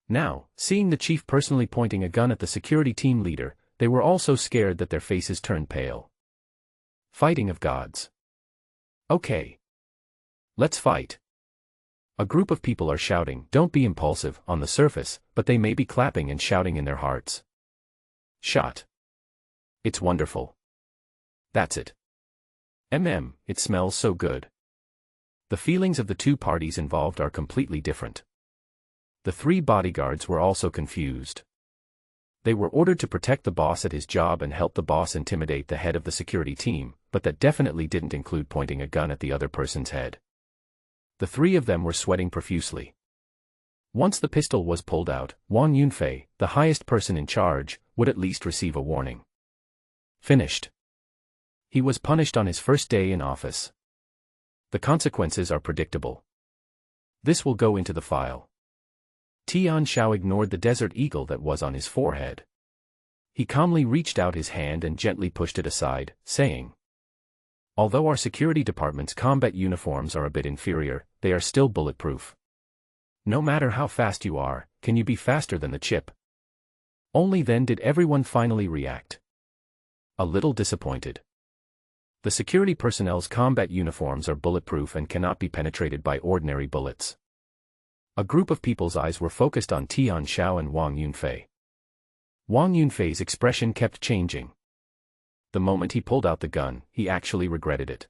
Now, seeing the chief personally pointing a gun at the security team leader, they were all so scared that their faces turned pale. Fighting of gods. Okay. Let's fight. A group of people are shouting, "Don't be impulsive," on the surface, but they may be clapping and shouting in their hearts. Shot. It's wonderful. That's it. It smells so good. The feelings of the 2 parties involved are completely different. The 3 bodyguards were also confused. They were ordered to protect the boss at his job and help the boss intimidate the head of the security team, but that definitely didn't include pointing a gun at the other person's head. The 3 of them were sweating profusely. Once the pistol was pulled out, Wang Yunfei, the highest person in charge, would at least receive a warning. Finished. He was punished on his first day in office. The consequences are predictable. This will go into the file. Tian Xiao ignored the Desert Eagle that was on his forehead. He calmly reached out his hand and gently pushed it aside, saying, "Although our security department's combat uniforms are a bit inferior, they are still bulletproof. No matter how fast you are, can you be faster than the chip?" Only then did everyone finally react. A little disappointed. The security personnel's combat uniforms are bulletproof and cannot be penetrated by ordinary bullets. A group of people's eyes were focused on Tian Xiao and Wang Yunfei. Wang Yunfei's expression kept changing. The moment he pulled out the gun, he actually regretted it.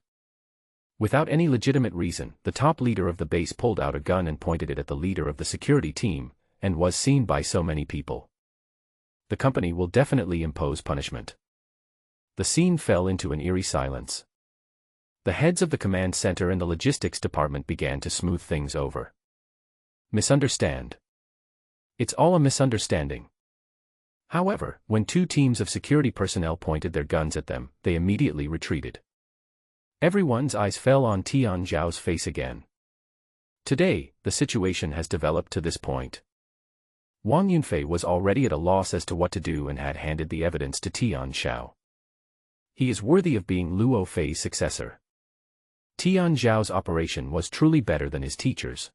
Without any legitimate reason, the top leader of the base pulled out a gun and pointed it at the leader of the security team, and was seen by so many people. The company will definitely impose punishment. The scene fell into an eerie silence. The heads of the command center and the logistics department began to smooth things over. Misunderstand. It's all a misunderstanding. However, when 2 teams of security personnel pointed their guns at them, they immediately retreated. Everyone's eyes fell on Tian Xiao's face again. Today, the situation has developed to this point. Wang Yunfei was already at a loss as to what to do and had handed the evidence to Tian Xiao. He is worthy of being Luo Fei's successor. Tian Xiao's operation was truly better than his teacher's.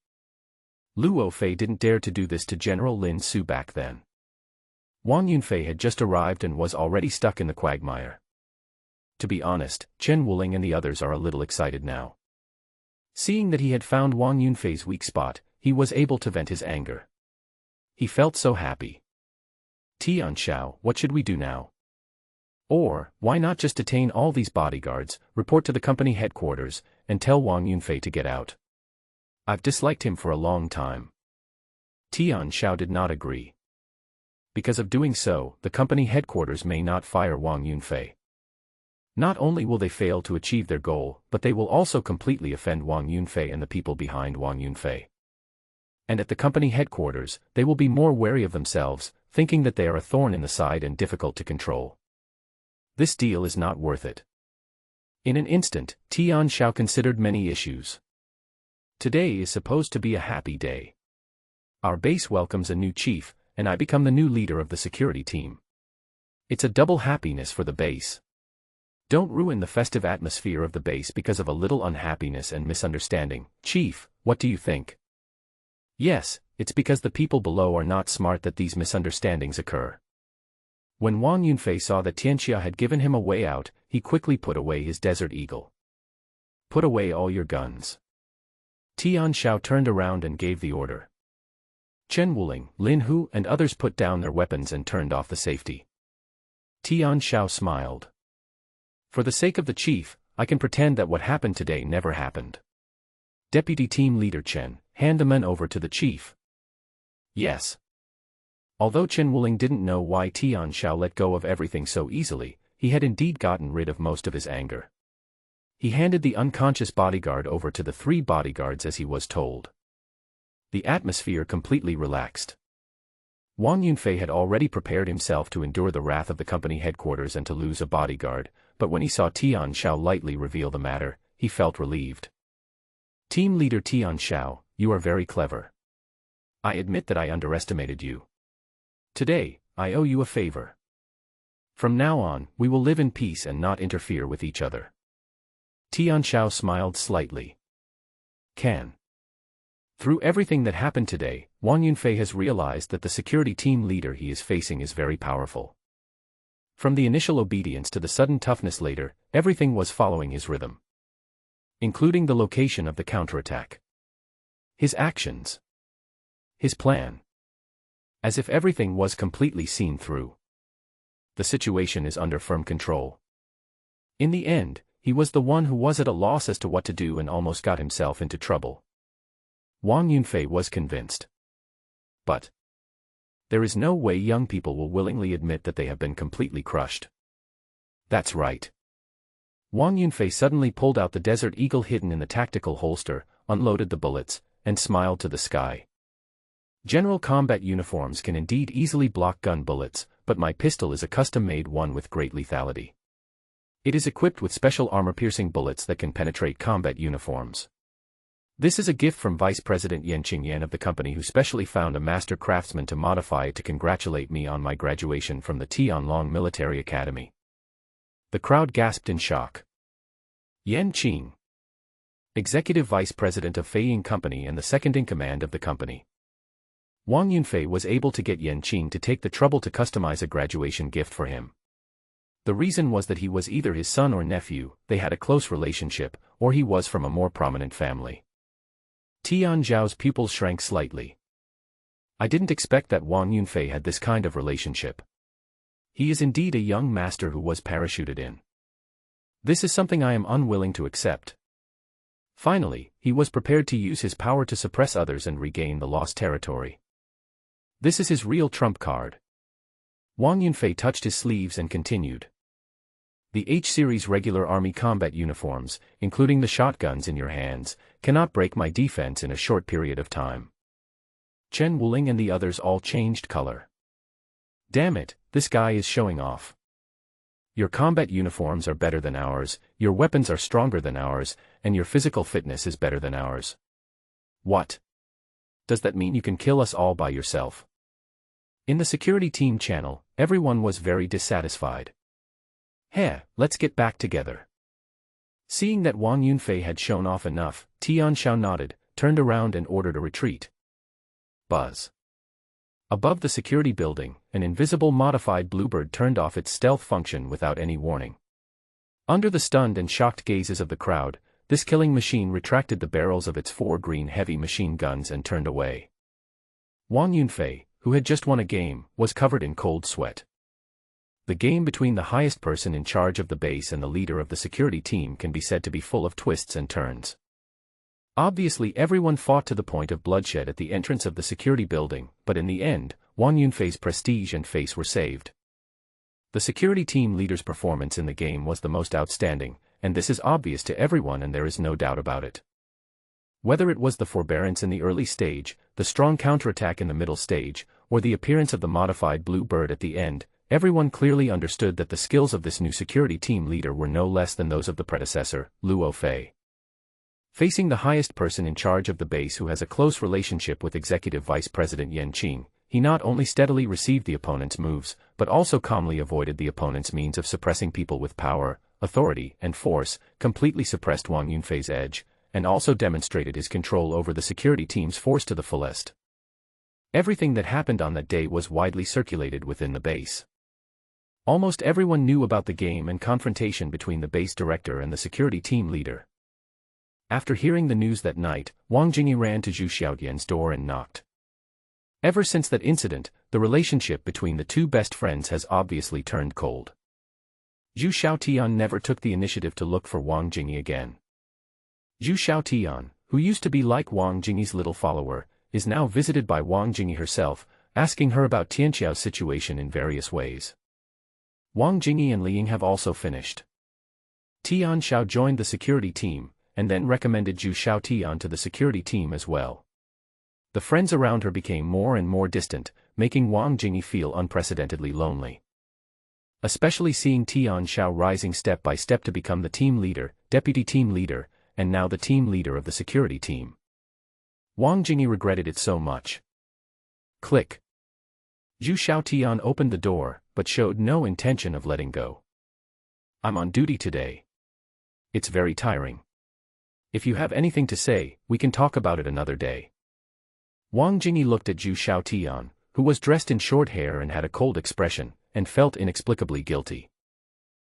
Luo Fei didn't dare to do this to General Lin Su back then. Wang Yunfei had just arrived and was already stuck in the quagmire. To be honest, Chen Wuling and the others are a little excited now. Seeing that he had found Wang Yunfei's weak spot, he was able to vent his anger. He felt so happy. Tian Xiao, what should we do now? Or, why not just detain all these bodyguards, report to the company headquarters, and tell Wang Yunfei to get out? I've disliked him for a long time. Tian Xiao did not agree. Because of doing so, the company headquarters may not fire Wang Yunfei. Not only will they fail to achieve their goal, but they will also completely offend Wang Yunfei and the people behind Wang Yunfei. And at the company headquarters, they will be more wary of themselves, thinking that they are a thorn in the side and difficult to control. This deal is not worth it. In an instant, Tian Xiao considered many issues. Today is supposed to be a happy day. Our base welcomes a new chief, and I become the new leader of the security team. It's a double happiness for the base. Don't ruin the festive atmosphere of the base because of a little unhappiness and misunderstanding. Chief, what do you think? Yes, it's because the people below are not smart that these misunderstandings occur. When Wang Yunfei saw that Tianxia had given him a way out, he quickly put away his desert eagle. Put away all your guns. Tian Xiao turned around and gave the order. Chen Wuling, Lin Hu and others put down their weapons and turned off the safety. Tian Xiao smiled. For the sake of the chief, I can pretend that what happened today never happened. Deputy Team Leader Chen, hand the men over to the chief. Yes. Although Chen Wuling didn't know why Tian Xiao let go of everything so easily, he had indeed gotten rid of most of his anger. He handed the unconscious bodyguard over to the 3 bodyguards as he was told. The atmosphere completely relaxed. Wang Yunfei had already prepared himself to endure the wrath of the company headquarters and to lose a bodyguard, but when he saw Tian Xiao lightly reveal the matter, he felt relieved. Team leader Tian Xiao, you are very clever. I admit that I underestimated you. Today, I owe you a favor. From now on, we will live in peace and not interfere with each other. Tian Xiao smiled slightly. Through everything that happened today, Wang Yunfei has realized that the security team leader he is facing is very powerful. From the initial obedience to the sudden toughness later, everything was following his rhythm. Including the location of the counterattack. His actions. His plan. As if everything was completely seen through. The situation is under firm control. In the end, he was the one who was at a loss as to what to do and almost got himself into trouble. Wang Yunfei was convinced. But there is no way young people will willingly admit that they have been completely crushed. That's right. Wang Yunfei suddenly pulled out the Desert Eagle hidden in the tactical holster, unloaded the bullets, and smiled to the sky. General combat uniforms can indeed easily block gun bullets, but my pistol is a custom-made one with great lethality. It is equipped with special armor-piercing bullets that can penetrate combat uniforms. This is a gift from Vice President Yan Qingyan of the company, who specially found a master craftsman to modify it to congratulate me on my graduation from the Tianlong Military Academy. The crowd gasped in shock. Yan Qing, Executive Vice President of Feiying Company and the second-in-command of the company. Wang Yunfei was able to get Yan Qing to take the trouble to customize a graduation gift for him. The reason was that he was either his son or nephew, they had a close relationship, or he was from a more prominent family. Tian Zhao's pupils shrank slightly. I didn't expect that Wang Yunfei had this kind of relationship. He is indeed a young master who was parachuted in. This is something I am unwilling to accept. Finally, he was prepared to use his power to suppress others and regain the lost territory. This is his real trump card. Wang Yunfei touched his sleeves and continued. The H-series regular army combat uniforms, including the shotguns in your hands, cannot break my defense in a short period of time. Chen Wuling and the others all changed color. Damn it, this guy is showing off. Your combat uniforms are better than ours, your weapons are stronger than ours, and your physical fitness is better than ours. What? Does that mean you can kill us all by yourself? In the security team channel, everyone was very dissatisfied. Hey, let's get back together. Seeing that Wang Yunfei had shown off enough, Tian Xiao nodded, turned around and ordered a retreat. Buzz. Above the security building, an invisible modified bluebird turned off its stealth function without any warning. Under the stunned and shocked gazes of the crowd, this killing machine retracted the barrels of its 4 green heavy machine guns and turned away. Wang Yunfei, who had just won a game, was covered in cold sweat. The game between the highest person in charge of the base and the leader of the security team can be said to be full of twists and turns. Obviously everyone fought to the point of bloodshed at the entrance of the security building, but in the end, Wang Yunfei's prestige and face were saved. The security team leader's performance in the game was the most outstanding, and this is obvious to everyone and there is no doubt about it. Whether it was the forbearance in the early stage, the strong counterattack in the middle stage, or the appearance of the modified blue bird at the end, everyone clearly understood that the skills of this new security team leader were no less than those of the predecessor, Luo Fei. Facing the highest person in charge of the base who has a close relationship with Executive Vice President Yan Qing, he not only steadily received the opponent's moves, but also calmly avoided the opponent's means of suppressing people with power, authority, and force, completely suppressed Wang Yunfei's edge, and also demonstrated his control over the security team's force to the fullest. Everything that happened on that day was widely circulated within the base. Almost everyone knew about the game and confrontation between the base director and the security team leader. After hearing the news that night, Wang Jingyi ran to Zhu Xiaotian's door and knocked. Ever since that incident, the relationship between the two best friends has obviously turned cold. Zhu Xiaotian never took the initiative to look for Wang Jingyi again. Zhu Xiaotian, who used to be like Wang Jingyi's little follower, is now visited by Wang Jingyi herself, asking her about Tianqiao's situation in various ways. Wang Jingyi and Li Ying have also finished. Tian Xiao joined the security team, and then recommended Zhu Xiaotian to the security team as well. The friends around her became more and more distant, making Wang Jingyi feel unprecedentedly lonely. Especially seeing Tian Xiao rising step by step to become the team leader, deputy team leader, and now the team leader of the security team. Wang Jingyi regretted it so much. Click. Zhu Xiaotian opened the door, but showed no intention of letting go. I'm on duty today. It's very tiring. If you have anything to say, we can talk about it another day. Wang Jingyi looked at Zhu Xiaotian, who was dressed in short hair and had a cold expression, and felt inexplicably guilty.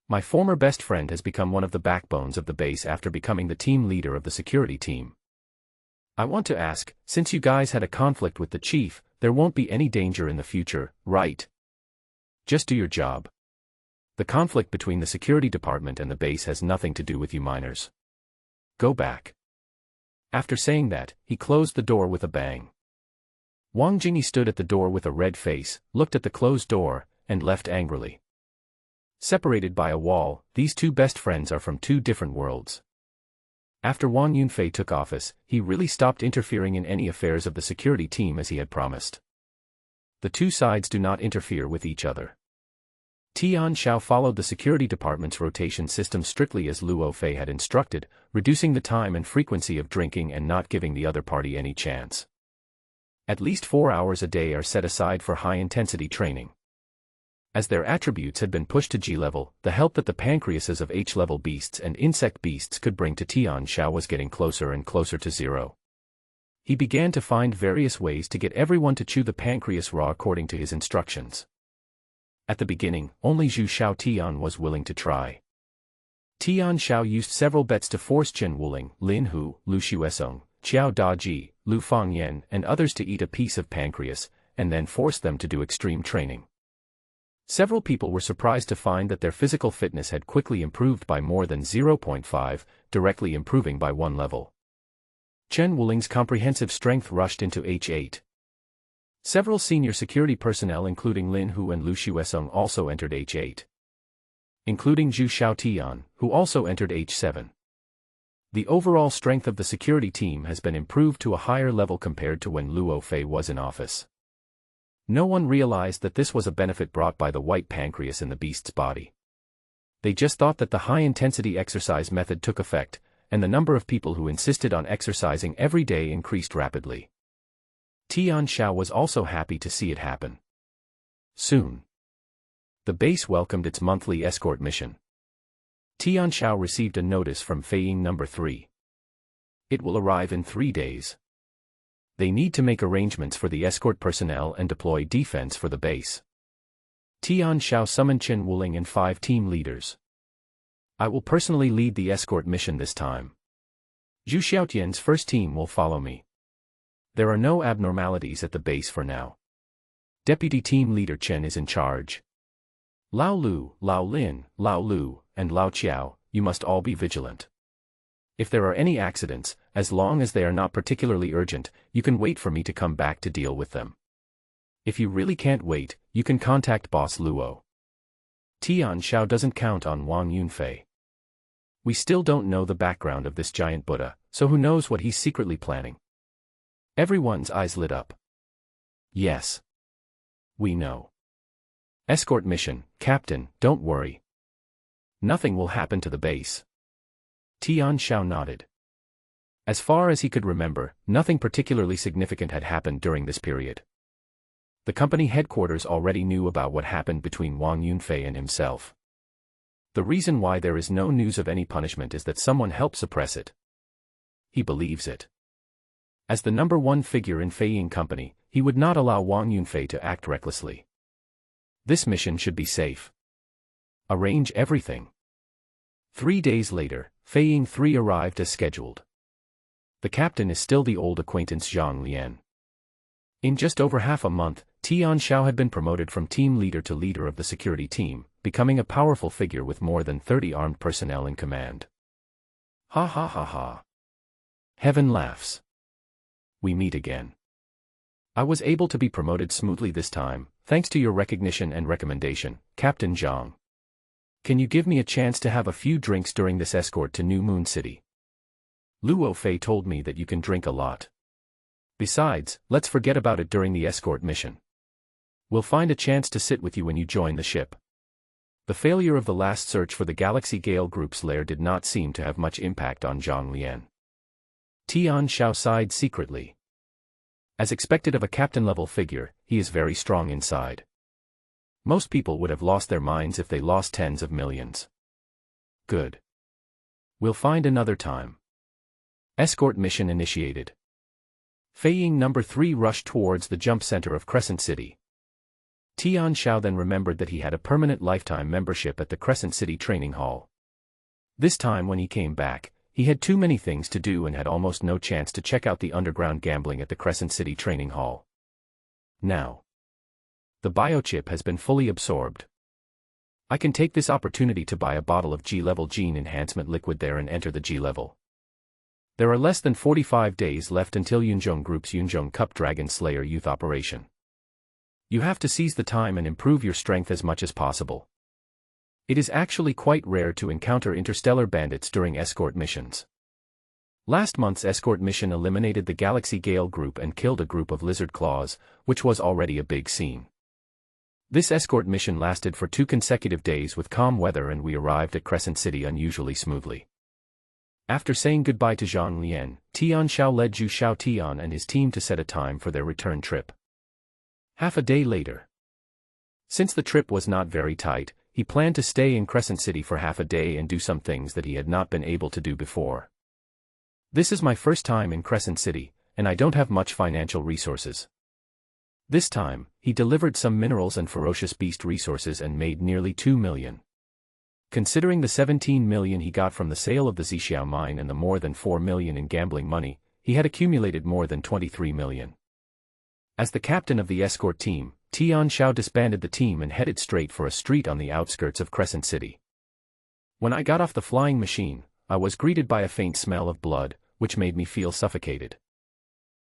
My former best friend has become one of the backbones of the base after becoming the team leader of the security team. I want to ask, since you guys had a conflict with the chief, there won't be any danger in the future, right? Just do your job. The conflict between the security department and the base has nothing to do with you minors. Go back. After saying that, he closed the door with a bang. Wang Jingyi stood at the door with a red face, looked at the closed door, and left angrily. Separated by a wall, these two best friends are from two different worlds. After Wang Yunfei took office, he really stopped interfering in any affairs of the security team as he had promised. The two sides do not interfere with each other. Tian Xiao followed the security department's rotation system strictly as Luo Fei had instructed, reducing the time and frequency of drinking and not giving the other party any chance. At least 4 hours a day are set aside for high-intensity training. As their attributes had been pushed to G level, the help that the pancreases of H-level beasts and insect beasts could bring to Tian Xiao was getting closer and closer to zero. He began to find various ways to get everyone to chew the pancreas raw according to his instructions. At the beginning, only Zhu Xiaotian was willing to try. Tian Xiao used several bets to force Chen Wuling, Lin Hu, Lu Xuesong, Qiao Daji, Lu Fangyan, and others to eat a piece of pancreas, and then forced them to do extreme training. Several people were surprised to find that their physical fitness had quickly improved by more than 0.5, directly improving by 1 level. Chen Wuling's comprehensive strength rushed into H8. Several senior security personnel including Lin Hu and Lu Xuesong also entered H8. Including Zhu Xiaotian, who also entered H7. The overall strength of the security team has been improved to a higher level compared to when Luo Fei was in office. No one realized that this was a benefit brought by the white pancreas in the beast's body. They just thought that the high-intensity exercise method took effect, and the number of people who insisted on exercising every day increased rapidly. Tian Xiao was also happy to see it happen. Soon, the base welcomed its monthly escort mission. Tian Xiao received a notice from Feiying No. 3. It will arrive in 3 days. They need to make arrangements for the escort personnel and deploy defense for the base. Tian Xiao summoned Chen Wuling and 5 team leaders. I will personally lead the escort mission this time. Zhu Xiaotian's first team will follow me. There are no abnormalities at the base for now. Deputy Team Leader Chen is in charge. Lao Lu, Lao Lin, Lao Lu, and Lao Qiao, you must all be vigilant. If there are any accidents, as long as they are not particularly urgent, you can wait for me to come back to deal with them. If you really can't wait, you can contact Boss Luo. Tian Xiao doesn't count on Wang Yunfei. We still don't know the background of this giant Buddha, so who knows what he's secretly planning. Everyone's eyes lit up. Yes. We know. Escort mission, Captain, don't worry. Nothing will happen to the base. Tian Xiao nodded. As far as he could remember, nothing particularly significant had happened during this period. The company headquarters already knew about what happened between Wang Yunfei and himself. The reason why there is no news of any punishment is that someone helped suppress it. He believes it. As the number one figure in Feiying Company, he would not allow Wang Yunfei to act recklessly. This mission should be safe. Arrange everything. 3 days later, Feiying 3 arrived as scheduled. The captain is still the old acquaintance Zhang Lian. In just over half a month, Tian Xiao had been promoted from team leader to leader of the security team, becoming a powerful figure with more than 30 armed personnel in command. Ha ha ha ha. Heaven laughs. We meet again. I was able to be promoted smoothly this time, thanks to your recognition and recommendation, Captain Zhang. Can you give me a chance to have a few drinks during this escort to New Moon City? Luo Fei told me that you can drink a lot. Besides, let's forget about it during the escort mission. We'll find a chance to sit with you when you join the ship. The failure of the last search for the Galaxy Gale Group's lair did not seem to have much impact on Zhang Lian. Tian Xiao sighed secretly. As expected of a captain-level figure, he is very strong inside. Most people would have lost their minds if they lost tens of millions. Good. We'll find another time. Escort mission initiated. Feiying number 3 rushed towards the jump center of Crescent City. Tian Xiao then remembered that he had a permanent lifetime membership at the Crescent City Training Hall. This time when he came back, he had too many things to do and had almost no chance to check out the underground gambling at the Crescent City Training Hall. Now, the biochip has been fully absorbed. I can take this opportunity to buy a bottle of G-level gene enhancement liquid there and enter the G-level. There are less than 45 days left until Yunzhong Group's Yunzhong Cup Dragon Slayer Youth Operation. You have to seize the time and improve your strength as much as possible. It is actually quite rare to encounter interstellar bandits during escort missions. Last month's escort mission eliminated the Galaxy Gale Group and killed a group of lizard claws, which was already a big scene. This escort mission lasted for 2 consecutive days with calm weather and we arrived at Crescent City unusually smoothly. After saying goodbye to Zhang Lian, Tian Xiao led Zhu Xiaotian and his team to set a time for their return trip. Half a day later. Since the trip was not very tight, he planned to stay in Crescent City for half a day and do some things that he had not been able to do before. This is my first time in Crescent City, and I don't have much financial resources. This time, he delivered some minerals and ferocious beast resources and made nearly 2 million. Considering the 17 million he got from the sale of the Zixiao mine and the more than 4 million in gambling money, he had accumulated more than 23 million. As the captain of the escort team, Tian Xiao disbanded the team and headed straight for a street on the outskirts of Crescent City. When I got off the flying machine, I was greeted by a faint smell of blood, which made me feel suffocated.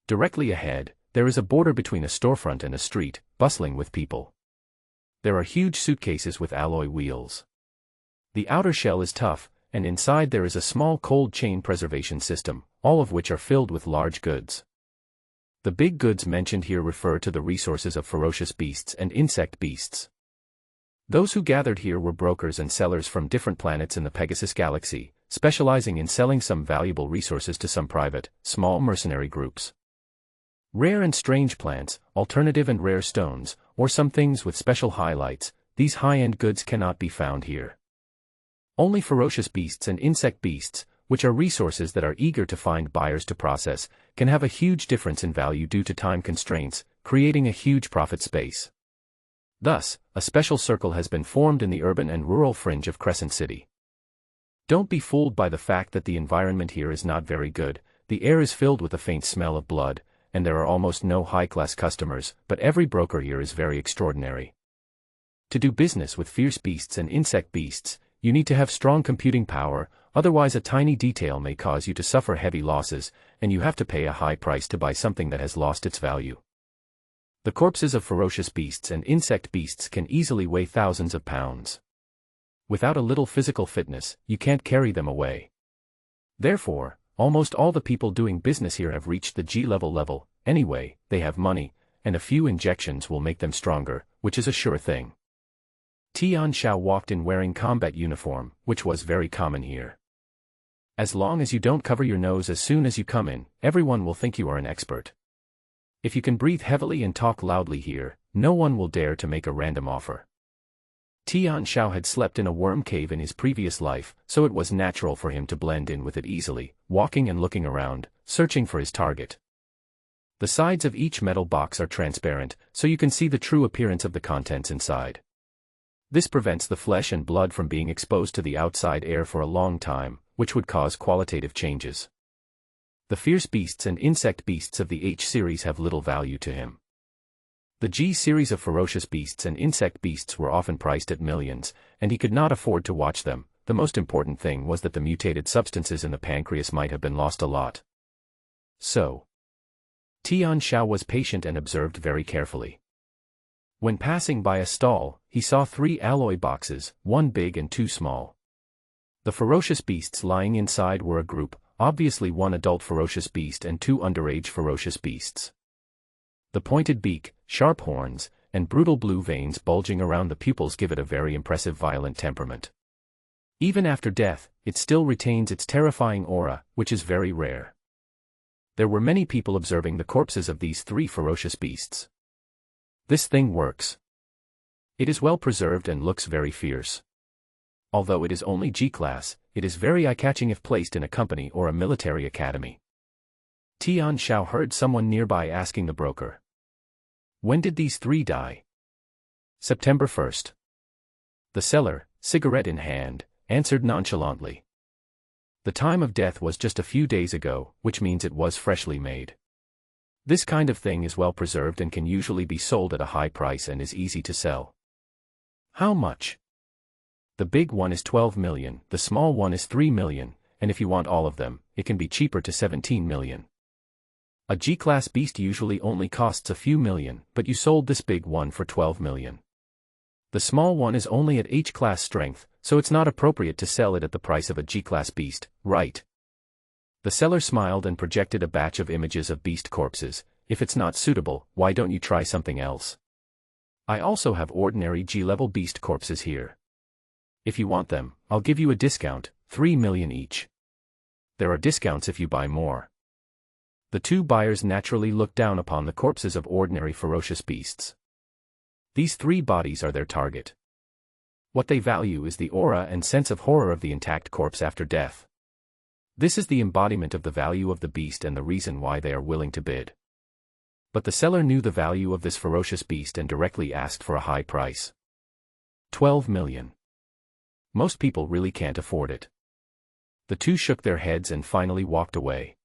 Directly ahead, there is a border between a storefront and a street, bustling with people. There are huge suitcases with alloy wheels. The outer shell is tough, and inside there is a small cold chain preservation system, all of which are filled with large goods. The big goods mentioned here refer to the resources of ferocious beasts and insect beasts. Those who gathered here were brokers and sellers from different planets in the Pegasus Galaxy, specializing in selling some valuable resources to some private, small mercenary groups. Rare and strange plants, alternative and rare stones, or some things with special highlights, these high-end goods cannot be found here. Only ferocious beasts and insect beasts, which are resources that are eager to find buyers to process, can have a huge difference in value due to time constraints, creating a huge profit space. Thus, a special circle has been formed in the urban and rural fringe of Crescent City. Don't be fooled by the fact that the environment here is not very good. The air is filled with a faint smell of blood, and there are almost no high-class customers, but every broker here is very extraordinary. To do business with fierce beasts and insect beasts, you need to have strong computing power, otherwise a tiny detail may cause you to suffer heavy losses, and you have to pay a high price to buy something that has lost its value. The corpses of ferocious beasts and insect beasts can easily weigh thousands of pounds. Without a little physical fitness, you can't carry them away. Therefore, almost all the people doing business here have reached the G-level level. Anyway, they have money, and a few injections will make them stronger, which is a sure thing. Tian Xiao walked in wearing combat uniform, which was very common here. As long as you don't cover your nose as soon as you come in, everyone will think you are an expert. If you can breathe heavily and talk loudly here, no one will dare to make a random offer. Tian Xiao had slept in a worm cave in his previous life, so it was natural for him to blend in with it easily, walking and looking around, searching for his target. The sides of each metal box are transparent, so you can see the true appearance of the contents inside. This prevents the flesh and blood from being exposed to the outside air for a long time, which would cause qualitative changes. The fierce beasts and insect beasts of the H series have little value to him. The G series of ferocious beasts and insect beasts were often priced at millions, and he could not afford to watch them. The most important thing was that the mutated substances in the pancreas might have been lost a lot. So, Tian Xiao was patient and observed very carefully. When passing by a stall, he saw 3 alloy boxes, 1 big and 2 small. The ferocious beasts lying inside were a group, obviously 1 adult ferocious beast and 2 underage ferocious beasts. The pointed beak, sharp horns, and brutal blue veins bulging around the pupils give it a very impressive violent temperament. Even after death, it still retains its terrifying aura, which is very rare. There were many people observing the corpses of these 3 ferocious beasts. This thing works. It is well preserved and looks very fierce. Although it is only G-class, it is very eye-catching if placed in a company or a military academy. Tian Xiao heard someone nearby asking the broker, "When did these 3 die?" "September 1st. The seller, cigarette in hand, answered nonchalantly. "The time of death was just a few days ago, which means it was freshly made. This kind of thing is well preserved and can usually be sold at a high price and is easy to sell." "How much?" "The big one is 12 million, the small one is 3 million, and if you want all of them, it can be cheaper to 17 million. A G-class beast usually only costs a few million, but you sold this big one for 12 million. The small one is only at H-class strength, so it's not appropriate to sell it at the price of a G-class beast, right?" The seller smiled and projected a batch of images of beast corpses. "If it's not suitable, why don't you try something else? I also have ordinary G-level beast corpses here. If you want them, I'll give you a discount, 3 million each. There are discounts if you buy more." The 2 buyers naturally looked down upon the corpses of ordinary ferocious beasts. These 3 bodies are their target. What they value is the aura and sense of horror of the intact corpse after death. This is the embodiment of the value of the beast and the reason why they are willing to bid. But the seller knew the value of this ferocious beast and directly asked for a high price. 12 million. Most people really can't afford it. The 2 shook their heads and finally walked away.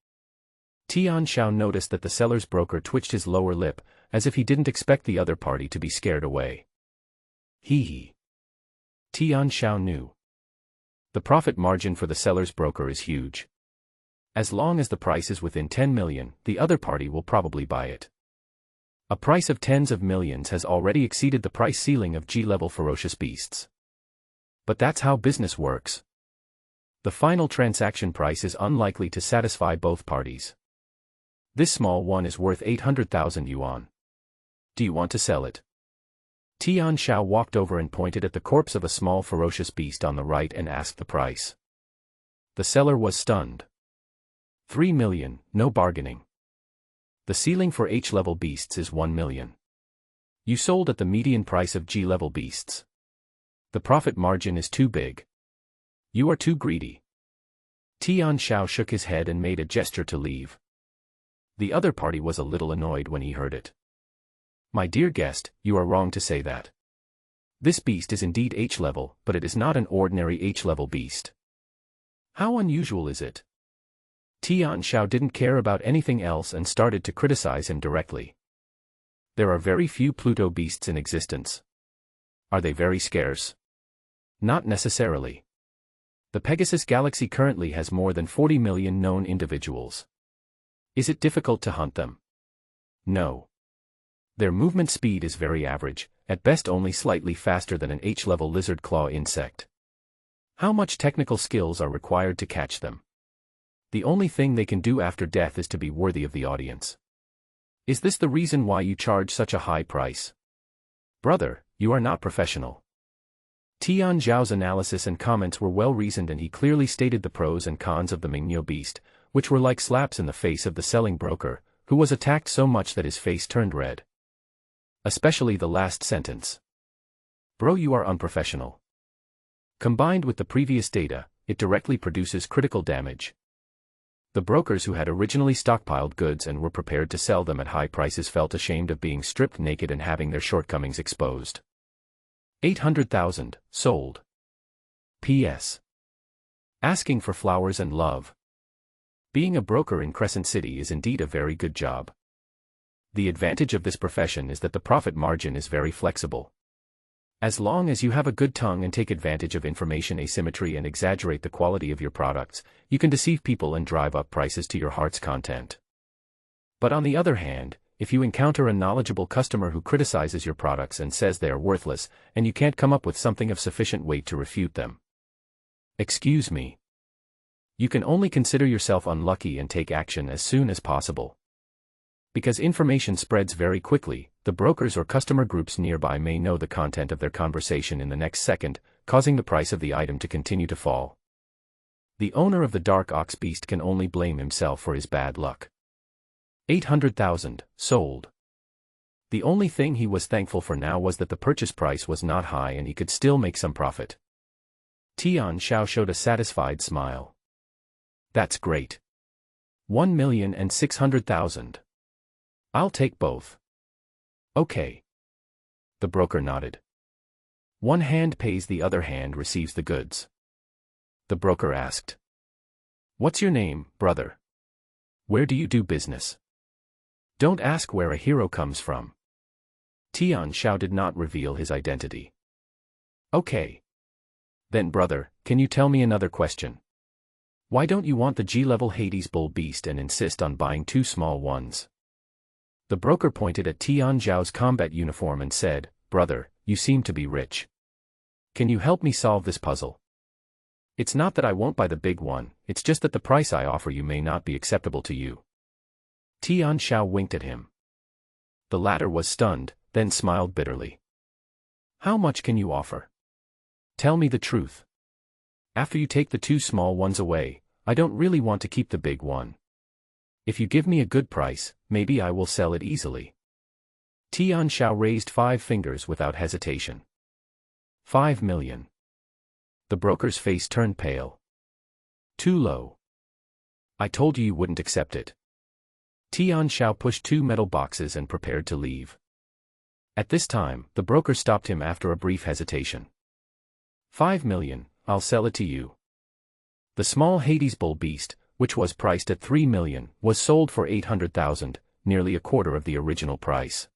Tian Xiao noticed that the seller's broker twitched his lower lip, as if he didn't expect the other party to be scared away. Hee hee. Tian Xiao knew. The profit margin for the seller's broker is huge. As long as the price is within 10 million, the other party will probably buy it. A price of tens of millions has already exceeded the price ceiling of G-level ferocious beasts. But that's how business works. The final transaction price is unlikely to satisfy both parties. This small one is worth 800,000 yuan. Do you want to sell it? Tian Xiao walked over and pointed at the corpse of a small ferocious beast on the right and asked the price. The seller was stunned. 3 million, no bargaining. The ceiling for H-level beasts is 1 million. You sold at the median price of G-level beasts. The profit margin is too big. You are too greedy. Tian Xiao shook his head and made a gesture to leave. The other party was a little annoyed when he heard it. My dear guest, you are wrong to say that. This beast is indeed H-level, but it is not an ordinary H-level beast. How unusual is it? Tian Xiao didn't care about anything else and started to criticize him directly. There are very few Pluto beasts in existence. Are they very scarce? Not necessarily. The Pegasus galaxy currently has more than 40 million known individuals. Is it difficult to hunt them? No. Their movement speed is very average, at best only slightly faster than an H-level lizard claw insect. How much technical skills are required to catch them? The only thing they can do after death is to be worthy of the audience. Is this the reason why you charge such a high price? Brother, you are not professional. Tian Zhao's analysis and comments were well-reasoned, and he clearly stated the pros and cons of the Mingniu beast, which were like slaps in the face of the selling broker, who was attacked so much that his face turned red. Especially the last sentence. Bro, you are unprofessional. Combined with the previous data, it directly produces critical damage. The brokers who had originally stockpiled goods and were prepared to sell them at high prices felt ashamed of being stripped naked and having their shortcomings exposed. 800,000, sold. P.S. Asking for flowers and love. Being a broker in Crescent City is indeed a very good job. The advantage of this profession is that the profit margin is very flexible. As long as you have a good tongue and take advantage of information asymmetry and exaggerate the quality of your products, you can deceive people and drive up prices to your heart's content. But on the other hand, if you encounter a knowledgeable customer who criticizes your products and says they are worthless, and you can't come up with something of sufficient weight to refute them. Excuse me. You can only consider yourself unlucky and take action as soon as possible. Because information spreads very quickly, the brokers or customer groups nearby may know the content of their conversation in the next second, causing the price of the item to continue to fall. The owner of the Dark Ox Beast can only blame himself for his bad luck. 800,000, sold. The only thing he was thankful for now was that the purchase price was not high and he could still make some profit. Tian Xiao showed a satisfied smile. That's great. 1,600,000. I'll take both. Okay. The broker nodded. One hand pays, the other hand receives the goods. The broker asked. What's your name, brother? Where do you do business? Don't ask where a hero comes from. Tian Xiao did not reveal his identity. Okay. Then brother, can you tell me another question? Why don't you want the G-level Hades bull beast and insist on buying 2 small ones? The broker pointed at Tian Zhao's combat uniform and said, Brother, you seem to be rich. Can you help me solve this puzzle? It's not that I won't buy the big one, it's just that the price I offer you may not be acceptable to you. Tian Xiao winked at him. The latter was stunned, then smiled bitterly. How much can you offer? Tell me the truth. After you take the 2 small ones away, I don't really want to keep the big one. If you give me a good price, maybe I will sell it easily. Tian Xiao raised 5 fingers without hesitation. 5 million. The broker's face turned pale. Too low. I told you wouldn't accept it. Tian Xiao pushed 2 metal boxes and prepared to leave. At this time, the broker stopped him after a brief hesitation. 5 million, I'll sell it to you. The small Hades bull beast, which was priced at 3 million, was sold for 800,000, nearly a quarter of the original price.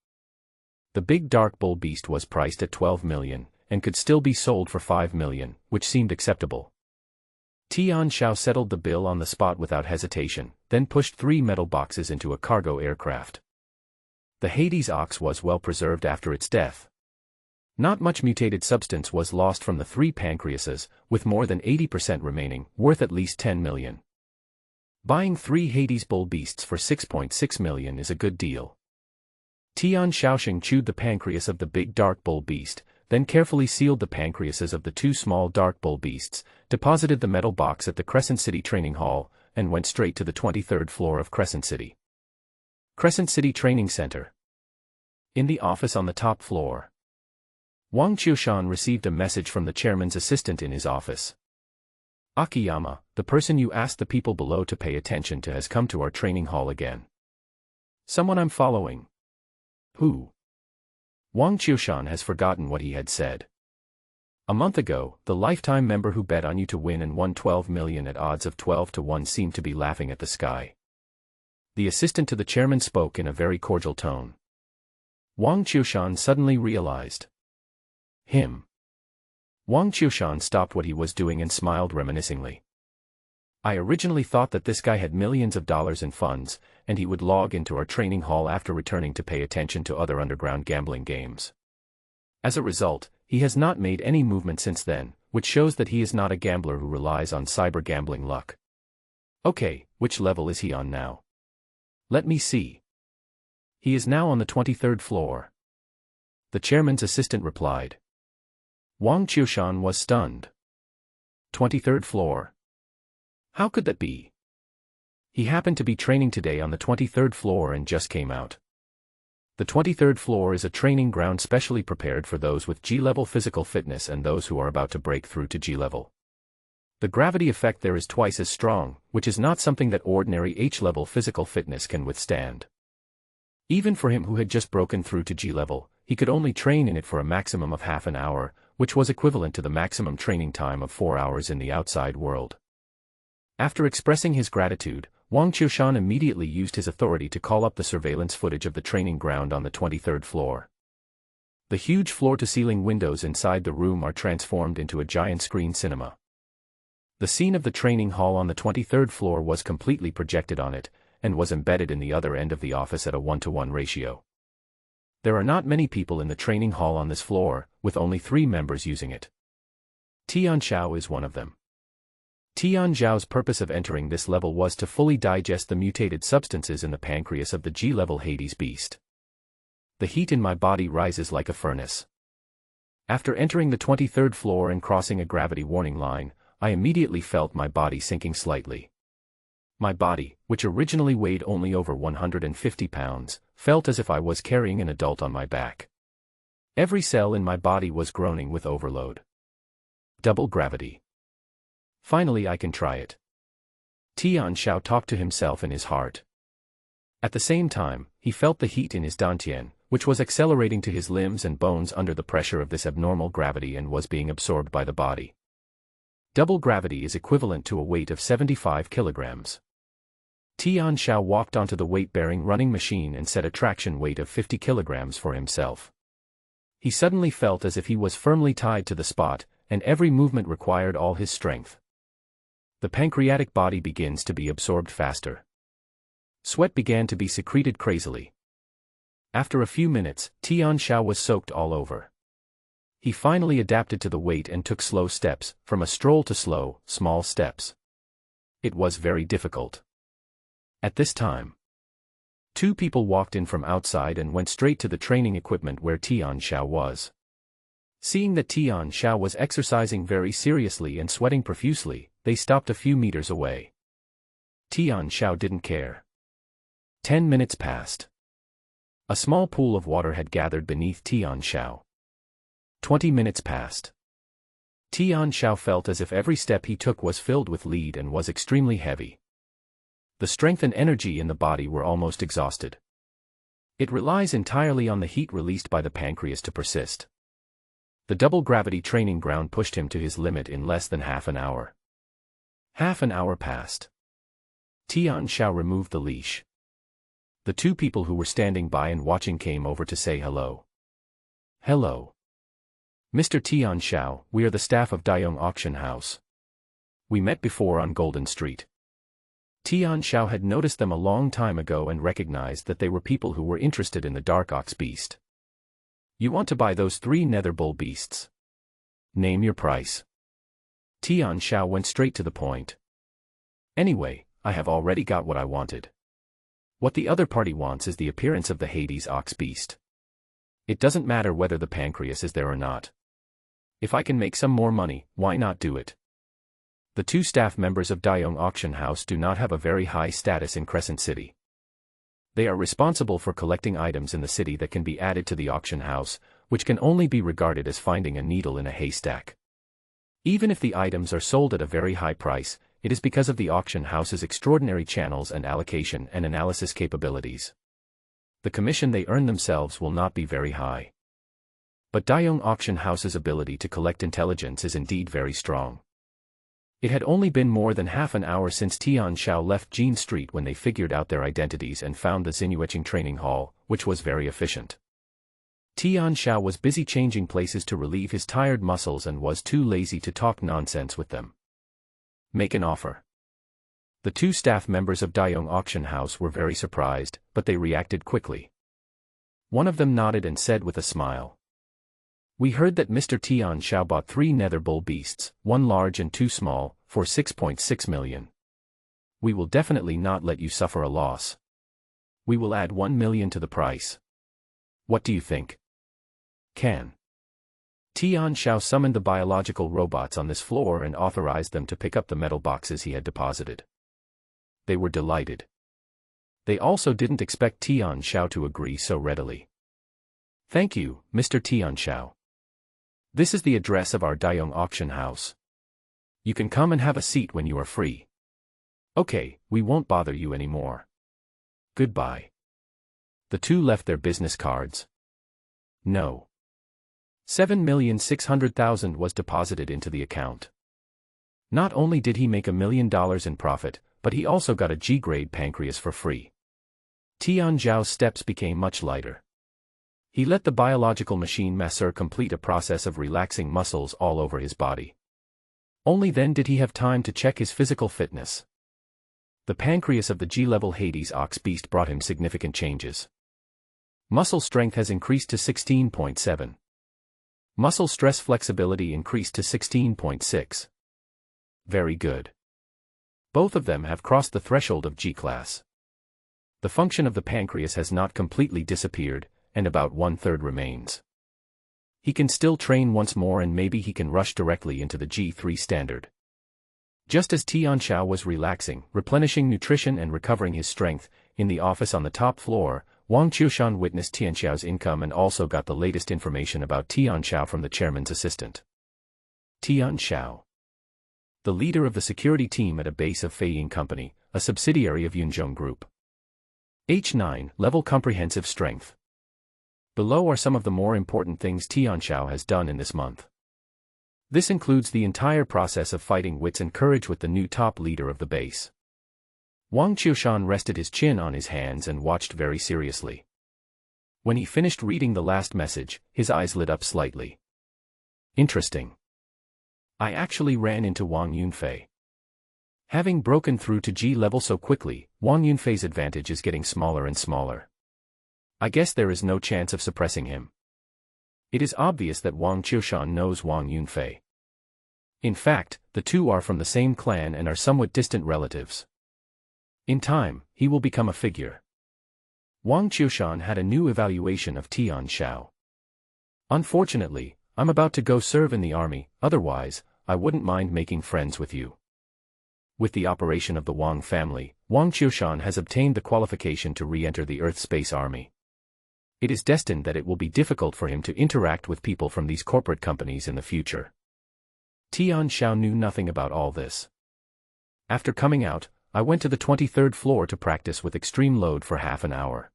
The big dark bull beast was priced at 12 million, and could still be sold for 5 million, which seemed acceptable. Tian Xiao settled the bill on the spot without hesitation, then pushed 3 metal boxes into a cargo aircraft. The Hades ox was well preserved after its death. Not much mutated substance was lost from the 3 pancreases, with more than 80% remaining, worth at least 10 million. Buying 3 Hades bull beasts for 6.6 million is a good deal. Tian Xiaoxing chewed the pancreas of the big dark bull beast, then carefully sealed the pancreases of the 2 small dark bull beasts, deposited the metal box at the Crescent City Training Hall, and went straight to the 23rd floor of Crescent City. Crescent City Training Center. In the office on the top floor. Wang Qiushan received a message from the chairman's assistant in his office. Akiyama, the person you asked the people below to pay attention to has come to our training hall again. Someone I'm following. Who? Wang Qiushan has forgotten what he had said. A month ago, the lifetime member who bet on you to win and won 12 million at odds of 12 to 1 seemed to be laughing at the sky. The assistant to the chairman spoke in a very cordial tone. Wang Qiushan suddenly realized. Him. Wang Qiushan stopped what he was doing and smiled reminiscingly. I originally thought that this guy had millions of dollars in funds, and he would log into our training hall after returning to pay attention to other underground gambling games. As a result, he has not made any movement since then, which shows that he is not a gambler who relies on cyber gambling luck. Okay, which level is he on now? Let me see. He is now on the 23rd floor. The chairman's assistant replied. Wang Qiushan was stunned. 23rd floor. How could that be? He happened to be training today on the 23rd floor and just came out. The 23rd floor is a training ground specially prepared for those with G-level physical fitness and those who are about to break through to G-level. The gravity effect there is twice as strong, which is not something that ordinary H-level physical fitness can withstand. Even for him who had just broken through to G-level, he could only train in it for a maximum of half an hour, which was equivalent to the maximum training time of 4 hours in the outside world. After expressing his gratitude, Wang Qiushan immediately used his authority to call up the surveillance footage of the training ground on the 23rd floor. The huge floor-to-ceiling windows inside the room are transformed into a giant screen cinema. The scene of the training hall on the 23rd floor was completely projected on it, and was embedded in the other end of the office at a 1-to-1 ratio. There are not many people in the training hall on this floor, with only 3 members using it. Tian Xiao is one of them. Tian Zhao's purpose of entering this level was to fully digest the mutated substances in the pancreas of the G-level Hades beast. The heat in my body rises like a furnace. After entering the 23rd floor and crossing a gravity warning line, I immediately felt my body sinking slightly. My body, which originally weighed only over 150 pounds, felt as if I was carrying an adult on my back. Every cell in my body was groaning with overload. Double gravity. Finally I can try it. Tian Xiao talked to himself in his heart. At the same time, he felt the heat in his dantian, which was accelerating to his limbs and bones under the pressure of this abnormal gravity and was being absorbed by the body. Double gravity is equivalent to a weight of 75 kilograms. Tian Xiao walked onto the weight-bearing running machine and set a traction weight of 50 kilograms for himself. He suddenly felt as if he was firmly tied to the spot, and every movement required all his strength. The pancreatic body begins to be absorbed faster. Sweat began to be secreted crazily. After a few minutes, Tian Xiao was soaked all over. He finally adapted to the weight and took slow steps, from a stroll to slow, small steps. It was very difficult. At this time, 2 people walked in from outside and went straight to the training equipment where Tian Xiao was. Seeing that Tian Xiao was exercising very seriously and sweating profusely, they stopped a few meters away. Tian Xiao didn't care. 10 minutes passed. A small pool of water had gathered beneath Tian Xiao. 20 minutes passed. Tian Xiao felt as if every step he took was filled with lead and was extremely heavy. The strength and energy in the body were almost exhausted. It relies entirely on the heat released by the pancreas to persist. The double gravity training ground pushed him to his limit in less than half an hour. Half an hour passed. Tian Xiao removed the leash. The 2 people who were standing by and watching came over to say hello. Hello. Mr. Tian Xiao, we are the staff of Dayong Auction House. We met before on Golden Street. Tian Xiao had noticed them a long time ago and recognized that they were people who were interested in the Dark Ox beast. You want to buy those 3 nether bull beasts? Name your price. Tian Xiao went straight to the point. Anyway, I have already got what I wanted. What the other party wants is the appearance of the Hades ox beast. It doesn't matter whether the pancreas is there or not. If I can make some more money, why not do it? The 2 staff members of Dayong Auction House do not have a very high status in Crescent City. They are responsible for collecting items in the city that can be added to the auction house, which can only be regarded as finding a needle in a haystack. Even if the items are sold at a very high price, it is because of the auction house's extraordinary channels and allocation and analysis capabilities. The commission they earn themselves will not be very high. But Daeong Auction House's ability to collect intelligence is indeed very strong. It had only been more than half an hour since Tian Xiao left Jean Street when they figured out their identities and found the Xinyueqing training hall, which was very efficient. Tian Xiao was busy changing places to relieve his tired muscles and was too lazy to talk nonsense with them. Make an offer. The two staff members of Daeong Auction House were very surprised, but they reacted quickly. One of them nodded and said with a smile, "We heard that Mr. Tian Xiao bought 3 nether bull beasts, 1 large and 2 small, for 6.6 million. We will definitely not let you suffer a loss. We will add 1 million to the price. What do you think? Can?" Tian Xiao summoned the biological robots on this floor and authorized them to pick up the metal boxes he had deposited. They were delighted. They also didn't expect Tian Xiao to agree so readily. "Thank you, Mr. Tian Xiao. This is the address of our Daeong Auction House. You can come and have a seat when you are free. Okay, we won't bother you anymore. Goodbye." The two left their business cards. No. 7,600,000 was deposited into the account. Not only did he make $1 million in profit, but he also got a G-grade pancreas for free. Tian Zhao's steps became much lighter. He let the biological machine masseur complete a process of relaxing muscles all over his body. Only then did he have time to check his physical fitness. The pancreas of the G-level Hades ox beast brought him significant changes. Muscle strength has increased to 16.7. Muscle stress flexibility increased to 16.6. Very good. Both of them have crossed the threshold of G-class. The function of the pancreas has not completely disappeared, and about 1/3 remains. He can still train once more and maybe he can rush directly into the G3 standard. Just as Tian Xiao was relaxing, replenishing nutrition and recovering his strength, in the office on the top floor, Wang Qiushan witnessed Tian Xiao's income and also got the latest information about Tian Xiao from the chairman's assistant. Tian Xiao, the leader of the security team at a base of Feiying Company, a subsidiary of Yunzhong Group. H9 level comprehensive strength. Below are some of the more important things Tian Xiao has done in this month. This includes the entire process of fighting wits and courage with the new top leader of the base. Wang Qiushan rested his chin on his hands and watched very seriously. When he finished reading the last message, his eyes lit up slightly. Interesting. I actually ran into Wang Yunfei. Having broken through to G level so quickly, Wang Yunfei's advantage is getting smaller and smaller. I guess there is no chance of suppressing him. It is obvious that Wang Qiushan knows Wang Yunfei. In fact, the two are from the same clan and are somewhat distant relatives. In time, he will become a figure. Wang Qiushan had a new evaluation of Tian Xiao. Unfortunately, I'm about to go serve in the army, otherwise, I wouldn't mind making friends with you. With the operation of the Wang family, Wang Qiushan has obtained the qualification to re-enter the Earth Space Army. It is destined that it will be difficult for him to interact with people from these corporate companies in the future. Tian Xiao knew nothing about all this. After coming out, I went to the 23rd floor to practice with extreme load for half an hour.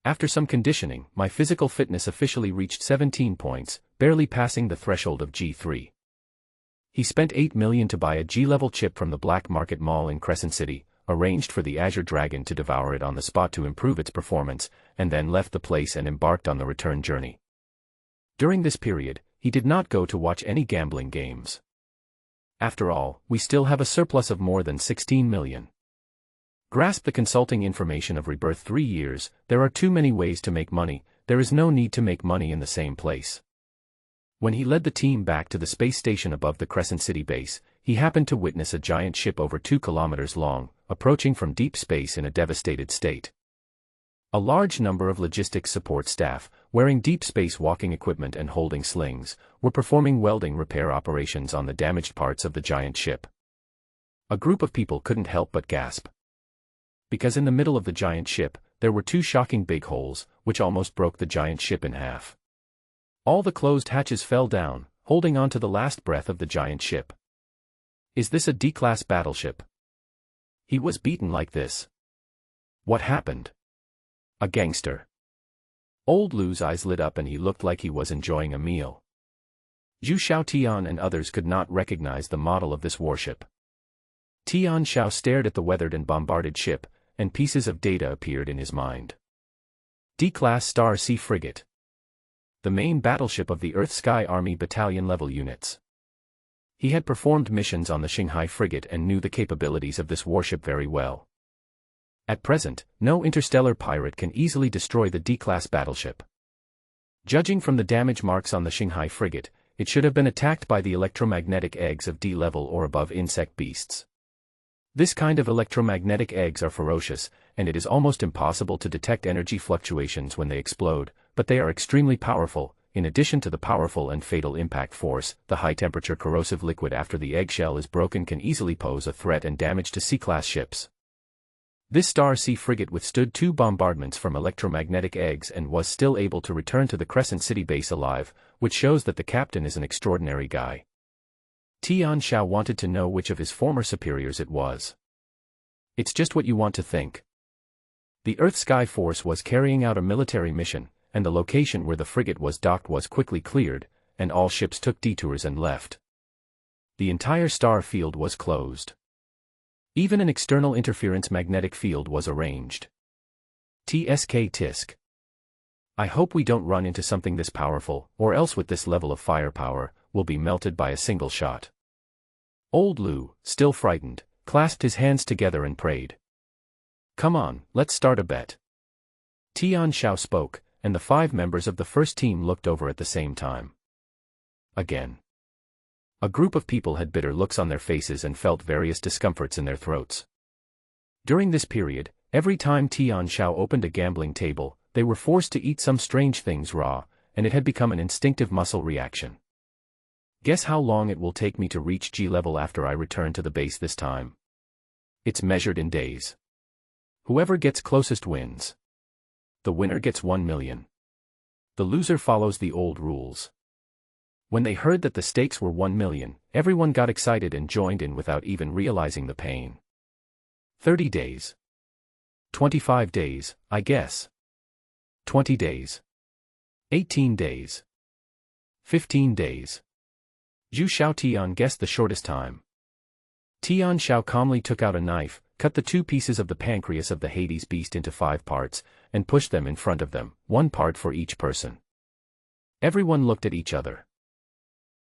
After some conditioning, my physical fitness officially reached 17 points, barely passing the threshold of G3. He spent 8 million to buy a G-level chip from the Black Market Mall in Crescent City, arranged for the Azure Dragon to devour it on the spot to improve its performance, and then left the place and embarked on the return journey. During this period, he did not go to watch any gambling games. After all, we still have a surplus of more than 16 million. Grasp the consulting information of Rebirth 3 years, there are too many ways to make money, there is no need to make money in the same place. When he led the team back to the space station above the Crescent City base, he happened to witness a giant ship over 2 kilometers long, approaching from deep space in a devastated state. A large number of logistics support staff, wearing deep space walking equipment and holding slings, were performing welding repair operations on the damaged parts of the giant ship. A group of people couldn't help but gasp. Because in the middle of the giant ship, there were 2 shocking big holes, which almost broke the giant ship in half. All the closed hatches fell down, holding on to the last breath of the giant ship. Is this a D-class battleship? He was beaten like this. What happened? A gangster. Old Lu's eyes lit up and he looked like he was enjoying a meal. Zhu Xiaotian and others could not recognize the model of this warship. Tian Xiao stared at the weathered and bombarded ship, and pieces of data appeared in his mind. D-class Star Sea frigate. The main battleship of the Earth-Sky Army battalion-level units. He had performed missions on the Shanghai frigate and knew the capabilities of this warship very well. At present, no interstellar pirate can easily destroy the D-class battleship. Judging from the damage marks on the Shanghai frigate, it should have been attacked by the electromagnetic eggs of D-level or above insect beasts. This kind of electromagnetic eggs are ferocious, and it is almost impossible to detect energy fluctuations when they explode, but they are extremely powerful. In addition to the powerful and fatal impact force, the high-temperature corrosive liquid after the eggshell is broken can easily pose a threat and damage to C-class ships. This Star Sea frigate withstood 2 bombardments from electromagnetic eggs and was still able to return to the Crescent City base alive, which shows that the captain is an extraordinary guy. Tian Xiao wanted to know which of his former superiors it was. It's just what you want to think. The Earth-Sky Force was carrying out a military mission, and the location where the frigate was docked was quickly cleared, and all ships took detours and left. The entire star field was closed. Even an external interference magnetic field was arranged. Tisk. I hope we don't run into something this powerful, or else with this level of firepower, we'll be melted by a single shot. Old Lu, still frightened, clasped his hands together and prayed. Come on, let's start a bet. Tian Xiao spoke, and the 5 members of the first team looked over at the same time. Again. A group of people had bitter looks on their faces and felt various discomforts in their throats. During this period, every time Tian Xiao opened a gambling table, they were forced to eat some strange things raw, and it had become an instinctive muscle reaction. Guess how long it will take me to reach G level after I return to the base this time? It's measured in days. Whoever gets closest wins. The winner gets 1 million. The loser follows the old rules. When they heard that the stakes were 1 million, everyone got excited and joined in without even realizing the pain. 30 days. 25 days, I guess. 20 days. 18 days. 15 days. Zhu Xiaotian guessed the shortest time. Tian Xiao calmly took out a knife, cut the 2 pieces of the pancreas of the Hades beast into 5 parts, and pushed them in front of them, 1 part for each person. Everyone looked at each other.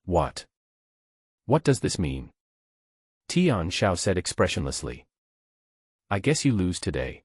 What? What does this mean? Tian Xiao said expressionlessly. I guess you lose today.